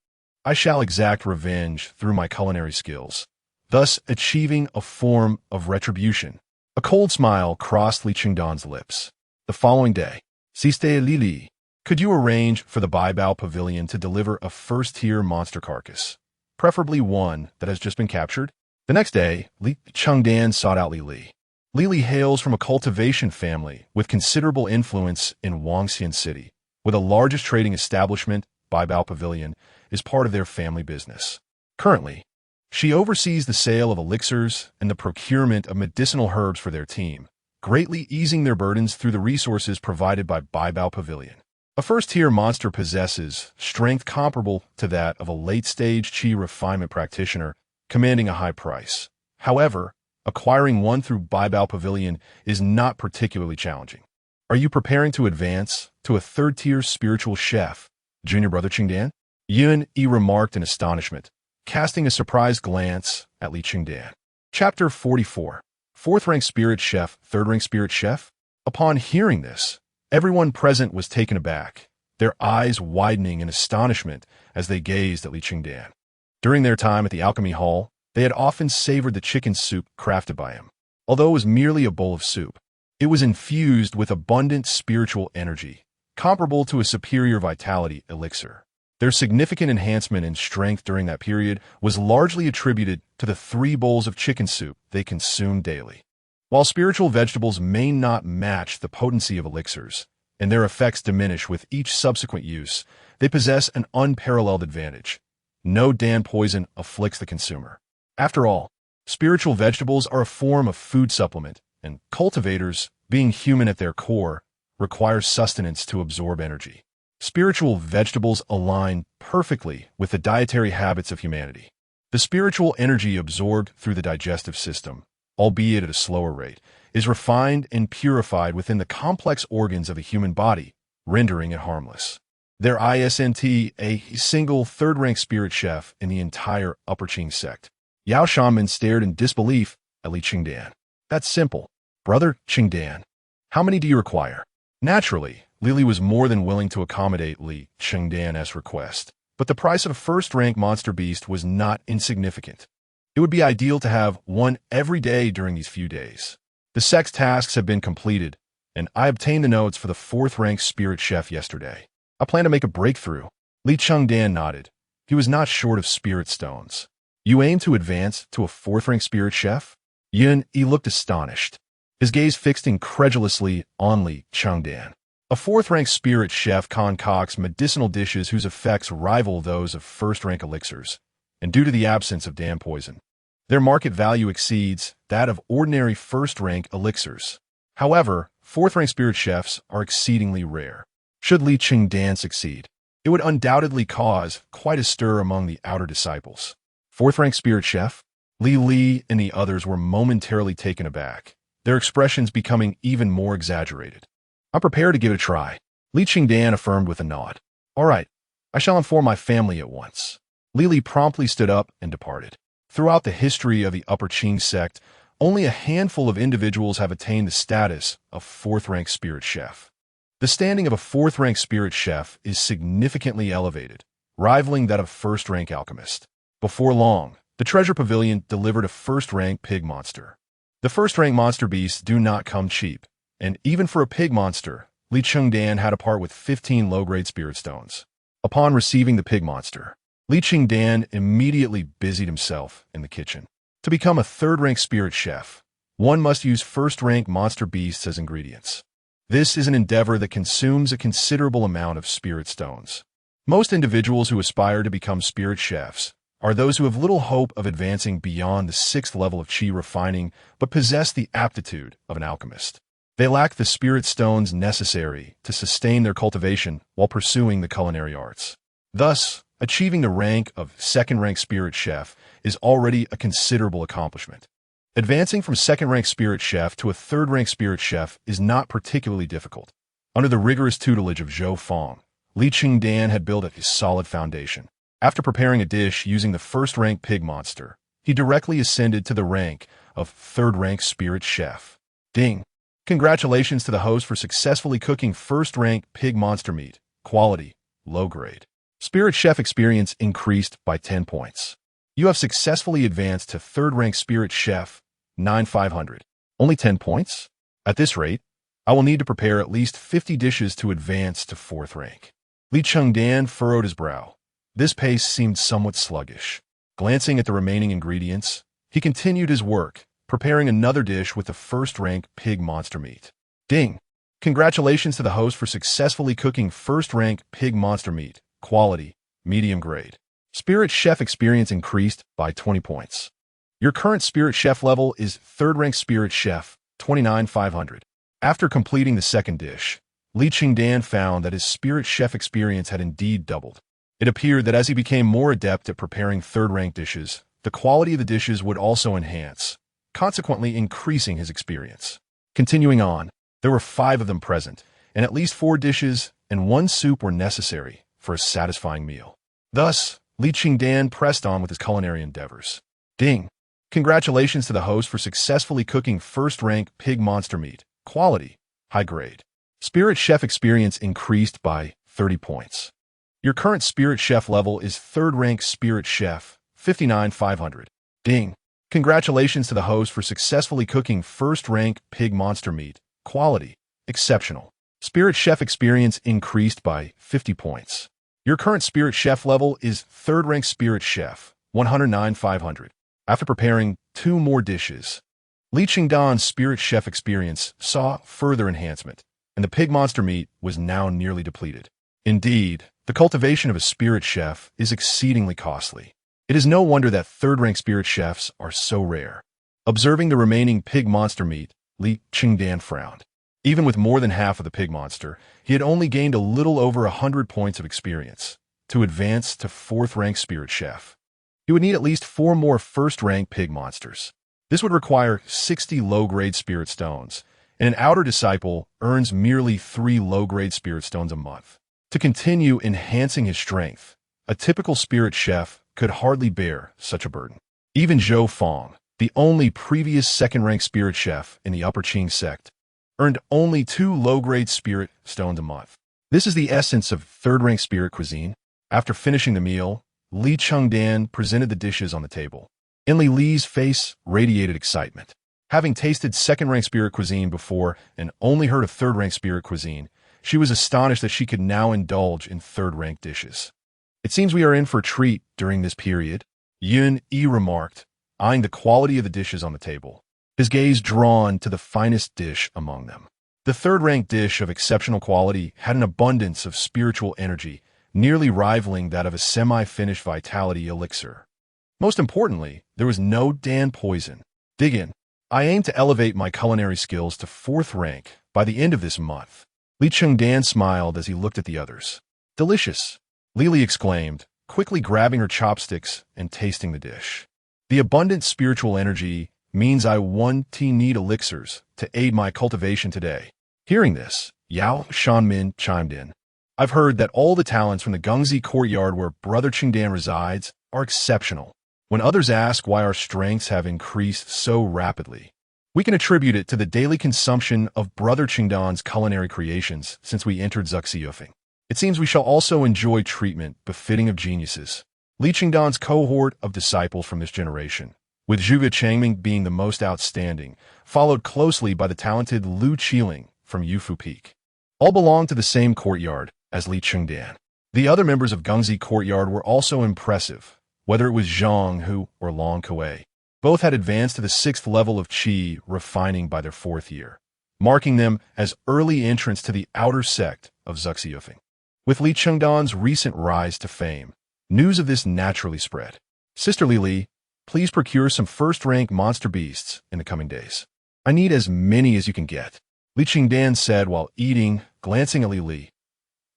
I shall exact revenge through my culinary skills, thus achieving a form of retribution. A cold smile crossed Li Chengdan's lips. The following day, Siste Li, could you arrange for the Baibao Pavilion to deliver a first-tier monster carcass, preferably one that has just been captured? The next day, Li Chengdan sought out Li. Li hails from a cultivation family with considerable influence in Wangxian City, where the largest trading establishment, Baibao Pavilion, is part of their family business. Currently, she oversees the sale of elixirs and the procurement of medicinal herbs for their team, greatly easing their burdens through the resources provided by Baibao Pavilion. A first-tier monster possesses strength comparable to that of a late-stage Qi Refinement practitioner, commanding a high price. However, acquiring one through Baibao Pavilion is not particularly challenging. Are you preparing to advance to a third-tier spiritual chef, junior brother Chengdan? Yun Yi remarked in astonishment, casting a surprised glance at Li Chengdan. Chapter 44. Fourth-rank spirit chef, third-rank spirit chef? Upon hearing this, everyone present was taken aback, their eyes widening in astonishment as they gazed at Li Chengdan. During their time at the alchemy hall, they had often savored the chicken soup crafted by him. Although it was merely a bowl of soup, it was infused with abundant spiritual energy, comparable to a superior vitality elixir. Their significant enhancement in strength during that period was largely attributed to the 3 bowls of chicken soup they consumed daily. While spiritual vegetables may not match the potency of elixirs, and their effects diminish with each subsequent use, they possess an unparalleled advantage. No Dan poison afflicts the consumer. After all, spiritual vegetables are a form of food supplement, and cultivators, being human at their core, require sustenance to absorb energy. Spiritual vegetables align perfectly with the dietary habits of humanity. The spiritual energy absorbed through the digestive system, albeit at a slower rate, is refined and purified within the complex organs of the human body, rendering it harmless. There isn't a single third-rank spirit chef in the entire Upper Qing sect. Yao Shanmen stared in disbelief at Li Chengdan. That's simple. Brother Chengdan, how many do you require? Naturally, Li was more than willing to accommodate Li Chengdan's request, but the price of a first-rank monster beast was not insignificant. It would be ideal to have one every day during these few days. The sect's tasks have been completed, and I obtained the notes for the fourth-rank spirit chef yesterday. I plan to make a breakthrough. Li Chengdan nodded. He was not short of spirit stones. You aim to advance to a fourth-rank spirit chef? Yun Yi looked astonished, his gaze fixed incredulously on Li Chengdan. A fourth-rank spirit chef concocts medicinal dishes whose effects rival those of first-rank elixirs, and due to the absence of Dan poison, their market value exceeds that of ordinary first-rank elixirs. However, fourth-rank spirit chefs are exceedingly rare. Should Li Chengdan succeed, it would undoubtedly cause quite a stir among the outer disciples. Fourth-rank spirit chef? Li and the others were momentarily taken aback, their expressions becoming even more exaggerated. I'm prepared to give it a try, Li Chengdan affirmed with a nod. All right, I shall inform my family at once. Li promptly stood up and departed. Throughout the history of the Upper Qing sect, only a handful of individuals have attained the status of fourth-rank spirit chef. The standing of a fourth-rank spirit chef is significantly elevated, rivaling that of first-rank alchemist. Before long, the Treasure Pavilion delivered a first-rank pig monster. The first-rank monster beasts do not come cheap, and even for a pig monster, Li Chengdan had to part with 15 low-grade spirit stones. Upon receiving the pig monster, Li Chengdan immediately busied himself in the kitchen. To become a third-rank spirit chef, one must use first-rank monster beasts as ingredients. This is an endeavor that consumes a considerable amount of spirit stones. Most individuals who aspire to become spirit chefs are those who have little hope of advancing beyond the 6th level of Qi refining but possess the aptitude of an alchemist. They lack the spirit stones necessary to sustain their cultivation while pursuing the culinary arts. Thus, achieving the rank of second-rank spirit chef is already a considerable accomplishment. Advancing from second-rank spirit chef to a third-rank spirit chef is not particularly difficult. Under the rigorous tutelage of Zhou Fong, Li Chengdan had built a solid foundation. After preparing a dish using the first-rank pig monster, he directly ascended to the rank of third-rank spirit chef. Ding! Congratulations to the host for successfully cooking first-rank pig monster meat. Quality, low grade. Spirit chef experience increased by 10 points. You have successfully advanced to third-rank spirit chef, 9,500. Only 10 points? At this rate, I will need to prepare at least 50 dishes to advance to fourth rank. Li Chengdan furrowed his brow. This pace seemed somewhat sluggish. Glancing at the remaining ingredients, he continued his work, preparing another dish with the first-rank pig monster meat. Ding! Congratulations to the host for successfully cooking first-rank pig monster meat. Quality, medium grade. Spirit chef experience increased by 20 points. Your current spirit chef level is third-rank spirit chef, 29,500. After completing the second dish, Li Chengdan found that his spirit chef experience had indeed doubled. It appeared that as he became more adept at preparing third-rank dishes, the quality of the dishes would also enhance, consequently increasing his experience. Continuing on, there were 5 of them present, and at least 4 dishes and 1 soup were necessary for a satisfying meal. Thus, Li Chengdan pressed on with his culinary endeavors. Ding! Congratulations to the host for successfully cooking first-rank pig monster meat. Quality, high grade. Spirit chef experience increased by 30 points. Your current spirit chef level is third-rank spirit chef, 59,500. Ding! Congratulations to the host for successfully cooking first-rank pig monster meat. Quality, exceptional. Spirit chef experience increased by 50 points. Your current spirit chef level is third-rank spirit chef, 109,500. After preparing 2 more dishes, Li Chengdan's spirit chef experience saw further enhancement, and the pig monster meat was now nearly depleted. Indeed, the cultivation of a spirit chef is exceedingly costly. It is no wonder that third-rank spirit chefs are so rare. Observing the remaining pig monster meat, Li Chengdan frowned. Even with more than half of the pig monster, he had only gained a little over 100 points of experience to advance to fourth-rank spirit chef. He would need at least 4 more first-rank pig monsters. This would require 60 low-grade spirit stones, and an outer disciple earns merely 3 low-grade spirit stones a month. To continue enhancing his strength, a typical spirit chef could hardly bear such a burden. Even Zhou Fong, the only previous second-rank spirit chef in the Upper Qing sect, earned only 2 low-grade spirit stones a month. This is the essence of third-rank spirit cuisine. After finishing the meal, Li Chengdan presented the dishes on the table. Enli Li's face radiated excitement. Having tasted second-rank spirit cuisine before and only heard of third-rank spirit cuisine, she was astonished that she could now indulge in third-rank dishes. It seems we are in for a treat during this period, Yun Yi remarked, eyeing the quality of the dishes on the table, his gaze drawn to the finest dish among them. The third-rank dish of exceptional quality had an abundance of spiritual energy, nearly rivaling that of a semi-finished vitality elixir. Most importantly, there was no Dan poison. Dig in. I aim to elevate my culinary skills to 4th rank by the end of this month. Li Chengdan smiled as he looked at the others. Delicious, Li exclaimed, quickly grabbing her chopsticks and tasting the dish. The abundant spiritual energy means I need elixirs to aid my cultivation today. Hearing this, Yao Shanmin chimed in. I've heard that all the talents from the Gungzi courtyard where Brother Chengdan resides are exceptional. When others ask why our strengths have increased so rapidly, we can attribute it to the daily consumption of Brother Chengdan's culinary creations since we entered Xuxiufeng. It seems we shall also enjoy treatment befitting of geniuses. Li Chengdan's cohort of disciples from this generation, with Zhuge Changming being the most outstanding, followed closely by the talented Lu Qiling from Yufu Peak. All belong to the same courtyard as Li Chengdan. The other members of Gungzi courtyard were also impressive, whether it was Zhang Hu or Long Kuei. Both had advanced to the 6th level of Qi Refining by their 4th year, marking them as early entrants to the outer sect of Xuxiufeng. With Li Chengdan's recent rise to fame, news of this naturally spread. Sister Li, please procure some first-rank monster beasts in the coming days. I need as many as you can get, Li Chengdan said while eating, glancing at Li.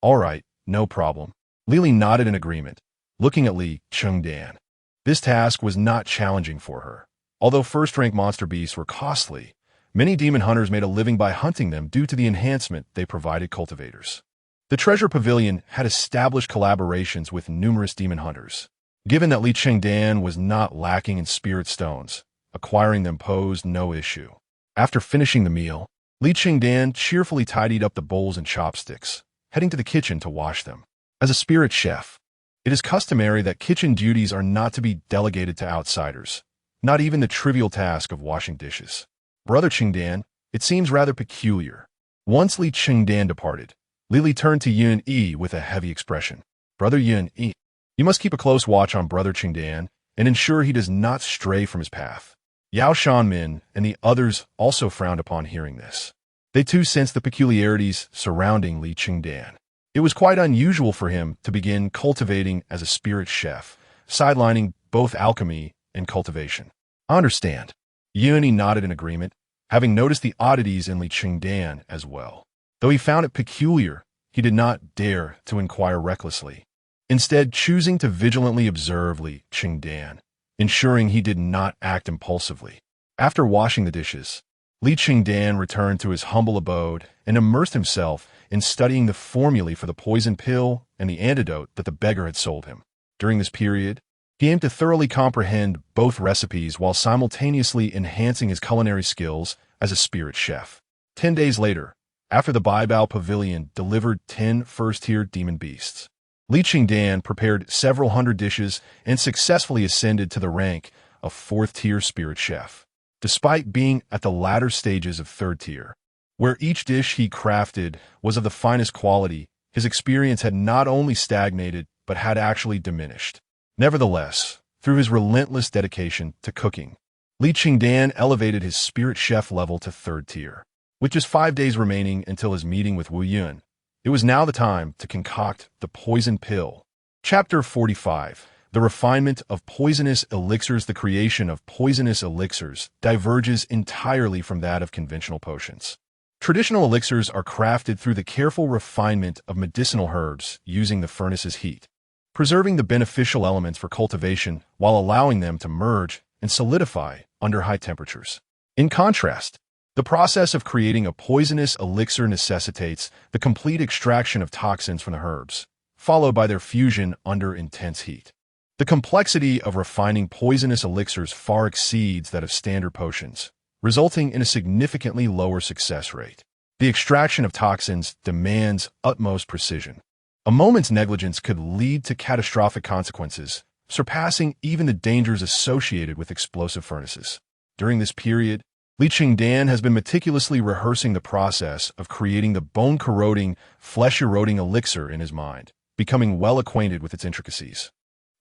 All right, no problem. Li nodded in agreement, looking at Li Chengdan. This task was not challenging for her. Although first-rank monster beasts were costly, many demon hunters made a living by hunting them due to the enhancement they provided cultivators. The Treasure Pavilion had established collaborations with numerous demon hunters. Given that Li Chengdan was not lacking in spirit stones, acquiring them posed no issue. After finishing the meal, Li Chengdan cheerfully tidied up the bowls and chopsticks, heading to the kitchen to wash them. As a spirit chef, it is customary that kitchen duties are not to be delegated to outsiders, not even the trivial task of washing dishes. Brother Chengdan, it seems rather peculiar. Once Li Chengdan departed, Li turned to Yun Yi with a heavy expression. Brother Yun Yi, you must keep a close watch on Brother Chengdan and ensure he does not stray from his path. Yao Shanmin and the others also frowned upon hearing this. They too sensed the peculiarities surrounding Li Chengdan. It was quite unusual for him to begin cultivating as a spirit chef, sidelining both alchemy and cultivation. I understand. Yun Yi nodded in agreement, having noticed the oddities in Li Chengdan as well. Though he found it peculiar, he did not dare to inquire recklessly, instead choosing to vigilantly observe Li Chengdan, ensuring he did not act impulsively. After washing the dishes, Li Chengdan returned to his humble abode and immersed himself in studying the formulae for the poison pill and the antidote that the beggar had sold him. During this period, he aimed to thoroughly comprehend both recipes while simultaneously enhancing his culinary skills as a spirit chef. 10 days later, after the Baibao Pavilion delivered 10 first-tier demon beasts, Li Chengdan prepared several hundred dishes and successfully ascended to the rank of 4th-tier spirit chef. Despite being at the latter stages of 3rd tier, where each dish he crafted was of the finest quality, his experience had not only stagnated but had actually diminished. Nevertheless, through his relentless dedication to cooking, Li Chengdan elevated his spirit chef level to 3rd tier. With just 5 days remaining until his meeting with Wu Yun, it was now the time to concoct the poison pill. Chapter 45. The refinement of poisonous elixirs. The creation of poisonous elixirs diverges entirely from that of conventional potions. Traditional elixirs are crafted through the careful refinement of medicinal herbs using the furnace's heat, preserving the beneficial elements for cultivation while allowing them to merge and solidify under high temperatures. In contrast, the process of creating a poisonous elixir necessitates the complete extraction of toxins from the herbs, followed by their fusion under intense heat. The complexity of refining poisonous elixirs far exceeds that of standard potions, resulting in a significantly lower success rate. The extraction of toxins demands utmost precision. A moment's negligence could lead to catastrophic consequences, surpassing even the dangers associated with explosive furnaces. During this period, Li Chengdan has been meticulously rehearsing the process of creating the bone-corroding, flesh-eroding elixir in his mind, becoming well acquainted with its intricacies.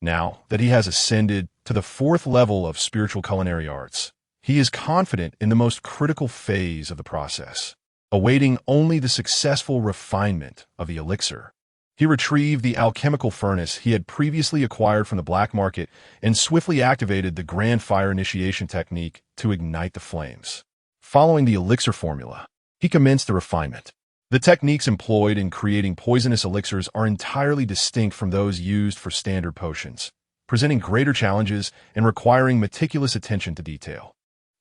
Now that he has ascended to the 4th level of spiritual culinary arts, he is confident in the most critical phase of the process, awaiting only the successful refinement of the elixir. He retrieved the alchemical furnace he had previously acquired from the black market and swiftly activated the grand fire initiation technique to ignite the flames. Following the elixir formula, he commenced the refinement. The techniques employed in creating poisonous elixirs are entirely distinct from those used for standard potions, presenting greater challenges and requiring meticulous attention to detail.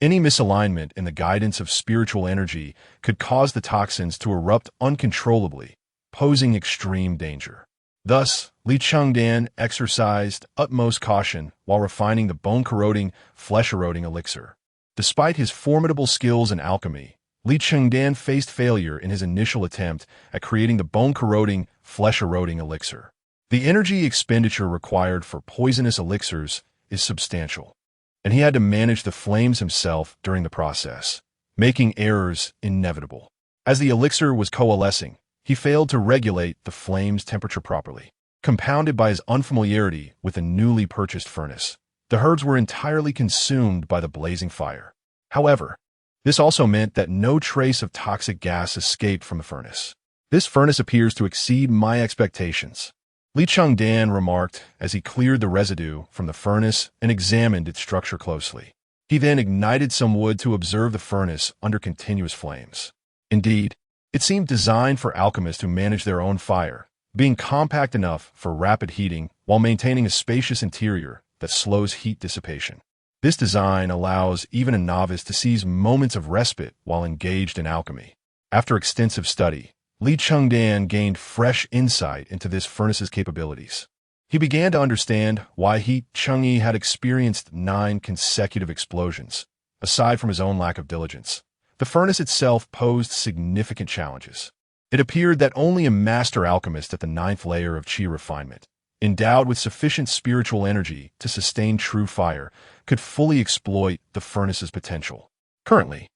Any misalignment in the guidance of spiritual energy could cause the toxins to erupt uncontrollably, posing extreme danger. Thus, Li Chengdan exercised utmost caution while refining the bone-corroding, flesh-eroding elixir. Despite his formidable skills in alchemy, Li Chengdan faced failure in his initial attempt at creating the bone-corroding, flesh-eroding elixir. The energy expenditure required for poisonous elixirs is substantial, and he had to manage the flames himself during the process, making errors inevitable. As the elixir was coalescing, he failed to regulate the flame's temperature properly. Compounded by his unfamiliarity with a newly purchased furnace, the herbs were entirely consumed by the blazing fire. However, this also meant that no trace of toxic gas escaped from the furnace. This furnace appears to exceed my expectations, Li Chengdan remarked as he cleared the residue from the furnace and examined its structure closely. He then ignited some wood to observe the furnace under continuous flames. Indeed, it seemed designed for alchemists who manage their own fire, being compact enough for rapid heating while maintaining a spacious interior that slows heat dissipation. This design allows even a novice to seize moments of respite while engaged in alchemy. After extensive study, Li Chengdan gained fresh insight into this furnace's capabilities. He began to understand why Li Chengdan had experienced 9 consecutive explosions. Aside from his own lack of diligence, the furnace itself posed significant challenges. It appeared that only a master alchemist at the 9th layer of Qi Refinement, endowed with sufficient spiritual energy to sustain true fire, could fully exploit the furnace's potential. Currently,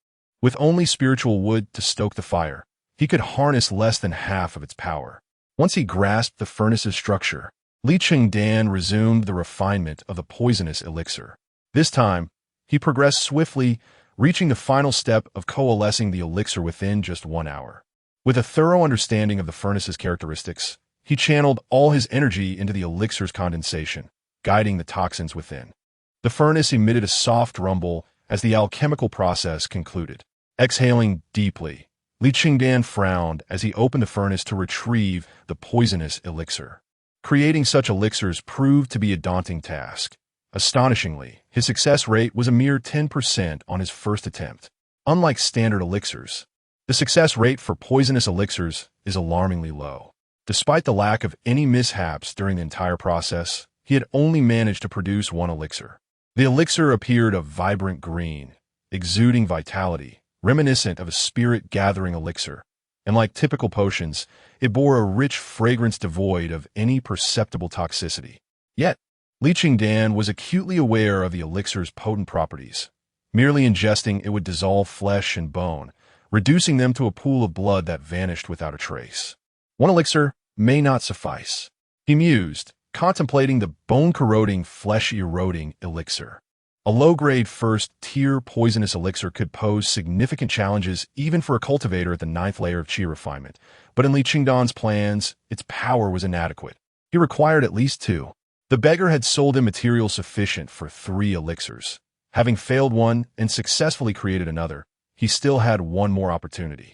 with only spiritual wood to stoke the fire, he could harness less than half of its power. Once he grasped the furnace's structure, Li Chengdan resumed the refinement of the poisonous elixir. This time, he progressed swiftly, reaching the final step of coalescing the elixir within just 1 hour. With a thorough understanding of the furnace's characteristics, he channeled all his energy into the elixir's condensation, guiding the toxins within. The furnace emitted a soft rumble as the alchemical process concluded. Exhaling deeply, Li Chengdan frowned as he opened the furnace to retrieve the poisonous elixir. Creating such elixirs proved to be a daunting task. Astonishingly, his success rate was a mere 10% on his first attempt. Unlike standard elixirs, the success rate for poisonous elixirs is alarmingly low. Despite the lack of any mishaps during the entire process, he had only managed to produce 1 elixir. The elixir appeared a vibrant green, exuding vitality, reminiscent of a spirit-gathering elixir, and like typical potions, it bore a rich fragrance devoid of any perceptible toxicity. Yet, Li Chengdan was acutely aware of the elixir's potent properties. Merely ingesting it would dissolve flesh and bone, reducing them to a pool of blood that vanished without a trace. 1 elixir may not suffice, he mused, contemplating the bone-corroding, flesh-eroding elixir. A low-grade first-tier poisonous elixir could pose significant challenges even for a cultivator at the 9th layer of Qi Refinement, but in Li Chengdan's plans, its power was inadequate. He required at least 2. The beggar had sold him material sufficient for 3 elixirs. Having failed one and successfully created another, he still had 1 more opportunity.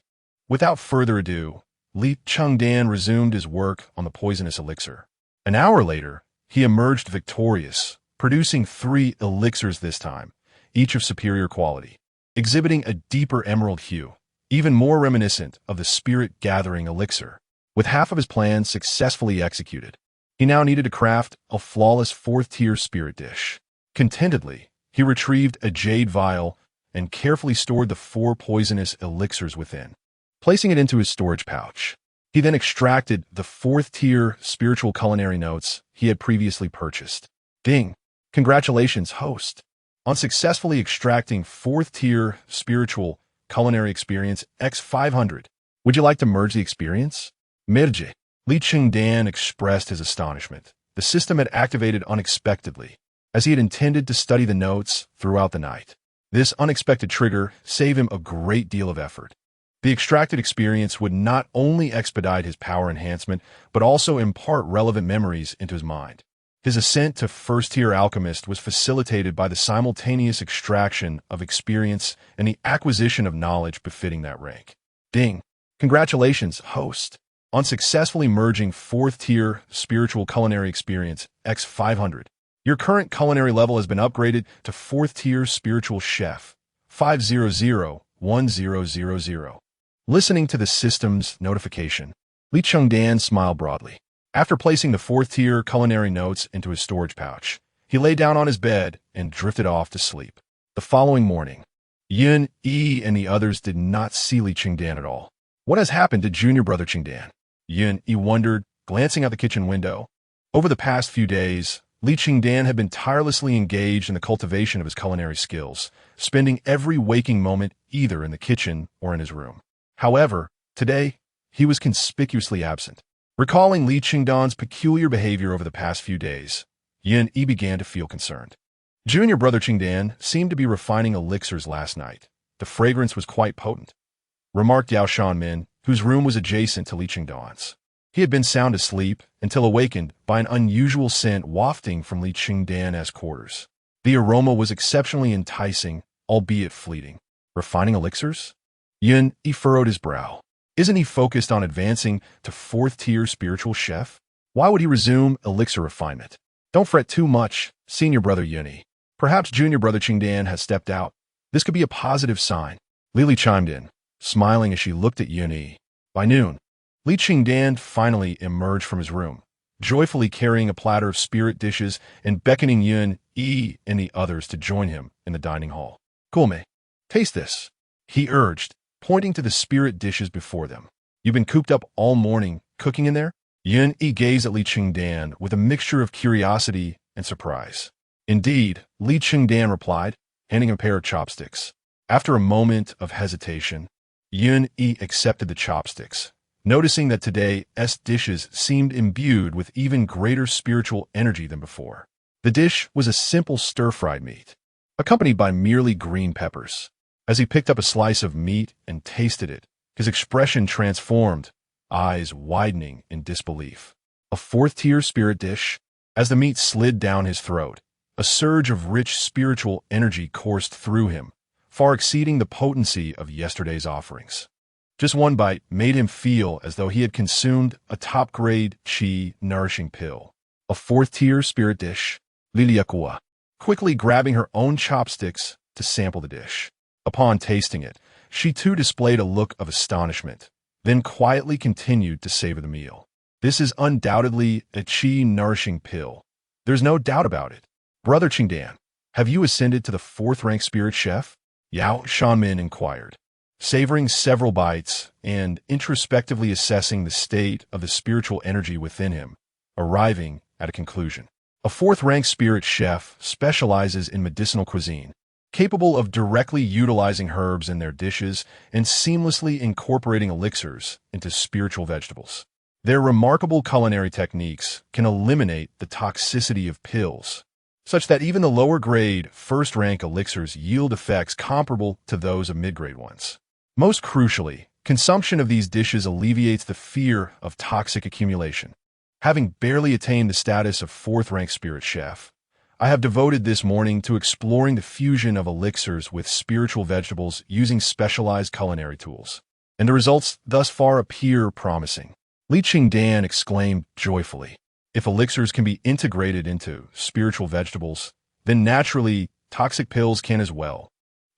Without further ado, Li Chengdan resumed his work on the poisonous elixir. An hour later, he emerged victorious, producing 3 elixirs this time, each of superior quality, exhibiting a deeper emerald hue, even more reminiscent of the spirit-gathering elixir. With half of his plan successfully executed, he now needed to craft a flawless 4th-tier spirit dish. Contentedly, he retrieved a jade vial and carefully stored the 4 poisonous elixirs within, placing it into his storage pouch. He then extracted the 4th-tier spiritual culinary notes he had previously purchased. Ding! Congratulations, host, on successfully extracting 4th-tier spiritual culinary experience X500. Would you like to merge the experience? Merge. Li Chengdan expressed his astonishment. The system had activated unexpectedly, as he had intended to study the notes throughout the night. This unexpected trigger saved him a great deal of effort. The extracted experience would not only expedite his power enhancement, but also impart relevant memories into his mind. His ascent to first-tier alchemist was facilitated by the simultaneous extraction of experience and the acquisition of knowledge befitting that rank. Ding! Congratulations, host, on successfully merging 4th-tier spiritual culinary experience X500. Your current culinary level has been upgraded to 4th-tier spiritual chef 5001000. Listening to the system's notification, Li Chengdan smiled broadly. After placing the 4th-tier culinary notes into his storage pouch, he lay down on his bed and drifted off to sleep. The following morning, Yun Yi and the others did not see Li Chengdan at all. What has happened to junior brother Chengdan? Yun Yi wondered, glancing out the kitchen window. Over the past few days, Li Chengdan had been tirelessly engaged in the cultivation of his culinary skills, spending every waking moment either in the kitchen or in his room. However, today, he was conspicuously absent. Recalling Li Chengdan's peculiar behavior over the past few days, Yun Yi began to feel concerned. Junior brother Chengdan seemed to be refining elixirs last night. The fragrance was quite potent, remarked Yao Shanmin, whose room was adjacent to Li Chengdan's. He had been sound asleep until awakened by an unusual scent wafting from Li Chengdan's quarters. The aroma was exceptionally enticing, albeit fleeting. Refining elixirs? Yun Yi furrowed his brow. Isn't he focused on advancing to 4th-tier spiritual chef? Why would he resume elixir refinement? Don't fret too much, senior brother Yun Yi. Perhaps junior brother Chengdan has stepped out. This could be a positive sign. Lily chimed in, smiling as she looked at Yun Yi. By noon, Li Chengdan finally emerged from his room, joyfully carrying a platter of spirit dishes and beckoning Yun, Yi, and the others to join him in the dining hall. "Gulme, taste this," he urged, pointing to the spirit dishes before them. "You've been cooped up all morning, cooking in there?" Yun Yi gazed at Li Chengdan with a mixture of curiosity and surprise. "Indeed," Li Chengdan replied, handing him a pair of chopsticks. After a moment of hesitation, Yun Yi accepted the chopsticks, noticing that today's dishes seemed imbued with even greater spiritual energy than before. The dish was a simple stir-fried meat, accompanied by merely green peppers. As he picked up a slice of meat and tasted it, his expression transformed, eyes widening in disbelief. A fourth-tier spirit dish? As the meat slid down his throat, a surge of rich spiritual energy coursed through him, far exceeding the potency of yesterday's offerings. Just one bite made him feel as though he had consumed a top-grade Qi nourishing pill. A fourth-tier spirit dish? Liliakua, quickly grabbing her own chopsticks to sample the dish. Upon tasting it, she too displayed a look of astonishment, then quietly continued to savor the meal. "This is undoubtedly a Qi nourishing pill. There's no doubt about it. Brother Chengdan, have you ascended to the fourth-rank spirit chef?" Yao Shanmin inquired, savoring several bites and introspectively assessing the state of the spiritual energy within him, arriving at a conclusion. A fourth-rank spirit chef specializes in medicinal cuisine, capable of directly utilizing herbs in their dishes and seamlessly incorporating elixirs into spiritual vegetables. Their remarkable culinary techniques can eliminate the toxicity of pills, such that even the lower-grade, first-rank elixirs yield effects comparable to those of mid-grade ones. Most crucially, consumption of these dishes alleviates the fear of toxic accumulation. Having barely attained the status of fourth-rank spirit chef, I have devoted this morning to exploring the fusion of elixirs with spiritual vegetables using specialized culinary tools, and the results thus far appear promising. Li Chengdan exclaimed joyfully. If elixirs can be integrated into spiritual vegetables, then naturally toxic pills can as well.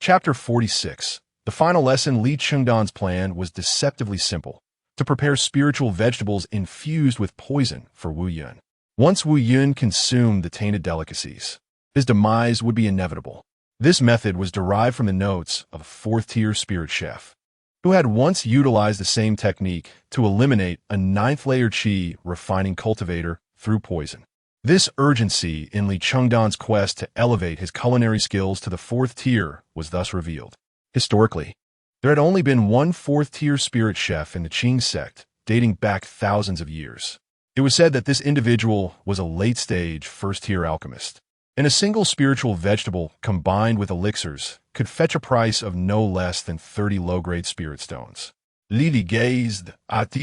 Chapter 46. The final lesson. Li Chengdan's plan was deceptively simple: to prepare spiritual vegetables infused with poison for Wu Yun. Once Wu Yun consumed the tainted delicacies, his demise would be inevitable. This method was derived from the notes of a fourth-tier spirit chef, who had once utilized the same technique to eliminate a ninth-layer Qi refining cultivator through poison. This urgency in Li Chengdan's quest to elevate his culinary skills to the fourth tier was thus revealed. Historically, there had only been one fourth-tier spirit chef in the Qi sect, dating back thousands of years. It was said that this individual was a late-stage first-tier alchemist, and a single spiritual vegetable combined with elixirs could fetch a price of no less than 30 low-grade spirit stones. Li gazed at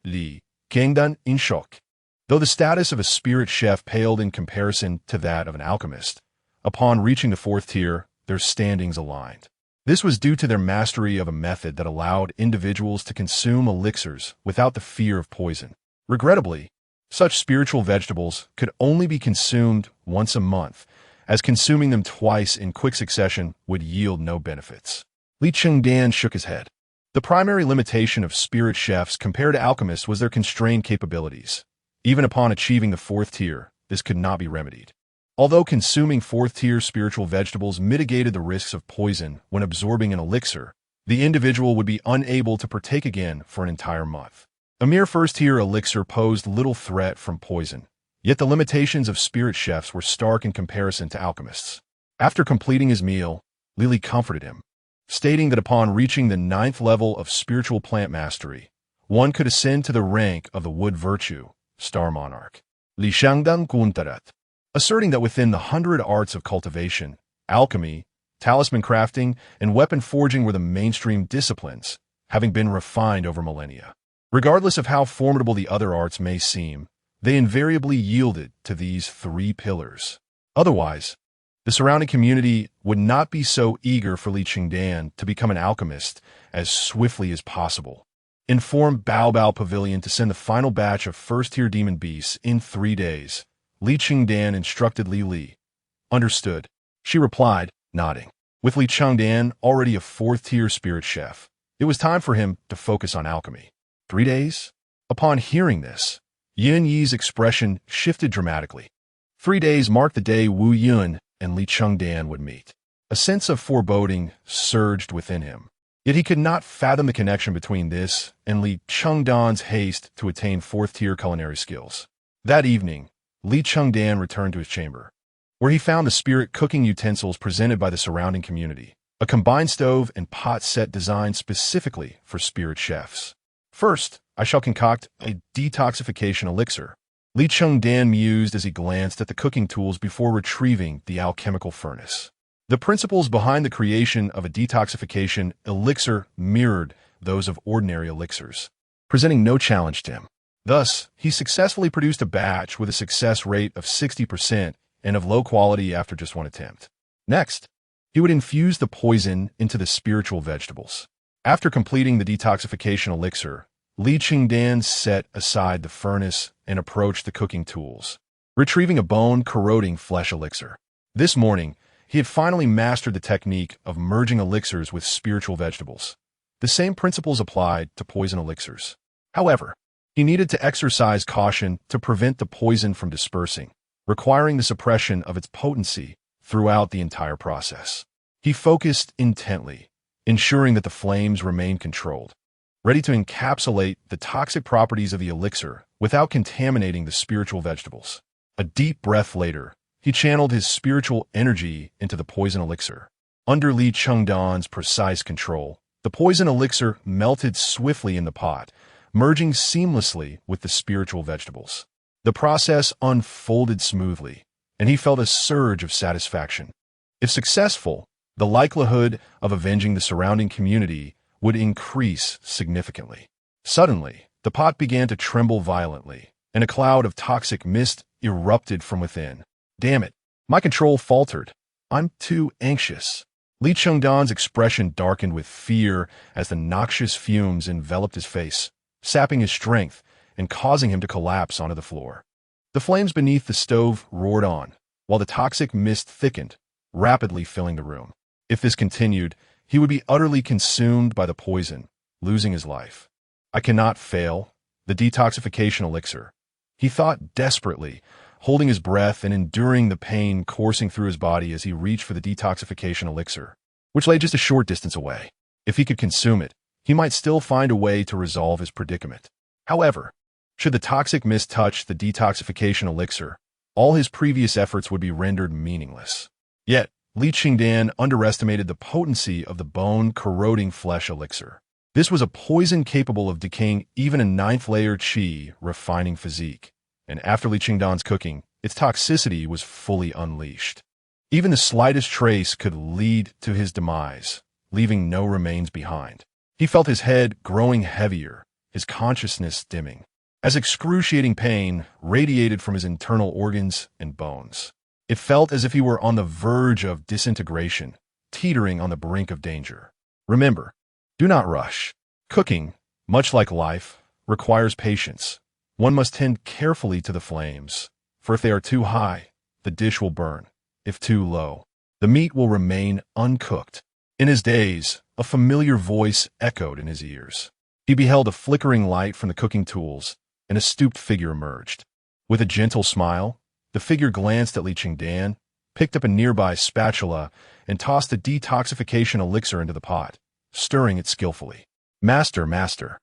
Li Chengdan in shock. Though the status of a spirit chef paled in comparison to that of an alchemist, upon reaching the fourth tier, their standings aligned. This was due to their mastery of a method that allowed individuals to consume elixirs without the fear of poison. Regrettably, such spiritual vegetables could only be consumed once a month, as consuming them twice in quick succession would yield no benefits. Li Chengdan shook his head. The primary limitation of spirit chefs compared to alchemists was their constrained capabilities. Even upon achieving the fourth tier, this could not be remedied. Although consuming fourth-tier spiritual vegetables mitigated the risks of poison when absorbing an elixir, the individual would be unable to partake again for an entire month. A mere first-tier elixir posed little threat from poison, yet the limitations of spirit chefs were stark in comparison to alchemists. After completing his meal, Li comforted him, stating that upon reaching the 9th level of spiritual plant mastery, one could ascend to the rank of the wood virtue, Star Monarch. Li Chengdan Guntarat, asserting that within the 100 arts of cultivation, alchemy, talisman crafting, and weapon forging were the mainstream disciplines, having been refined over millennia. Regardless of how formidable the other arts may seem, they invariably yielded to these 3 pillars. Otherwise, the surrounding community would not be so eager for Li Chengdan to become an alchemist as swiftly as possible. Inform Bao Pavilion to send the final batch of first-tier demon beasts in 3 days. Li Chengdan instructed Li. Understood, she replied, nodding. With Li Chengdan already a fourth-tier spirit chef, it was time for him to focus on alchemy. 3 days? Upon hearing this, Yin Yi's expression shifted dramatically. 3 days marked the day Wu Yun and Li Chengdan would meet. A sense of foreboding surged within him. Yet he could not fathom the connection between this and Li Chengdan's haste to attain fourth-tier culinary skills. That evening, Li Chengdan returned to his chamber, where he found the spirit cooking utensils presented by the surrounding community, a combined stove and pot set designed specifically for spirit chefs. First, I shall concoct a detoxification elixir, Li Chengdan mused as he glanced at the cooking tools before retrieving the alchemical furnace. The principles behind the creation of a detoxification elixir mirrored those of ordinary elixirs, presenting no challenge to him. Thus, he successfully produced a batch with a success rate of 60% and of low quality after just one attempt. Next, he would infuse the poison into the spiritual vegetables. After completing the detoxification elixir, Li Chengdan set aside the furnace and approached the cooking tools, retrieving a bone-corroding flesh elixir. This morning, he had finally mastered the technique of merging elixirs with spiritual vegetables. The same principles applied to poison elixirs. However, he needed to exercise caution to prevent the poison from dispersing, requiring the suppression of its potency throughout the entire process. He focused intently, ensuring that the flames remained controlled, ready to encapsulate the toxic properties of the elixir without contaminating the spiritual vegetables. A deep breath later, he channeled his spiritual energy into the poison elixir. Under Li Chengdan's precise control, the poison elixir melted swiftly in the pot, merging seamlessly with the spiritual vegetables. The process unfolded smoothly, and he felt a surge of satisfaction. If successful, the likelihood of avenging the surrounding community would increase significantly. Suddenly, the pot began to tremble violently, and a cloud of toxic mist erupted from within. Damn it, my control faltered. I'm too anxious. Li Chengdan's expression darkened with fear as the noxious fumes enveloped his face, sapping his strength and causing him to collapse onto the floor. The flames beneath the stove roared on, while the toxic mist thickened, rapidly filling the room. If this continued, he would be utterly consumed by the poison, losing his life. I cannot fail. The detoxification elixir. He thought desperately, holding his breath and enduring the pain coursing through his body as he reached for the detoxification elixir, which lay just a short distance away. If he could consume it, he might still find a way to resolve his predicament. However, should the toxic mist touch the detoxification elixir, all his previous efforts would be rendered meaningless. Yet, Li Chengdan underestimated the potency of the bone-corroding flesh elixir. This was a poison capable of decaying even a 9th-layer Qi refining physique, and after Li Chengdan's cooking, its toxicity was fully unleashed. Even the slightest trace could lead to his demise, leaving no remains behind. He felt his head growing heavier, his consciousness dimming, as excruciating pain radiated from his internal organs and bones. It felt as if he were on the verge of disintegration, teetering on the brink of danger. Remember, do not rush. Cooking, much like life, requires patience. One must tend carefully to the flames, for if they are too high, the dish will burn. If too low, the meat will remain uncooked. In his daze, a familiar voice echoed in his ears. He beheld a flickering light from the cooking tools, and a stooped figure emerged. With a gentle smile, the figure glanced at Li Chengdan, picked up a nearby spatula, and tossed the detoxification elixir into the pot, stirring it skillfully. Master, master.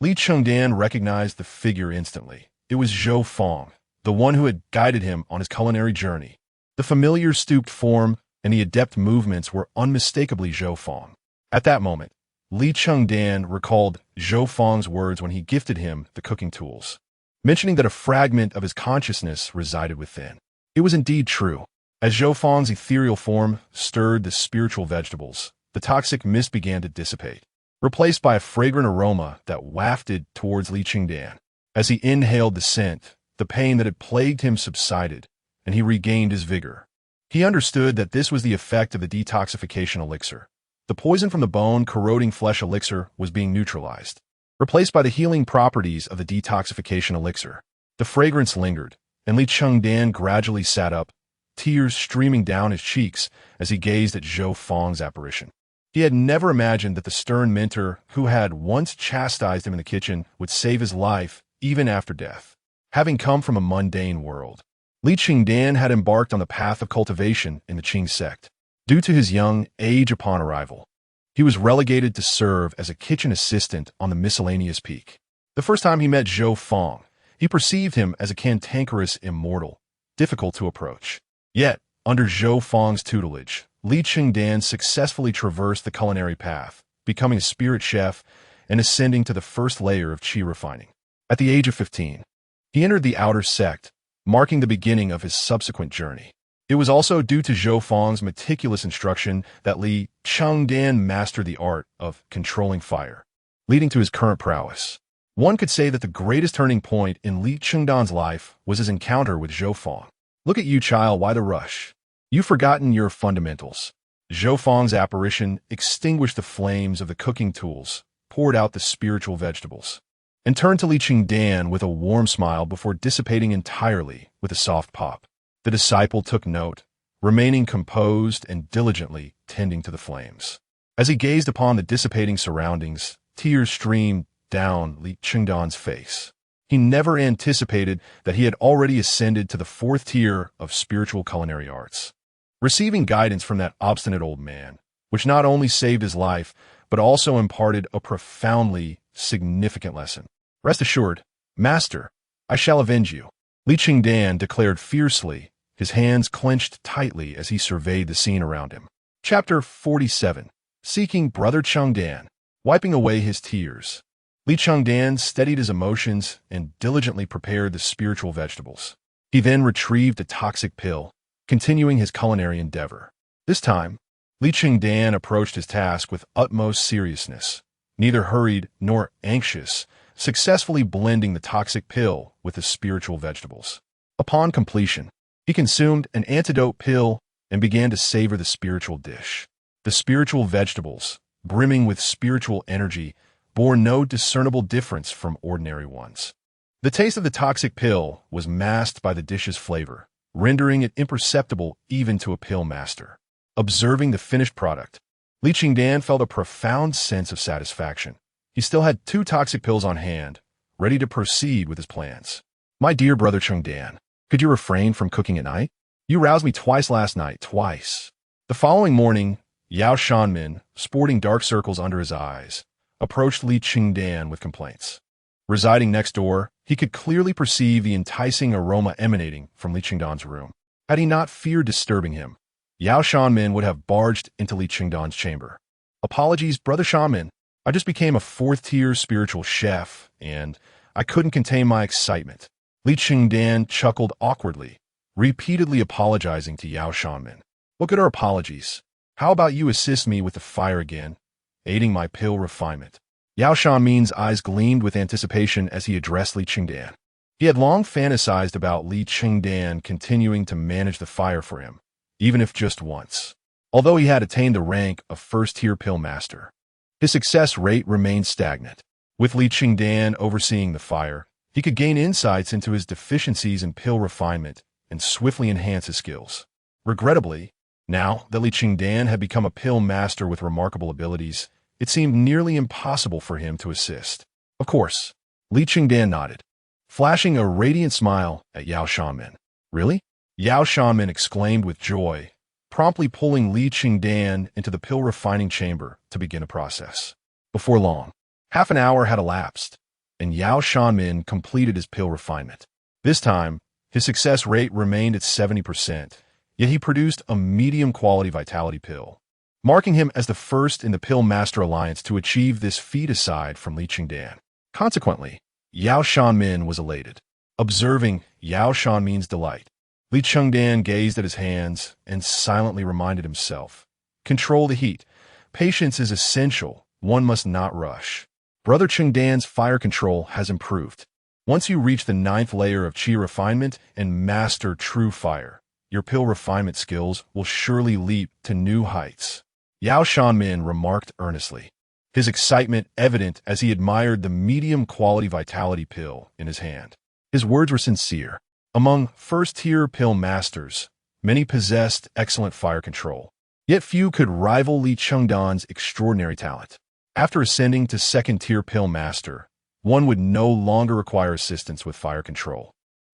Li Chengdan recognized the figure instantly. It was Zhou Fong, the one who had guided him on his culinary journey. The familiar stooped form and the adept movements were unmistakably Zhou Fong. At that moment, Li Chengdan recalled Zhou Fong's words when he gifted him the cooking tools, mentioning that a fragment of his consciousness resided within. It was indeed true. As Zhou Fong's ethereal form stirred the spiritual vegetables, the toxic mist began to dissipate, replaced by a fragrant aroma that wafted towards Li Chengdan. As he inhaled the scent, the pain that had plagued him subsided, and he regained his vigor. He understood that this was the effect of the detoxification elixir. The poison from the bone-corroding flesh elixir was being neutralized, replaced by the healing properties of the detoxification elixir. The fragrance lingered, and Li Chengdan gradually sat up, tears streaming down his cheeks as he gazed at Zhou Fong's apparition. He had never imagined that the stern mentor who had once chastised him in the kitchen would save his life even after death. Having come from a mundane world, Li Chengdan had embarked on the path of cultivation in the Qing sect. Due to his young age upon arrival, he was relegated to serve as a kitchen assistant on the miscellaneous peak. The first time he met Zhou Fong, he perceived him as a cantankerous immortal, difficult to approach. Yet, under Zhou Fong's tutelage, Li Chengdan successfully traversed the culinary path, becoming a spirit chef and ascending to the first layer of Qi Refining. At the age of 15, he entered the outer sect, marking the beginning of his subsequent journey. It was also due to Zhou Fong's meticulous instruction that Li Chengdan mastered the art of controlling fire, leading to his current prowess. One could say that the greatest turning point in Li Chengdan's life was his encounter with Zhou Fong. Look at you, child, why the rush? You've forgotten your fundamentals. Zhou Fong's apparition extinguished the flames of the cooking tools, poured out the spiritual vegetables, and turned to Li Chengdan with a warm smile before dissipating entirely with a soft pop. The disciple took note, remaining composed and diligently tending to the flames. As he gazed upon the dissipating surroundings, tears streamed down Li Chengdan's face. He never anticipated that he had already ascended to the fourth tier of spiritual culinary arts. Receiving guidance from that obstinate old man, which not only saved his life, but also imparted a profoundly significant lesson. Rest assured, Master, I shall avenge you, Li Chengdan declared fiercely, his hands clenched tightly as he surveyed the scene around him. Chapter 47. Seeking Brother Chengdan. Wiping away his tears, Li Chengdan steadied his emotions and diligently prepared the spiritual vegetables. He then retrieved a toxic pill, continuing his culinary endeavor. This time, Li Chengdan approached his task with utmost seriousness, neither hurried nor anxious, successfully blending the toxic pill with the spiritual vegetables. Upon completion, he consumed an antidote pill and began to savor the spiritual dish. The spiritual vegetables, brimming with spiritual energy, bore no discernible difference from ordinary ones. The taste of the toxic pill was masked by the dish's flavor, rendering it imperceptible even to a pill master. Observing the finished product, Li Chengdan felt a profound sense of satisfaction. He still had 2 toxic pills on hand, ready to proceed with his plans. My dear brother Chengdan, could you refrain from cooking at night? You roused me twice last night, twice. The following morning, Yao Shanmin, sporting dark circles under his eyes, approached Li Chengdan with complaints. Residing next door, he could clearly perceive the enticing aroma emanating from Li Chengdan's room. Had he not feared disturbing him, Yao Shanmin would have barged into Li Chengdan's chamber. Apologies, Brother Shanmin. I just became a 4th-tier spiritual chef, and I couldn't contain my excitement. Li Chengdan chuckled awkwardly, repeatedly apologizing to Yao Shanmin. What good are apologies? How about you assist me with the fire again, aiding my pill refinement? Yao Shanmin's eyes gleamed with anticipation as he addressed Li Chengdan. He had long fantasized about Li Chengdan continuing to manage the fire for him, even if just once. Although he had attained the rank of 1st-tier pill master, his success rate remained stagnant. With Li Chengdan overseeing the fire, he could gain insights into his deficiencies in pill refinement and swiftly enhance his skills. Regrettably, now that Li Chengdan had become a pill master with remarkable abilities, it seemed nearly impossible for him to assist. Of course, Li Chengdan nodded, flashing a radiant smile at Yao Shanmin. Really? Yao Shanmin exclaimed with joy, promptly pulling Li Chengdan into the pill refining chamber to begin a process. Before long, half an hour had elapsed, and Yao Shanmin completed his pill refinement. This time, his success rate remained at 70%, yet he produced a medium-quality vitality pill, marking him as the first in the Pill Master Alliance to achieve this feat aside from Li Chengdan. Consequently, Yao Shanmin was elated. Observing Yao Shanmin's delight, Li Chengdan gazed at his hands and silently reminded himself, control the heat. Patience is essential. One must not rush. Brother Chengdan's fire control has improved. Once you reach the 9th layer of Qi Refinement and master true fire, your pill refinement skills will surely leap to new heights. Yao Shanmin remarked earnestly, his excitement evident as he admired the medium-quality vitality pill in his hand. His words were sincere. Among 1st-tier pill masters, many possessed excellent fire control, yet few could rival Li Chengdan's extraordinary talent. After ascending to 2nd-tier pill master, one would no longer require assistance with fire control.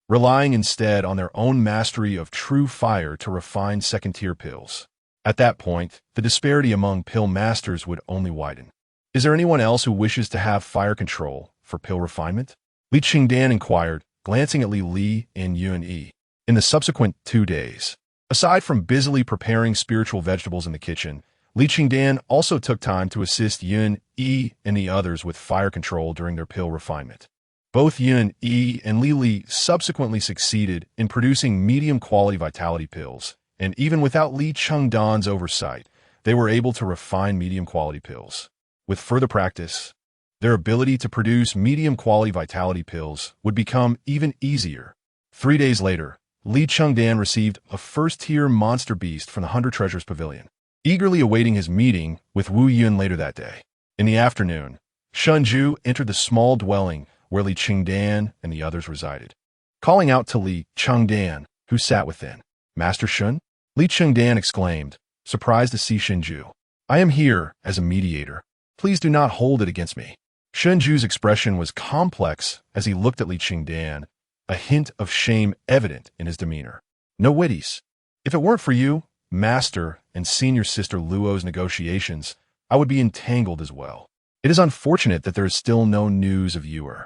relying instead on their own mastery of true fire to refine second-tier pills. At that point, the disparity among pill masters would only widen. Is there anyone else who wishes to have fire control for pill refinement? Li Chengdan inquired, glancing at Li and Yun-Yi. In the subsequent 2 days, aside from busily preparing spiritual vegetables in the kitchen, Li Chengdan also took time to assist Yun-Yi and the others with fire control during their pill refinement. Both Yun-Yi and Li subsequently succeeded in producing medium-quality vitality pills, and even without Li Chengdan's oversight, they were able to refine medium-quality pills. With further practice, their ability to produce medium-quality vitality pills would become even easier. 3 days later, Li Chengdan received a first-tier monster beast from the 100 Treasures Pavilion, eagerly awaiting his meeting with Wu Yun later that day. In the afternoon, Shunju entered the small dwelling where Li Chengdan and the others resided, calling out to Li Chengdan, who sat within. "Master Shun?" Li Chengdan exclaimed, surprised to see Shunju. "I am here as a mediator. Please do not hold it against me." Shunju's expression was complex as he looked at Li Chengdan, a hint of shame evident in his demeanor. "No witties. If it weren't for you, Master and Senior Sister Luo's negotiations, I would be entangled as well. It is unfortunate that there is still no news of Yuer."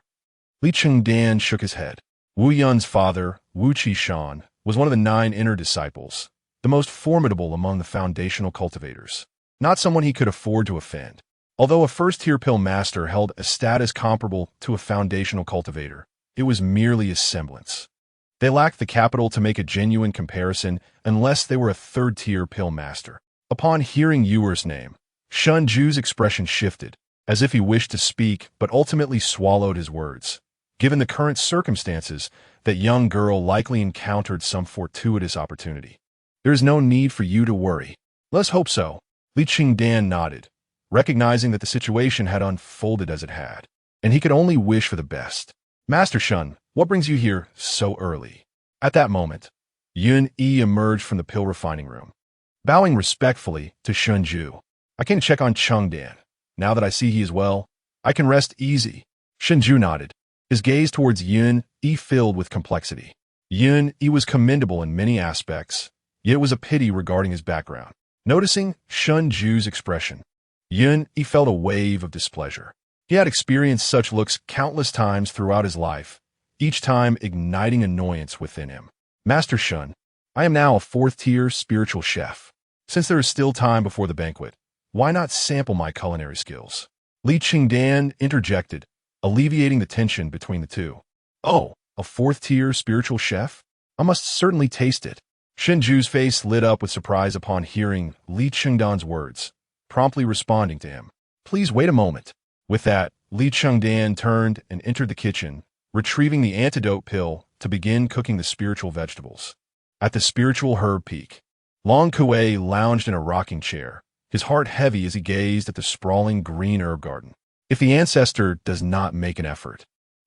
Li Chengdan shook his head. Wu Yun's father, Wu Qishan, was one of the 9 inner disciples, the most formidable among the foundational cultivators. Not someone he could afford to offend. Although a first-tier pill master held a status comparable to a foundational cultivator, it was merely a semblance. They lacked the capital to make a genuine comparison unless they were a third-tier pill master. Upon hearing Yuer's name, Shunju's expression shifted, as if he wished to speak but ultimately swallowed his words. Given the current circumstances, that young girl likely encountered some fortuitous opportunity. "There is no need for you to worry." "Let's hope so." Li Chengdan nodded, recognizing that the situation had unfolded as it had, and he could only wish for the best. "Master Shun, what brings you here so early?" At that moment, Yun-Yi emerged from the pill refining room, bowing respectfully to Shunju. "I came to check on Chengdan. Now that I see he is well, I can rest easy." Shunju nodded, his gaze towards Yun-Yi filled with complexity. Yun-Yi was commendable in many aspects, yet it was a pity regarding his background. Noticing Shunju's expression, Yun-Yi felt a wave of displeasure. He had experienced such looks countless times throughout his life, each time igniting annoyance within him. "Master Shun, I am now a 4th-tier spiritual chef. Since there is still time before the banquet, why not sample my culinary skills?" Li Chengdan interjected, alleviating the tension between the two. "Oh, a 4th-tier spiritual chef? I must certainly taste it." Shunju's face lit up with surprise upon hearing Li Chengdan's words, promptly responding to him. "Please wait a moment." With that, Li Chengdan turned and entered the kitchen, retrieving the antidote pill to begin cooking the spiritual vegetables. At the spiritual herb peak, Long Kuei lounged in a rocking chair, his heart heavy as he gazed at the sprawling green herb garden. If the ancestor does not make an effort,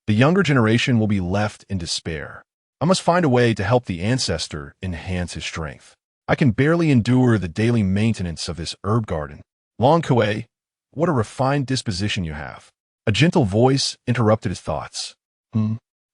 the younger generation will be left in despair. I must find a way to help the ancestor enhance his strength. I can barely endure the daily maintenance of this herb garden. Long Kuei, what a refined disposition you have. A gentle voice interrupted his thoughts.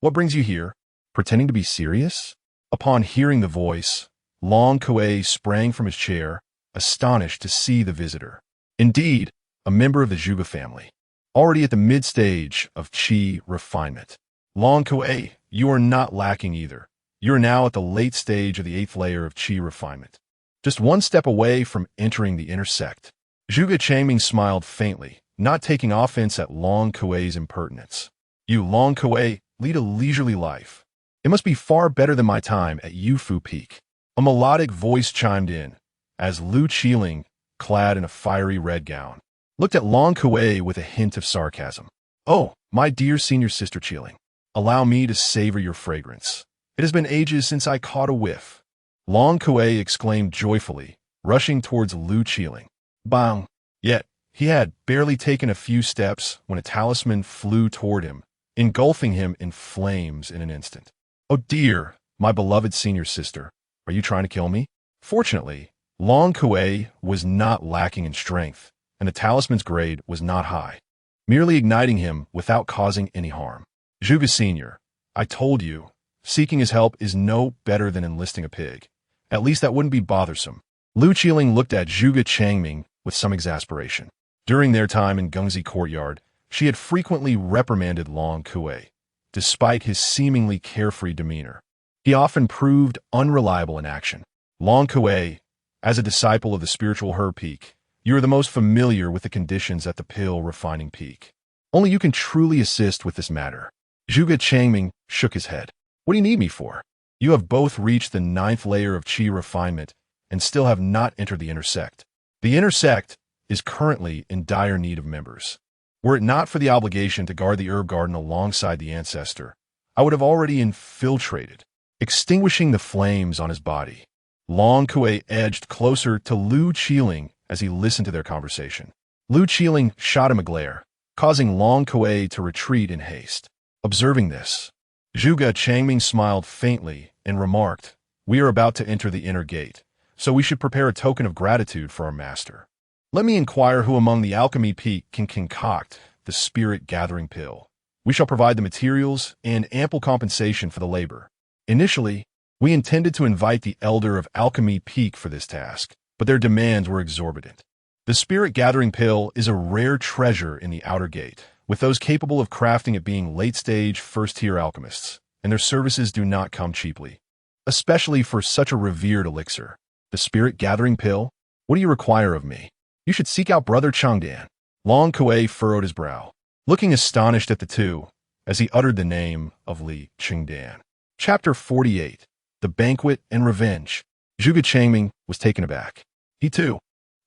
What brings you here? Pretending to be serious?" Upon hearing the voice, Long Kuei sprang from his chair, astonished to see the visitor. Indeed, a member of the Zhuge family, already at the mid-stage of Qi Refinement. "Long Kuei, you are not lacking either. You are now at the late stage of the 8th layer of Qi Refinement, just one step away from entering the inner sect." Zhuge Changming smiled faintly, not taking offense at Long Kuei's impertinence. "You, Long Kuei, lead a leisurely life. It must be far better than my time at Yufu Peak." A melodic voice chimed in, as Lu Qiling, clad in a fiery red gown, looked at Long Kuei with a hint of sarcasm. "Oh, my dear Senior Sister Qiling, allow me to savor your fragrance. It has been ages since I caught a whiff." Long Kuei exclaimed joyfully, rushing towards Lu Qiling. Bang! Yet, he had barely taken a few steps when a talisman flew toward him, engulfing him in flames in an instant. "Oh dear, my beloved Senior Sister, are you trying to kill me?" Fortunately, Long Kuei was not lacking in strength, and the talisman's grade was not high, merely igniting him without causing any harm. "Zhuge Senior, I told you, Seeking his help is no better than enlisting a pig. At least that wouldn't be bothersome. Lu Qiling looked at Zhuge Changming with some exasperation. During their time in Gengzi courtyard, she had frequently reprimanded Long Kui. Despite his seemingly carefree demeanor, he often proved unreliable in action. Long Kui, as a disciple of the spiritual Her Peak, you are the most familiar with the conditions at the pill refining peak. Only you can truly assist with this matter. Zhuge Changming shook his head. What do you need me for? You have both reached the 9th layer of Qi Refinement and still have not entered the inner sect. The inner sect is currently in dire need of members. Were it not for the obligation to guard the herb garden alongside the ancestor, I would have already infiltrated, extinguishing the flames on his body. Long Kui edged closer to Lu Qiling as he listened to their conversation. Lu Qiling shot him a glare, causing Long Kui to retreat in haste. Observing this, Zhuge Changming smiled faintly and remarked, "We are about to enter the inner gate, so we should prepare a token of gratitude for our master. Let me inquire who among the alchemy peak can concoct the spirit-gathering pill. We shall provide the materials and ample compensation for the labor." Initially, we intended to invite the Elder of Alchemy Peak for this task, but their demands were exorbitant. The spirit-gathering pill is a rare treasure in the outer gate, with those capable of crafting it being late-stage, first-tier alchemists, and their services do not come cheaply, especially for such a revered elixir. The spirit-gathering pill? What do you require of me? You should seek out Brother Chengdan. Long Kui furrowed his brow, looking astonished at the two as he uttered the name of Li Chengdan. Chapter 48. The Banquet and Revenge. Zhuge Changming was taken aback. He, too,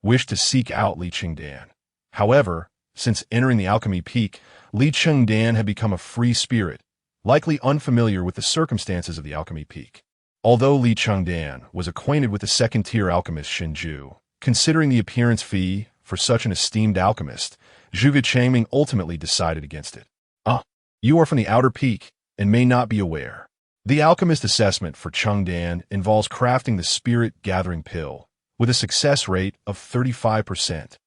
wished to seek out Li Chengdan. However, since entering the alchemy peak, Li Chengdan had become a free spirit, likely unfamiliar with the circumstances of the alchemy peak. Although Li Chengdan was acquainted with the second-tier alchemist Shinju, considering the appearance fee for such an esteemed alchemist, Zhuge Changming ultimately decided against it. You are from the outer peak and may not be aware. The alchemist assessment for Chengdan involves crafting the spirit-gathering pill, with a success rate of 35%.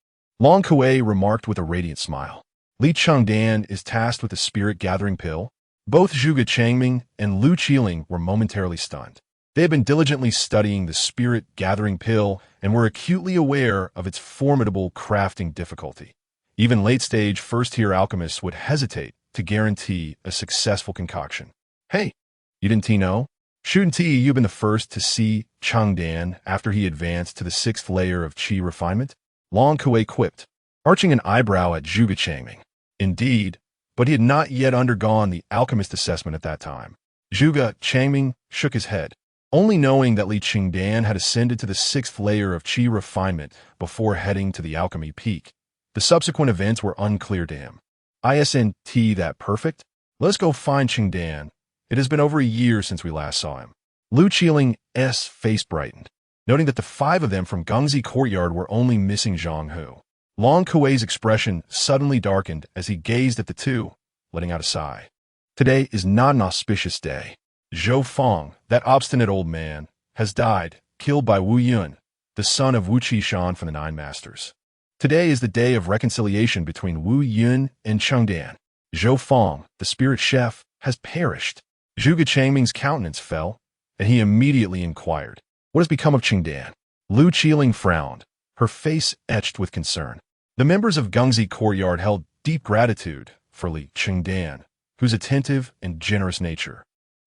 Long Kui remarked with a radiant smile. Li Chengdan is tasked with the spirit-gathering pill? Both Zhuge Changming and Lu Qiling were momentarily stunned. They had been diligently studying the spirit-gathering pill and were acutely aware of its formidable crafting difficulty. Even late-stage first-tier alchemists would hesitate to guarantee a successful concoction. Hey, you didn't know? Shouldn't you've been the first to see Chengdan after he advanced to the 6th layer of Qi Refinement? Long Kui quipped, arching an eyebrow at Zhuge Changming. Indeed, but he had not yet undergone the alchemist assessment at that time. Zhuge Changming shook his head, only knowing that Li Chengdan had ascended to the 6th layer of Qi Refinement before heading to the alchemy peak. The subsequent events were unclear to him. Isn't that perfect? Let's go find Chengdan. It has been over a year since we last saw him. Lu Qiling's face brightened, noting that the 5 of them from Gengzi courtyard were only missing Zhang Hu. Long Kui's expression suddenly darkened as he gazed at the two, letting out a sigh. Today is not an auspicious day. Zhou Feng, that obstinate old man, has died, killed by Wu Yun, the son of Wu Qishan from the 9 Masters. Today is the day of reconciliation between Wu Yun and Chengdan. Zhou Feng, the spirit chef, has perished. Zhuge Changming's countenance fell, and he immediately inquired, "What has become of Chengdan?" Lu Qiling frowned, her face etched with concern. The members of Gengzi courtyard held deep gratitude for Li Chengdan, whose attentive and generous nature,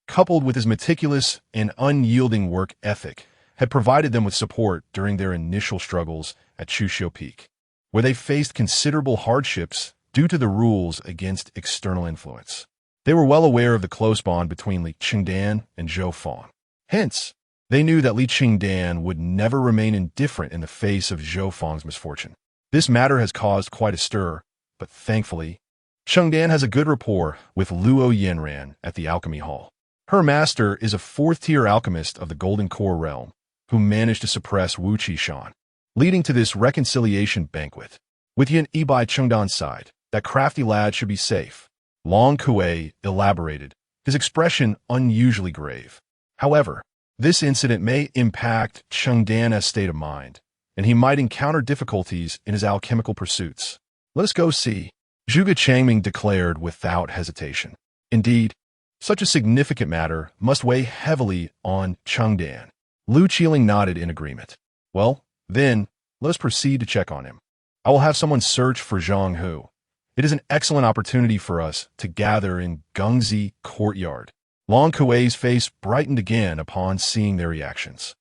coupled with his meticulous and unyielding work ethic, had provided them with support during their initial struggles at Chuxiu Peak, where they faced considerable hardships due to the rules against external influence. They were well aware of the close bond between Li Chengdan and Zhou Feng. Hence, they knew that Li Chengdan would never remain indifferent in the face of Zhou Feng's misfortune. This matter has caused quite a stir, but thankfully, Chengdan has a good rapport with Luo Yanran at the Alchemy Hall. Her master is a 4th-tier alchemist of the Golden Core realm, who managed to suppress Wu Qishan, leading to this reconciliation banquet. With Yan Yi by Chengdan's side, that crafty lad should be safe. Long Kui elaborated, his expression unusually grave. However, this incident may impact Chengdan's state of mind, and he might encounter difficulties in his alchemical pursuits. Let us go see, Zhuge Changming declared without hesitation. Indeed, Such a significant matter must weigh heavily on Chengdan. Li Chengdan nodded in agreement. Well, then, let us proceed to check on him. I will have someone search for Zhang Hu. It is an excellent opportunity for us to gather in Gengzi courtyard. Long Kuei's face brightened again upon seeing their reactions.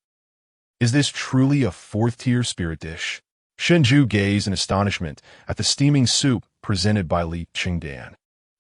Is this truly a fourth-tier spirit dish? Shenju gazed in astonishment at the steaming soup presented by Li Chengdan,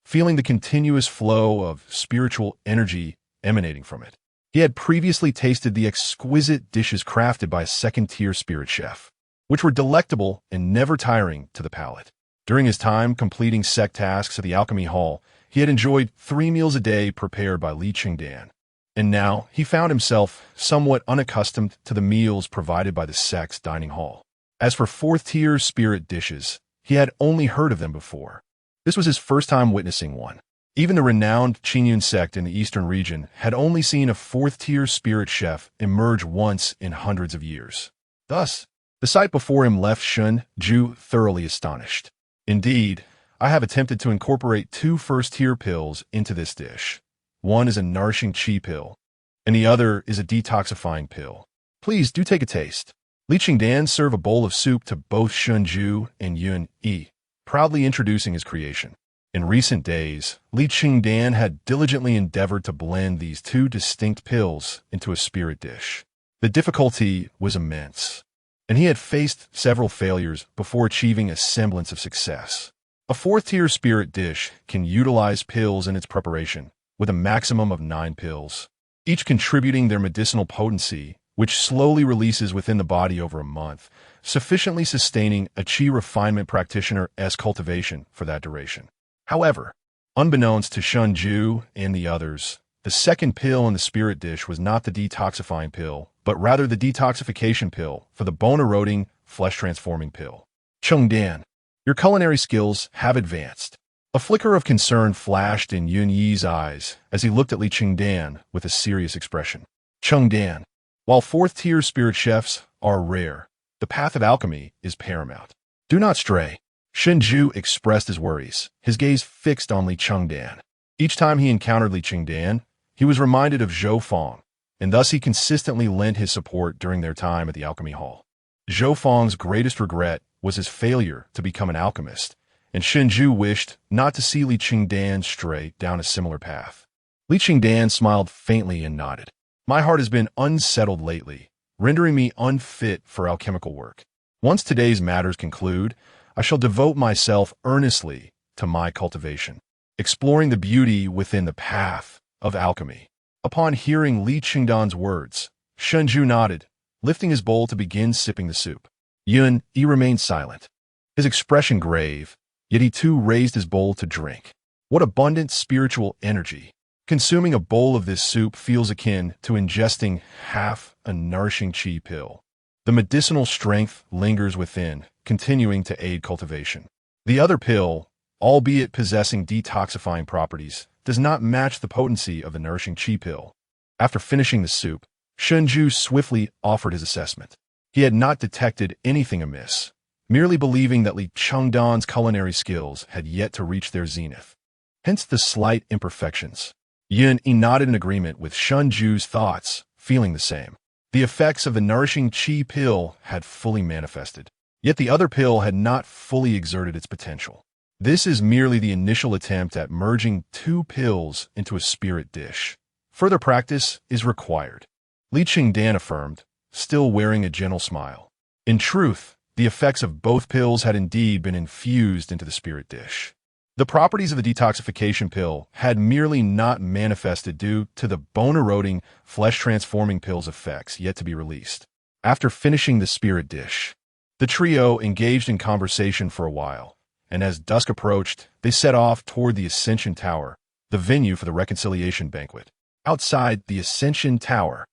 feeling the continuous flow of spiritual energy emanating from it. He had previously tasted the exquisite dishes crafted by a second-tier spirit chef, which were delectable and never tiring to the palate. During his time completing sect tasks at the Alchemy Hall, he had enjoyed 3 meals a day prepared by Li Chengdan, and now he found himself somewhat unaccustomed to the meals provided by the sect's dining hall. As for fourth-tier spirit dishes, he had only heard of them before. This was his first time witnessing one. Even the renowned Qingyun sect in the eastern region had only seen a fourth-tier spirit chef emerge once in hundreds of years. Thus, the sight before him left Shenju thoroughly astonished. Indeed, I have attempted to incorporate 2 first-tier pills into this dish. One is a nourishing Qi pill, and the other is a detoxifying pill. Please do take a taste. Li Chengdan served a bowl of soup to both Shenju and Yun Yi, proudly introducing his creation. In recent days, Li Chengdan had diligently endeavored to blend these 2 distinct pills into a spirit dish. The difficulty was immense, and he had faced several failures before achieving a semblance of success. A fourth-tier spirit dish can utilize pills in its preparation, with a maximum of 9 pills, each contributing their medicinal potency, which slowly releases within the body over a month, sufficiently sustaining a Qi Refinement practitioner's cultivation for that duration. However, unbeknownst to Shenju and the others, the second pill in the spirit dish was not the detoxifying pill, but rather the detoxification pill for the bone-eroding, flesh-transforming pill. Chengdan, your culinary skills have advanced. A flicker of concern flashed in Yun Yi's eyes as he looked at Li Chengdan with a serious expression. Chengdan, while fourth-tier spirit chefs are rare, the path of alchemy is paramount. Do not stray. Shenju expressed his worries, his gaze fixed on Li Chengdan. Each time he encountered Li Chengdan, he was reminded of Zhou Feng, and thus he consistently lent his support during their time at the Alchemy Hall. Zhou Feng's greatest regret was his failure to become an alchemist, and Shenju wished not to see Li Chengdan stray down a similar path. Li Chengdan smiled faintly and nodded. My heart has been unsettled lately, rendering me unfit for alchemical work. Once today's matters conclude, I shall devote myself earnestly to my cultivation, exploring the beauty within the path of alchemy. Upon hearing Li Chengdan's words, Shenju nodded, lifting his bowl to begin sipping the soup. Yun Yi remained silent, his expression grave, yet he too raised his bowl to drink. What abundant spiritual energy! Consuming a bowl of this soup feels akin to ingesting half a nourishing Qi pill. The medicinal strength lingers within, continuing to aid cultivation. The other pill, albeit possessing detoxifying properties, does not match the potency of the nourishing Qi pill. After finishing the soup, Shenju swiftly offered his assessment. He had not detected anything amiss, merely believing that Li Chengdan's culinary skills had yet to reach their zenith. Hence the slight imperfections. Yun Yi nodded in agreement with Shenju's thoughts, feeling the same. The effects of the nourishing Qi pill had fully manifested, yet the other pill had not fully exerted its potential. This is merely the initial attempt at merging 2 pills into a spirit dish. Further practice is required. Li Chengdan affirmed, still wearing a gentle smile. In truth, the effects of both pills had indeed been infused into the spirit dish. The properties of the detoxification pill had merely not manifested due to the bone-eroding, flesh-transforming pill's effects yet to be released. After finishing the spirit dish, the trio engaged in conversation for a while, and as dusk approached, they set off toward the Ascension Tower, the venue for the reconciliation banquet. Outside the Ascension Tower,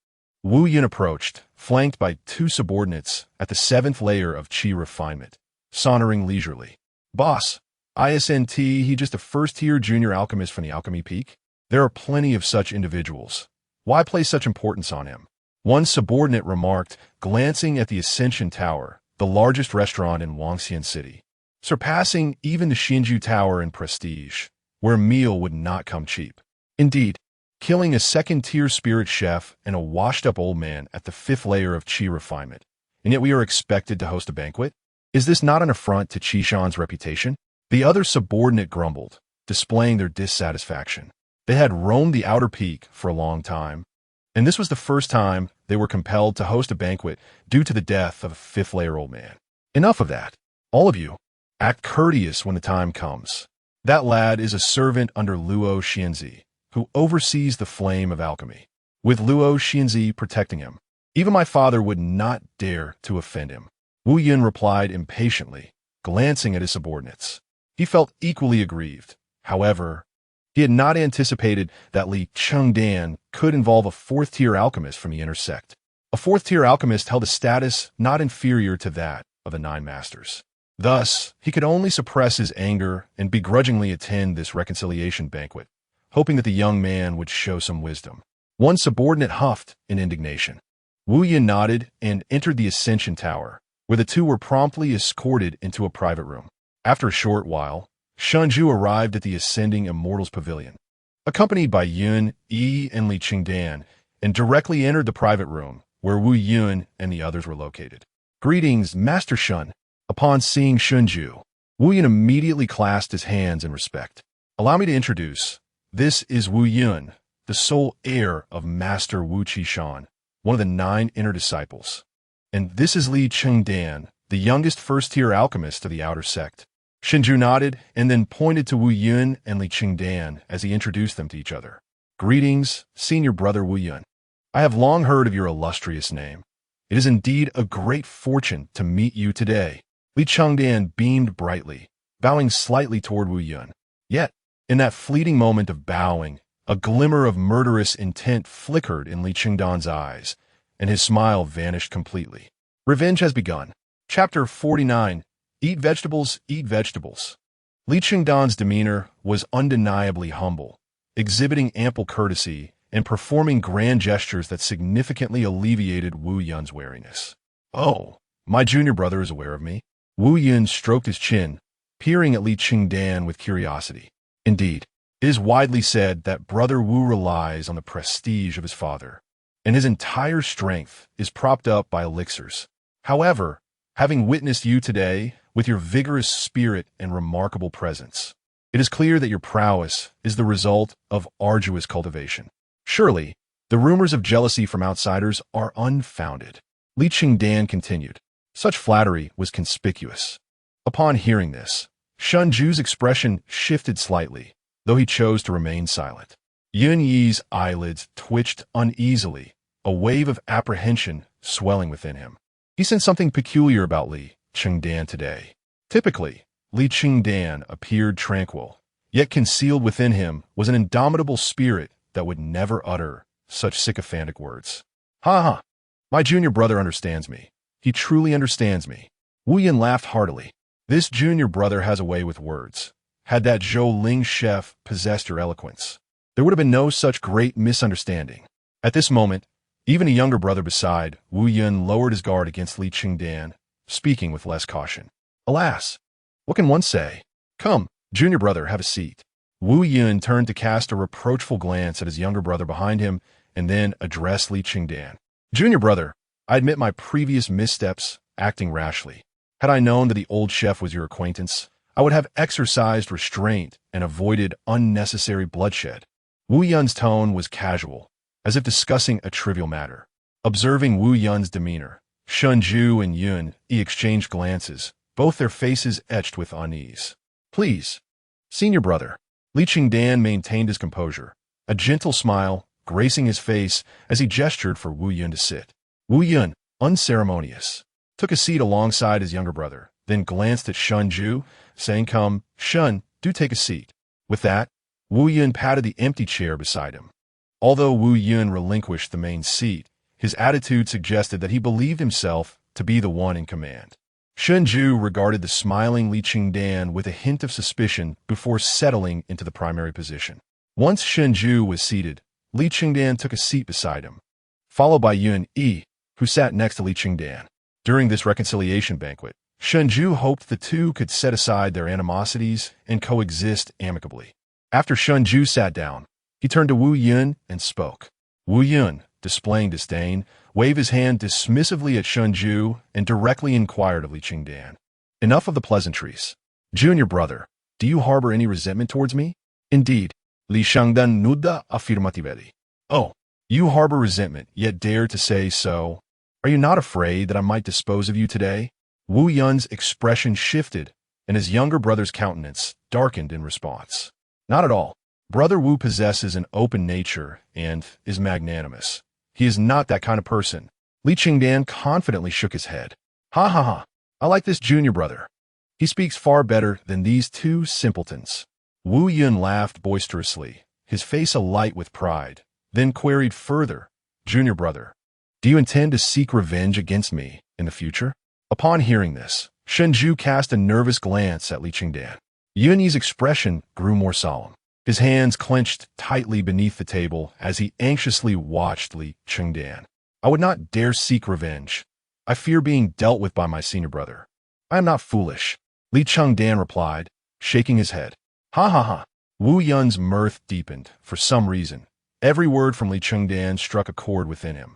Wu Yun approached, flanked by 2 subordinates at the 7th layer of Qi Refinement, sauntering leisurely. Boss, ISNT, he just a first-tier junior alchemist from the Alchemy Peak? There are plenty of such individuals. Why place such importance on him? One subordinate remarked, glancing at the Ascension Tower, the largest restaurant in Wangxian City, surpassing even the Xinju Tower in prestige, where a meal would not come cheap. Indeed, killing a second-tier spirit chef and a washed-up old man at the fifth layer of Qi Refinement, and yet we are expected to host a banquet? Is this not an affront to Qishan's reputation? The other subordinate grumbled, displaying their dissatisfaction. They had roamed the outer peak for a long time, and this was the first time they were compelled to host a banquet due to the death of a fifth-layer old man. Enough of that. All of you, act courteous when the time comes. That lad is a servant under Luo Xianzi, who oversees the flame of alchemy, with Luo Xianzi protecting him. Even my father would not dare to offend him. Wu Yun replied impatiently, glancing at his subordinates. He felt equally aggrieved. However, he had not anticipated that Li Chengdan could involve a fourth-tier alchemist from the inner sect. A fourth-tier alchemist held a status not inferior to that of the Nine Masters. Thus, he could only suppress his anger and begrudgingly attend this reconciliation banquet, hoping that the young man would show some wisdom. One subordinate huffed in indignation. Wu Yun nodded and entered the Ascension Tower, where the two were promptly escorted into a private room. After a short while, Shunju arrived at the Ascending Immortals Pavilion, accompanied by Yun, Yi, and Li Chengdan, and directly entered the private room, where Wu Yun and the others were located. "Greetings, Master Shun." Upon seeing Shunju, Wu Yun immediately clasped his hands in respect. "Allow me to introduce. This is Wu Yun, the sole heir of Master Wu Qishan, one of the 9 inner disciples. And this is Li Chengdan, the youngest first-tier alchemist of the outer sect." Shunju nodded and then pointed to Wu Yun and Li Chengdan as he introduced them to each other. "Greetings, senior brother Wu Yun. I have long heard of your illustrious name. It is indeed a great fortune to meet you today." Li Chengdan beamed brightly, bowing slightly toward Wu Yun. Yet, in that fleeting moment of bowing, a glimmer of murderous intent flickered in Li Chengdan's eyes, and his smile vanished completely. Revenge has begun. Chapter 49. Eat vegetables, eat vegetables. Li Chengdan's demeanor was undeniably humble, exhibiting ample courtesy and performing grand gestures that significantly alleviated Wu Yun's wariness. "Oh, my junior brother is aware of me." Wu Yun stroked his chin, peering at Li Chengdan with curiosity. "Indeed, it is widely said that Brother Wu relies on the prestige of his father, and his entire strength is propped up by elixirs. However, having witnessed you today with your vigorous spirit and remarkable presence, it is clear that your prowess is the result of arduous cultivation. Surely, the rumors of jealousy from outsiders are unfounded." Li Chengdan continued. Such flattery was conspicuous. Upon hearing this, Shunju's expression shifted slightly, though he chose to remain silent. Yun Yi's eyelids twitched uneasily, a wave of apprehension swelling within him. He sensed something peculiar about Li Chengdan today. Typically, Li Chengdan appeared tranquil, yet concealed within him was an indomitable spirit that would never utter such sycophantic words. "Ha ha! My junior brother understands me. He truly understands me." Wu Yun laughed heartily. This junior brother has a way with words. Had that Zhou Ling chef possessed your eloquence, there would have been no such great misunderstanding. At this moment, even a younger brother beside Wu Yun lowered his guard against Li Chengdan, speaking with less caution. "Alas, what can one say? Come, junior brother, have a seat." Wu Yun turned to cast a reproachful glance at his younger brother behind him and then addressed Li Chengdan. "Junior brother, I admit my previous missteps, acting rashly. Had I known that the old chef was your acquaintance, I would have exercised restraint and avoided unnecessary bloodshed." Wu Yun's tone was casual, as if discussing a trivial matter. Observing Wu Yun's demeanor, Shunju and Yun exchanged glances, both their faces etched with unease. "Please, senior brother." Li Chengdan maintained his composure, a gentle smile gracing his face as he gestured for Wu Yun to sit. Wu Yun, unceremonious, took a seat alongside his younger brother, then glanced at Shunju, saying, "Come, Shun, do take a seat." With that, Wu Yun patted the empty chair beside him. Although Wu Yun relinquished the main seat, his attitude suggested that he believed himself to be the one in command. Shunju regarded the smiling Li Chengdan with a hint of suspicion before settling into the primary position. Once Shunju was seated, Li Chengdan took a seat beside him, followed by Yun Yi, who sat next to Li Chengdan. During this reconciliation banquet, Shunju hoped the two could set aside their animosities and coexist amicably. After Shunju sat down, He turned to Wu Yun and spoke. Wu Yun, displaying disdain, waved his hand dismissively at Shunju and directly inquired of Li Chengdan. Enough of the pleasantries. Junior brother, do you harbor any resentment towards me? Indeed. Li Chengdan nuda affirmatively. Oh, you harbor resentment, yet dare to say so. Are you not afraid that I might dispose of you today? Wu Yun's expression shifted, and his younger brother's countenance darkened in response. Not at all. Brother Wu possesses an open nature and is magnanimous. He is not that kind of person. Li Chengdan confidently shook his head. Ha ha ha. I like this junior brother. He speaks far better than these two simpletons. Wu Yun laughed boisterously, his face alight with pride, then queried further, Junior brother, do you intend to seek revenge against me in the future? Upon hearing this, Shunju cast a nervous glance at Li Chengdan. Yunyi's expression grew more solemn. His hands clenched tightly beneath the table as he anxiously watched Li Chengdan. I would not dare seek revenge. I fear being dealt with by my senior brother. I am not foolish, Li Chengdan replied, shaking his head. Ha ha ha. Wu Yun's mirth deepened, for some reason. Every word from Li Chengdan struck a chord within him.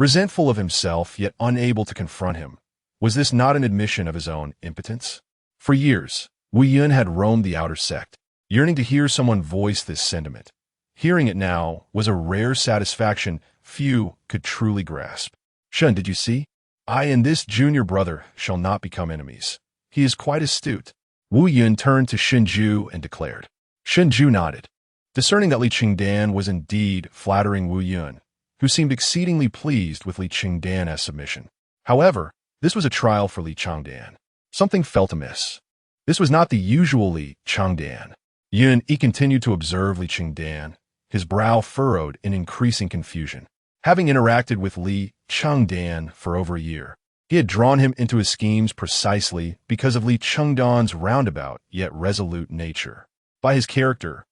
Resentful of himself, yet unable to confront him, was this not an admission of his own impotence? For years, Wu Yun had roamed the outer sect, yearning to hear someone voice this sentiment. Hearing it now was a rare satisfaction few could truly grasp. Shun, did you see? I and this junior brother shall not become enemies. He is quite astute. Wu Yun turned to Shunju and declared. Shunju nodded, discerning that Li Chengdan was indeed flattering Wu Yun, who seemed exceedingly pleased with Li Chengdan's submission. However, this was a trial for Li Chengdan. Something felt amiss. This was not the usual Li Chengdan. He continued to observe Li Chengdan, his brow furrowed in increasing confusion. Having interacted with Li Chengdan for over a year, he had drawn him into his schemes precisely because of Li Chengdan's roundabout yet resolute nature. By his character,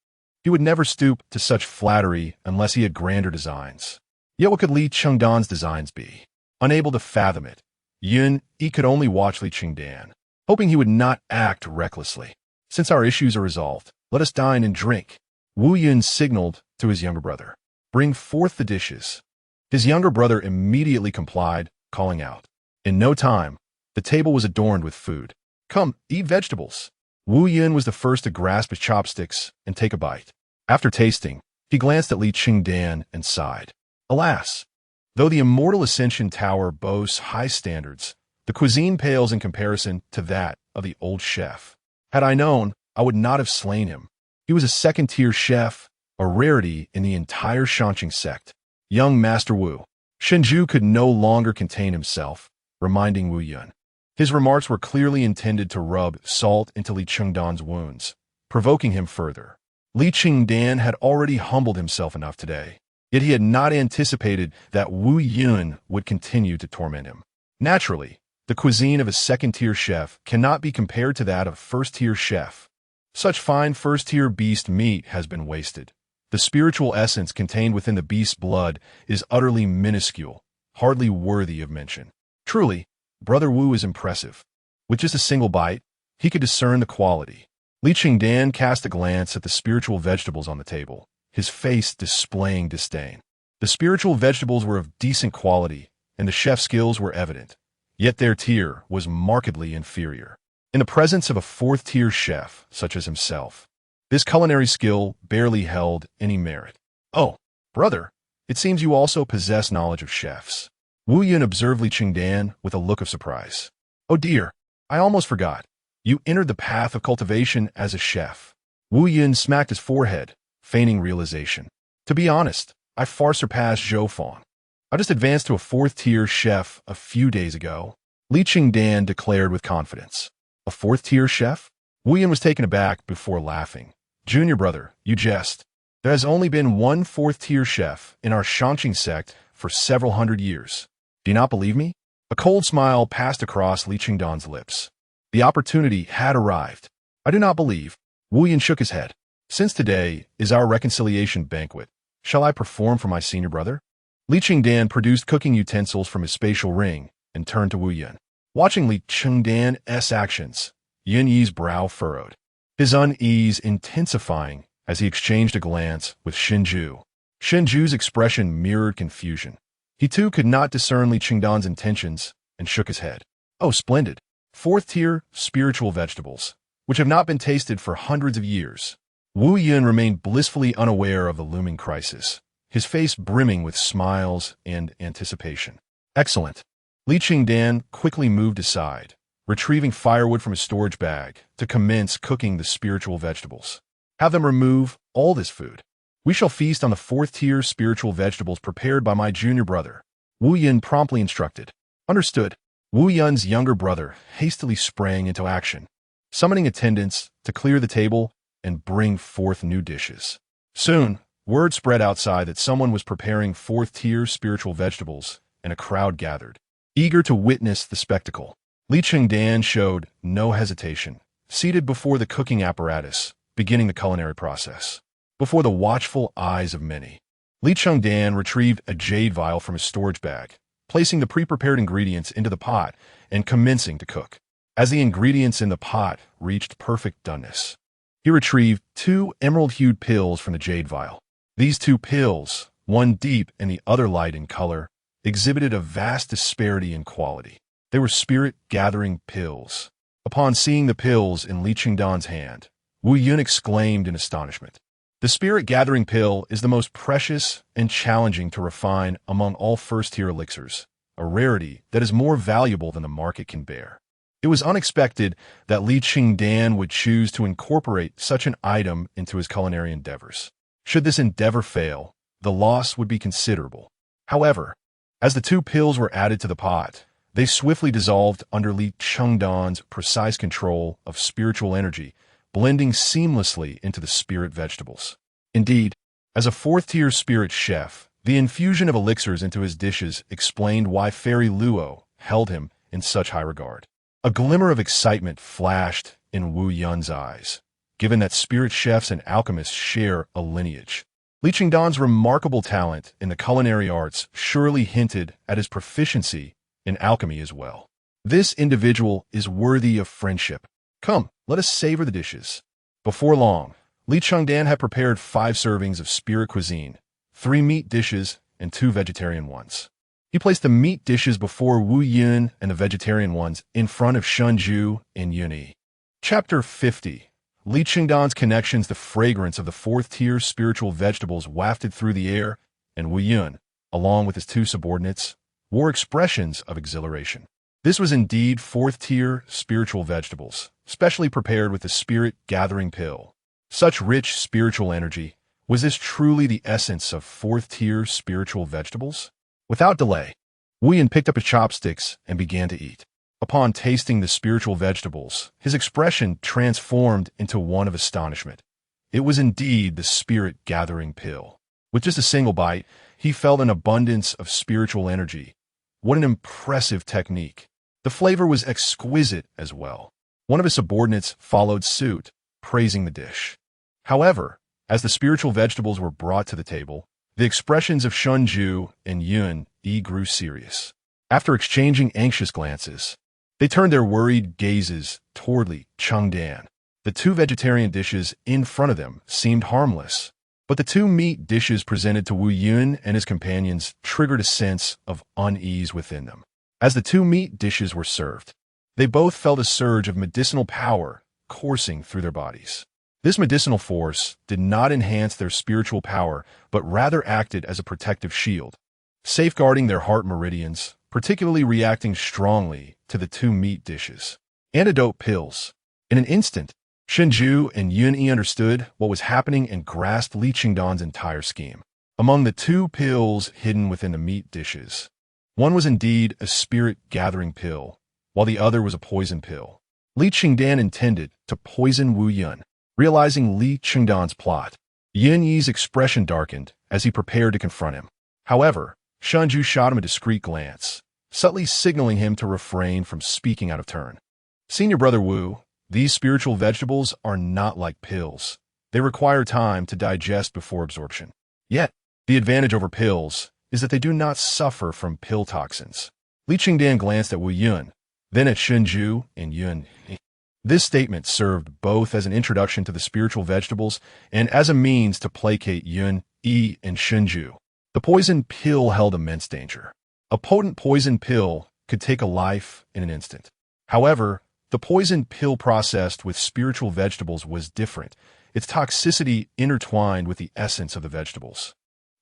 he would never stoop to such flattery unless he had grander designs. Yet what could Li Chengdan's designs be? Unable to fathom it, he could only watch Li Chengdan, hoping he would not act recklessly. Since our issues are resolved, let us dine and drink. Wu Yun signaled to his younger brother. Bring forth the dishes. His younger brother immediately complied, calling out. In no time, the table was adorned with food. Come, eat vegetables. Wu Yun was the first to grasp his chopsticks and take a bite. After tasting, he glanced at Li Chengdan and sighed. Alas, though the immortal Ascension Tower boasts high standards, the cuisine pales in comparison to that of the old chef. Had I known, I would not have slain him. He was a second-tier chef, a rarity in the entire Shanqing sect. Young Master Wu. Shunju could no longer contain himself, reminding Wu Yun. His remarks were clearly intended to rub salt into Li Chengdan's wounds, provoking him further. Li Chengdan had already humbled himself enough today, yet he had not anticipated that Wu Yun would continue to torment him. Naturally, the cuisine of a second-tier chef cannot be compared to that of a first-tier chef. Such fine first-tier beast meat has been wasted. The spiritual essence contained within the beast's blood is utterly minuscule, hardly worthy of mention. Truly, Brother Wu is impressive. With just a single bite, he could discern the quality. Li Chengdan cast a glance at the spiritual vegetables on the table, his face displaying disdain. The spiritual vegetables were of decent quality, and the chef's skills were evident. Yet their tier was markedly inferior. In the presence of a fourth-tier chef, such as himself, this culinary skill barely held any merit. Oh, brother, it seems you also possess knowledge of chefs. Wu Yun observed Li Chengdan with a look of surprise. Oh dear, I almost forgot. You entered the path of cultivation as a chef. Wu Yun smacked his forehead, feigning realization. To be honest, I far surpassed Zhou Fang. I just advanced to a fourth-tier chef a few days ago, Li Chengdan declared with confidence. A fourth-tier chef? Wu Yun was taken aback before laughing. Junior brother, you jest. There has only been one fourth-tier chef in our Shanqing sect for several hundred years. Do you not believe me? A cold smile passed across Li Chengdan's lips. The opportunity had arrived. I do not believe. Wu Yun shook his head. Since today is our reconciliation banquet, shall I perform for my senior brother? Li Chengdan produced cooking utensils from his spatial ring and turned to Wu Yun. Watching Li Chengdan's actions, Yin Yi's brow furrowed, his unease intensifying as he exchanged a glance with Shinju. Shinju's expression mirrored confusion. He too could not discern Li Chengdan's intentions and shook his head. Oh, splendid. Fourth-tier spiritual vegetables, which have not been tasted for hundreds of years. Wu Yun remained blissfully unaware of the looming crisis, his face brimming with smiles and anticipation. Excellent. Li Chengdan quickly moved aside, retrieving firewood from his storage bag to commence cooking the spiritual vegetables. Have them remove all this food. We shall feast on the fourth-tier spiritual vegetables prepared by my junior brother. Wu Yun promptly instructed. Understood. Wu Yun's younger brother hastily sprang into action, summoning attendants to clear the table and bring forth new dishes. Soon, word spread outside that someone was preparing fourth-tier spiritual vegetables, and a crowd gathered, eager to witness the spectacle. Li Chengdan showed no hesitation, seated before the cooking apparatus, beginning the culinary process. Before the watchful eyes of many, Li Chengdan retrieved a jade vial from his storage bag, placing the pre-prepared ingredients into the pot and commencing to cook. As the ingredients in the pot reached perfect doneness, he retrieved 2 emerald-hued pills from the jade vial. These 2 pills, one deep and the other light in color, exhibited a vast disparity in quality. They were spirit-gathering pills. Upon seeing the pills in Li Chengdan's hand, Wu Yun exclaimed in astonishment. The spirit-gathering pill is the most precious and challenging to refine among all first-tier elixirs, a rarity that is more valuable than the market can bear. It was unexpected that Li Chengdan would choose to incorporate such an item into his culinary endeavors. Should this endeavor fail, the loss would be considerable. However, as the 2 pills were added to the pot, they swiftly dissolved under Li Chengdan's precise control of spiritual energy, blending seamlessly into the spirit vegetables. Indeed, as a fourth-tier spirit chef, the infusion of elixirs into his dishes explained why Fairy Luo held him in such high regard. A glimmer of excitement flashed in Wu Yun's eyes, given that spirit chefs and alchemists share a lineage. Li Chengdan's remarkable talent in the culinary arts surely hinted at his proficiency in alchemy as well. This individual is worthy of friendship. Come, let us savor the dishes. Before long, Li Chengdan had prepared 5 servings of spirit cuisine, 3 meat dishes, and 2 vegetarian ones. He placed the meat dishes before Wu Yun and the vegetarian ones in front of Shinju and Yunyi. Chapter 50. Li Chengdan's connections. The fragrance of the fourth-tier spiritual vegetables wafted through the air, and Wu Yun, along with his 2 subordinates, wore expressions of exhilaration. This was indeed fourth-tier spiritual vegetables, specially prepared with the spirit-gathering pill. Such rich spiritual energy. Was this truly the essence of fourth-tier spiritual vegetables? Without delay, Wu Yun picked up his chopsticks and began to eat. Upon tasting the spiritual vegetables, his expression transformed into one of astonishment. It was indeed the spirit-gathering pill. With just a single bite, he felt an abundance of spiritual energy. What an impressive technique! The flavor was exquisite as well. One of his subordinates followed suit, praising the dish. However, as the spiritual vegetables were brought to the table, the expressions of Shinju and Yunyi grew serious. After exchanging anxious glances, they turned their worried gazes toward Li Chengdan. The 2 vegetarian dishes in front of them seemed harmless, but the 2 meat dishes presented to Wu Yun and his companions triggered a sense of unease within them. As the 2 meat dishes were served, they both felt a surge of medicinal power coursing through their bodies. This medicinal force did not enhance their spiritual power, but rather acted as a protective shield, safeguarding their heart meridians, particularly reacting strongly to the 2 meat dishes. Antidote pills. In an instant, Shinju and Yunyi understood what was happening and grasped Li Chengdan's entire scheme. Among the 2 pills hidden within the meat dishes, one was indeed a spirit-gathering pill, while the other was a poison pill. Li Chengdan intended to poison Wu Yun. Realizing Li Chengdan's plot, Yunyi's expression darkened as he prepared to confront him. However, Shinju shot him a discreet glance, subtly signaling him to refrain from speaking out of turn. Senior Brother Wu, these spiritual vegetables are not like pills. They require time to digest before absorption. Yet, the advantage over pills is that they do not suffer from pill toxins. Li Chengdan glanced at Wu Yun, then at Shinju and Yunyi. This statement served both as an introduction to the spiritual vegetables and as a means to placate Yun, Yi, and Shunju. The poison pill held immense danger. A potent poison pill could take a life in an instant. However, the poison pill processed with spiritual vegetables was different, its toxicity intertwined with the essence of the vegetables,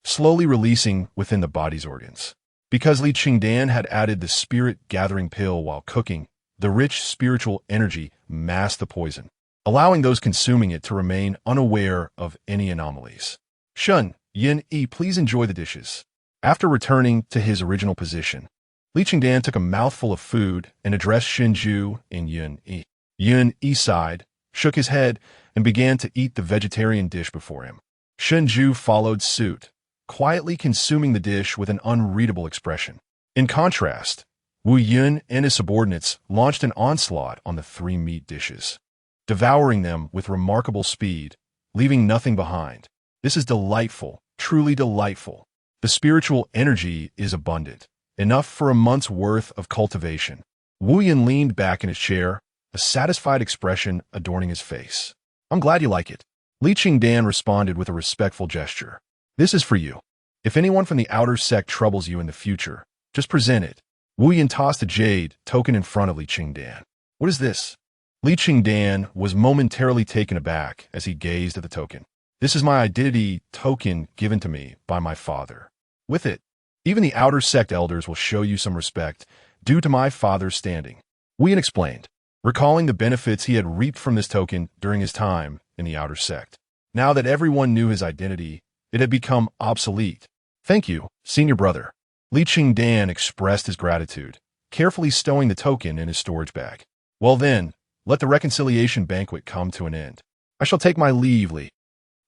slowly releasing within the body's organs. Because Li Chengdan had added the spirit-gathering pill while cooking, the rich spiritual energy masked the poison, allowing those consuming it to remain unaware of any anomalies. Shun, Yin, Yi, please enjoy the dishes. After returning to his original position, Li Chengdan took a mouthful of food and addressed Shinju and Yun Yi. Yun Yi sighed, shook his head, and began to eat the vegetarian dish before him. Shinju followed suit, quietly consuming the dish with an unreadable expression. In contrast, Wu Yun and his subordinates launched an onslaught on the three meat dishes, devouring them with remarkable speed, leaving nothing behind. This is delightful, truly delightful. The spiritual energy is abundant, enough for a month's worth of cultivation. Wu Yun leaned back in his chair, a satisfied expression adorning his face. I'm glad you like it. Li Chengdan responded with a respectful gesture. This is for you. If anyone from the outer sect troubles you in the future, just present it. Wu Yun tossed a jade token in front of Li Chengdan. What is this? Li Chengdan was momentarily taken aback as he gazed at the token. This is my identity token given to me by my father. With it, even the outer sect elders will show you some respect due to my father's standing. Wu Yun explained, recalling the benefits he had reaped from this token during his time in the outer sect. Now that everyone knew his identity, it had become obsolete. Thank you, senior brother. Li Chengdan expressed his gratitude, carefully stowing the token in his storage bag. Well then, let the reconciliation banquet come to an end. I shall take my leave, Li.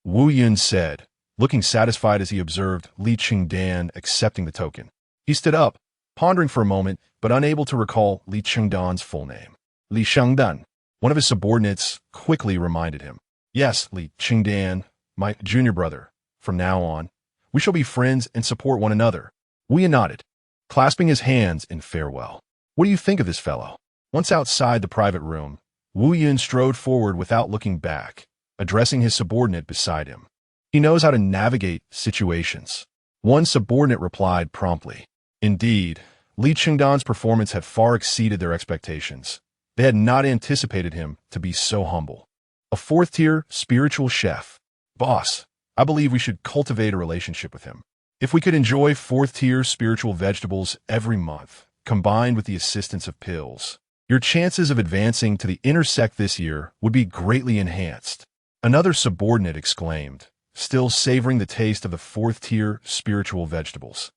Wu Yun said, looking satisfied as he observed Li Chengdan accepting the token. He stood up, pondering for a moment, but unable to recall Li Chengdan's full name. Li Chengdan. One of his subordinates quickly reminded him. Yes, Li Chengdan, my junior brother. From now on, we shall be friends and support one another. Wu Yun nodded, clasping his hands in farewell. What do you think of this fellow? Once outside the private room, Wu Yun strode forward without looking back, addressing his subordinate beside him. He knows how to navigate situations. One subordinate replied promptly. Indeed, Li Chengdan's performance had far exceeded their expectations. They had not anticipated him to be so humble. A fourth-tier spiritual chef. Boss, I believe we should cultivate a relationship with him. If we could enjoy fourth-tier spiritual vegetables every month, combined with the assistance of pills, your chances of advancing to the inner sect this year would be greatly enhanced. Another subordinate exclaimed, still savoring the taste of the fourth-tier spiritual vegetables.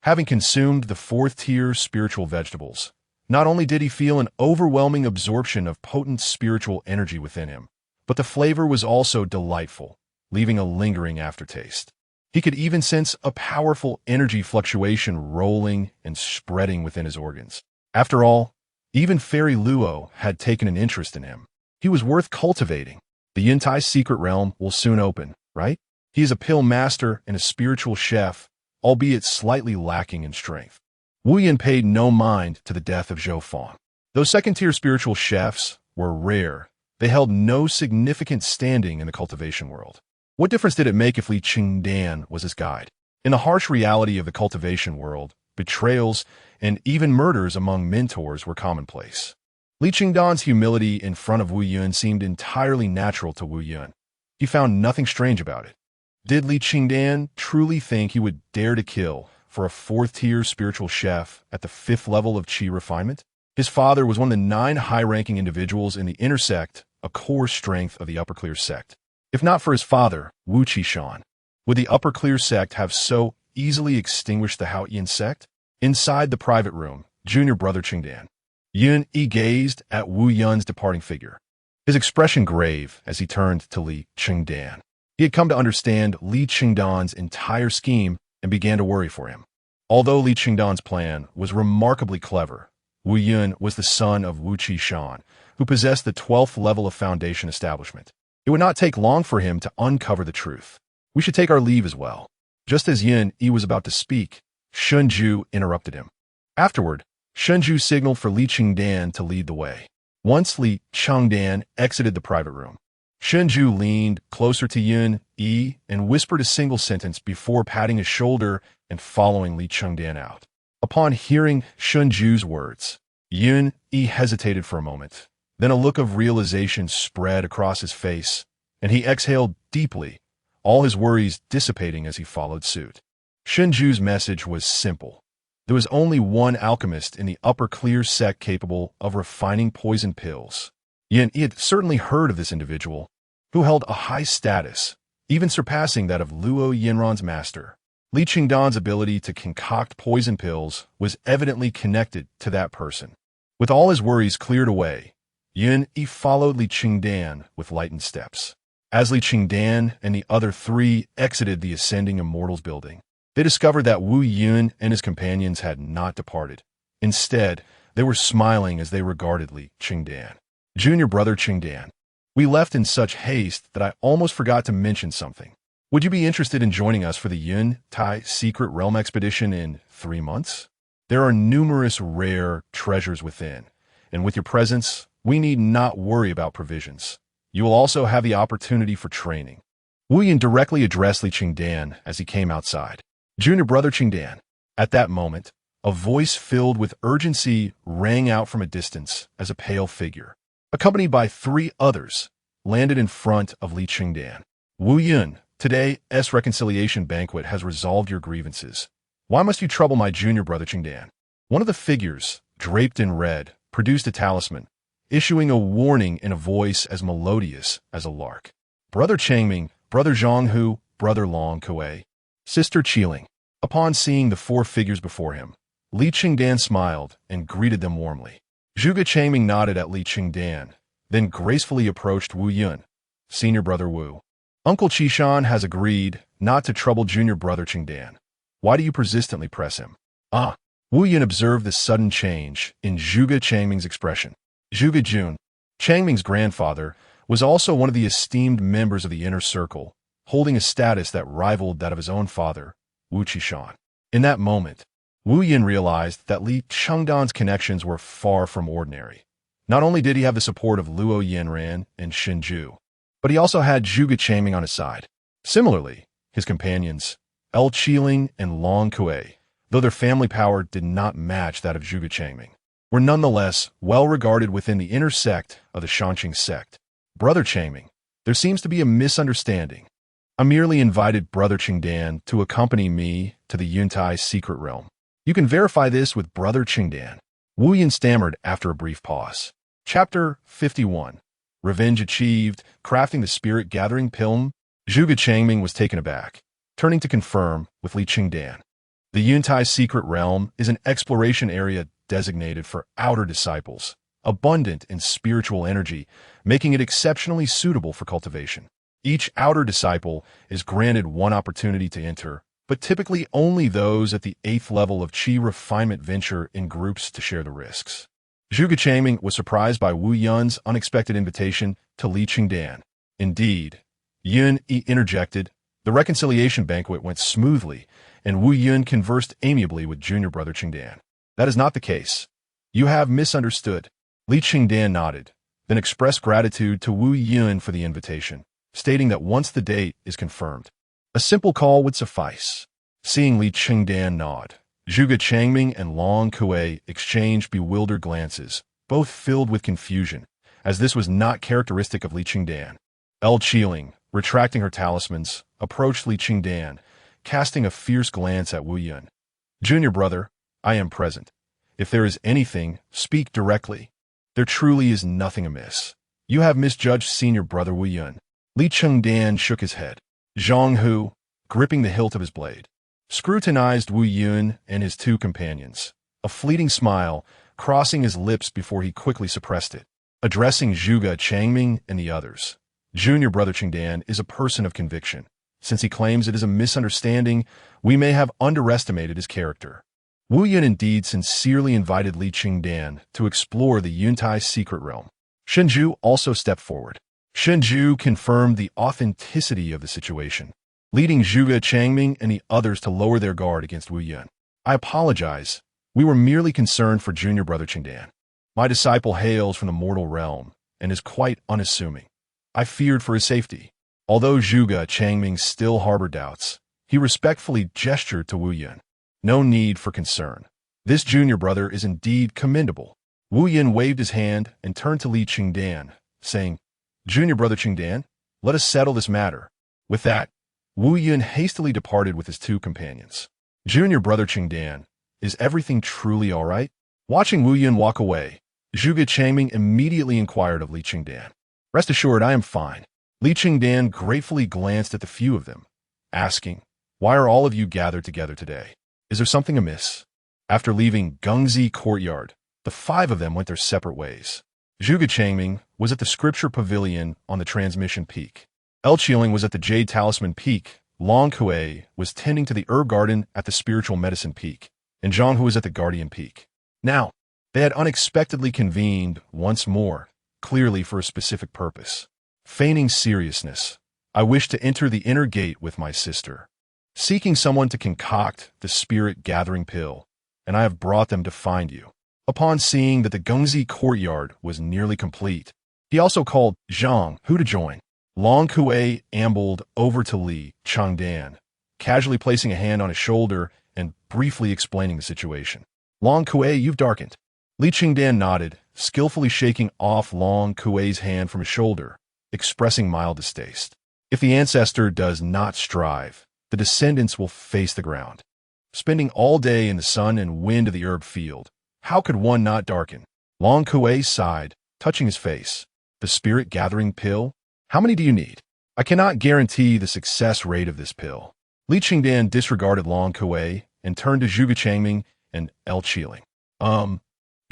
Having consumed the fourth-tier spiritual vegetables, not only did he feel an overwhelming absorption of potent spiritual energy within him, but the flavor was also delightful, leaving a lingering aftertaste. He could even sense a powerful energy fluctuation rolling and spreading within his organs. After all, even Fairy Luo had taken an interest in him. He was worth cultivating. The Yuntai secret realm will soon open, right? He is a pill master and a spiritual chef, albeit slightly lacking in strength. Wu Yun paid no mind to the death of Zhou Fang. Though second-tier spiritual chefs were rare, they held no significant standing in the cultivation world. What difference did it make if Li Chengdan was his guide? In the harsh reality of the cultivation world, betrayals and even murders among mentors were commonplace. Li Chengdan's humility in front of Wu Yun seemed entirely natural to Wu Yun. He found nothing strange about it. Did Li Chengdan truly think he would dare to kill for a fourth-tier spiritual chef at the 5th level of Qi Refinement? His father was one of the 9 high-ranking individuals in the inner sect, a core strength of the upper clear sect. If not for his father, Wu Qishan, would the upper clear sect have so easily extinguished the Haoyin sect? Inside the private room, junior brother Chengdan, Yun Yi gazed at Wu Yun's departing figure, his expression grave as he turned to Li Chengdan. He had come to understand Li Chengdan's entire scheme and began to worry for him. Although Li Chengdan's plan was remarkably clever, Wu Yun was the son of Wu Qishan, who possessed the 12th level of foundation establishment. It would not take long for him to uncover the truth. We should take our leave as well. Just as Yun Yi was about to speak, Shunju interrupted him. Afterward, Shunju signaled for Li Chengdan to lead the way. Once Li Chengdan exited the private room, Shenju leaned closer to Yun Yi and whispered a single sentence before patting his shoulder and following Li Chengdan out. Upon hearing Shenju's words, Yun Yi hesitated for a moment. Then a look of realization spread across his face, and he exhaled deeply, all his worries dissipating as he followed suit. Shenju's message was simple. There was only one alchemist in the upper clear sect capable of refining poison pills. Yun Yi had certainly heard of this individual, who held a high status, even surpassing that of Luo Yinran's master. Li Chengdan's ability to concoct poison pills was evidently connected to that person. With all his worries cleared away, Yun Yi followed Li Chengdan with lightened steps. As Li Chengdan and the other three exited the Ascending Immortals building, they discovered that Wu Yun and his companions had not departed. Instead, they were smiling as they regarded Li Chengdan. Junior brother Chengdan, we left in such haste that I almost forgot to mention something. Would you be interested in joining us for the Yun Tai Secret Realm expedition in 3 months? There are numerous rare treasures within, and with your presence, we need not worry about provisions. You will also have the opportunity for training. Wu Yun directly addressed Li Chengdan as he came outside. Junior brother Chengdan. At that moment, a voice filled with urgency rang out from a distance as a pale figure, accompanied by 3 others, landed in front of Li Chengdan. Wu Yun, today's reconciliation banquet has resolved your grievances. Why must you trouble my junior brother Chengdan? One of the figures, draped in red, produced a talisman, issuing a warning in a voice as melodious as a lark. Brother Changming, Brother Zhonghu, Brother Long Kuei, Sister Qiling. Upon seeing the 4 figures before him, Li Chengdan smiled and greeted them warmly. Zhuge Changming nodded at Li Chengdan, then gracefully approached Wu Yun. Senior brother Wu. Uncle Qishan has agreed not to trouble junior brother Chengdan. Why do you persistently press him? Ah. Wu Yun observed this sudden change in Zhuge Changming's expression. Zhuge Jun, Changming's grandfather, was also one of the esteemed members of the inner circle, holding a status that rivaled that of his own father, Wu Qishan. In that moment, Wu Yun realized that Li Chengdan's connections were far from ordinary. Not only did he have the support of Luo Yinran and Shenju, but he also had Zhuge Changming on his side. Similarly, his companions, El Qiling and Long Kuei, though their family power did not match that of Zhuge Changming, were nonetheless well regarded within the inner sect of the Shanqing sect. Brother Changming, there seems to be a misunderstanding. I merely invited Brother Chengdan to accompany me to the Yuntai secret realm. You can verify this with Brother Chengdan. Wu Yun stammered after a brief pause. Chapter 51. Revenge Achieved, Crafting the Spirit Gathering Pilm. Zhuge Changming was taken aback, turning to confirm with Li Chengdan. The Yuntai secret realm is an exploration area designated for outer disciples, abundant in spiritual energy, making it exceptionally suitable for cultivation. Each outer disciple is granted one opportunity to enter, but typically only those at the 8th level of Qi Refinement venture in groups to share the risks. Zhuge Changming was surprised by Wu Yun's unexpected invitation to Li Chengdan. Indeed, Yun Yi interjected. The reconciliation banquet went smoothly, and Wu Yun conversed amiably with junior brother Chengdan. That is not the case. You have misunderstood. Li Chengdan nodded, then expressed gratitude to Wu Yun for the invitation, stating that once the date is confirmed, a simple call would suffice. Seeing Li Chengdan nod, Zhuge Changming and Long Kuei exchanged bewildered glances, both filled with confusion, as this was not characteristic of Li Chengdan. El Qiling, retracting her talismans, approached Li Chengdan, casting a fierce glance at Wu Yun. Junior brother, I am present. If there is anything, speak directly. There truly is nothing amiss. You have misjudged senior brother Wu Yun. Li Chengdan shook his head. Zhang Hu, gripping the hilt of his blade, scrutinized Wu Yun and his 2 companions, a fleeting smile crossing his lips before he quickly suppressed it. Addressing Zhuge Changming and the others, junior brother Chengdan is a person of conviction. Since he claims it is a misunderstanding, we may have underestimated his character. Wu Yun indeed sincerely invited Li Chengdan to explore the Yuntai secret realm. Shenju also stepped forward. Shenju confirmed the authenticity of the situation, leading Zhuge Changming and the others to lower their guard against Wu Yun. I apologize. We were merely concerned for junior brother Chengdan. My disciple hails from the mortal realm and is quite unassuming. I feared for his safety. Although Zhuge Changming still harbored doubts, he respectfully gestured to Wu Yun. No need for concern. This junior brother is indeed commendable. Wu Yun waved his hand and turned to Li Chengdan, saying, Junior brother Chengdan, let us settle this matter. With that, Wu Yun hastily departed with his two companions. Junior brother Chengdan, is everything truly all right? Watching Wu Yun walk away, Zhuge Changming immediately inquired of Li Chengdan. Rest assured, I am fine. Li Chengdan gratefully glanced at the few of them, asking, Why are all of you gathered together today? Is there something amiss? After leaving Gengzi courtyard, the five of them went their separate ways. Zhuge Changming was at the Scripture Pavilion on the Transmission Peak. El Qiling was at the Jade Talisman Peak. Long Hui was tending to the Herb Garden at the Spiritual Medicine Peak, and Zhang Hu was at the Guardian Peak. Now, they had unexpectedly convened once more, clearly for a specific purpose. Feigning seriousness, I wish to enter the inner gate with my sister, seeking someone to concoct the spirit-gathering pill, and I have brought them to find you. Upon seeing that the Gengzi courtyard was nearly complete, he also called Zhang Hu to join. Long Hui ambled over to Li Chengdan, casually placing a hand on his shoulder and briefly explaining the situation. Long Hui, you've darkened. Li Chengdan nodded, skillfully shaking off Long Hui's hand from his shoulder, expressing mild distaste. If the ancestor does not strive, the descendants will face the ground. Spending all day in the sun and wind of the herb field, how could one not darken? Long Hui sighed, touching his face. The spirit-gathering pill? How many do you need? I cannot guarantee the success rate of this pill. Li Chengdan disregarded Long Hui and turned to Zhuge Changming and El Qiling.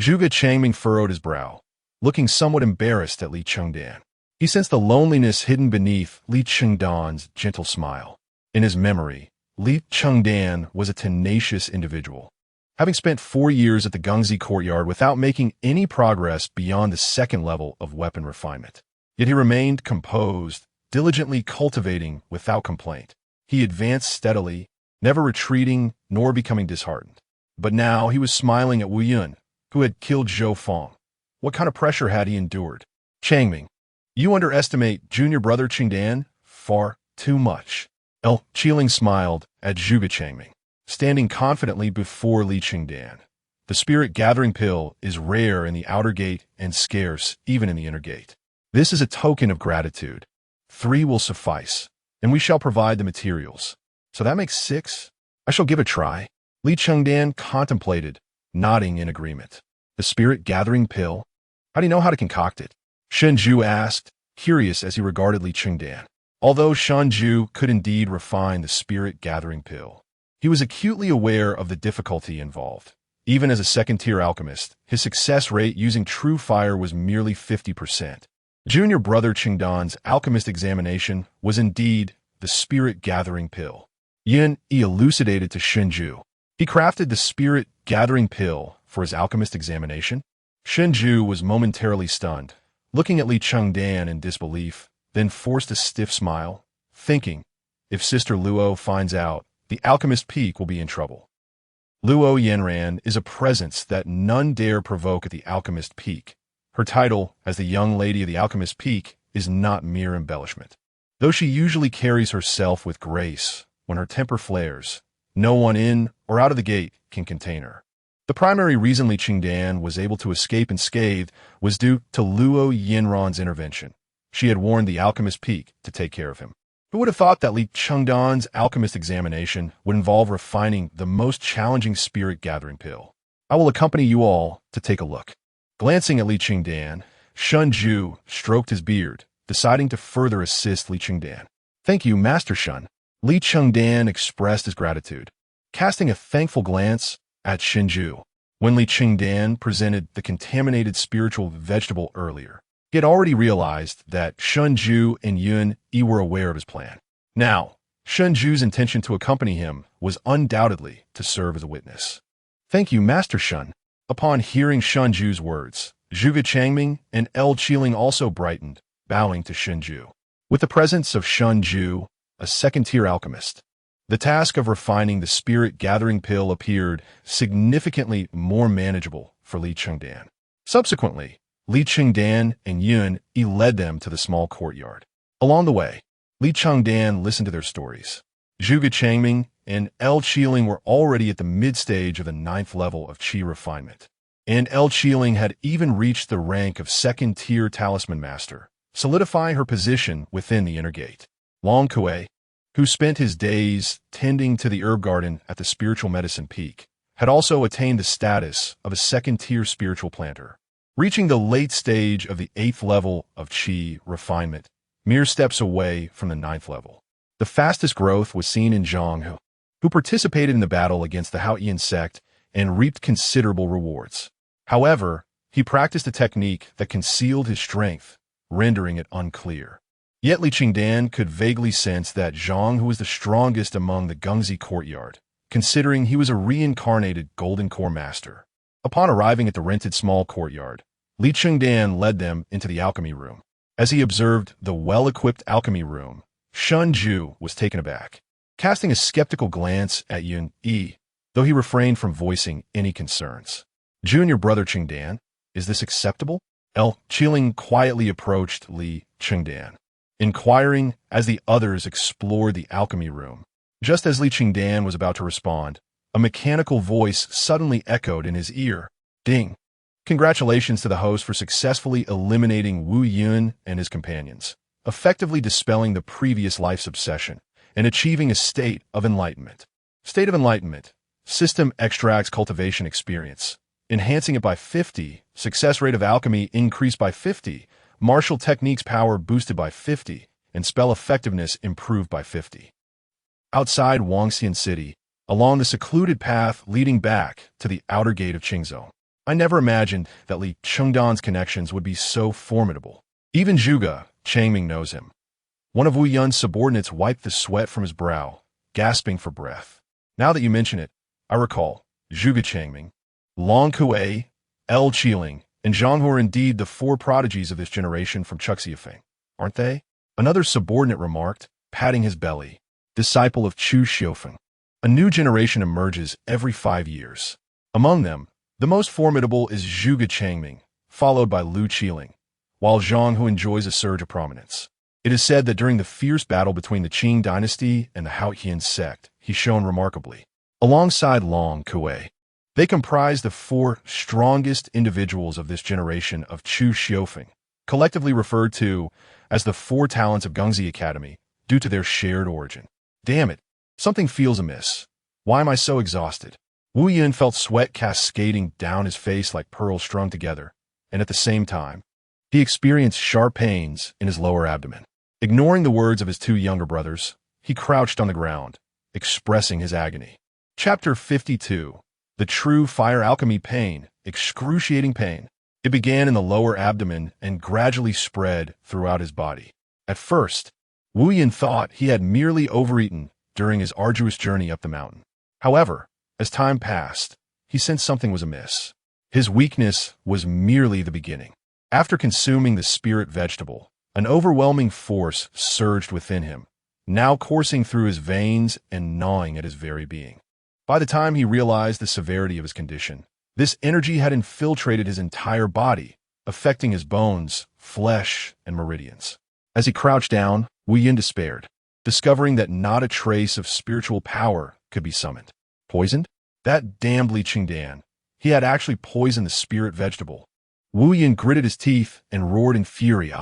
Zhuge Changming furrowed his brow, looking somewhat embarrassed at Li Chengdan. He sensed the loneliness hidden beneath Li Chengdan's gentle smile. In his memory, Li Chengdan was a tenacious individual, having spent 4 years at the Gengzi courtyard without making any progress beyond the second level of weapon refinement. Yet he remained composed, diligently cultivating without complaint. He advanced steadily, never retreating nor becoming disheartened. But now he was smiling at Wu Yun, who had killed Zhou Feng. What kind of pressure had he endured? Changming, you underestimate junior brother Chengdan far too much. El Qiling smiled at Zhuge Changming, standing confidently before Li Chengdan. The spirit-gathering pill is rare in the outer gate and scarce even in the inner gate. This is a token of gratitude. 3 will suffice, and we shall provide the materials. So that makes 6. I shall give a try. Li Chengdan contemplated, nodding in agreement. The spirit-gathering pill? How do you know how to concoct it? Shenju asked, curious as he regarded Li Chengdan. Although Shenju could indeed refine the spirit-gathering pill, he was acutely aware of the difficulty involved. Even as a second-tier alchemist, his success rate using true fire was merely 50%. Junior brother Chengdan's alchemist examination was indeed the spirit-gathering pill. Yin elucidated to Shenju. He crafted the spirit-gathering pill for his alchemist examination. Shenju was momentarily stunned, looking at Li Chengdan in disbelief, then forced a stiff smile, thinking, if Sister Luo finds out, the Alchemist Peak will be in trouble. Luo Yanran is a presence that none dare provoke at the Alchemist Peak. Her title as the young lady of the Alchemist Peak is not mere embellishment. Though she usually carries herself with grace, when her temper flares, no one in or out of the gate can contain her. The primary reason Li Chengdan was able to escape unscathed was due to Luo Yanran's intervention. She had warned the Alchemist Peak to take care of him. Who would have thought that Li Chengdan's alchemist examination would involve refining the most challenging spirit-gathering pill? I will accompany you all to take a look. Glancing at Li Chengdan, Shenju stroked his beard, deciding to further assist Li Chengdan. Thank you, Master Shen. Li Chengdan expressed his gratitude, casting a thankful glance at Shenju. When Li Chengdan presented the contaminated spiritual vegetable earlier, he had already realized that Shenju and Yun Yi were aware of his plan. Now, Shenju's intention to accompany him was undoubtedly to serve as a witness. Thank you, Master Shen. Upon hearing Shenju's words, Zhuge Changming and El Qiling also brightened, bowing to Shenju. With the presence of Shenju, a second-tier alchemist, the task of refining the spirit-gathering pill appeared significantly more manageable for Li Chengdan. Subsequently, Li Chengdan and Yun Yi led them to the small courtyard. Along the way, Li Chengdan listened to their stories. Zhuge Changming and El Qiling were already at the mid-stage of the 9th level of Qi Refinement, and El Qiling had even reached the rank of second-tier Talisman Master, solidifying her position within the inner gate. Long Kui, who spent his days tending to the herb garden at the spiritual medicine peak, had also attained the status of a second-tier spiritual planter, reaching the late stage of the 8th level of Qi Refinement, mere steps away from the 9th level. The fastest growth was seen in Zhang, who participated in the battle against the Haotian sect and reaped considerable rewards. However, he practiced a technique that concealed his strength, rendering it unclear. Yet Li Chengdan could vaguely sense that Zhang was the strongest among the Gungzi courtyard, considering he was a reincarnated Golden Core Master. Upon arriving at the rented small courtyard, Li Chengdan led them into the alchemy room. As he observed the well-equipped alchemy room, Shun Ju was taken aback, casting a skeptical glance at Yun Yi, though he refrained from voicing any concerns. Junior brother Chengdan, is this acceptable? El Qiling quietly approached Li Chengdan, inquiring as the others explored the alchemy room. Just as Li Chengdan was about to respond, a mechanical voice suddenly echoed in his ear. Ding! Congratulations to the host for successfully eliminating Wu Yun and his companions, effectively dispelling the previous life's obsession, and achieving a state of enlightenment. State of enlightenment. System extracts cultivation experience, enhancing it by 50, success rate of alchemy increased by 50, martial techniques power boosted by 50, and spell effectiveness improved by 50. Outside Wangxian City, along the secluded path leading back to the outer gate of Qingzhou, I never imagined that Li Chengdan's connections would be so formidable. Even Zhuge Changming knows him. One of Wu Yun's subordinates wiped the sweat from his brow, gasping for breath. Now that you mention it, I recall Zhuge Changming, Long Kui, El Qiling, and Zhang are indeed the four prodigies of this generation from Chuxiafeng, aren't they? Another subordinate remarked, patting his belly. Disciple of Chu Xiufeng. A new generation emerges every 5 years. Among them, the most formidable is Zhuge Changming, followed by Lu Qiling, while Zhang Hu enjoys a surge of prominence. It is said that during the fierce battle between the Qing dynasty and the Haotian sect, he shone remarkably. Alongside Long Kui, they comprise the four strongest individuals of this generation of Chu Xiufeng, collectively referred to as the four talents of Gungzi Academy due to their shared origin. Damn it, something feels amiss. Why am I so exhausted? Wu Yun felt sweat cascading down his face like pearls strung together, and at the same time, he experienced sharp pains in his lower abdomen. Ignoring the words of his two younger brothers, he crouched on the ground, expressing his agony. Chapter 52. The True Fire Alchemy Pain, Excruciating Pain. It began in the lower abdomen and gradually spread throughout his body. At first, Wu Yun thought he had merely overeaten during his arduous journey up the mountain. However, as time passed, he sensed something was amiss. His weakness was merely the beginning. After consuming the spirit vegetable, an overwhelming force surged within him, now coursing through his veins and gnawing at his very being. By the time he realized the severity of his condition, this energy had infiltrated his entire body, affecting his bones, flesh, and meridians. As he crouched down, Wu Yun despaired, discovering that not a trace of spiritual power could be summoned. Poisoned? That damned Li Chengdan. He had actually poisoned the spirit vegetable. Wu Yun gritted his teeth and roared in fury.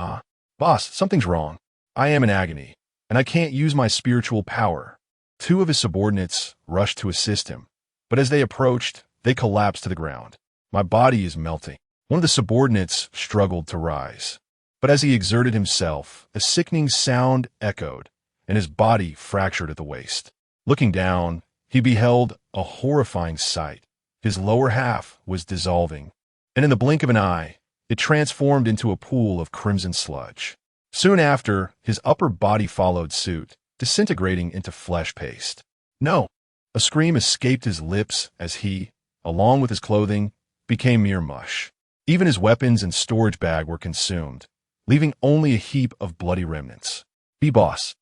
Boss, something's wrong. I am in agony, and I can't use my spiritual power. Two of his subordinates rushed to assist him, but as they approached, they collapsed to the ground. My body is melting. One of the subordinates struggled to rise, but as he exerted himself, a sickening sound echoed, and his body fractured at the waist. Looking down, he beheld a horrifying sight. His lower half was dissolving, and in the blink of an eye, it transformed into a pool of crimson sludge. Soon after, his upper body followed suit, disintegrating into flesh paste. No! A scream escaped his lips as he, along with his clothing, became mere mush. Even his weapons and storage bag were consumed, leaving only a heap of bloody remnants. Boss.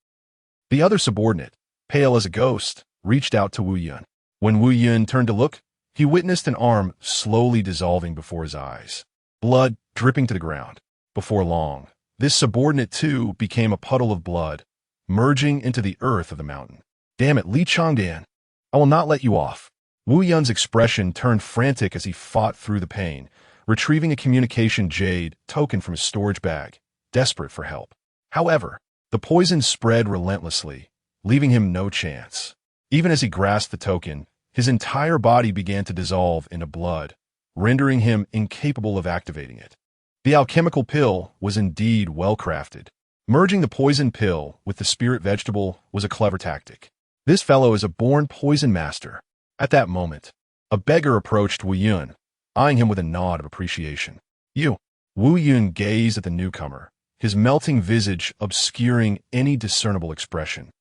The other subordinate, pale as a ghost, reached out to Wu Yun. When Wu Yun turned to look, he witnessed an arm slowly dissolving before his eyes. blood dripping to the ground. Before long, this subordinate too became a puddle of blood, merging into the earth of the mountain. Damn it, Li Chengdan! I will not let you off. Wu Yun's expression turned frantic as he fought through the pain, retrieving a communication jade token from his storage bag, desperate for help. However, the poison spread relentlessly, leaving him no chance. Even as he grasped the token, his entire body began to dissolve into blood, rendering him incapable of activating it. The alchemical pill was indeed well-crafted. Merging the poison pill with the spirit vegetable was a clever tactic. This fellow is a born poison master. At that moment, a beggar approached Wu Yun, eyeing him with a nod of appreciation. You. Wu Yun gazed at the newcomer, his melting visage obscuring any discernible expression.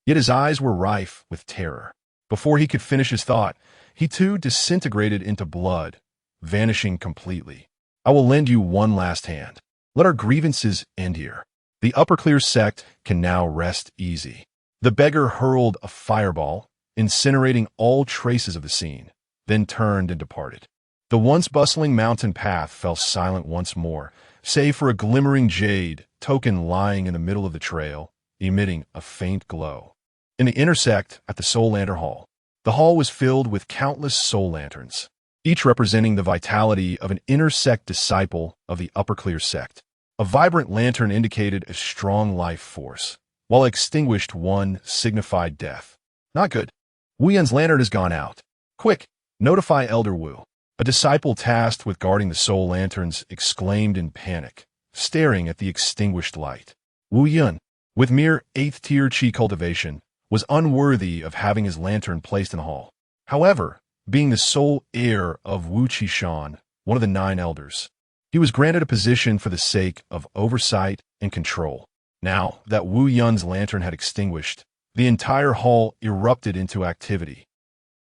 Yet his eyes were rife with terror. Before he could finish his thought, he too disintegrated into blood, vanishing completely. I will lend you one last hand. Let our grievances end here. The Upper Clear sect can now rest easy. The beggar hurled a fireball, incinerating all traces of the scene, then turned and departed. The once bustling mountain path fell silent once more, save for a glimmering jade token lying in the middle of the trail, emitting a faint glow. In the inner sect at the Soul Lantern Hall, the hall was filled with countless soul lanterns, each representing the vitality of an inner sect disciple of the Upper Clear sect. A vibrant lantern indicated a strong life force, while extinguished one signified death. Not good. Wu Yun's lantern has gone out. Quick, notify Elder Wu. A disciple tasked with guarding the soul lanterns exclaimed in panic, staring at the extinguished light. Wu Yun, with mere 8th tier Qi cultivation, was unworthy of having his lantern placed in the hall. However, being the sole heir of Wu Qishan, one of the 9 elders, he was granted a position for the sake of oversight and control. Now that Wu Yun's lantern had extinguished, the entire hall erupted into activity.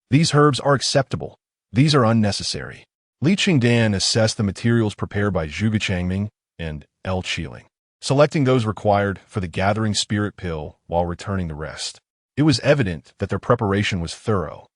These herbs are acceptable. These are unnecessary. Li Chengdan assessed the materials prepared by Zhuge Changming and L. Qiling, selecting those required for the gathering spirit pill while returning the rest. It was evident that their preparation was thorough.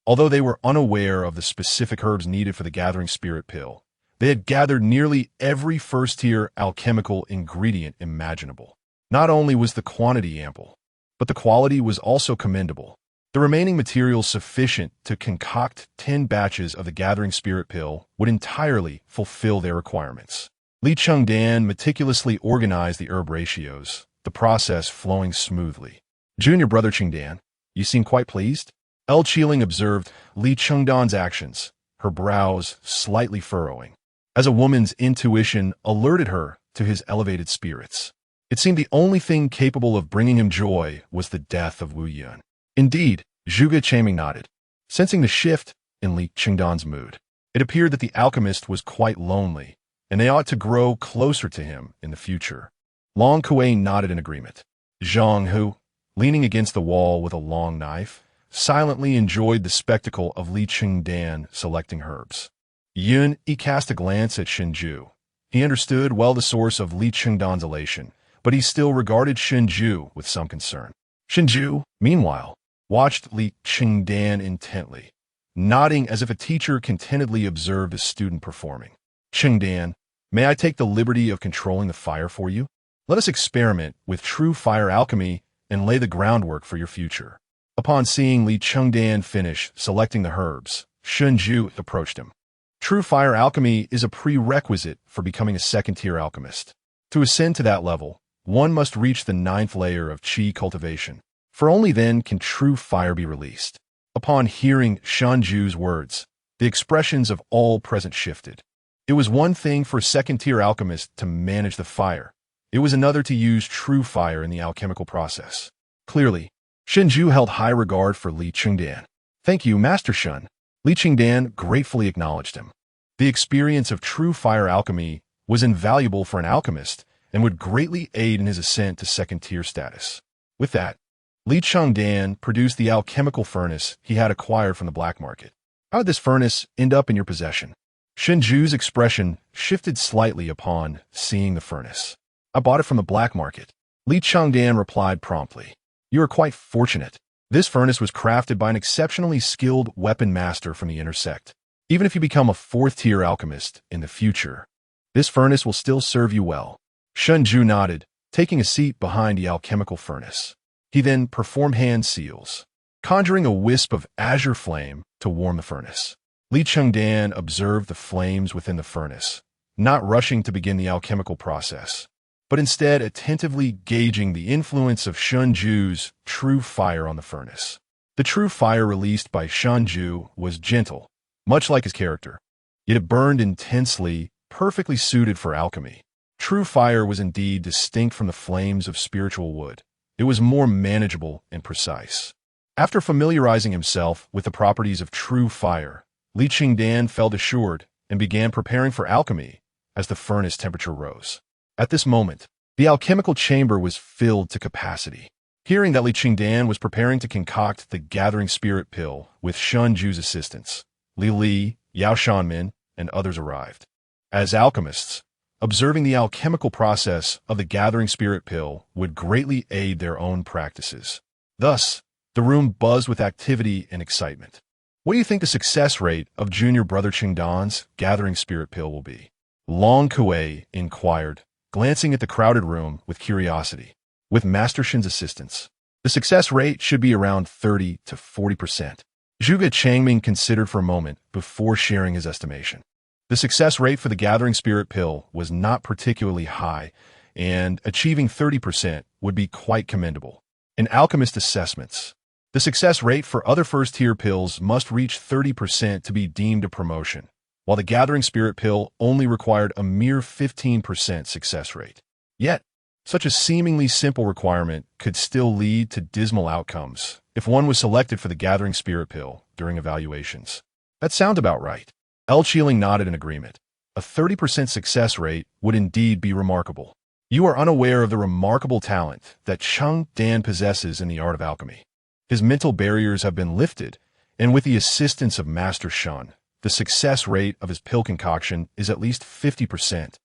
Although they were unaware of the specific herbs needed for the gathering spirit pill, they had gathered nearly every first-tier alchemical ingredient imaginable. Not only was the quantity ample, but the quality was also commendable. The remaining materials sufficient to concoct 10 batches of the gathering spirit pill would entirely fulfill their requirements. Li Chengdan meticulously organized the herb ratios, the process flowing smoothly. Junior brother Chengdan, you seem quite pleased? L. Qiling observed Li Chengdan's actions, her brows slightly furrowing, as a woman's intuition alerted her to his elevated spirits. It seemed the only thing capable of bringing him joy was the death of Wu Yun. Indeed, Zhuge Changming nodded, sensing the shift in Li Chengdan's mood. It appeared that the alchemist was quite lonely, and they ought to grow closer to him in the future. Long Kuei nodded in agreement. Zhang Hu, leaning against the wall with a long knife, silently enjoyed the spectacle of Li Chengdan selecting herbs. Yun cast a glance at Shenju. He understood well the source of Li Chengdan's elation, but he still regarded Shenju with some concern. Shenju, meanwhile, watched Li Chengdan intently, nodding as if a teacher contentedly observed a student performing. Chengdan, may I take the liberty of controlling the fire for you? Let us experiment with true fire alchemy and lay the groundwork for your future. Upon seeing Li Chengdan finish selecting the herbs, Shenju approached him. True fire alchemy is a prerequisite for becoming a second-tier alchemist. To ascend to that level, one must reach the 9th layer of Qi cultivation, for only then can true fire be released. Upon hearing Shenju's words, the expressions of all present shifted. It was one thing for a second-tier alchemist to manage the fire. It was another to use true fire in the alchemical process. Clearly, Shenju held high regard for Li Chengdan. Thank you, Master Shen. Li Chengdan gratefully acknowledged him. The experience of true fire alchemy was invaluable for an alchemist and would greatly aid in his ascent to second-tier status. With that, Li Chengdan produced the alchemical furnace he had acquired from the black market. How did this furnace end up in your possession? Shenju's expression shifted slightly upon seeing the furnace. I bought it from the black market. Li Chengdan replied promptly. You are quite fortunate. This furnace was crafted by an exceptionally skilled weapon master from the inner sect. Even if you become a 4th-tier alchemist in the future, This furnace will still serve you well. Shunju nodded, taking a seat behind the alchemical furnace. He then performed hand seals, conjuring a wisp of azure flame to warm the furnace. Li Chengdan observed the flames within the furnace, not rushing to begin the alchemical process, but instead attentively gauging the influence of Shunju's true fire on the furnace. The true fire released by Shunju was gentle, much like his character, yet it burned intensely, perfectly suited for alchemy. True fire was indeed distinct from the flames of spiritual wood. It was more manageable and precise. After familiarizing himself with the properties of true fire, Li Chengdan felt assured and began preparing for alchemy as the furnace temperature rose. At this moment, the alchemical chamber was filled to capacity. Hearing that Li Chengdan was preparing to concoct the gathering spirit pill with Shunju's assistance, Li, Yao Shanmin, and others arrived. As alchemists, observing the alchemical process of the gathering spirit pill would greatly aid their own practices. Thus, the room buzzed with activity and excitement. What do you think the success rate of junior brother Chengdan's gathering spirit pill will be? Long Kuei inquired, glancing at the crowded room with curiosity. With Master Shin's assistance, the success rate should be around 30 to 40%. Zhuge Changming considered for a moment before sharing his estimation. The success rate for the gathering spirit pill was not particularly high, and achieving 30% would be quite commendable. In alchemist assessments, the success rate for other first-tier pills must reach 30% to be deemed a promotion, while the gathering spirit pill only required a mere 15% success rate. Yet, such a seemingly simple requirement could still lead to dismal outcomes if one was selected for the gathering spirit pill during evaluations. That sounds about right. El Chiling nodded in agreement. A 30% success rate would indeed be remarkable. You are unaware of the remarkable talent that Chengdan possesses in the art of alchemy. His mental barriers have been lifted, and with the assistance of Master Shan, the success rate of his pill concoction is at least 50%,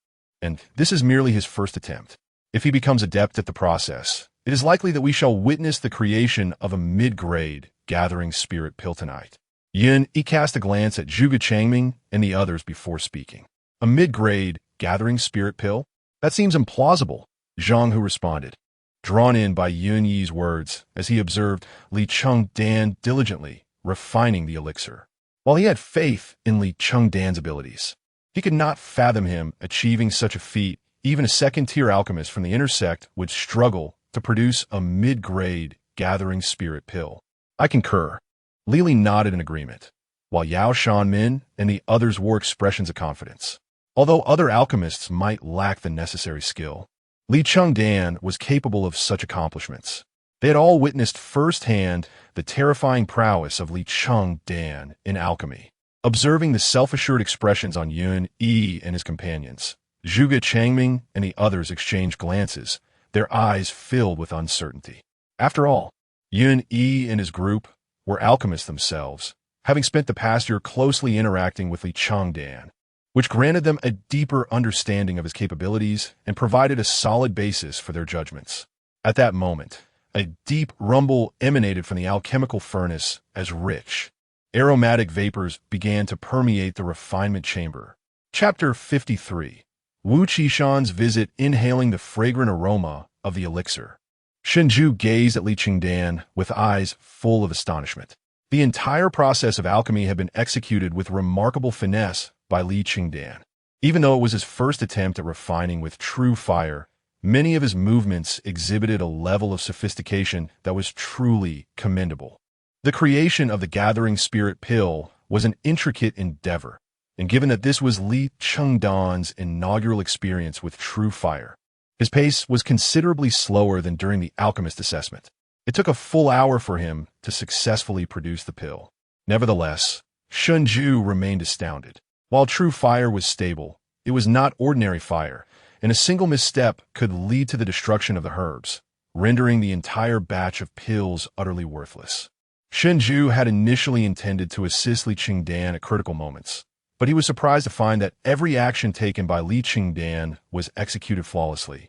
and this is merely his first attempt. If he becomes adept at the process, it is likely that we shall witness the creation of a mid-grade gathering spirit pill tonight. Yun cast a glance at Zhuge Changming and the others before speaking. A mid-grade gathering spirit pill? That seems implausible, Zhang Hu responded, drawn in by Yun Yi's words as he observed Li Chengdan diligently refining the elixir. While he had faith in Li Chengdan's abilities, he could not fathom him achieving such a feat. Even a second-tier alchemist from the inner sect would struggle to produce a mid-grade gathering spirit pill. I concur. Li nodded in agreement, while Yao Shanmin and the others wore expressions of confidence. Although other alchemists might lack the necessary skill, Li Chengdan was capable of such accomplishments. They had all witnessed firsthand the terrifying prowess of Li Chengdan in alchemy. Observing the self-assured expressions on Yun Yi and his companions, Zhuge Changming and the others exchanged glances, their eyes filled with uncertainty. After all, Yun Yi and his group were alchemists themselves, having spent the past year closely interacting with Li Chengdan, which granted them a deeper understanding of his capabilities and provided a solid basis for their judgments. At that moment, a deep rumble emanated from the alchemical furnace as rich, aromatic vapors began to permeate the refinement chamber. Chapter 53. Wu Qishan's visit inhaling the fragrant aroma of the elixir. Shunju gazed at Li Chengdan with eyes full of astonishment. The entire process of alchemy had been executed with remarkable finesse by Li Chengdan. Even though it was his first attempt at refining with true fire, many of his movements exhibited a level of sophistication that was truly commendable. The creation of the gathering spirit pill was an intricate endeavor, and given that this was Li Chengdan's inaugural experience with true fire, his pace was considerably slower than during the alchemist assessment. It took a full hour for him to successfully produce the pill. Nevertheless, Shunju remained astounded. While true fire was stable, it was not ordinary fire, and a single misstep could lead to the destruction of the herbs, rendering the entire batch of pills utterly worthless. Shunju had initially intended to assist Li Chengdan at critical moments, but he was surprised to find that every action taken by Li Chengdan was executed flawlessly,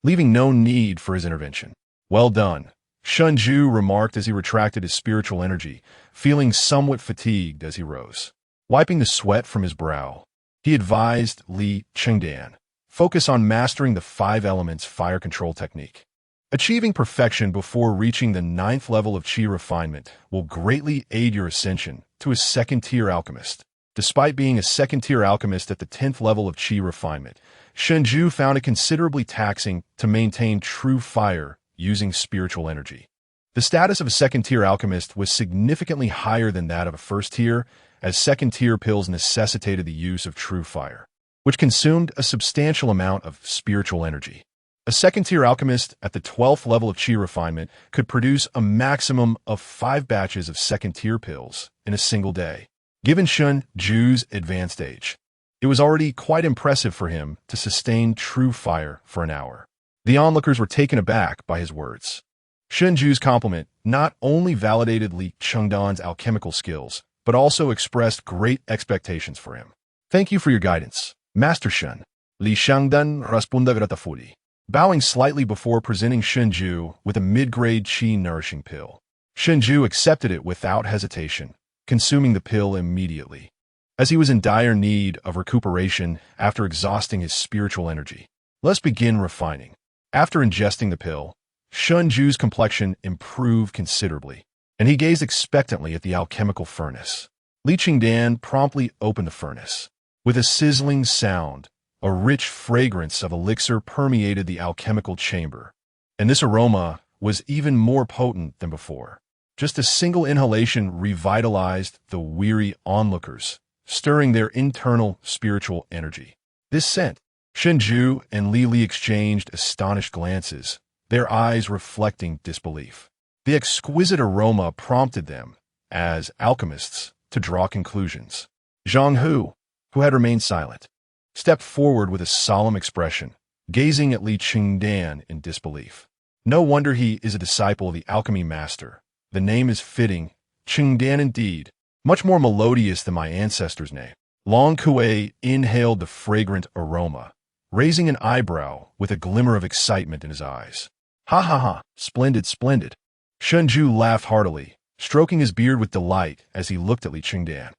leaving no need for his intervention. Well done, Shunju remarked as he retracted his spiritual energy, feeling somewhat fatigued as he rose. Wiping the sweat from his brow, He advised Li Chengdan, focus on mastering the 5 elements fire control technique. Achieving perfection before reaching the 9th level of Qi Refinement will greatly aid your ascension to a second-tier alchemist. Despite being a second-tier alchemist at the 10th level of Qi Refinement, Shenju found it considerably taxing to maintain true fire using spiritual energy. The status of a second-tier alchemist was significantly higher than that of a first-tier, as second-tier pills necessitated the use of true fire, which consumed a substantial amount of spiritual energy. A second-tier alchemist at the 12th level of Qi Refinement could produce a maximum of 5 batches of second-tier pills in a single day. Given Shun Ju's advanced age, it was already quite impressive for him to sustain true fire for an hour. The onlookers were taken aback by his words. Shun Ju's compliment not only validated Li Chengdan's alchemical skills, but also expressed great expectations for him. Thank you for your guidance, Master Shun. Li Chengdan responde gratefully, bowing slightly before presenting Shenju with a mid-grade Qi nourishing pill. Shenju accepted it without hesitation, consuming the pill immediately, as he was in dire need of recuperation after exhausting his spiritual energy. Let's begin refining. After ingesting the pill, Shenju's complexion improved considerably, and he gazed expectantly at the alchemical furnace. Li Chengdan promptly opened the furnace. With a sizzling sound, a rich fragrance of elixir permeated the alchemical chamber, and this aroma was even more potent than before. Just a single inhalation revitalized the weary onlookers, stirring their internal spiritual energy. This scent, Shenju and Li exchanged astonished glances, their eyes reflecting disbelief. The exquisite aroma prompted them, as alchemists, to draw conclusions. Zhang Hu, who had remained silent, stepped forward with a solemn expression, gazing at Li Chengdan in disbelief. No wonder he is a disciple of the alchemy master. The name is fitting, Chengdan indeed, much more melodious than my ancestor's name. Long Kuei inhaled the fragrant aroma, raising an eyebrow with a glimmer of excitement in his eyes. Ha ha ha, splendid, splendid. Shenju laughed heartily, stroking his beard with delight as he looked at Li Chengdan.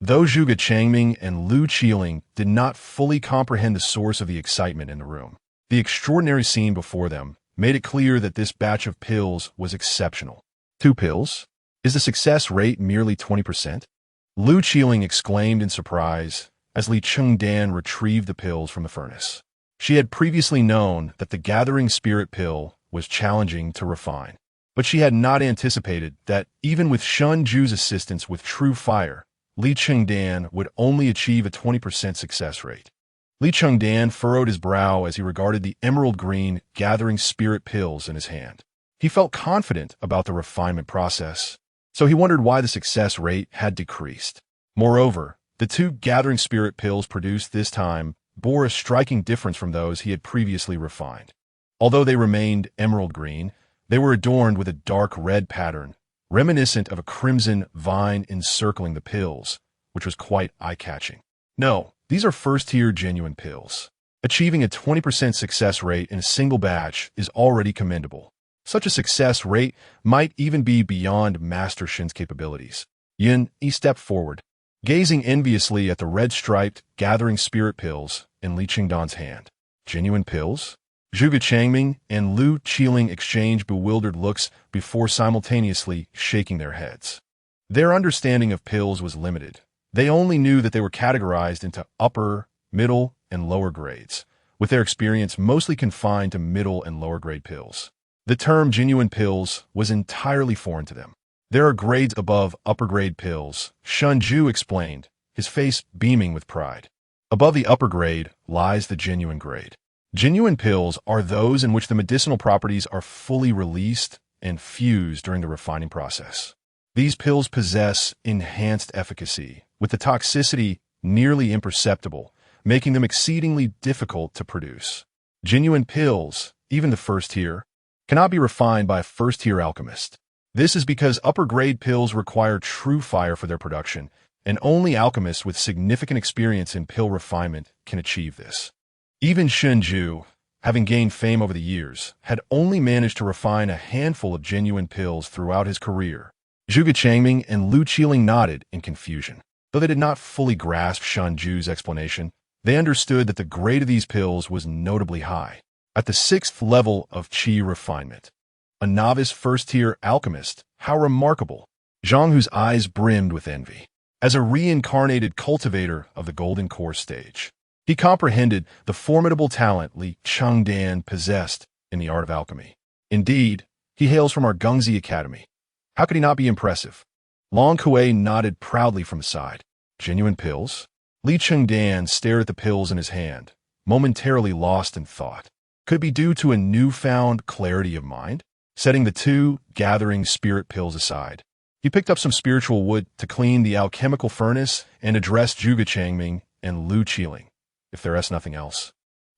Though Zhuge Changming and Lu Qiling did not fully comprehend the source of the excitement in the room, the extraordinary scene before them made it clear that this batch of pills was exceptional. 2 pills? Is the success rate merely 20%? Lu Qiling exclaimed in surprise as Li Chengdan retrieved the pills from the furnace. She had previously known that the gathering spirit pill was challenging to refine, but she had not anticipated that even with Shun Ju's assistance with true fire, Li Chengdan would only achieve a 20% success rate. Li Chengdan furrowed his brow as he regarded the emerald green gathering spirit pills in his hand. He felt confident about the refinement process, so he wondered why the success rate had decreased. Moreover, the 2 gathering spirit pills produced this time bore a striking difference from those he had previously refined. Although they remained emerald green, they were adorned with a dark red pattern, reminiscent of a crimson vine encircling the pills, which was quite eye-catching. No, these are first-tier genuine pills. Achieving a 20% success rate in a single batch is already commendable. Such a success rate might even be beyond Master Shin's capabilities. Yin stepped forward, gazing enviously at the red-striped gathering spirit pills in Li Chengdan's hand. Genuine pills? Zhuge Changming and Lu Qiling exchanged bewildered looks before simultaneously shaking their heads. Their understanding of pills was limited. They only knew that they were categorized into upper, middle, and lower grades, with their experience mostly confined to middle and lower grade pills. The term genuine pills was entirely foreign to them. There are grades above upper grade pills, Shun Ju explained, his face beaming with pride. Above the upper grade lies the genuine grade. Genuine pills are those in which the medicinal properties are fully released and fused during the refining process. These pills possess enhanced efficacy, with the toxicity nearly imperceptible, making them exceedingly difficult to produce. Genuine pills, even the first tier, cannot be refined by a first-tier alchemist. This is because upper-grade pills require true fire for their production, and only alchemists with significant experience in pill refinement can achieve this. Even Shenju, having gained fame over the years, had only managed to refine a handful of genuine pills throughout his career. Zhuge Changming and Lu Qiling nodded in confusion. Though they did not fully grasp Shanju's explanation, they understood that the grade of these pills was notably high. At the 6th level of Qi Refinement, a novice first-tier alchemist, how remarkable! Zhang Hu's eyes brimmed with envy. As a reincarnated cultivator of the Golden Core stage, he comprehended the formidable talent Li Chengdan possessed in the art of alchemy. Indeed, he hails from our Gungzi Academy. How could he not be impressive? Long Kuei nodded proudly from the side. Genuine pills? Li Chengdan stared at the pills in his hand, momentarily lost in thought. Could it be due to a newfound clarity of mind? Setting the two gathering spirit pills aside, he picked up some spiritual wood to clean the alchemical furnace and addressed Zhuge Changming and Lu Qiling, if there is nothing else.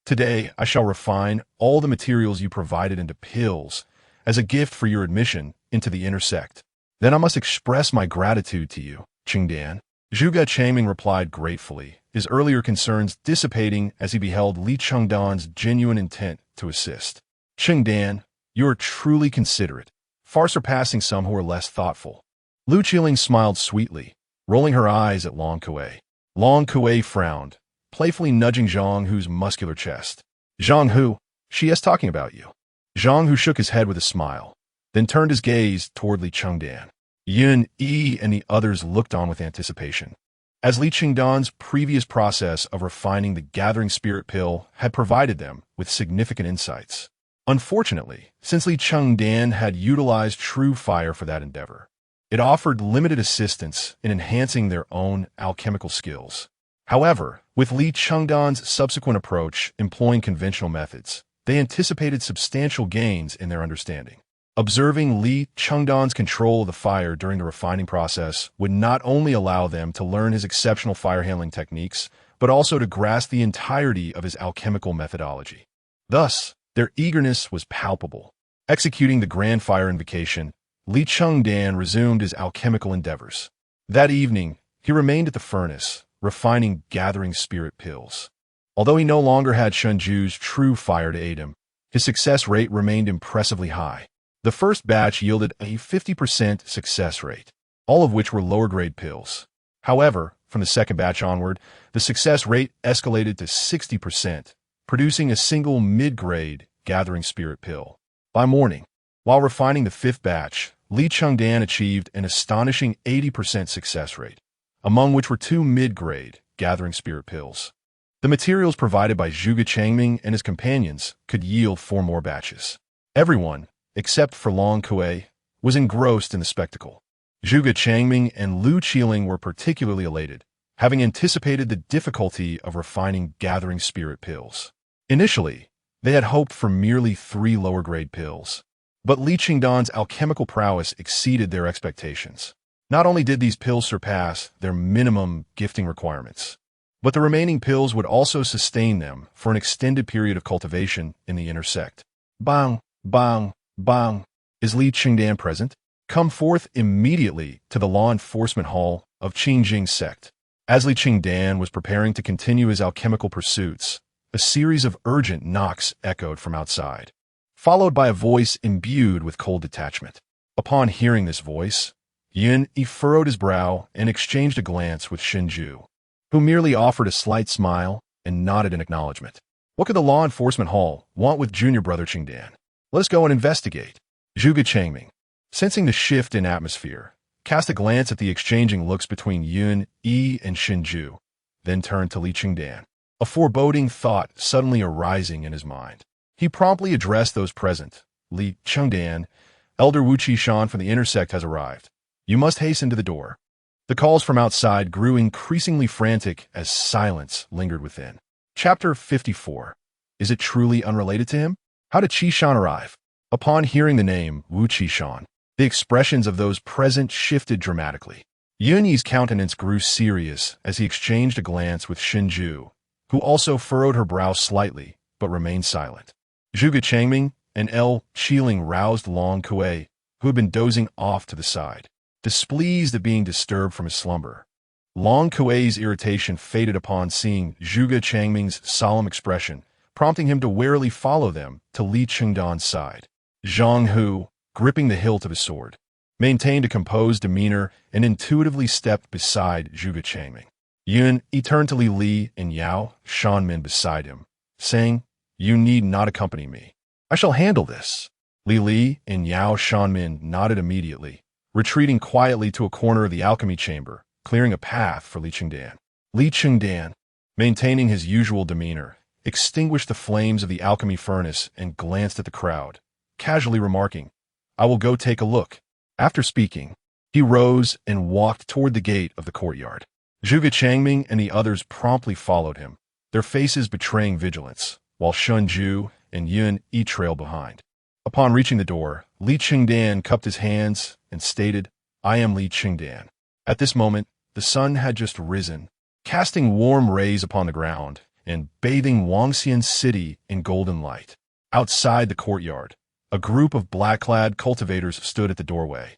Today, I shall refine all the materials you provided into pills as a gift for your admission into the inner sect. Then I must express my gratitude to you, Chengdan. Zhuge Changming replied gratefully, his earlier concerns dissipating as he beheld Li Chengdan's genuine intent to assist. Chengdan, you are truly considerate, far surpassing some who are less thoughtful. Lu Qiling smiled sweetly, rolling her eyes at Long Kuei. Long Kuei frowned, playfully nudging Zhang Hu's muscular chest. Zhang Hu, she is talking about you. Zhang Hu shook his head with a smile, then turned his gaze toward Li Chengdan. Yun, Yi, and the others looked on with anticipation. As Li Chengdan's previous process of refining the gathering spirit pill had provided them with significant insights. Unfortunately, since Li Chengdan had utilized true fire for that endeavor, it offered limited assistance in enhancing their own alchemical skills. However, with Li Chengdan's subsequent approach employing conventional methods, they anticipated substantial gains in their understanding. Observing Li Chengdan's control of the fire during the refining process would not only allow them to learn his exceptional fire-handling techniques, but also to grasp the entirety of his alchemical methodology. Thus, their eagerness was palpable. Executing the grand fire invocation, Li Chengdan resumed his alchemical endeavors. That evening, he remained at the furnace, refining gathering spirit pills. Although he no longer had Shanju's true fire to aid him, his success rate remained impressively high. The first batch yielded a 50% success rate, all of which were lower-grade pills. However, from the second batch onward, the success rate escalated to 60%, producing a single mid-grade gathering spirit pill. By morning, while refining the fifth batch, Li Chengdan achieved an astonishing 80% success rate, among which were two mid-grade gathering spirit pills. The materials provided by Zhuge Changming and his companions could yield 4 more batches. Everyone, except for Long Kuei, was engrossed in the spectacle. Zhuge Changming and Lu Qiling were particularly elated, having anticipated the difficulty of refining gathering spirit pills. Initially, they had hoped for merely 3 lower-grade pills, but Li Chengdan's alchemical prowess exceeded their expectations. Not only did these pills surpass their minimum gifting requirements, but the remaining pills would also sustain them for an extended period of cultivation in the inner sect. Bang, bang, bang. Is Li Chengdan present? Come forth immediately to the law enforcement hall of Qingjing sect. As Li Chengdan was preparing to continue his alchemical pursuits, a series of urgent knocks echoed from outside, followed by a voice imbued with cold detachment. Upon hearing this voice, Yun Yi furrowed his brow and exchanged a glance with Shinju, who merely offered a slight smile and nodded in acknowledgement. What could the law enforcement hall want with junior brother Chengdan? Let us go and investigate. Zhuge Changming, sensing the shift in atmosphere, cast a glance at the exchanging looks between Yun Yi and Shinju, then turned to Li Chengdan, a foreboding thought suddenly arising in his mind. He promptly addressed those present. Li Chengdan, Elder Wu Qishan from the inner sect has arrived. You must hasten to the door. The calls from outside grew increasingly frantic as silence lingered within. Chapter 54. Is it truly unrelated to him? How did Qishan arrive? Upon hearing the name Wu Qishan, the expressions of those present shifted dramatically. Yun Yi's countenance grew serious as he exchanged a glance with Shinju, who also furrowed her brow slightly, but remained silent. Zhuge Changming and Li Qiling roused Long Kuei, who had been dozing off to the side, displeased at being disturbed from his slumber. Long Kuei's irritation faded upon seeing Zhuge Changming's solemn expression, prompting him to warily follow them to Li Chengdan's side. Zhang Hu, gripping the hilt of his sword, maintained a composed demeanor and intuitively stepped beside Zhuge Changming. Yun turned to Li and Yao Shanmin beside him, saying, "You need not accompany me. I shall handle this." Li and Yao Shanmin nodded immediately, retreating quietly to a corner of the alchemy chamber, clearing a path for Li Chengdan. Li Chengdan, maintaining his usual demeanor, extinguished the flames of the alchemy furnace and glanced at the crowd, casually remarking, "I will go take a look." After speaking, he rose and walked toward the gate of the courtyard. Zhuge Changming and the others promptly followed him, their faces betraying vigilance, while Shunju and Yun trailed behind. Upon reaching the door, Li Chengdan cupped his hands and stated, "I am Li Chengdan." At this moment, the sun had just risen, casting warm rays upon the ground and bathing Wangxian City in golden light. Outside the courtyard, a group of black-clad cultivators stood at the doorway,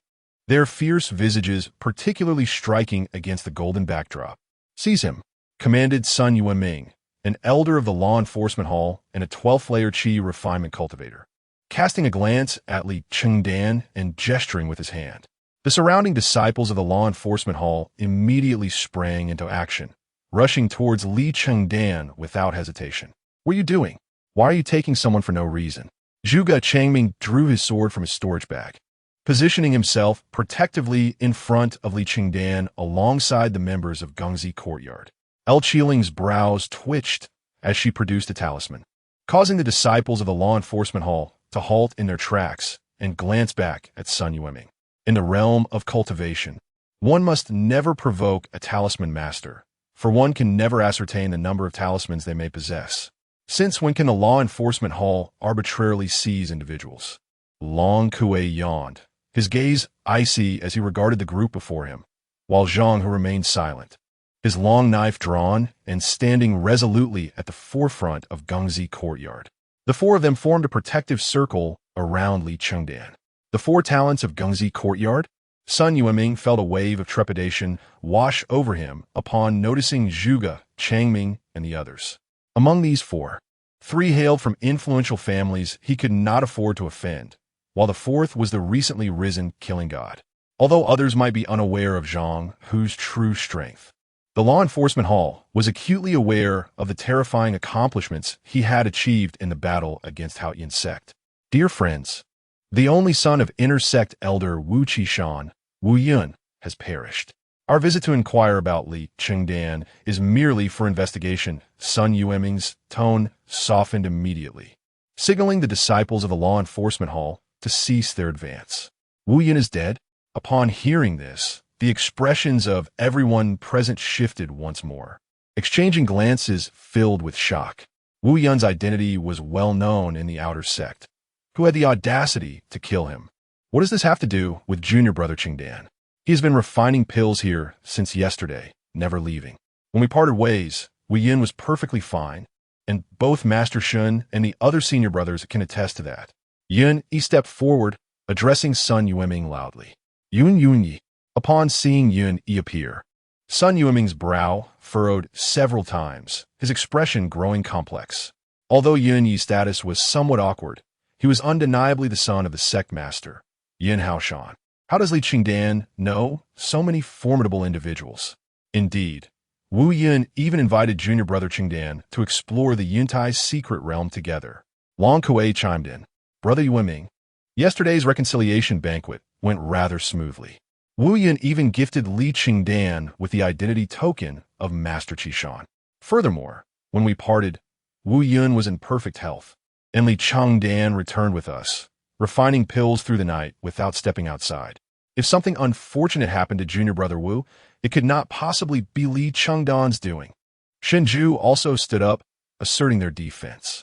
their fierce visages particularly striking against the golden backdrop. "Seize him," commanded Sun Yueming, an elder of the law enforcement hall and a 12th-layer Qi Refinement cultivator, casting a glance at Li Chengdan and gesturing with his hand. The surrounding disciples of the law enforcement hall immediately sprang into action, rushing towards Li Chengdan without hesitation. "What are you doing? Why are you taking someone for no reason?" Zhuge Changming drew his sword from his storage bag, positioning himself protectively in front of Li Chengdan alongside the members of Gengzi Courtyard. El Qiling's brows twitched as she produced a talisman, causing the disciples of the law enforcement hall to halt in their tracks and glance back at Sun Yueming. In the realm of cultivation, one must never provoke a talisman master, for one can never ascertain the number of talismans they may possess. Since when can the law enforcement hall arbitrarily seize individuals? Long Kue yawned, his gaze icy as he regarded the group before him, while Zhang, who remained silent, his long knife drawn and standing resolutely at the forefront of Gengzi Courtyard. The four of them formed a protective circle around Li Chengdan. The four talents of Gengzi Courtyard? Sun Yueming felt a wave of trepidation wash over him upon noticing Zhuge, Changming, and the others. Among these four, three hailed from influential families he could not afford to offend, while the fourth was the recently risen killing god. Although others might be unaware of Zhang Hu's true strength, the law enforcement hall was acutely aware of the terrifying accomplishments he had achieved in the battle against Haoyan sect. Dear friends, the only son of inner sect elder Wu Qishan, Wu Yun, has perished. Our visit to inquire about Li Chengdan is merely for investigation. Sun Yueming's tone softened immediately, signaling the disciples of the law enforcement hall to cease their advance. Wu Yun is dead? Upon hearing this, the expressions of everyone present shifted once more, exchanging glances filled with shock. Wu Yun's identity was well known in the outer sect. Who had the audacity to kill him? What does this have to do with junior brother Chengdan? He has been refining pills here since yesterday, never leaving. When we parted ways, Wu Yun was perfectly fine, and both Master Shun and the other senior brothers can attest to that. Yun stepped forward, addressing Sun Yueming loudly. Yun Yunyi. Upon seeing Yun appear, Sun Yueming's brow furrowed several times, his expression growing complex. Although Yun Yi's status was somewhat awkward, he was undeniably the son of the sect master, Yin Haoshan. How does Li Chengdan know so many formidable individuals? Indeed, Wu Yun even invited junior brother Chengdan to explore the Yuntai's secret realm together. Long Kue chimed in. Brother Yueming, yesterday's reconciliation banquet went rather smoothly. Wu Yun even gifted Li Chengdan with the identity token of Master Qishan. Furthermore, when we parted, Wu Yun was in perfect health, and Li Chengdan returned with us, refining pills through the night without stepping outside. If something unfortunate happened to junior brother Wu, it could not possibly be Li Chengdan's doing. Shenju also stood up, asserting their defense.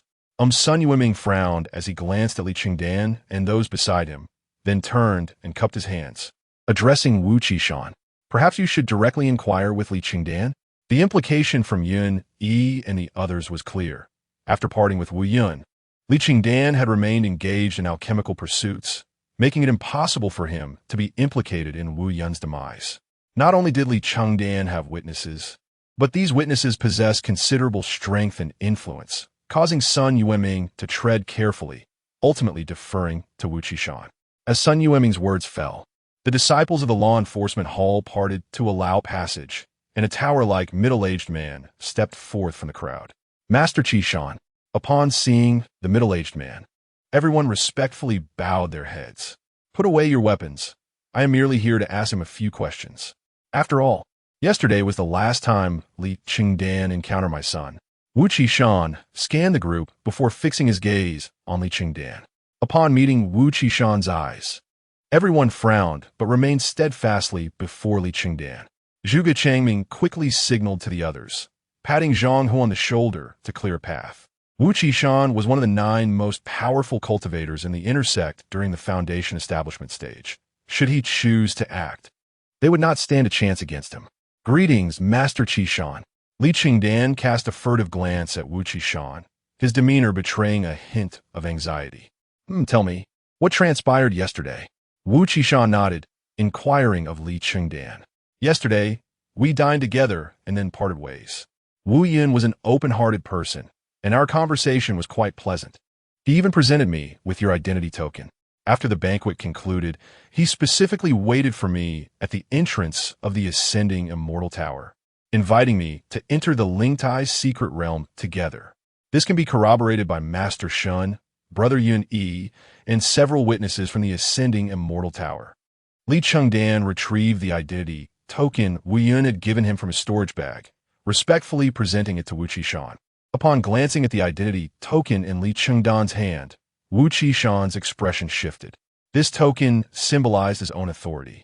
Sun Yueming frowned as he glanced at Li Chengdan and those beside him, then turned and cupped his hands, addressing Wu Qishan. Perhaps you should directly inquire with Li Chengdan? The implication from Yun, and the others was clear. After parting with Wu Yun, Li Chengdan had remained engaged in alchemical pursuits, making it impossible for him to be implicated in Wu Yun's demise. Not only did Li Chengdan have witnesses, but these witnesses possessed considerable strength and influence, causing Sun Yueming to tread carefully, ultimately deferring to Wu Qishan. As Sun Yueming's words fell, The disciples of the law enforcement hall parted to allow passage, and a tower-like middle-aged man stepped forth from the crowd. Master Qi Shan. Upon seeing the middle-aged man, everyone respectfully bowed their heads. Put away your weapons. I am merely here to ask him a few questions. After all, yesterday was the last time Li Chengdan encountered my son. Wu Qishan scanned the group before fixing his gaze on Li Chengdan. Upon meeting Wu Qishan's eyes, everyone frowned but remained steadfastly before Li Chengdan. Zhuge Changming quickly signaled to the others, patting Zhang Hu on the shoulder to clear a path. Wu Qishan was one of the 9 most powerful cultivators in the inner sect during the Foundation establishment stage. Should he choose to act, they would not stand a chance against him. Greetings, Master Qishan. Li Chengdan cast a furtive glance at Wu Qishan, his demeanor betraying a hint of anxiety. Tell me, what transpired yesterday? Wu Qishan nodded, inquiring of Li Chengdan. Yesterday, we dined together and then parted ways. Wu Yun was an open-hearted person, and our conversation was quite pleasant. He even presented me with your identity token. After the banquet concluded, he specifically waited for me at the entrance of the ascending immortal tower, inviting me to enter the Lingtai's secret realm together. This can be corroborated by Master Shun, Brother Yun Yi, and several witnesses from the ascending immortal tower. Li Chengdan retrieved the identity token Wu Yun had given him from his storage bag, respectfully presenting it to Wu Qishan. Upon glancing at the identity token in Li Chengdan's hand, Wu Qishan's expression shifted. This token symbolized his own authority,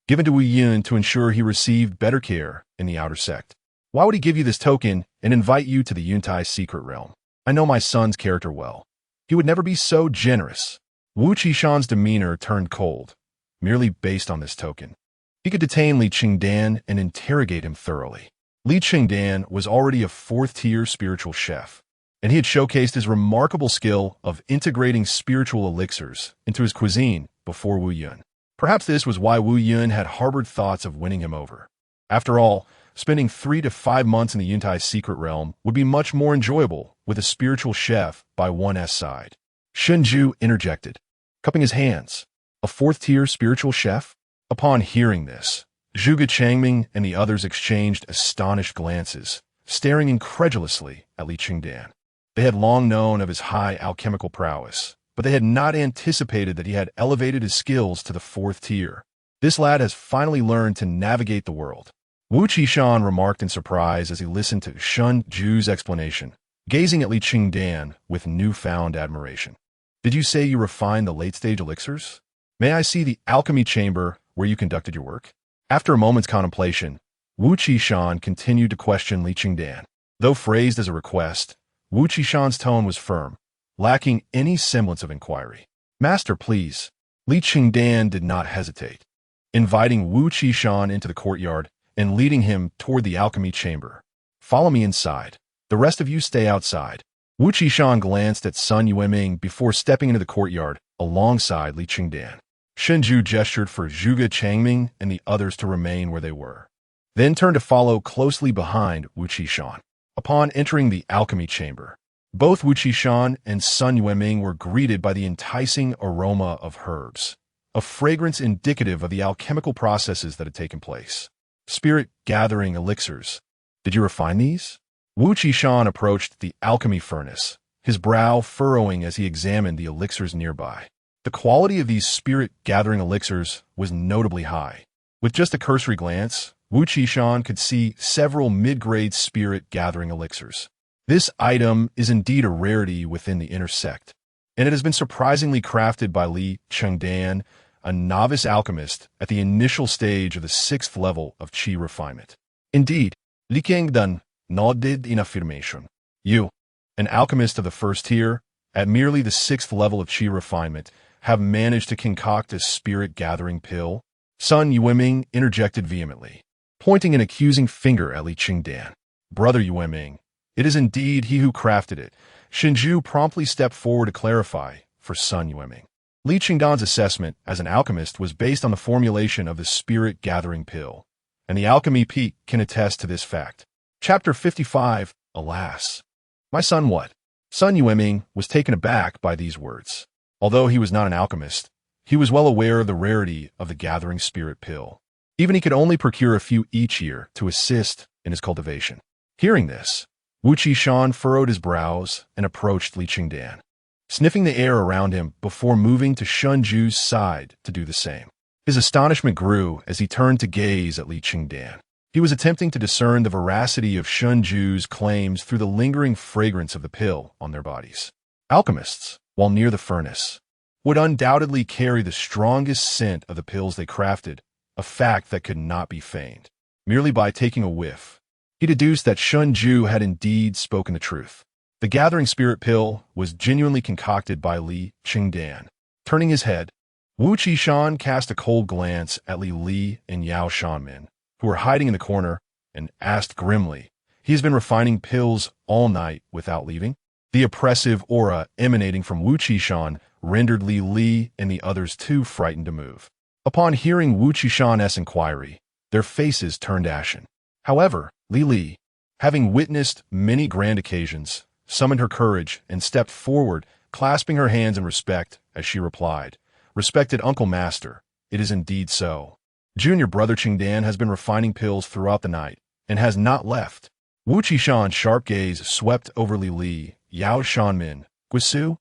given to Wu Yun to ensure he received better care in the outer sect. Why would he give you this token and invite you to the Yuntai's secret realm? I know my son's character well. He would never be so generous. Wu Qishan's demeanor turned cold, merely based on this token. He could detain Li Chengdan and interrogate him thoroughly. Li Chengdan was already a 4th-tier spiritual chef, and he had showcased his remarkable skill of integrating spiritual elixirs into his cuisine before Wu Yun. Perhaps this was why Wu Yun had harbored thoughts of winning him over. After all, spending 3 to 5 months in the Yuntai's secret realm would be much more enjoyable with a spiritual chef by one's side. Shenju interjected, cupping his hands. A 4th-tier spiritual chef? Upon hearing this, Zhuge Changming and the others exchanged astonished glances, staring incredulously at Li Chengdan. They had long known of his high alchemical prowess, but they had not anticipated that he had elevated his skills to the 4th tier. This lad has finally learned to navigate the world. Wu Qishan remarked in surprise as he listened to Shun Ju's explanation, gazing at Li Chengdan with newfound admiration. Did you say you refined the late-stage elixirs? May I see the alchemy chamber where you conducted your work? After a moment's contemplation, Wu Qishan continued to question Li Chengdan. Though phrased as a request, Wu Qishan's tone was firm, lacking any semblance of inquiry. Master, please. Li Chengdan did not hesitate, inviting Wu Qishan into the courtyard and leading him toward the alchemy chamber. Follow me inside. The rest of you stay outside. Wu Qishan glanced at Sun Yueming before stepping into the courtyard alongside Li Chengdan. Shenju gestured for Zhuge Changming and the others to remain where they were, then turned to follow closely behind Wu Qishan. Upon entering the alchemy chamber, both Wu Qishan and Sun Yueming were greeted by the enticing aroma of herbs, a fragrance indicative of the alchemical processes that had taken place. Spirit-gathering elixirs. Did you refine these? Wu Qishan approached the alchemy furnace, his brow furrowing as he examined the elixirs nearby. The quality of these spirit-gathering elixirs was notably high. With just a cursory glance, Wu Qishan could see several mid-grade spirit-gathering elixirs. This item is indeed a rarity within the inner sect, and it has been surprisingly crafted by Li Chengdan, a novice alchemist at the initial stage of the 6th level of Qi Refinement. Indeed, Li Chengdan nodded in affirmation. You, an alchemist of the 1st tier, at merely the 6th level of Qi Refinement, have managed to concoct a spirit-gathering pill? Sun Yueming interjected vehemently, pointing an accusing finger at Li Chengdan. Brother Yueming, it is indeed he who crafted it. Shenju promptly stepped forward to clarify for Sun Yueming. Li Chengdan's assessment as an alchemist was based on the formulation of the spirit-gathering pill, and the Alchemy Peak can attest to this fact. Chapter 55, Alas. My son what? Sun Yueming was taken aback by these words. Although he was not an alchemist, He was well aware of the rarity of the gathering spirit pill. Even he could only procure a few each year to assist in his cultivation. Hearing this, Wu Qishan furrowed his brows and approached Li Chengdan, sniffing the air around him before moving to Shun Ju's side to do the same. His astonishment grew as he turned to gaze at Li Chengdan. He was attempting to discern the veracity of Shun Ju's claims through the lingering fragrance of the pill on their bodies. Alchemists, while near the furnace, would undoubtedly carry the strongest scent of the pills they crafted, a fact that could not be feigned. Merely by taking a whiff, he deduced that Shun Ju had indeed spoken the truth. The gathering spirit pill was genuinely concocted by Li Chengdan. Turning his head, Wu Qishan cast a cold glance at Li and Yao Shanmin, who were hiding in the corner, and asked grimly, "He has been refining pills all night without leaving?" The oppressive aura emanating from Wu Qishan rendered Li and the others too frightened to move. Upon hearing Wu Qishan's inquiry, their faces turned ashen. However, Li, having witnessed many grand occasions, summoned her courage and stepped forward, clasping her hands in respect as she replied, "Respected Uncle Master, it is indeed so. Junior brother Chengdan has been refining pills throughout the night and has not left." Wu Qishan's sharp gaze swept over Li, Yao Shanmin, Guisu,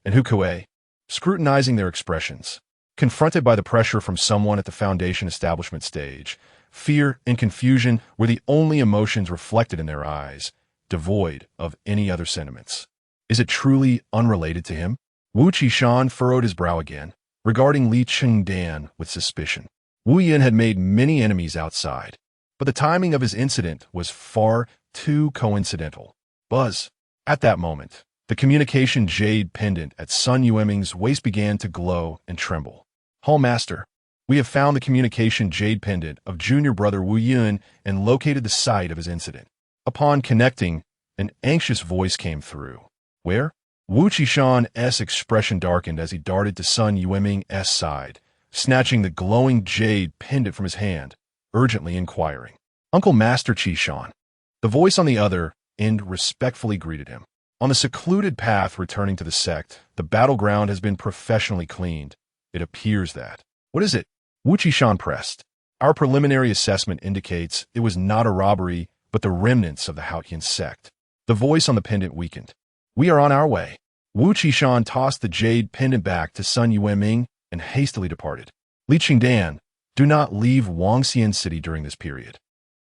and Hukue, scrutinizing their expressions. Confronted by the pressure from someone at the Foundation establishment stage, fear and confusion were the only emotions reflected in their eyes, devoid of any other sentiments. Is it truly unrelated to him? Wu Qishan furrowed his brow again, regarding Li Chengdan with suspicion. Wu Yin had made many enemies outside, but the timing of his incident was far too coincidental. Buzz. At that moment, the communication jade pendant at Sun Yueming's waist began to glow and tremble. "Hall Master, we have found the communication jade pendant of junior brother Wu Yun and located the site of his incident." Upon connecting, an anxious voice came through. "Where?" Wu Qishan's expression darkened as he darted to Sun Yueming's side, snatching the glowing jade pendant from his hand, urgently inquiring. "Uncle Master Qishan." The voice on the other end respectfully greeted him. "On the secluded path returning to the sect, the battleground has been professionally cleaned. It appears that." "What is it?" Wu Qishan pressed. "Our preliminary assessment indicates it was not a robbery, but the remnants of the Haotian sect." The voice on the pendant weakened. "We are on our way." Wu Qishan tossed the jade pendant back to Sun Yueming and hastily departed. "Li Chengdan, do not leave Wangxian City during this period.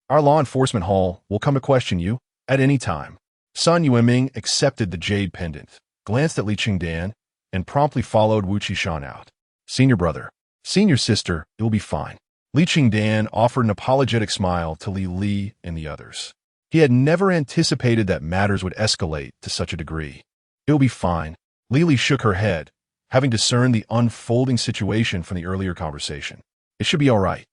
Our law enforcement hall will come to question you at any time." Sun Yueming accepted the jade pendant, glanced at Li Chengdan, and promptly followed Wu Qishan out. "Senior brother, senior sister, it will be fine." Li Chengdan offered an apologetic smile to Li and the others. He had never anticipated that matters would escalate to such a degree. "It will be fine." Li shook her head, having discerned the unfolding situation from the earlier conversation. "It should be all right."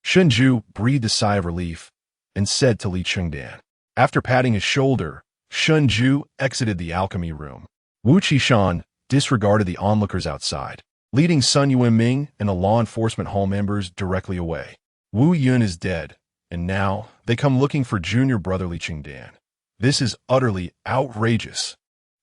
Shun Ju breathed a sigh of relief and said to Li Chengdan. After patting his shoulder, Shun Ju exited the alchemy room. Wu Qishan disregarded the onlookers outside, leading Sun Yueming and the law enforcement hall members directly away. Wu Yun is dead, and now they come looking for junior brother Li Chengdan. This is utterly outrageous.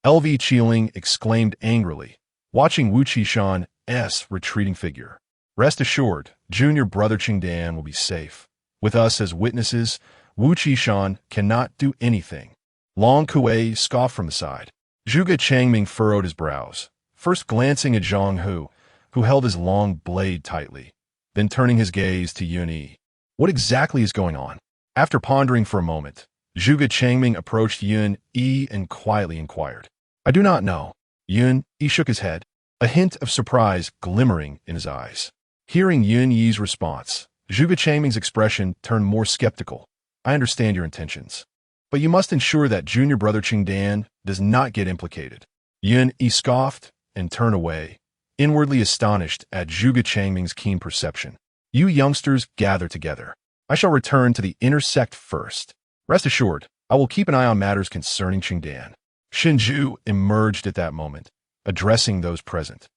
LV Qiling exclaimed angrily, watching Wu Qishan's retreating figure. "Rest assured, junior brother Chengdan will be safe. With us as witnesses, Wu Qishan cannot do anything." Long Kuei scoffed from the side. Zhuge Changming furrowed his brows, first glancing at Zhang Hu, who held his long blade tightly, then turning his gaze to Yun Yi. What exactly is going on? After pondering for a moment, Zhuge Changming approached Yun Yi and quietly inquired. "I do not know." Yun Yi shook his head, a hint of surprise glimmering in his eyes. Hearing Yun Yi's response, Zhuge Changming's expression turned more skeptical. "I understand your intentions, but you must ensure that junior brother Chengdan does not get implicated." Yun Yi scoffed and turned away, inwardly astonished at Zhuge Changming's keen perception. "You youngsters gather together. I shall return to the inner sect first. Rest assured, I will keep an eye on matters concerning Chengdan." Shinju emerged at that moment, addressing those present.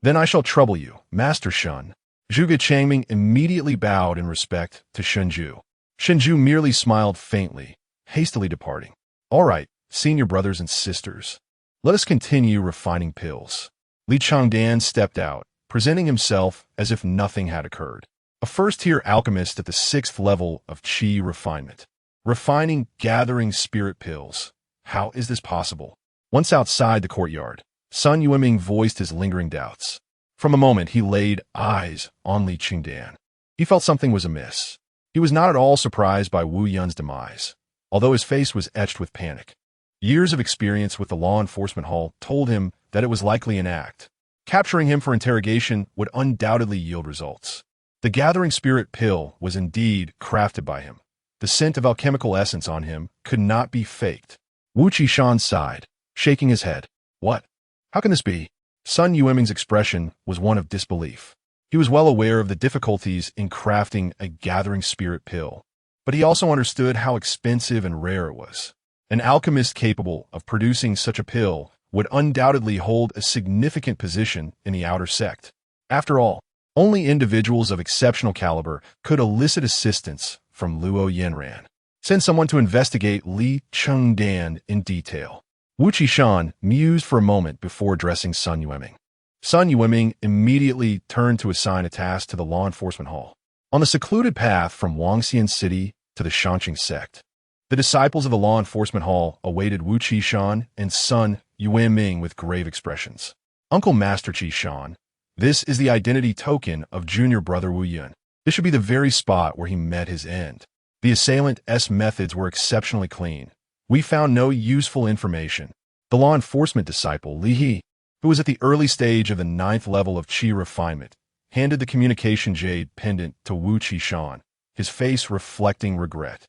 "Then I shall trouble you, Master Shun." Zhuge Changming immediately bowed in respect to Shinju. Shinju merely smiled faintly, hastily departing. "All right, senior brothers and sisters, let us continue refining pills." Li Chengdan stepped out, presenting himself as if nothing had occurred. A first-tier alchemist at the 6th level of Qi Refinement. Refining, gathering spirit pills. How is this possible? Once outside the courtyard, Sun Yueming voiced his lingering doubts. From a moment, he laid eyes on Li Chengdan. He felt something was amiss. He was not at all surprised by Wu Yun's demise, although his face was etched with panic. Years of experience with the law enforcement hall told him that it was likely an act. Capturing him for interrogation would undoubtedly yield results. The gathering spirit pill was indeed crafted by him. The scent of alchemical essence on him could not be faked. Wu Qishan sighed, shaking his head. What? How can this be? Sun Yueming's expression was one of disbelief. He was well aware of the difficulties in crafting a gathering spirit pill, but he also understood how expensive and rare it was. An alchemist capable of producing such a pill would undoubtedly hold a significant position in the outer sect. After all, only individuals of exceptional caliber could elicit assistance from Luo Yanran. Send someone to investigate Li Chengdan in detail. Wu Qishan mused for a moment before addressing Sun Yueming. Sun Yueming immediately turned to assign a task to the law enforcement hall. On the secluded path from Wangxian City to the Shanqing sect, the disciples of the law enforcement hall awaited Wu Qishan and Sun Yueming with grave expressions. Uncle Master Qishan, this is the identity token of junior brother Wu Yun. This should be the very spot where he met his end. The assailant's methods were exceptionally clean. We found no useful information. The law enforcement disciple, Li He, who was at the early stage of the 9th level of Qi Refinement, handed the communication jade pendant to Wu Qishan, his face reflecting regret.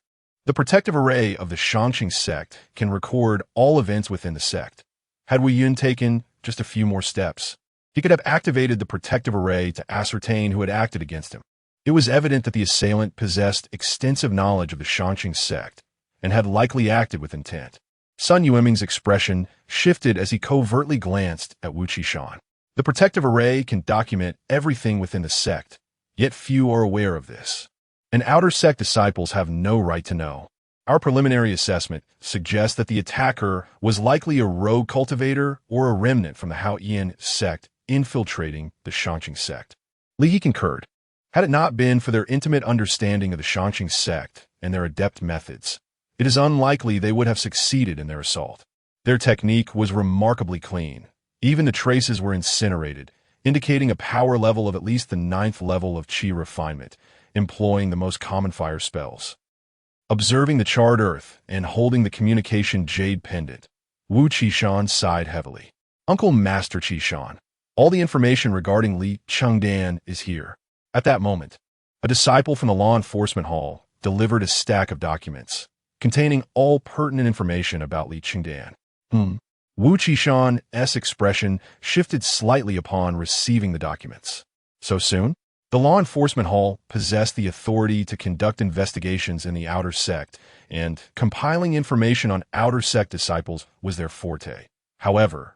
The protective array of the Shanqing sect can record all events within the sect. Had Wu Yun taken just a few more steps, he could have activated the protective array to ascertain who had acted against him. It was evident that the assailant possessed extensive knowledge of the Shanqing sect and had likely acted with intent. Sun Yueming's expression shifted as he covertly glanced at Wu Qishan. The protective array can document everything within the sect, yet few are aware of this. And outer sect disciples have no right to know. Our preliminary assessment suggests that the attacker was likely a rogue cultivator or a remnant from the Haoyan sect infiltrating the Shanqing sect. Li He concurred. Had it not been for their intimate understanding of the Shanqing sect and their adept methods, it is unlikely they would have succeeded in their assault. Their technique was remarkably clean. Even the traces were incinerated, indicating a power level of at least the 9th level of Qi Refinement, employing the most common fire spells. Observing the charred earth and holding the communication jade pendant, Wu Qishan sighed heavily. Uncle Master Qishan, all the information regarding Li Chengdan is here. At that moment, a disciple from the law enforcement hall delivered a stack of documents containing all pertinent information about Li Chengdan. Wu Qishan's expression shifted slightly upon receiving the documents. So soon? The law enforcement hall possessed the authority to conduct investigations in the outer sect, and compiling information on outer sect disciples was their forte. However,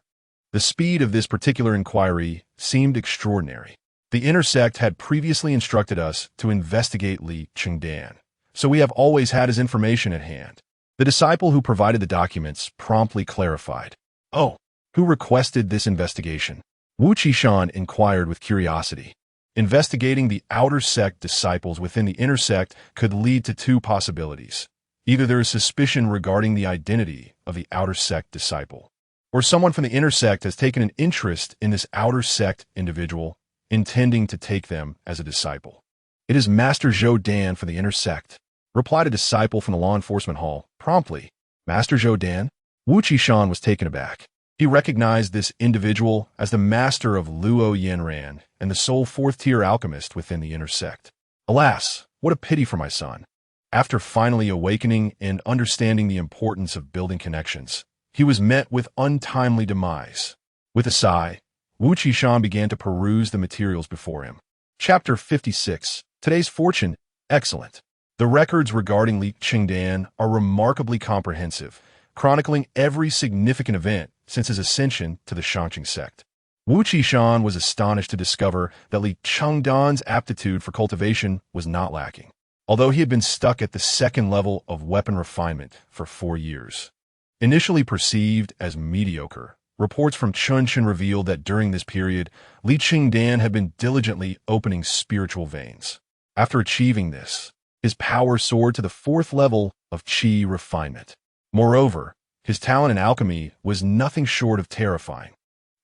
the speed of this particular inquiry seemed extraordinary. The inner sect had previously instructed us to investigate Li Chengdan, so we have always had his information at hand. The disciple who provided the documents promptly clarified. Oh, who requested this investigation? Wu Qishan inquired with curiosity. Investigating the outer sect disciples within the inner sect could lead to two possibilities. Either there is suspicion regarding the identity of the outer sect disciple, or someone from the inner sect has taken an interest in this outer sect individual, intending to take them as a disciple. It is Master Zhou Dan from the inner sect, replied a disciple from the law enforcement hall, promptly. Master Zhou Dan? Wu Qishan was taken aback. He recognized this individual as the master of Luo Yanran and the sole 4th-tier alchemist within the inner sect. Alas, what a pity for my son. After finally awakening and understanding the importance of building connections, he was met with untimely demise. With a sigh, Wu Qishan began to peruse the materials before him. Chapter 56. Today's Fortune. Excellent. The records regarding Li Chengdan are remarkably comprehensive, chronicling every significant event since his ascension to the Shanqing sect. Wu Qishan was astonished to discover that Li Chengdan's aptitude for cultivation was not lacking, although he had been stuck at the 2nd level of weapon refinement for 4 years. Initially perceived as mediocre, reports from Chunchen revealed that during this period, Li Chengdan had been diligently opening spiritual veins. After achieving this, his power soared to the 4th level of Qi Refinement. Moreover, his talent in alchemy was nothing short of terrifying.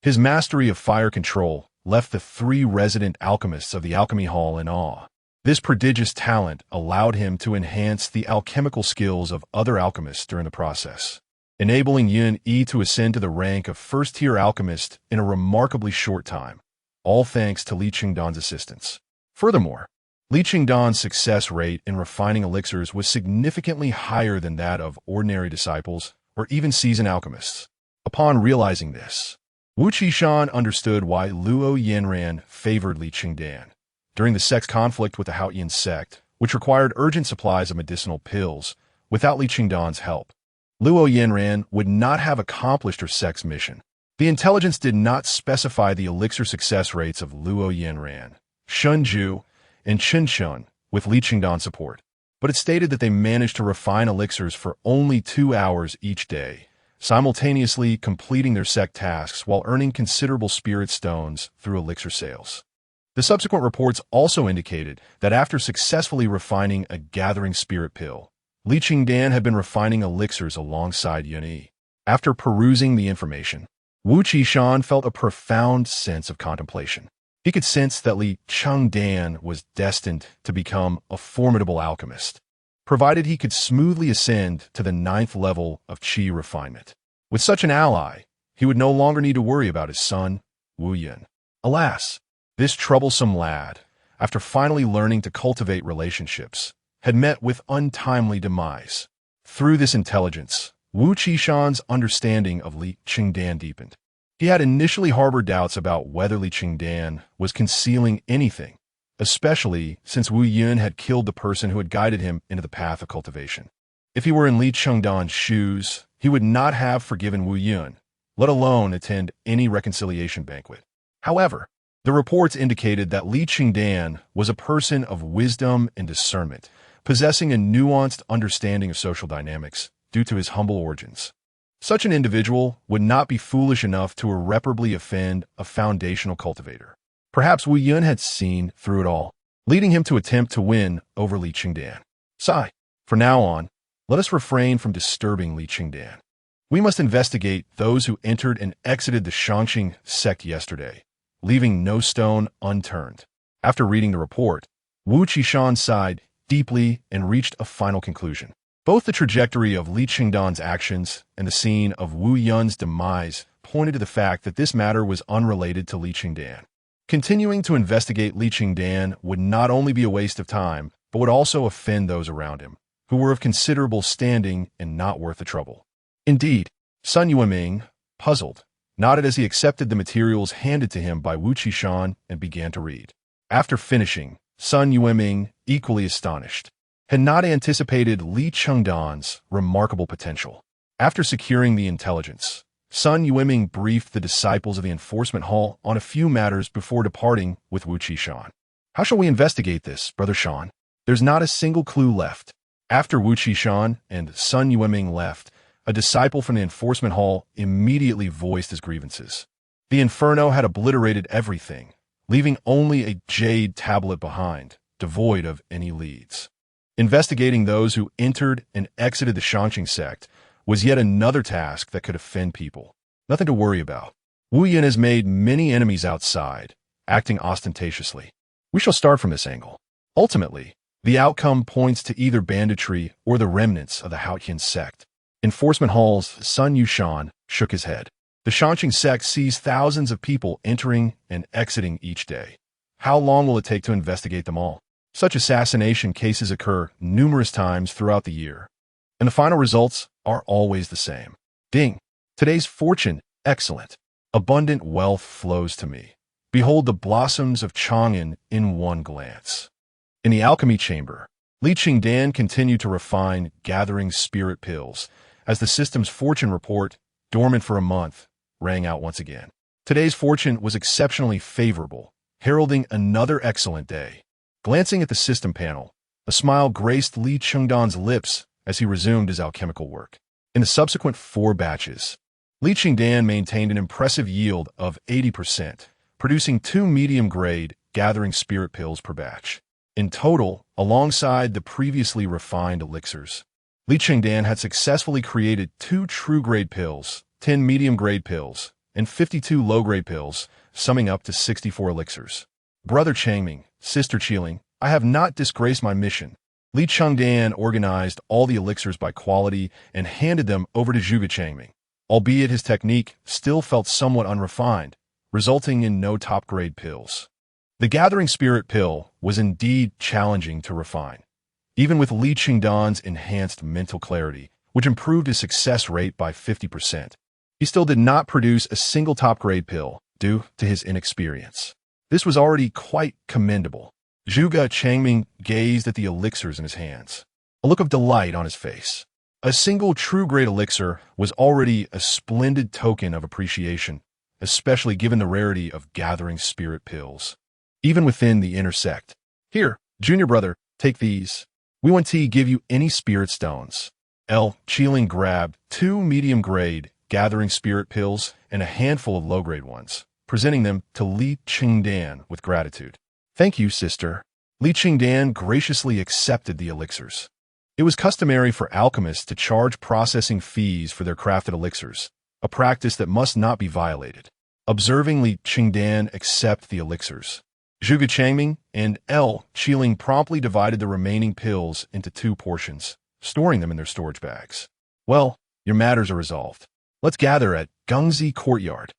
His mastery of fire control left the 3 resident alchemists of the alchemy hall in awe. This prodigious talent allowed him to enhance the alchemical skills of other alchemists during the process, enabling Yun Yi to ascend to the rank of first-tier alchemist in a remarkably short time, all thanks to Li Chengdan's assistance. Furthermore, Li Chengdan's success rate in refining elixirs was significantly higher than that of ordinary disciples or even seasoned alchemists. Upon realizing this, Wu Qishan understood why Luo Yanran favored Li Chengdan. During the sect's conflict with the Haotian sect, which required urgent supplies of medicinal pills, without Li Chengdan's help, Luo Yanran would not have accomplished her sect's mission. The intelligence did not specify the elixir success rates of Luo Yanran, Shunju, and Chinchun with Li Chengdan's support, but it stated that they managed to refine elixirs for only 2 hours each day, simultaneously completing their sect tasks while earning considerable spirit stones through elixir sales. The subsequent reports also indicated that after successfully refining a gathering spirit pill, Li Chengdan had been refining elixirs alongside Yun Yi. After perusing the information, Wu Qishan felt a profound sense of contemplation. He could sense that Li Chengdan was destined to become a formidable alchemist, provided he could smoothly ascend to the 9th level of Qi Refinement. With such an ally, he would no longer need to worry about his son, Wu Yun. Alas, this troublesome lad, after finally learning to cultivate relationships, had met with untimely demise. Through this intelligence, Wu Qishan's understanding of Li Chengdan deepened. He had initially harbored doubts about whether Li Chengdan was concealing anything, especially since Wu Yun had killed the person who had guided him into the path of cultivation. If he were in Li Chengdan's shoes, he would not have forgiven Wu Yun, let alone attend any reconciliation banquet. However, the reports indicated that Li Chengdan was a person of wisdom and discernment, possessing a nuanced understanding of social dynamics due to his humble origins. Such an individual would not be foolish enough to irreparably offend a foundational cultivator. Perhaps Wu Yun had seen through it all, leading him to attempt to win over Li Chengdan. Sigh. From now on, let us refrain from disturbing Li Chengdan. We must investigate those who entered and exited the Shangqing sect yesterday, leaving no stone unturned. After reading the report, Wu Qishan sighed deeply and reached a final conclusion. Both the trajectory of Li Chengdan's actions and the scene of Wu Yun's demise pointed to the fact that this matter was unrelated to Li Chengdan. Continuing to investigate Li Chengdan would not only be a waste of time, but would also offend those around him, who were of considerable standing and not worth the trouble. Indeed, Sun Yueming, puzzled, nodded as he accepted the materials handed to him by Wu Qishan and began to read. After finishing, Sun Yueming, equally astonished, had not anticipated Li Chengdan's remarkable potential. After securing the intelligence, Sun Yueming briefed the disciples of the enforcement hall on a few matters before departing with Wu Qishan. How shall we investigate this, Brother Shan? There's not a single clue left. After Wu Qishan and Sun Yueming left, a disciple from the enforcement hall immediately voiced his grievances. The inferno had obliterated everything, leaving only a jade tablet behind, devoid of any leads. Investigating those who entered and exited the Shangqing sect was yet another task that could offend people. Nothing to worry about. Wu Yun has made many enemies outside, acting ostentatiously. We shall start from this angle. Ultimately, the outcome points to either banditry or the remnants of the Haotian sect. Enforcement Hall's Sun Yushan shook his head. The Shangqing sect sees thousands of people entering and exiting each day. How long will it take to investigate them all? Such assassination cases occur numerous times throughout the year, and the final results are always the same. Ding! Today's fortune, excellent. Abundant wealth flows to me. Behold the blossoms of Chang'an in one glance. In the alchemy chamber, Li Chengdan continued to refine gathering spirit pills as the system's fortune report, dormant for a month, rang out once again. Today's fortune was exceptionally favorable, heralding another excellent day. Glancing at the system panel, a smile graced Li Chengdan's lips as he resumed his alchemical work. In the subsequent 4 batches, Li Chengdan maintained an impressive yield of 80%, producing 2 medium-grade gathering spirit pills per batch. In total, alongside the previously refined elixirs, Li Chengdan had successfully created 2 true-grade pills, 10 medium-grade pills, and 52 low-grade pills, summing up to 64 elixirs. Brother Changming, Sister Qiling, I have not disgraced my mission. Li Chengdan organized all the elixirs by quality and handed them over to Zhuge Changming, albeit his technique still felt somewhat unrefined, resulting in no top-grade pills. The Gathering Spirit pill was indeed challenging to refine, even with Li Chengdan's enhanced mental clarity, which improved his success rate by 50%. He still did not produce a single top-grade pill due to his inexperience. This was already quite commendable. Zhuge Changming gazed at the elixirs in his hands, a look of delight on his face. A single true-grade elixir was already a splendid token of appreciation, especially given the rarity of Gathering Spirit pills, even within the inner sect. Here, junior brother, take these. We want to give you any spirit stones. Li Chengdan grabbed 2 medium-grade Gathering Spirit pills and a handful of low-grade ones, presenting them to Li Chengdan with gratitude. Thank you, sister. Li Chengdan graciously accepted the elixirs. It was customary for alchemists to charge processing fees for their crafted elixirs, a practice that must not be violated. Observing Li Chengdan accept the elixirs, Zhuge Changming and Li Chengdan promptly divided the remaining pills into 2 portions, storing them in their storage bags. Well, your matters are resolved. Let's gather at Gengzi Courtyard.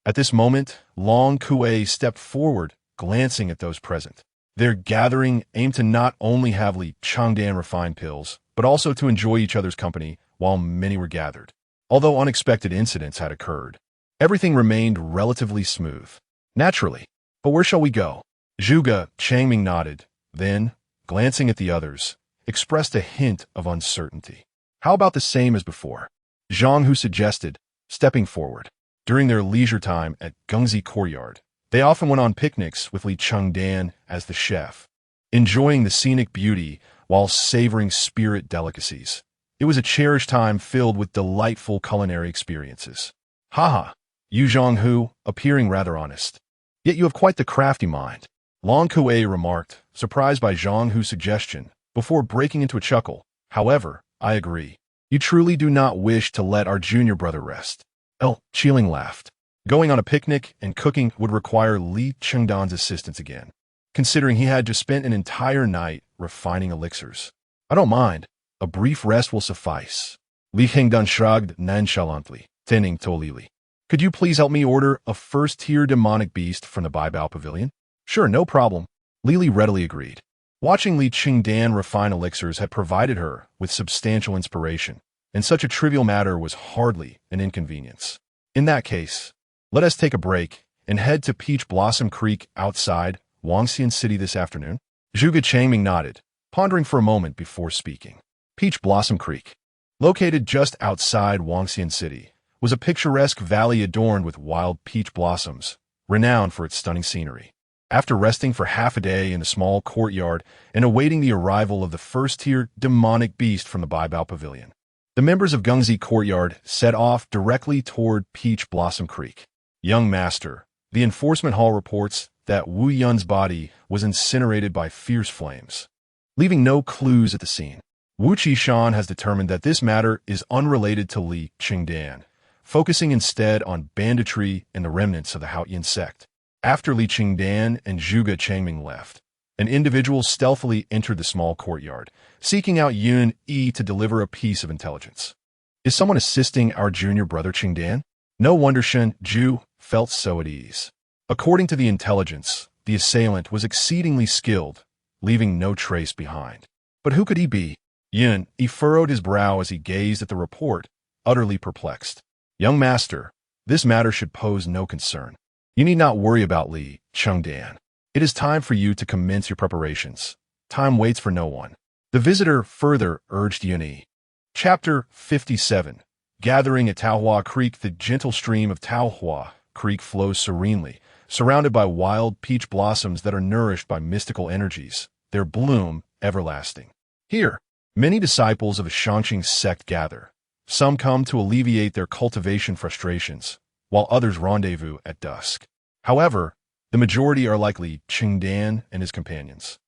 At this moment, Long Kue stepped forward, glancing at those present. Their gathering aimed to not only have Li Chengdan refine pills, but also to enjoy each other's company while many were gathered. Although unexpected incidents had occurred, everything remained relatively smooth. Naturally. But where shall we go? Zhuge Changming nodded, then, glancing at the others, expressed a hint of uncertainty. How about the same as before? Zhang Hu suggested, stepping forward. During their leisure time at Gengzi Courtyard, they often went on picnics with Li Chengdan as the chef, enjoying the scenic beauty while savoring spirit delicacies. It was a cherished time filled with delightful culinary experiences. Haha, you Zhang Hu, appearing rather honest. Yet you have quite the crafty mind. Long Kue remarked, surprised by Zhang Hu's suggestion, before breaking into a chuckle. However, I agree. You truly do not wish to let our junior brother rest. Li Chengdan laughed. Going on a picnic and cooking would require Li Chengdan's assistance again, considering he had just spent an entire night refining elixirs. I don't mind. A brief rest will suffice. Li Chengdan shrugged nonchalantly, tending to Lili. Could you please help me order a first-tier demonic beast from the Baibao Pavilion? Sure, no problem. Lili readily agreed. Watching Li Chengdan refine elixirs had provided her with substantial inspiration, and such a trivial matter was hardly an inconvenience. In that case, let us take a break and head to Peach Blossom Creek outside Wangxian City this afternoon. Zhuge Changming nodded, pondering for a moment before speaking. Peach Blossom Creek, located just outside Wangxian City, was a picturesque valley adorned with wild peach blossoms, renowned for its stunning scenery. After resting for half a day in the small courtyard and awaiting the arrival of the first-tier demonic beast from the Baibao Pavilion, the members of Gengzi Courtyard set off directly toward Peach Blossom Creek. Young Master, the enforcement hall reports that Wu Yun's body was incinerated by fierce flames, leaving no clues at the scene. Wu Qishan has determined that this matter is unrelated to Li Chengdan, focusing instead on banditry and the remnants of the Haotian sect. After Li Chengdan and Zhuge Changming left, an individual stealthily entered the small courtyard, seeking out Yun Yi to deliver a piece of intelligence. Is someone assisting our junior brother Chengdan? No wonder Shen Ju felt so at ease. According to the intelligence, the assailant was exceedingly skilled, leaving no trace behind. But who could he be? Yun Yi furrowed his brow as he gazed at the report, utterly perplexed. Young Master, this matter should pose no concern. You need not worry about Li Chengdan. It is time for you to commence your preparations. Time waits for no one. The visitor further urged Yun Yi. Chapter 57. Gathering at Taohua Creek. The gentle stream of Taohua Creek flows serenely, surrounded by wild peach blossoms that are nourished by mystical energies, their bloom everlasting. Here, many disciples of the Shangqing sect gather, Some come to alleviate their cultivation frustrations, while others rendezvous at dusk. However, the majority are like Li Chengdan and his companions,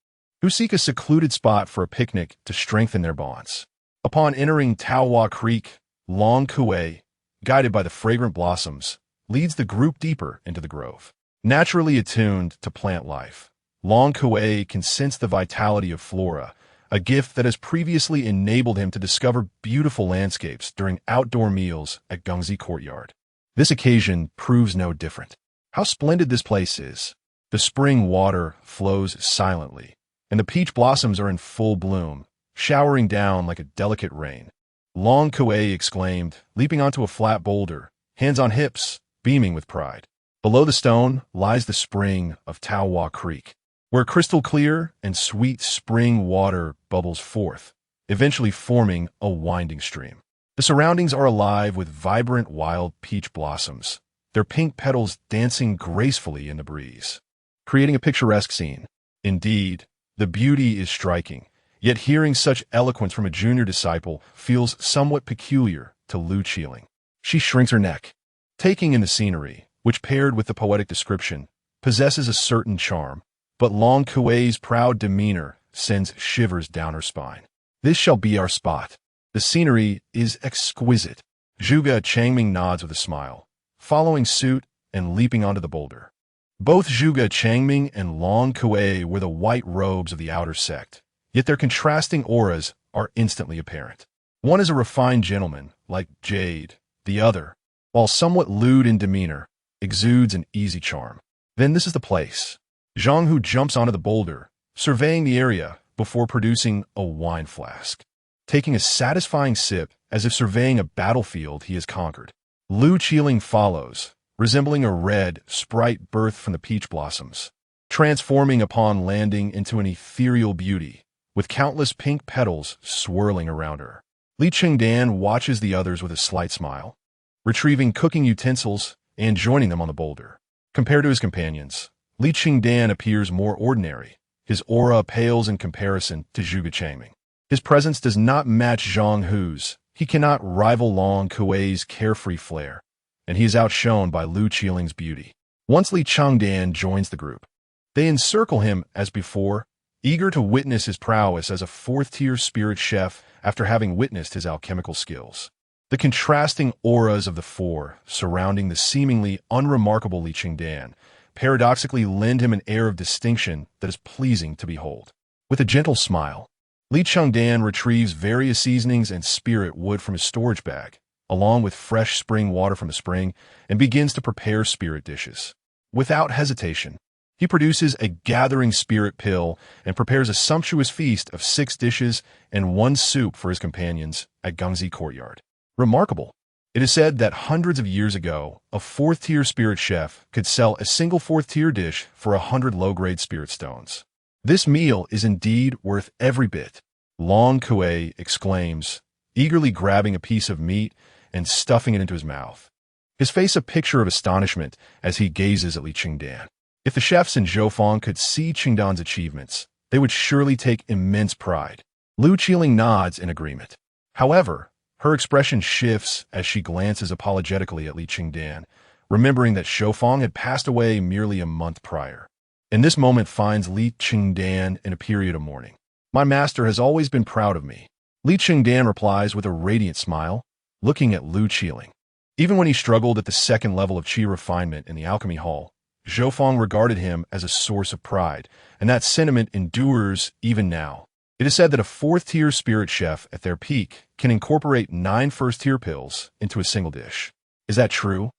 who seek a secluded spot for a picnic to strengthen their bonds. Upon entering Taohua Creek, Long Kuei, guided by the fragrant blossoms, leads the group deeper into the grove. Naturally attuned to plant life, Long Kuei can sense the vitality of flora, a gift that has previously enabled him to discover beautiful landscapes during outdoor meals at Gengzi Courtyard. This occasion proves no different. How splendid this place is. The spring water flows silently, and the peach blossoms are in full bloom, showering down like a delicate rain. Long Kuei exclaimed, leaping onto a flat boulder, hands on hips, beaming with pride. Below the stone lies the spring of Taohua Creek, where crystal clear and sweet spring water bubbles forth, eventually forming a winding stream. The surroundings are alive with vibrant wild peach blossoms, their pink petals dancing gracefully in the breeze, creating a picturesque scene. Indeed, the beauty is striking, yet hearing such eloquence from a junior disciple feels somewhat peculiar to Li Chengdan. She shrinks her neck, taking in the scenery, which paired with the poetic description, possesses a certain charm, but Long Kuei's proud demeanor sends shivers down her spine. This shall be our spot. The scenery is exquisite. Zhuge Changming nods with a smile, following suit and leaping onto the boulder. Both Zhuge Changming and Long Kuei wear the white robes of the outer sect, yet their contrasting auras are instantly apparent. One is a refined gentleman, like Jade. The other, while somewhat lewd in demeanor, exudes an easy charm. Then this is the place. Zhang Hu jumps onto the boulder, surveying the area before producing a wine flask, taking a satisfying sip as if surveying a battlefield he has conquered. Li Chengdan follows, resembling a red sprite birthed from the peach blossoms, transforming upon landing into an ethereal beauty, with countless pink petals swirling around her. Li Chengdan watches the others with a slight smile, retrieving cooking utensils and joining them on the boulder. Compared to his companions, Li Chengdan appears more ordinary. His aura pales in comparison to Zhuge Changming. His presence does not match Zhang Hu's. He cannot rival Long Kuei's carefree flair, and he is outshone by Li Chengdan's beauty. Once Li Chengdan joins the group, they encircle him as before, eager to witness his prowess as a fourth-tier spirit chef after having witnessed his alchemical skills. The contrasting auras of the four surrounding the seemingly unremarkable Li Chengdan paradoxically lend him an air of distinction that is pleasing to behold. With a gentle smile, Li Chengdan retrieves various seasonings and spirit wood from his storage bag, along with fresh spring water from the spring, and begins to prepare spirit dishes. Without hesitation, he produces a gathering spirit pill and prepares a sumptuous feast of 6 dishes and 1 soup for his companions at Gengzi Courtyard. Remarkable. It is said that hundreds of years ago, a 4th-tier spirit chef could sell a single 4th-tier dish for 100 low-grade spirit stones. This meal is indeed worth every bit, Long Kuei exclaims, eagerly grabbing a piece of meat and stuffing it into his mouth, his face a picture of astonishment as he gazes at Li Chengdan. If the chefs in Zhoufang could see Chengdan's achievements, they would surely take immense pride. Li Chengdan nods in agreement. However, her expression shifts as she glances apologetically at Li Chengdan, remembering that Zhoufang had passed away merely a month prior. And this moment finds Li Chengdan in a period of mourning. My master has always been proud of me. Li Chengdan replies with a radiant smile, looking at Li Chengdan. Even when he struggled at the 2nd level of Qi Refinement in the Alchemy Hall, Zhoufang regarded him as a source of pride, and that sentiment endures even now. It is said that a 4th-tier spirit chef at their peak can incorporate 9 1st-tier pills into a single dish. Is that true?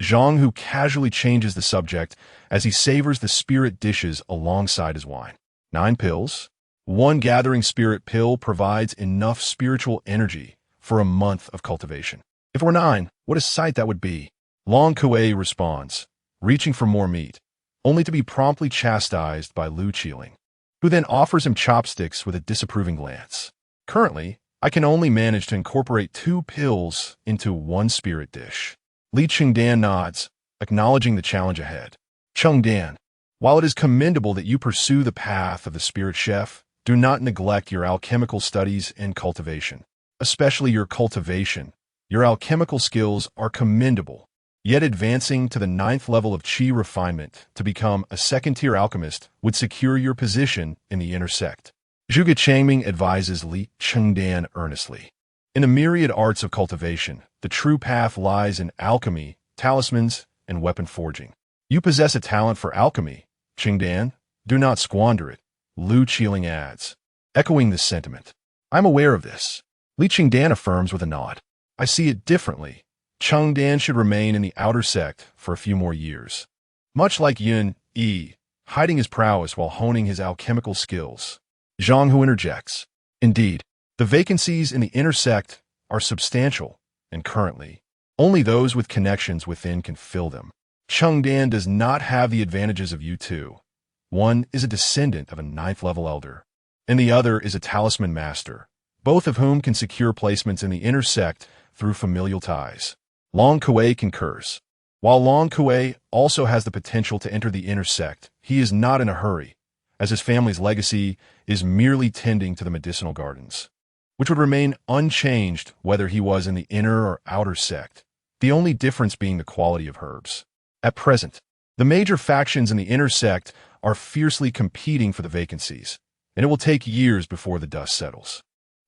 Zhang Hu casually changes the subject as he savors the spirit dishes alongside his wine. 9 pills? 1 gathering spirit pill provides enough spiritual energy for a month of cultivation. If it were 9, what a sight that would be. Long Kuei responds, reaching for more meat, only to be promptly chastised by Li Chengdan, who then offers him chopsticks with a disapproving glance. Currently, I can only manage to incorporate 2 pills into 1 spirit dish. Li Chengdan nods, acknowledging the challenge ahead. Chengdan, while it is commendable that you pursue the path of the spirit chef, do not neglect your alchemical studies and cultivation, especially your cultivation, Your alchemical skills are commendable, yet advancing to the 9th level of Qi Refinement to become a second-tier alchemist would secure your position in the inner sect. Zhuge Changming advises Li Chengdan earnestly. In the myriad arts of cultivation, the true path lies in alchemy, talismans, and weapon forging. You possess a talent for alchemy, Chengdan. Do not squander it, Li Chengdan adds. Echoing this sentiment. I'm aware of this. Li Chengdan affirms with a nod. I see it differently. Chengdan should remain in the outer sect for a few more years. Much like Yun Yi, hiding his prowess while honing his alchemical skills. Zhang Hu interjects. Indeed, the vacancies in the inner sect are substantial, and currently, only those with connections within can fill them. Chengdan does not have the advantages of you two. One is a descendant of a 9th level elder, and the other is a talisman master, both of whom can secure placements in the inner sect through familial ties. Long Kuei concurs. While Long Kuei also has the potential to enter the inner sect, he is not in a hurry, as his family's legacy is merely tending to the medicinal gardens, which would remain unchanged whether he was in the inner or outer sect, the only difference being the quality of herbs. At present, the major factions in the inner sect are fiercely competing for the vacancies, and it will take years before the dust settles.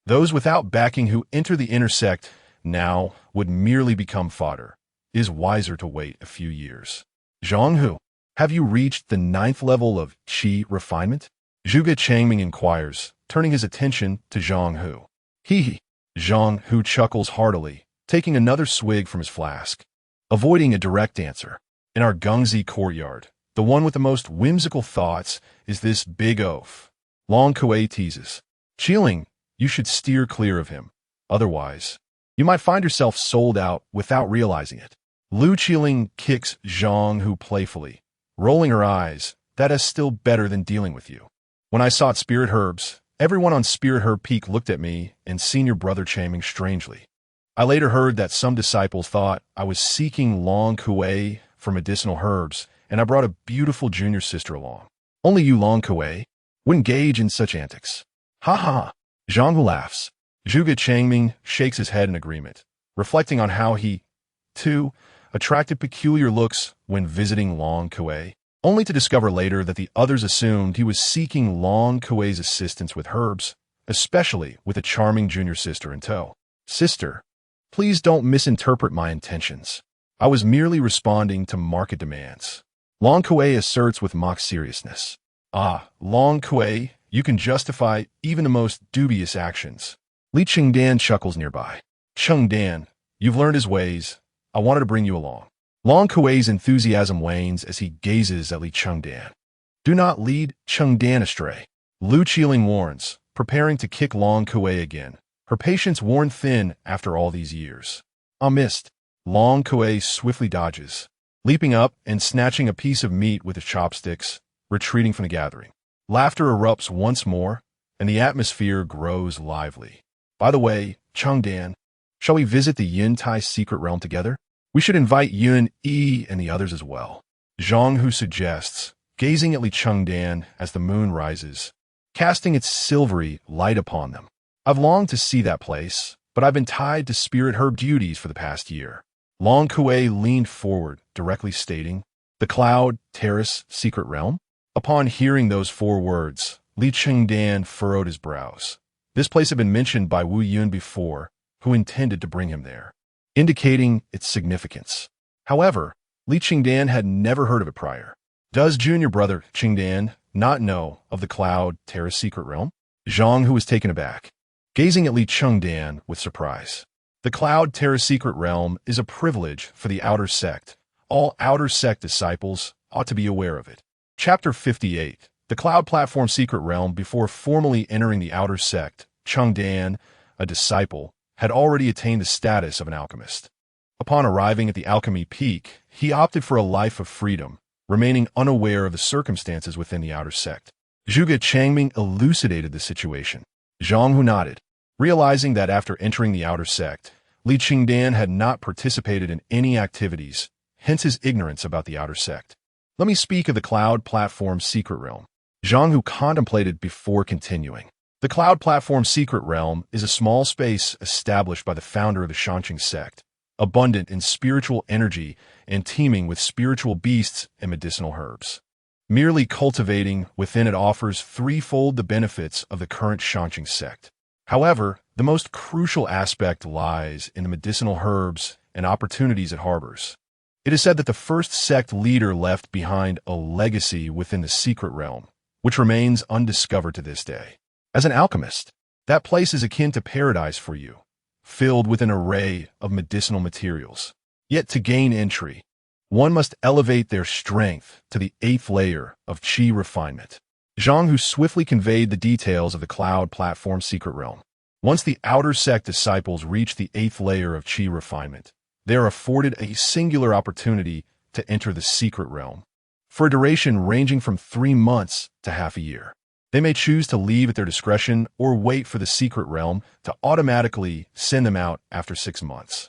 Those without backing who enter the inner sect now would merely become fodder. It is wiser to wait a few years. Zhang Hu, have you reached the 9th level of Qi Refinement? Zhuge Changming inquires, turning his attention to Zhang Hu. Hee. Zhang Hu chuckles heartily, taking another swig from his flask. Avoiding a direct answer. In our Gungzi courtyard, the one with the most whimsical thoughts is this big oaf. Long Kuei teases. Qilin, you should steer clear of him. Otherwise, you might find yourself sold out without realizing it. Li Chengdan kicks Zhang Hu playfully, rolling her eyes. That is still better than dealing with you. When I sought spirit herbs, everyone on Spirit Herb Peak looked at me and senior brother Changming strangely. I later heard that some disciples thought I was seeking Long Kuei for medicinal herbs, and I brought a beautiful junior sister along. Only you, Long Kuei, would engage in such antics. Ha ha! Zhang Hu laughs. Zhuge Changming shakes his head in agreement, reflecting on how he, too, attracted peculiar looks when visiting Long Kuei, only to discover later that the others assumed he was seeking Long Kuei's assistance with herbs, especially with a charming junior sister in tow. Sister, please don't misinterpret my intentions. I was merely responding to market demands. Long Kuei asserts with mock seriousness. Ah, Long Kuei, you can justify even the most dubious actions. Li Chengdan chuckles nearby. Chengdan, you've learned his ways. I wanted to bring you along. Long Kuei's enthusiasm wanes as he gazes at Li Chengdan. Do not lead Chengdan astray. Li Chengdan warns, preparing to kick Long Kuei again, her patience worn thin after all these years. A missed. Long Kuei swiftly dodges, leaping up and snatching a piece of meat with his chopsticks, retreating from the gathering. Laughter erupts once more, and the atmosphere grows lively. By the way, Chengdan, shall we visit the Yuntai secret realm together? We should invite Yun Yi and the others as well. Zhang Hu suggests, gazing at Li Chengdan as the moon rises, casting its silvery light upon them. I've longed to see that place, but I've been tied to spirit herb duties for the past year. Long Kuei leaned forward, directly stating, the Cloud Terrace Secret Realm? Upon hearing those 4 words, Li Chengdan furrowed his brows. This place had been mentioned by Wu Yun before, who intended to bring him there, indicating its significance. However, Li Chengdan had never heard of it prior. Does junior brother Chengdan not know of the Cloud Terrace Secret Realm? Zhang Hu was taken aback, gazing at Li Chengdan with surprise. The Cloud Terrace Secret Realm is a privilege for the outer sect. All outer sect disciples ought to be aware of it. Chapter 58. The Cloud Platform Secret Realm. Before formally entering the outer sect, Chengdan, a disciple, had already attained the status of an alchemist. Upon arriving at the alchemy peak, he opted for a life of freedom, remaining unaware of the circumstances within the outer sect. Zhuge Changming elucidated the situation. Zhang Hu nodded, realizing that after entering the outer sect, Li Chengdan had not participated in any activities, hence his ignorance about the outer sect. Let me speak of the Cloud Platform Secret Realm. Zhang Hu contemplated before continuing. The cloud platform Secret Realm is a small space established by the founder of the Shanqing sect, abundant in spiritual energy and teeming with spiritual beasts and medicinal herbs. Merely cultivating within it offers threefold the benefits of the current Shanqing sect. However, the most crucial aspect lies in the medicinal herbs and opportunities it harbors. It is said that the first sect leader left behind a legacy within the Secret Realm, which remains undiscovered to this day. As an alchemist, that place is akin to paradise for you, filled with an array of medicinal materials. Yet to gain entry, one must elevate their strength to the 8th layer of Qi Refinement. Zhang Hu swiftly conveyed the details of the cloud platform Secret Realm. Once the outer sect disciples reach the 8th layer of Qi Refinement, they are afforded a singular opportunity to enter the Secret Realm, for a duration ranging from 3 months to half a year. They may choose to leave at their discretion or wait for the Secret Realm to automatically send them out after 6 months.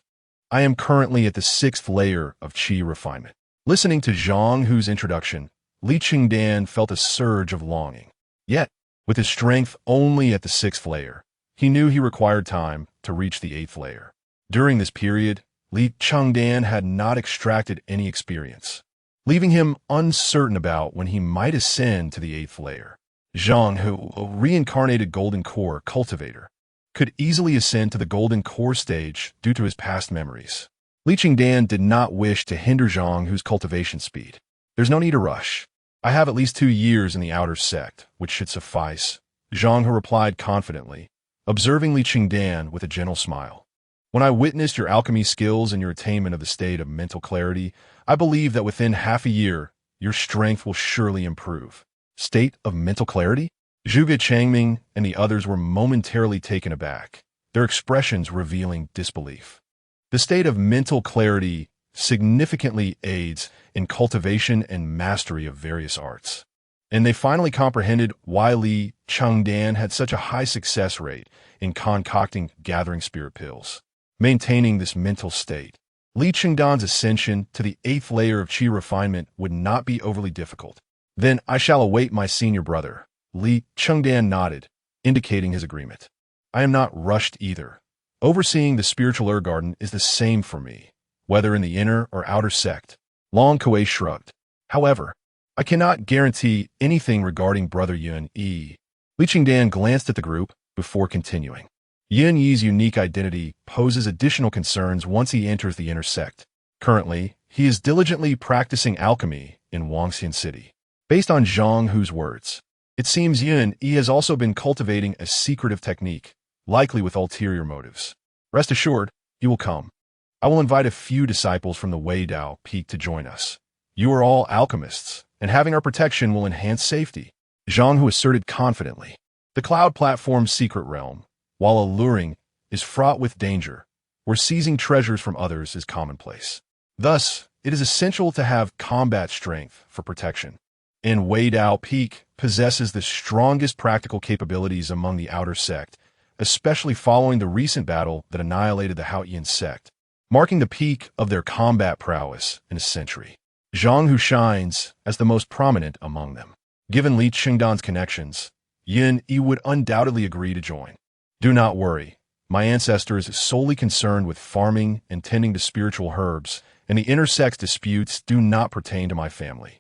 I am currently at the 6th layer of Qi Refinement. Listening to Zhang Hu's introduction, Li Chengdan felt a surge of longing. Yet, with his strength only at the 6th layer, he knew he required time to reach the 8th layer. During this period, Li Chengdan had not extracted any experience, leaving him uncertain about when he might ascend to the 8th layer. Zhang Hu, a reincarnated Golden Core cultivator, could easily ascend to the Golden Core stage due to his past memories. Li Chengdan did not wish to hinder Zhang Hu's cultivation speed. There's no need to rush. I have at least 2 years in the outer sect, which should suffice, Zhang Hu replied confidently, observing Li Chengdan with a gentle smile. When I witnessed your alchemy skills and your attainment of the state of mental clarity, I believe that within half a year, your strength will surely improve. State of mental clarity? Zhuge Changming and the others were momentarily taken aback, their expressions revealing disbelief. The state of mental clarity significantly aids in cultivation and mastery of various arts. And they finally comprehended why Li Chengdan had such a high success rate in concocting gathering spirit pills. Maintaining this mental state, Li Chengdan's ascension to the 8th layer of Qi Refinement would not be overly difficult. Then I shall await my senior brother. Li Chengdan nodded, indicating his agreement. I am not rushed either. Overseeing the spiritual herb garden is the same for me, whether in the inner or outer sect. Long Kuei shrugged. However, I cannot guarantee anything regarding Brother Yun Yi. Li Chengdan glanced at the group before continuing. Yun Yi's unique identity poses additional concerns once he enters the inner sect. Currently, he is diligently practicing alchemy in Wangxian City. Based on Zhang Hu's words, it seems Yun Yi has also been cultivating a secretive technique, likely with ulterior motives. Rest assured, he will come. I will invite a few disciples from the Weidao Peak to join us. You are all alchemists, and having our protection will enhance safety, Zhang Hu asserted confidently. The cloud platform's Secret Realm, while alluring, is fraught with danger, where seizing treasures from others is commonplace. Thus, it is essential to have combat strength for protection. And Weidao Peak possesses the strongest practical capabilities among the outer sect, especially following the recent battle that annihilated the Haotian sect, marking the peak of their combat prowess in a century. Zhang Hu shines as the most prominent among them. Given Li Chengdan's connections, Yun Yi would undoubtedly agree to join. Do not worry. My ancestor is solely concerned with farming and tending to spiritual herbs, and the inter-sex disputes do not pertain to my family.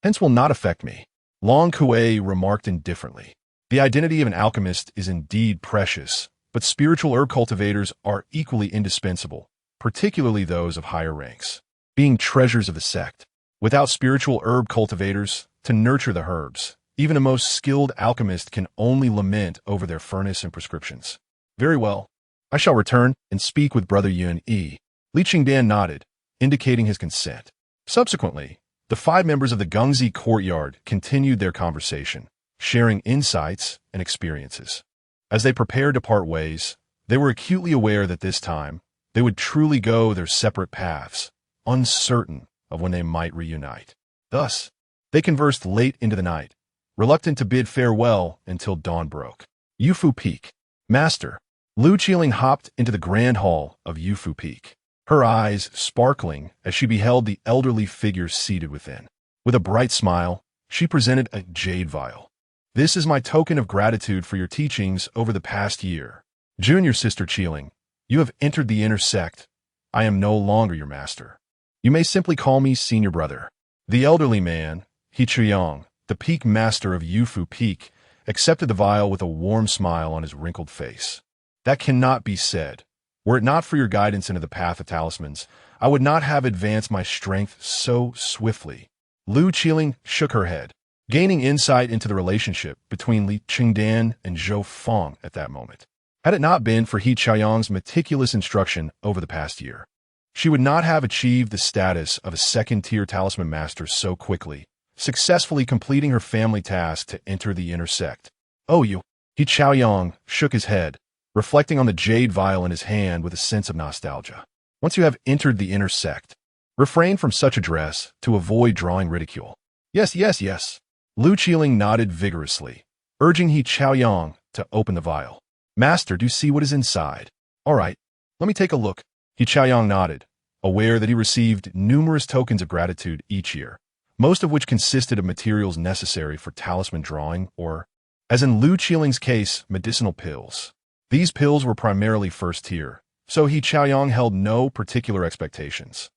Hence will not affect me. Long Kuei remarked indifferently. The identity of an alchemist is indeed precious, but spiritual herb cultivators are equally indispensable, particularly those of higher ranks, being treasures of the sect. Without spiritual herb cultivators to nurture the herbs, even a most skilled alchemist can only lament over their furnace and prescriptions. Very well. I shall return and speak with Brother Yun Yi. Li Chengdan nodded, indicating his consent. Subsequently, the 5 members of the Gengzi courtyard continued their conversation, sharing insights and experiences. As they prepared to part ways, they were acutely aware that this time, they would truly go their separate paths, uncertain of when they might reunite. Thus, they conversed late into the night, reluctant to bid farewell until dawn broke. Yufu Peak. Master. Lu Qiling hopped into the grand hall of Yufu Peak, her eyes sparkling as she beheld the elderly figure seated within. With a bright smile, she presented a jade vial. This is my token of gratitude for your teachings over the past year. Junior Sister Qiling, you have entered the inner sect. I am no longer your master. You may simply call me Senior Brother. The elderly man, He Chuyang, the peak master of Yufu Peak, accepted the vial with a warm smile on his wrinkled face. That cannot be said. Were it not for your guidance into the path of talismans, I would not have advanced my strength so swiftly. Li Qiling shook her head, gaining insight into the relationship between Li Chengdan and Zhou Feng at that moment. Had it not been for He Chuyang's meticulous instruction over the past year, she would not have achieved the status of a second-tier talisman master so quickly, successfully completing her family task to enter the inner sect. Oh, you! He Chuyang shook his head, reflecting on the jade vial in his hand with a sense of nostalgia. Once you have entered the inner sect, refrain from such address to avoid drawing ridicule. Yes, yes, yes. Li Qiling nodded vigorously, urging He Chuyang to open the vial. Master, do you see what is inside? All right, let me take a look. He Chuyang nodded, aware that he received numerous tokens of gratitude each year, most of which consisted of materials necessary for talisman drawing or, as in Li Qiling's case, medicinal pills. These pills were primarily first tier, so He Chuyang held no particular expectations.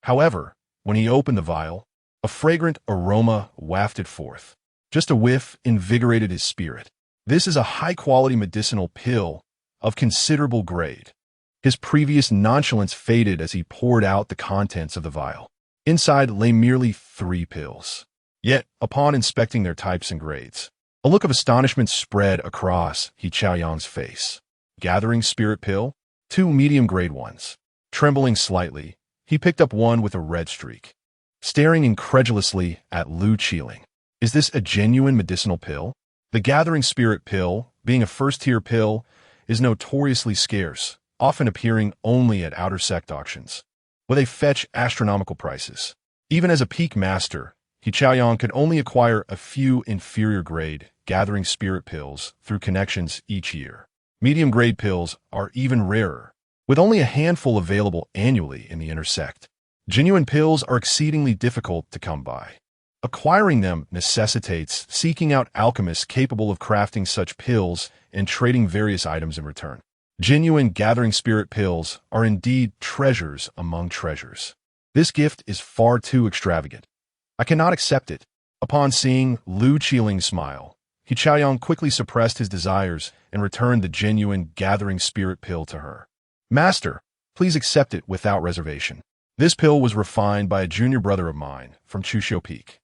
However, when he opened the vial, a fragrant aroma wafted forth. Just a whiff invigorated his spirit. This is a high-quality medicinal pill of considerable grade. His previous nonchalance faded as he poured out the contents of the vial. Inside lay merely 3 pills. Yet, upon inspecting their types and grades, a look of astonishment spread across He Chuyang's face. Gathering spirit pill, 2 medium-grade ones. Trembling slightly, he picked up one with a red streak. Staring incredulously at Li Qiling. Is this a genuine medicinal pill? The gathering spirit pill, being a first-tier pill, is notoriously scarce, often appearing only at outer sect auctions, where they fetch astronomical prices. Even as a peak master, He Chuyang could only acquire a few inferior-grade gathering spirit pills through connections each year. Medium-grade pills are even rarer, with only a handful available annually in the inner sect. Genuine pills are exceedingly difficult to come by. Acquiring them necessitates seeking out alchemists capable of crafting such pills and trading various items in return. Genuine gathering spirit pills are indeed treasures among treasures. This gift is far too extravagant. I cannot accept it. Upon seeing Li Qiling's smile, He Chuyang quickly suppressed his desires and returned the genuine gathering spirit pill to her. Master, please accept it without reservation. This pill was refined by a junior brother of mine from Chuxiu Peak.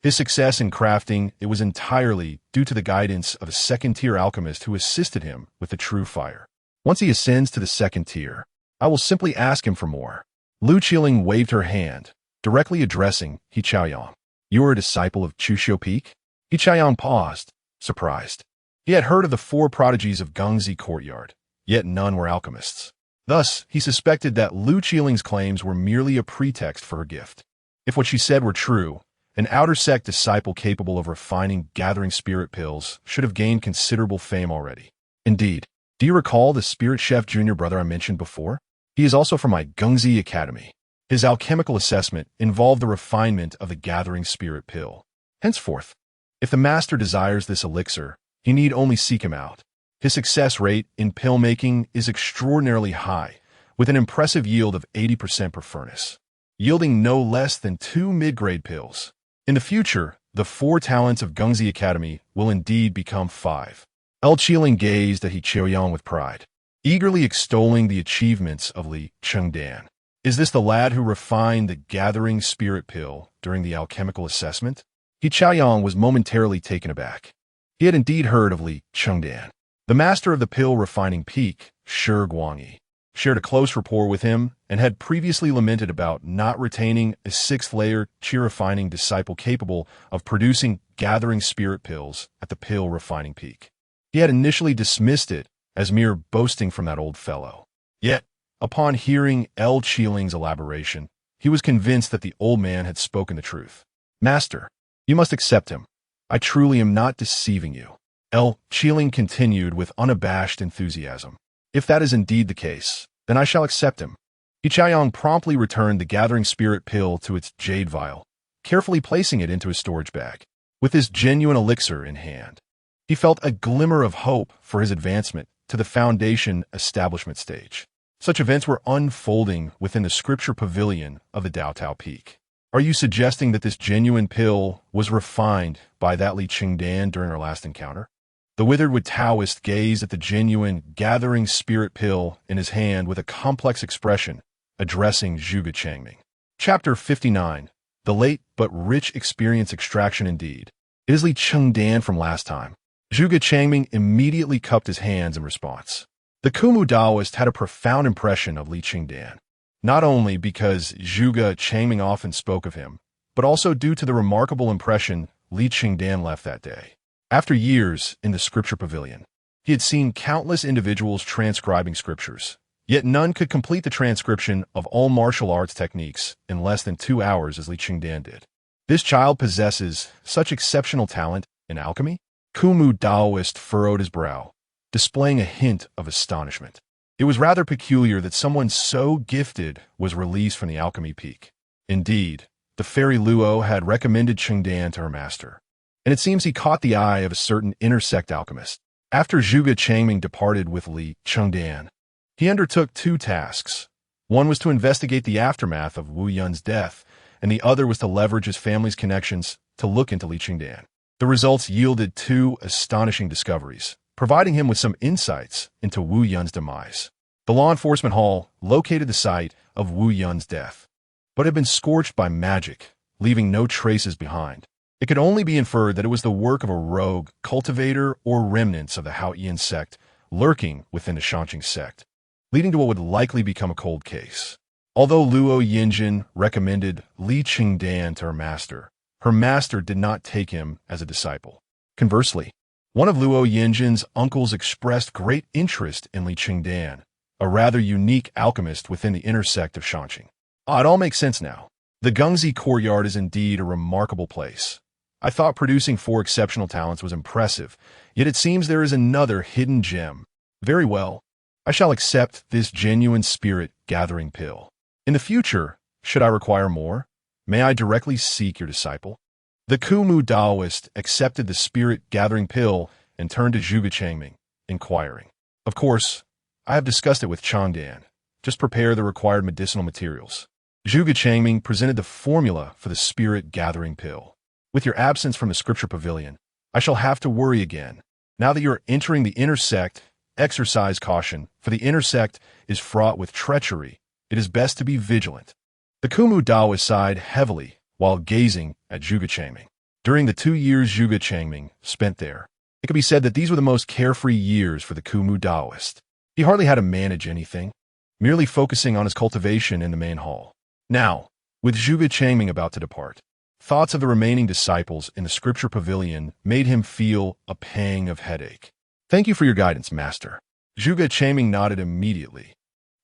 His success in crafting it was entirely due to the guidance of a second-tier alchemist who assisted him with the true fire. Once he ascends to the second tier, I will simply ask him for more. Li Qiling waved her hand, directly addressing He Chuyang. You are a disciple of Chuxiu Peak? He Chuyang paused, surprised. He had heard of the 4 prodigies of Gengzi Courtyard, yet none were alchemists. Thus, he suspected that Li Qiling's claims were merely a pretext for her gift. If what she said were true, an outer sect disciple capable of refining gathering spirit pills should have gained considerable fame already. Indeed, do you recall the spirit chef junior brother I mentioned before? He is also from my Gengzi Academy. His alchemical assessment involved the refinement of the gathering spirit pill. Henceforth, if the master desires this elixir, he need only seek him out. His success rate in pill making is extraordinarily high, with an impressive yield of 80% per furnace, yielding no less than 2 mid-grade pills. In the future, the 4 talents of Gengzi Academy will indeed become 5. Li Qiling gazed at He Chuyang with pride, eagerly extolling the achievements of Li Chengdan. Is this the lad who refined the gathering spirit pill during the alchemical assessment? He Chuyang was momentarily taken aback. He had indeed heard of Li Chengdan. The master of the pill refining peak, Shi Guangyi, shared a close rapport with him and had previously lamented about not retaining a 6th-layer Qi refining disciple capable of producing gathering spirit pills at the pill refining peak. He had initially dismissed it as mere boasting from that old fellow. Yet, upon hearing Li Qiling's elaboration, he was convinced that the old man had spoken the truth. Master, you must accept him. I truly am not deceiving you. Li Qiling continued with unabashed enthusiasm. If that is indeed the case, then I shall accept him. He Chuyang promptly returned the gathering spirit pill to its jade vial, carefully placing it into his storage bag. With this genuine elixir in hand, he felt a glimmer of hope for his advancement to the foundation establishment stage. Such events were unfolding within the scripture pavilion of the Dao Tao Peak. Are you suggesting that this genuine pill was refined by that Li Chengdan during our last encounter? The withered Taoist gazed at the genuine gathering spirit pill in his hand with a complex expression, addressing Zhuge Changming. Chapter 59. The late but rich experience extraction indeed. It is Li Chengdan from last time. Zhuge Changming immediately cupped his hands in response. The Kumu Taoist had a profound impression of Li Chengdan, not only because Zhuge Changming often spoke of him, but also due to the remarkable impression Li Chengdan left that day. After years in the scripture pavilion, he had seen countless individuals transcribing scriptures, yet none could complete the transcription of all martial arts techniques in less than 2 hours as Li Chengdan did. This child possesses such exceptional talent in alchemy? Kumu Taoist furrowed his brow, displaying a hint of astonishment. It was rather peculiar that someone so gifted was released from the alchemy peak. Indeed, the fairy Luo had recommended Chengdan to her master, and it seems he caught the eye of a certain intersect alchemist. After Zhuge Changming departed with Li Chengdan, he undertook 2 tasks. One was to investigate the aftermath of Wu Yun's death, and the other was to leverage his family's connections to look into Li Chengdan. The results yielded 2 astonishing discoveries, providing him with some insights into Wu Yun's demise. The law enforcement hall located the site of Wu Yun's death, but had been scorched by magic, leaving no traces behind. It could only be inferred that it was the work of a rogue, cultivator, or remnants of the Haoyan sect lurking within the Shanqing sect, leading to what would likely become a cold case. Although Luo Yinjin recommended Li Chengdan to her master did not take him as a disciple. Conversely, one of Luo Yinjin's uncles expressed great interest in Li Chengdan, a rather unique alchemist within the inner sect of Shanqing. It all makes sense now. The Gungzi courtyard is indeed a remarkable place. I thought producing 4 exceptional talents was impressive, yet it seems there is another hidden gem. Very well, I shall accept this genuine spirit gathering pill. In the future, should I require more, may I directly seek your disciple? The Kumu Taoist accepted the spirit-gathering pill and turned to Zhuge Changming, inquiring. Of course, I have discussed it with Chengdan. Just prepare the required medicinal materials. Zhuge Changming presented the formula for the spirit-gathering pill. With your absence from the scripture pavilion, I shall have to worry again. Now that you are entering the inner sect, exercise caution, for the inner sect is fraught with treachery. It is best to be vigilant. The Kumu Taoist sighed heavily while gazing at Zhuge Changming. During the 2 years Zhuge Changming spent there, it could be said that these were the most carefree years for the Kumu Taoist. He hardly had to manage anything, merely focusing on his cultivation in the main hall. Now, with Zhuge Changming about to depart, thoughts of the remaining disciples in the scripture pavilion made him feel a pang of headache. Thank you for your guidance, master. Zhuge Changming nodded immediately.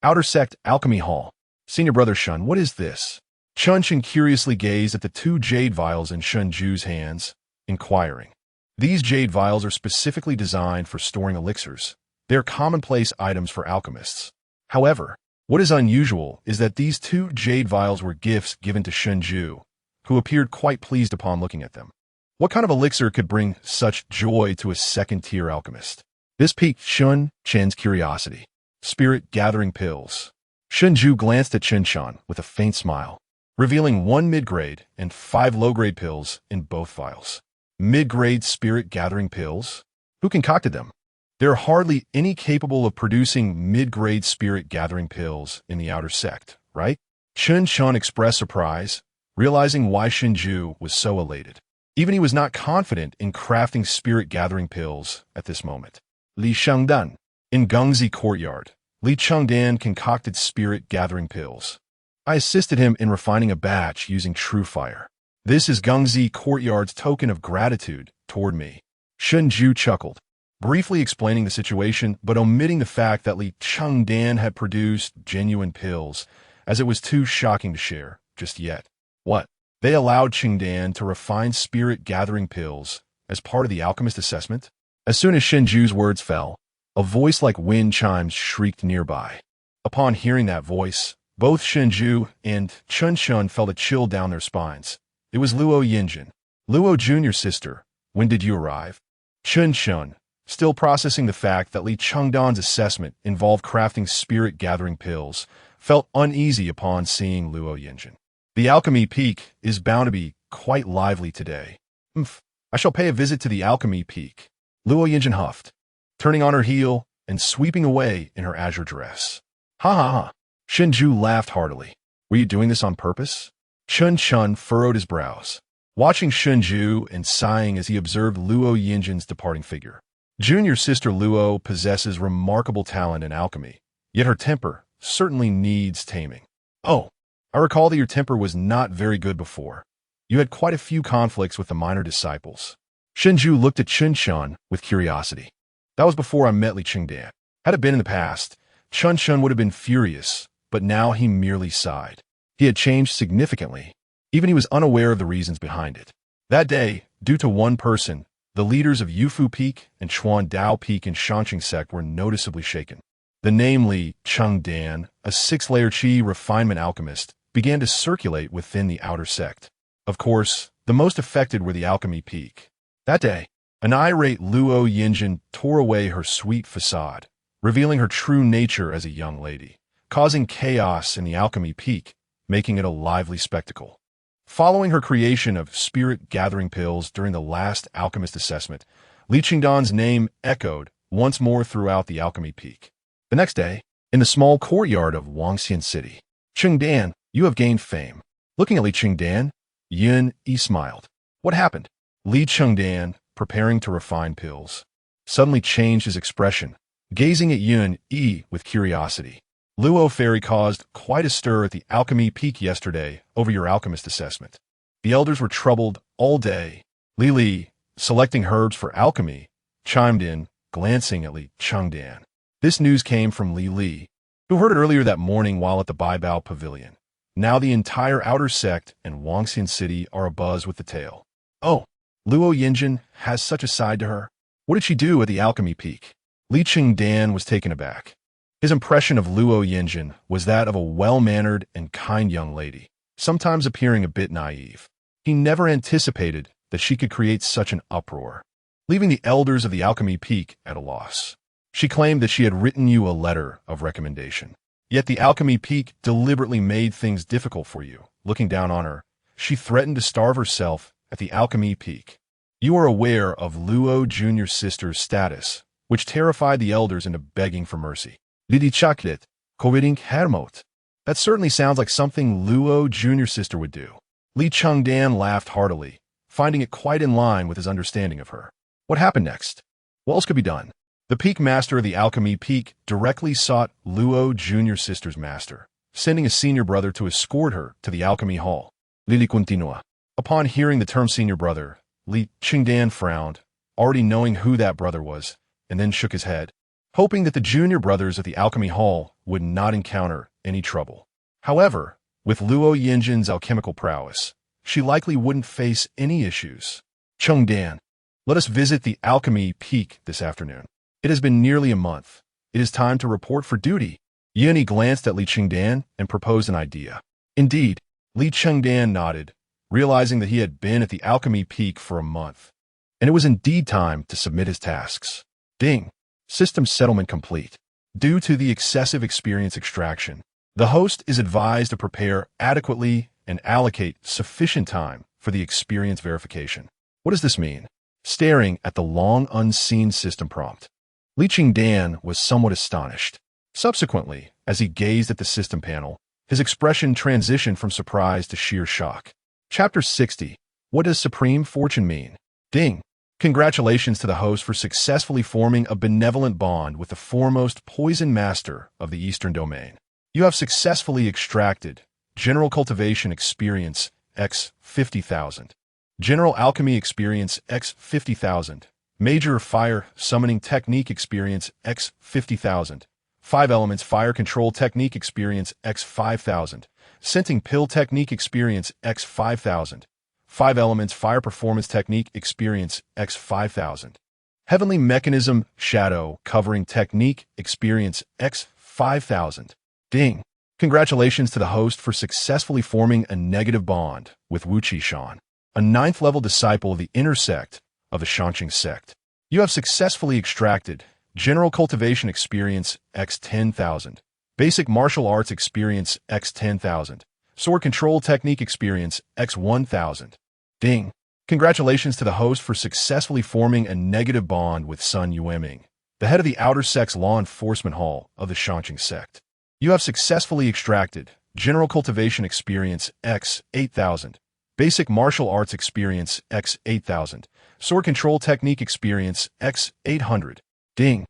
Outer Sect Alchemy Hall. Senior Brother Shun, what is this? Chun curiously gazed at the 2 jade vials in Shun Ju's hands, inquiring. These jade vials are specifically designed for storing elixirs. They are commonplace items for alchemists. However, what is unusual is that these 2 jade vials were gifts given to Shun Ju, who appeared quite pleased upon looking at them. What kind of elixir could bring such joy to a second-tier alchemist? This piqued Shun Chen's curiosity. Spirit-gathering pills. Shun Ju glanced at Chen Shan with a faint smile, revealing 1 mid-grade and 5 low-grade pills in both vials. Mid-grade spirit-gathering pills? Who concocted them? There are hardly any capable of producing mid-grade spirit-gathering pills in the outer sect, right? Chen Shan expressed surprise, realizing why Shun Ju was so elated. Even he was not confident in crafting spirit-gathering pills at this moment. Li Chengdan. In Gungzi courtyard, Li Chengdan concocted spirit-gathering pills. I assisted him in refining a batch using true fire. This is Gungzi courtyard's token of gratitude toward me. Shun Ju chuckled, briefly explaining the situation but omitting the fact that Li Chengdan had produced genuine pills, as it was too shocking to share just yet. What? They allowed Chengdan to refine spirit-gathering pills as part of the alchemist assessment? As soon as Shun Ju's words fell, a voice like wind chimes shrieked nearby. Upon hearing that voice, both Shun Ju and Chen Shun felt a chill down their spines. It was Luo Yinjin. Luo Jr. sister, when did you arrive? Chun Chun, still processing the fact that Li Chengdan's assessment involved crafting spirit-gathering pills, felt uneasy upon seeing Luo Yinjin. The alchemy peak is bound to be quite lively today. I shall pay a visit to the alchemy peak. Luo Yinjin huffed, turning on her heel and sweeping away in her azure dress. Ha ha ha. Shinju laughed heartily. Were you doing this on purpose? Chun Chun furrowed his brows, watching Shinju and sighing as he observed Luo Yinjin's departing figure. Junior sister Luo possesses remarkable talent in alchemy, yet her temper certainly needs taming. Oh, I recall that your temper was not very good before. You had quite a few conflicts with the minor disciples. Shinju looked at Chun Chun with curiosity. That was before I met Li Chengdan. Had it been in the past, Chun Chun would have been furious, but now he merely sighed. He had changed significantly. Even he was unaware of the reasons behind it. That day, due to one person, the leaders of Yufu Peak and Chuan Dao Peak in Shanqing Sect were noticeably shaken. The name Li Chengdan, a six-layer Qi Refinement alchemist, began to circulate within the outer sect. Of course, the most affected were the alchemy peak. That day, an irate Luo Yinjin tore away her sweet facade, revealing her true nature as a young lady, causing chaos in the alchemy peak, making it a lively spectacle. Following her creation of spirit-gathering pills during the last alchemist assessment, Li Chengdan's name echoed once more throughout the alchemy peak. The next day, in the small courtyard of Wangxian City, Chengdan, you have gained fame. Looking at Li Chengdan, Yun Yi smiled. What happened? Li Chengdan, preparing to refine pills, suddenly changed his expression, gazing at Yun Yi with curiosity. Luo Fairy caused quite a stir at the alchemy peak yesterday over your alchemist assessment. The elders were troubled all day. Li, selecting herbs for alchemy, chimed in, glancing at Li Chengdan. This news came from Li, who heard it earlier that morning while at the Baibao Pavilion. Now the entire outer sect and Wangxian City are abuzz with the tale. Oh, Luo Yinjin has such a side to her. What did she do at the alchemy peak? Li Chengdan was taken aback. His impression of Luo Yinjin was that of a well-mannered and kind young lady, sometimes appearing a bit naive. He never anticipated that she could create such an uproar, leaving the elders of the alchemy peak at a loss. She claimed that she had written you a letter of recommendation. Yet the alchemy peak deliberately made things difficult for you. Looking down on her, she threatened to starve herself at the alchemy peak. You are aware of Luo Jr.'s sister's status, which terrified the elders into begging for mercy. Lidi Chaklit, Kovidink Hermot. That certainly sounds like something Luo Jr.'s sister would do. Li Chengdan laughed heartily, finding it quite in line with his understanding of her. What happened next? What else could be done? The peak master of the alchemy peak directly sought Luo Jr.'s sister's master, sending a senior brother to escort her to the alchemy hall. Lili continua. Upon hearing the term senior brother, Li Chengdan frowned, already knowing who that brother was, and then shook his head, hoping that the junior brothers at the alchemy hall would not encounter any trouble. However, with Luo Yinjin's alchemical prowess, she likely wouldn't face any issues. Chengdan, let us visit the alchemy peak this afternoon. It has been nearly a month. It is time to report for duty. Yuni glanced at Li Chengdan and proposed an idea. Indeed, Li Chengdan nodded, realizing that he had been at the alchemy peak for a month, and it was indeed time to submit his tasks. Ding. System settlement complete. Due to the excessive experience extraction, the host is advised to prepare adequately and allocate sufficient time for the experience verification. What does this mean? Staring at the long unseen system prompt, Li Chengdan was somewhat astonished. Subsequently, as he gazed at the system panel, his expression transitioned from surprise to sheer shock. Chapter 60. What does Supreme Fortune mean? Ding. Congratulations to the host for successfully forming a benevolent bond with the foremost poison master of the Eastern Domain. You have successfully extracted General Cultivation Experience X 50,000, General Alchemy Experience X 50,000, Major Fire Summoning Technique Experience X 50,000, 5 Elements Fire Control Technique Experience X 5,000, Scenting Pill Technique Experience X 5,000, 5 Elements Fire Performance Technique Experience X 5,000, Heavenly Mechanism Shadow Covering Technique Experience X 5,000. Ding! Congratulations to the host for successfully forming a negative bond with Wu Qi Shan. a ninth-level disciple of the inner sect of the Shangqing sect. You have successfully extracted General Cultivation Experience X 10,000, Basic Martial Arts Experience X 10,000, Sword Control Technique Experience X 1,000. Ding! Congratulations to the host for successfully forming a negative bond with Sun Yueming, the head of the Outer Sect's Law Enforcement Hall of the Shangqing sect. You have successfully extracted General Cultivation Experience X 8,000, Basic Martial Arts Experience X 8,000, Sword Control Technique Experience X 800. Ding!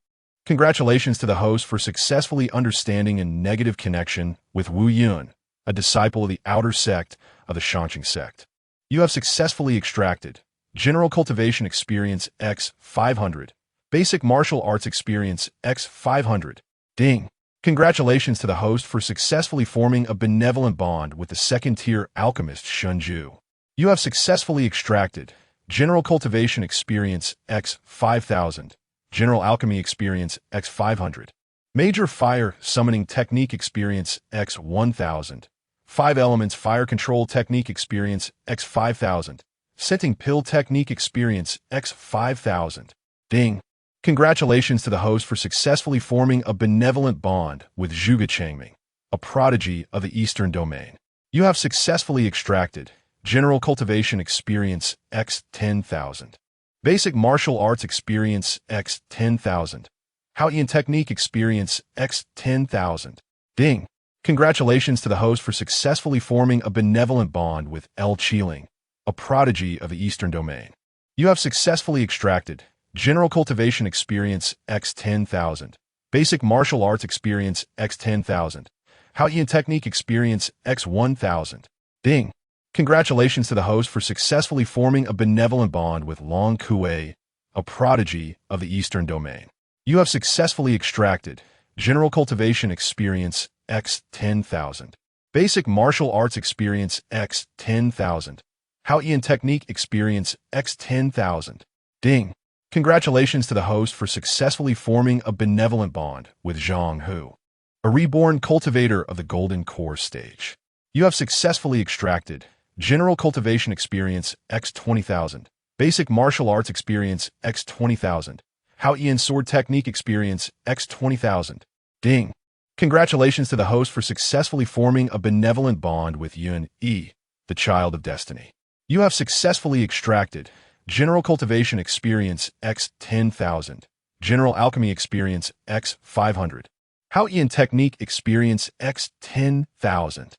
Congratulations to the host for successfully understanding a negative connection with Wu Yun, a disciple of the Outer Sect of the Shangqing sect. You have successfully extracted General Cultivation Experience X 500, Basic Martial Arts Experience X 500. Ding! Congratulations to the host for successfully forming a benevolent bond with the second-tier alchemist Shunju. You have successfully extracted General Cultivation Experience X 5000, General Alchemy Experience X 500, Major Fire Summoning Technique Experience X 1000, 5 Elements Fire Control Technique Experience X 5000, Scenting Pill Technique Experience X 5000. Ding! Congratulations to the host for successfully forming a benevolent bond with Zhuge Changming, a prodigy of the Eastern Domain. You have successfully extracted General Cultivation Experience X 10,000, Basic Martial Arts Experience X 10,000, Haoyan Technique Experience X 10,000. Ding! Congratulations to the host for successfully forming a benevolent bond with L Qiling, a prodigy of the Eastern Domain. You have successfully extracted General Cultivation Experience X 10,000, Basic Martial Arts Experience X 10,000, Haoyan Technique Experience X 1000. Ding! Congratulations to the host for successfully forming a benevolent bond with Long Kuei, a prodigy of the Eastern Domain. You have successfully extracted General Cultivation Experience X 10,000, Basic Martial Arts Experience X 10,000, Haoyan Technique Experience X 10,000. Ding! Congratulations to the host for successfully forming a benevolent bond with Zhang Hu, a reborn cultivator of the Golden Core stage. You have successfully extracted General Cultivation Experience X 20,000, Basic Martial Arts Experience X 20,000, Haoyan Sword Technique Experience X 20,000. Ding! Congratulations to the host for successfully forming a benevolent bond with Yun Yi, the Child of Destiny. You have successfully extracted General Cultivation Experience X 10,000, General Alchemy Experience X 500, Haoyan Technique Experience X 10,000.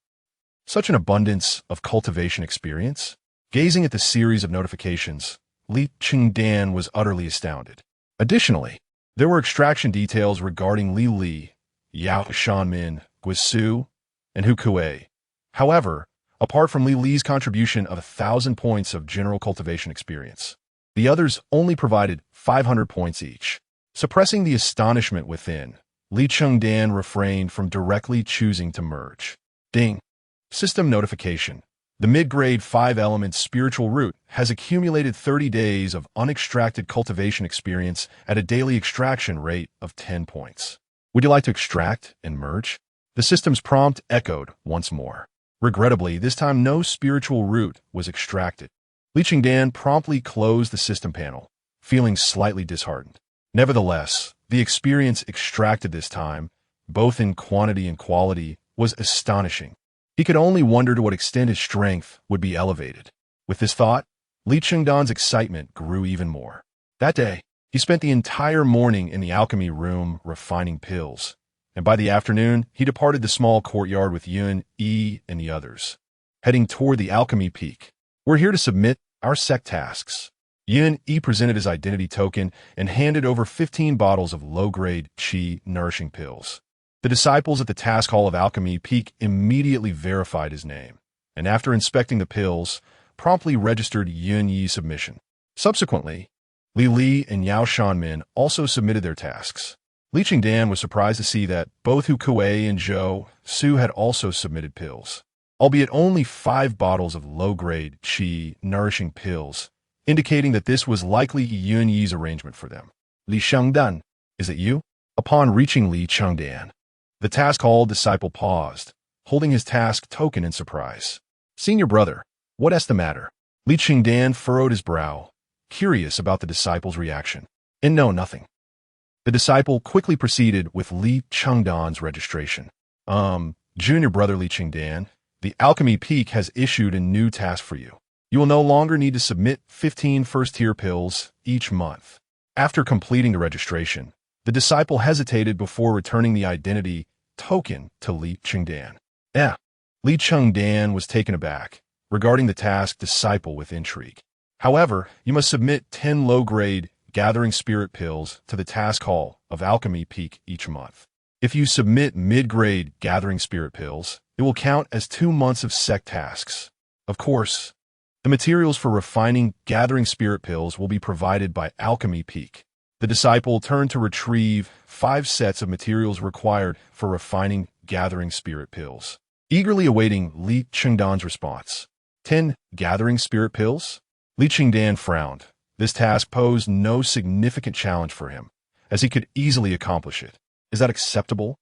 Such an abundance of cultivation experience. Gazing at the series of notifications, Li Chengdan was utterly astounded. Additionally, there were extraction details regarding Li, Yao Shanmin, Guisu, and Hu Kuei. However, apart from Li's contribution of 1,000 points of general cultivation experience, the others only provided 500 points each. Suppressing the astonishment within, Li Chengdan refrained from directly choosing to merge. Ding! System notification. The mid-grade 5-element spiritual root has accumulated 30 days of unextracted cultivation experience at a daily extraction rate of 10 points. Would you like to extract and merge? The system's prompt echoed once more. Regrettably, this time no spiritual root was extracted. Li Chengdan promptly closed the system panel, feeling slightly disheartened. Nevertheless, the experience extracted this time, both in quantity and quality, was astonishing. He could only wonder to what extent his strength would be elevated. With this thought, Li Chengdan's excitement grew even more. That day, he spent the entire morning in the alchemy room refining pills, and by the afternoon, he departed the small courtyard with Yun Yi and the others. Heading toward the alchemy peak, we're here to submit our sect tasks. Yun Yi presented his identity token and handed over 15 bottles of low-grade Qi nourishing pills. The disciples at the task hall of Alchemy Peak immediately verified his name, and after inspecting the pills, promptly registered Yun Yi's submission. Subsequently, Li and Yao Shanmin also submitted their tasks. Li Chengdan was surprised to see that both Hu Kuei and Zhou Su had also submitted pills, albeit only 5 bottles of low-grade Qi nourishing pills, indicating that this was likely Yun Yi's arrangement for them. Li Chengdan, is it you? Upon reaching Li Chengdan, the task hall disciple paused, holding his task token in surprise. Senior brother, what's the matter? Li Chengdan furrowed his brow, curious about the disciple's reaction. And no, nothing. The disciple quickly proceeded with Li Chengdan's registration. Junior brother Li Chengdan, the Alchemy Peak has issued a new task for you. You will no longer need to submit 15 first-tier pills each month. After completing the registration, the disciple hesitated before returning the identity token to Li Chengdan. Li Chengdan was taken aback, regarding the task disciple with intrigue. However, you must submit 10 low-grade gathering spirit pills to the task hall of Alchemy Peak each month. If you submit mid-grade gathering spirit pills, it will count as 2 months of sect tasks. Of course, the materials for refining gathering spirit pills will be provided by Alchemy Peak. The disciple turned to retrieve 5 sets of materials required for refining gathering spirit pills, eagerly awaiting Li Chengdan's response. 10 gathering spirit pills? Li Chengdan frowned. This task posed no significant challenge for him, as he could easily accomplish it. Is that acceptable?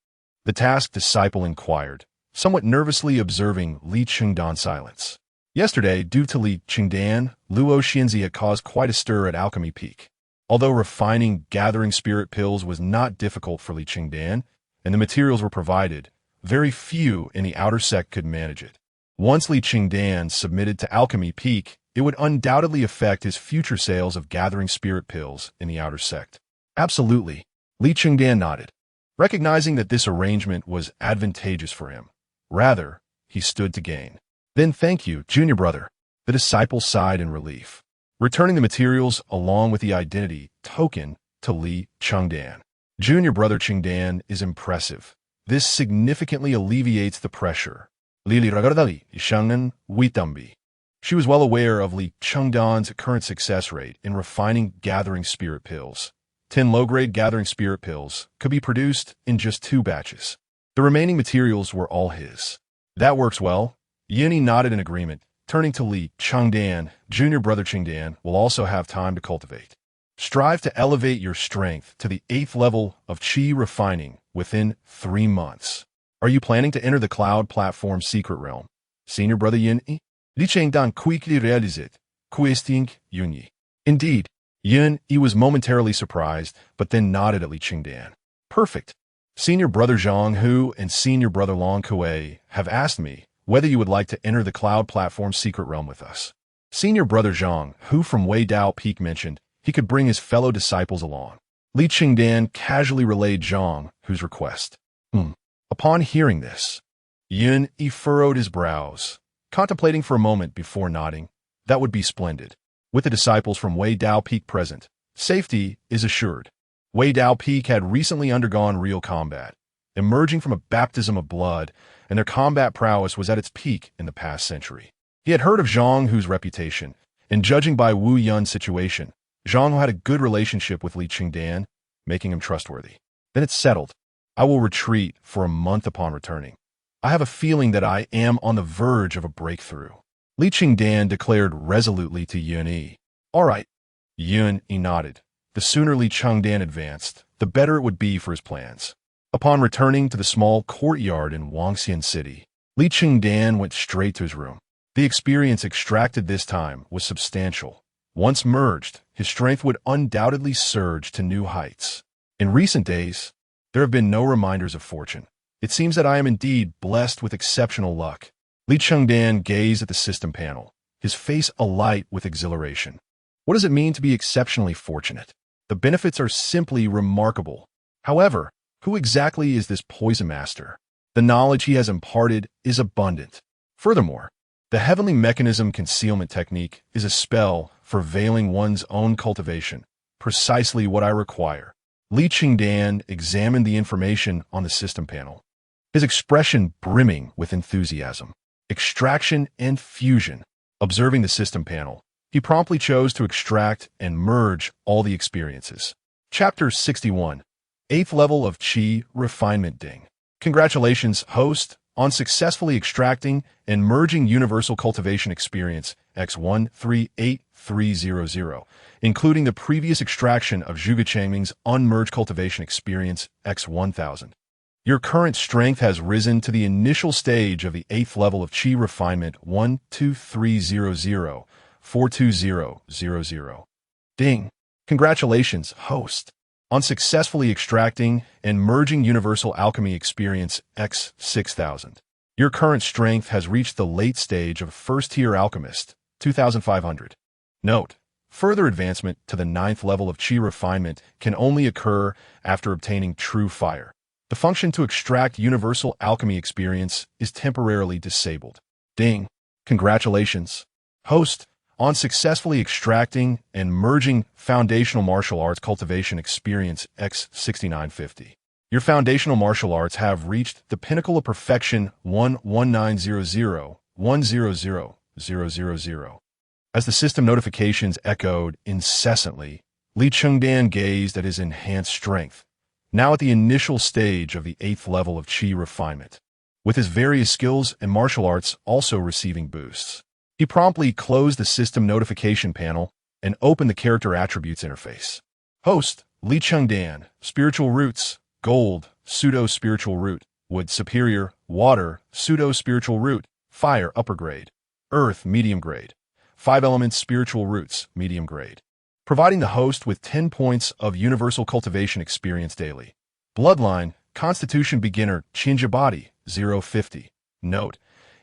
The task disciple inquired, somewhat nervously observing Li Chengdan's silence. Yesterday, due to Li Chengdan, Luo Xianzi had caused quite a stir at Alchemy Peak. Although refining gathering spirit pills was not difficult for Li Chengdan, and the materials were provided, very few in the outer sect could manage it. Once Li Chengdan submitted to Alchemy Peak, it would undoubtedly affect his future sales of gathering spirit pills in the outer sect. Absolutely. Li Chengdan nodded, recognizing that this arrangement was advantageous for him. Rather, he stood to gain. Then thank you, junior brother. The disciple sighed in relief, returning the materials along with the identity token to Li Chengdan. Junior brother Chengdan is impressive. This significantly alleviates the pressure. Li Chengdan Witambi. She was well aware of Li Chengdan's current success rate in refining gathering spirit pills. 10 low-grade gathering spirit pills could be produced in just 2 batches. The remaining materials were all his. That works well. Yuni nodded in agreement, turning to Li Chengdan. Junior brother Chengdan will also have time to cultivate. Strive to elevate your strength to the 8th level of Qi Refining within 3 months. Are you planning to enter the cloud platform secret realm? Senior brother Yuni? Li Chengdan quickly realized it, questioning Yuni. Indeed, Yun was momentarily surprised, but then nodded at Li Chengdan. Perfect. Senior brother Zhang Hu and senior brother Long Kuei have asked me whether you would like to enter the cloud platform secret realm with us. Senior brother Zhang Hu from Wei Dao Peak mentioned he could bring his fellow disciples along. Li Chengdan casually relayed Zhang Hu's request. Upon hearing this, Yun furrowed his brows, contemplating for a moment before nodding. That would be splendid. With the disciples from Wei Dao Peak present, safety is assured. Wei Dao Peak had recently undergone real combat, emerging from a baptism of blood, and their combat prowess was at its peak in the past century. He had heard of Zhang Hu's reputation, and judging by Wu Yun's situation, Zhang Hu had a good relationship with Li Chengdan, making him trustworthy. Then it's settled. I will retreat for a month upon returning. I have a feeling that I am on the verge of a breakthrough. Li Chengdan declared resolutely to Yun. All right. Yun nodded. The sooner Li Chengdan advanced, the better it would be for his plans. Upon returning to the small courtyard in Wangxian City, Li Chengdan went straight to his room. The experience extracted this time was substantial. Once merged, his strength would undoubtedly surge to new heights. In recent days, there have been no reminders of fortune. It seems that I am indeed blessed with exceptional luck. Li Chengdan gazed at the system panel, his face alight with exhilaration. What does it mean to be exceptionally fortunate? The benefits are simply remarkable. However, who exactly is this poison master? The knowledge he has imparted is abundant. Furthermore, the heavenly mechanism concealment technique is a spell for veiling one's own cultivation, precisely what I require. Li Chengdan examined the information on the system panel, his expression brimming with enthusiasm. Extraction and fusion. Observing the system panel, he promptly chose to extract and merge all the experiences. Chapter 61. 8th level of Qi Refinement Ding. Congratulations, host, on successfully extracting and merging Universal Cultivation Experience X138300, including the previous extraction of Zhuge Changming's Unmerged Cultivation Experience X1000. Your current strength has risen to the initial stage of the 8th level of Qi Refinement 12300, 42000. Ding! Congratulations, host, on successfully extracting and merging Universal Alchemy Experience X 6000. Your current strength has reached the late stage of First-Tier Alchemist, 2500. Note: further advancement to the 9th level of Qi Refinement can only occur after obtaining True Fire. The function to extract Universal Alchemy Experience is temporarily disabled. Ding! Congratulations, host, on successfully extracting and merging Foundational Martial Arts Cultivation Experience X 6950. Your foundational martial arts have reached the pinnacle of perfection 11900-100-000. As the system notifications echoed incessantly, Li Chengdan gazed at his enhanced strength, now at the initial stage of the 8th level of Qi Refinement, with his various skills and martial arts also receiving boosts. He promptly closed the system notification panel and opened the character attributes interface. Host: Li Chengdan, Spiritual Roots, Gold, Pseudo-Spiritual Root, Wood Superior, Water, Pseudo-Spiritual Root, Fire Upper Grade, Earth Medium Grade, 5 Elements Spiritual Roots Medium Grade. Providing the host with 10 points of Universal Cultivation Experience daily. Bloodline, Constitution Beginner, Chinja Body, 050. Note: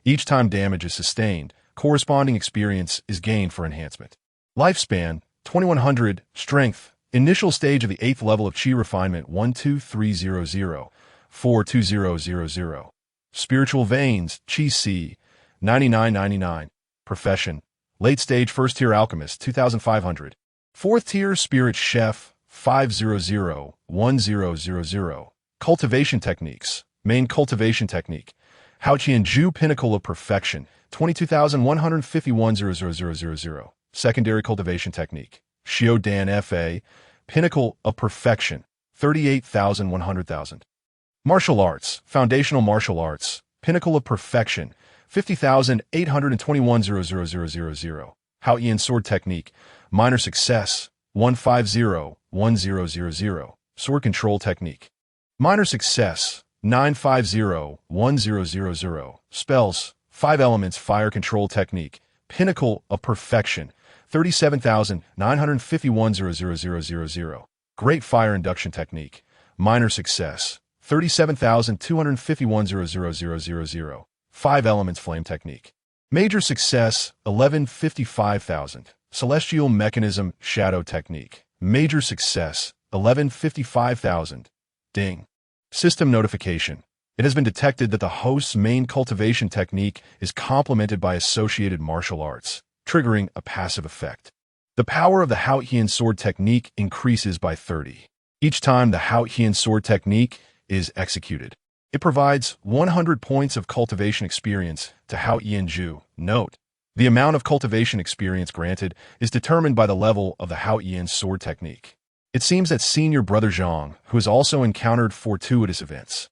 each time damage is sustained, corresponding experience is gained for enhancement. Lifespan, 2100. Strength, initial stage of the 8th level of Qi Refinement 12300-42000. Spiritual Veins, Qi C, 9999. Profession, late stage First Tier Alchemist 2500. 4th Tier Spirit Chef 500-1000. Cultivation Techniques, Main Cultivation Technique, Haoqianju Pinnacle of Perfection 22,151,000. Secondary Cultivation Technique, Xiaodan Fa, Pinnacle of Perfection 38,100,000. Martial Arts, Foundational Martial Arts, Pinnacle of Perfection 50,821,000. Haoyan Sword Technique, Minor Success 150,1000. Sword Control Technique, Minor Success 950,1000. Spells, 5 Elements Fire Control Technique, Pinnacle of Perfection 37,951,000. Great Fire Induction Technique, Minor Success 37,251,000. 5 Elements Flame Technique, Major Success 1155,000. Celestial Mechanism Shadow Technique, Major Success 1155,000. Ding! System notification. It has been detected that the host's main cultivation technique is complemented by associated martial arts, triggering a passive effect. The power of the Haoyan Sword Technique increases by 30 each time the Haoyan Sword Technique is executed. It provides 100 points of cultivation experience to Haoyanju. Note: the amount of cultivation experience granted is determined by the level of the Haoyan Sword Technique. It seems that Senior Brother Zhang, who has also encountered fortuitous events.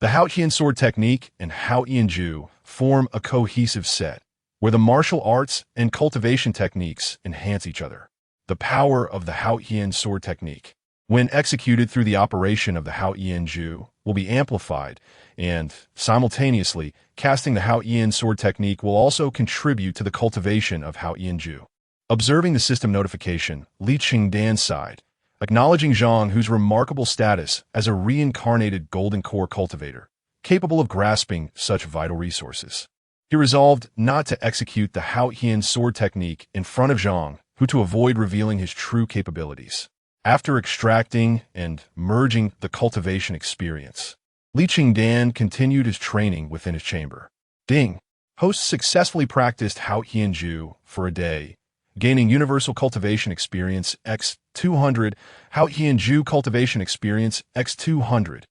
The Haoyan Sword Technique and Haoyanju form a cohesive set, where the martial arts and cultivation techniques enhance each other. The power of the Haoyan Sword Technique, when executed through the operation of the Haoyanju, will be amplified, and, simultaneously, casting the Haoyan Sword Technique will also contribute to the cultivation of Haoyanju. Observing the system notification, Li Chengdan sighed, acknowledging Zhang, whose remarkable status as a reincarnated Golden Core cultivator, capable of grasping such vital resources. He resolved not to execute the Haoyan Sword Technique in front of Zhang, who to avoid revealing his true capabilities. After extracting and merging the cultivation experience, Li Chengdan continued his training within his chamber. Ding! Host successfully practiced Haoyanju for a day, gaining Universal Cultivation Experience X200, Haoyanju Cultivation Experience X200.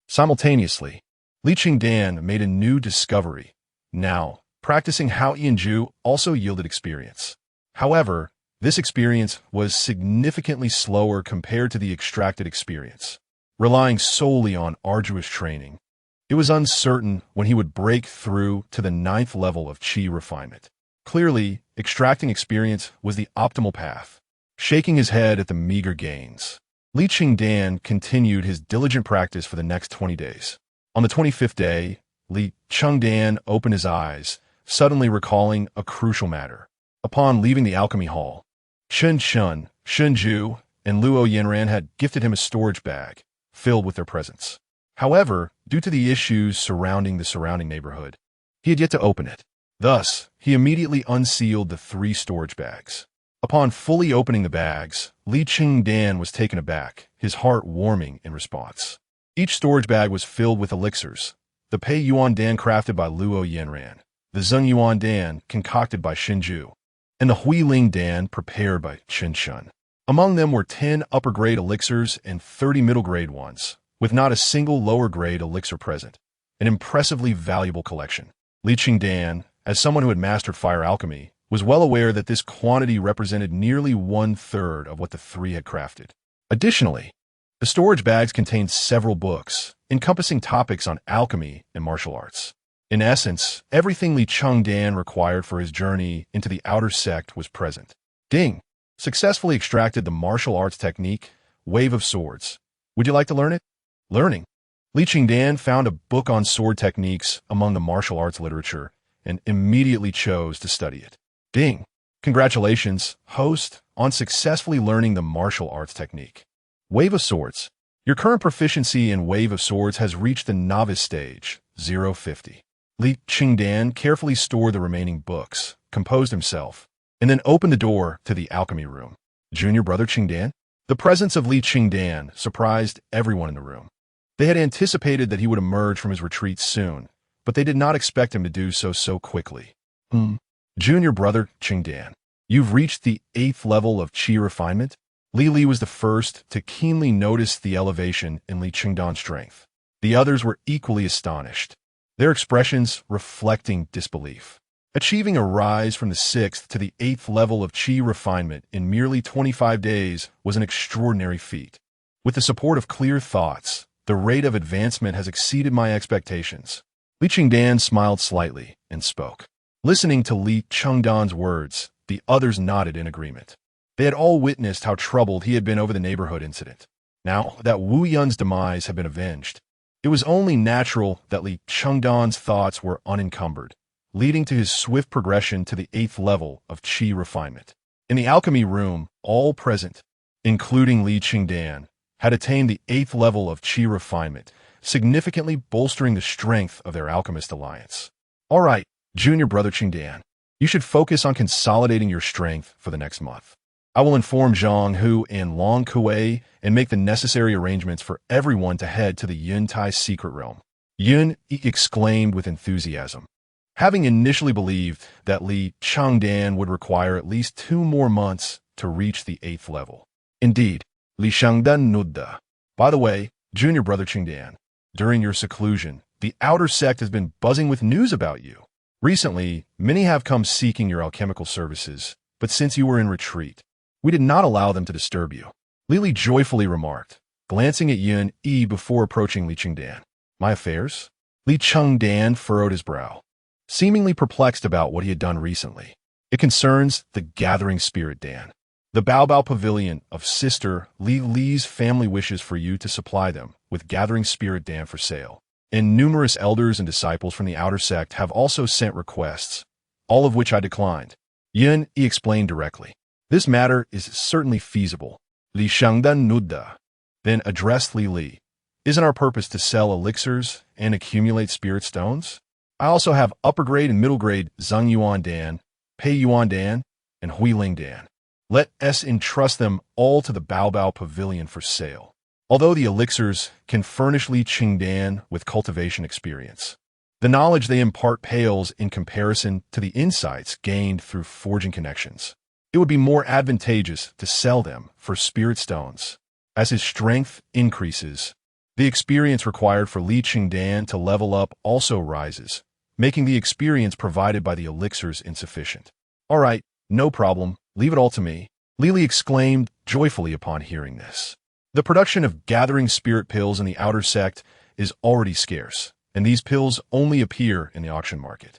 Simultaneously, Li Chengdan made a new discovery. Now, practicing Haoyanju also yielded experience. However, this experience was significantly slower compared to the extracted experience. Relying solely on arduous training, it was uncertain when he would break through to the 9th level of Qi Refinement. Clearly, extracting experience was the optimal path. Shaking his head at the meager gains, Li Chengdan continued his diligent practice for the next 20 days. On the 25th day, Li Chengdan opened his eyes, suddenly recalling a crucial matter. Upon leaving the alchemy hall, Chen Shun, Shun Ju, and Luo Yanran had gifted him a storage bag filled with their presents. However, due to the issues surrounding the surrounding neighborhood, he had yet to open it. Thus, he immediately unsealed the 3 storage bags. Upon fully opening the bags, Li Chengdan was taken aback, his heart warming in response. Each storage bag was filled with elixirs: the Pei Yuan Dan crafted by Luo Yanran, the Zeng Yuan Dan concocted by Shinju, and the Hui Ling Dan prepared by Chen Shun. Among them were 10 upper-grade elixirs and 30 middle-grade ones, with not a single lower-grade elixir present. An impressively valuable collection. Li Chengdan, as someone who had mastered fire alchemy, was well aware that this quantity represented nearly 1/3 of what the 3 had crafted. Additionally, the storage bags contained several books, encompassing topics on alchemy and martial arts. In essence, everything Li Chengdan required for his journey into the outer sect was present. Ding! Successfully extracted the martial arts technique, Wave of Swords. Would you like to learn it? Learning. Li Chengdan found a book on sword techniques among the martial arts literature and immediately chose to study it. Ding! Congratulations, host, on successfully learning the martial arts technique. Wave of Swords. Your current proficiency in Wave of Swords has reached the novice stage, 050. Li Chengdan carefully stored the remaining books, composed himself, and then opened the door to the alchemy room. Junior brother Chengdan? The presence of Li Chengdan surprised everyone in the room. They had anticipated that he would emerge from his retreat soon, but they did not expect him to do so quickly. Junior brother Chengdan, you've reached the 8th level of Qi Refinement? Li was the first to keenly notice the elevation in Li Chengdan's strength. The others were equally astonished, their expressions reflecting disbelief. Achieving a rise from the 6th to the 8th level of Qi Refinement in merely 25 days was an extraordinary feat. With the support of clear thoughts, the rate of advancement has exceeded my expectations. Li Chengdan smiled slightly and spoke. Listening to Li Chengdan's words, the others nodded in agreement. They had all witnessed how troubled he had been over the neighborhood incident. Now that Wu Yun's demise had been avenged, it was only natural that Li Chengdan's thoughts were unencumbered, leading to his swift progression to the 8th level of Qi Refinement. In the alchemy room, all present, including Li Chengdan, had attained the 8th level of Qi Refinement, significantly bolstering the strength of their alchemist alliance. All right, junior brother Chengdan, you should focus on consolidating your strength for the next month. I will inform Zhang Hu and Long Kuei and make the necessary arrangements for everyone to head to the Yun Tai secret realm. Yun exclaimed with enthusiasm. Having initially believed that Li Chengdan would require at least 2 more months to reach the 8th level. Indeed, Li Chengdan Nudda. By the way, junior brother Chengdan, during your seclusion, the outer sect has been buzzing with news about you. Recently, many have come seeking your alchemical services, but since you were in retreat, we did not allow them to disturb you. Li joyfully remarked, glancing at Yun before approaching Li Chengdan. My affairs? Li Chengdan furrowed his brow, seemingly perplexed about what he had done recently. It concerns the Gathering Spirit Dan. The Baobao Pavilion of Sister Li's family wishes for you to supply them with Gathering Spirit Dan for sale. And numerous elders and disciples from the outer sect have also sent requests, all of which I declined. Yun explained directly. This matter is certainly feasible. Li Chengdan Nudda then addressed Li. Isn't our purpose to sell elixirs and accumulate spirit stones? I also have upper grade and middle grade Zeng Yuan Dan, Pei Yuan Dan, and Hui Ling Dan. Let us entrust them all to the Baobao Pavilion for sale. Although the elixirs can furnish Li Chengdan with cultivation experience, the knowledge they impart pales in comparison to the insights gained through forging connections. It would be more advantageous to sell them for spirit stones. As his strength increases, the experience required for Li Chengdan to level up also rises, making the experience provided by the elixirs insufficient. All right, no problem, leave it all to me. Li exclaimed joyfully upon hearing this. The production of gathering spirit pills in the outer sect is already scarce, and these pills only appear in the auction market.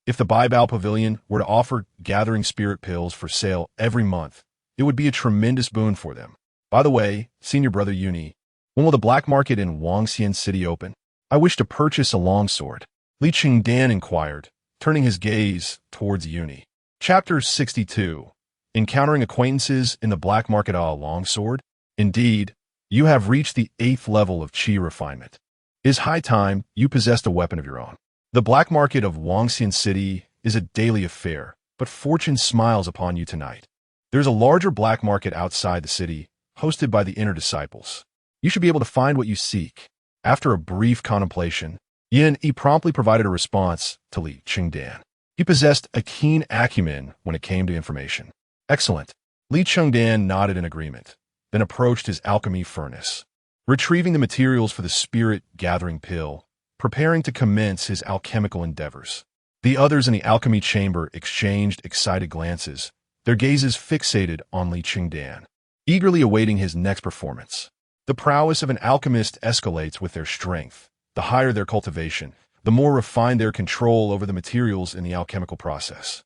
If the Baobao Pavilion were to offer gathering spirit pills for sale every month, it would be a tremendous boon for them. By the way, senior brother Uni, when will the black market in Wangxian City open? I wish to purchase a longsword. Li Chengdan inquired, turning his gaze towards Uni. Chapter 62. Encountering Acquaintances in the Black Market Longsword. Indeed, you have reached the 8th level of Qi Refinement. It is high time you possessed a weapon of your own. The black market of Wangxian City is a daily affair, but fortune smiles upon you tonight. There's a larger black market outside the city, hosted by the inner disciples. You should be able to find what you seek. After a brief contemplation, Yin Yi promptly provided a response to Li Chengdan. He possessed a keen acumen when it came to information. Excellent. Li Chengdan nodded in agreement, then approached his alchemy furnace. Retrieving the materials for the spirit-gathering pill, preparing to commence his alchemical endeavors. The others in the alchemy chamber exchanged excited glances, their gazes fixated on Li Chengdan, eagerly awaiting his next performance. The prowess of an alchemist escalates with their strength. The higher their cultivation, the more refined their control over the materials in the alchemical process.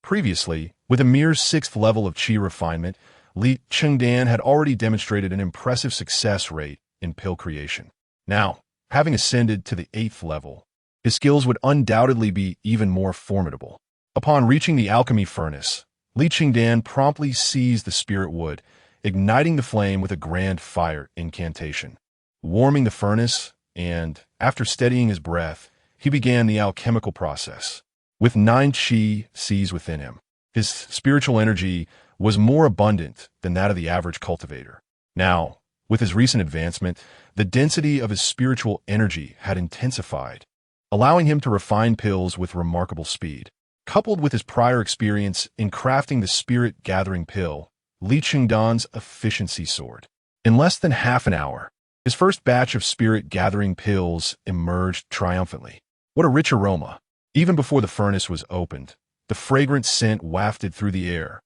Previously, with a mere 6th level of Qi refinement, Li Chengdan had already demonstrated an impressive success rate in pill creation. Now, having ascended to the 8th level, his skills would undoubtedly be even more formidable. Upon reaching the alchemy furnace, Li Chengdan promptly seized the spirit wood, igniting the flame with a grand fire incantation. Warming the furnace, and, after steadying his breath, he began the alchemical process. With 9 Qi seized within him, his spiritual energy was more abundant than that of the average cultivator. Now, with his recent advancement, the density of his spiritual energy had intensified, allowing him to refine pills with remarkable speed. Coupled with his prior experience in crafting the spirit-gathering pill, Li Chengdan's efficiency soared. In less than half an hour, his first batch of spirit-gathering pills emerged triumphantly. What a rich aroma! Even before the furnace was opened, the fragrant scent wafted through the air,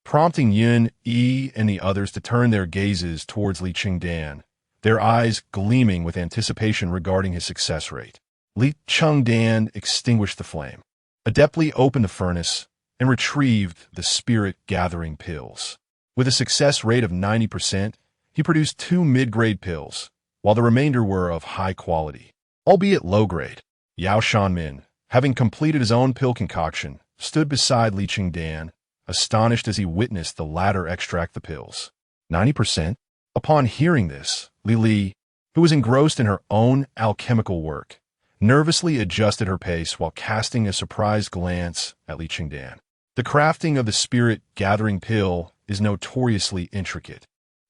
prompting Yin Yi and the others to turn their gazes towards Li Chengdan, their eyes gleaming with anticipation regarding his success rate. Li Chengdan extinguished the flame, adeptly opened the furnace, and retrieved the spirit-gathering pills. With a success rate of 90%, he produced 2 mid-grade pills, while the remainder were of high quality, albeit low-grade. Yao Shanmin, having completed his own pill concoction, stood beside Li Chengdan, astonished as he witnessed the latter extract the pills. 90%? Upon hearing this, Li, who was engrossed in her own alchemical work, nervously adjusted her pace while casting a surprised glance at Li Chengdan. The crafting of the spirit-gathering pill is notoriously intricate,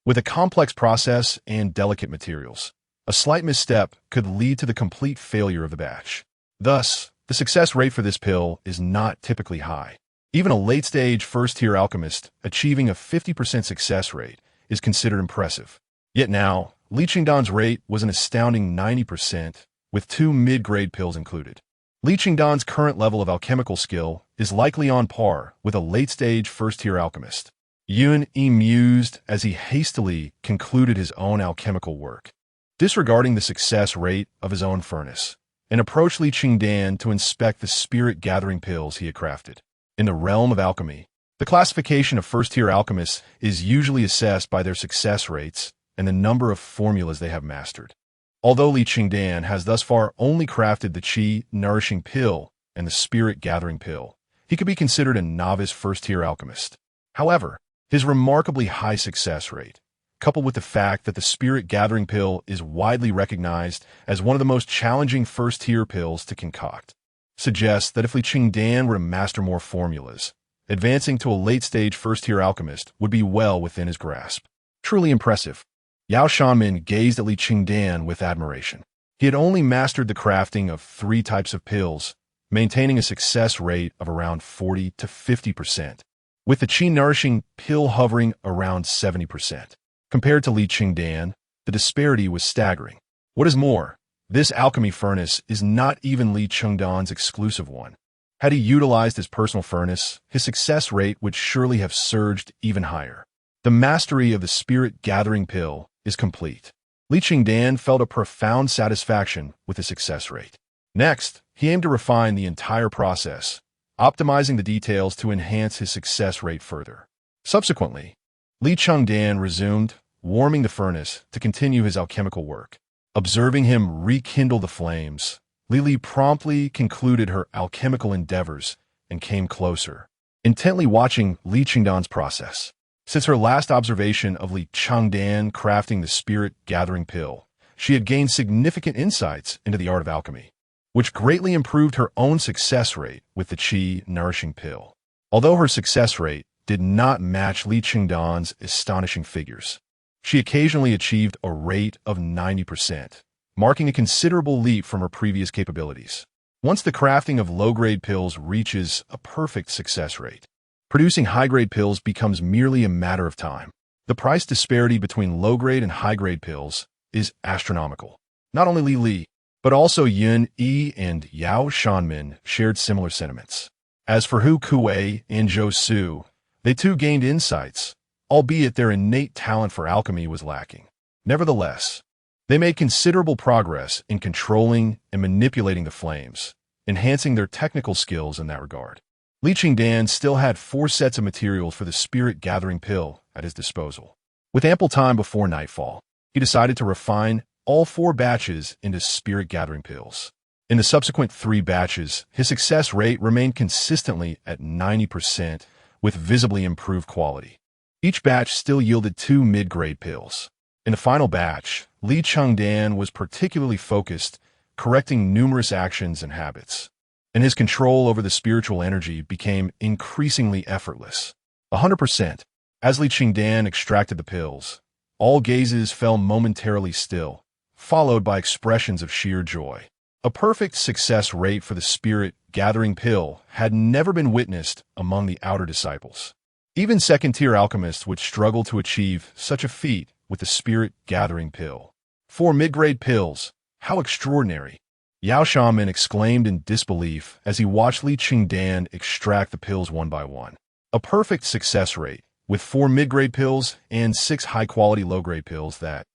with a complex process and delicate materials. A slight misstep could lead to the complete failure of the batch. Thus, the success rate for this pill is not typically high. Even a late-stage first-tier alchemist achieving a 50% success rate is considered impressive. Yet now, Li Chengdan's rate was an astounding 90%, with 2 mid-grade pills included. Li Chengdan's current level of alchemical skill is likely on par with a late-stage first-tier alchemist. Yun Yi mused as he hastily concluded his own alchemical work, disregarding the success rate of his own furnace, and approached Li Chengdan to inspect the spirit-gathering pills he had crafted. In the realm of alchemy, the classification of first-tier alchemists is usually assessed by their success rates and the number of formulas they have mastered. Although Li Chengdan has thus far only crafted the Qi-nourishing pill and the spirit-gathering pill, he could be considered a novice first-tier alchemist. However, his remarkably high success rate, coupled with the fact that the spirit-gathering pill is widely recognized as one of the most challenging first-tier pills to concoct, suggests that if Li Chengdan were to master more formulas, advancing to a late-stage first-tier alchemist would be well within his grasp. Truly impressive. Yao Shanmin gazed at Li Chengdan with admiration. He had only mastered the crafting of 3 types of pills, maintaining a success rate of around 40 to 50%, with the Qi-nourishing pill hovering around 70%. Compared to Li Chengdan, the disparity was staggering. What is more, this alchemy furnace is not even Li Chengdan's exclusive one. Had he utilized his personal furnace, his success rate would surely have surged even higher. The mastery of the spirit-gathering pill is complete. Li Chengdan felt a profound satisfaction with the success rate. Next, he aimed to refine the entire process, optimizing the details to enhance his success rate further. Subsequently, Li Chengdan resumed, warming the furnace to continue his alchemical work. Observing him rekindle the flames, Li promptly concluded her alchemical endeavors and came closer, intently watching Li Chengdan's process. Since her last observation of Li Chengdan crafting the spirit-gathering pill, she had gained significant insights into the art of alchemy, which greatly improved her own success rate with the Qi nourishing pill. Although her success rate did not match Li Chengdan's astonishing figures, she occasionally achieved a rate of 90%, marking a considerable leap from her previous capabilities. Once the crafting of low-grade pills reaches a perfect success rate, producing high-grade pills becomes merely a matter of time. The price disparity between low-grade and high-grade pills is astronomical. Not only Li, but also Yun Yi and Yao Shanmin shared similar sentiments. As for Hu Kuei and Zhou Su, they too gained insights, albeit their innate talent for alchemy was lacking. Nevertheless, they made considerable progress in controlling and manipulating the flames, enhancing their technical skills in that regard. Li Chengdan still had 4 sets of materials for the spirit-gathering pill at his disposal. With ample time before nightfall, he decided to refine all 4 batches into spirit-gathering pills. In the subsequent 3 batches, his success rate remained consistently at 90% with visibly improved quality. Each batch still yielded 2 mid-grade pills. In the final batch, Li Chengdan was particularly focused, correcting numerous actions and habits, and his control over the spiritual energy became increasingly effortless. 100%. As Li Chengdan extracted the pills, all gazes fell momentarily still, followed by expressions of sheer joy. A perfect success rate for the spirit-gathering pill had never been witnessed among the outer disciples. Even second-tier alchemists would struggle to achieve such a feat with the spirit-gathering pill. 4 mid-grade pills, how extraordinary! Yao Shanmin exclaimed in disbelief as he watched Li Chengdan extract the pills one by one. A perfect success rate, with 4 mid-grade pills and 6 high-quality low-grade pills that,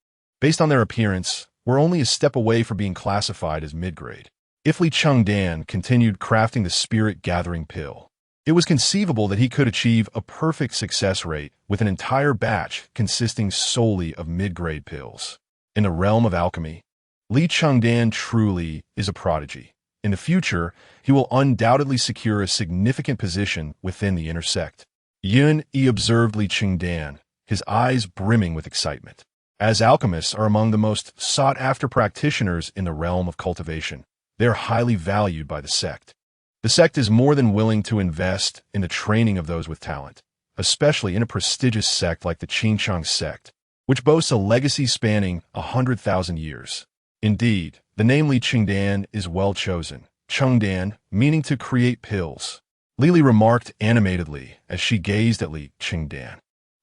based on their appearance, were only a step away from being classified as mid-grade. If Li Chengdan continued crafting the spirit-gathering pill, it was conceivable that he could achieve a perfect success rate with an entire batch consisting solely of mid-grade pills. In the realm of alchemy, Li Chengdan truly is a prodigy. In the future, he will undoubtedly secure a significant position within the inner sect. Yun Yi observed Li Chengdan, his eyes brimming with excitement. As alchemists are among the most sought-after practitioners in the realm of cultivation, they are highly valued by the sect. The sect is more than willing to invest in the training of those with talent, especially in a prestigious sect like the Qi sect, which boasts a legacy spanning 100,000 years. Indeed, the name Li Chengdan is well chosen, Chengdan meaning to create pills. Li remarked animatedly as she gazed at Li Chengdan.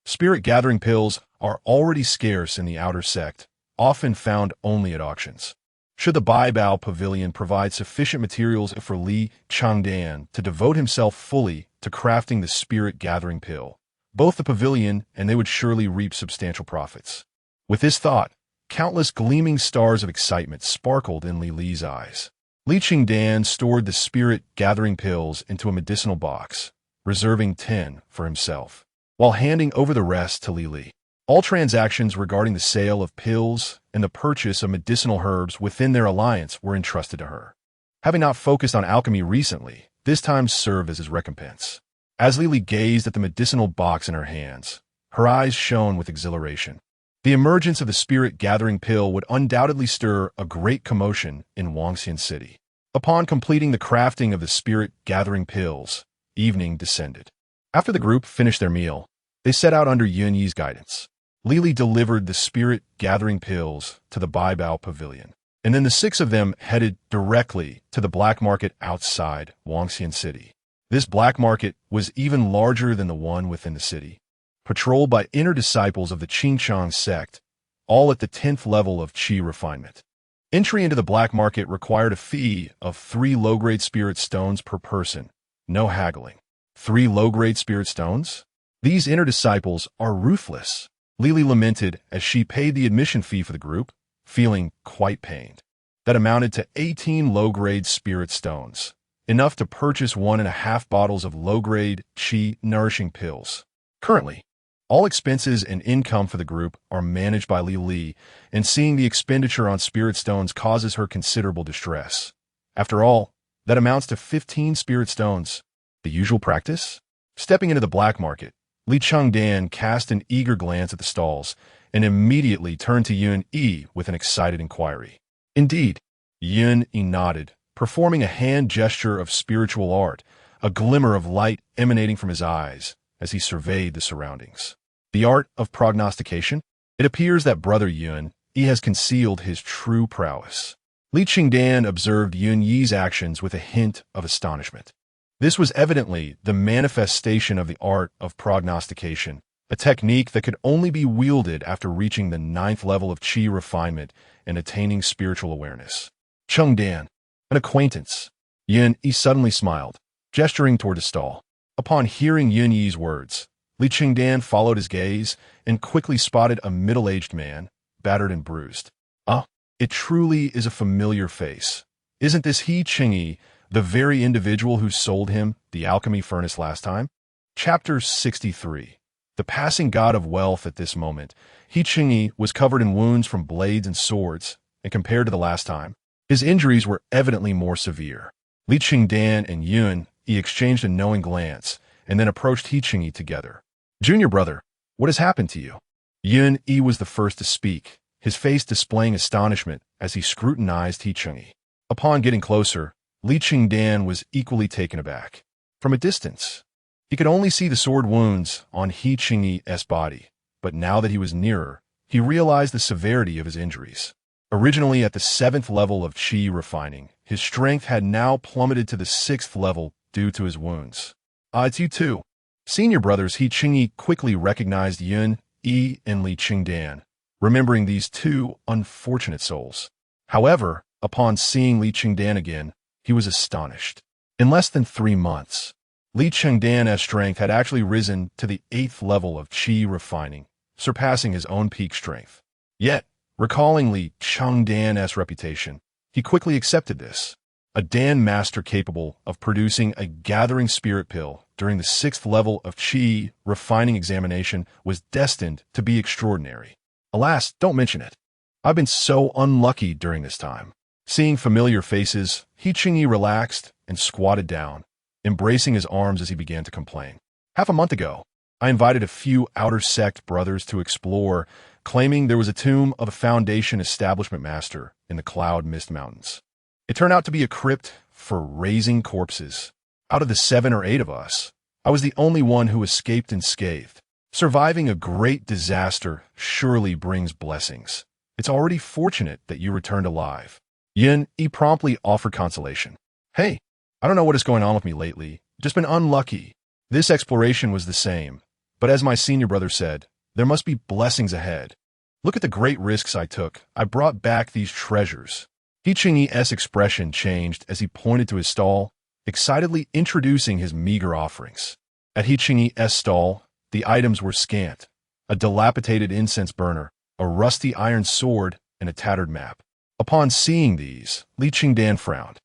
Spirit-gathering pills are already scarce in the outer sect, often found only at auctions. Should the Baibao Pavilion provide sufficient materials for Li Chengdan to devote himself fully to crafting the spirit-gathering pill, both the pavilion and they would surely reap substantial profits. With this thought, countless gleaming stars of excitement sparkled in Li's eyes. Li Chengdan stored the spirit-gathering pills into a medicinal box, reserving 10 for himself, while handing over the rest to Li. All transactions regarding the sale of pills and the purchase of medicinal herbs within their alliance were entrusted to her. Having not focused on alchemy recently, this time served as his recompense. As Li gazed at the medicinal box in her hands, her eyes shone with exhilaration. The emergence of the spirit-gathering pill would undoubtedly stir a great commotion in Wangxian City. Upon completing the crafting of the spirit-gathering pills, evening descended. After the group finished their meal, they set out under Yun Yi's guidance. Li delivered the spirit-gathering pills to the Baibao Pavilion, and then the 6 of them headed directly to the black market outside Wangxian City. This black market was even larger than the one within the city, patrolled by inner disciples of the Qi sect, all at the 10th level of Qi Refinement. Entry into the black market required a fee of 3 low-grade spirit stones per person, no haggling. 3 low-grade spirit stones? These inner disciples are ruthless. Li lamented as she paid the admission fee for the group, feeling quite pained. That amounted to 18 low-grade spirit stones, enough to purchase 1.5 bottles of low-grade Qi nourishing pills. Currently, all expenses and income for the group are managed by Li, and seeing the expenditure on spirit stones causes her considerable distress. After all, that amounts to 15 spirit stones. The usual practice? Stepping into the black market, Li Chengdan cast an eager glance at the stalls and immediately turned to Yun Yi with an excited inquiry. Indeed, Yun Yi nodded, performing a hand gesture of spiritual art, a glimmer of light emanating from his eyes as he surveyed the surroundings. The art of prognostication? It appears that Brother Yun Yi has concealed his true prowess. Li Chengdan observed Yun Yi's actions with a hint of astonishment. This was evidently the manifestation of the art of prognostication, a technique that could only be wielded after reaching the 9th level of Qi Refinement and attaining spiritual awareness. Chengdan, an acquaintance. Yun Yi suddenly smiled, gesturing toward a stall. Upon hearing Yun Yi's words, Li Chengdan followed his gaze and quickly spotted a middle-aged man, battered and bruised. Ah, it truly is a familiar face. Isn't this Li Chengdan, the very individual who sold him the alchemy furnace last time? Chapter 63. The passing god of wealth at this moment. Li Chengdan was covered in wounds from blades and swords, and compared to the last time, his injuries were evidently more severe. Li Chengdan and Yun Yi exchanged a knowing glance, and then approached Li Chengdan together. Junior brother, what has happened to you? Yun Yi was the first to speak, his face displaying astonishment as he scrutinized Li Chengdan. Upon getting closer, Li Chengdan was equally taken aback. From a distance, he could only see the sword wounds on Li Chengdan's body, but now that he was nearer, he realized the severity of his injuries. Originally at the 7th level of Qi refining, his strength had now plummeted to the 6th level due to his wounds. It's you too. Senior brothers Li Chengdan quickly recognized Yun Yi and Li Chengdan, remembering these two unfortunate souls. However, upon seeing Li Chengdan again, he was astonished. In less than 3 months, Li Chengdan's strength had actually risen to the 8th level of Qi refining, surpassing his own peak strength. Yet, recalling Li Chengdan's reputation, he quickly accepted this. A Dan master capable of producing a gathering spirit pill during the 6th level of Qi refining examination was destined to be extraordinary. Alas, don't mention it. I've been so unlucky during this time. Seeing familiar faces, Li Chengdan relaxed and squatted down, embracing his arms as he began to complain. Half a month ago, I invited a few outer sect brothers to explore, claiming there was a tomb of a Foundation establishment master in the Cloud Mist Mountains. It turned out to be a crypt for raising corpses. Out of the 7 or 8 of us, I was the only one who escaped unscathed. Surviving a great disaster surely brings blessings. It's already fortunate that you returned alive. Yun Yi promptly offered consolation. Hey, I don't know what is going on with me lately. Just been unlucky. This exploration was the same. But as my senior brother said, there must be blessings ahead. Look at the great risks I took. I brought back these treasures. Li Chengdan's expression changed as he pointed to his stall, excitedly introducing his meager offerings. At Li Chengdan's stall, the items were scant: a dilapidated incense burner, a rusty iron sword, and a tattered map. Upon seeing these, Li Chengdan frowned.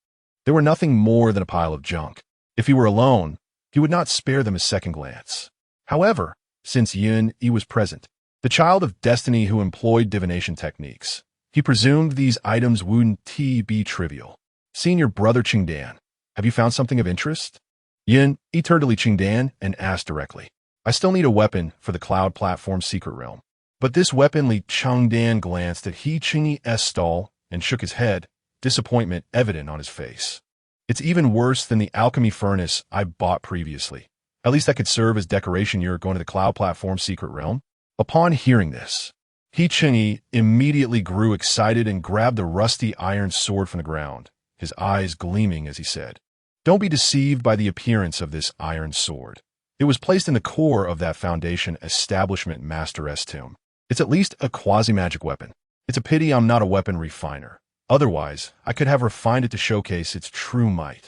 They were nothing more than a pile of junk. If he were alone, he would not spare them a second glance. However, since Yun Yi was present, the child of destiny who employed divination techniques, he presumed these items wouldn't be trivial. Senior brother Chengdan, have you found something of interest? Yun Yi turned to Li Chengdan and asked directly. I still need a weapon for the cloud platform's secret realm. But this weapon, Li Chengdan glanced at Li Chengdan's stall and shook his head, disappointment evident on his face. It's even worse than the alchemy furnace I bought previously. At least that could serve as decoration you're going to the cloud platform's secret realm. Upon hearing this, Li Chengdan immediately grew excited and grabbed the rusty iron sword from the ground, his eyes gleaming as he said, Don't be deceived by the appearance of this iron sword. It was placed in the core of that Foundation establishment master's tomb. It's at least a quasi-magic weapon. It's a pity I'm not a weapon refiner. Otherwise, I could have refined it to showcase its true might.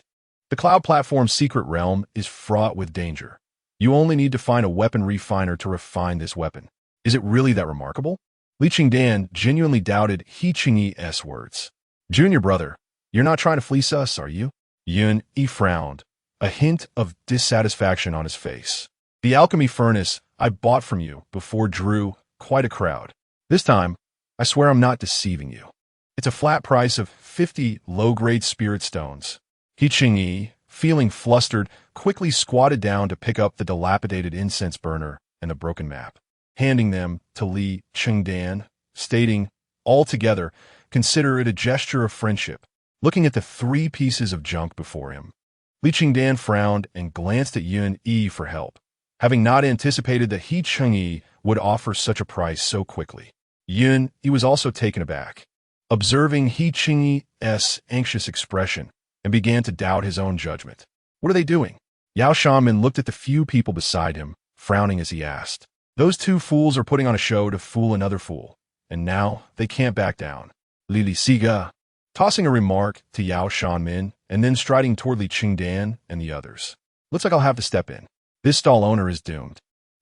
The cloud platform's secret realm is fraught with danger. You only need to find a weapon refiner to refine this weapon. Is it really that remarkable? Li Chengdan genuinely doubted Li Chengdan's words. Junior brother, you're not trying to fleece us, are you? Yun Yi frowned, a hint of dissatisfaction on his face. The alchemy furnace I bought from you before drew quite a crowd. This time, I swear I'm not deceiving you. It's a flat price of 50 low-grade spirit stones. Li Chengdan feeling flustered, quickly squatted down to pick up the dilapidated incense burner and the broken map, handing them to Li Chengdan, stating, "Altogether, consider it a gesture of friendship." Looking at the 3 pieces of junk before him, Li Chengdan frowned and glanced at Yun Yi for help, having not anticipated that He Chengyi would offer such a price so quickly. Yun Yi was also taken aback, observing He Chengyi's anxious expression, and began to doubt his own judgment. What are they doing? Yao Shanmin looked at the few people beside him, frowning as he asked. Those 2 fools are putting on a show to fool another fool, and now they can't back down. Li Siga, tossing a remark to Yao Shanmin, and then striding toward Li Chengdan and the others. Looks like I'll have to step in. This stall owner is doomed.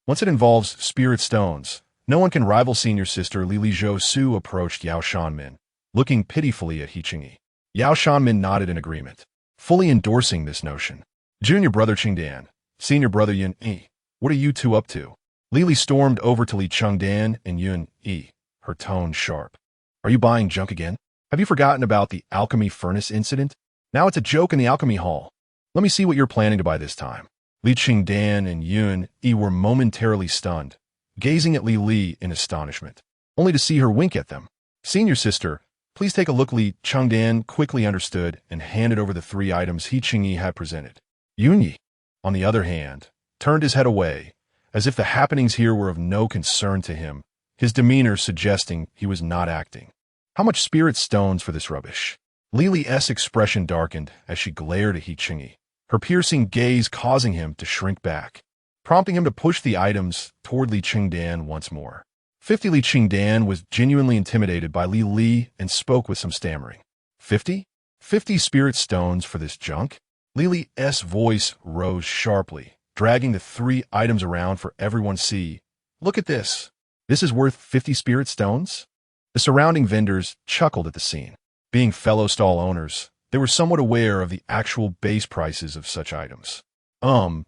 Once it involves spirit stones, no one can rival senior sister Li Zhou Su approached Yao Shanmin, looking pitifully at He Chengyi. Yao Shanmin nodded in agreement, fully endorsing this notion. Junior brother Chengdan, senior brother Yun Yi, what are you 2 up to? Li stormed over to Li Chengdan and Yun Yi, her tone sharp. Are you buying junk again? Have you forgotten about the alchemy furnace incident? Now it's a joke in the alchemy hall. Let me see what you're planning to buy this time. Li Chengdan and Yun Yi were momentarily stunned, gazing at Li in astonishment, only to see her wink at them. Senior sister, please take a look. Li Chengdan quickly understood and handed over the 3 items He Chengyi had presented. Yun Yi, on the other hand, turned his head away, as if the happenings here were of no concern to him, his demeanor suggesting he was not acting. How much spirit stones for this rubbish? Li's expression darkened as she glared at He Chengyi, her piercing gaze causing him to shrink back, prompting him to push the items toward Li Chengdan once more. 50 Li Chengdan was genuinely intimidated by Li and spoke with some stammering. 50? 50 spirit stones for this junk? Li's voice rose sharply, dragging the 3 items around for everyone to see. Look at this. This is worth 50 spirit stones? The surrounding vendors chuckled at the scene. Being fellow stall owners, they were somewhat aware of the actual base prices of such items.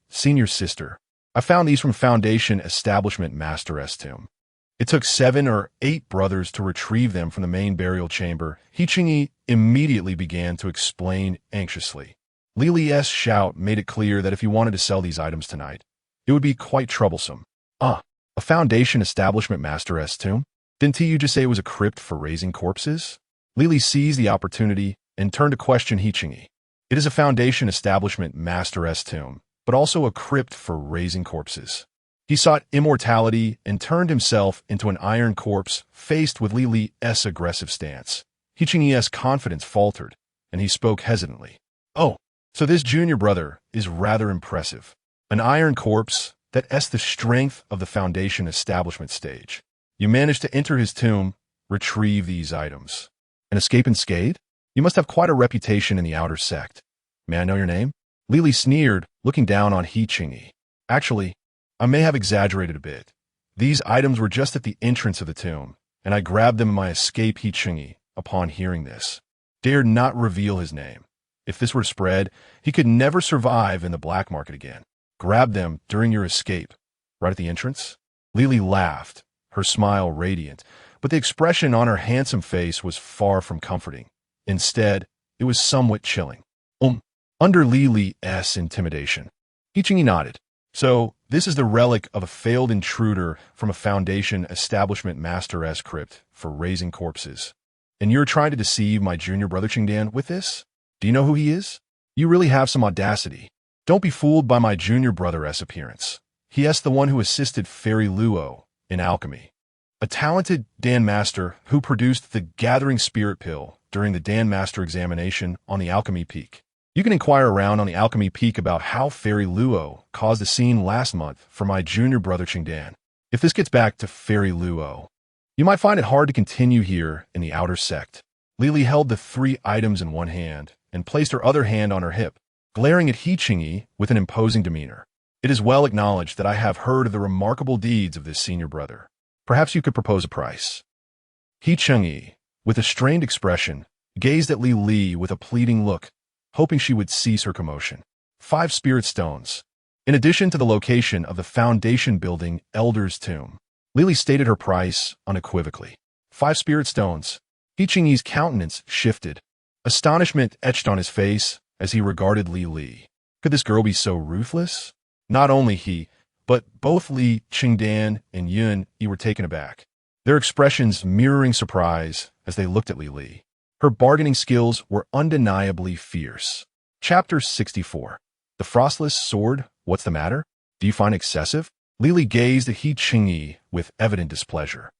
Senior sister, I found these from Foundation Establishment Master's tomb. It took 7 or 8 brothers to retrieve them from the main burial chamber. He Chengyi immediately began to explain anxiously. Li's shout made it clear that if he wanted to sell these items tonight, it would be quite troublesome. A Foundation Establishment Master's tomb? Didn't you just say it was a crypt for raising corpses? Li seized the opportunity and turned to question He Chengyi. It is a Foundation Establishment Master's tomb, but also a crypt for raising corpses. He sought immortality and turned himself into an iron corpse faced with Li's aggressive stance. He Chengyi's confidence faltered, and he spoke hesitantly. Oh, so this junior brother is rather impressive. An iron corpse that's the strength of the Foundation Establishment stage. You managed to enter his tomb, retrieve these items, and escape unscathed? You must have quite a reputation in the outer sect. May I know your name? Li sneered, looking down on He Chengyi. Actually, I may have exaggerated a bit. These items were just at the entrance of the tomb, and I grabbed them in my escape. He Chengyi, upon hearing this, dared not reveal his name. If this were to spread, he could never survive in the black market again. Grab them during your escape, right at the entrance? Li laughed, her smile radiant, but the expression on her handsome face was far from comforting. Instead, it was somewhat chilling. Under Li's intimidation, He Chengyi nodded. So, this is the relic of a failed intruder from a Foundation Establishment Master's crypt for raising corpses. And you're trying to deceive my junior brother Chengdan with this? Do you know who he is? You really have some audacity. Don't be fooled by my junior brother's appearance. He is the one who assisted Fairy Luo in alchemy, a talented Dan Master who produced the Gathering Spirit Pill during the Dan Master examination on the Alchemy Peak. You can inquire around on the Alchemy Peak about how Fairy Luo caused a scene last month for my junior brother Chengdan. If this gets back to Fairy Luo, you might find it hard to continue here in the outer sect. Li held the 3 items in one hand and placed her other hand on her hip, glaring at He Chengyi with an imposing demeanor. It is well acknowledged that I have heard of the remarkable deeds of this senior brother. Perhaps you could propose a price. He Chengyi, with a strained expression, gazed at Li with a pleading look, hoping she would cease her commotion. 5 spirit stones. In addition to the location of the Foundation building Elder's tomb, Li stated her price unequivocally. 5 spirit stones. He Chengyi's countenance shifted. Astonishment etched on his face as he regarded Li. Could this girl be so ruthless? Not only he, but both Li Chengdan and Yun Yi were taken aback, their expressions mirroring surprise as they looked at Li. Her bargaining skills were undeniably fierce. Chapter 64. The Frostless Sword, What's the Matter? Do you find excessive? Li gazed at He Qingyi with evident displeasure.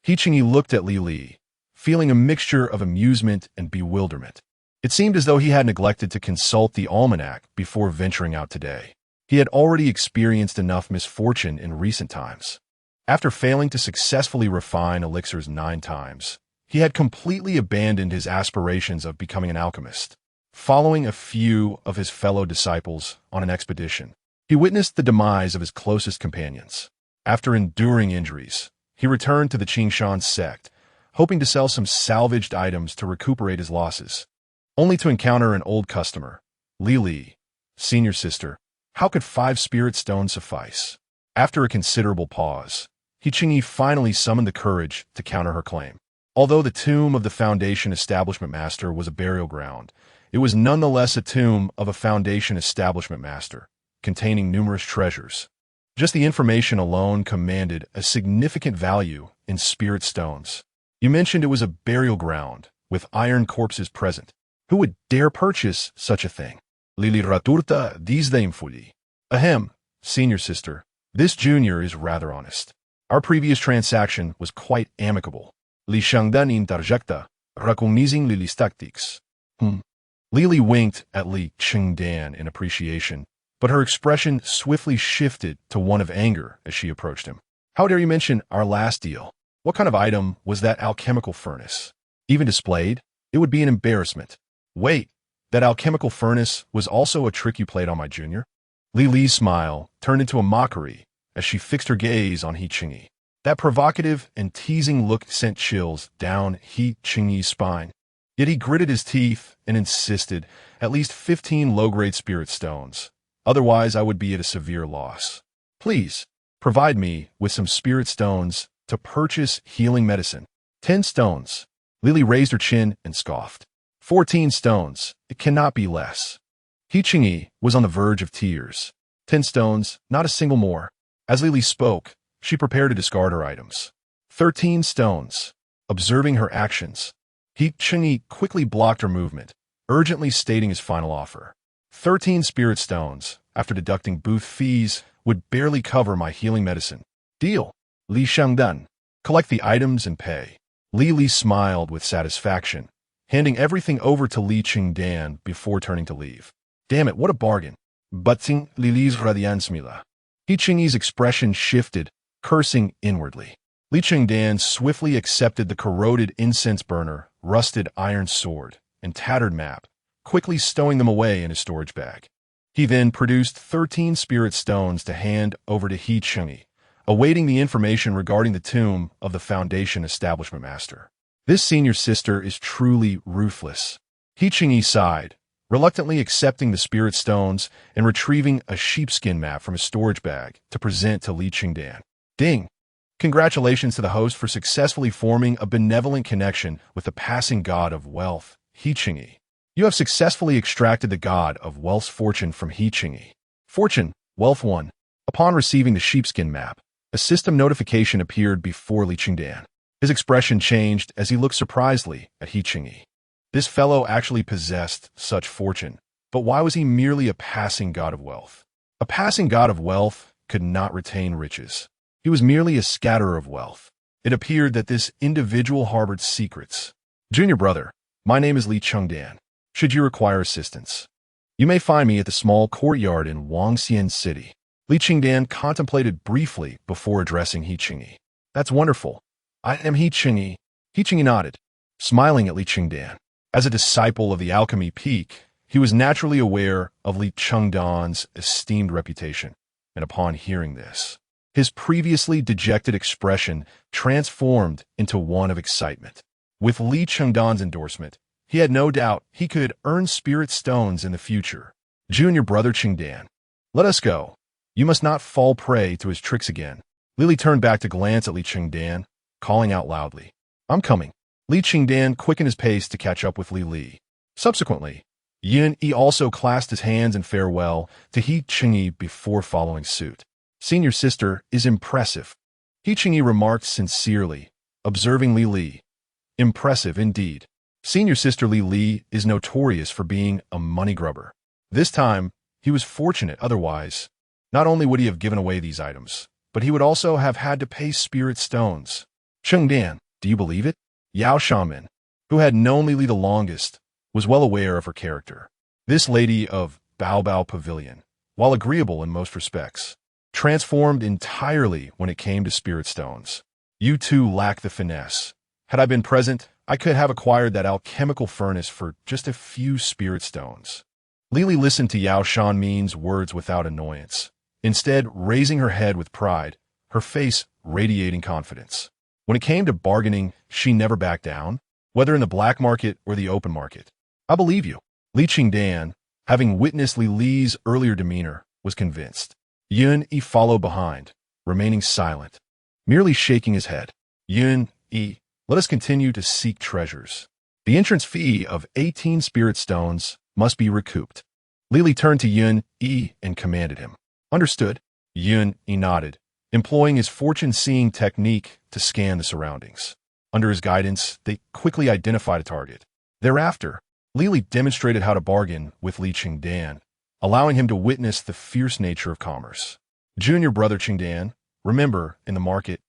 He Qingyi looked at Li, feeling a mixture of amusement and bewilderment. It seemed as though he had neglected to consult the almanac before venturing out today. He had already experienced enough misfortune in recent times. After failing to successfully refine elixirs 9 times, he had completely abandoned his aspirations of becoming an alchemist. Following a few of his fellow disciples on an expedition, he witnessed the demise of his closest companions. After enduring injuries, he returned to the Qingshan sect, hoping to sell some salvaged items to recuperate his losses, only to encounter an old customer. Li, senior sister, how could 5 spirit stones suffice? After a considerable pause, He Qingyi finally summoned the courage to counter her claim. Although the tomb of the Foundation Establishment Master was a burial ground, it was nonetheless a tomb of a Foundation Establishment Master, containing numerous treasures. Just the information alone commanded a significant value in spirit stones. You mentioned it was a burial ground, with iron corpses present. Who would dare purchase such a thing? Lili raturta disdainfully. Ahem, senior sister, this junior is rather honest. Our previous transaction was quite amicable. Li Chengdan interjecta, recognizing Lili's tactics. Li winked at Li Chengdan in appreciation, but her expression swiftly shifted to one of anger as she approached him. How dare you mention our last deal? What kind of item was that alchemical furnace? Even displayed? It would be an embarrassment. Wait, that alchemical furnace was also a trick you played on my junior? Li's smile turned into a mockery as she fixed her gaze on He Qingyi. That provocative and teasing look sent chills down He Qingyi's spine. Yet he gritted his teeth and insisted, at least 15 low-grade spirit stones. Otherwise, I would be at a severe loss. Please, provide me with some spirit stones to purchase healing medicine. 10 stones. Li raised her chin and scoffed. 14 stones. It cannot be less. He Qingyi was on the verge of tears. 10 stones, not a single more. As Li spoke, she prepared to discard her items. 13 stones. Observing her actions, He Qingyi quickly blocked her movement, urgently stating his final offer. 13 spirit stones, after deducting booth fees, would barely cover my healing medicine. Deal. Li Chengdan. Collect the items and pay. Li smiled with satisfaction, handing everything over to Li Chengdan before turning to leave. Damn it, what a bargain. Butting Li's radiansmila. He Qingyi's expression shifted, cursing inwardly. Li Chengdan swiftly accepted the corroded incense burner, rusted iron sword, and tattered map, quickly stowing them away in his storage bag. He then produced 13 spirit stones to hand over to He Qingyi, awaiting the information regarding the tomb of the Foundation Establishment Master. This senior sister is truly ruthless. He Qingyi sighed, reluctantly accepting the spirit stones and retrieving a sheepskin map from his storage bag to present to Li Chengdan. Ding! Congratulations to the host for successfully forming a benevolent connection with the passing god of wealth, He Qingyi. You have successfully extracted the god of wealth's fortune from He Qingyi. Fortune, wealth 1. Upon receiving the sheepskin map, a system notification appeared before Li Chengdan. His expression changed as he looked surprisedly at He Qingyi. This fellow actually possessed such fortune, but why was he merely a passing god of wealth? A passing god of wealth could not retain riches. He was merely a scatterer of wealth. It appeared that this individual harbored secrets. Junior brother, my name is Li Chengdan. Should you require assistance, you may find me at the small courtyard in Wangxian City. Li Chengdan contemplated briefly before addressing He Qingyi. That's wonderful. I am He Qingyi. He Qingyi nodded, smiling at Li Chengdan. As a disciple of the Alchemy Peak, he was naturally aware of Li Chengdan's esteemed reputation, and upon hearing this, his previously dejected expression transformed into one of excitement. With Li Chengdan's endorsement, he had no doubt he could earn spirit stones in the future. Junior brother Chengdan, let us go. You must not fall prey to his tricks again. Li turned back to glance at Li Chengdan, calling out loudly, I'm coming. Li Chengdan quickened his pace to catch up with Li. Subsequently, Yun Yi also clasped his hands in farewell to He Chengyi before following suit. Senior sister is impressive, He Chengyi remarked sincerely, observing Li. Impressive indeed. Senior sister Li is notorious for being a money grubber. This time, he was fortunate otherwise. Not only would he have given away these items, but he would also have had to pay spirit stones. Chengdan, do you believe it? Yao Shaman, who had known Li the longest, was well aware of her character. This lady of Bao Pavilion, while agreeable in most respects, transformed entirely when it came to spirit stones. You too lack the finesse. Had I been present, I could have acquired that alchemical furnace for just a few spirit stones. Li listened to Yao Shanmin's words without annoyance, instead raising her head with pride, her face radiating confidence. When it came to bargaining, she never backed down, whether in the black market or the open market. I believe you. Li Chengdan, having witnessed Li's earlier demeanor, was convinced. Yun Yi followed behind, remaining silent, merely shaking his head. Yun Yi, let us continue to seek treasures. The entrance fee of 18 spirit stones must be recouped. Li turned to Yun Yi and commanded him. Understood. Yun Yi nodded, employing his fortune-seeing technique to scan the surroundings. Under his guidance, they quickly identified a target. Thereafter, Li demonstrated how to bargain with Li Chengdan, allowing him to witness the fierce nature of commerce. Junior brother Chengdan, remember, in the market,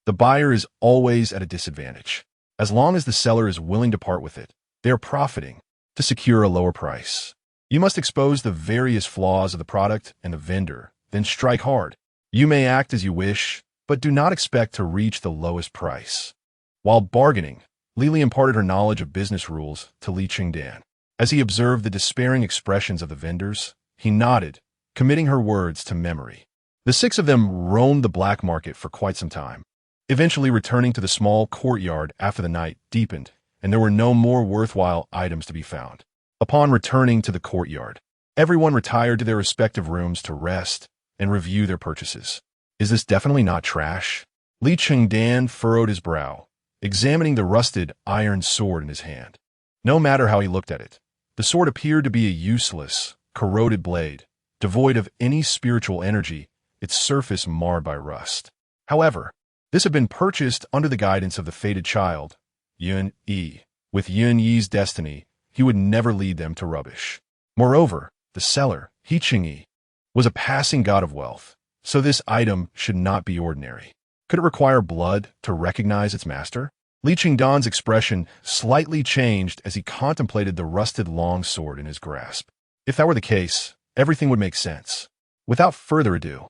the buyer is always at a disadvantage. As long as the seller is willing to part with it, they are profiting to secure a lower price. You must expose the various flaws of the product and the vendor, then strike hard. You may act as you wish, but do not expect to reach the lowest price. While bargaining, Li imparted her knowledge of business rules to Li Chengdan. As he observed the despairing expressions of the vendors, he nodded, committing her words to memory. The six of them roamed the black market for quite some time, eventually returning to the small courtyard after the night deepened and there were no more worthwhile items to be found. Upon returning to the courtyard, everyone retired to their respective rooms to rest and review their purchases. Is this definitely not trash? Li Chengdan furrowed his brow, examining the rusted iron sword in his hand. No matter how he looked at it, the sword appeared to be a useless, corroded blade, devoid of any spiritual energy, its surface marred by rust. However, this had been purchased under the guidance of the fated child, Yun Yi. With Yun Yi's destiny, he would never lead them to rubbish. Moreover, the seller, He Chengyi, was a passing god of wealth, so this item should not be ordinary. Could it require blood to recognize its master? Li Chengdan's expression slightly changed as he contemplated the rusted long sword in his grasp. If that were the case, everything would make sense. Without further ado,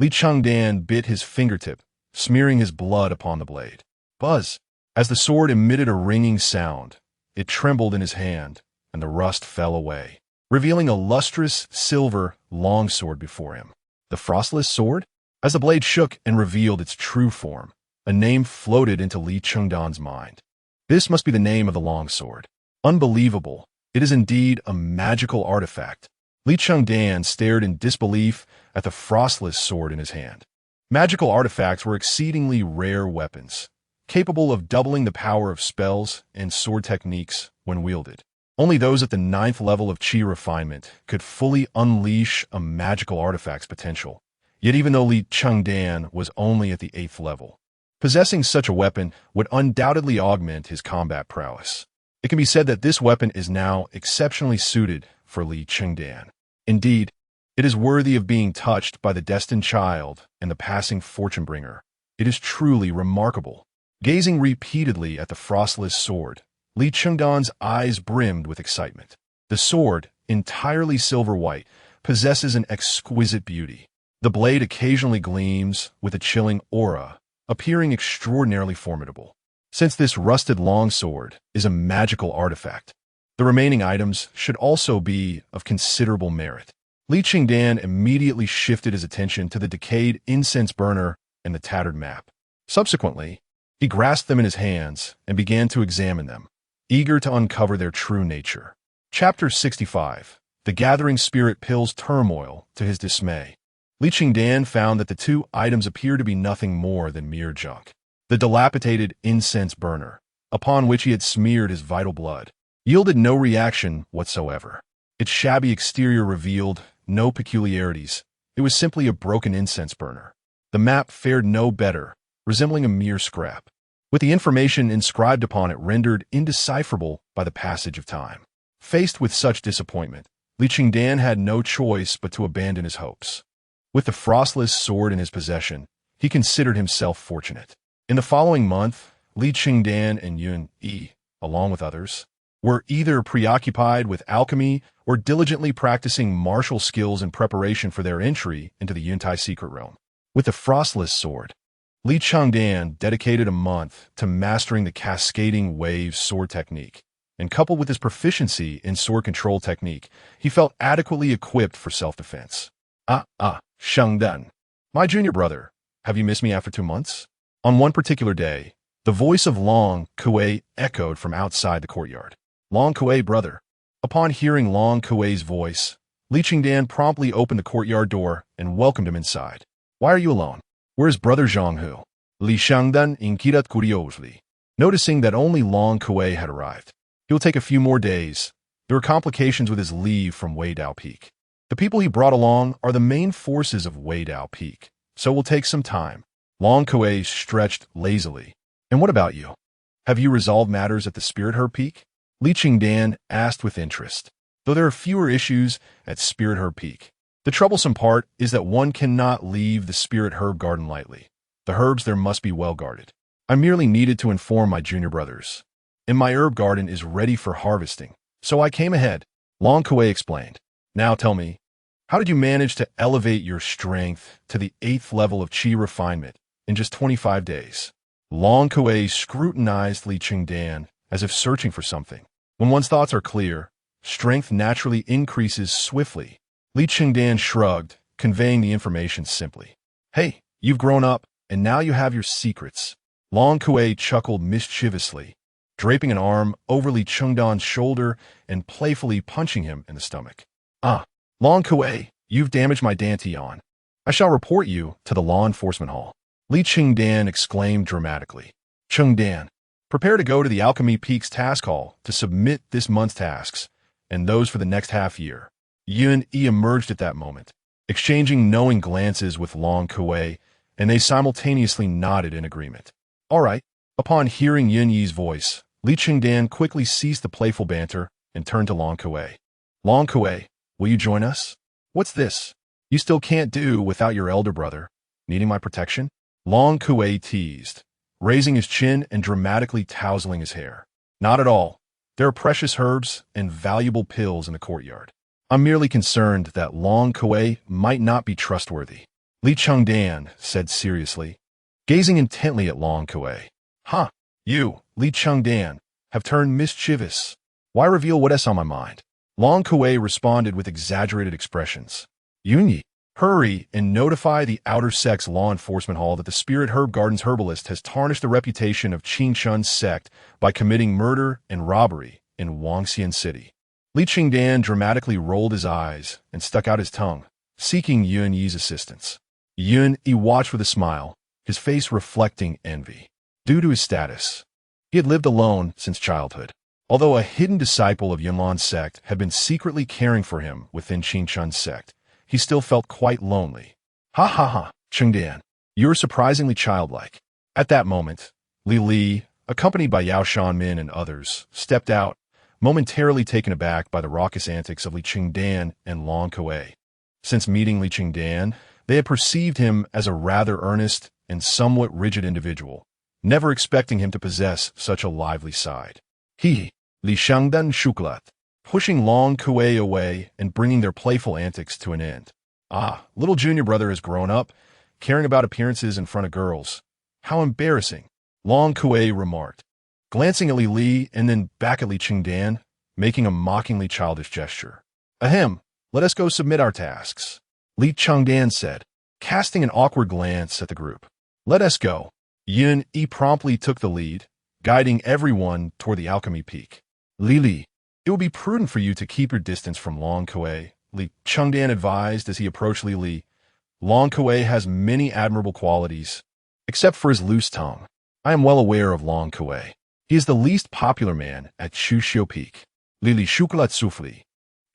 Li Chengdan bit his fingertip, smearing his blood upon the blade. Buzz! As the sword emitted a ringing sound, it trembled in his hand, and the rust fell away, revealing a lustrous silver longsword before him. The Frostless Sword? As the blade shook and revealed its true form, a name floated into Li Chengdan's mind. This must be the name of the longsword. Unbelievable. It is indeed a magical artifact. Li Chengdan stared in disbelief at the Frostless Sword in his hand. Magical artifacts were exceedingly rare weapons, capable of doubling the power of spells and sword techniques when wielded. Only those at the 9th level of Qi Refinement could fully unleash a magical artifact's potential. Yet even though Li Chengdan was only at the 8th level, possessing such a weapon would undoubtedly augment his combat prowess. It can be said that this weapon is now exceptionally suited for Li Chengdan. Indeed, it is worthy of being touched by the destined child and the passing fortune bringer. It is truly remarkable. Gazing repeatedly at the Frostless Sword, Li Chengdan's eyes brimmed with excitement. The sword, entirely silver white, possesses an exquisite beauty. The blade occasionally gleams with a chilling aura, appearing extraordinarily formidable. Since this rusted longsword is a magical artifact, the remaining items should also be of considerable merit. Li Chengdan immediately shifted his attention to the decayed incense burner and the tattered map. Subsequently, he grasped them in his hands and began to examine them, eager to uncover their true nature. Chapter 65. The Gathering Spirit pills turmoil to his dismay. Li Chengdan found that the two items appeared to be nothing more than mere junk. The dilapidated incense burner, upon which he had smeared his vital blood, yielded no reaction whatsoever. Its shabby exterior revealed no peculiarities. It was simply a broken incense burner. The map fared no better, resembling a mere scrap, with the information inscribed upon it rendered indecipherable by the passage of time. Faced with such disappointment, Li Chengdan had no choice but to abandon his hopes. With the frostless sword in his possession, he considered himself fortunate. In the following month, Li Chengdan and Yun Yi, along with others, were either preoccupied with alchemy or diligently practicing martial skills in preparation for their entry into the Yuntai secret realm. With the frostless sword, Li Chengdan dedicated a month to mastering the cascading wave sword technique, and coupled with his proficiency in sword control technique, he felt adequately equipped for self-defense. Chengdan, my junior brother, have you missed me after 2 months? On one particular day, the voice of Long Kuei echoed from outside the courtyard. Long Kuei, brother. Upon hearing Long Kuei's voice, Li Chengdan promptly opened the courtyard door and welcomed him inside. Why are you alone? Where is brother Zhanghu? Li Chengdan inquired curiously, noticing that only Long Kuei had arrived. He will take a few more days. There were complications with his leave from Weidao Peak. The people he brought along are the main forces of Weidao Peak, so it will take some time. Long Kuei stretched lazily. And what about you? Have you resolved matters at the Spirit Herb Peak? Li Chengdan asked with interest. Though there are fewer issues at Spirit Herb Peak, the troublesome part is that one cannot leave the Spirit Herb Garden lightly. The herbs there must be well guarded. I merely needed to inform my junior brothers. And my herb garden is ready for harvesting, so I came ahead. Long Kuei explained. Now tell me, how did you manage to elevate your strength to the 8th level of Qi Refinement in just 25 days? Long Kuei scrutinized Li Chengdan as if searching for something. When one's thoughts are clear, strength naturally increases swiftly. Li Chengdan shrugged, conveying the information simply. Hey, you've grown up, and now you have your secrets. Long Kuei chuckled mischievously, draping an arm over Li Chengdan's shoulder and playfully punching him in the stomach. Long Kuei, you've damaged my dantian. I shall report you to the law enforcement hall. Li Chengdan exclaimed dramatically. Chengdan, prepare to go to the Alchemy Peaks task hall to submit this month's tasks, and those for the next half year. Yun Yi emerged at that moment, exchanging knowing glances with Long Kuei, and they simultaneously nodded in agreement. All right. Upon hearing Yun Yi's voice, Li Chengdan quickly ceased the playful banter and turned to Long Kuei. Long Kuei, will you join us? What's this? You still can't do without your elder brother, needing my protection? Long Kuei teased, raising his chin and dramatically touseling his hair. Not at all. There are precious herbs and valuable pills in the courtyard. I'm merely concerned that Long Kuei might not be trustworthy. Li Chengdan said seriously, gazing intently at Long Kuei. You, Li Chengdan, have turned mischievous. Why reveal what is on my mind? Long Kuei responded with exaggerated expressions. Yunyi, hurry and notify the Outer Sect's law enforcement hall that the Spirit Herb Garden's herbalist has tarnished the reputation of Qingchun's sect by committing murder and robbery in Wangxian City. Li Chengdan dramatically rolled his eyes and stuck out his tongue, seeking Yun Yi's assistance. Yun Yi watched with a smile, his face reflecting envy. Due to his status, he had lived alone since childhood. Although a hidden disciple of Yunlan's sect had been secretly caring for him within Qingchun's sect, he still felt quite lonely. Chengdan, you're surprisingly childlike. At that moment, Li, accompanied by Yao Shanmin and others, stepped out, momentarily taken aback by the raucous antics of Li Chengdan and Long Kuei. Since meeting Li Chengdan, they had perceived him as a rather earnest and somewhat rigid individual, never expecting him to possess such a lively side. Li Chengdan shuklat, pushing Long Kuei away and bringing their playful antics to an end. Little junior brother has grown up, caring about appearances in front of girls. How embarrassing, Long Kuei remarked, glancing at Li and then back at Li Chengdan, making a mockingly childish gesture. Ahem, let us go submit our tasks, Li Chengdan said, casting an awkward glance at the group. Let us go. Yun Yi promptly took the lead, guiding everyone toward the Alchemy Peak. Li, it will be prudent for you to keep your distance from Long Kuei, Li Chengdan advised as he approached Li. Long Kuei has many admirable qualities, except for his loose tongue. I am well aware of Long Kuei. He is the least popular man at Shuxiu Peak. Li Shukulat Sufli.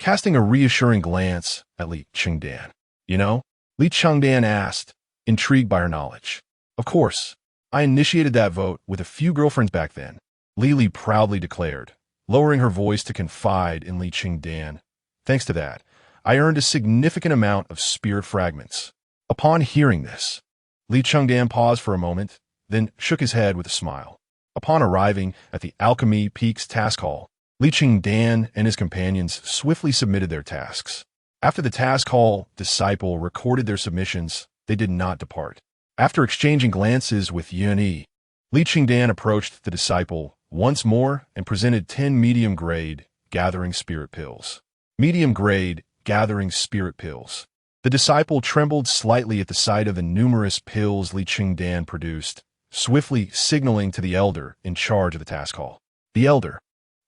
casting a reassuring glance at Li Chengdan. You know, Li Chengdan asked, intrigued by her knowledge. Of course, I initiated that vote with a few girlfriends back then, Li proudly declared, lowering her voice to confide in Li Chengdan. Thanks to that, I earned a significant amount of spirit fragments. Upon hearing this, Li Chengdan paused for a moment, then shook his head with a smile. Upon arriving at the Alchemy Peak's task hall, Li Chengdan and his companions swiftly submitted their tasks. After the task hall disciple recorded their submissions, they did not depart. After exchanging glances with Yun Yi, Li Chengdan approached the disciple once more and presented 10 medium-grade gathering spirit pills. Medium-grade gathering spirit pills. The disciple trembled slightly at the sight of the numerous pills Li Chengdan produced, swiftly signaling to the elder in charge of the task hall. The elder,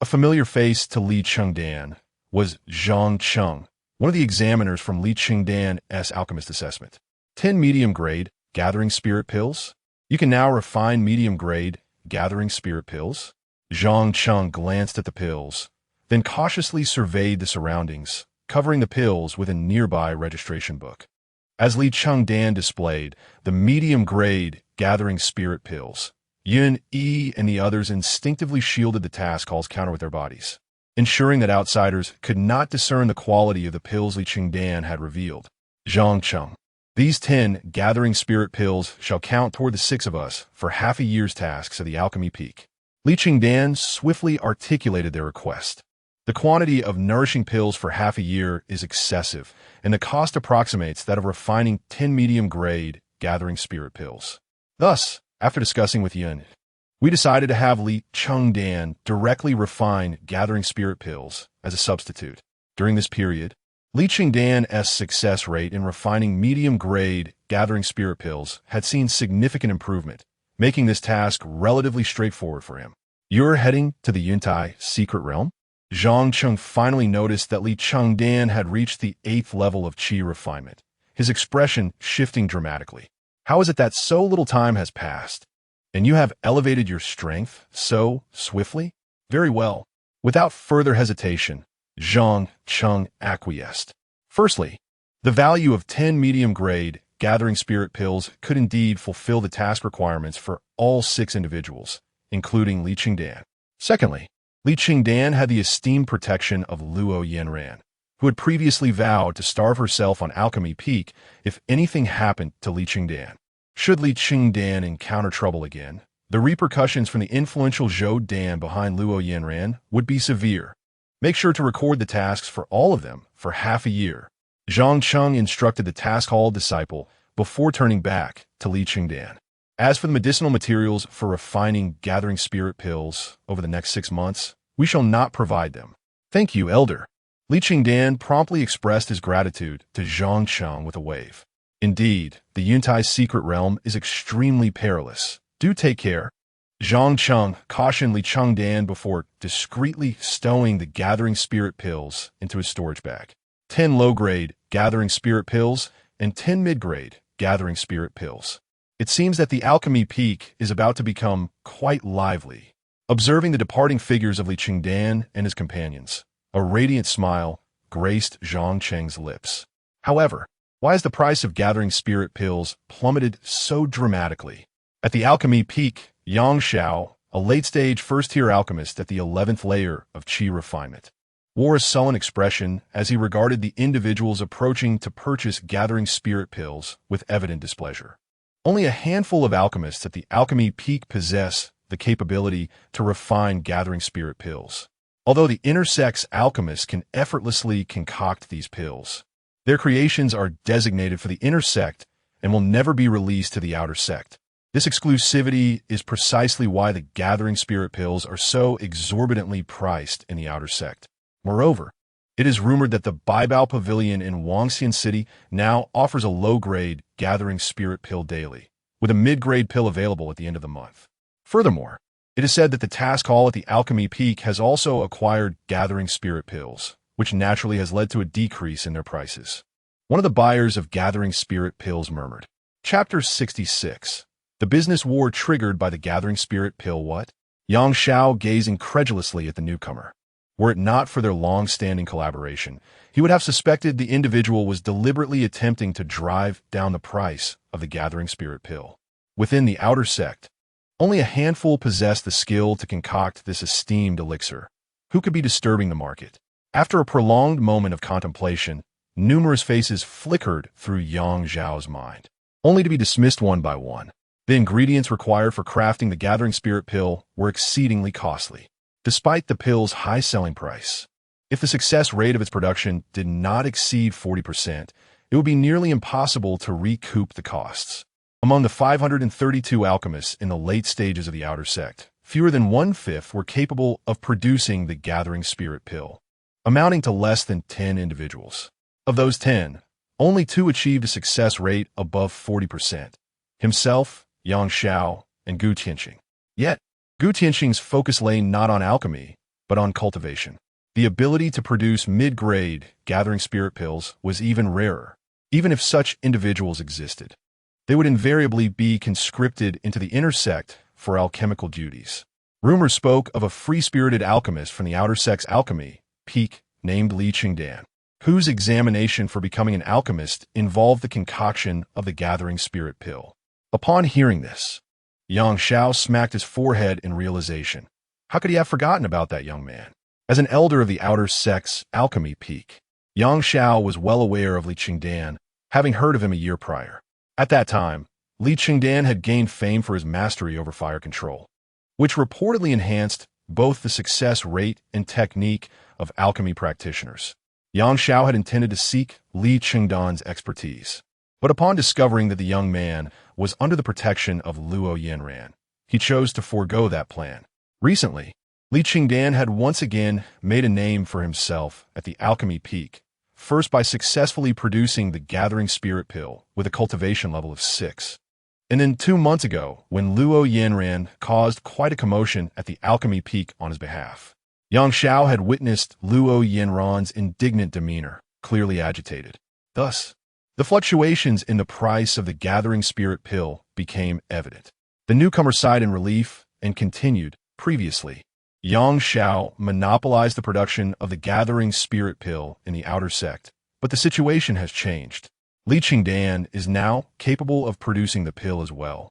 a familiar face to Li Chengdan, was Zhang Cheng, one of the examiners from Li Chengdan's alchemist assessment. 10 medium-grade gathering spirit pills? You can now refine medium-grade gathering spirit pills? Zhang Cheng glanced at the pills, then cautiously surveyed the surroundings, covering the pills with a nearby registration book. As Li Chengdan displayed the medium-grade gathering spirit pills, Yun Yi and the others instinctively shielded the task hall's counter with their bodies, ensuring that outsiders could not discern the quality of the pills Li Chengdan had revealed. Zhang Cheng. These 10 gathering spirit pills shall count toward the 6 of us for half a year's tasks at the Alchemy Peak. Li Chengdan swiftly articulated their request. The quantity of nourishing pills for half a year is excessive, and the cost approximates that of refining 10 medium-grade gathering spirit pills. Thus, after discussing with Yun, we decided to have Li Chengdan directly refine gathering spirit pills as a substitute. During this period, Li Chengdan's success rate in refining medium-grade gathering spirit pills had seen significant improvement, making this task relatively straightforward for him. You're heading to the Yuntai secret realm? Zhang Cheng finally noticed that Li Chengdan had reached the 8th level of Qi Refinement, his expression shifting dramatically. How is it that so little time has passed, and you have elevated your strength so swiftly? Very well. Without further hesitation, Zhang Cheng acquiesced. Firstly, the value of 10 medium-grade gathering spirit pills could indeed fulfill the task requirements for all 6 individuals, including Li Chengdan. Secondly, Li Chengdan had the esteemed protection of Luo Yanran, who had previously vowed to starve herself on Alchemy Peak if anything happened to Li Chengdan. Should Li Chengdan encounter trouble again, the repercussions from the influential Zhou Dan behind Luo Yanran would be severe. Make sure to record the tasks for all of them for half a year. Zhang Cheng instructed the task hall disciple before turning back to Li Chengdan. As for the medicinal materials for refining gathering spirit pills over the next 6 months, we shall not provide them. Thank you, Elder. Li Chengdan promptly expressed his gratitude to Zhang Cheng with a wave. Indeed, the Yuntai secret realm is extremely perilous. Do take care. Zhang Cheng cautioned Li Chengdan before discreetly stowing the gathering spirit pills into his storage bag. 10 low-grade gathering spirit pills and 10 mid-grade gathering spirit pills. It seems that the Alchemy Peak is about to become quite lively. Observing the departing figures of Li Chengdan and his companions, a radiant smile graced Zhang Cheng's lips. However, why has the price of gathering spirit pills plummeted so dramatically? At the Alchemy Peak, Yang Xiao, a late-stage first-tier alchemist at the 11th layer of Qi Refinement, wore a sullen expression as he regarded the individuals approaching to purchase gathering spirit pills with evident displeasure. Only a handful of alchemists at the Alchemy Peak possess the capability to refine gathering spirit pills. Although the inner sect's alchemists can effortlessly concoct these pills, their creations are designated for the inner sect and will never be released to the outer sect. This exclusivity is precisely why the gathering spirit pills are so exorbitantly priced in the outer sect. Moreover, it is rumored that the Baibao Pavilion in Wangxian City now offers a low-grade gathering spirit pill daily, with a mid-grade pill available at the end of the month. Furthermore, it is said that the task hall at the Alchemy Peak has also acquired gathering spirit pills, which naturally has led to a decrease in their prices. One of the buyers of gathering spirit pills murmured. Chapter 66. The business war triggered by the gathering spirit pill what? Yang Xiao gazed incredulously at the newcomer. Were it not for their long-standing collaboration, he would have suspected the individual was deliberately attempting to drive down the price of the gathering spirit pill. Within the outer sect, only a handful possessed the skill to concoct this esteemed elixir. Who could be disturbing the market? After a prolonged moment of contemplation, numerous faces flickered through Yang Zhao's mind, only to be dismissed one by one. The ingredients required for crafting the gathering spirit pill were exceedingly costly, despite the pill's high selling price. If the success rate of its production did not exceed 40%, it would be nearly impossible to recoup the costs. Among the 532 alchemists in the late stages of the outer sect, fewer than 1/5 were capable of producing the gathering spirit pill, amounting to less than 10 individuals. Of those 10, only 2 achieved a success rate above 40%. Himself, Yang Xiao, and Gu Tianxing. Yet, Gu Tianxing's focus lay not on alchemy, but on cultivation. The ability to produce mid-grade gathering spirit pills was even rarer. Even if such individuals existed, they would invariably be conscripted into the inner sect for alchemical duties. Rumors spoke of a free-spirited alchemist from the outer sect's alchemy peak named Li Chengdan, whose examination for becoming an alchemist involved the concoction of the gathering spirit pill. Upon hearing this, Yang Xiao smacked his forehead in realization. How could he have forgotten about that young man? As an elder of the outer sect's alchemy peak, Yang Xiao was well aware of Li Chengdan, having heard of him a year prior. At that time, Li Chengdan had gained fame for his mastery over fire control, which reportedly enhanced both the success rate and technique of alchemy practitioners. Yang Xiao had intended to seek Li Chengdan's expertise, but upon discovering that the young man was under the protection of Luo Yanran, he chose to forego that plan. Recently, Li Chengdan had once again made a name for himself at the alchemy peak, first by successfully producing the gathering spirit pill with a cultivation level of 6. And then 2 months ago, when Luo Yanran caused quite a commotion at the alchemy peak on his behalf. Yang Xiao had witnessed Luo Yanran's indignant demeanor, clearly agitated. Thus, the fluctuations in the price of the gathering spirit pill became evident. The newcomer sighed in relief and continued, previously, Yang Xiao monopolized the production of the gathering spirit pill in the outer sect, but the situation has changed. Li Chengdan is now capable of producing the pill as well,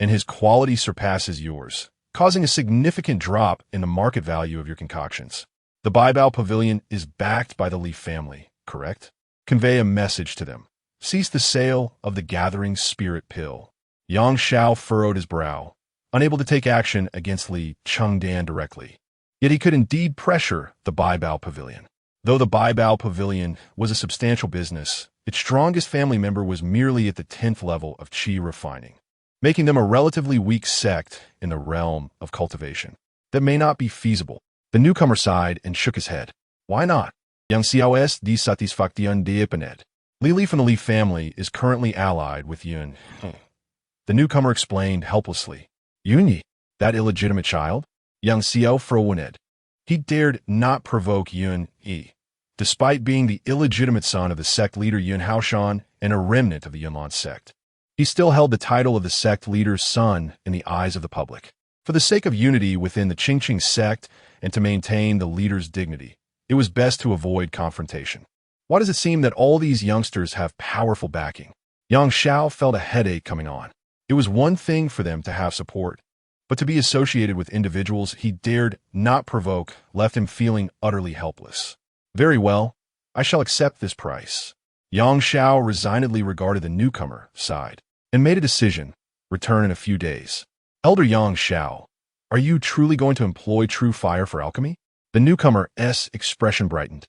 and his quality surpasses yours, causing a significant drop in the market value of your concoctions. The Baibao Pavilion is backed by the Li family, correct? Convey a message to them. Cease the sale of the gathering spirit pill. Yang Xiao furrowed his brow, unable to take action against Li Chengdan directly. Yet he could indeed pressure the Baibao Pavilion. Though the Baibao Pavilion was a substantial business, its strongest family member was merely at the 10th level of Qi Refining, making them a relatively weak sect in the realm of cultivation. That may not be feasible. The newcomer sighed and shook his head. Why not? Yang Xiao es di satisfacción de Ipanet. Li from the Li family is currently allied with Yun. The newcomer explained helplessly. Yunyi, that illegitimate child? Yang Xiao frowned. He dared not provoke Yun Yi, despite being the illegitimate son of the sect leader Yun Haoshan and a remnant of the Yunlan sect. He still held the title of the sect leader's son in the eyes of the public. For the sake of unity within the Qingqing sect and to maintain the leader's dignity, it was best to avoid confrontation. Why does it seem that all these youngsters have powerful backing? Yang Xiao felt a headache coming on. It was one thing for them to have support, but to be associated with individuals he dared not provoke left him feeling utterly helpless. Very well, I shall accept this price. Yang Xiao resignedly regarded the newcomer, sighed, and made a decision, return in a few days. Elder Yang Xiao, are you truly going to employ true fire for alchemy? The newcomer's expression brightened.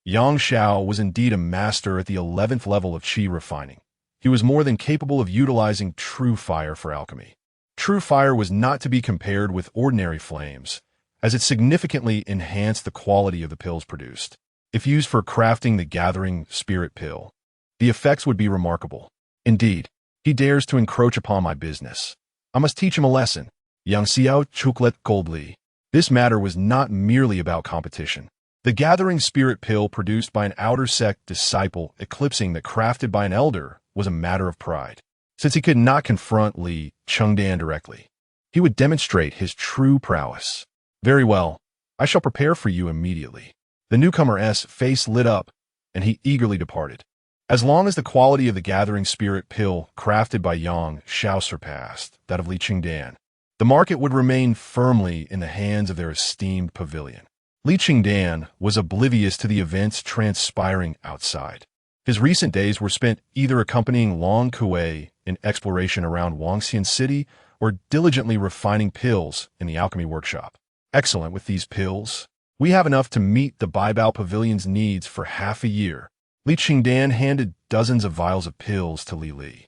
Yang Xiao was indeed a master at the 11th level of Qi Refining. He was more than capable of utilizing true fire for alchemy. True fire was not to be compared with ordinary flames, as it significantly enhanced the quality of the pills produced. If used for crafting the gathering spirit pill, the effects would be remarkable. Indeed, he dares to encroach upon my business. I must teach him a lesson. Yang Xiao Chuklet Goldli. This matter was not merely about competition. The gathering spirit pill produced by an outer sect disciple eclipsing that crafted by an elder was a matter of pride. Since he could not confront Li Chengdan directly, he would demonstrate his true prowess. Very well, I shall prepare for you immediately. The newcomer's face lit up, and he eagerly departed. As long as the quality of the gathering spirit pill crafted by Yang Xiao surpassed that of Li Chengdan, the market would remain firmly in the hands of their esteemed pavilion. Li Chengdan was oblivious to the events transpiring outside. His recent days were spent either accompanying Long Kuei in exploration around Wangxian City or diligently refining pills in the alchemy workshop. Excellent with these pills. We have enough to meet the Baibao Pavilion's needs for half a year. Li Chengdan handed dozens of vials of pills to Li.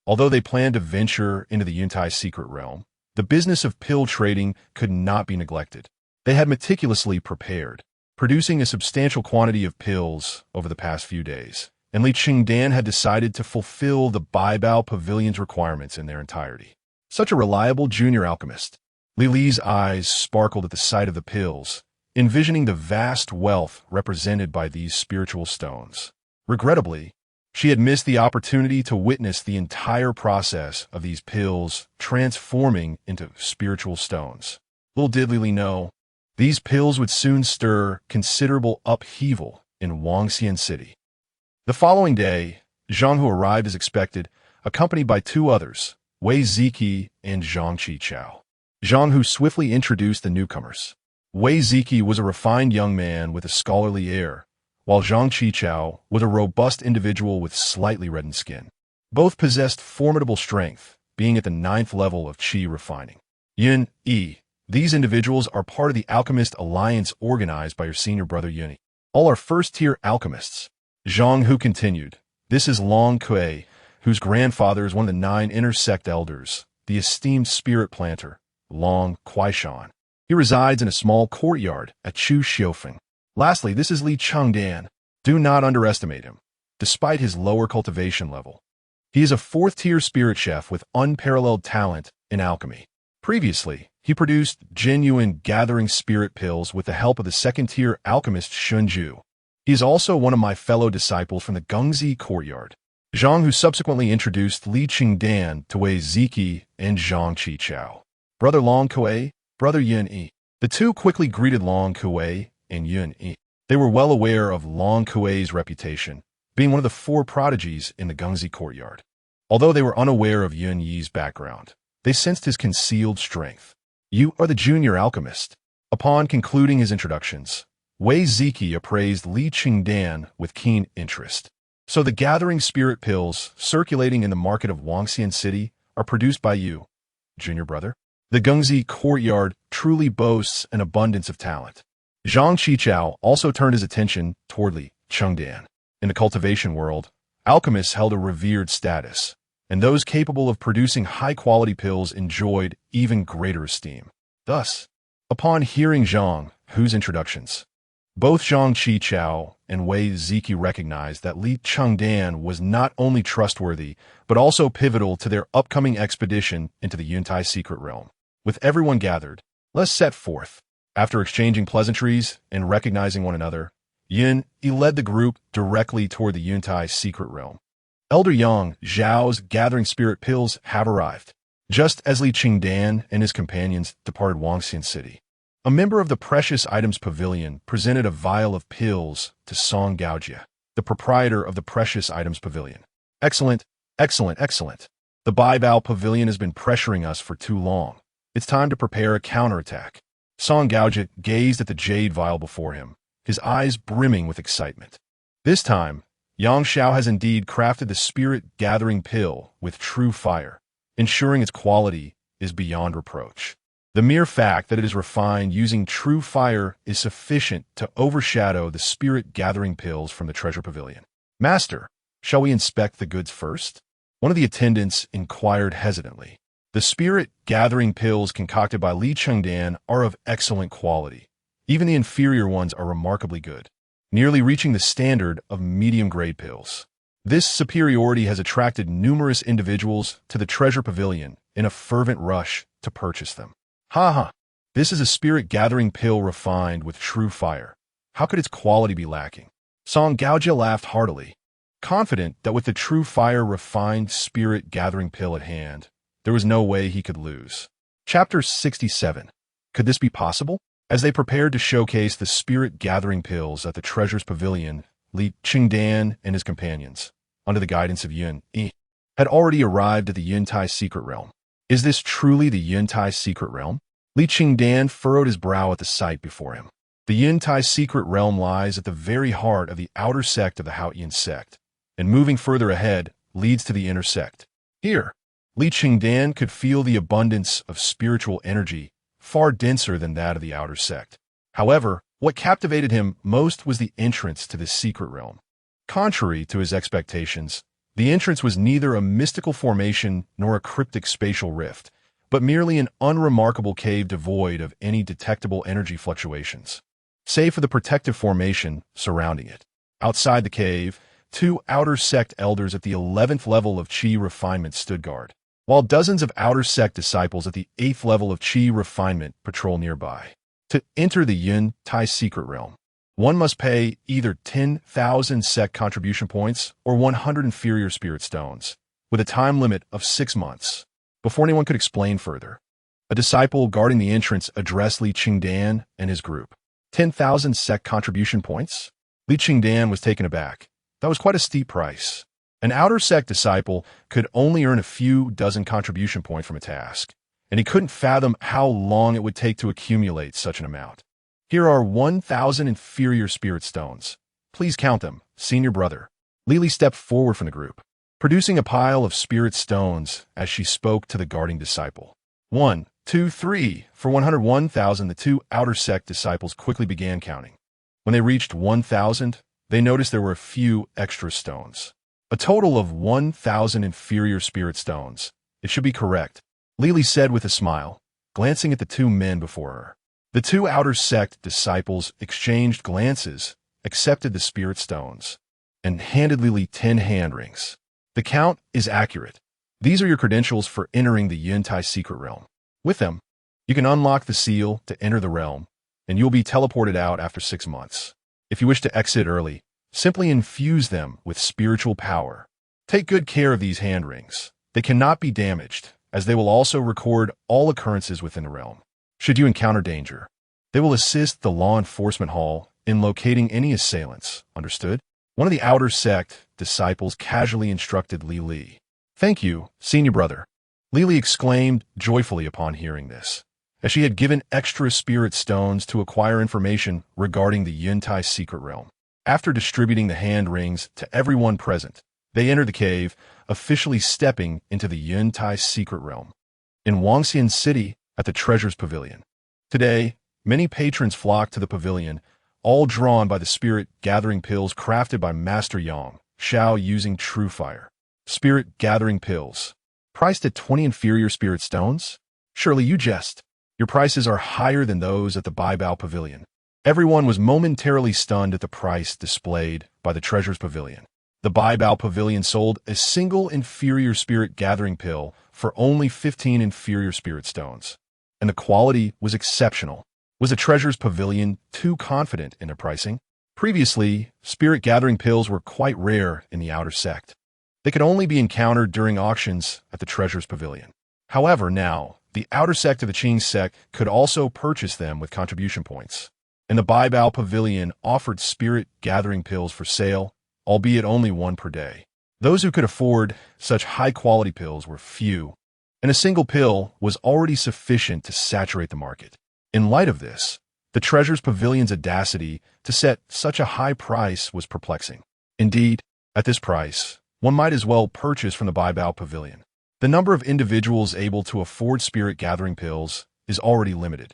Although they planned to venture into the Yuntai secret realm, the business of pill trading could not be neglected. They had meticulously prepared, producing a substantial quantity of pills over the past few days, and Li Chengdan had decided to fulfill the Baibao Pavilion's requirements in their entirety. Such a reliable junior alchemist. Li's eyes sparkled at the sight of the pills, envisioning the vast wealth represented by these spiritual stones. Regrettably, she had missed the opportunity to witness the entire process of these pills transforming into spiritual stones. Little did Li know, these pills would soon stir considerable upheaval in Wangxian City. The following day, Zhang Hu arrived as expected, accompanied by two others, Wei Ziki and Zhang Qichao. Zhang Hu swiftly introduced the newcomers. Wei Ziki was a refined young man with a scholarly air, while Zhang Qichao was a robust individual with slightly reddened skin. Both possessed formidable strength, being at the 9th level of Qi Refining. Yun Yi. These individuals are part of the Alchemist Alliance organized by your senior brother Yuni. All are first-tier alchemists. Zhang Hu continued, this is Long Kuei, whose grandfather is one of the 9 inner sect elders, the esteemed spirit planter, Long Kuaishan. He resides in a small courtyard at Chu Xiufeng. Lastly, this is Li Chengdan. Do not underestimate him, despite his lower cultivation level. He is a 4th-tier spirit chef with unparalleled talent in alchemy. Previously, he produced genuine gathering spirit pills with the help of the 2nd-tier alchemist Shunju. He is also one of my fellow disciples from the Gengzi courtyard. Zhang, who subsequently introduced Li Chengdan to Wei Ziki and Zhang Qichao. Brother Long Kuei, Brother Yun Yi. The two quickly greeted Long Kuei and Yun Yi. They were well aware of Long Kuei's reputation, being one of the 4 prodigies in the Gengzi courtyard. Although they were unaware of Yun Yi's background, they sensed his concealed strength. You are the junior alchemist. Upon concluding his introductions, Wei Ziki appraised Li Chengdan with keen interest. So the gathering spirit pills circulating in the market of Wangxian City are produced by you, junior brother? The Gengzi courtyard truly boasts an abundance of talent. Zhang Qichao also turned his attention toward Li Chengdan. In the cultivation world, alchemists held a revered status, and those capable of producing high-quality pills enjoyed even greater esteem. Thus, upon hearing Zhang Hu's introductions, both Zhang Qichao and Wei Ziki recognized that Li Chengdan was not only trustworthy, but also pivotal to their upcoming expedition into the Yuntai secret realm. With everyone gathered, let's set forth. After exchanging pleasantries and recognizing one another, Yun Yi led the group directly toward the Yuntai secret realm. Elder Yang Zhao's gathering spirit pills have arrived, just as Li Chengdan and his companions departed Wangxian City. A member of the Precious Items Pavilion presented a vial of pills to Song Gaojia, the proprietor of the Precious Items Pavilion. Excellent, excellent, excellent. The Baibao Pavilion has been pressuring us for too long. It's time to prepare a counterattack. Song Gaojia gazed at the jade vial before him, his eyes brimming with excitement. This time, Yang Xiao has indeed crafted the spirit-gathering pill with true fire, ensuring its quality is beyond reproach. The mere fact that it is refined using true fire is sufficient to overshadow the spirit-gathering pills from the treasure pavilion. Master, shall we inspect the goods first? One of the attendants inquired hesitantly. The spirit-gathering pills concocted by Li Chengdan are of excellent quality. Even the inferior ones are remarkably good, nearly reaching the standard of medium-grade pills. This superiority has attracted numerous individuals to the treasure pavilion in a fervent rush to purchase them. Ha ha! This is a spirit-gathering pill refined with true fire. How could its quality be lacking? Song Gaojia laughed heartily, confident that with the true fire refined spirit-gathering pill at hand, there was no way he could lose. Chapter 67. Could this be possible? As they prepared to showcase the spirit-gathering pills at the Treasures Pavilion, Li Chengdan and his companions, under the guidance of Yun Yi, had already arrived at the Yuntai secret realm. Is this truly the Yuntai secret realm? Li Chengdan furrowed his brow at the sight before him. The Yuntai secret realm lies at the very heart of the outer sect of the Haotian sect, and moving further ahead leads to the inner sect. Here, Li Chengdan could feel the abundance of spiritual energy far denser than that of the outer sect. However, what captivated him most was the entrance to this secret realm. Contrary to his expectations, the entrance was neither a mystical formation nor a cryptic spatial rift, but merely an unremarkable cave devoid of any detectable energy fluctuations, save for the protective formation surrounding it. Outside the cave, two outer sect elders at the 11th level of Qi Refinement stood guard, while dozens of outer sect disciples at the 8th level of Qi Refinement patrol nearby. To enter the Yuntai secret realm, one must pay either 10,000 sect contribution points or 100 inferior spirit stones, with a time limit of 6 months. Before anyone could explain further, a disciple guarding the entrance addressed Li Chengdan and his group. 10,000 sect contribution points? Li Chengdan was taken aback. That was quite a steep price. An outer sect disciple could only earn a few dozen contribution points from a task, and he couldn't fathom how long it would take to accumulate such an amount. Here are 1,000 inferior spirit stones. Please count them, senior brother. Lily stepped forward from the group, producing a pile of spirit stones as she spoke to the guarding disciple. 1, 2, 3. For 101,000, the two outer sect disciples quickly began counting. When they reached 1,000, they noticed there were a few extra stones. A total of 1,000 inferior spirit stones. It should be correct, Lily said with a smile, glancing at the two men before her. The two outer sect disciples exchanged glances, accepted the spirit stones, and handed Lily 10 hand rings. The count is accurate. These are your credentials for entering the Yuntai secret realm. With them, you can unlock the seal to enter the realm, and you'll be teleported out after 6 months. If you wish to exit early, simply infuse them with spiritual power. Take good care of these hand rings. They cannot be damaged, as they will also record all occurrences within the realm. Should you encounter danger, they will assist the law enforcement hall in locating any assailants. Understood? One of the outer sect disciples casually instructed Li. Thank you, senior brother. Lily exclaimed joyfully upon hearing this, as she had given extra spirit stones to acquire information regarding the Yuntai secret realm. After distributing the hand rings to everyone present, they entered the cave, officially stepping into the Yuntai secret realm. In Wangxian City, at the Treasures Pavilion. Today, many patrons flocked to the pavilion, all drawn by the spirit-gathering pills crafted by Master Yang, Shao using true fire. Spirit-gathering pills. Priced at 20 inferior spirit stones? Surely you jest. Your prices are higher than those at the Baibao Pavilion. Everyone was momentarily stunned at the price displayed by the Treasures Pavilion. The Baibao Pavilion sold a single inferior spirit-gathering pill for only 15 inferior spirit stones, and the quality was exceptional. Was the Treasures Pavilion too confident in their pricing? Previously, spirit-gathering pills were quite rare in the outer sect. They could only be encountered during auctions at the Treasures Pavilion. However, now, the outer sect of the Qing sect could also purchase them with contribution points, and the Baibao Pavilion offered spirit-gathering pills for sale, albeit only one per day. Those who could afford such high-quality pills were few, and a single pill was already sufficient to saturate the market. In light of this, the Treasures Pavilion's audacity to set such a high price was perplexing. Indeed, at this price, one might as well purchase from the Baibao Pavilion. The number of individuals able to afford spirit-gathering pills is already limited,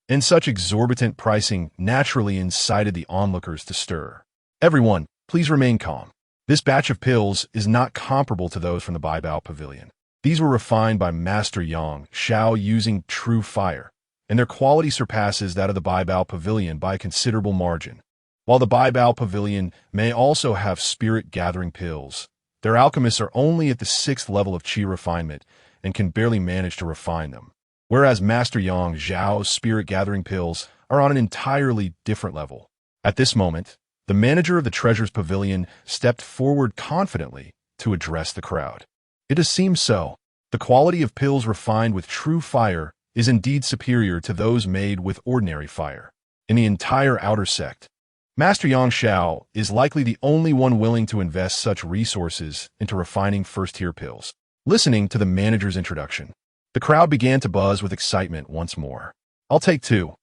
and such exorbitant pricing naturally incited the onlookers to stir. Everyone, please remain calm. This batch of pills is not comparable to those from the Baibao Pavilion. These were refined by Master Yang, Shao using true fire, and their quality surpasses that of the Baibao Pavilion by a considerable margin. While the Baibao Pavilion may also have spirit-gathering pills, their alchemists are only at the 6th level of Qi Refinement and can barely manage to refine them, whereas Master Yang Zhao's spirit-gathering pills are on an entirely different level. At this moment, the manager of the Treasures Pavilion stepped forward confidently to address the crowd. It does seem so. The quality of pills refined with true fire is indeed superior to those made with ordinary fire. In the entire outer sect, Master Yang Shao is likely the only one willing to invest such resources into refining first-tier pills. Listening to the manager's introduction, the crowd began to buzz with excitement once more. I'll take two.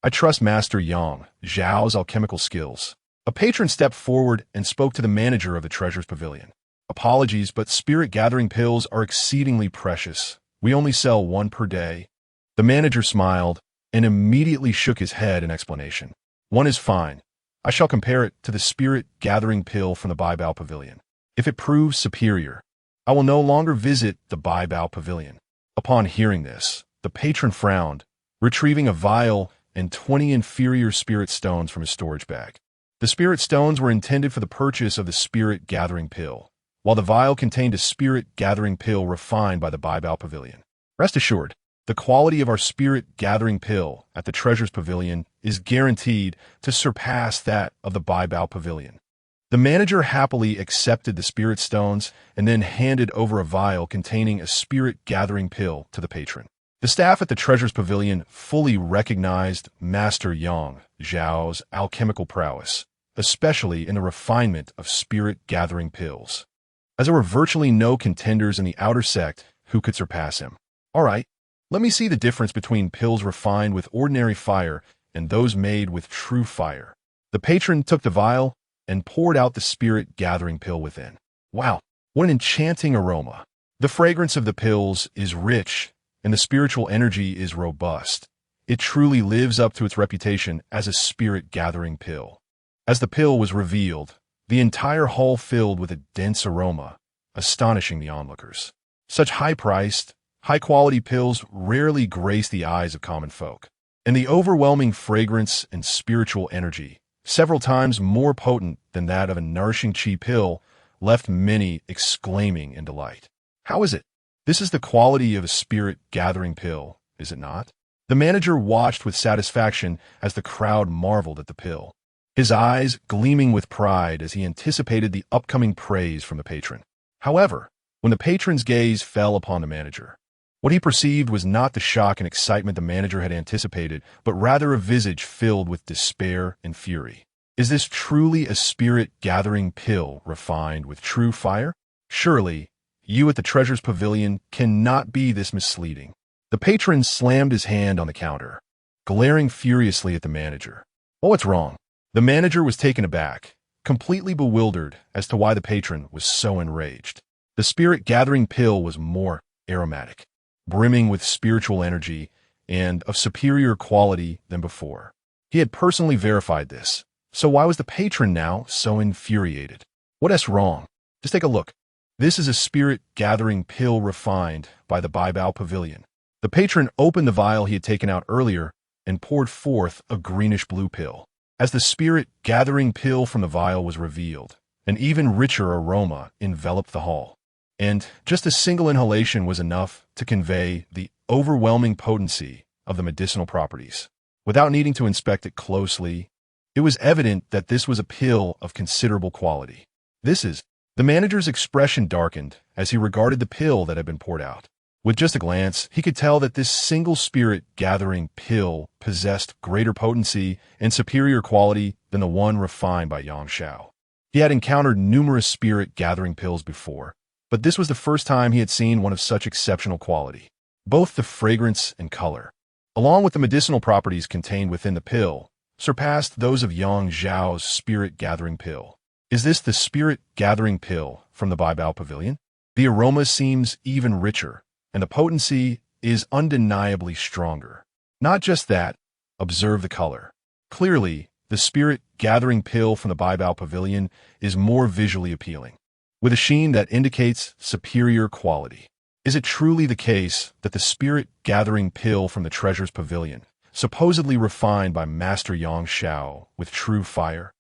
I trust Master Yang Zhao's alchemical skills. A patron stepped forward and spoke to the manager of the Treasures Pavilion. Apologies, but spirit-gathering pills are exceedingly precious. We only sell one per day. The manager smiled and immediately shook his head in explanation. One is fine. I shall compare it to the spirit-gathering pill from the Baibao Pavilion. If it proves superior, I will no longer visit the Baibao Pavilion. Upon hearing this, the patron frowned, retrieving a vial and 20 inferior spirit stones from his storage bag. The spirit stones were intended for the purchase of the spirit-gathering pill, while the vial contained a spirit-gathering pill refined by the Baibao Pavilion. Rest assured, the quality of our spirit-gathering pill at the Treasures Pavilion is guaranteed to surpass that of the Baibao Pavilion. The manager happily accepted the spirit stones and then handed over a vial containing a spirit-gathering pill to the patron. The staff at the Treasures Pavilion fully recognized Master Yang Zhao's alchemical prowess, especially in the refinement of spirit-gathering pills, as there were virtually no contenders in the outer sect who could surpass him. All right, let me see the difference between pills refined with ordinary fire and those made with true fire. The patron took the vial and poured out the spirit-gathering pill within. Wow, what an enchanting aroma. The fragrance of the pills is rich, and the spiritual energy is robust. It truly lives up to its reputation as a spirit-gathering pill. As the pill was revealed, the entire hall filled with a dense aroma, astonishing the onlookers. Such high-priced, high-quality pills rarely grace the eyes of common folk, and the overwhelming fragrance and spiritual energy, several times more potent than that of a nourishing Qi pill, left many exclaiming in delight. How is it? This is the quality of a spirit-gathering pill, is it not? The manager watched with satisfaction as the crowd marveled at the pill, his eyes gleaming with pride as he anticipated the upcoming praise from the patron. However, when the patron's gaze fell upon the manager, what he perceived was not the shock and excitement the manager had anticipated, but rather a visage filled with despair and fury. Is this truly a spirit-gathering pill refined with true fire? Surely, you at the Treasures Pavilion cannot be this misleading. The patron slammed his hand on the counter, glaring furiously at the manager. Oh, what's wrong? The manager was taken aback, completely bewildered as to why the patron was so enraged. The spirit-gathering pill was more aromatic, brimming with spiritual energy and of superior quality than before. He had personally verified this, so why was the patron now so infuriated? What is wrong? Just take a look. This is a spirit-gathering pill refined by the Baibao Pavilion. The patron opened the vial he had taken out earlier and poured forth a greenish-blue pill. As the spirit-gathering pill from the vial was revealed, an even richer aroma enveloped the hall, and just a single inhalation was enough to convey the overwhelming potency of the medicinal properties. Without needing to inspect it closely, it was evident that this was a pill of considerable quality. The manager's expression darkened as he regarded the pill that had been poured out. With just a glance, he could tell that this single spirit-gathering pill possessed greater potency and superior quality than the one refined by Yang Shao. He had encountered numerous spirit-gathering pills before, but this was the first time he had seen one of such exceptional quality. Both the fragrance and color, along with the medicinal properties contained within the pill, surpassed those of Yang Zhao's spirit-gathering pill. Is this the spirit-gathering pill from the Baibao Pavilion? The aroma seems even richer, and the potency is undeniably stronger. Not just that, observe the color. Clearly, the spirit-gathering pill from the Baibao Pavilion is more visually appealing, with a sheen that indicates superior quality. Is it truly the case that the spirit-gathering pill from the Treasures Pavilion, supposedly refined by Master Yang Shao with true fire,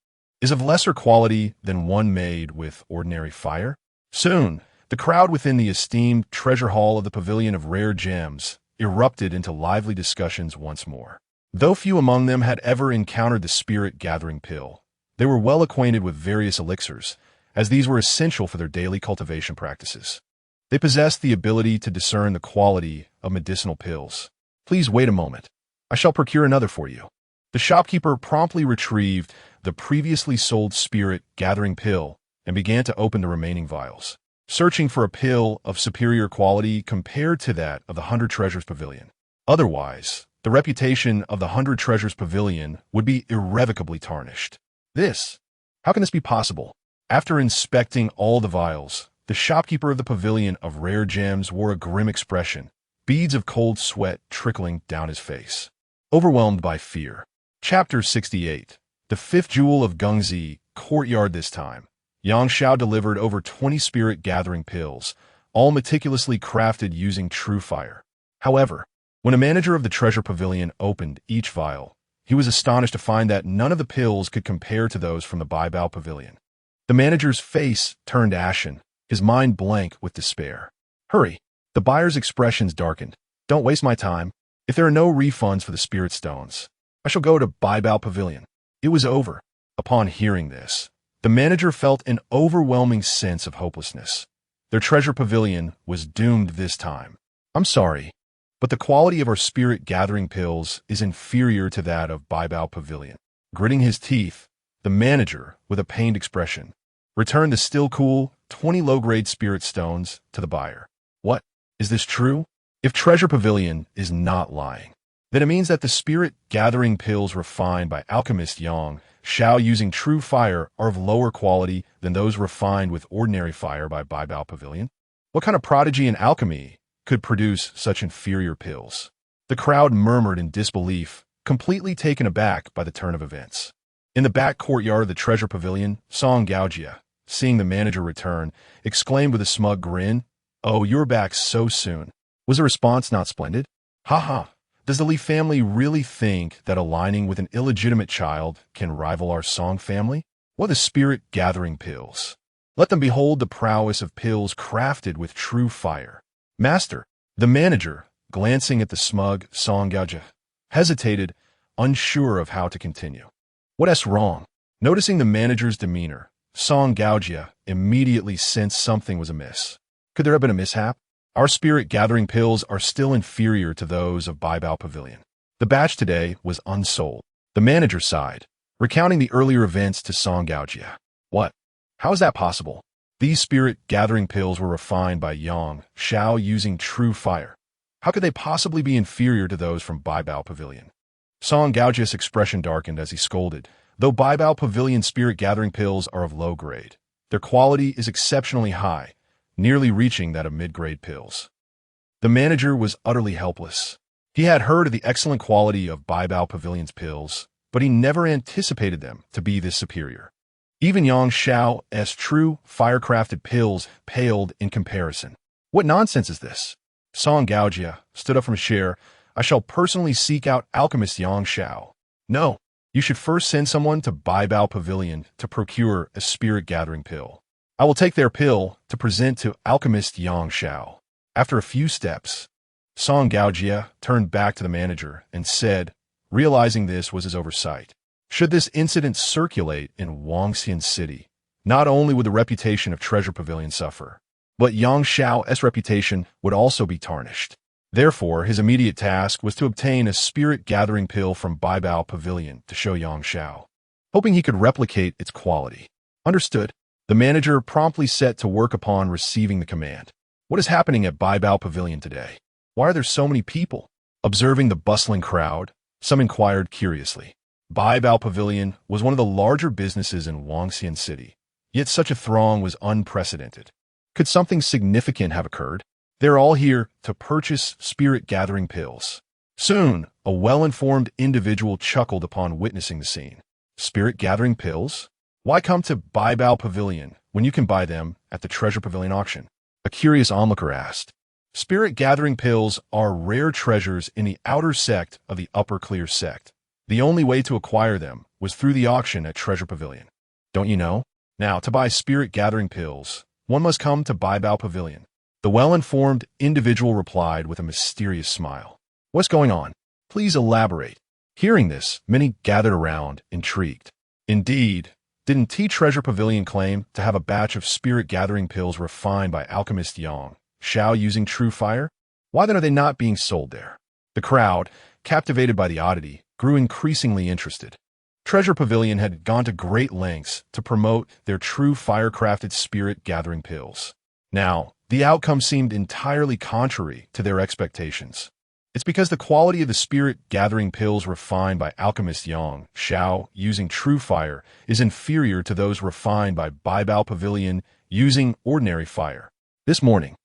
is of lesser quality than one made with ordinary fire? Soon, the crowd within the esteemed treasure hall of the Pavilion of Rare Gems erupted into lively discussions once more. Though few among them had ever encountered the spirit-gathering pill, they were well acquainted with various elixirs, as these were essential for their daily cultivation practices. They possessed the ability to discern the quality of medicinal pills, Please wait a moment. I shall procure another for you. The shopkeeper promptly retrieved the previously sold spirit-gathering pill and began to open the remaining vials, searching for a pill of superior quality compared to that of the 100 Treasures Pavilion. Otherwise, the reputation of the 100 Treasures Pavilion would be irrevocably tarnished. How can this be possible? After inspecting all the vials, the shopkeeper of the pavilion of rare gems wore a grim expression, beads of cold sweat trickling down his face. Overwhelmed by fear. Chapter 68. The Fifth Jewel of Gengzi Courtyard. This time, Yang Xiao delivered over 20 spirit-gathering pills, all meticulously crafted using true fire. However, when a manager of the treasure pavilion opened each vial, he was astonished to find that none of the pills could compare to those from the Baibao pavilion. The manager's face turned ashen, his mind blank with despair. Hurry! The buyer's expressions darkened. Don't waste my time. If there are no refunds for the spirit stones, I shall go to Baibao Pavilion. It was over. Upon hearing this, the manager felt an overwhelming sense of hopelessness. Their treasure pavilion was doomed this time. I'm sorry, but the quality of our spirit-gathering pills is inferior to that of Baibao Pavilion. Gritting his teeth, the manager, with a pained expression, returned the still cool 20 low-grade spirit stones to the buyer. What? Is this true? If Treasure Pavilion is not lying, then it means that the spirit-gathering pills refined by alchemist Yang Xiao using true fire are of lower quality than those refined with ordinary fire by Baibao Pavilion. What kind of prodigy in alchemy could produce such inferior pills? The crowd murmured in disbelief, completely taken aback by the turn of events. In the back courtyard of the Treasure Pavilion, Song Gaojia, seeing the manager return, exclaimed with a smug grin, "Oh, you're back so soon." Was the response not splendid? Ha ha! Does the Li family really think that aligning with an illegitimate child can rival our Song family? What are the spirit-gathering pills? Let them behold the prowess of pills crafted with true fire. Master, the manager, glancing at the smug Song Gaojia, hesitated, unsure of how to continue. What's wrong? Noticing the manager's demeanor, Song Gaojia immediately sensed something was amiss. Could there have been a mishap? Our spirit-gathering pills are still inferior to those of Baibao Pavilion. The batch today was unsold. The manager sighed, recounting the earlier events to Song Gaojia. What? How is that possible? These spirit-gathering pills were refined by Yang Xiao using true fire. How could they possibly be inferior to those from Baibao Pavilion? Song Gaojia's expression darkened as he scolded. Though Baibao Pavilion spirit-gathering pills are of low grade, their quality is exceptionally high, nearly reaching that of mid-grade pills. The manager was utterly helpless. He had heard of the excellent quality of Baibao Pavilion's pills, but he never anticipated them to be this superior. Even Yang Xiao's true fire-crafted pills paled in comparison. What nonsense is this? Song Gaojia stood up from his chair. I shall personally seek out alchemist Yang Xiao. No, you should first send someone to Baibao Pavilion to procure a spirit-gathering pill. I will take their pill to present to alchemist Yang Xiao. After a few steps, Song Gaojia turned back to the manager and said, realizing this was his oversight, should this incident circulate in Wangxian City, not only would the reputation of Treasure Pavilion suffer, but Yang Xiao's reputation would also be tarnished. Therefore, his immediate task was to obtain a spirit-gathering pill from Baibao Pavilion to show Yang Xiao, hoping he could replicate its quality. Understood. The manager promptly set to work upon receiving the command. What is happening at Baibao Pavilion today? Why are there so many people? Observing the bustling crowd, some inquired curiously. Baibao Pavilion was one of the larger businesses in Wangxian City, yet such a throng was unprecedented. Could something significant have occurred? They're all here to purchase spirit-gathering pills. Soon, a well-informed individual chuckled upon witnessing the scene. Spirit-gathering pills? Why come to Baibao Pavilion when you can buy them at the Treasure Pavilion auction? A curious onlooker asked. Spirit-gathering pills are rare treasures in the outer sect of the Upper Clear Sect. The only way to acquire them was through the auction at Treasure Pavilion. Don't you know? Now, to buy spirit-gathering pills, one must come to Baibao Pavilion. The well-informed individual replied with a mysterious smile. What's going on? Please elaborate. Hearing this, many gathered around, intrigued. Indeed, didn't Treasure Pavilion claim to have a batch of spirit-gathering pills refined by alchemist Yang Xiao using true fire? Why then are they not being sold there? The crowd, captivated by the oddity, grew increasingly interested. Treasure Pavilion had gone to great lengths to promote their true fire-crafted spirit-gathering pills. Now, the outcome seemed entirely contrary to their expectations. It's because the quality of the spirit-gathering pills refined by alchemist Yang Xiao using true fire is inferior to those refined by Baibao Pavilion using ordinary fire. This morning,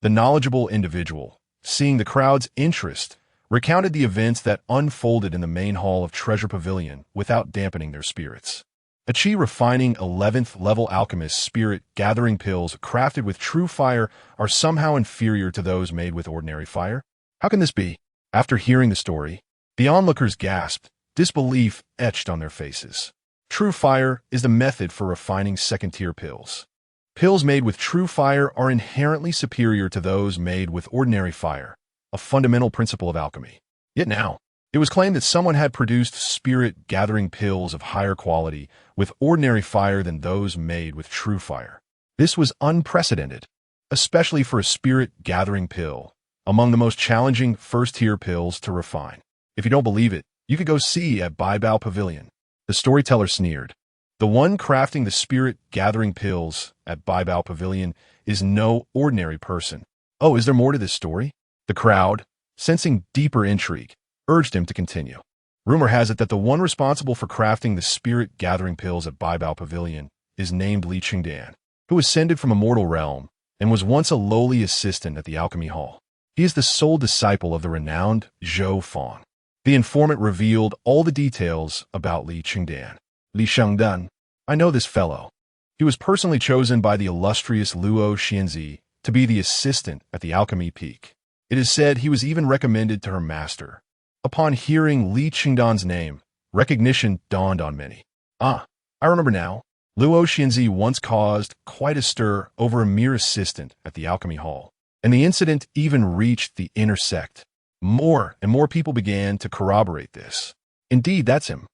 the knowledgeable individual, seeing the crowd's interest, recounted the events that unfolded in the main hall of Treasure Pavilion without dampening their spirits. A Qi Refining 11th level alchemist spirit-gathering pills crafted with true fire are somehow inferior to those made with ordinary fire? How can this be? After hearing the story, the onlookers gasped, disbelief etched on their faces. True fire is the method for refining second-tier pills. Pills made with true fire are inherently superior to those made with ordinary fire, a fundamental principle of alchemy. Yet now, it was claimed that someone had produced spirit-gathering pills of higher quality with ordinary fire than those made with true fire. This was unprecedented, especially for a spirit-gathering pill, among the most challenging first-tier pills to refine. If you don't believe it, you could go see at Baibao Pavilion. The storyteller sneered. The one crafting the spirit-gathering pills at Baibao Pavilion is no ordinary person. Oh, is there more to this story? The crowd, sensing deeper intrigue, urged him to continue. Rumor has it that the one responsible for crafting the spirit-gathering pills at Baibao Pavilion is named Li Chengdan, who ascended from a mortal realm and was once a lowly assistant at the alchemy hall. He is the sole disciple of the renowned Zhou Fang. The informant revealed all the details about Li Chengdan. Li Chengdan, I know this fellow. He was personally chosen by the illustrious Luo Xianzi to be the assistant at the alchemy peak. It is said he was even recommended to her master. Upon hearing Li Chengdan's name, recognition dawned on many. I remember now. Luo Xianzi once caused quite a stir over a mere assistant at the alchemy hall, and the incident even reached the inner sect. More and more people began to corroborate this. Indeed, that's him.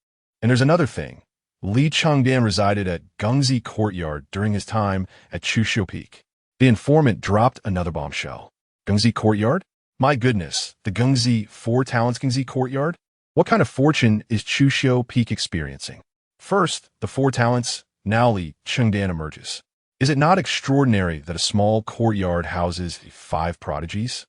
And there's another thing. Li Chengdan resided at Gengzi Courtyard during his time at Chuxiu Peak. The informant dropped another bombshell. Gengzi Courtyard? My goodness, the Gengzi 4 Talents Gengzi Courtyard? What kind of fortune is Chuxiu Peak experiencing? First, the 4 Talents, now Li Chengdan emerges. Is it not extraordinary that a small courtyard houses 5 prodigies?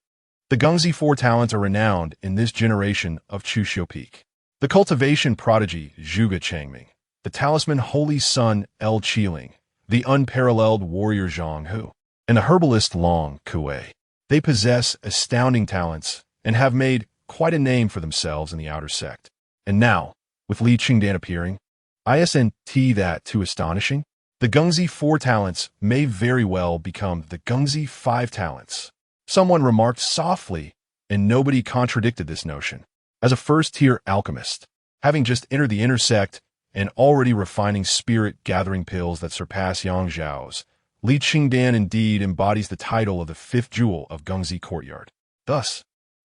The Gengzi 4 Talents are renowned in this generation of Chuxiu Peak. The cultivation prodigy Zhuge Changming, the talisman Holy Sun El Qiling, the unparalleled warrior Zhang Hu, and the herbalist Long Kuei. They possess astounding talents and have made quite a name for themselves in the outer sect. And now, with Li Chengdan appearing, isn't that too astonishing? The Gengzi 4 Talents may very well become the Gengzi 5 Talents. Someone remarked softly, and nobody contradicted this notion. As a first-tier alchemist, having just entered the inner sect and already refining spirit-gathering pills that surpass Yang Zhao's, Li Chengdan indeed embodies the title of the 5th jewel of Gengzi Courtyard. Thus,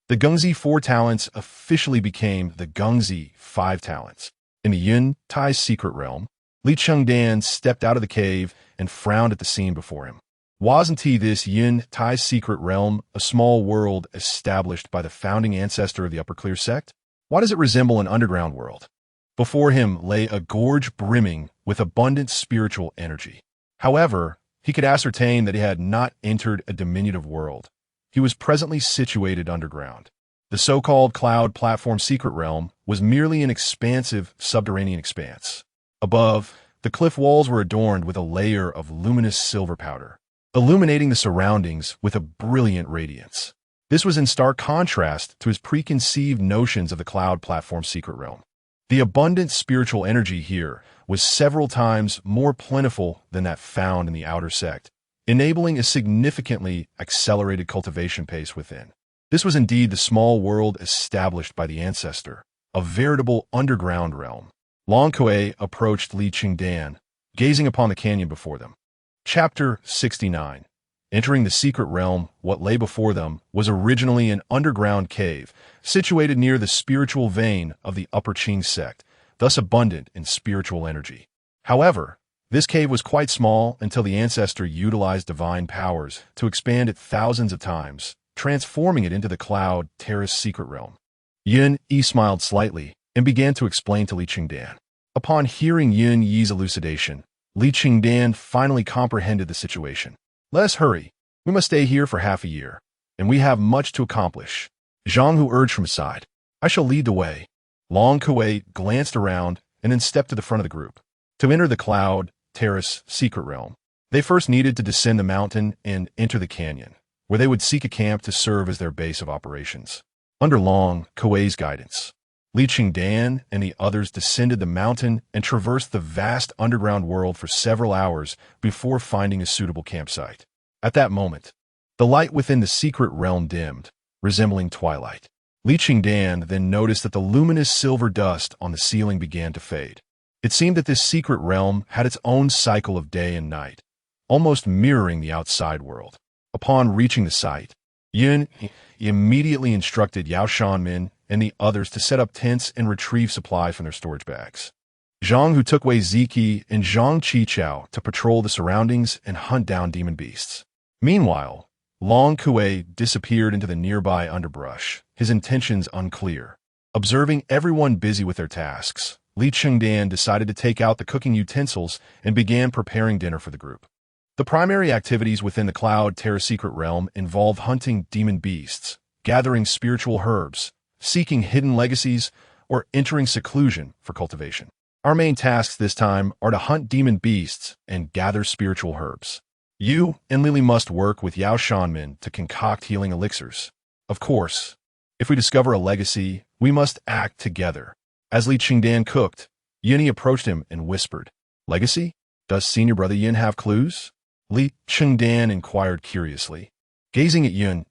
the Gengzi 4 Talents officially became the Gengzi 5 Talents. In the Yun Tai's secret realm, Li Chengdan stepped out of the cave and frowned at the scene before him. Wasn't this Yun Tai's secret realm a small world established by the founding ancestor of the Upper Clear sect? Why does it resemble an underground world? Before him lay a gorge brimming with abundant spiritual energy. However, he could ascertain that he had not entered a diminutive world. He was presently situated underground. The so-called cloud platform secret realm was merely an expansive subterranean expanse. Above, the cliff walls were adorned with a layer of luminous silver powder, illuminating the surroundings with a brilliant radiance. This was in stark contrast to his preconceived notions of the cloud platform secret realm. The abundant spiritual energy here was several times more plentiful than that found in the outer sect, enabling a significantly accelerated cultivation pace within. This was indeed the small world established by the ancestor, a veritable underground realm. Long Kuei approached Li Chengdan, gazing upon the canyon before them. Chapter 69. Entering the secret realm, what lay before them was originally an underground cave, situated near the spiritual vein of the Upper Qing sect, thus abundant in spiritual energy. However, this cave was quite small until the ancestor utilized divine powers to expand it thousands of times, transforming it into the Cloud Terrace secret realm. Yun Yi smiled slightly and began to explain to Li Chengdan. Upon hearing Yun Yi's elucidation, Li Chengdan finally comprehended the situation. Let us hurry. We must stay here for half a year, and we have much to accomplish. Zhang Hu urged from his side. I shall lead the way. Long Kuei glanced around and then stepped to the front of the group. To enter the Cloud Terrace secret realm, they first needed to descend the mountain and enter the canyon, where they would seek a camp to serve as their base of operations. Under Long Kuei's guidance, Li Chengdan and the others descended the mountain and traversed the vast underground world for several hours before finding a suitable campsite. At that moment, the light within the secret realm dimmed, resembling twilight. Li Chengdan then noticed that the luminous silver dust on the ceiling began to fade. It seemed that this secret realm had its own cycle of day and night, almost mirroring the outside world. Upon reaching the site, Yun immediately instructed Yao Shanmin and the others to set up tents and retrieve supplies from their storage bags. Zhang Hu took Wei Ziki and Zhang Qichao to patrol the surroundings and hunt down demon beasts. Meanwhile, Long Kuei disappeared into the nearby underbrush, his intentions unclear. Observing everyone busy with their tasks, Li Chengdan decided to take out the cooking utensils and began preparing dinner for the group. The primary activities within the Cloud Terrace secret realm involve hunting demon beasts, gathering spiritual herbs, seeking hidden legacies, or entering seclusion for cultivation. Our main tasks this time are to hunt demon beasts and gather spiritual herbs. You and Lily must work with Yao Shanmin to concoct healing elixirs. Of course, if we discover a legacy, we must act together. As Li Chengdan cooked, Yuni approached him and whispered, Legacy? Does senior brother Yin have clues? Li Chengdan inquired curiously. Gazing at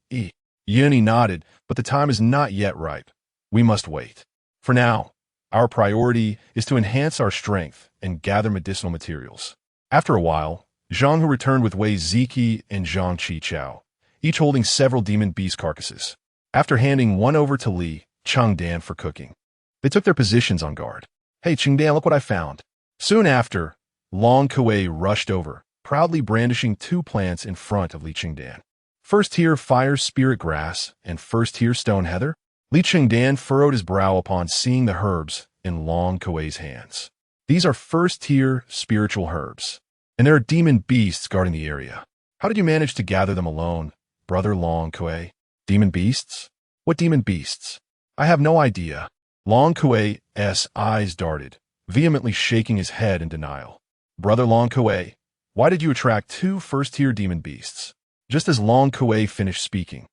Yuni nodded, but the time is not yet ripe. We must wait. For now, our priority is to enhance our strength and gather medicinal materials. After a while, Zhang Hu returned with Wei Ziki and Zhang Qichao, each holding several demon beast carcasses. After handing one over to Li Chengdan for cooking, they took their positions on guard. Hey, Chengdan, look what I found. Soon after, Long Kuei rushed over, proudly brandishing two plants in front of Li Chengdan. First-tier fire spirit grass and first-tier stone heather. Li Chengdan furrowed his brow upon seeing the herbs in Long Kuei's hands. These are first-tier spiritual herbs, and there are demon beasts guarding the area. How did you manage to gather them alone, brother Long Kuei? Demon beasts? What demon beasts? I have no idea. Long Kuei's eyes darted, vehemently shaking his head in denial. Brother Long Kuei, why did you attract two first-tier demon beasts? Just as Long Kuei finished speaking,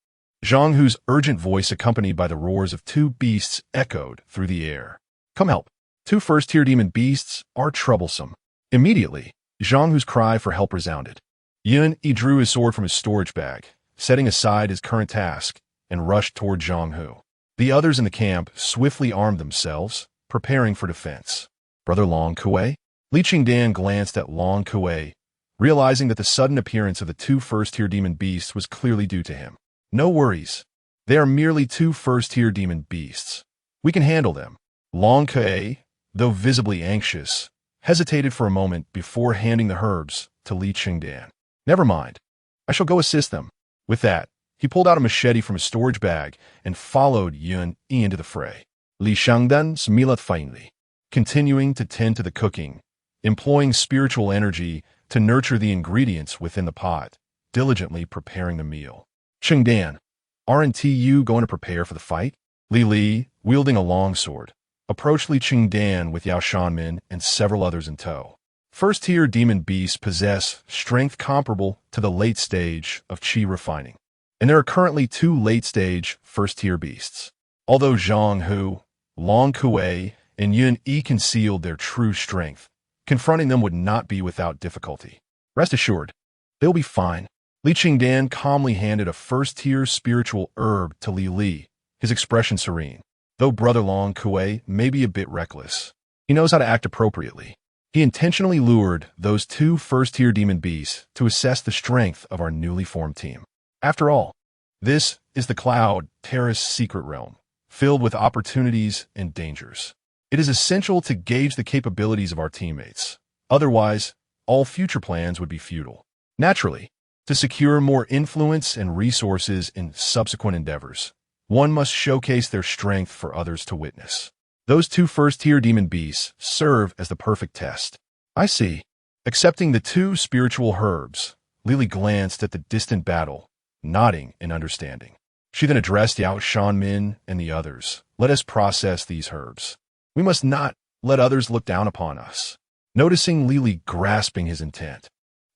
Zhang Hu's urgent voice, accompanied by the roars of two beasts, echoed through the air. Come help. Two first-tier demon beasts are troublesome. Immediately, Zhang Hu's cry for help resounded. Yun Yi drew his sword from his storage bag, setting aside his current task, and rushed toward Zhang Hu. The others in the camp swiftly armed themselves, preparing for defense. Brother Long Kuei? Li Chengdan glanced at Long Kuei, realizing that the sudden appearance of the two first-tier demon beasts was clearly due to him. No worries. They are merely two first-tier demon beasts. We can handle them. Long Kuei, though visibly anxious, hesitated for a moment before handing the herbs to Li Chengdan. Never mind. I shall go assist them. With that, he pulled out a machete from his storage bag and followed Yun Yi into the fray. Li Chengdan smiled faintly, continuing to tend to the cooking, employing spiritual energy to nurture the ingredients within the pot, diligently preparing the meal. Chengdan, aren't you going to prepare for the fight? Li, wielding a longsword, approached Li Chengdan with Yao Shanmin and several others in tow. First-tier demon beasts possess strength comparable to the late stage of Qi Refining, and there are currently two late-stage first-tier beasts. Although Zhang Hu, Long Kuei, and Yun Yi concealed their true strength, confronting them would not be without difficulty. Rest assured, they'll be fine. Li Chengdan calmly handed a first-tier spiritual herb to Li, his expression serene. Though brother Long Kuei may be a bit reckless, he knows how to act appropriately. He intentionally lured those two first-tier demon beasts to assess the strength of our newly formed team. After all, this is the Cloud Terrace secret realm, filled with opportunities and dangers. It is essential to gauge the capabilities of our teammates. Otherwise, all future plans would be futile. Naturally, To secure more influence and resources in subsequent endeavors, one must showcase their strength for others to witness. Those two first-tier demon beasts serve as the perfect test. I see. Accepting the two spiritual herbs, Lily glanced at the distant battle, nodding in understanding. She then addressed Yao Shanmin and the others. Let us process these herbs. We must not let others look down upon us. Noticing Lily grasping his intent,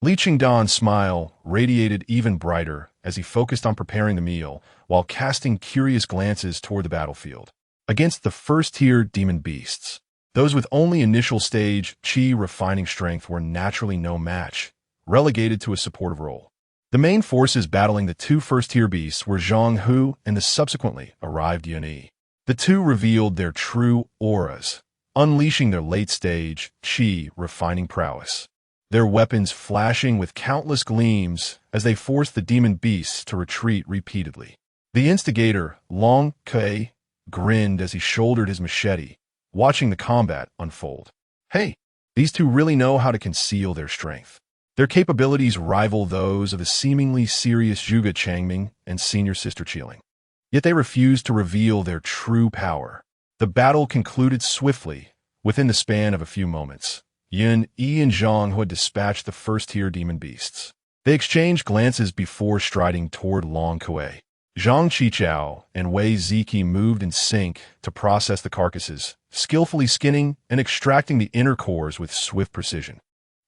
Li Chengdan's smile radiated even brighter as he focused on preparing the meal while casting curious glances toward the battlefield. Against the first-tier demon beasts, those with only initial stage Qi refining strength were naturally no match, relegated to a supportive role. The main forces battling the two first-tier beasts were Zhang Hu and the subsequently arrived Yun Yi. The two revealed their true auras, unleashing their late-stage Qi refining prowess. Their weapons flashing with countless gleams as they forced the demon beasts to retreat repeatedly. The instigator, Long Kuei, grinned as he shouldered his machete, watching the combat unfold. Hey, these two really know how to conceal their strength. Their capabilities rival those of the seemingly serious Zhuge Changming and senior sister Qiling. Yet they refused to reveal their true power. The battle concluded swiftly, within the span of a few moments. Yun Yi and Zhang Hu had dispatched the first-tier demon beasts. They exchanged glances before striding toward Long Kuei. Zhang Qichao and Wei Ziki moved in sync to process the carcasses, skillfully skinning and extracting the inner cores with swift precision.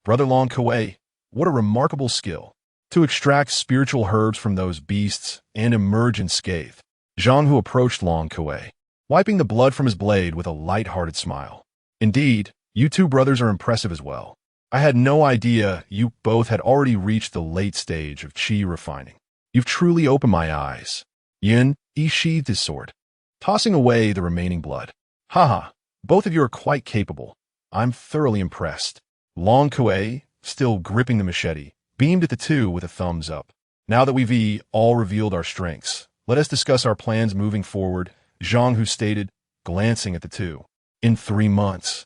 Brother Long Kuei, what a remarkable skill! To extract spiritual herbs from those beasts and emerge unscathed. Zhang Hu approached Long Kuei, wiping the blood from his blade with a light-hearted smile. Indeed, you two brothers are impressive as well. I had no idea you both had already reached the late stage of Qi refining. You've truly opened my eyes. Yun Yi sheathed his sword, tossing away the remaining blood. Haha, both of you are quite capable. I'm thoroughly impressed. Long Kuei, still gripping the machete, beamed at the two with a thumbs up. Now that we've all revealed our strengths, let us discuss our plans moving forward, Zhang Hu stated, glancing at the two. In 3 months,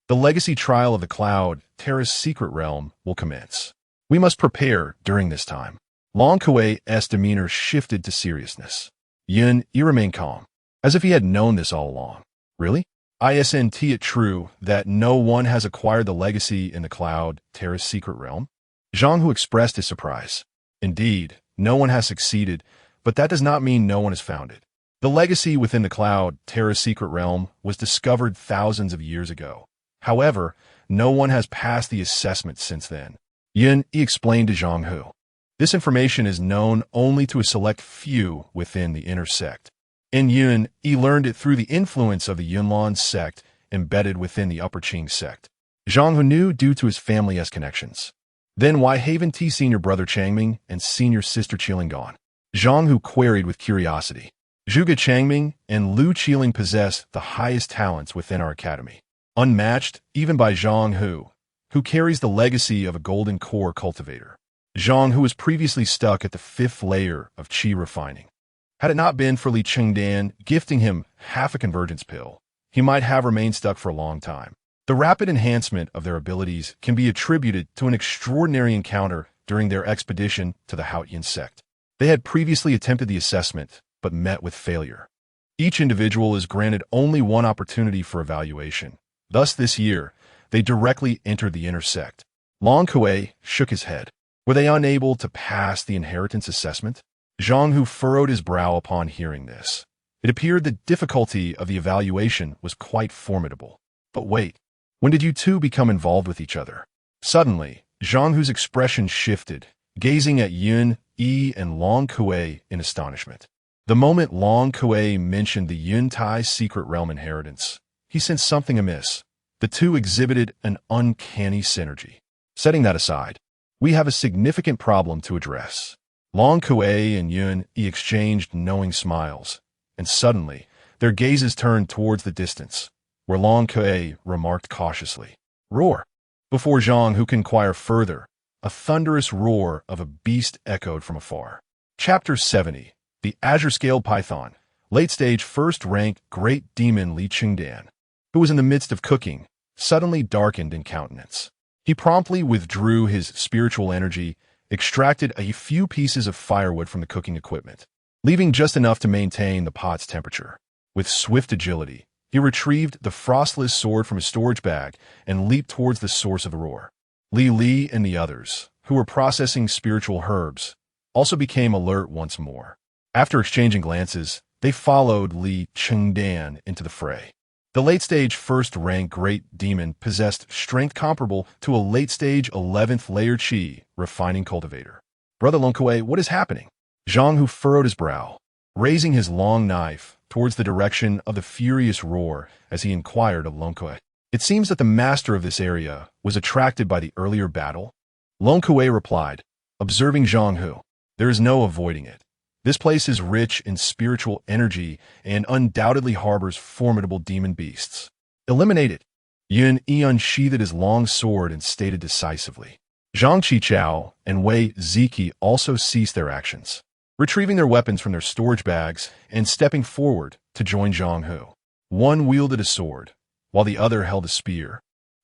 the legacy trial of the Cloud, Terra's secret realm, will commence. We must prepare during this time. Long Kuei's demeanor shifted to seriousness. Yun Yi remained calm, as if he had known this all along. Really? Isn't it true that no one has acquired the legacy in the Cloud, Terra's secret realm? Zhang Hu expressed his surprise. Indeed, no one has succeeded, but that does not mean no one has found it. The legacy within the Cloud, Terra's secret realm, was discovered thousands of years ago. However, no one has passed the assessment since then. Yun Yi explained to Zhang Hu. This information is known only to a select few within the inner sect. And Yun Yi learned it through the influence of the Yunlan sect embedded within the Upper Qing sect. Zhang Hu knew due to his family's connections. Then why haven't senior brother Changming and senior sister Qiling gone? Zhang Hu queried with curiosity. Zhuge Changming and Lu Qiling possess the highest talents within our academy, unmatched even by Zhang Hu, who carries the legacy of a golden core cultivator. Zhang Hu was previously stuck at the 5th layer of Qi refining. Had it not been for Li Chengdan gifting him half a convergence pill, he might have remained stuck for a long time. The rapid enhancement of their abilities can be attributed to an extraordinary encounter during their expedition to the Haotian sect. They had previously attempted the assessment, but met with failure. Each individual is granted only one opportunity for evaluation. Thus, this year, they directly entered the inner sect. Long Kuei shook his head. Were they unable to pass the inheritance assessment? Zhang Hu furrowed his brow upon hearing this. It appeared the difficulty of the evaluation was quite formidable. But wait, when did you two become involved with each other? Suddenly, Zhang Hu's expression shifted, gazing at Yun Yi and Long Kuei in astonishment. The moment Long Kuei mentioned the Yun Tai secret realm inheritance, he sensed something amiss. The two exhibited an uncanny synergy. Setting that aside, we have a significant problem to address. Long Kuei and Yun Yi exchanged knowing smiles, and suddenly, their gazes turned towards the distance, where Long Kuei remarked cautiously, "Roar." Before Zhang Hu could inquire further, a thunderous roar of a beast echoed from afar. Chapter 70. The Azure-Scaled Python. Late-stage first-rank great demon Li Chengdan, who was in the midst of cooking, suddenly darkened in countenance. He promptly withdrew his spiritual energy extracted a few pieces of firewood from the cooking equipment, leaving just enough to maintain the pot's temperature. With swift agility, he retrieved the frostless sword from his storage bag and leaped towards the source of the roar. Li and the others, who were processing spiritual herbs, also became alert once more. After exchanging glances, they followed Li Chengdan into the fray. The late-stage first-rank Great Demon possessed strength comparable to a late-stage 11th layer Qi Refining cultivator. Brother Longkui, what is happening? Zhang Hu furrowed his brow, raising his long knife towards the direction of the furious roar as he inquired of Longkui. It seems that the master of this area was attracted by the earlier battle. Longkui replied, observing Zhang Hu, there is no avoiding it. This place is rich in spiritual energy and undoubtedly harbors formidable demon beasts. Eliminate it. Yun unsheathed his long sword and stated decisively. Zhang Qichao and Wei Ziki also ceased their actions, retrieving their weapons from their storage bags and stepping forward to join Zhang Hu. One wielded a sword, while the other held a spear,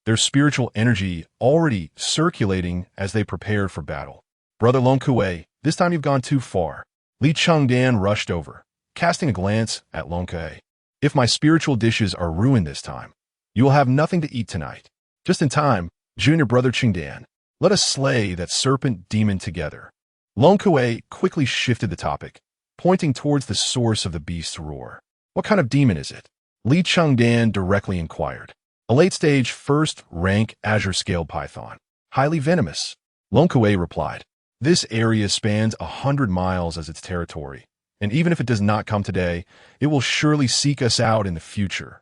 their spiritual energy already circulating as they prepared for battle. Brother Longkui, this time you've gone too far. Li Chengdan rushed over, casting a glance at Longkui. If my spiritual dishes are ruined this time, you will have nothing to eat tonight. Just in time, junior brother Chengdan. Let us slay that serpent demon together. Longkui quickly shifted the topic, pointing towards the source of the beast's roar. What kind of demon is it? Li Chengdan directly inquired. A late-stage first-rank azure-scaled python, highly venomous. Longkui replied. This area spans 100 miles as its territory, and even if it does not come today, it will surely seek us out in the future.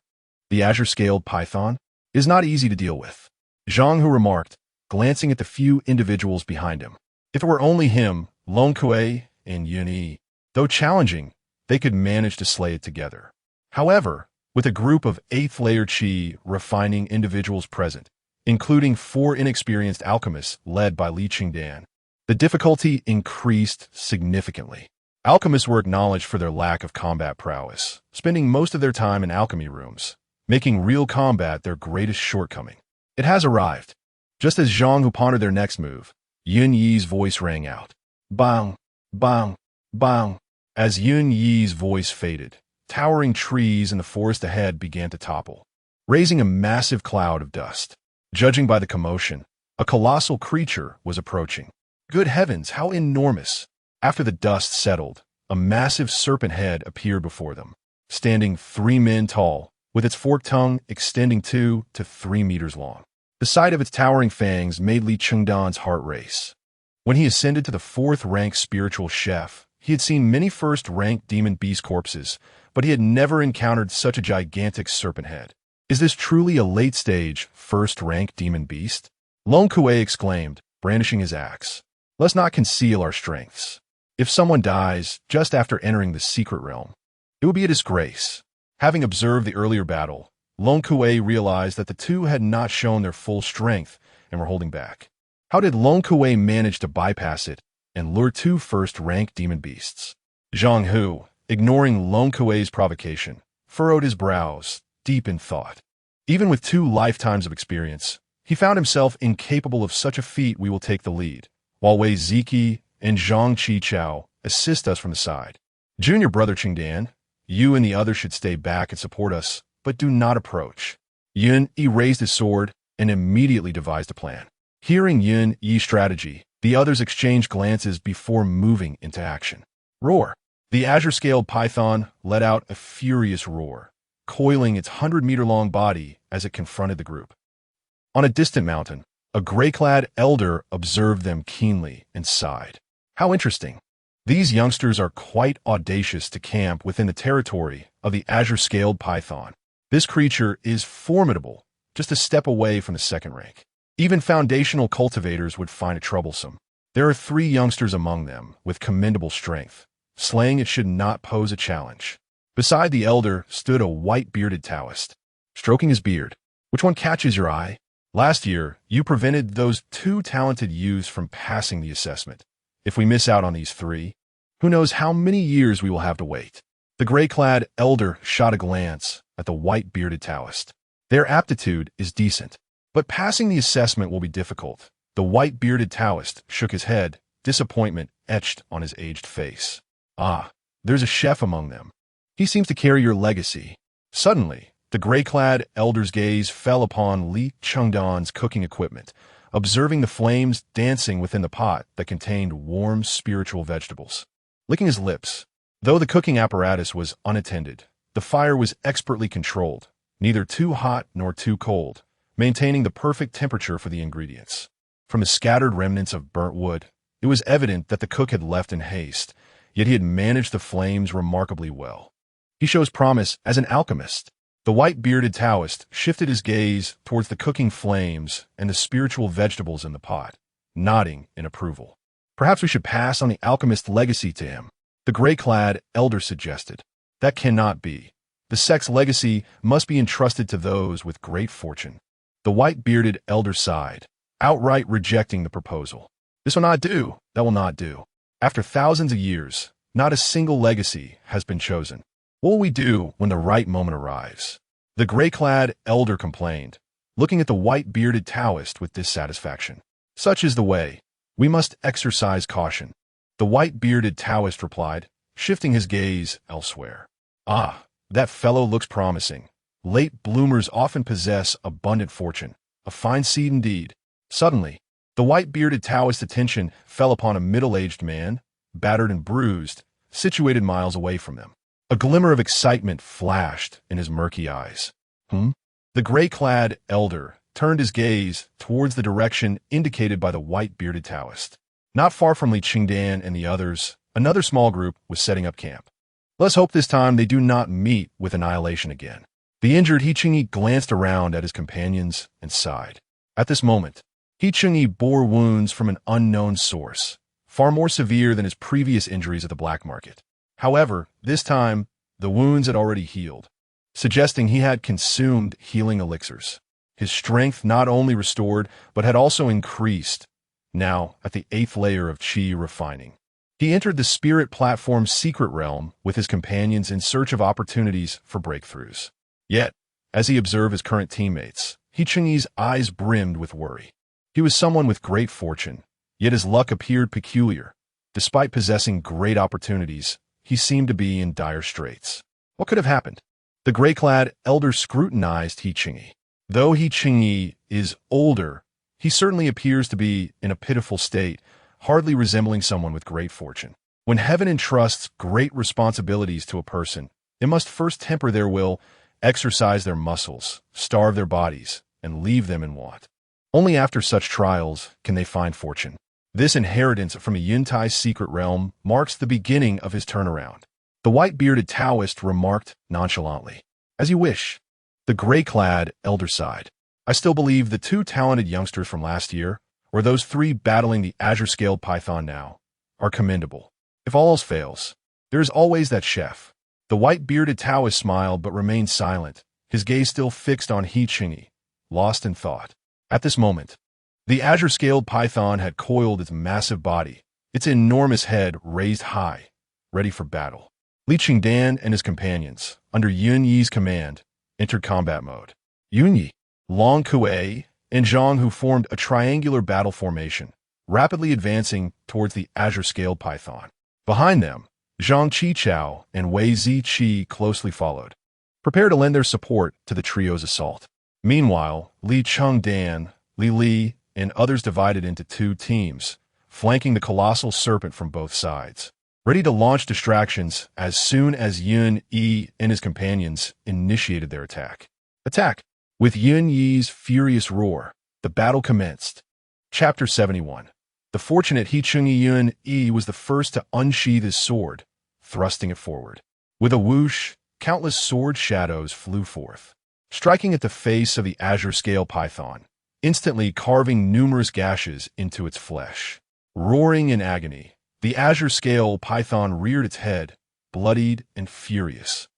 The azure-scaled python is not easy to deal with, Zhang Hu remarked, glancing at the few individuals behind him. If it were only him, Longkui and Yunyi, though challenging, they could manage to slay it together. However, with a group of 8th layer Qi refining individuals present, including 4 inexperienced alchemists led by Li Chengdan, the difficulty increased significantly. Alchemists were acknowledged for their lack of combat prowess, spending most of their time in alchemy rooms, making real combat their greatest shortcoming. It has arrived. Just as Zhang Hu pondered their next move, Yun Yi's voice rang out. Bang, bang, bang. As Yun Yi's voice faded, towering trees in the forest ahead began to topple, raising a massive cloud of dust. Judging by the commotion, a colossal creature was approaching. Good heavens, how enormous! After the dust settled, a massive serpent head appeared before them, standing 3 men tall, with its forked tongue extending 2 to 3 meters long. The sight of its towering fangs made Li Chengdan's heart race. When he ascended to the 4th-rank spiritual chef, he had seen many first-rank demon beast corpses, but he had never encountered such a gigantic serpent head. Is this truly a late-stage, first-rank demon beast? Longkui exclaimed, brandishing his axe. Let's not conceal our strengths. If someone dies just after entering the secret realm, it would be a disgrace. Having observed the earlier battle, Longkui realized that the two had not shown their full strength and were holding back. How did Longkui manage to bypass it and lure 2 first-rank demon beasts? Zhang Hu, ignoring Longkui's provocation, furrowed his brows, deep in thought. Even with 2 lifetimes of experience, he found himself incapable of such a feat. We will take the lead, while Wei Ziki and Zhang Qichao assist us from the side. Junior brother Chengdan, you and the others should stay back and support us, but do not approach. Yun Yi raised his sword and immediately devised a plan. Hearing Yun Yi's strategy, the others exchanged glances before moving into action. Roar! The azure-scaled python let out a furious roar, coiling its 100-meter-long body as it confronted the group. On a distant mountain, a gray-clad elder observed them keenly and sighed. How interesting. These youngsters are quite audacious to camp within the territory of the azure-scaled python. This creature is formidable, just a step away from the 2nd rank. Even foundational cultivators would find it troublesome. There are 3 youngsters among them with commendable strength. Slaying it should not pose a challenge. Beside the elder stood a white-bearded Taoist, stroking his beard. Which one catches your eye? Last year, you prevented those 2 talented youths from passing the assessment. If we miss out on these 3, who knows how many years we will have to wait. The gray-clad elder shot a glance at the white-bearded Taoist. Their aptitude is decent, but passing the assessment will be difficult. The white-bearded Taoist shook his head, disappointment etched on his aged face. Ah, there's a chef among them. He seems to carry your legacy. Suddenly, the gray-clad elder's gaze fell upon Li Chengdan's cooking equipment, observing the flames dancing within the pot that contained warm spiritual vegetables. Licking his lips, though the cooking apparatus was unattended, the fire was expertly controlled, neither too hot nor too cold, maintaining the perfect temperature for the ingredients. From the scattered remnants of burnt wood, it was evident that the cook had left in haste, yet he had managed the flames remarkably well. He shows promise as an alchemist. The white-bearded Taoist shifted his gaze towards the cooking flames and the spiritual vegetables in the pot, nodding in approval. Perhaps we should pass on the alchemist's legacy to him, the gray-clad elder suggested. That cannot be. The sect's legacy must be entrusted to those with great fortune. The white-bearded elder sighed, outright rejecting the proposal. This will not do. That will not do. After thousands of years, not a single legacy has been chosen. What will we do when the right moment arrives? The gray-clad elder complained, looking at the white-bearded Taoist with dissatisfaction. Such is the way. We must exercise caution. The white-bearded Taoist replied, shifting his gaze elsewhere. Ah, that fellow looks promising. Late bloomers often possess abundant fortune, a fine seed indeed. Suddenly, the white-bearded Taoist's attention fell upon a middle-aged man, battered and bruised, situated miles away from them. A glimmer of excitement flashed in his murky eyes. The gray-clad elder turned his gaze towards the direction indicated by the white-bearded Taoist. Not far from Li Chengdan and the others, another small group was setting up camp. Let's hope this time they do not meet with annihilation again. The injured He Chengyi glanced around at his companions and sighed. At this moment, He Chengyi bore wounds from an unknown source, far more severe than his previous injuries at the black market. However, this time, the wounds had already healed, suggesting he had consumed healing elixirs. His strength not only restored, but had also increased, now at the 8th layer of Qi Refining. He entered the spirit platform's secret realm with his companions in search of opportunities for breakthroughs. Yet, as he observed his current teammates, He Chengyi's eyes brimmed with worry. He was someone with great fortune, yet his luck appeared peculiar. Despite possessing great opportunities, he seemed to be in dire straits. What could have happened? The gray-clad elder scrutinized He Chengyi. Though He Chengyi is older, he certainly appears to be in a pitiful state, hardly resembling someone with great fortune. When heaven entrusts great responsibilities to a person, it must first temper their will, exercise their muscles, starve their bodies, and leave them in want. Only after such trials can they find fortune. This inheritance from a Yuntai's secret realm marks the beginning of his turnaround. The white-bearded Taoist remarked nonchalantly, "As you wish." The gray-clad elder sighed. "I still believe the 2 talented youngsters from last year, or those 3 battling the azure-scaled python now, are commendable. If all else fails, there is always that chef." The white-bearded Taoist smiled but remained silent, his gaze still fixed on He Chengyi, lost in thought. At this moment, the azure-scaled python had coiled its massive body, its enormous head raised high, ready for battle. Li Chengdan and his companions, under Yun Yi's command, entered combat mode. Yun Yi, Long Kuei, and Zhang Hu formed a triangular battle formation, rapidly advancing towards the azure-scaled python. Behind them, Zhang Qichao and Wei Ziqi closely followed, prepared to lend their support to the trio's assault. Meanwhile, Li Chengdan, Li, and others divided into 2 teams, flanking the colossal serpent from both sides, ready to launch distractions as soon as Yun Yi and his companions initiated their attack. Attack! With Yun Yi's furious roar, the battle commenced. Chapter 71. The fortunate He Chengyi Yun Yi was the first to unsheath his sword, thrusting it forward. With a whoosh, countless sword shadows flew forth, striking at the face of the azure-scale python, instantly carving numerous gashes into its flesh. Roaring in agony, the azure-scale python reared its head, bloodied and furious,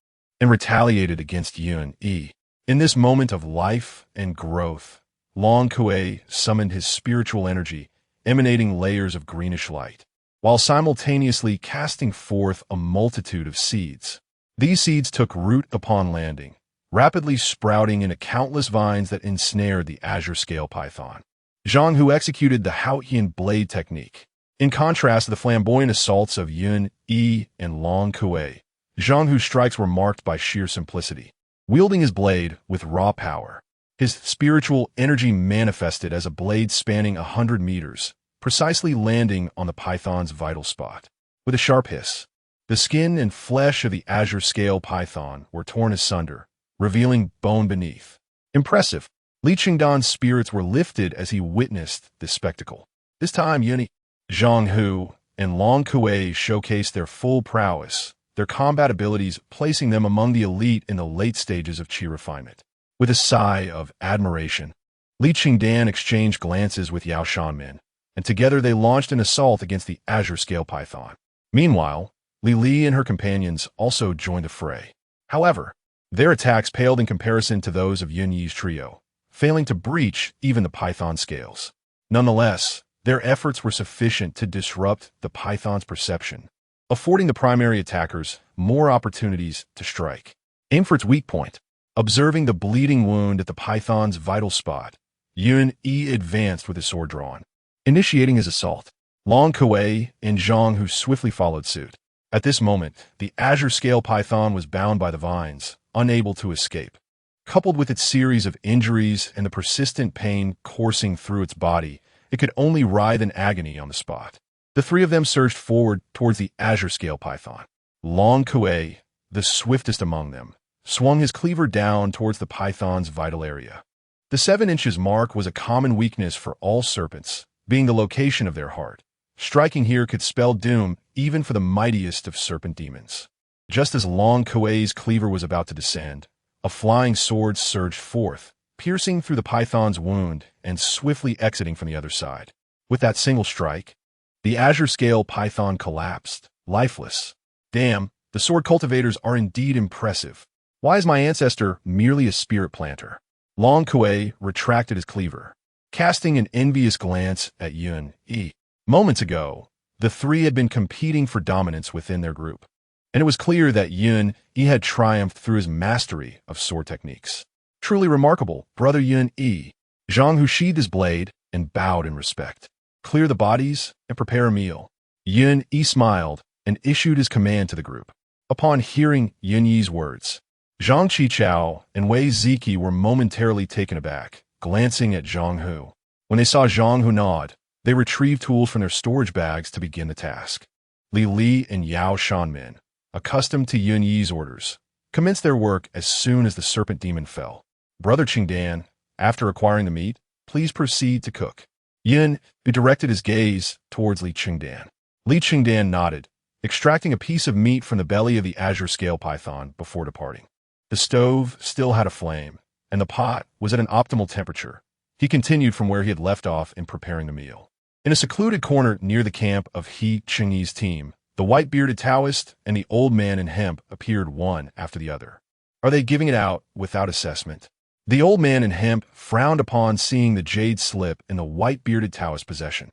and retaliated against Yun Yi. In this moment of life and growth, Long Kuei summoned his spiritual energy, emanating layers of greenish light, while simultaneously casting forth a multitude of seeds. These seeds took root upon landing, rapidly sprouting into countless vines that ensnared the azure-scale python. Zhang Hu executed the Haotian blade technique, In contrast to the flamboyant assaults of Yun, Yi, and Long Kuei, Zhang Hu's strikes were marked by sheer simplicity. Wielding his blade with raw power, his spiritual energy manifested as a blade spanning 100 meters, precisely landing on the python's vital spot. With a sharp hiss, the skin and flesh of the azure scale python were torn asunder, revealing bone beneath. Impressive. Li Chengdan's spirits were lifted as he witnessed this spectacle. This time, Yun, Zhang Hu, and Long Kuei showcased their full prowess, their combat abilities placing them among the elite in the late stages of Qi Refinement. With a sigh of admiration, Li Chengdan exchanged glances with Yao Shanmin, and together they launched an assault against the azure scale python. Meanwhile, Li and her companions also joined the fray. However, their attacks paled in comparison to those of Yun Yi's trio, failing to breach even the python scales. Nonetheless, their efforts were sufficient to disrupt the python's perception, affording the primary attackers more opportunities to strike. Aim for its weak point. Observing the bleeding wound at the python's vital spot, Yun Yi advanced with his sword drawn, initiating his assault. Long Kuei and Zhang Hu swiftly followed suit. At this moment, the azure scale python was bound by the vines, unable to escape. Coupled with its series of injuries and the persistent pain coursing through its body, it could only writhe in agony on the spot. The three of them surged forward towards the azure scale python. Long Kuei, the swiftest among them, swung his cleaver down towards the python's vital area. The 7 inches mark was a common weakness for all serpents, being the location of their heart. Striking here could spell doom even for the mightiest of serpent demons. Just as Long Kuei's cleaver was about to descend, a flying sword surged forth, piercing through the python's wound and swiftly exiting from the other side. With that single strike, the azure scale python collapsed, lifeless. Damn, the sword cultivators are indeed impressive. Why is my ancestor merely a spirit planter? Long Kuei retracted his cleaver, casting an envious glance at Yun Yi. Moments ago, the three had been competing for dominance within their group, and it was clear that Yun Yi had triumphed through his mastery of sword techniques. Truly remarkable, brother Yun Yi. Zhang Hu sheathed his blade and bowed in respect. Clear the bodies and prepare a meal. Yun Yi smiled and issued his command to the group. Upon hearing Yun Yi's words, Zhang Qichao and Wei Ziki were momentarily taken aback, glancing at Zhang Hu. When they saw Zhang Hu nod, they retrieved tools from their storage bags to begin the task. Li and Yao Shanmin, accustomed to Yun Yi's orders, commenced their work as soon as the serpent demon fell. Brother Chengdan, after acquiring the meat, please proceed to cook. Yun, who directed his gaze towards Li Chengdan. Li Chengdan nodded, extracting a piece of meat from the belly of the azure scale python before departing. The stove still had a flame, and the pot was at an optimal temperature. He continued from where he had left off in preparing the meal. In a secluded corner near the camp of He Chengyi's team, the white-bearded Taoist and the old man in hemp appeared one after the other. Are they giving it out without assessment? The old man in hemp frowned upon seeing the jade slip in the white-bearded Taoist possession.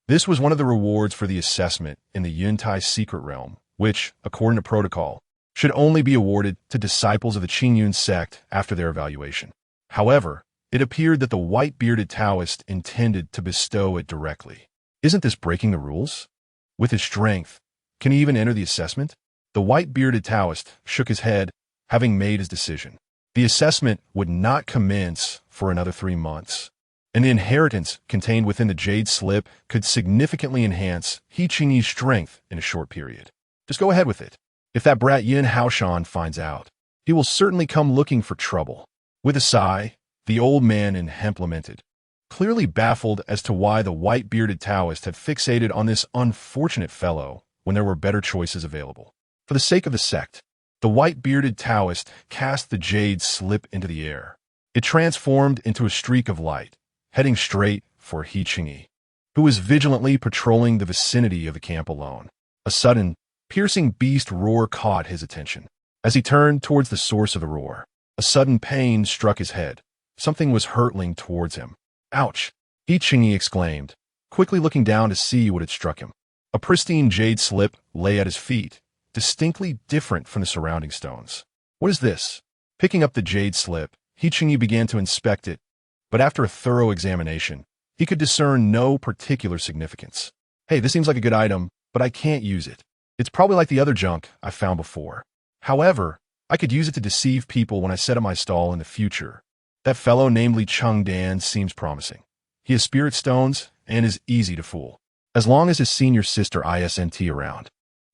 This was one of the rewards for the assessment in the Yuntai secret realm, which, according to protocol, should only be awarded to disciples of the Qingyun sect after their evaluation. However, it appeared that the white-bearded Taoist intended to bestow it directly. Isn't this breaking the rules? With his strength, can he even enter the assessment? The white-bearded Taoist shook his head, having made his decision. The assessment would not commence for another 3 months, and the inheritance contained within the jade slip could significantly enhance He Qingyi's strength in a short period. Just go ahead with it. If that brat Yin Haoshan finds out, he will certainly come looking for trouble. With a sigh, the old man in hemp lamented, clearly baffled as to why the white-bearded Taoist had fixated on this unfortunate fellow when there were better choices available. For the sake of the sect, the white-bearded Taoist cast the jade slip into the air. It transformed into a streak of light, heading straight for He Qingyi, who was vigilantly patrolling the vicinity of the camp alone. A sudden, piercing beast roar caught his attention. As he turned towards the source of the roar, a sudden pain struck his head. Something was hurtling towards him. Ouch! He Qingyi exclaimed, quickly looking down to see what had struck him. A pristine jade slip lay at his feet, distinctly different from the surrounding stones. What is this? Picking up the jade slip, He Qingyi began to inspect it, but after a thorough examination, he could discern no particular significance. Hey, this seems like a good item, but I can't use it. It's probably like the other junk I found before. However, I could use it to deceive people when I set up my stall in the future. That fellow named Li Chengdan seems promising. He has spirit stones and is easy to fool. As long as his senior sister isn't around,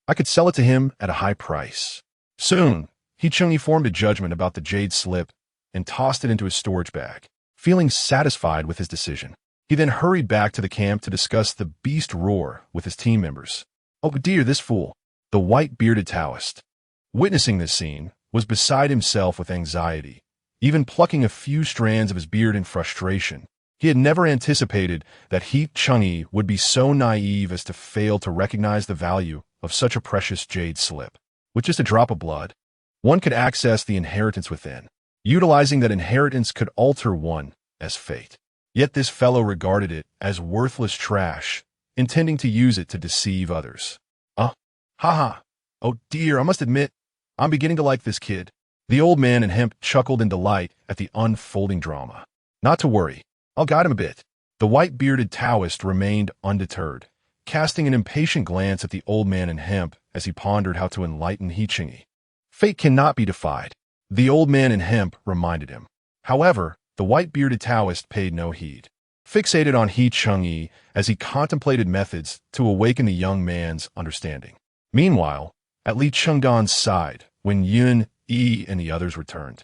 I could sell it to him at a high price. Soon, He Chengyi formed a judgment about the jade slip and tossed it into his storage bag. Feeling satisfied with his decision, he then hurried back to the camp to discuss the beast roar with his team members. Oh dear, this fool, the white-bearded Taoist, witnessing this scene, was beside himself with anxiety, even plucking a few strands of his beard in frustration. He had never anticipated that He Chengyi would be so naive as to fail to recognize the value of such a precious jade slip. With just a drop of blood, one could access the inheritance within, utilizing that inheritance could alter one as fate. Yet this fellow regarded it as worthless trash, intending to use it to deceive others. Haha. Oh dear, I must admit, I'm beginning to like this kid. The old man in hemp chuckled in delight at the unfolding drama. Not to worry, I'll guide him a bit. The white-bearded Taoist remained undeterred, casting an impatient glance at the old man in hemp as he pondered how to enlighten He Chengyi. Fate cannot be defied, the old man in hemp reminded him. However, the white-bearded Taoist paid no heed, fixated on He Chengyi as he contemplated methods to awaken the young man's understanding. Meanwhile, at Li Chengdan's side, when Yun, Yi, and the others returned,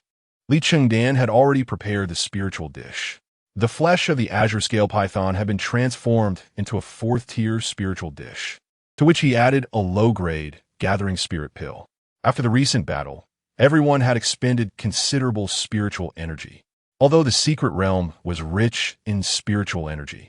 Li Chengdan had already prepared the spiritual dish. The flesh of the azure scale python had been transformed into a fourth-tier spiritual dish, to which he added a low-grade gathering spirit pill. After the recent battle, everyone had expended considerable spiritual energy, although the secret realm was rich in spiritual energy.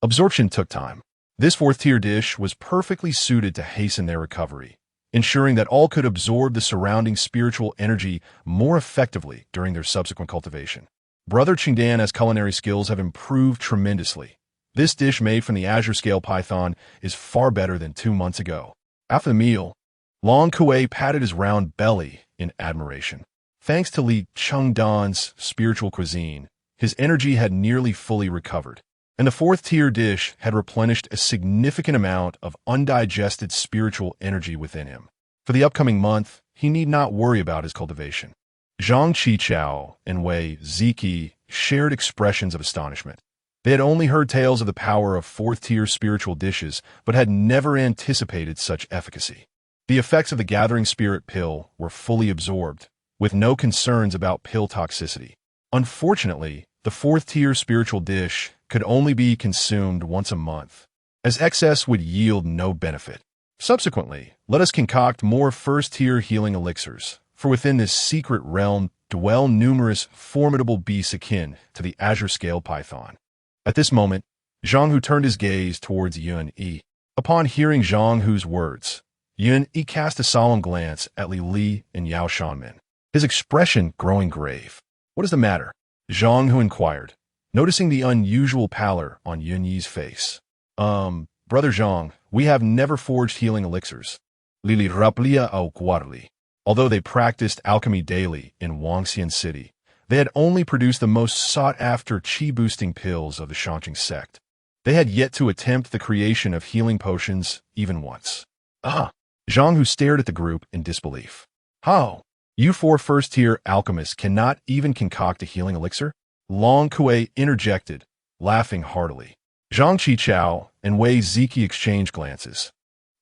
Absorption took time. This fourth-tier dish was perfectly suited to hasten their recovery, ensuring that all could absorb the surrounding spiritual energy more effectively during their subsequent cultivation. Brother Chengdan's culinary skills have improved tremendously. This dish made from the azure scale python is far better than 2 months ago. After the meal, Long Kuei patted his round belly in admiration. Thanks to Li Chengdan's spiritual cuisine, his energy had nearly fully recovered, and the fourth-tier dish had replenished a significant amount of undigested spiritual energy within him. For the upcoming month, he need not worry about his cultivation. Zhang Qichao and Wei Ziki shared expressions of astonishment. They had only heard tales of the power of fourth-tier spiritual dishes, but had never anticipated such efficacy. The effects of the gathering spirit pill were fully absorbed, with no concerns about pill toxicity. Unfortunately, the fourth-tier spiritual dish could only be consumed once a month, as excess would yield no benefit. Subsequently, let us concoct more first-tier healing elixirs, for within this secret realm dwell numerous formidable beasts akin to the azure scale python. At this moment, Zhang Hu turned his gaze towards Yun Yi. Upon hearing Zhang Hu's words, Yun Yi cast a solemn glance at Li and Yao Shanmin, his expression growing grave. What is the matter? Zhang Hu inquired, noticing the unusual pallor on Yun Yi's face. Brother Zhang, we have never forged healing elixirs. Lili Raplia au Guarli. Although they practiced alchemy daily in Wangxian City, they had only produced the most sought-after qi-boosting pills of the Shanqing sect. They had yet to attempt the creation of healing potions even once. Zhang Hu stared at the group in disbelief. How? You 4 first-tier alchemists cannot even concoct a healing elixir? Long Kuei interjected, laughing heartily. Zhang Qichao and Wei Ziki exchanged glances,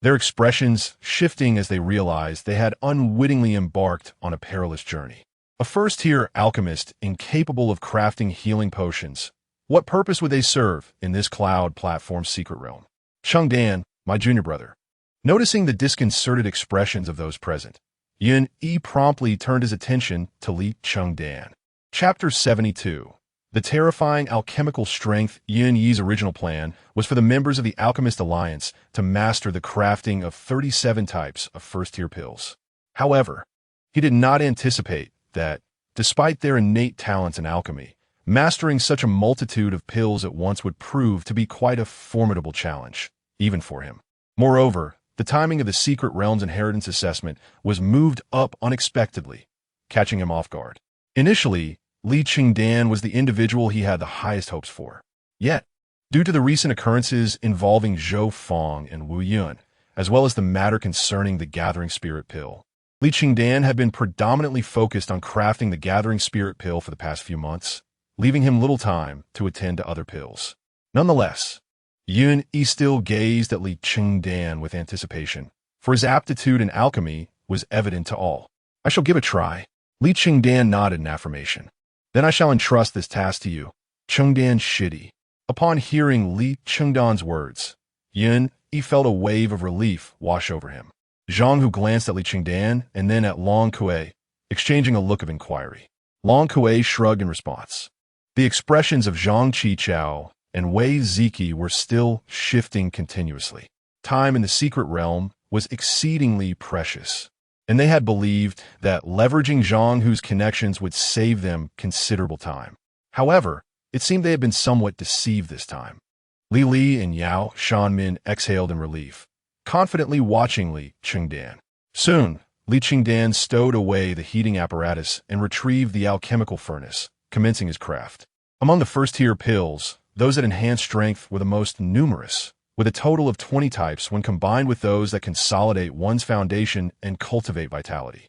their expressions shifting as they realized they had unwittingly embarked on a perilous journey. A first-tier alchemist incapable of crafting healing potions, what purpose would they serve in this cloud platform secret realm? Chengdan, my junior brother. Noticing the disconcerted expressions of those present, Yun Yi promptly turned his attention to Li Chengdan. Chapter 72. The terrifying alchemical strength. Yun Yi's original plan was for the members of the Alchemist Alliance to master the crafting of 37 types of first-tier pills. However, he did not anticipate that, despite their innate talents in alchemy, mastering such a multitude of pills at once would prove to be quite a formidable challenge, even for him. Moreover, the timing of the secret realm's inheritance assessment was moved up unexpectedly, catching him off guard. Initially, Li Chengdan was the individual he had the highest hopes for. Yet, Due to the recent occurrences involving Zhou Fong and Wu Yun, as well as the matter concerning the Gathering Spirit Pill, Li Chengdan had been predominantly focused on crafting the Gathering Spirit Pill for the past few months, leaving him little time to attend to other pills. Nonetheless, Yun Yi still gazed at Li Chengdan with anticipation, for his aptitude in alchemy was evident to all. "I shall give a try." Li Chengdan nodded in affirmation. "Then I shall entrust this task to you, Chengdan Shidi." Upon hearing Li Chengdan's words, Yun Yi felt a wave of relief wash over him. Zhang Hu glanced at Li Chengdan and then at Long Kuei, exchanging a look of inquiry. Long Kuei shrugged in response. The expressions of Zhang Qichao and Wei Ziki were still shifting continuously. Time in the secret realm was exceedingly precious, and they had believed that leveraging Zhang Hu's connections would save them considerable time. However, it seemed they had been somewhat deceived this time. Li Li and Yao Shanmin exhaled in relief, confidently watching Li Chengdan. Soon, Li Chengdan stowed away the heating apparatus and retrieved the alchemical furnace, commencing his craft. Among the first-tier pills, those that enhance strength were the most numerous, with a total of 20 types when combined with those that consolidate one's foundation and cultivate vitality.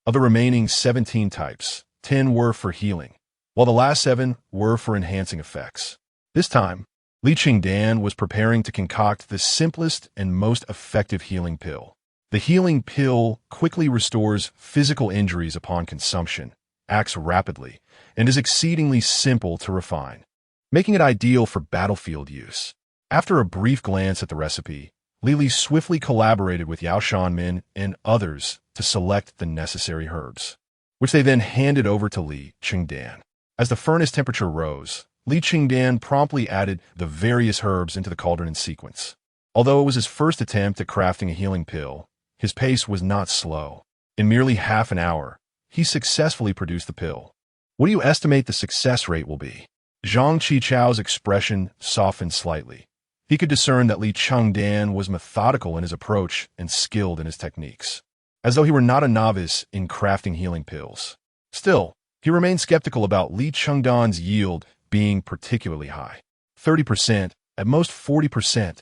Of the remaining 17 types, 10 were for healing, while the last 7 were for enhancing effects. This time, Li Chengdan was preparing to concoct the simplest and most effective healing pill. The healing pill quickly restores physical injuries upon consumption, acts rapidly, and is exceedingly simple to refine, making it ideal for battlefield use. After a brief glance at the recipe, Li Li swiftly collaborated with Yao Shanmin and others to select the necessary herbs, which they then handed over to Li Chengdan. As the furnace temperature rose, Li Chengdan promptly added the various herbs into the cauldron in sequence. Although it was his first attempt at crafting a healing pill, his pace was not slow. In merely half an hour, he successfully produced the pill. "What do you estimate the success rate will be?" Zhang Qichao's expression softened slightly. He could discern that Li Chengdan was methodical in his approach and skilled in his techniques, as though he were not a novice in crafting healing pills. Still, he remained skeptical about Li Chengdan's yield being particularly high. 30%, at most 40%.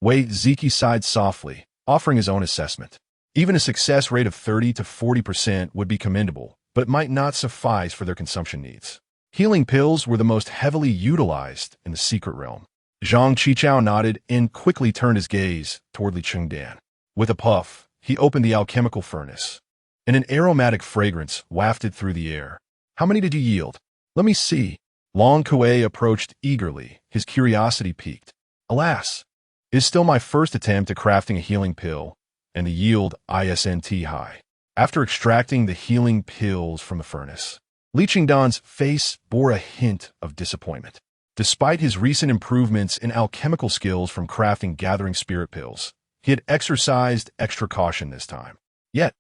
Wei Ziki sighed softly, offering his own assessment. Even a success rate of 30 to 40% would be commendable, but might not suffice for their consumption needs. Healing pills were the most heavily utilized in the secret realm. Zhang Qichao nodded and quickly turned his gaze toward Li Chengdan. With a puff, he opened the alchemical furnace, and an aromatic fragrance wafted through the air. "How many did you yield?" "Let me see." Long Kuei approached eagerly, his curiosity piqued. "Alas, it is still my first attempt at crafting a healing pill, and the yield isn't high." After extracting the healing pills from the furnace, Li Chengdan's face bore a hint of disappointment. Despite his recent improvements in alchemical skills from crafting Gathering Spirit Pills, he had exercised extra caution this time. Yet,